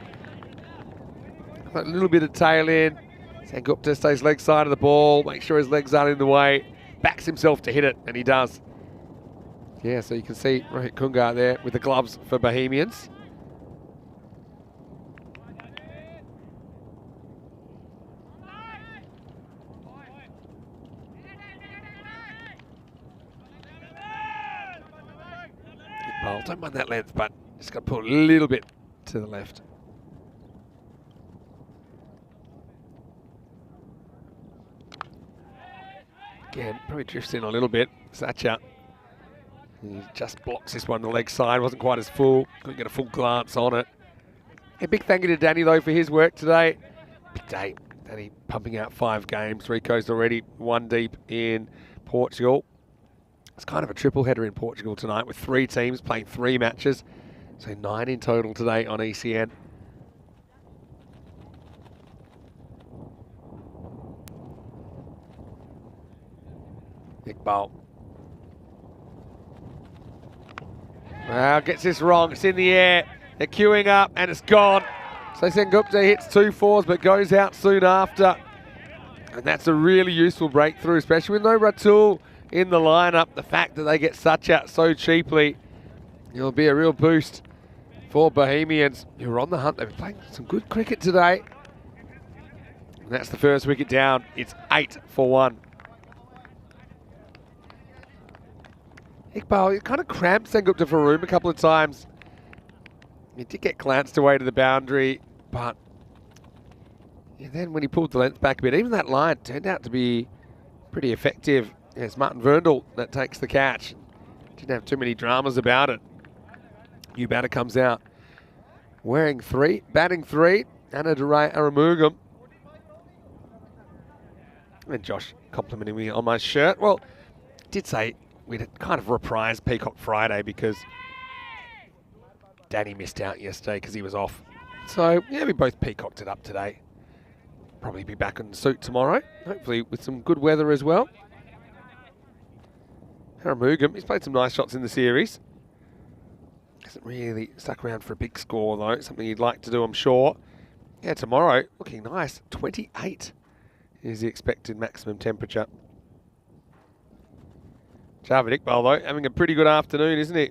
A little bit of tail in. Sengupta stays leg side of the ball, make sure his legs aren't in the way, backs himself to hit it, and he does. Yeah, so you can see Rohit Kunga there with the gloves for Bohemians. Well, don't mind that length, but just got to pull a little bit to the left. Again, probably drifts in a little bit. Sacha, he just blocks this one on the leg side. Wasn't quite as full. Couldn't get a full glance on it. A big thank you to Danny, though, for his work today. Big day. Danny pumping out 5 games. Rico's already 1 deep in Portugal. It's kind of a triple header in Portugal tonight with 3 teams playing 3 matches. So 9 in total today on ECN. Iqbal. Well, gets this wrong. It's in the air. They're queuing up and it's gone. So Sengupta hits 2 4s but goes out soon after. And that's a really useful breakthrough, especially with no Ratul in the lineup. The fact that they get Sacha so cheaply, it'll be a real boost for Bohemians, who are on the hunt. They've been playing some good cricket today. And that's the first wicket down. It's 8 for 1. Iqbal, he kind of cramped Sengupta for room a couple of times. He did get glanced away to the boundary, but then when he pulled the length back a bit, even that line turned out to be pretty effective. It's Martin Verndl that takes the catch. Didn't have too many dramas about it. New batter comes out wearing 3, batting 3, Anna Duray Aramugam. And Josh complimenting me on my shirt. Well, did say we'd kind of reprised Peacock Friday because Danny missed out yesterday because he was off. So, yeah, we both peacocked it up today. Probably be back in the suit tomorrow, hopefully with some good weather as well. Aramugam, he's played some nice shots in the series. Hasn't really stuck around for a big score, though. Something he'd like to do, I'm sure. Yeah, tomorrow, looking nice. 28 is the expected maximum temperature. Javed Iqbal, though, having a pretty good afternoon, isn't he?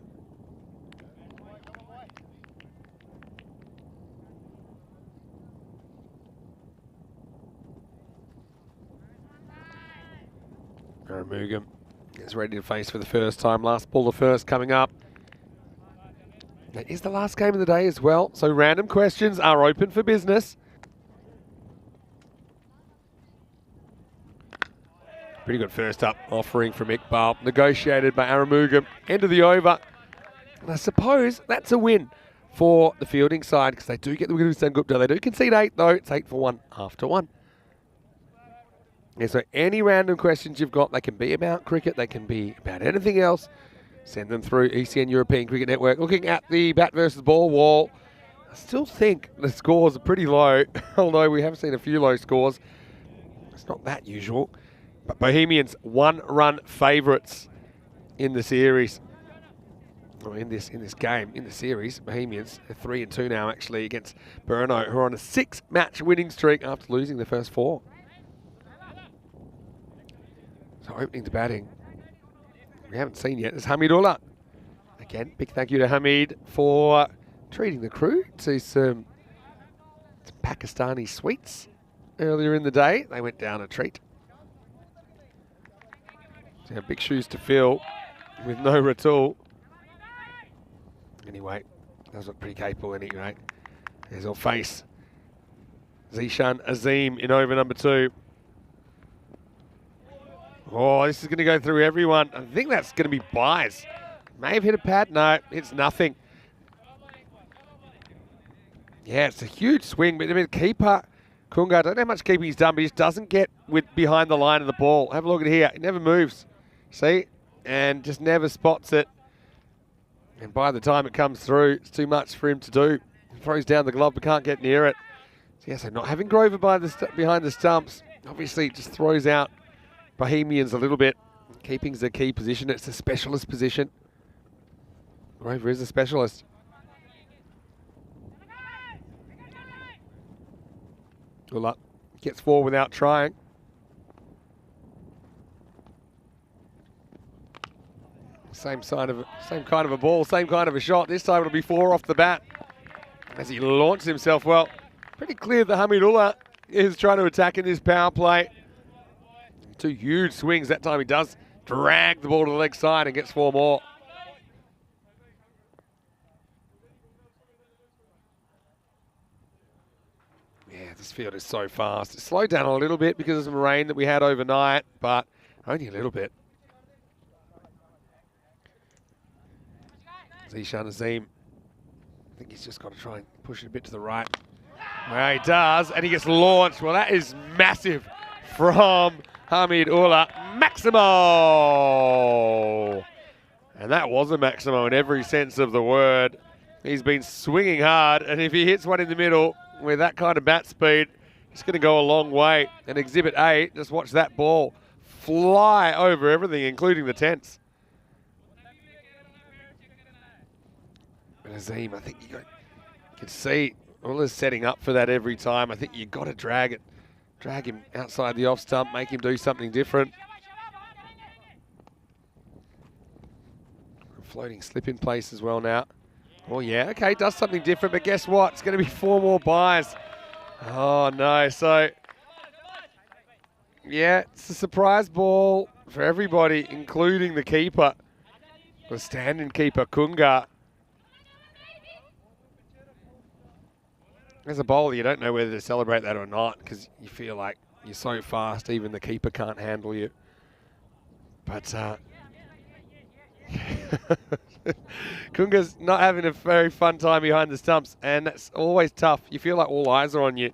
Aramugam is ready to face for the first time. Last ball, the first coming up. That is the last game of the day as well, so random questions are open for business. Pretty good first up offering from Iqbal, negotiated by Aramugam. End of the over. And I suppose that's a win for the fielding side because they do get the wicket with Sengupta. They do concede 8 though. It's 8 for 1 after 1. Yeah, so any random questions you've got, they can be about cricket, they can be about anything else. Send them through ECN European Cricket Network. Looking at the bat versus ball wall, I still think the scores are pretty low, although we have seen a few low scores. It's not that usual. But Bohemians 1-run favourites in the series. Or in this game, in the series, Bohemians are 3-2 now actually against Brno, who are on a 6-match winning streak after losing the first 4. So opening to batting, we haven't seen yet, is Hamidullah. Again, big thank you to Hamid for treating the crew to some Pakistani sweets earlier in the day. They went down a treat. So big shoes to fill with no Ratul. Anyway, does look pretty capable anyway. There's our face. Zishan Azim in over number 2. Oh, this is going to go through everyone. I think that's going to be buys. May have hit a pad. No, it's nothing. Yeah, it's a huge swing. But I mean, keeper, Kunga, I don't know how much keeping he's done, but he just doesn't get behind the line of the ball. Have a look at here. He never moves. See? And just never spots it. And by the time it comes through, it's too much for him to do. He throws down the glove, but can't get near it. So, yeah, so not having Grover behind the stumps, obviously just throws out Bohemians a little bit. Keeping's a key position. It's a specialist position. Grover is a specialist. Good luck. Gets 4 without trying. Same kind of a ball, same kind of a shot. This time it'll be 4 off the bat. As he launches himself, well, pretty clear that Hamidullah is trying to attack in this power play. 2 huge swings. That time he does drag the ball to the leg side and gets 4 more. Yeah, this field is so fast. It slowed down a little bit because of some rain that we had overnight, but only a little bit. Zishan Azim, I think he's just got to try and push it a bit to the right. Well, he does, and he gets launched. Well, that is massive from Hamidullah. Maximo! And that was a Maximo in every sense of the word. He's been swinging hard, and if he hits one in the middle with that kind of bat speed, it's going to go a long way. And Exhibit A, just watch that ball fly over everything, including the tents. But Azim, I think you can see all is setting up for that every time. I think you've got to drag him outside the off stump, make him do something different. Floating slip in place as well now. Oh yeah, okay, does something different, but guess what? It's going to be 4 more buys. Oh no, so Yeah, it's a surprise ball for everybody, including the keeper. The stand-in keeper, Kunga. As a bowler, you don't know whether to celebrate that or not because you feel like you're so fast, even the keeper can't handle you. But Kunga's not having a very fun time behind the stumps, and that's always tough. You feel like all eyes are on you.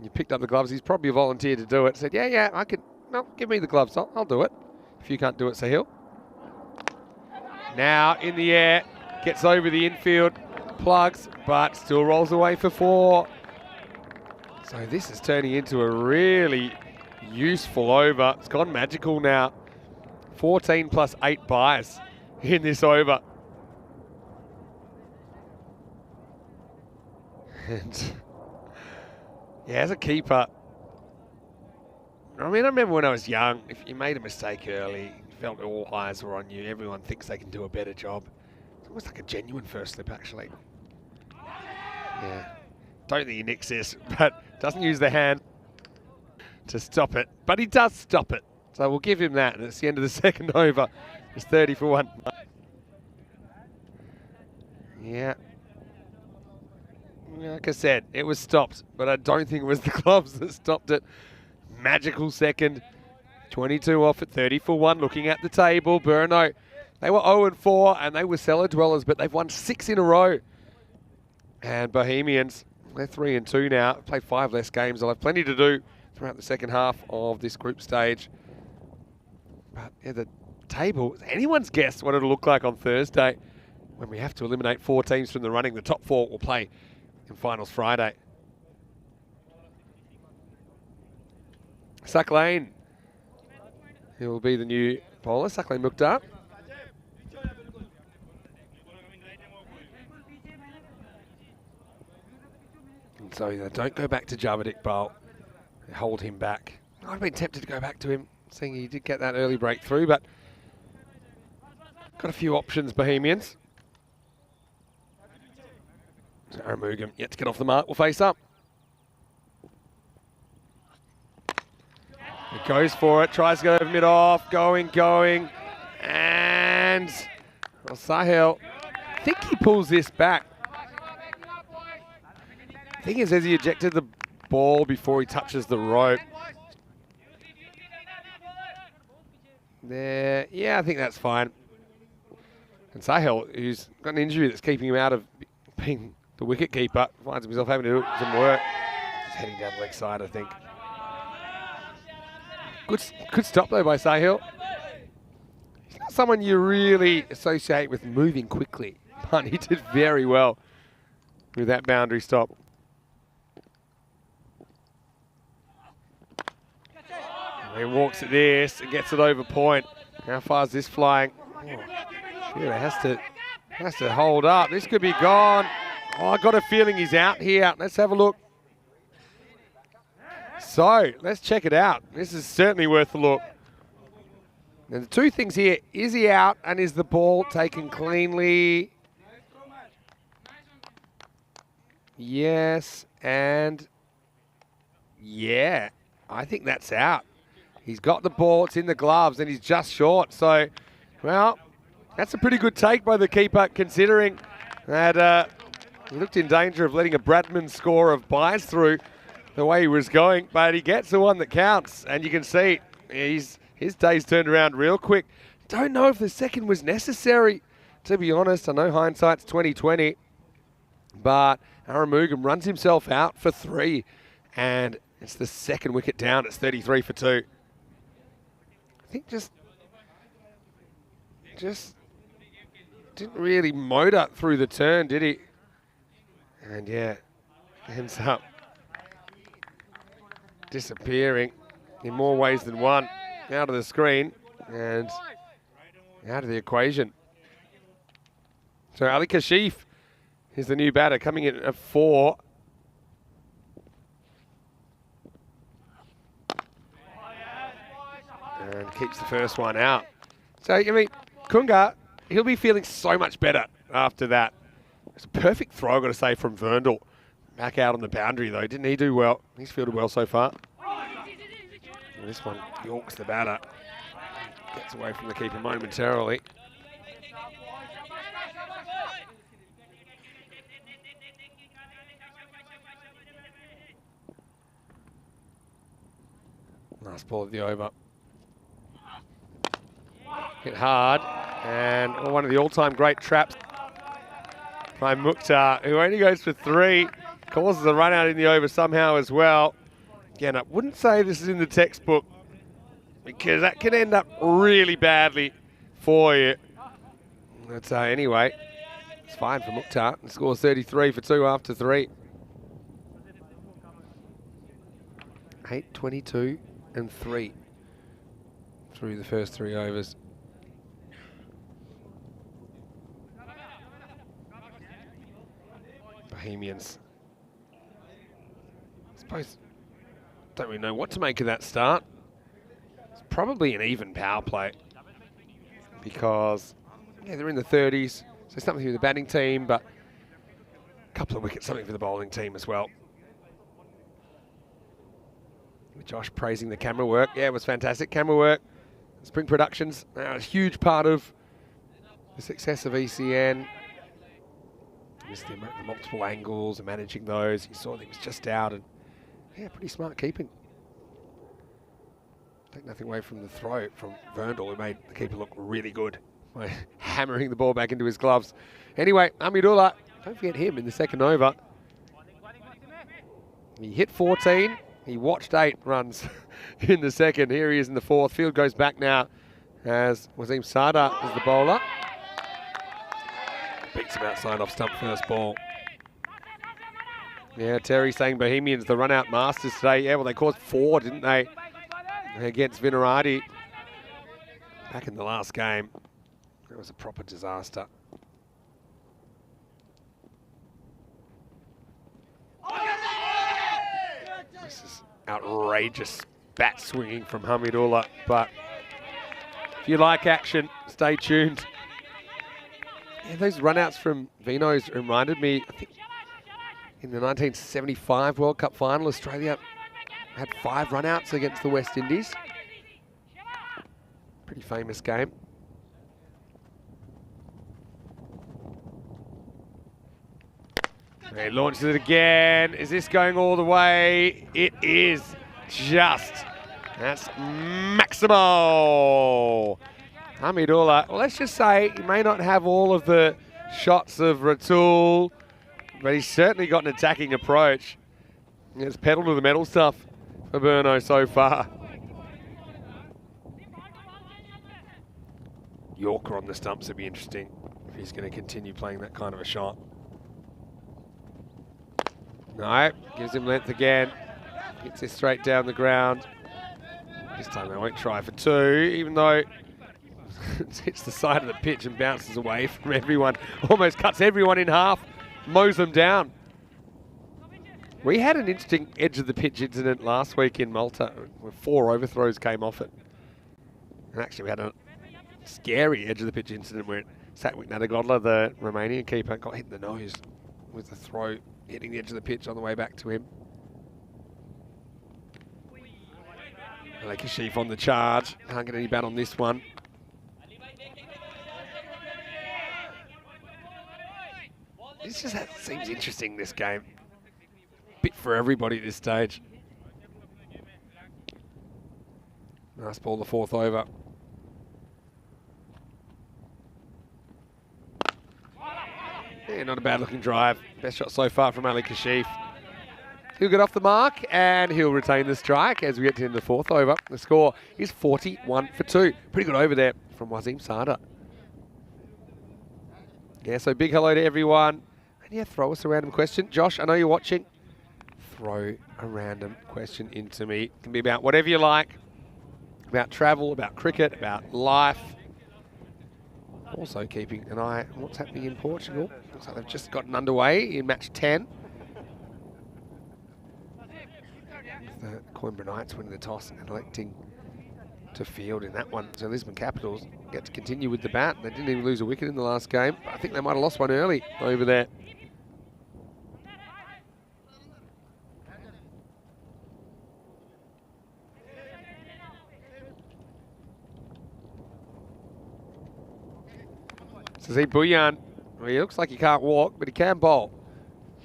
You picked up the gloves. He's probably volunteered to do it. Said, yeah, I can. No, give me the gloves. I'll do it. If you can't do it, Sahil. Now in the air, gets over the infield, plugs, but still rolls away for 4. So this is turning into a really useful over. It's gone magical now. 14 plus 8 buys in this over. And yeah, as a keeper, I mean, I remember when I was young, if you made a mistake early, you felt all eyes were on you, everyone thinks they can do a better job. It's almost like a genuine first slip, actually. Yeah. Don't think he nicks this, but doesn't use the hand to stop it. But he does stop it. So we'll give him that. And it's the end of the second over. It's 30 for 1. Yeah. Like I said, it was stopped, but I don't think it was the gloves that stopped it. Magical second. 22 off at 30 for 1. Looking at the table, Burno, they were 0-4 and they were cellar dwellers, but they've won 6 in a row. And Bohemians, they're 3-2 now. Played 5 less games. They'll have plenty to do throughout the second half of this group stage. But yeah, the table, it's anyone's guess what it'll look like on Thursday when we have to eliminate 4 teams from the running. The top 4 will play in finals Friday. Suck Lane, he will be the new bowler. Suck Lane looked up. And so they don't go back to Javadik Bowl. They hold him back. I'd been tempted to go back to him, seeing he did get that early breakthrough, but got a few options, Bohemians. Aramugam yet to get off the mark, will face up. He goes for it, tries to go over mid-off, going, and Sahil, I think he pulls this back. Thing is, as he ejected the ball before he touches the rope. There, yeah, I think that's fine. And Sahil, who's got an injury that's keeping him out of being the wicket keeper, finds himself having to do some work. He's heading down the leg side, I think. Good stop though by Sahil. He's not someone you really associate with moving quickly, but he did very well with that boundary stop. And he walks at this and gets it over point. How far is this flying? Oh, yeah, has to hold up. This could be gone. Oh, I got a feeling he's out here. Let's have a look. So, let's check it out. This is certainly worth a look. Now, the 2 things here, is he out and is the ball taken cleanly? Yes, and yeah, I think that's out. He's got the ball, it's in the gloves, and he's just short. So, well, that's a pretty good take by the keeper, considering that he looked in danger of letting a Bradman score of buys through the way he was going, but he gets the one that counts, and you can see his day's turned around real quick. Don't know if the second was necessary, to be honest. I know hindsight's 20/20, but Aramugam runs himself out for 3, and it's the second wicket down. It's 33 for 2. I think just didn't really motor through the turn, did he? And yeah, ends up disappearing in more ways than one, out of the screen and out of the equation. So Ali Kashif is the new batter, coming in at 4. And keeps the first one out. So, I mean, Kunga, he'll be feeling so much better after that. It's a perfect throw, I've got to say, from Verndl. Back out on the boundary, though. Didn't he do well? He's fielded well so far. This one, York's the batter. Gets away from the keeper momentarily. Last ball of the over. Hit hard, and one of the all-time great traps by Mukhtar, who only goes for 3, causes a run out in the over somehow as well. Again, I wouldn't say this is in the textbook, because that can end up really badly for you. But anyway, it's fine for Mukhtar. He scores 33 for 2 after 3. 8, 22 and 3 through the first 3 overs. Bohemians. I suppose, don't really know what to make of that start. It's probably an even power play because they're in the 30s, so something for the batting team, but a couple of wickets, something for the bowling team as well. Josh praising the camera work. Yeah, it was fantastic camera work. Spring Productions, a huge part of the success of ECN. Just the multiple angles and managing those. You saw he was just out, and yeah, pretty smart keeping. Take nothing away from the throw from Verndl, who made the keeper look really good by hammering the ball back into his gloves. Anyway, Amidullah, don't forget him in the second over. He hit 14. He watched 8 runs in the second. Here he is in the 4th. Field goes back now as Wasim Sada is the bowler. Beats him outside off stump first ball. Yeah, Terry saying Bohemians, the run-out masters today. Yeah, well, they caused 4, didn't they, against Vinarati back in the last game. It was a proper disaster. This is outrageous bat swinging from Hamidullah, but if you like action, stay tuned. Yeah, those runouts from Vino's reminded me, I think, in the 1975 World Cup final, Australia had 5 runouts against the West Indies. Pretty famous game. He launches it again. Is this going all the way? It is just. That's Maximo. Hamidullah, well, let's just say he may not have all of the shots of Ratul, but he's certainly got an attacking approach. It's pedal to the metal stuff for Burno so far. Yorker on the stumps would be interesting if he's going to continue playing that kind of a shot. No, gives him length again. Hits it straight down the ground. This time they won't try for 2, even though it hits the side of the pitch and bounces away from everyone. Almost cuts everyone in half, mows them down. We had an interesting edge of the pitch incident last week in Malta where 4 overthrows came off it. And actually we had a scary edge of the pitch incident where Satwik Nadagodla, the Romanian keeper, got hit in the nose with the throw hitting the edge of the pitch on the way back to him. Kashif on the charge. Can't get any bat on this one. This just seems interesting, this game. Bit for everybody at this stage. Nice ball, the 4th over. Yeah, not a bad looking drive. Best shot so far from Ali Kashif. He'll get off the mark and he'll retain the strike as we get to the 4th over. The score is 41 for 2. Pretty good over there from Wasim Sada. Yeah, so big hello to everyone. And yeah, throw us a random question. Josh, I know you're watching. Throw a random question into me. It can be about whatever you like. About travel, about cricket, about life. Also keeping an eye on what's happening in Portugal. Looks like they've just gotten underway in match 10. The Coimbra Knights winning the toss and electing to field in that one. So Lisbon Capitals get to continue with the bat. They didn't even lose a wicket in the last game. But I think they might have lost one early over there. Sazib Bhuyan, well, he looks like he can't walk, but he can bowl.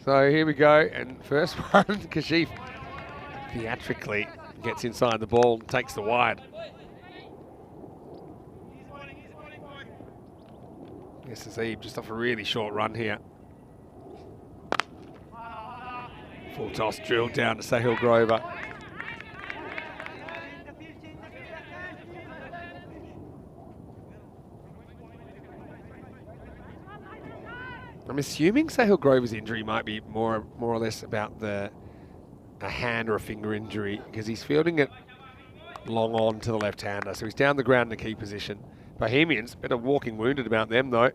So here we go, and first one, Kashif theatrically gets inside the ball and takes the wide. Yes, Sazib just off a really short run here. Full toss drilled down to Sahil Grover. I'm assuming Sahil Grover's injury might be more or less about a hand or a finger injury, because he's fielding it long on to the left-hander, so he's down the ground in a key position. Bohemians, bit of walking wounded about them though.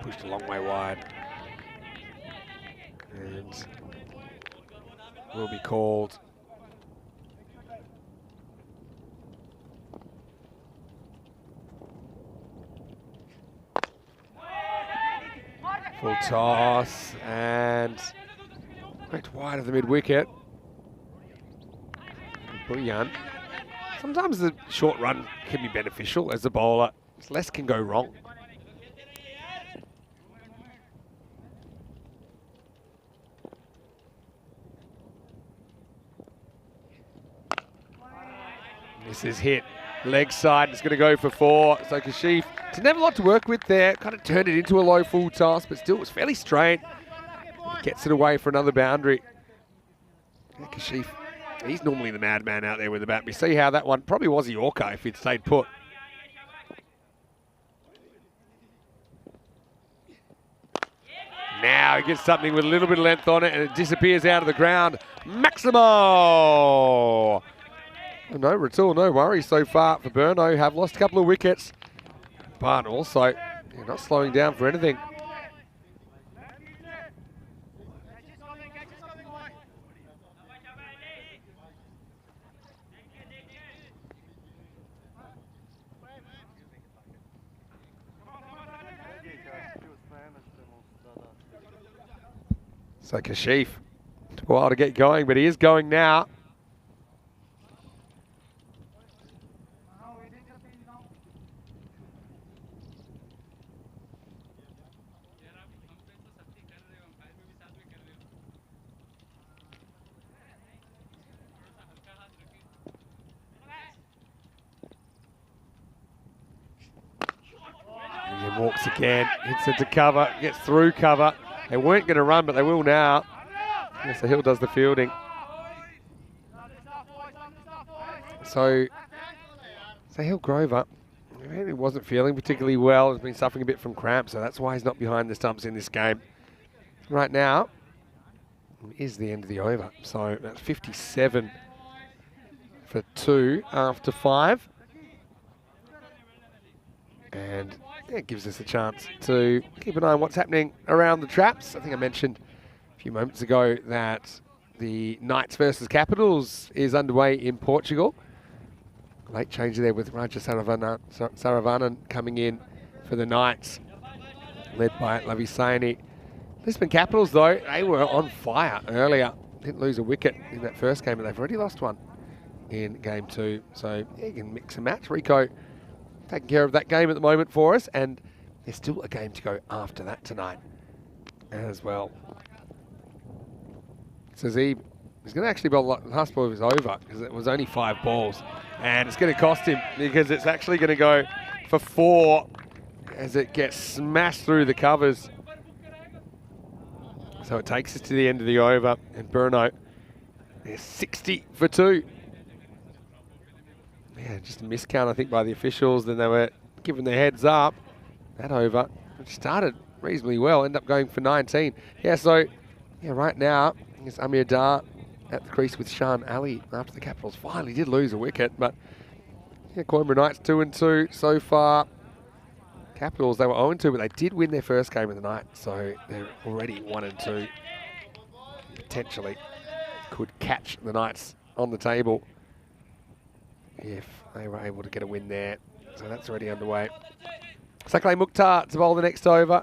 Pushed a long way wide. And will be called. Full toss and went wide of the mid-wicket. Bhuyan. Sometimes the short run can be beneficial as a bowler. Less can go wrong. This is hit. Leg side, it's going to go for 4. So Kashif didn't have a lot to work with there. Kind of turned it into a low full toss, but still was fairly straight. Gets it away for another boundary. Yeah, Kashif, he's normally the madman out there with the bat. We see how that one probably was a Yorker if he'd stayed put. Now he gets something with a little bit of length on it and it disappears out of the ground. Maximo! No, Ratul, no worries so far for Burno. Have lost a couple of wickets, but also you're not slowing down for anything. So Kashif took a while to get going, but he is going now. He walks again, hits it to cover, gets through cover. They weren't going to run, but they will now. And so Hill does the fielding. So Hill Grover really wasn't feeling particularly well. Has been suffering a bit from cramp, so that's why he's not behind the stumps in this game. Right now is the end of the over. So that's 57 for 2 after 5. And it gives us a chance to keep an eye on what's happening around the traps. I think I mentioned a few moments ago that the Knights versus Capitals is underway in Portugal. Late change there with Raja Saravanan coming in for the Knights, led by Lavisani. Lisbon Capitals, though, they were on fire earlier. Didn't lose a wicket in that first game, but they've already lost one in game 2. So yeah, you can mix and match. Rico taking care of that game at the moment for us, and there's still a game to go after that tonight as well. Sazib is going to actually bowl the last ball of his over because it was only 5 balls, and it's going to cost him because it's actually going to go for 4 as it gets smashed through the covers. So it takes us to the end of the over, and Burno is 60 for 2. Yeah, just a miscount, I think, by the officials. Then they were given their heads up. That over, which started reasonably well, ended up going for 19. Yeah, so yeah, right now, it's Amir Dar at the crease with Shan Ali after the Capitals finally did lose a wicket. But yeah, Coimbra Knights 2-2 so far. Capitals, they were 0-2, but they did win their first game of the night. So they're already 1-2. Potentially could catch the Knights on the table if they were able to get a win there. So that's already underway. Sakleh Mukhtar to bowl the next over.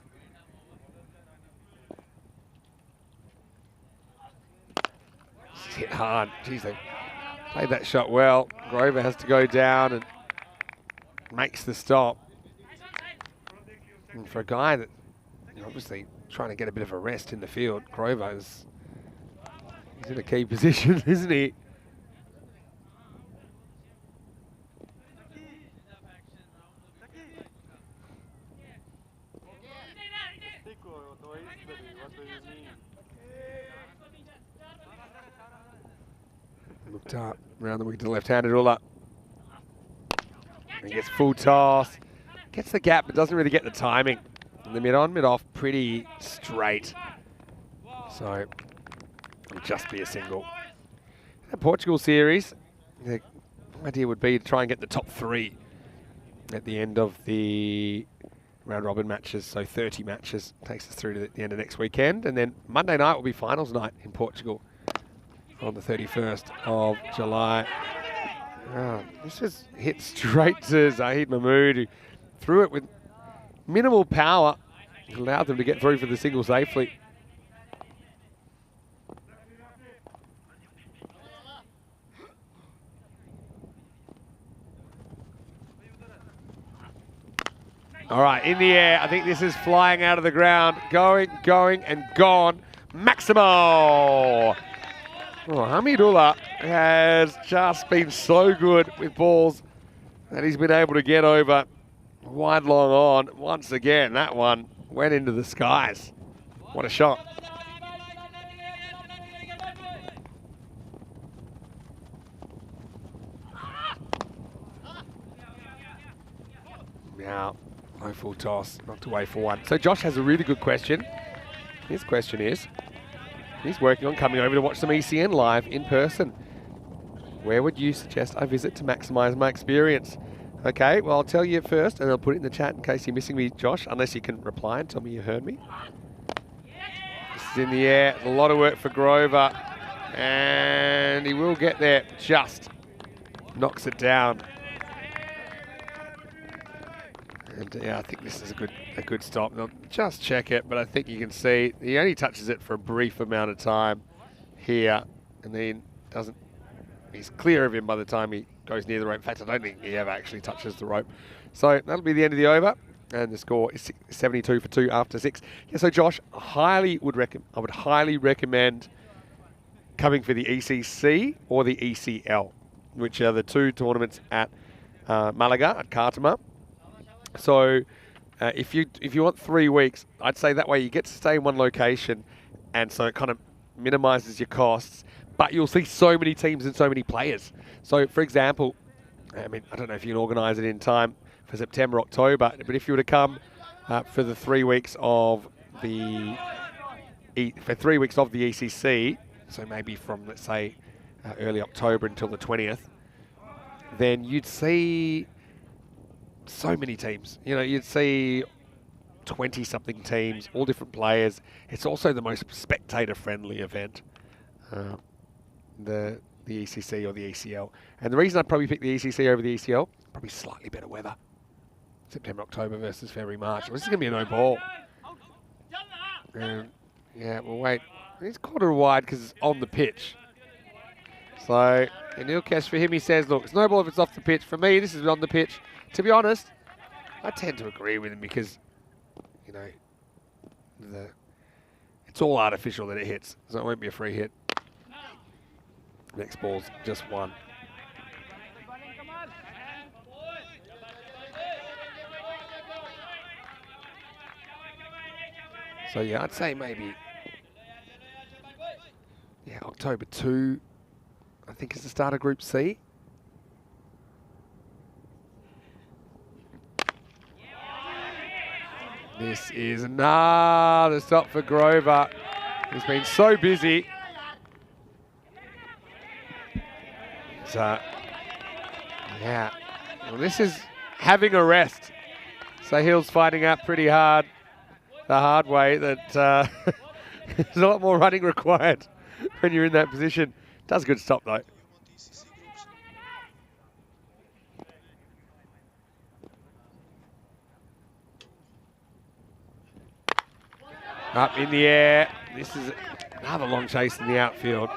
It's hit hard. Jeez, they played that shot well. Grover has to go down and makes the stop. And for a guy that obviously trying to get a bit of a rest in the field, Grover he's in a key position, isn't he? Looked up, around the wicket to the left-handed ruler. And gets full toss. Gets the gap, but doesn't really get the timing. And the mid-on, mid-off, pretty straight. So, it'll just be a single. The Portugal series, the idea would be to try and get the top 3 at the end of the round-robin matches. So 30 matches takes us through to the end of next weekend. And then Monday night will be finals night in Portugal on the 31st of July. This just hit straight to Zahid Mahmood, who threw it with minimal power, allowed them to get through for the single safely. All right, in the air. I think this is flying out of the ground. Going, and gone. Maximo! Oh, Hamidullah has just been so good with balls that he's been able to get over wide long on. Once again, that one went into the skies. What a shot. Now, no full toss, knocked away for one. So Josh has a really good question. His question is, he's working on coming over to watch some ECN live in person. Where would you suggest I visit to maximise my experience? Okay, well, I'll tell you first, and I'll put it in the chat in case you're missing me, Josh, unless you can reply and tell me you heard me. This is in the air. A lot of work for Grover. And he will get there. Just knocks it down. And yeah, I think this is a good stop. They'll just check it, but I think you can see he only touches it for a brief amount of time here, and then doesn't. He's clear of him by the time he goes near the rope. In fact, I don't think he ever actually touches the rope. So that'll be the end of the over, and the score is 72 for 2 after 6. Yeah, so Josh, I would highly recommend coming for the ECC or the ECL, which are the 2 tournaments at Malaga at Cartama. So if you want 3 weeks, I'd say that way you get to stay in one location, and so it kind of minimises your costs, but you'll see so many teams and so many players. So for example, I mean, I don't know if you can organise it in time for September, October, but if you were to come for the 3 weeks of the ECC, so maybe from, let's say, early October until the 20th, then you'd see so many teams. You know, you'd see 20-something teams, all different players. It's also the most spectator-friendly event, the ECC or the ECL. And the reason I'd probably pick the ECC over the ECL, probably slightly better weather. September, October versus February, March. Well, this is going to be a no ball. And yeah, we'll wait. He's quarter wide because it's on the pitch. So, Anil Kesh, for him, he says, look, it's no ball if it's off the pitch. For me, this is on the pitch. To be honest, I tend to agree with him because, you know, it's all artificial that it hits, so it won't be a free hit. Next ball's just one. So yeah, I'd say maybe, yeah, October 2, I think is the start of Group C. This is another stop for Grover. He's been so busy. So, yeah, well, this is having a rest. Sahil's finding out pretty hard, the hard way, that there's a lot more running required when you're in that position. Does a good stop though. Up in the air. This is another long chase in the outfield.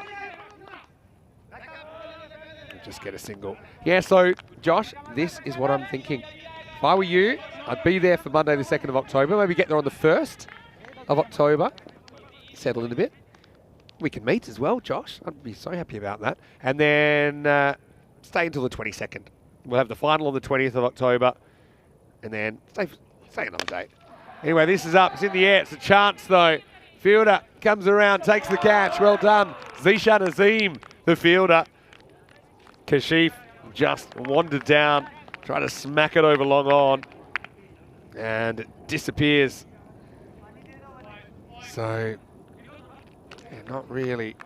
just get a single. Yeah, so, Josh, this is what I'm thinking. If I were you, I'd be there for Monday the 2nd of October. Maybe get there on the 1st of October. Settle in a bit. We can meet as well, Josh. I'd be so happy about that. And then stay until the 22nd. We'll have the final on the 20th of October. And then stay another day. Anyway, this is up. It's in the air. It's a chance, though. Fielder comes around, takes the catch. Well done. Zishan Azim, the fielder. Kashif just wandered down, tried to smack it over long on, and it disappears. So, yeah, not really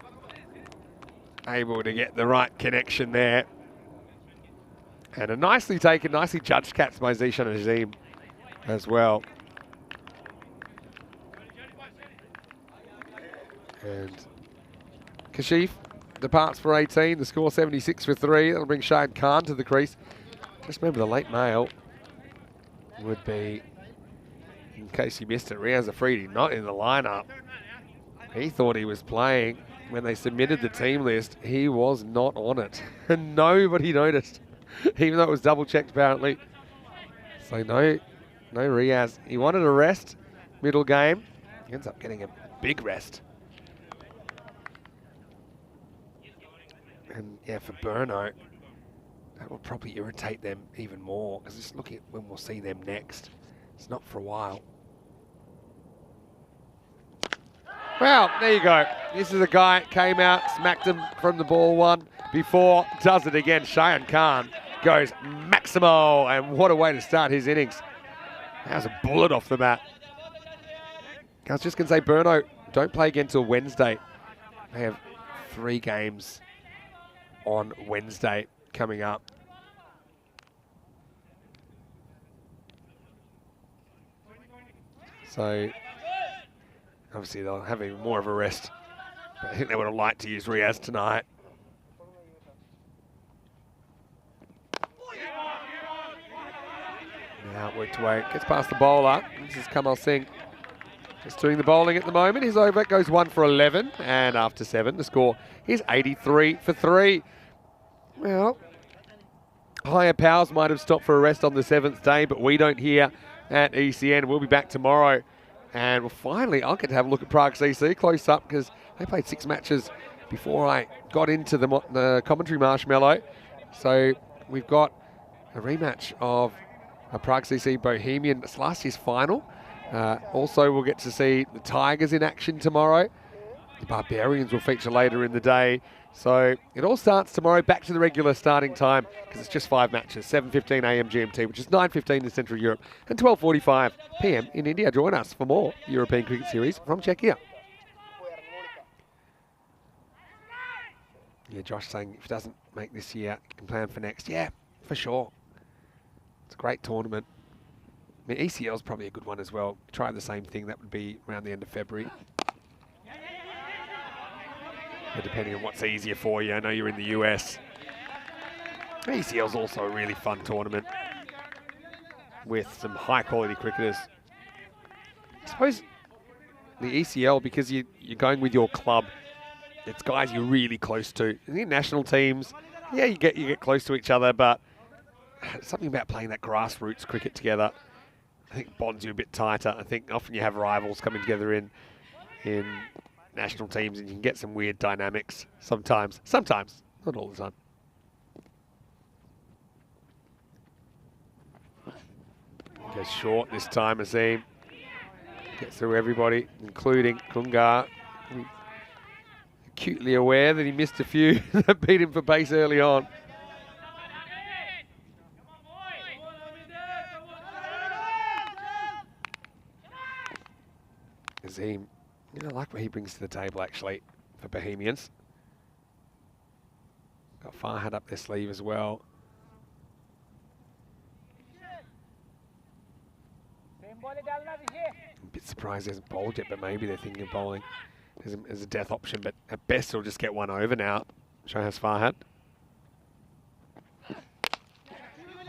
able to get the right connection there. And a nicely taken, nicely judged catch by Zishan Azim as well. And Kashif departs for 18, the score 76 for 3. That'll bring Shayan Khan to the crease. Just remember the late mail would be, in case you missed it, Riaz Afridi not in the lineup. He thought he was playing. When they submitted the team list, he was not on it. And nobody noticed, even though it was double checked apparently. So no Riaz. He wanted a rest, middle game. He ends up getting a big rest. And yeah, for Burno, that will probably irritate them even more, because just looking at when we'll see them next. It's not for a while. Well, there you go. This is a guy, came out, smacked him from the ball one before, does it again. Shayan Khan goes Maximo, and what a way to start his innings. That was a bullet off the mat. I was just going to say, Burno, don't play again till Wednesday. They have 3 games on Wednesday coming up. So obviously they'll have even more of a rest. But I think they would have liked to use Riaz tonight. Now worked away, gets past the bowler. This is Kamal Singh. Just doing the bowling at the moment. His over goes 1 for 11, and after 7, the score is 83 for 3. Well, higher powers might have stopped for a rest on the 7th day, but we don't here at ECN. We'll be back tomorrow, and well, finally I'll get to have a look at Prague CC close up, because they played 6 matches before I got into the commentary marshmallow. So we've got a rematch of a Prague CC Bohemian. It's last year's final. Also, we'll get to see the Tigers in action tomorrow. The Barbarians will feature later in the day. So it all starts tomorrow, back to the regular starting time, because it's just 5 matches, 7:15 a.m. GMT, which is 9:15 in Central Europe, and 12:45 p.m. in India. Join us for more European Cricket Series from Czechia. Yeah, Josh saying if it doesn't make this year, you can plan for next. Yeah, for sure. It's a great tournament. I mean, ECL is probably a good one as well. Try the same thing. That would be around the end of February. But depending on what's easier for you. I know you're in the US. ECL is also a really fun tournament with some high-quality cricketers. I suppose the ECL, because you're going with your club, it's guys you're really close to. In the national teams, yeah, you get close to each other, but something about playing that grassroots cricket together, I think bonds you a bit tighter. I think often you have rivals coming together in national teams, and you can get some weird dynamics sometimes. Sometimes, not all the time. Goes short this time, Azim. Gets through everybody, including Kungar. Acutely aware that he missed a few that beat him for base early on. Azim, I like what he brings to the table actually for Bohemians. Got Farhad up their sleeve as well. I'm a bit surprised he hasn't bowled yet, but maybe they're thinking of bowling as a death option, but at best he'll just get one over now. Shahaz Farhad.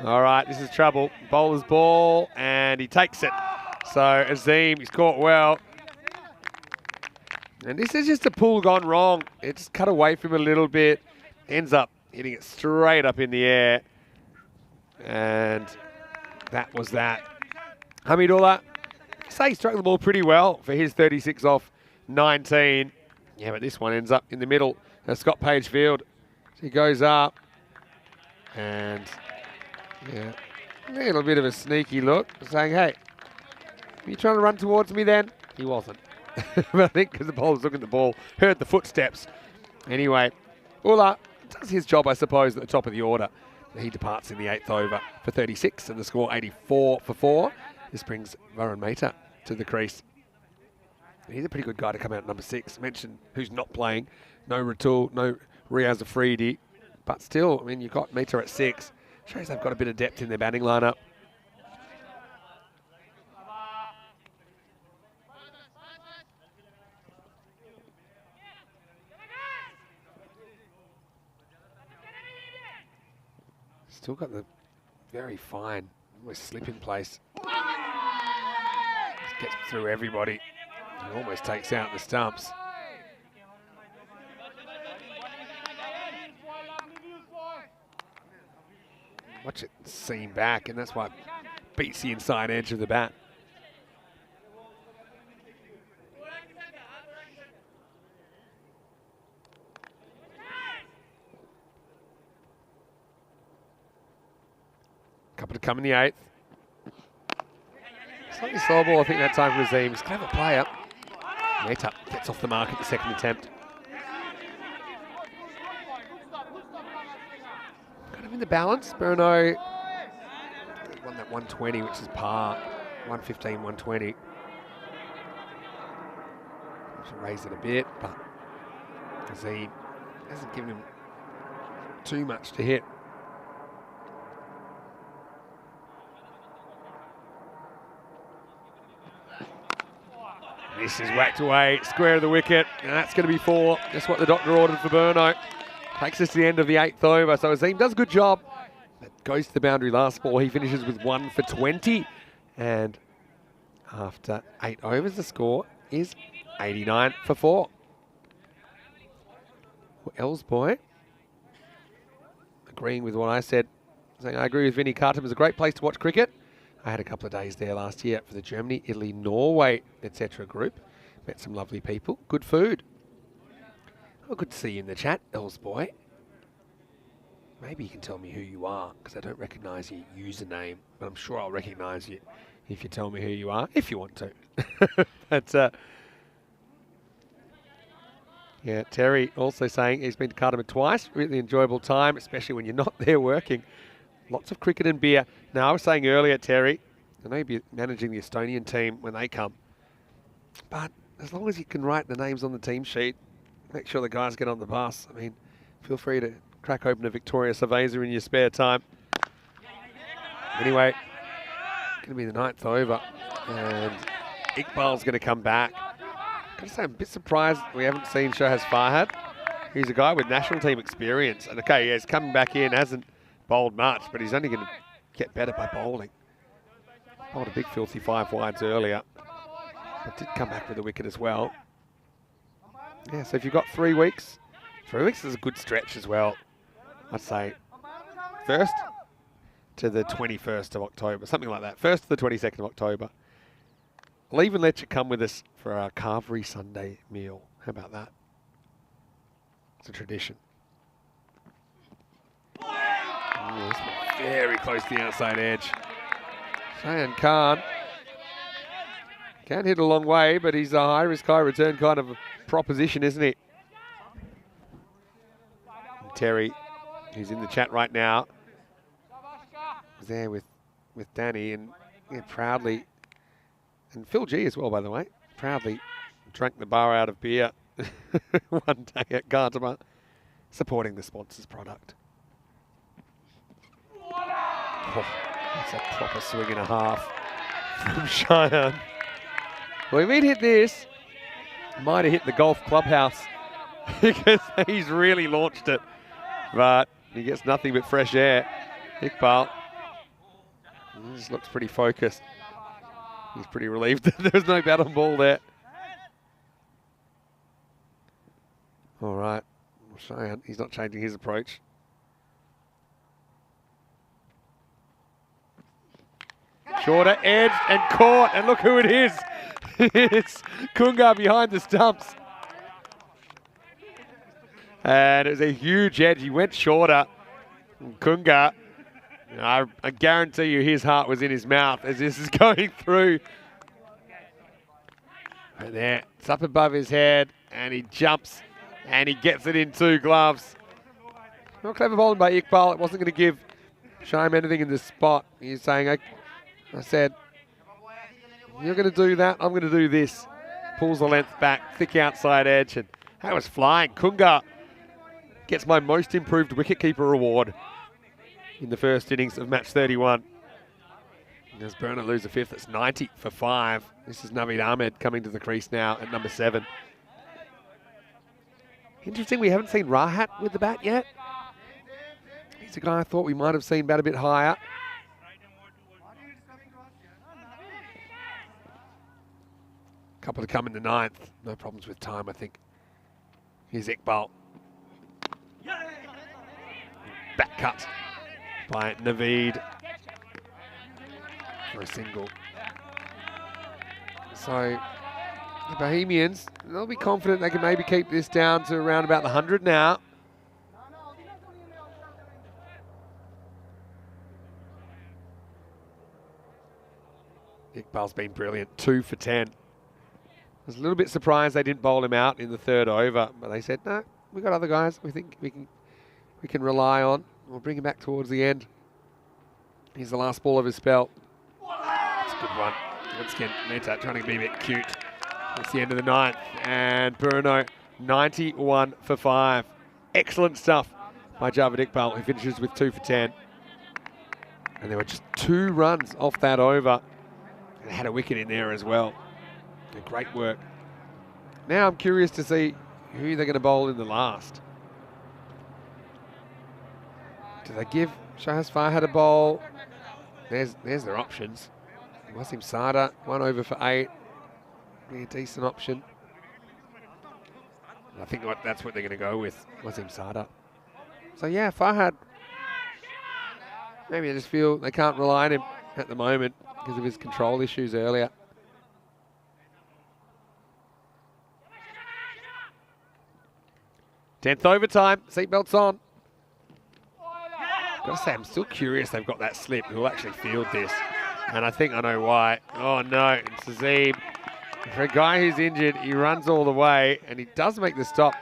All right, this is trouble. Bowler's ball, and he takes it. So Azim, he's caught well. And this is just a pull gone wrong. It's cut away from him a little bit. Ends up hitting it straight up in the air. And that was that. Hamidullah, say he struck the ball pretty well for his 36 off 19. Yeah, but this one ends up in the middle of Scott Page Field. He goes up and yeah, a little bit of a sneaky look, saying, hey, are you trying to run towards me then? He wasn't. But I think because the bowler was looking at the ball, heard the footsteps. Anyway, Ullah does his job, I suppose, at the top of the order. He departs in the 8th over for 36 and the score 84 for 4. This brings Varun Mehta to the crease. He's a pretty good guy to come out at number 6. Mentioned who's not playing. No Ratul, no Riaz Afridi. But still, I mean, you've got Mehta at 6. Shows they've got a bit of depth in their batting lineup. Still got the very fine, almost slip in place. Just gets through everybody. And almost takes out the stumps. Watch it seam back, and that's why it beats the inside edge of the bat. Couple to come in the 8th. Slightly slow ball, I think, that time for Azim. He's a clever player. Mehta gets off the mark at the 2nd attempt. Kind of in the balance. Bruno won that 120, which is par. 115, 120. Should raise it a bit, but Azim hasn't given him too much to hit. This is whacked away, square of the wicket, and that's going to be 4. Just what the doctor ordered for Burno. Takes us to the end of the 8th over, so Azim does a good job. But goes to the boundary last ball. He finishes with 1 for 20. And after 8 overs, the score is 89 for 4. Elsboy, agreeing with what I said, saying I agree with Vinny. Khartoum is a great place to watch cricket. I had a couple of days there last year for the Germany, Italy, Norway, etc. group. Met some lovely people. Good food. Oh, good to see you in the chat, Elsboy. Maybe you can tell me who you are, because I don't recognise your username, but I'm sure I'll recognise you if you tell me who you are, if you want to. But, yeah, Terry also saying he's been to Khartoum twice. Really enjoyable time, especially when you're not there working. Lots of cricket and beer. Now, I was saying earlier, Terry, I know you'll be managing the Estonian team when they come, but as long as you can write the names on the team sheet, make sure the guys get on the bus. I mean, feel free to crack open a Victoria Cerveza in your spare time. Anyway, going to be the 9th over, and Iqbal's going to come back. Got to say, I'm a bit surprised we haven't seen Shohaz Farhad. He's a guy with national team experience, and okay, yeah, he's coming back in, hasn't bowled much, but he's only going to get better by bowling. Bowled a big filthy 5 wides earlier, but did come back with a wicket as well. Yeah, so if you've got 3 weeks, 3 weeks is a good stretch as well. I'd say 1st to the 21st of October, something like that. 1st to the 22nd of October. I'll even let you come with us for our Carvery Sunday meal. How about that? It's a tradition. Oh, this one very close to the outside edge. Shayan Khan can hit a long way, but he's a high risk, high return kind of proposition, isn't he? And Terry, who's in the chat right now, is there with Danny, and yeah, proudly, and Phil G as well, by the way, proudly drank the bar out of beer one day at Gartama, supporting the sponsor's product. Oh, that's a proper swing and a half from Cheyenne. Well, if he'd hit this, might have hit the golf clubhouse because he's really launched it. But he gets nothing but fresh air. Iqbal just looks pretty focused. He's pretty relieved that there's no bat on ball there. All right. Well, Cheyenne, he's not changing his approach. Shorter, edged and caught. And look who it is. It's Kunga behind the stumps. And it was a huge edge. He went shorter. And Kunga, I guarantee you his heart was in his mouth as this is going through. Right there, it's up above his head, and he jumps, and he gets it in 2 gloves. Not clever bowling by Iqbal. It wasn't going to give Shaim anything in this spot. He's saying, I said, you're going to do that, I'm going to do this. Pulls the length back, thick outside edge, and that was flying. Kunga gets my most improved wicketkeeper award in the first innings of match 31. As Burner lose the 5th, it's 90 for 5. This is Naveed Ahmed coming to the crease now at number 7. Interesting, we haven't seen Rahat with the bat yet. He's a guy I thought we might have seen bat a bit higher. Couple to come in the 9th. No problems with time, I think. Here's Iqbal. Back cut by Naveed for a single. So the Bohemians, they'll be confident they can maybe keep this down to around about the 100 now. Iqbal's been brilliant, 2 for 10. I was a little bit surprised they didn't bowl him out in the 3rd over, but they said, no, we've got other guys we think we can rely on. We'll bring him back towards the end. Here's the last ball of his spell. That's a good one. Once again, Mehta trying to be a bit cute. It's the end of the 9th, and Bruno, 91 for 5. Excellent stuff by Javed Iqbal, who finishes with 2 for 10. And there were just 2 runs off that over. And had a wicket in there as well. Great work. Now I'm curious to see who they're going to bowl in the last. Do they give Shahaz Farhad a bowl? There's their options. Wasim Sada, 1 over for 8. Be a decent option. I think that's what they're going to go with, Wasim Sada. So yeah, Farhad. Maybe I just feel they can't rely on him at the moment because of his control issues earlier. Tenth overtime, seatbelts on. Gotta say, I'm still curious they've got that slip. Who'll actually field this? And I think I know why. Oh no, it's Azim. For a guy who's injured, he runs all the way and he does make the stop.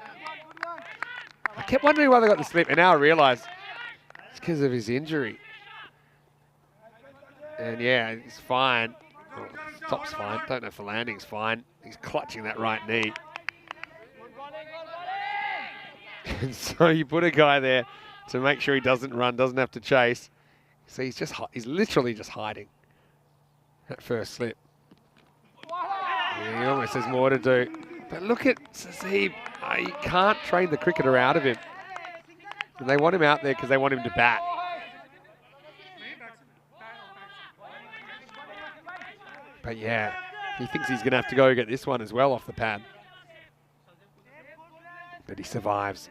I kept wondering why they got the slip, and now I realise it's because of his injury. And yeah, he's fine. Oh, top's fine. Don't know if the landing's fine. He's clutching that right knee. And so you put a guy there to make sure he doesn't run, doesn't have to chase. So he's literally just hiding that first slip. Yeah, he almost has more to do. But look at Sazib. You can't train the cricketer out of him. And they want him out there because they want him to bat. But yeah, he thinks he's going to have to go get this one as well off the pad. But he survives.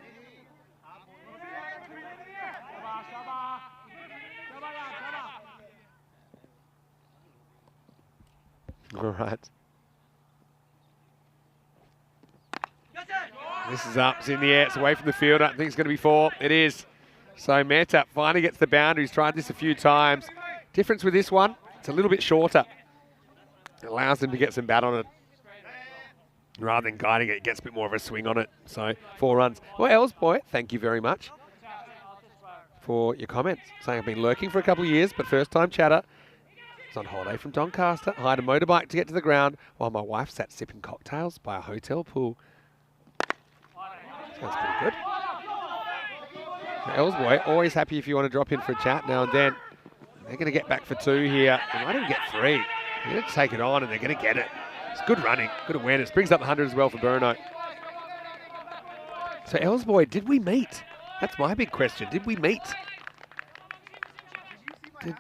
All right. This is up, it's in the air, it's away from the field. I think it's going to be 4. It is. So Mehta finally gets the boundary. He's tried this a few times. Difference with this one, it's a little bit shorter. It allows him to get some bat on it. Rather than guiding it, it gets a bit more of a swing on it. So 4 runs. Well, Elsboy, thank you very much for your comments. Saying I've been lurking for a couple of years, but first time chatter. I was on holiday from Doncaster. Hired a motorbike to get to the ground while my wife sat sipping cocktails by a hotel pool. Sounds pretty good. Elsboy, always happy if you want to drop in for a chat now and then. They're going to get back for 2 here. They might even get 3. They're going to take it on and they're going to get it. It's good running, good awareness. Brings up the 100 as well for Burno. So Elsboy, did we meet? That's my big question. Did we meet?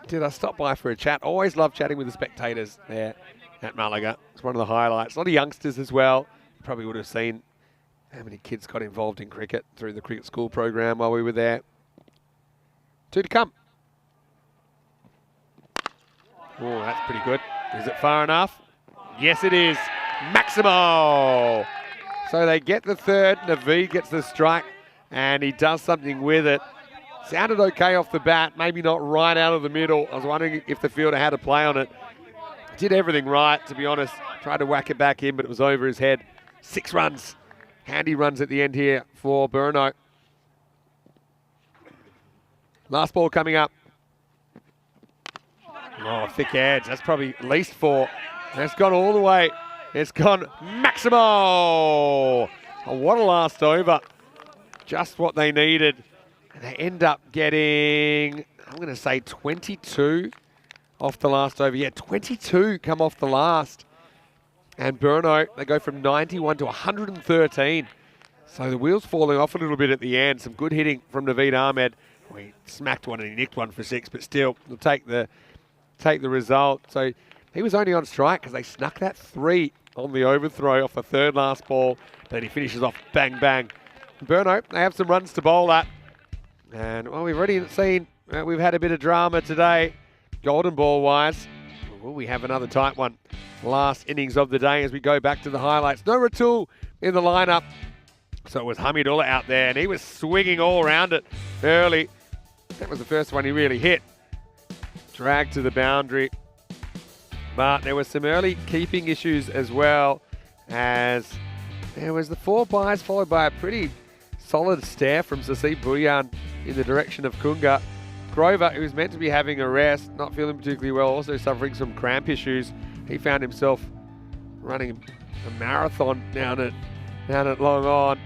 Did I stop by for a chat? Always love chatting with the spectators there at Malaga. It's one of the highlights. A lot of youngsters as well. You probably would have seen how many kids got involved in cricket through the cricket school program while we were there. 2 to come. Oh, that's pretty good. Is it far enough? Yes, it is. Maximo! So they get the third. Naveed gets the strike, and he does something with it. Sounded okay off the bat, maybe not right out of the middle. I was wondering if the fielder had a play on it. Did everything right, to be honest. Tried to whack it back in, but it was over his head. 6 runs. Handy runs at the end here for Burno. Last ball coming up. Oh, thick edge. That's probably at least 4. And it's gone all the way. It's gone Maximo. Oh, what a last over. Just what they needed. And they end up getting, I'm going to say 22 off the last over. Yeah, 22 come off the last. And Burno, they go from 91 to 113. So the wheels falling off a little bit at the end. Some good hitting from Naveed Ahmed. Well, he smacked one and he nicked one for 6, but still, he'll take the result. So he was only on strike because they snuck that 3 on the overthrow off the third last ball. Then he finishes off bang, bang. Burno, they have some runs to bowl at. And, well, we've already seen, we've had a bit of drama today, golden ball-wise. Will we have another tight one? Last innings of the day as we go back to the highlights. No Ratul in the lineup. So it was Hamidullah out there, and he was swinging all around it early. That was the first one he really hit. Dragged to the boundary. But there were some early keeping issues as well, as there was the 4 byes followed by a pretty solid stare from Sasib Bhuyan in the direction of Kunga. Grover, who was meant to be having a rest, not feeling particularly well, also suffering some cramp issues. He found himself running a marathon down at Long On.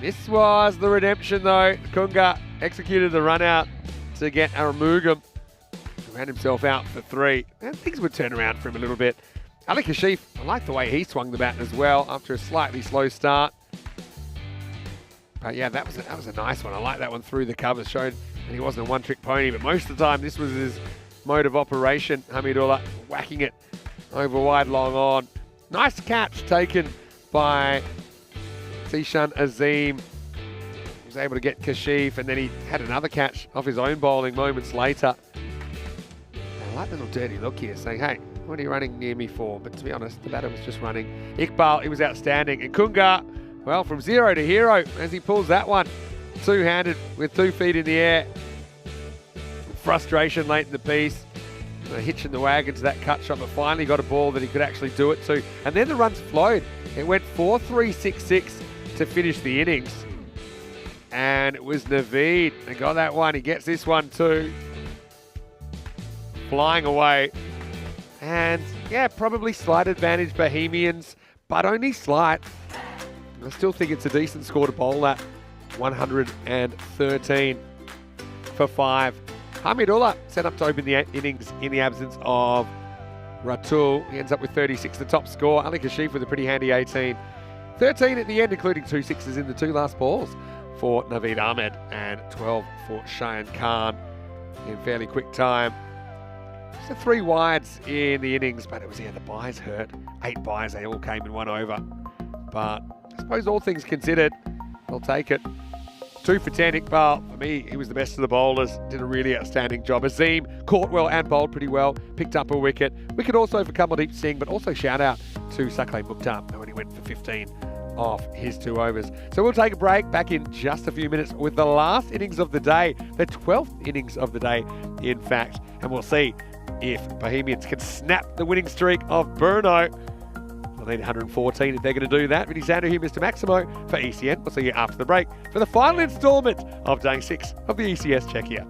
This was the redemption though. Kunga executed the run out to get Aramugam. Ran himself out for 3. And things would turn around for him a little bit. Ali Kashif, I like the way he swung the bat as well after a slightly slow start. But yeah, that was a nice one. I like that one through the covers, showing that he wasn't a one-trick pony, but most of the time this was his mode of operation. Hamidullah whacking it over wide Long On. Nice catch taken by Zishan Azim. He was able to get Kashif, and then he had another catch off his own bowling moments later. I like the little dirty look here, saying, hey, what are you running near me for? But to be honest, the batter was just running. Iqbal, he was outstanding. And Kunga, well, from 0 to hero as he pulls that one. Two-handed with 2 feet in the air. Frustration late in the piece. Hitching the wagon to that cut shot, but finally got a ball that he could actually do it to. And then the runs flowed. It went 4-3-6-6 to finish the innings. And it was Naveed. They got that one. He gets this one too. Flying away. And yeah, probably slight advantage Bohemians, but only slight. I still think it's a decent score to bowl at. 113 for 5. Hamidullah set up to open the innings in the absence of Ratul. He ends up with 36, the top score. Ali Kashif with a pretty handy 18. 13 at the end, including 2 sixes in the 2 last balls for Naveed Ahmed, and 12 for Cheyenne Khan in fairly quick time. So 3 wides in the innings, but it was, the byes hurt. 8 byes, they all came in 1 over. But I suppose all things considered, they'll take it. 2 for 10, Iqbal. For me, he was the best of the bowlers. Did a really outstanding job. Azim caught well and bowled pretty well. Picked up a wicket. Wicket also for Kamaldeep Singh, but also shout out to Saklay Mukhtar when he went for 15 off his 2 overs. So we'll take a break. Back in just a few minutes with the last innings of the day. The 12th innings of the day, in fact. And we'll see if Bohemians can snap the winning streak of Burno. They'll need 114 if they're going to do that. Vinny Sandu here, Mr. Maximo for ECN. We'll see you after the break for the final instalment of Day 6 of the ECS Czechia.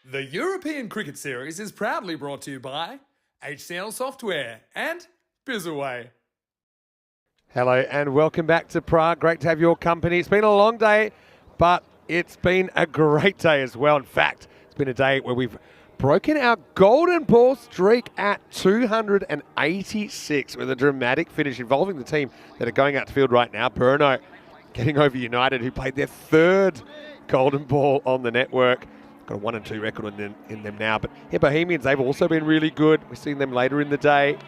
The European Cricket Series is proudly brought to you by HCL Software and Bizaway. Hello and welcome back to Prague. Great to have your company. It's been a long day, but it's been a great day as well. In fact, it's been a day where we've broken our golden ball streak at 286 with a dramatic finish involving the team that are going out to field right now. Brno getting over United, who played their third golden ball on the network. Got a 1-2 record in them now. But yeah, Bohemians, they've also been really good. We've seen them later in the day.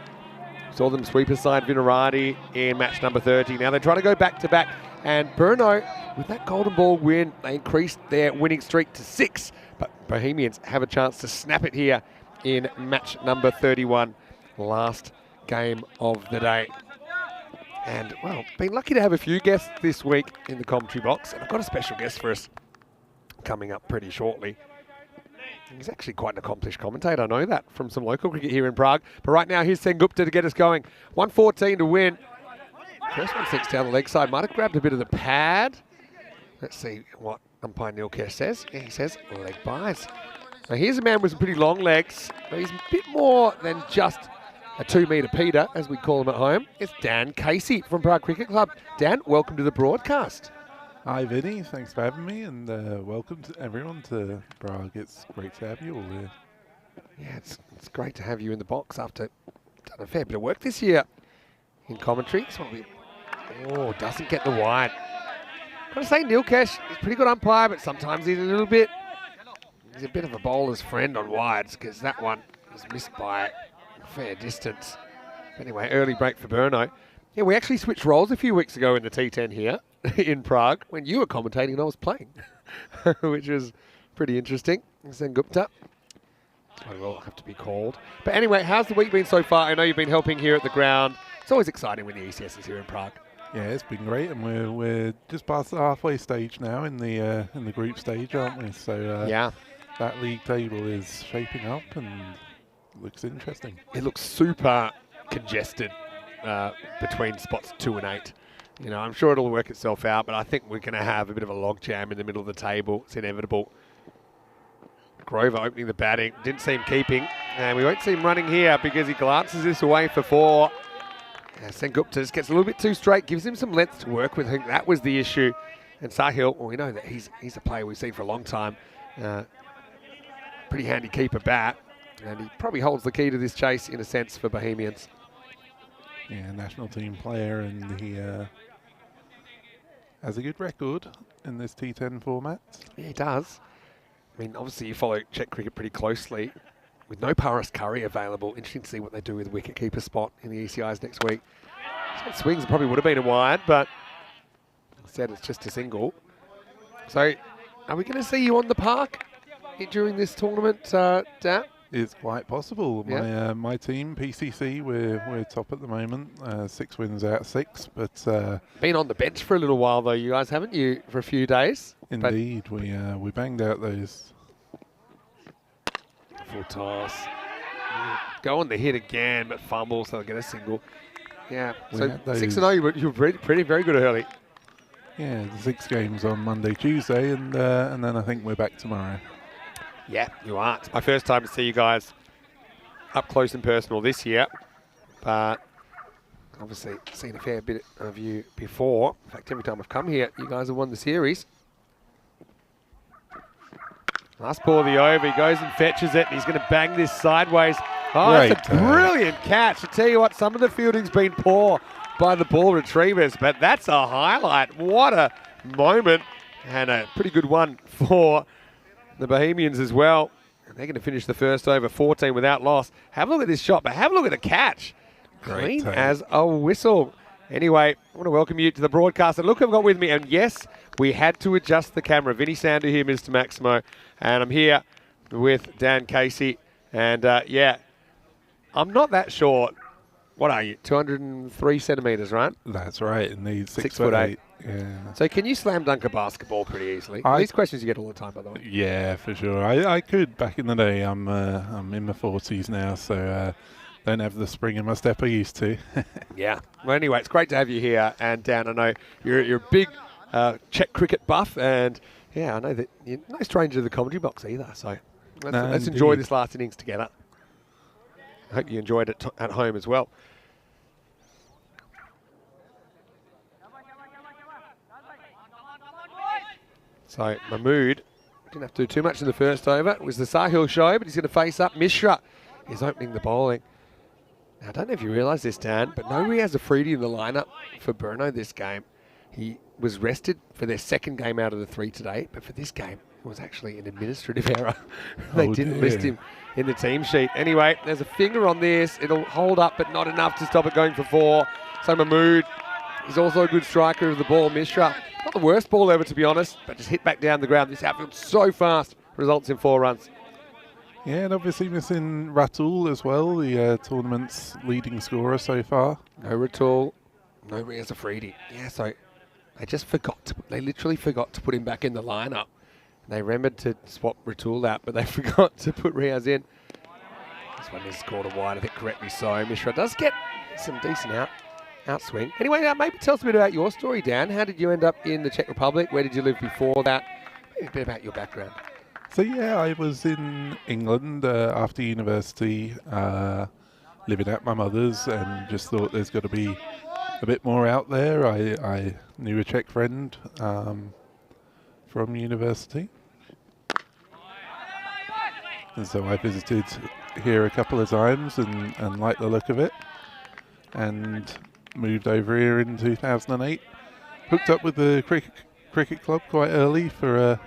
Saw them sweep aside Vinarati in match number 30. Now they try to go back-to-back. And Brno, with that golden ball win, they increased their winning streak to 6. But Bohemians have a chance to snap it here in match number 31, last game of the day. And, well, been lucky to have a few guests this week in the commentary box. And I've got a special guest for us coming up pretty shortly. He's actually quite an accomplished commentator, I know that, from some local cricket here in Prague. But right now, here's Sengupta to get us going. 114 to win. First one six down the leg side. Might have grabbed a bit of the pad. Let's see what umpire Neil Kesh says. Yeah, he says leg buys. Now here's a man with some pretty long legs, but he's a bit more than just a 2-metre Peter, as we call him at home. It's Dan Casey from Prague Cricket Club. Dan, welcome to the broadcast. Hi Vinny, thanks for having me, and welcome to everyone to Prague. It's great to have you all here. Yeah, it's great to have you in the box after done a fair bit of work this year in commentary. This one doesn't get the wide. Got to say, Neil Kesh is a pretty good umpire, but sometimes he's a bit of a bowler's friend on wides, because that one was missed by a fair distance. Anyway, early break for Brno. Yeah, we actually switched roles a few weeks ago in the T10 here in Prague when you were commentating and I was playing, which was pretty interesting. Sengupta. I will have to be called. But anyway, how's the week been so far? I know you've been helping here at the ground. It's always exciting when the ECS is here in Prague. Yeah, it's been great, and we're just past the halfway stage now in the group stage, aren't we? So yeah, that league table is shaping up and looks interesting. It looks super congested between spots 2 and 8. You know, I'm sure it'll work itself out, but I think we're going to have a bit of a logjam in the middle of the table. It's inevitable. Grover opening the batting, didn't see him keeping, and we won't see him running here because he glances this away for 4. Sengupta just gets a little bit too straight, gives him some length to work with. I think that was the issue. And Sahil, well, we know that he's a player we've seen for a long time. Pretty handy keeper bat, and he probably holds the key to this chase in a sense for Bohemians. Yeah, national team player, and he has a good record in this T10 format. Yeah, he does. I mean, obviously you follow Czech cricket pretty closely. With no Paras Curry available, interesting to see what they do with wicketkeeper spot in the ECIs next week. So swings probably would have been a wide, but instead it's just a single. So are we going to see you on the park during this tournament, Dan? It's quite possible. Yeah. My team, PCC, we're top at the moment, 6 wins out of 6. But been on the bench for a little while though, you guys, haven't you, for a few days? Indeed, we banged out those. Full toss. Go on the hit again, but fumble, so they'll get a single. Yeah, so 6-0, you were very good early. Yeah, the 6 games on Monday, Tuesday, and then I think we're back tomorrow. Yeah, you are. It's my first time to see you guys up close and personal this year, but obviously seen a fair bit of you before. In fact, every time I've come here, you guys have won the series. Last ball of the over, he goes and fetches it, and he's going to bang this sideways. Oh, it's a brilliant catch. I tell you what, some of the fielding's been poor by the ball retrievers, but that's a highlight. What a moment, and a pretty good one for the Bohemians as well. And they're going to finish the first over 14 without loss. Have a look at this shot, but have a look at the catch. Clean as a whistle. Anyway, I want to welcome you to the broadcast. And look who I've got with me. And yes, we had to adjust the camera. Vinny Sander here, Mr. Maximo. And I'm here with Dan Casey. And yeah, I'm not that short. What are you, 203 centimetres, right? That's right, indeed. 6'8". Yeah. So can you slam dunk a basketball pretty easily? These questions you get all the time, by the way. Yeah, for sure. I could back in the day. I'm in my 40s now, so don't have the spring in my step I used to. Yeah. Well, anyway, it's great to have you here. And Dan, I know you're a big Czech cricket buff, and yeah, I know that you're no stranger to the commentary box either. So Let's enjoy this last innings together. I hope you enjoyed it at home as well. So Mahmood didn't have to do too much in the first over. It was the Sahil show, but he's going to face up. Mishra is opening the bowling. Now, I don't know if you realise this, Dan, but nobody has a Freedy in the lineup for Burno this game. He was rested for their second game out of the 3 today, but for this game, it was actually an administrative error. They didn't list him in the team sheet. Anyway, there's a finger on this. It'll hold up, but not enough to stop it going for 4. So Mahmood is also a good striker of the ball. Mishra, not the worst ball ever, to be honest, but just hit back down the ground. This outfield so fast, results in 4 runs. Yeah, and obviously missing Ratul as well, the tournament's leading scorer so far. No Ratul, no Riaz Afridi. Yeah, so they just forgot they literally forgot to put him back in the lineup. They remembered to swap Ratul out, but they forgot to put Riaz in. This one is scored a wide, I think correctly so. Mishra does get some decent outswing. Anyway, now maybe tell us a bit about your story, Dan. How did you end up in the Czech Republic? Where did you live before that? Maybe a bit about your background. So yeah, I was in England after university, living at my mother's, and just thought there's got to be a bit more out there. I knew a Czech friend from university, and so I visited here a couple of times and liked the look of it, and moved over here in 2008. Hooked up with the cricket club quite early for a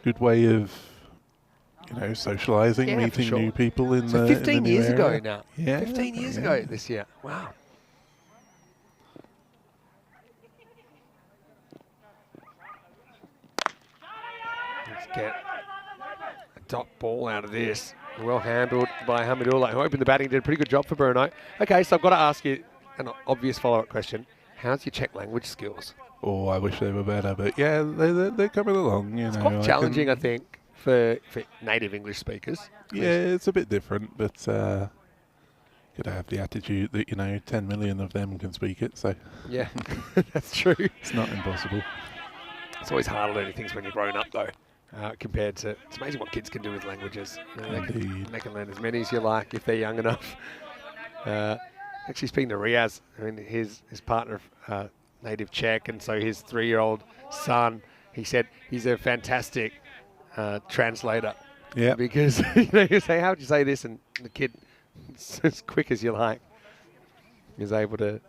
good way of, socialising, meeting new people in the 15 years area. ago now. Yeah, 15 years ago this year. Wow. Let's get a dot ball out of this. Well handled by Hamidullah, who opened the batting, did a pretty good job for Burno. Okay, so I've got to ask you an obvious follow-up question. How's your Czech language skills? Oh, I wish they were better, but yeah, they're coming along. It's quite challenging, I think, for native English speakers. Yeah, it's a bit different, but got to have the attitude that 10 million of them can speak it. So yeah, that's true. It's not impossible. It's always harder learning things when you're grown up, though, compared to it's amazing what kids can do with languages. They can learn as many as you like if they're young enough. Actually, speaking to Riaz, I mean, his partner. Native Czech, and so his 3-year-old son, he said he's a fantastic translator. Yeah. Because you say, how would you say this? And the kid, as quick as you like, is able to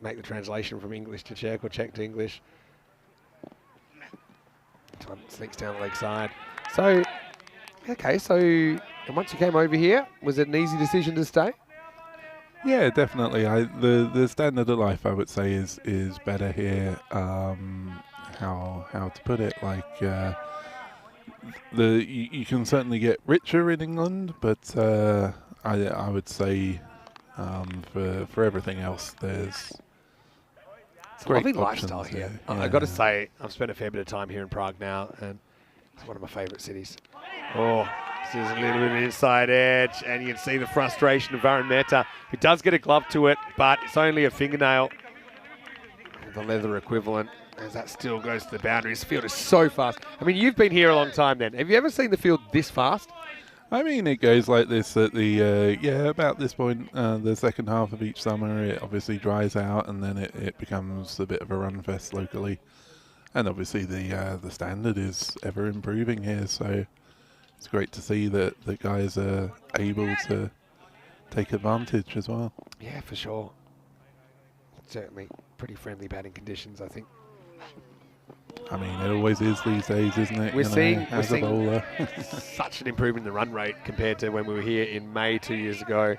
make the translation from English to Czech or Czech to English. Time sneaks down the leg side. So, okay, and once you came over here, was it an easy decision to stay? Yeah, definitely. The standard of life, I would say, is better here. How to put it? Like you can certainly get richer in England, but I would say for everything else, there's it's a lovely options lifestyle here. Yeah. I've got to say, I've spent a fair bit of time here in Prague now, and it's one of my favourite cities. Oh. There's a little bit of inside edge, and you can see the frustration of Varun Mehta, who does get a glove to it, but it's only a fingernail. The leather equivalent, as that still goes to the boundary. This field is so fast. I mean, you've been here a long time then. Have you ever seen the field this fast? I mean, it goes like this at the, about this point, the second half of each summer. It obviously dries out, and then it becomes a bit of a run fest locally. And obviously the standard is ever improving here, so it's great to see that the guys are able to take advantage as well. Yeah, for sure. Certainly pretty friendly batting conditions, I think. I mean, it always is these days, isn't it? We're seeing such an improvement in the run rate compared to when we were here in May 2 years ago.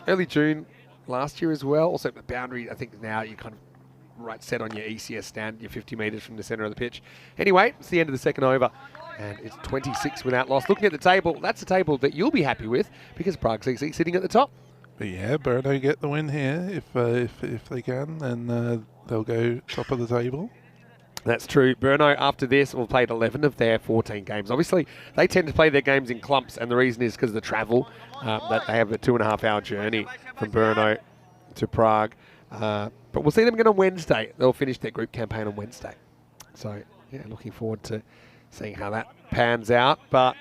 Early June last year as well. Also, the boundary, I think now you kind of right set on your ECS stand, you're 50 metres from the centre of the pitch. Anyway, it's the end of the second over. And it's 26 without loss. Looking at the table, that's a table that you'll be happy with because Prague CC sitting at the top. But yeah, Burno get the win here if they can, and they'll go top of the table. That's true. Burno, after this, will play 11 of their 14 games. Obviously, they tend to play their games in clumps, and the reason is because of the travel, that they have a 2.5-hour journey from Brno to Prague. But we'll see them again on Wednesday. They'll finish their group campaign on Wednesday. So, yeah, looking forward to seeing how that pans out. But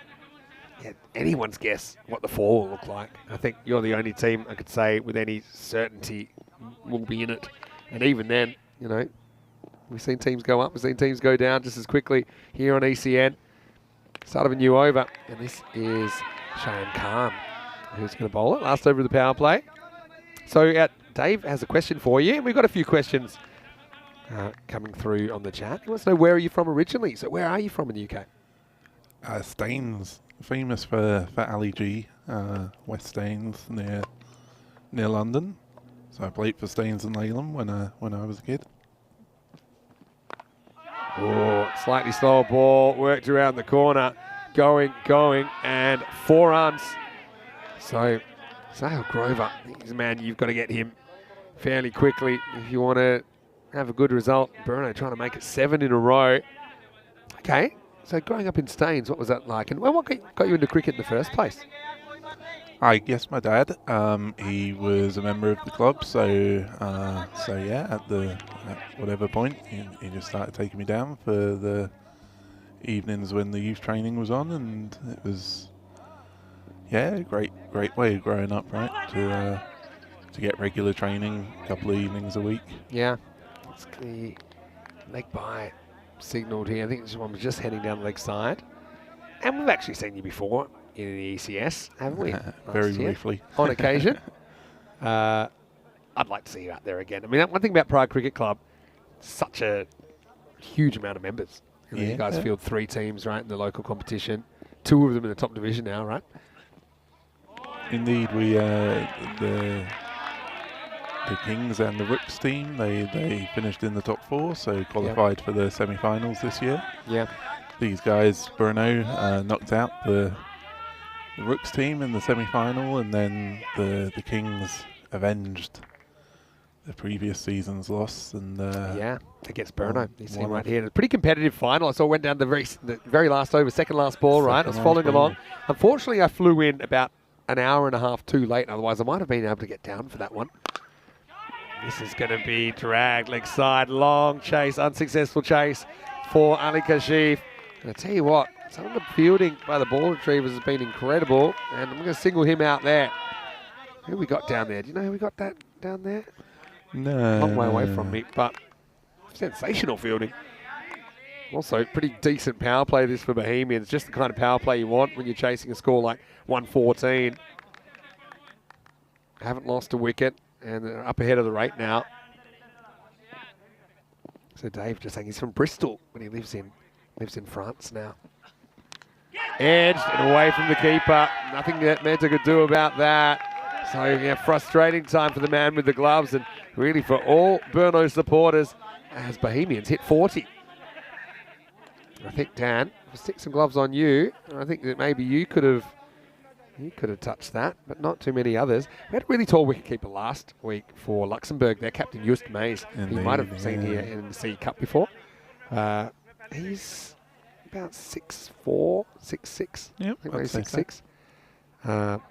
yeah, anyone's guess what the fall will look like. I think you're the only team I could say with any certainty will be in it. And even then, you know, we've seen teams go up, we've seen teams go down just as quickly here on ECN. Start of a new over, and this is Cheyenne Khan who's going to bowl it. Last over of the power play. So Dave has a question for you. We've got a few questions coming through on the chat. He wants to know, where are you from originally? So where are you from in the UK? Staines, famous for Ali G, West Staines near London. So I played for Staines and Leyland when I was a kid. Oh, slightly slower ball, worked around the corner, going, and 4 runs. So Sahil Grover, he's a man, you've got to get him fairly quickly if you want to have a good result. Bruno trying to make it 7 in a row. Okay, so growing up in Staines, what was that like? And what got you into cricket in the first place? I guess my dad, he was a member of the club, so yeah, at whatever point, he just started taking me down for the evenings when the youth training was on, and it was, yeah, great way of growing up, right? To get regular training, a couple of evenings a week. Yeah, it's the leg by signalled here. I think this one was just heading down the leg side, and we've actually seen you before in the ECS, haven't we? Very briefly. On occasion. I'd like to see you out there again. I mean, one thing about Prague Cricket Club, such a huge amount of members. You guys field 3 teams, right, in the local competition. 2 of them in the top division now, right? Indeed, we the Kings and the Rooks team, they finished in the top 4, so qualified for the semi-finals this year. Yeah. These guys, Bruno, knocked out the Rooks team in the semi-final, and then the Kings avenged the previous season's loss. And yeah, against Bruno. You see right here, a pretty competitive final. I saw it went down the very last over, second last ball, right? I was following along. Unfortunately, I flew in about an hour and a half too late. Otherwise, I might have been able to get down for that one. This is going to be dragged leg side, long chase, unsuccessful chase for Ali Kashif. And I tell you what, some of the fielding by the ball retrievers has been incredible, and I'm going to single him out there. Who we got down there? Do you know who we got that down there? No. Long way away from me, but sensational fielding. Also, pretty decent power play this for Bohemians. Just the kind of power play you want when you're chasing a score like 114. Haven't lost a wicket, and they're up ahead of the rate now. So Dave just saying he's from Bristol, but he lives in France now. Edged and away from the keeper. Nothing that Menta could do about that. So yeah, frustrating time for the man with the gloves, and really for all Burno supporters as Bohemians hit 40. I think, Dan, we'll stick some gloves on you. I think that maybe you could have touched that, but not too many others. We had a really tall wicketkeeper last week for Luxembourg. Their captain, Just Mays. You might have seen here in the C Cup before. He's about 6'4", 6'6". Yep, I think maybe 6'6".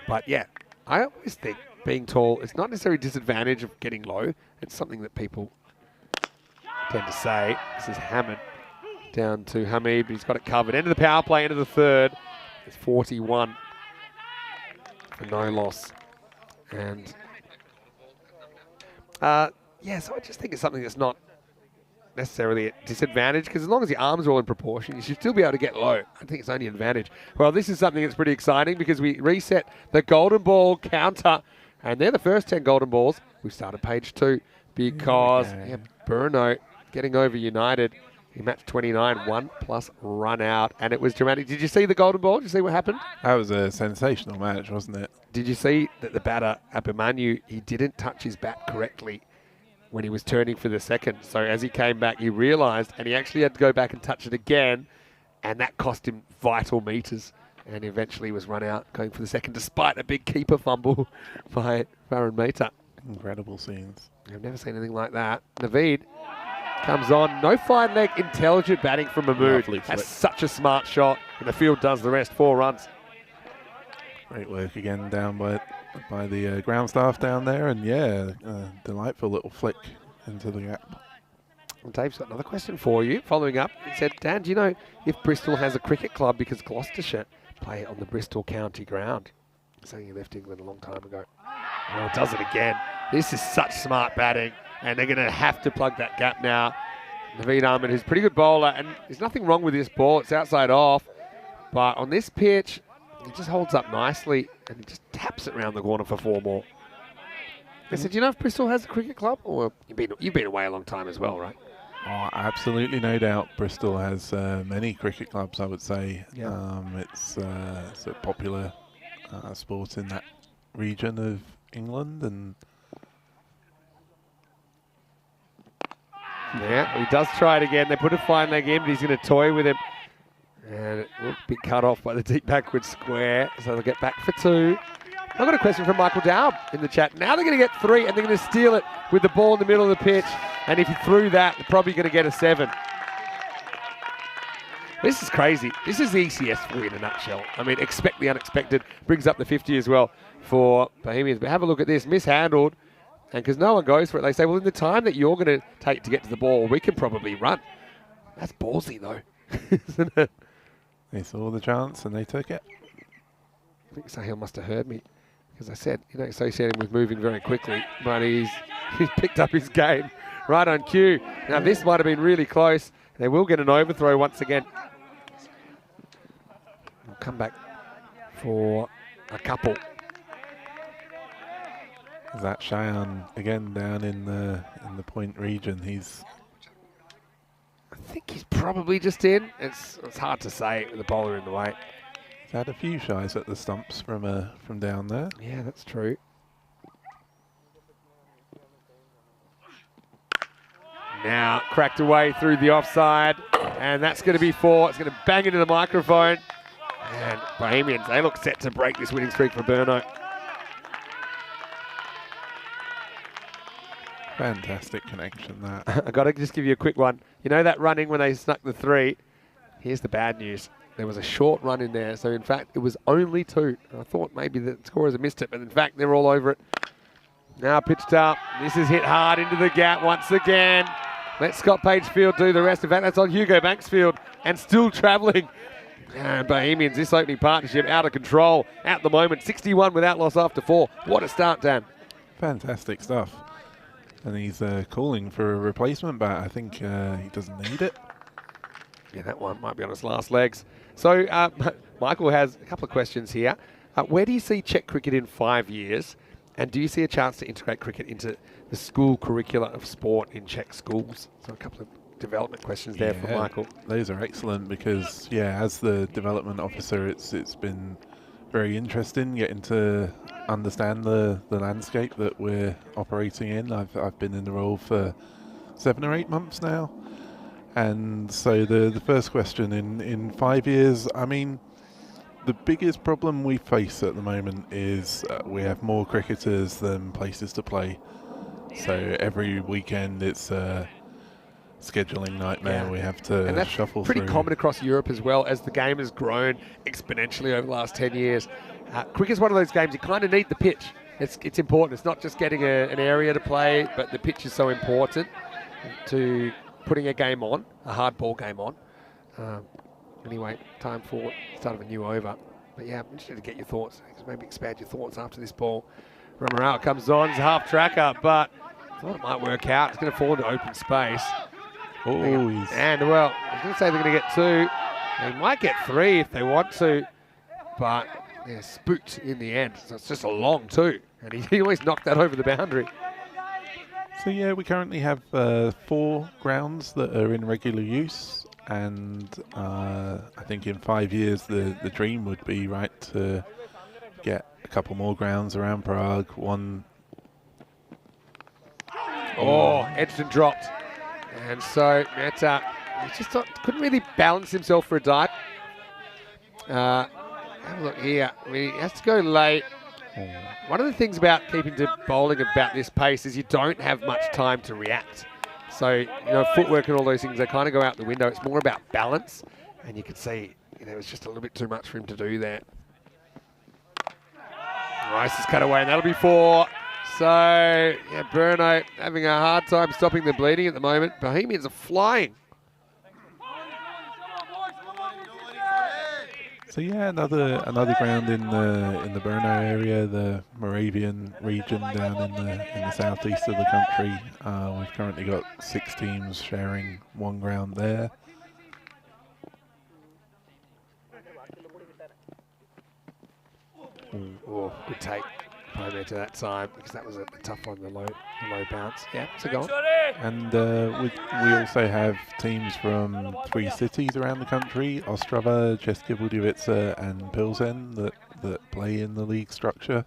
But yeah, I always think being tall is not necessarily a disadvantage of getting low. It's something that people tend to say. This is hammered down to Hamid, but he's got it covered. End of the power play, end of the third. It's 41 for no loss. And yeah, so I just think it's something that's not necessarily a disadvantage, because as long as the arms are all in proportion, you should still be able to get low. I think it's only an advantage. Well, this is something that's pretty exciting, because we reset the golden ball counter, and they're the first 10 golden balls. We started page 2 because Bruno getting over United. He matched 29, 1+ run out, and it was dramatic. Did you see the golden ball? Did you see what happened? That was a sensational match, wasn't it? Did you see that the batter, Abimanyu, he didn't touch his bat correctly when he was turning for the second? So as he came back, he realised, and he actually had to go back and touch it again, and that cost him vital metres, and eventually was run out going for the second, despite a big keeper fumble by Varun Mehta. Incredible scenes. I've never seen anything like that. Naveed comes on, no fine leg, intelligent batting from Mahmood. That's such a smart shot, and the field does the rest, 4 runs. Great work again down by the ground staff down there, and yeah, delightful little flick into the gap. And Dave's got another question for you. Following up, he said, Dan, do you know if Bristol has a cricket club because Gloucestershire play on the Bristol County ground? Saying he left England a long time ago. Oh, does it again. This is such smart batting, and they're going to have to plug that gap now. Naveed Ahmed, who's a pretty good bowler, and there's nothing wrong with this ball. It's outside off, but on this pitch, he just holds up nicely, and he just taps it around the corner for 4 more. I said, do you know if Bristol has a cricket club? Or you've been away a long time as well, right? Oh, absolutely, no doubt. Bristol has many cricket clubs, I would say. Yeah. It's a popular sport in that region of England, and yeah, he does try it again. They put a fine leg in, but he's going to toy with him. And it will be cut off by the deep backward square, so they'll get back for 2. I've got a question from Michael Dowd in the chat. Now they're going to get 3, and they're going to steal it with the ball in the middle of the pitch. And if he threw that, they're probably going to get a 7. This is crazy. This is the ECS for you in a nutshell. I mean, expect the unexpected. Brings up the 50 as well for Bohemians. But have a look at this. Mishandled. And because no one goes for it, they say, well, in the time that you're going to take to get to the ball, we can probably run. That's ballsy, though, isn't it? they saw the chance and they took it. I think Sahil must have heard me. Because I said, you don't associate him with moving very quickly, but he's picked up his game right on cue. Now this might have been really close. They will get an overthrow once again. We'll come back for a couple. Is that Cheyenne again down in the point region? I think he's probably just in. It's hard to say with the bowler in the way. He's had a few shies at the stumps from down there. Yeah, that's true. Now cracked away through the offside, and that's going to be 4. It's going to bang into the microphone. And Bohemians, they look set to break this winning streak for Burno. Fantastic connection, that. I've got to just give you a quick one. You know that running when they snuck the 3? Here's the bad news. There was a short run in there, so in fact it was only 2. I thought maybe the scorers had missed it, but in fact they're all over it. Now pitched up. This is hit hard into the gap once again. Let Scott Pagefield do the rest. In fact, that's on Hugo Banksfield and still travelling. And Bohemians, this opening partnership out of control at the moment. 61 without loss after 4. What a start, Dan. Fantastic stuff. And he's calling for a replacement bat. I think he doesn't need it. Yeah, that one might be on its last legs. So Michael has a couple of questions here. Where do you see Czech cricket in 5 years? And do you see a chance to integrate cricket into the school curricula of sport in Czech schools? So a couple of development questions there from Michael. Those are excellent because, yeah, as the development officer, it's been very interesting getting to understand the landscape that we're operating in. I've been in the role for 7 or 8 months now. And so the first question, in 5 years, I mean, the biggest problem we face at the moment is we have more cricketers than places to play. So every weekend it's a scheduling nightmare. We have to and that's shuffle pretty through. Common across Europe as well, as the game has grown exponentially over the last 10 years. Cricket's one of those games you kind of need the pitch. It's important. It's not just getting an area to play, but the pitch is so important to putting a game on, a hard ball game on. Anyway, time for start of a new over. But yeah, I'm interested to get your thoughts. Maybe expand your thoughts after this ball. Romarao comes on, it's a half tracker, but I thought it might work out. It's going to fall into open space. Oh, and well, I was going to say they're going to get 2. They might get 3 if they want to, but they're spooked in the end. So it's just a long 2, and he always knocked that over the boundary. So yeah, we currently have 4 grounds that are in regular use, and I think in 5 years the dream would be to get a couple more grounds around Prague. One. Oh, Edgerton dropped, and so Mehta just couldn't really balance himself for a dive. Have a look here. I mean, he has to go late. One of the things about keeping to bowling about this pace is you don't have much time to react. So, you know, footwork and all those things, they kind of go out the window. It's more about balance. And you can see, you know, it was just a little bit too much for him to do there. Rice is cut away, and that'll be 4. So, yeah, Brno having a hard time stopping the bleeding at the moment. Bohemians are flying. So yeah, another ground in the Brno area, the Moravian region down in the southeast of the country. We've currently got 6 teams sharing one ground there. Oh, good take. Probably to that time because that was a tough one, the low bounce. Yeah, it's a goal. And we also have teams from 3 cities around the country: Ostrava, Česká Budějovice, and Pilsen that play in the league structure.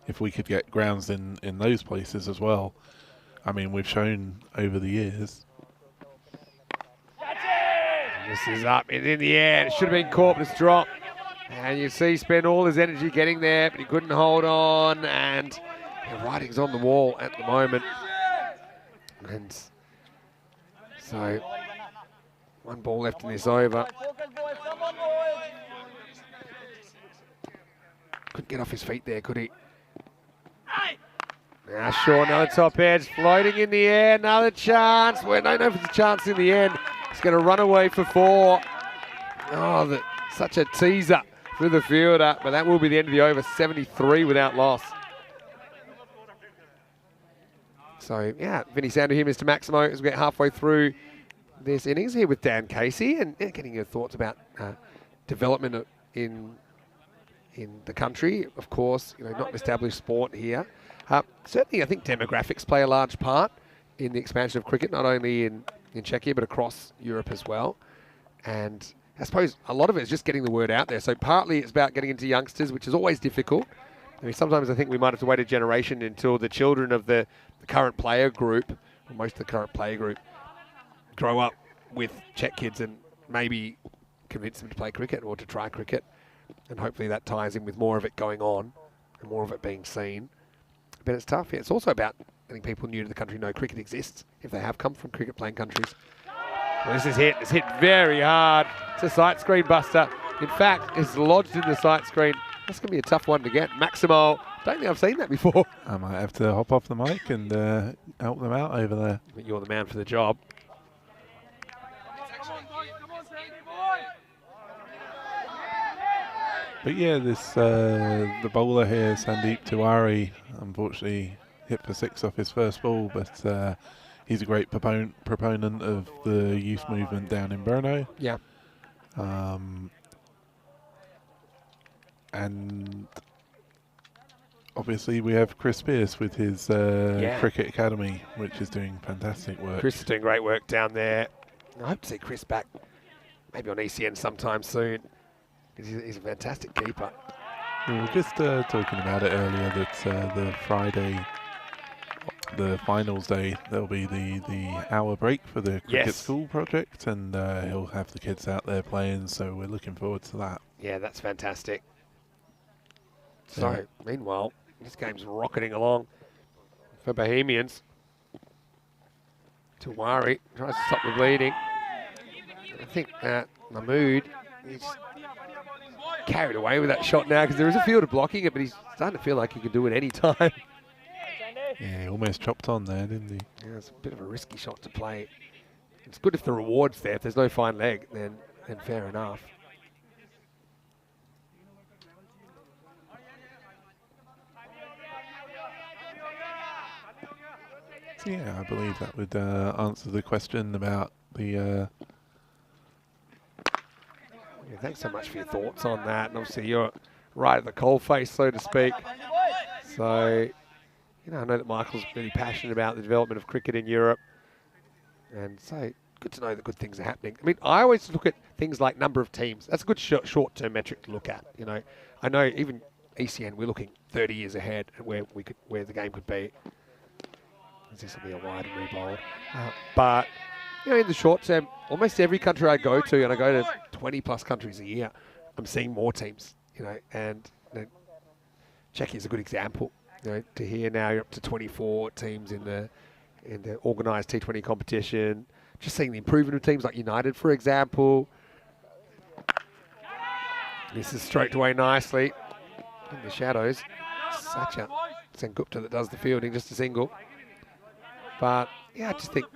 If we could get grounds in those places as well, I mean, we've shown over the years. This is up, it's in the air. It should have been caught, but it's dropped. And you see, spent all his energy getting there, but he couldn't hold on. And the writing's on the wall at the moment. And so, 1 ball left in this over. Couldn't get off his feet there, could he? Now, sure, another top edge, floating in the air, another chance. We don't know if it's a chance in the end. He's going to run away for 4. Oh, such a teaser for the fielder, but that will be the end of the over, 73 without loss. So, yeah, Vinny Sander here, Mr. Maximo, as we get halfway through this innings here with Dan Casey, and getting your thoughts about development in the country. Of course, not an established sport here. Certainly, I think demographics play a large part in the expansion of cricket, not only in Czechia, but across Europe as well. And I suppose a lot of it is just getting the word out there. So partly it's about getting into youngsters, which is always difficult. I mean, sometimes I think we might have to wait a generation until the children of the current player group, or most of the current player group, grow up with Czech kids and maybe convince them to play cricket or to try cricket. And hopefully that ties in with more of it going on and more of it being seen. But it's tough. Yeah, it's also about letting people new to the country know cricket exists if they have come from cricket playing countries. Well, this is hit. It's hit very hard. It's a sight screen buster. In fact, it's lodged in the sight screen. That's going to be a tough one to get. Maximo, don't think I've seen that before. I might have to hop off the mic and help them out over there. But you're the man for the job. But yeah, the bowler here, Sandeep Tiwari, unfortunately hit for 6 off his first ball, but he's a great proponent of the youth movement down in Brno. Yeah. And obviously we have Chris Pearce with his Cricket Academy, which is doing fantastic work. Chris is doing great work down there. I hope to see Chris back maybe on ECN sometime soon. He's a fantastic keeper. We were just talking about it earlier that the Friday, the finals day, there'll be the hour break for the cricket school project, and he'll have the kids out there playing, so we're looking forward to that. Yeah, that's fantastic. So, meanwhile, this game's rocketing along for Bohemians. Tiwari tries to stop the bleeding. I think that Mahmood is carried away with that shot now because there is a fielder blocking it, but he's starting to feel like he can do it any time. Yeah, he almost chopped on there, didn't he? Yeah, it's a bit of a risky shot to play. It's good if the reward's there. If there's no fine leg, then fair enough. So yeah, I believe that would answer the question about the... Yeah, thanks so much for your thoughts on that. And obviously you're right at the coalface, so to speak. So, I know that Michael's really passionate about the development of cricket in Europe. And so, good to know that good things are happening. I mean, I always look at things like number of teams. That's a good short-term metric to look at. I know even ECN, we're looking 30 years ahead at where the game could be. This will be a wide and re-bowled. But, in the short term, almost every country I go to, and I go to 20-plus countries a year, I'm seeing more teams, and Czechia is a good example. To here now, you're up to 24 teams in the organised T20 competition. Just seeing the improvement of teams like United, for example. This is stroked away nicely in the shadows. Sengupta that does the fielding, just a single. But yeah, I just think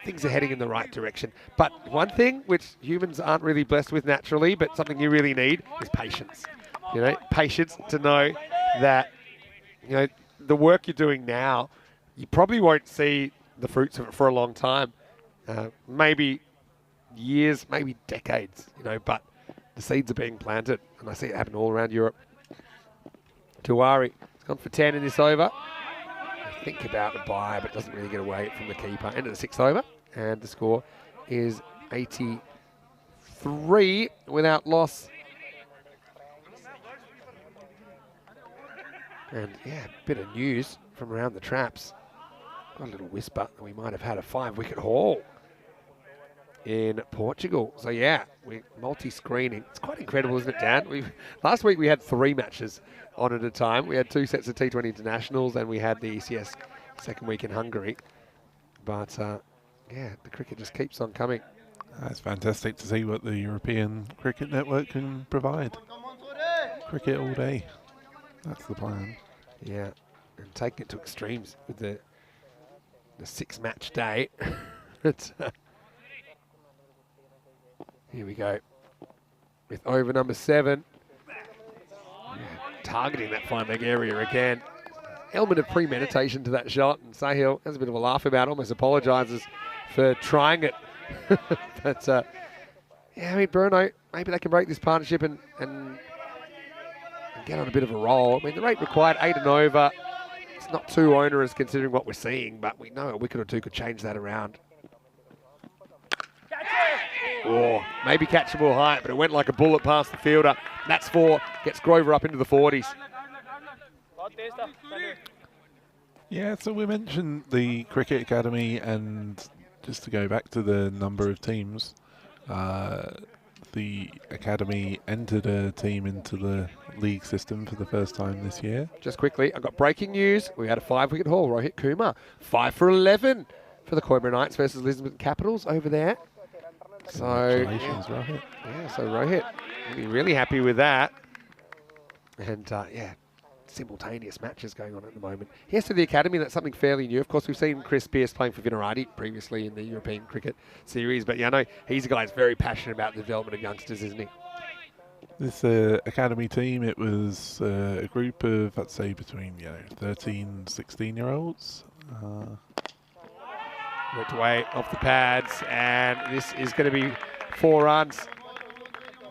things are heading in the right direction. But one thing which humans aren't really blessed with naturally, but something you really need is patience. You know, patience to know that, you know, the work you're doing now, you probably won't see the fruits of it for a long time. Maybe years, maybe decades, you know, but the seeds are being planted, and I see it happen all around Europe. Tuwari has gone for 10 in this over. I think about the buy, but doesn't really get away from the keeper. End of the 6th over, and the score is 83 without loss. And yeah, a bit of news from around the traps. Got a little whisper that we might have had a 5-wicket haul in Portugal. So yeah, we're multi-screening. It's quite incredible, isn't it, Dan? Last week we had 3 matches on at a time. We had 2 sets of T20 internationals, and we had the ECS second week in Hungary. But yeah, the cricket just keeps on coming. It's fantastic to see what the European Cricket Network can provide. Cricket all day. That's the plan. Yeah, and taking it to extremes with the 6-match day. It's, here we go. With over number 7. Yeah, targeting that 5-leg area again. Element of premeditation to that shot, and Sahil has a bit of a laugh about it, almost apologises for trying it. But yeah, I mean, Bruno, maybe they can break this partnership and get on a bit of a roll. I mean, the rate required 8 and over. It's not too onerous considering what we're seeing, but we know a wicket or 2 could change that around. Oh, maybe catchable height, but it went like a bullet past the fielder. That's 4, gets Grover up into the 40s. Yeah, so we mentioned the Cricket Academy, and just to go back to the number of teams, the Academy entered a team into the league system for the first time this year. Just quickly, I've got breaking news. We had a 5-wicket haul. Rohit Kumar, 5 for 11 for the Coimbra Knights versus Lisbon Capitals over there. So, congratulations, Rohit. Yeah, so Rohit will be really happy with that. And yeah, simultaneous matches going on at the moment. Yes, to the Academy, that's something fairly new. Of course, we've seen Chris Pearce playing for Vinarati previously in the European Cricket Series, but yeah, I know he's a guy who's very passionate about the development of youngsters, isn't he? This Academy team, it was a group of, I'd say, between 13, 16-year-olds. Worked away off the pads, and this is going to be 4 runs.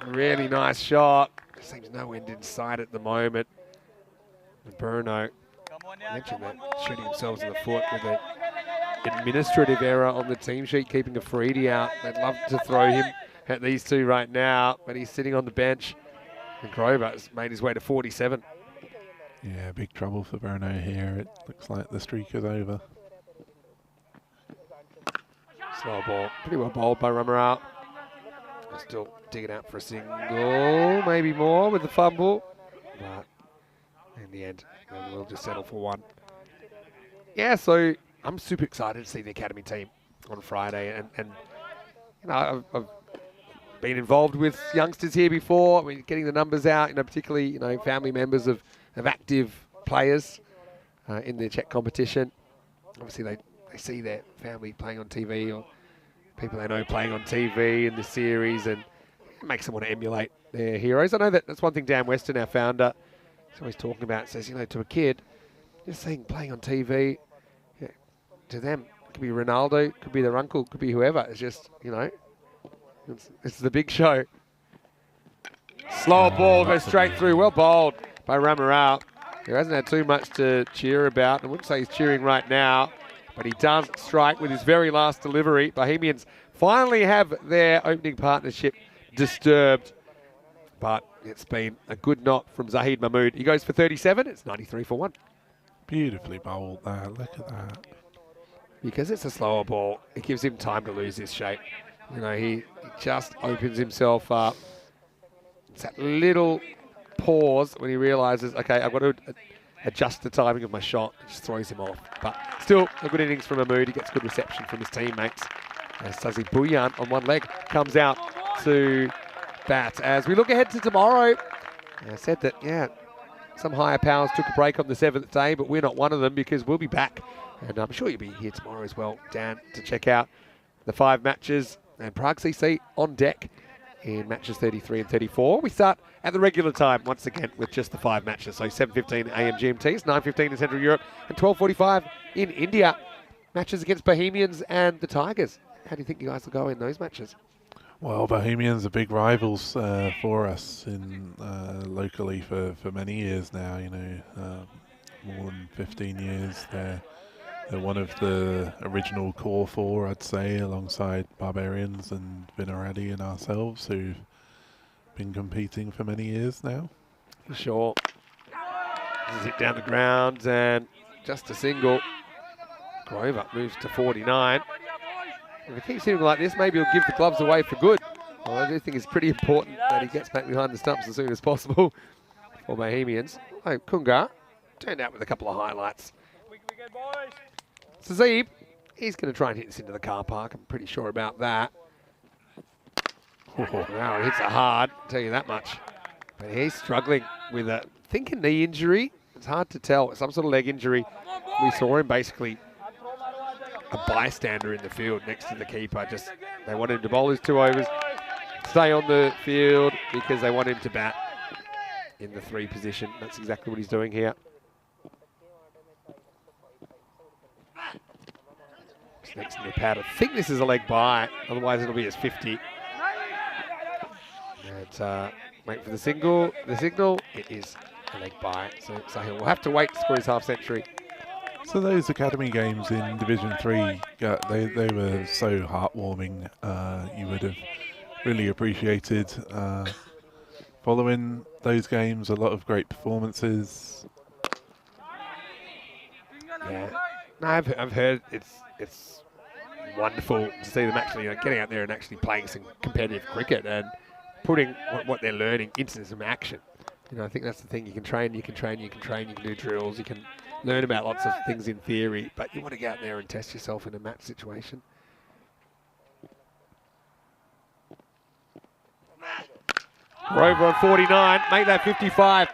Really nice shot. Seems no end in sight at the moment. Bruno mentioned that shooting themselves in the foot with an administrative error on the team sheet, keeping Afridi out. They'd love to throw him at these 2 right now, but he's sitting on the bench. And Grover has made his way to 47. Yeah, big trouble for Bruno here. It looks like the streak is over. Slow ball, pretty well bowled by Ramarao. Still digging out for a single, maybe more with the fumble. But in the end, we'll just settle for 1. Yeah, so I'm super excited to see the Academy team on Friday. And you know, I've been involved with youngsters here before. I mean, getting the numbers out, particularly, family members of active players in the Czech competition. Obviously, they see their family playing on TV or people they know playing on TV in the series, and it makes them want to emulate their heroes. I know that's one thing Dan Weston, our founder, is always talking about. Says, to a kid, just seeing playing on TV, to them, it could be Ronaldo, could be their uncle, could be whoever. It's just, it's the big show. Slower ball goes straight through. Well bowled by Ramarao, who hasn't had too much to cheer about. I wouldn't say he's cheering right now, but he does strike with his very last delivery. Bohemians finally have their opening partnership disturbed, but it's been a good knock from Zahid Mahmood. He goes for 37. It's 93 for 1. Beautifully bowled there. Look at that. Because it's a slower ball, it gives him time to lose his shape. He just opens himself up. It's that little pause when he realises, okay, I've got to adjust the timing of my shot. It just throws him off. But still, a good innings from Mahmood. He gets good reception from his teammates. As Sazi Bhuyan on one leg comes out to bat. As we look ahead to tomorrow, I said that, some higher powers took a break on the 7th day, but we're not one of them because we'll be back. And I'm sure you'll be here tomorrow as well, Dan, to check out the 5 matches and Prague CC on deck in matches 33 and 34. We start at the regular time once again with just the 5 matches. So 7:15 a.m. GMT, 9:15 in Central Europe, and 12:45 in India. Matches against Bohemians and the Tigers. How do you think you guys will go in those matches? Well, Bohemians are big rivals for us in locally for many years now. You know, more than 15 years. They're one of the original core 4, I'd say, alongside Barbarians and Vinaradi and ourselves, who've been competing for many years now. For sure. This is it down the ground and just a single. Grover moves to 49. If it keeps hitting like this, maybe he'll give the gloves away for good. Well, I do think it's pretty important that he gets back behind the stumps as soon as possible for Bohemians. Oh, Kunga turned out with a couple of highlights. Sazib, he's going to try and hit this into the car park. I'm pretty sure about that. Wow, he hits it hard, I'll tell you that much. But he's struggling with a, I think, a knee injury. It's hard to tell. Some sort of leg injury. We saw him basically a bystander in the field next to the keeper. Just they want him to bowl his 2 overs, stay on the field because they want him to bat in the 3 position. That's exactly what he's doing here. Next to the pad. I think this is a leg by, otherwise it'll be his 50. And wait for the single. The signal, it is a leg by. So he'll have to wait to score his half century. So those academy games in Division 3, they were so heartwarming. You would have really appreciated following those games. A lot of great performances. Yeah, no, I've heard it's wonderful to see them actually getting out there and actually playing some competitive cricket and putting what they're learning into some action. You know, I think that's the thing. You can train, you can do drills, you can learn about lots of things in theory, but you want to get out there and test yourself in a match situation. Grover on 49, make that 55.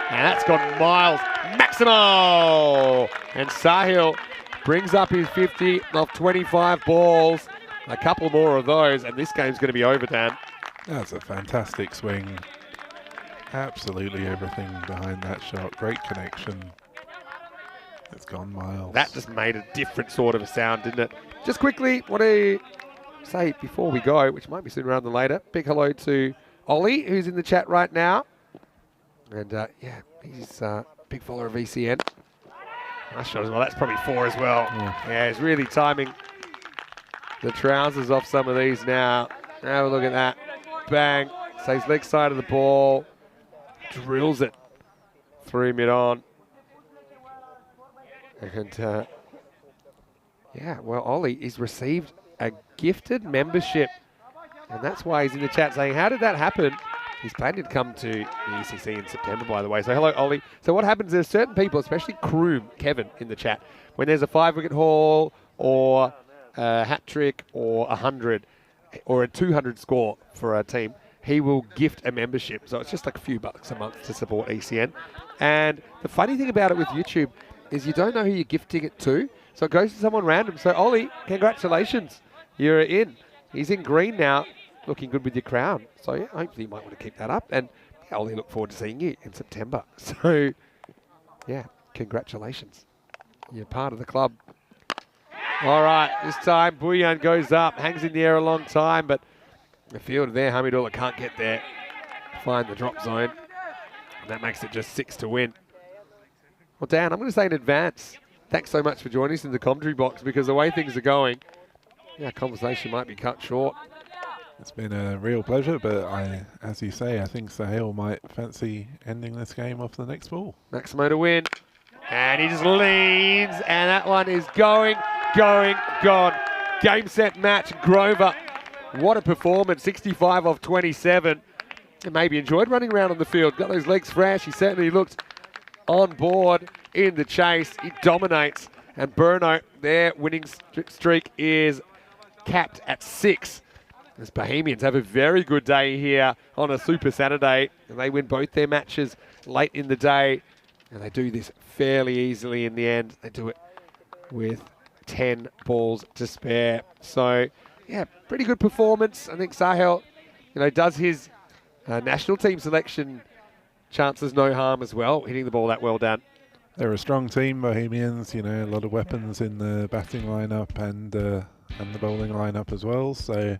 And that's gone miles. Maximo! And Sahil brings up his 50 off 25 balls. A couple more of those, and this game's going to be over, Dan. That's a fantastic swing. Absolutely everything behind that shot. Great connection. It's gone miles. That just made a different sort of a sound, didn't it? Just quickly, want to say before we go, which might be sooner rather than later, big hello to Ollie, who's in the chat right now. And yeah, he's a big follower of ECN. Nice shot as well. That's probably 4 as well. Yeah, he's really timing the trousers off some of these now. Have a look at that. Bang. Stays leg side of the ball. Drills it through mid-on. And yeah, well, Ollie, he's received a gifted membership. And that's why he's in the chat saying, how did that happen? He's planning to come to the ECC in September, by the way. So hello, Ollie. So what happens, there's certain people, especially Kroom, Kevin, in the chat, when there's a 5-wicket haul or a hat trick or 100 or a 200 score for a team, he will gift a membership. So it's just like a few bucks a month to support ECN. And the funny thing about it with YouTube is you don't know who you're gifting it to. So it goes to someone random. So Ollie, congratulations. You're in. He's in green now. Looking good with your crown. So yeah, hopefully you might want to keep that up. And yeah, Ollie, look forward to seeing you in September. So yeah, congratulations. You're part of the club. All right, this time Bhuyan goes up, hangs in the air a long time, but the fielder there, Hamidullah, can't get there. Find the drop zone. And that makes it just 6 to win. Well, Dan, I'm going to say in advance, thanks so much for joining us in the commentary box, because the way things are going, yeah, conversation might be cut short. It's been a real pleasure, but as you say, I think Sahil might fancy ending this game off the next ball. Maximo to win. And he just leans, and that one is going, gone. Game, set, match, Grover. What a performance, 65 off 27. And maybe enjoyed running around on the field. Got those legs fresh. He certainly looked on board in the chase. He dominates. And Burno, their winning streak is capped at 6. As Bohemians have a very good day here on a Super Saturday, and they win both their matches late in the day, and they do this fairly easily in the end. They do it with 10 balls to spare. So, yeah, pretty good performance. I think Sahil, does his national team selection chances no harm as well, hitting the ball that well down. They're a strong team, Bohemians. A lot of weapons in the batting lineup and the bowling lineup as well. So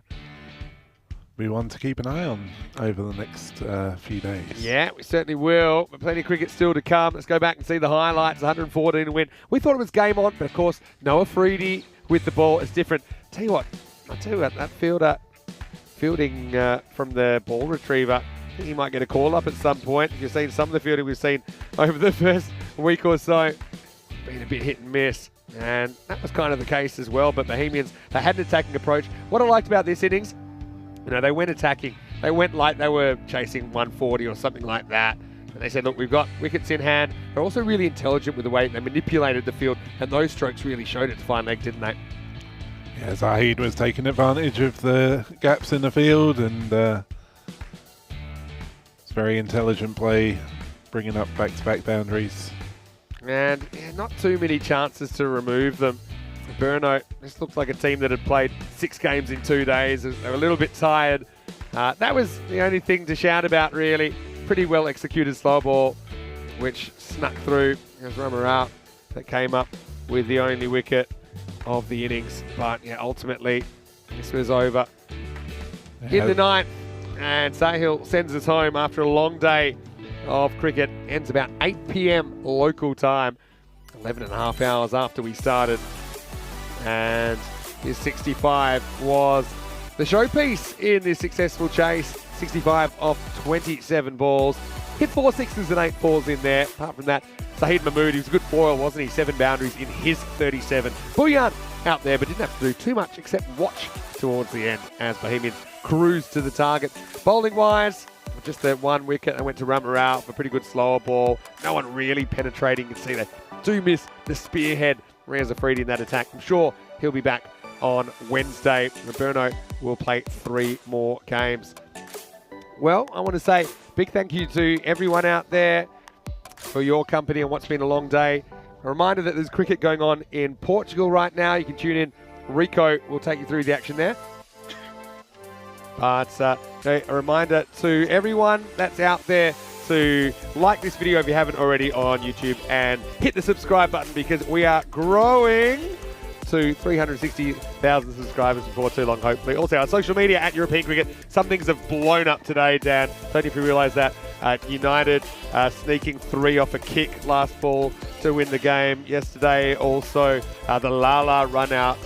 we want to keep an eye on over the next few days. Yeah, we certainly will. But plenty of cricket still to come. Let's go back and see the highlights. 114 to win. We thought it was game on, but of course, Noah Freedy with the ball is different. Tell you what, that fielding from the ball retriever, I think he might get a call up at some point. You've seen some of the fielding we've seen over the first week or so. Been a bit hit and miss. And that was kind of the case as well. But Bohemians, they had an attacking approach. What I liked about this innings, they went attacking. They went like they were chasing 140 or something like that. And they said, look, we've got wickets in hand. They're also really intelligent with the way they manipulated the field. And those strokes really showed its fine leg, didn't they? Yeah, Zahid was taking advantage of the gaps in the field, and it's very intelligent play, bringing up back-to-back boundaries. And not too many chances to remove them. Burno, this looks like a team that had played 6 games in 2 days. They were a little bit tired. That was the only thing to shout about, really. Pretty well executed slow ball, which snuck through. There's Ramarao that came up with the only wicket of the innings. But yeah, ultimately, this was over in the ninth. And Sahil sends us home after a long day of cricket. Ends about 8 p.m. local time, 11 and a half hours after we started. And his 65 was the showpiece in this successful chase. 65 off 27 balls. Hit 4 sixes and 8 fours in there. Apart from that, Saheed Mahmood, he was a good foil, wasn't he? 7 boundaries in his 37. Booyan out there, but didn't have to do too much except watch towards the end as Bohemians cruised to the target. Bowling-wise, just that 1 wicket. They went to Ramarao for a pretty good slower ball. No one really penetrating. You can see they do miss the spearhead. Reza Freedy in that attack. I'm sure he'll be back on Wednesday. Roberto will play 3 more games. Well, I want to say big thank you to everyone out there for your company on what's been a long day. A reminder that there's cricket going on in Portugal right now. You can tune in. Rico will take you through the action there. But a reminder to everyone that's out there to like this video if you haven't already on YouTube and hit the subscribe button, because we are growing to 360,000 subscribers before too long, hopefully. Also, our social media at European Cricket. Some things have blown up today, Dan. Don't know if you realise that. United sneaking 3 off a kick last ball to win the game yesterday. Also, the Lala run out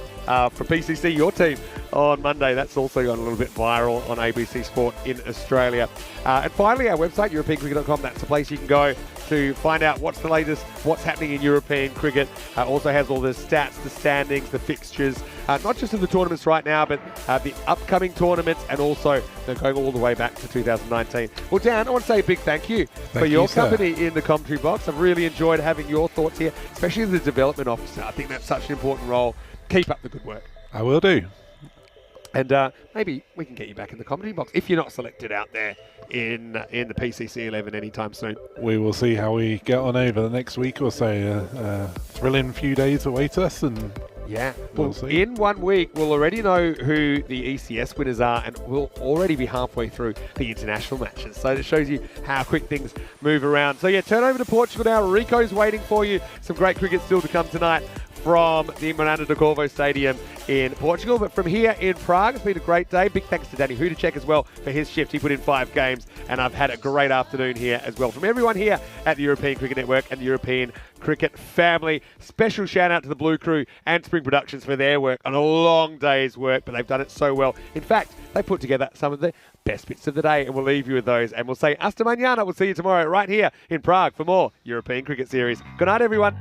for PCC, your team, on Monday. That's also gone a little bit viral on ABC Sport in Australia. And finally, our website, europeancricket.com. That's the place you can go to find out what's the latest, what's happening in European cricket. Also has all the stats, the standings, the fixtures, not just of the tournaments right now, but the upcoming tournaments, and also they're going all the way back to 2019. Well, Dan, I want to say a big thank you for your company in the commentary box. I've really enjoyed having your thoughts here, especially as the development officer. I think that's such an important role. Keep up the good work. I will do. And maybe we can get you back in the comedy box if you're not selected out there in the PCC 11 anytime soon. We will see how we get on over the next week or so. Thrilling few days await us, and yeah, we'll see. In 1 week we'll already know who the ECS winners are, and we'll already be halfway through the international matches. So it shows you how quick things move around. So yeah, turn over to Portugal now. Rico's waiting for you. Some great cricket still to come tonight from the Miranda de Corvo Stadium in Portugal. But from here in Prague, it's been a great day. Big thanks to Danny Hudacek as well for his shift. He put in 5 games, and I've had a great afternoon here as well. From everyone here at the European Cricket Network and the European Cricket family, special shout out to the Blue Crew and Spring Productions for their work on a long day's work, but they've done it so well. In fact, they put together some of the best bits of the day, and we'll leave you with those. And we'll say hasta mañana. We'll see you tomorrow right here in Prague for more European Cricket Series. Good night, everyone.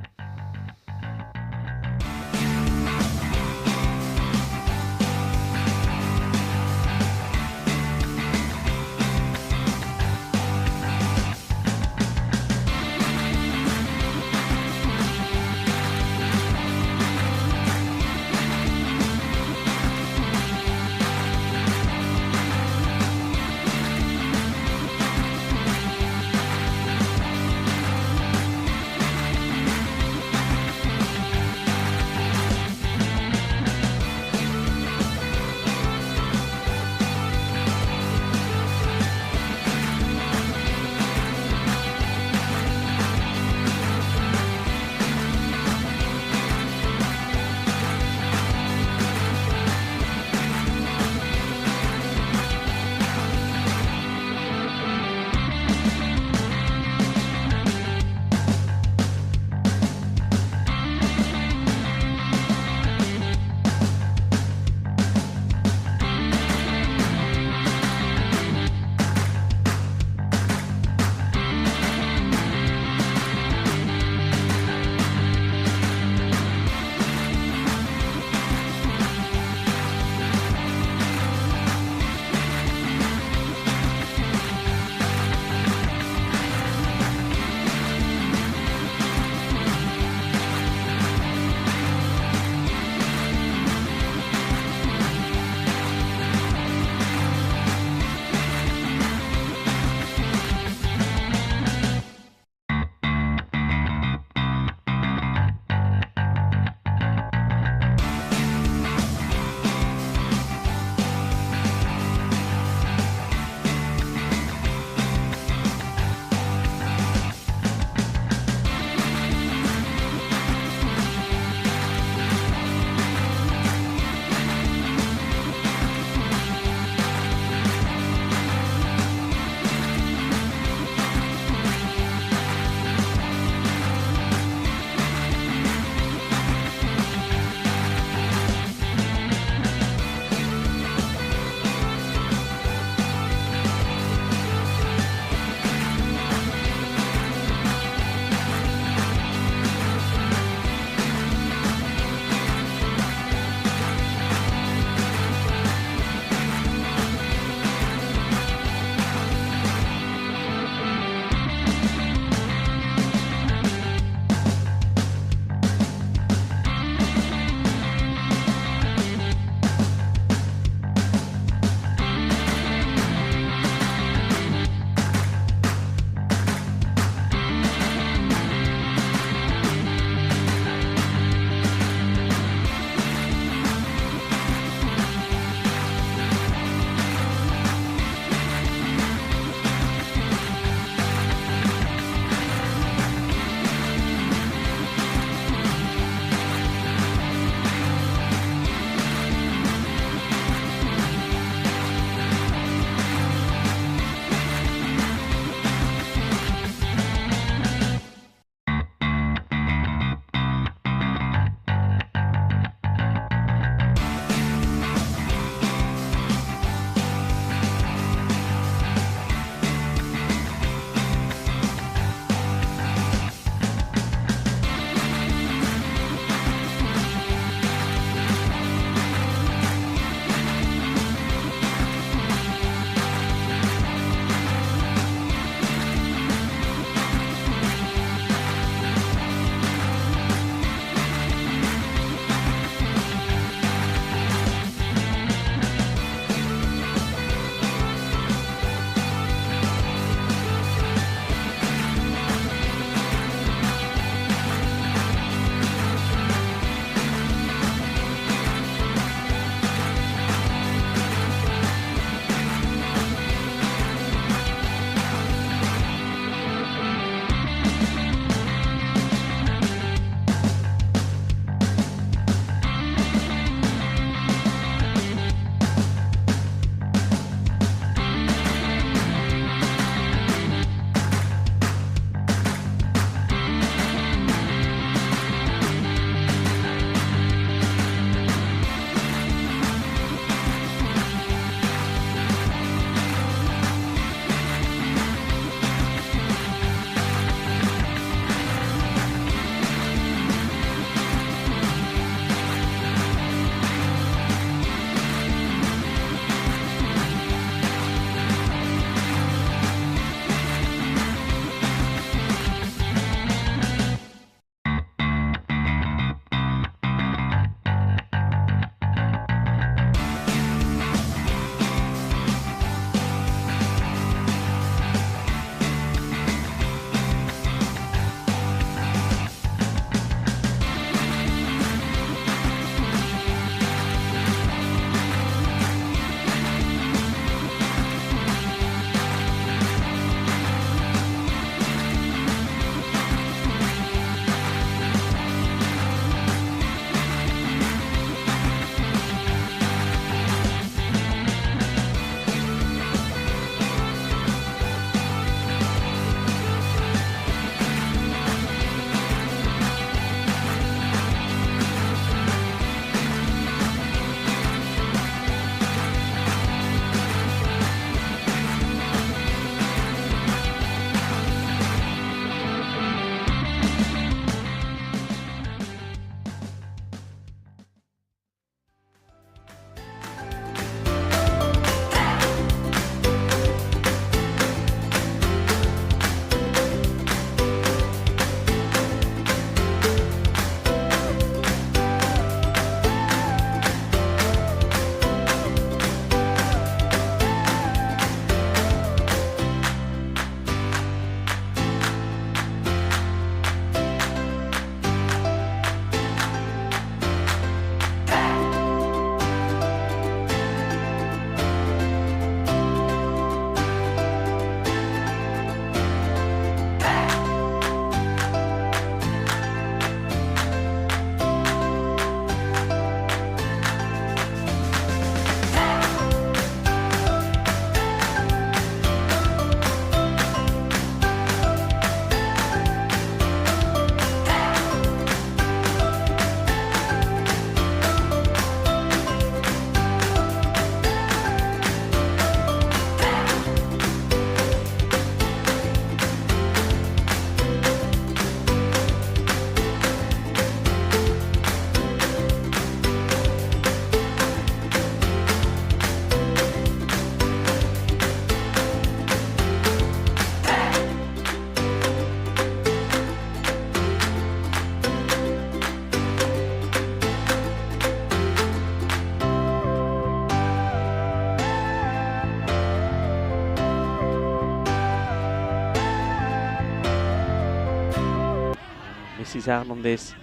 misses out on this.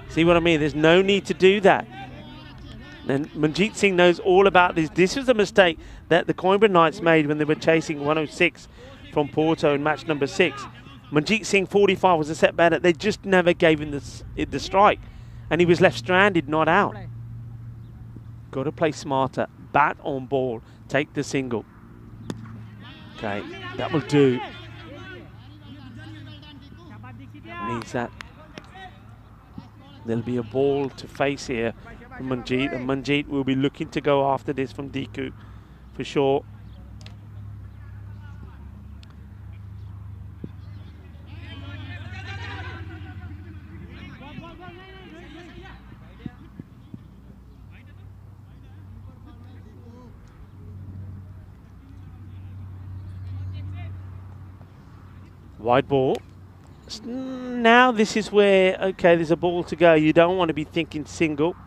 See what I mean? There's no need to do that. And Manjeet Singh knows all about this. This was a mistake that the Coimbra Knights made when they were chasing 106 from Porto in match number 6. Manjeet Singh 45 was a set batter. They just never gave him the strike. And he was left stranded, not out. Got to play smarter. Bat on ball. Take the single. Okay, that will do. Means that there'll be a ball to face here from Manjeet, and Manjeet will be looking to go after this from Deku for sure. Wide ball. Now this is where, okay, there's a ball to go. You don't want to be thinking single.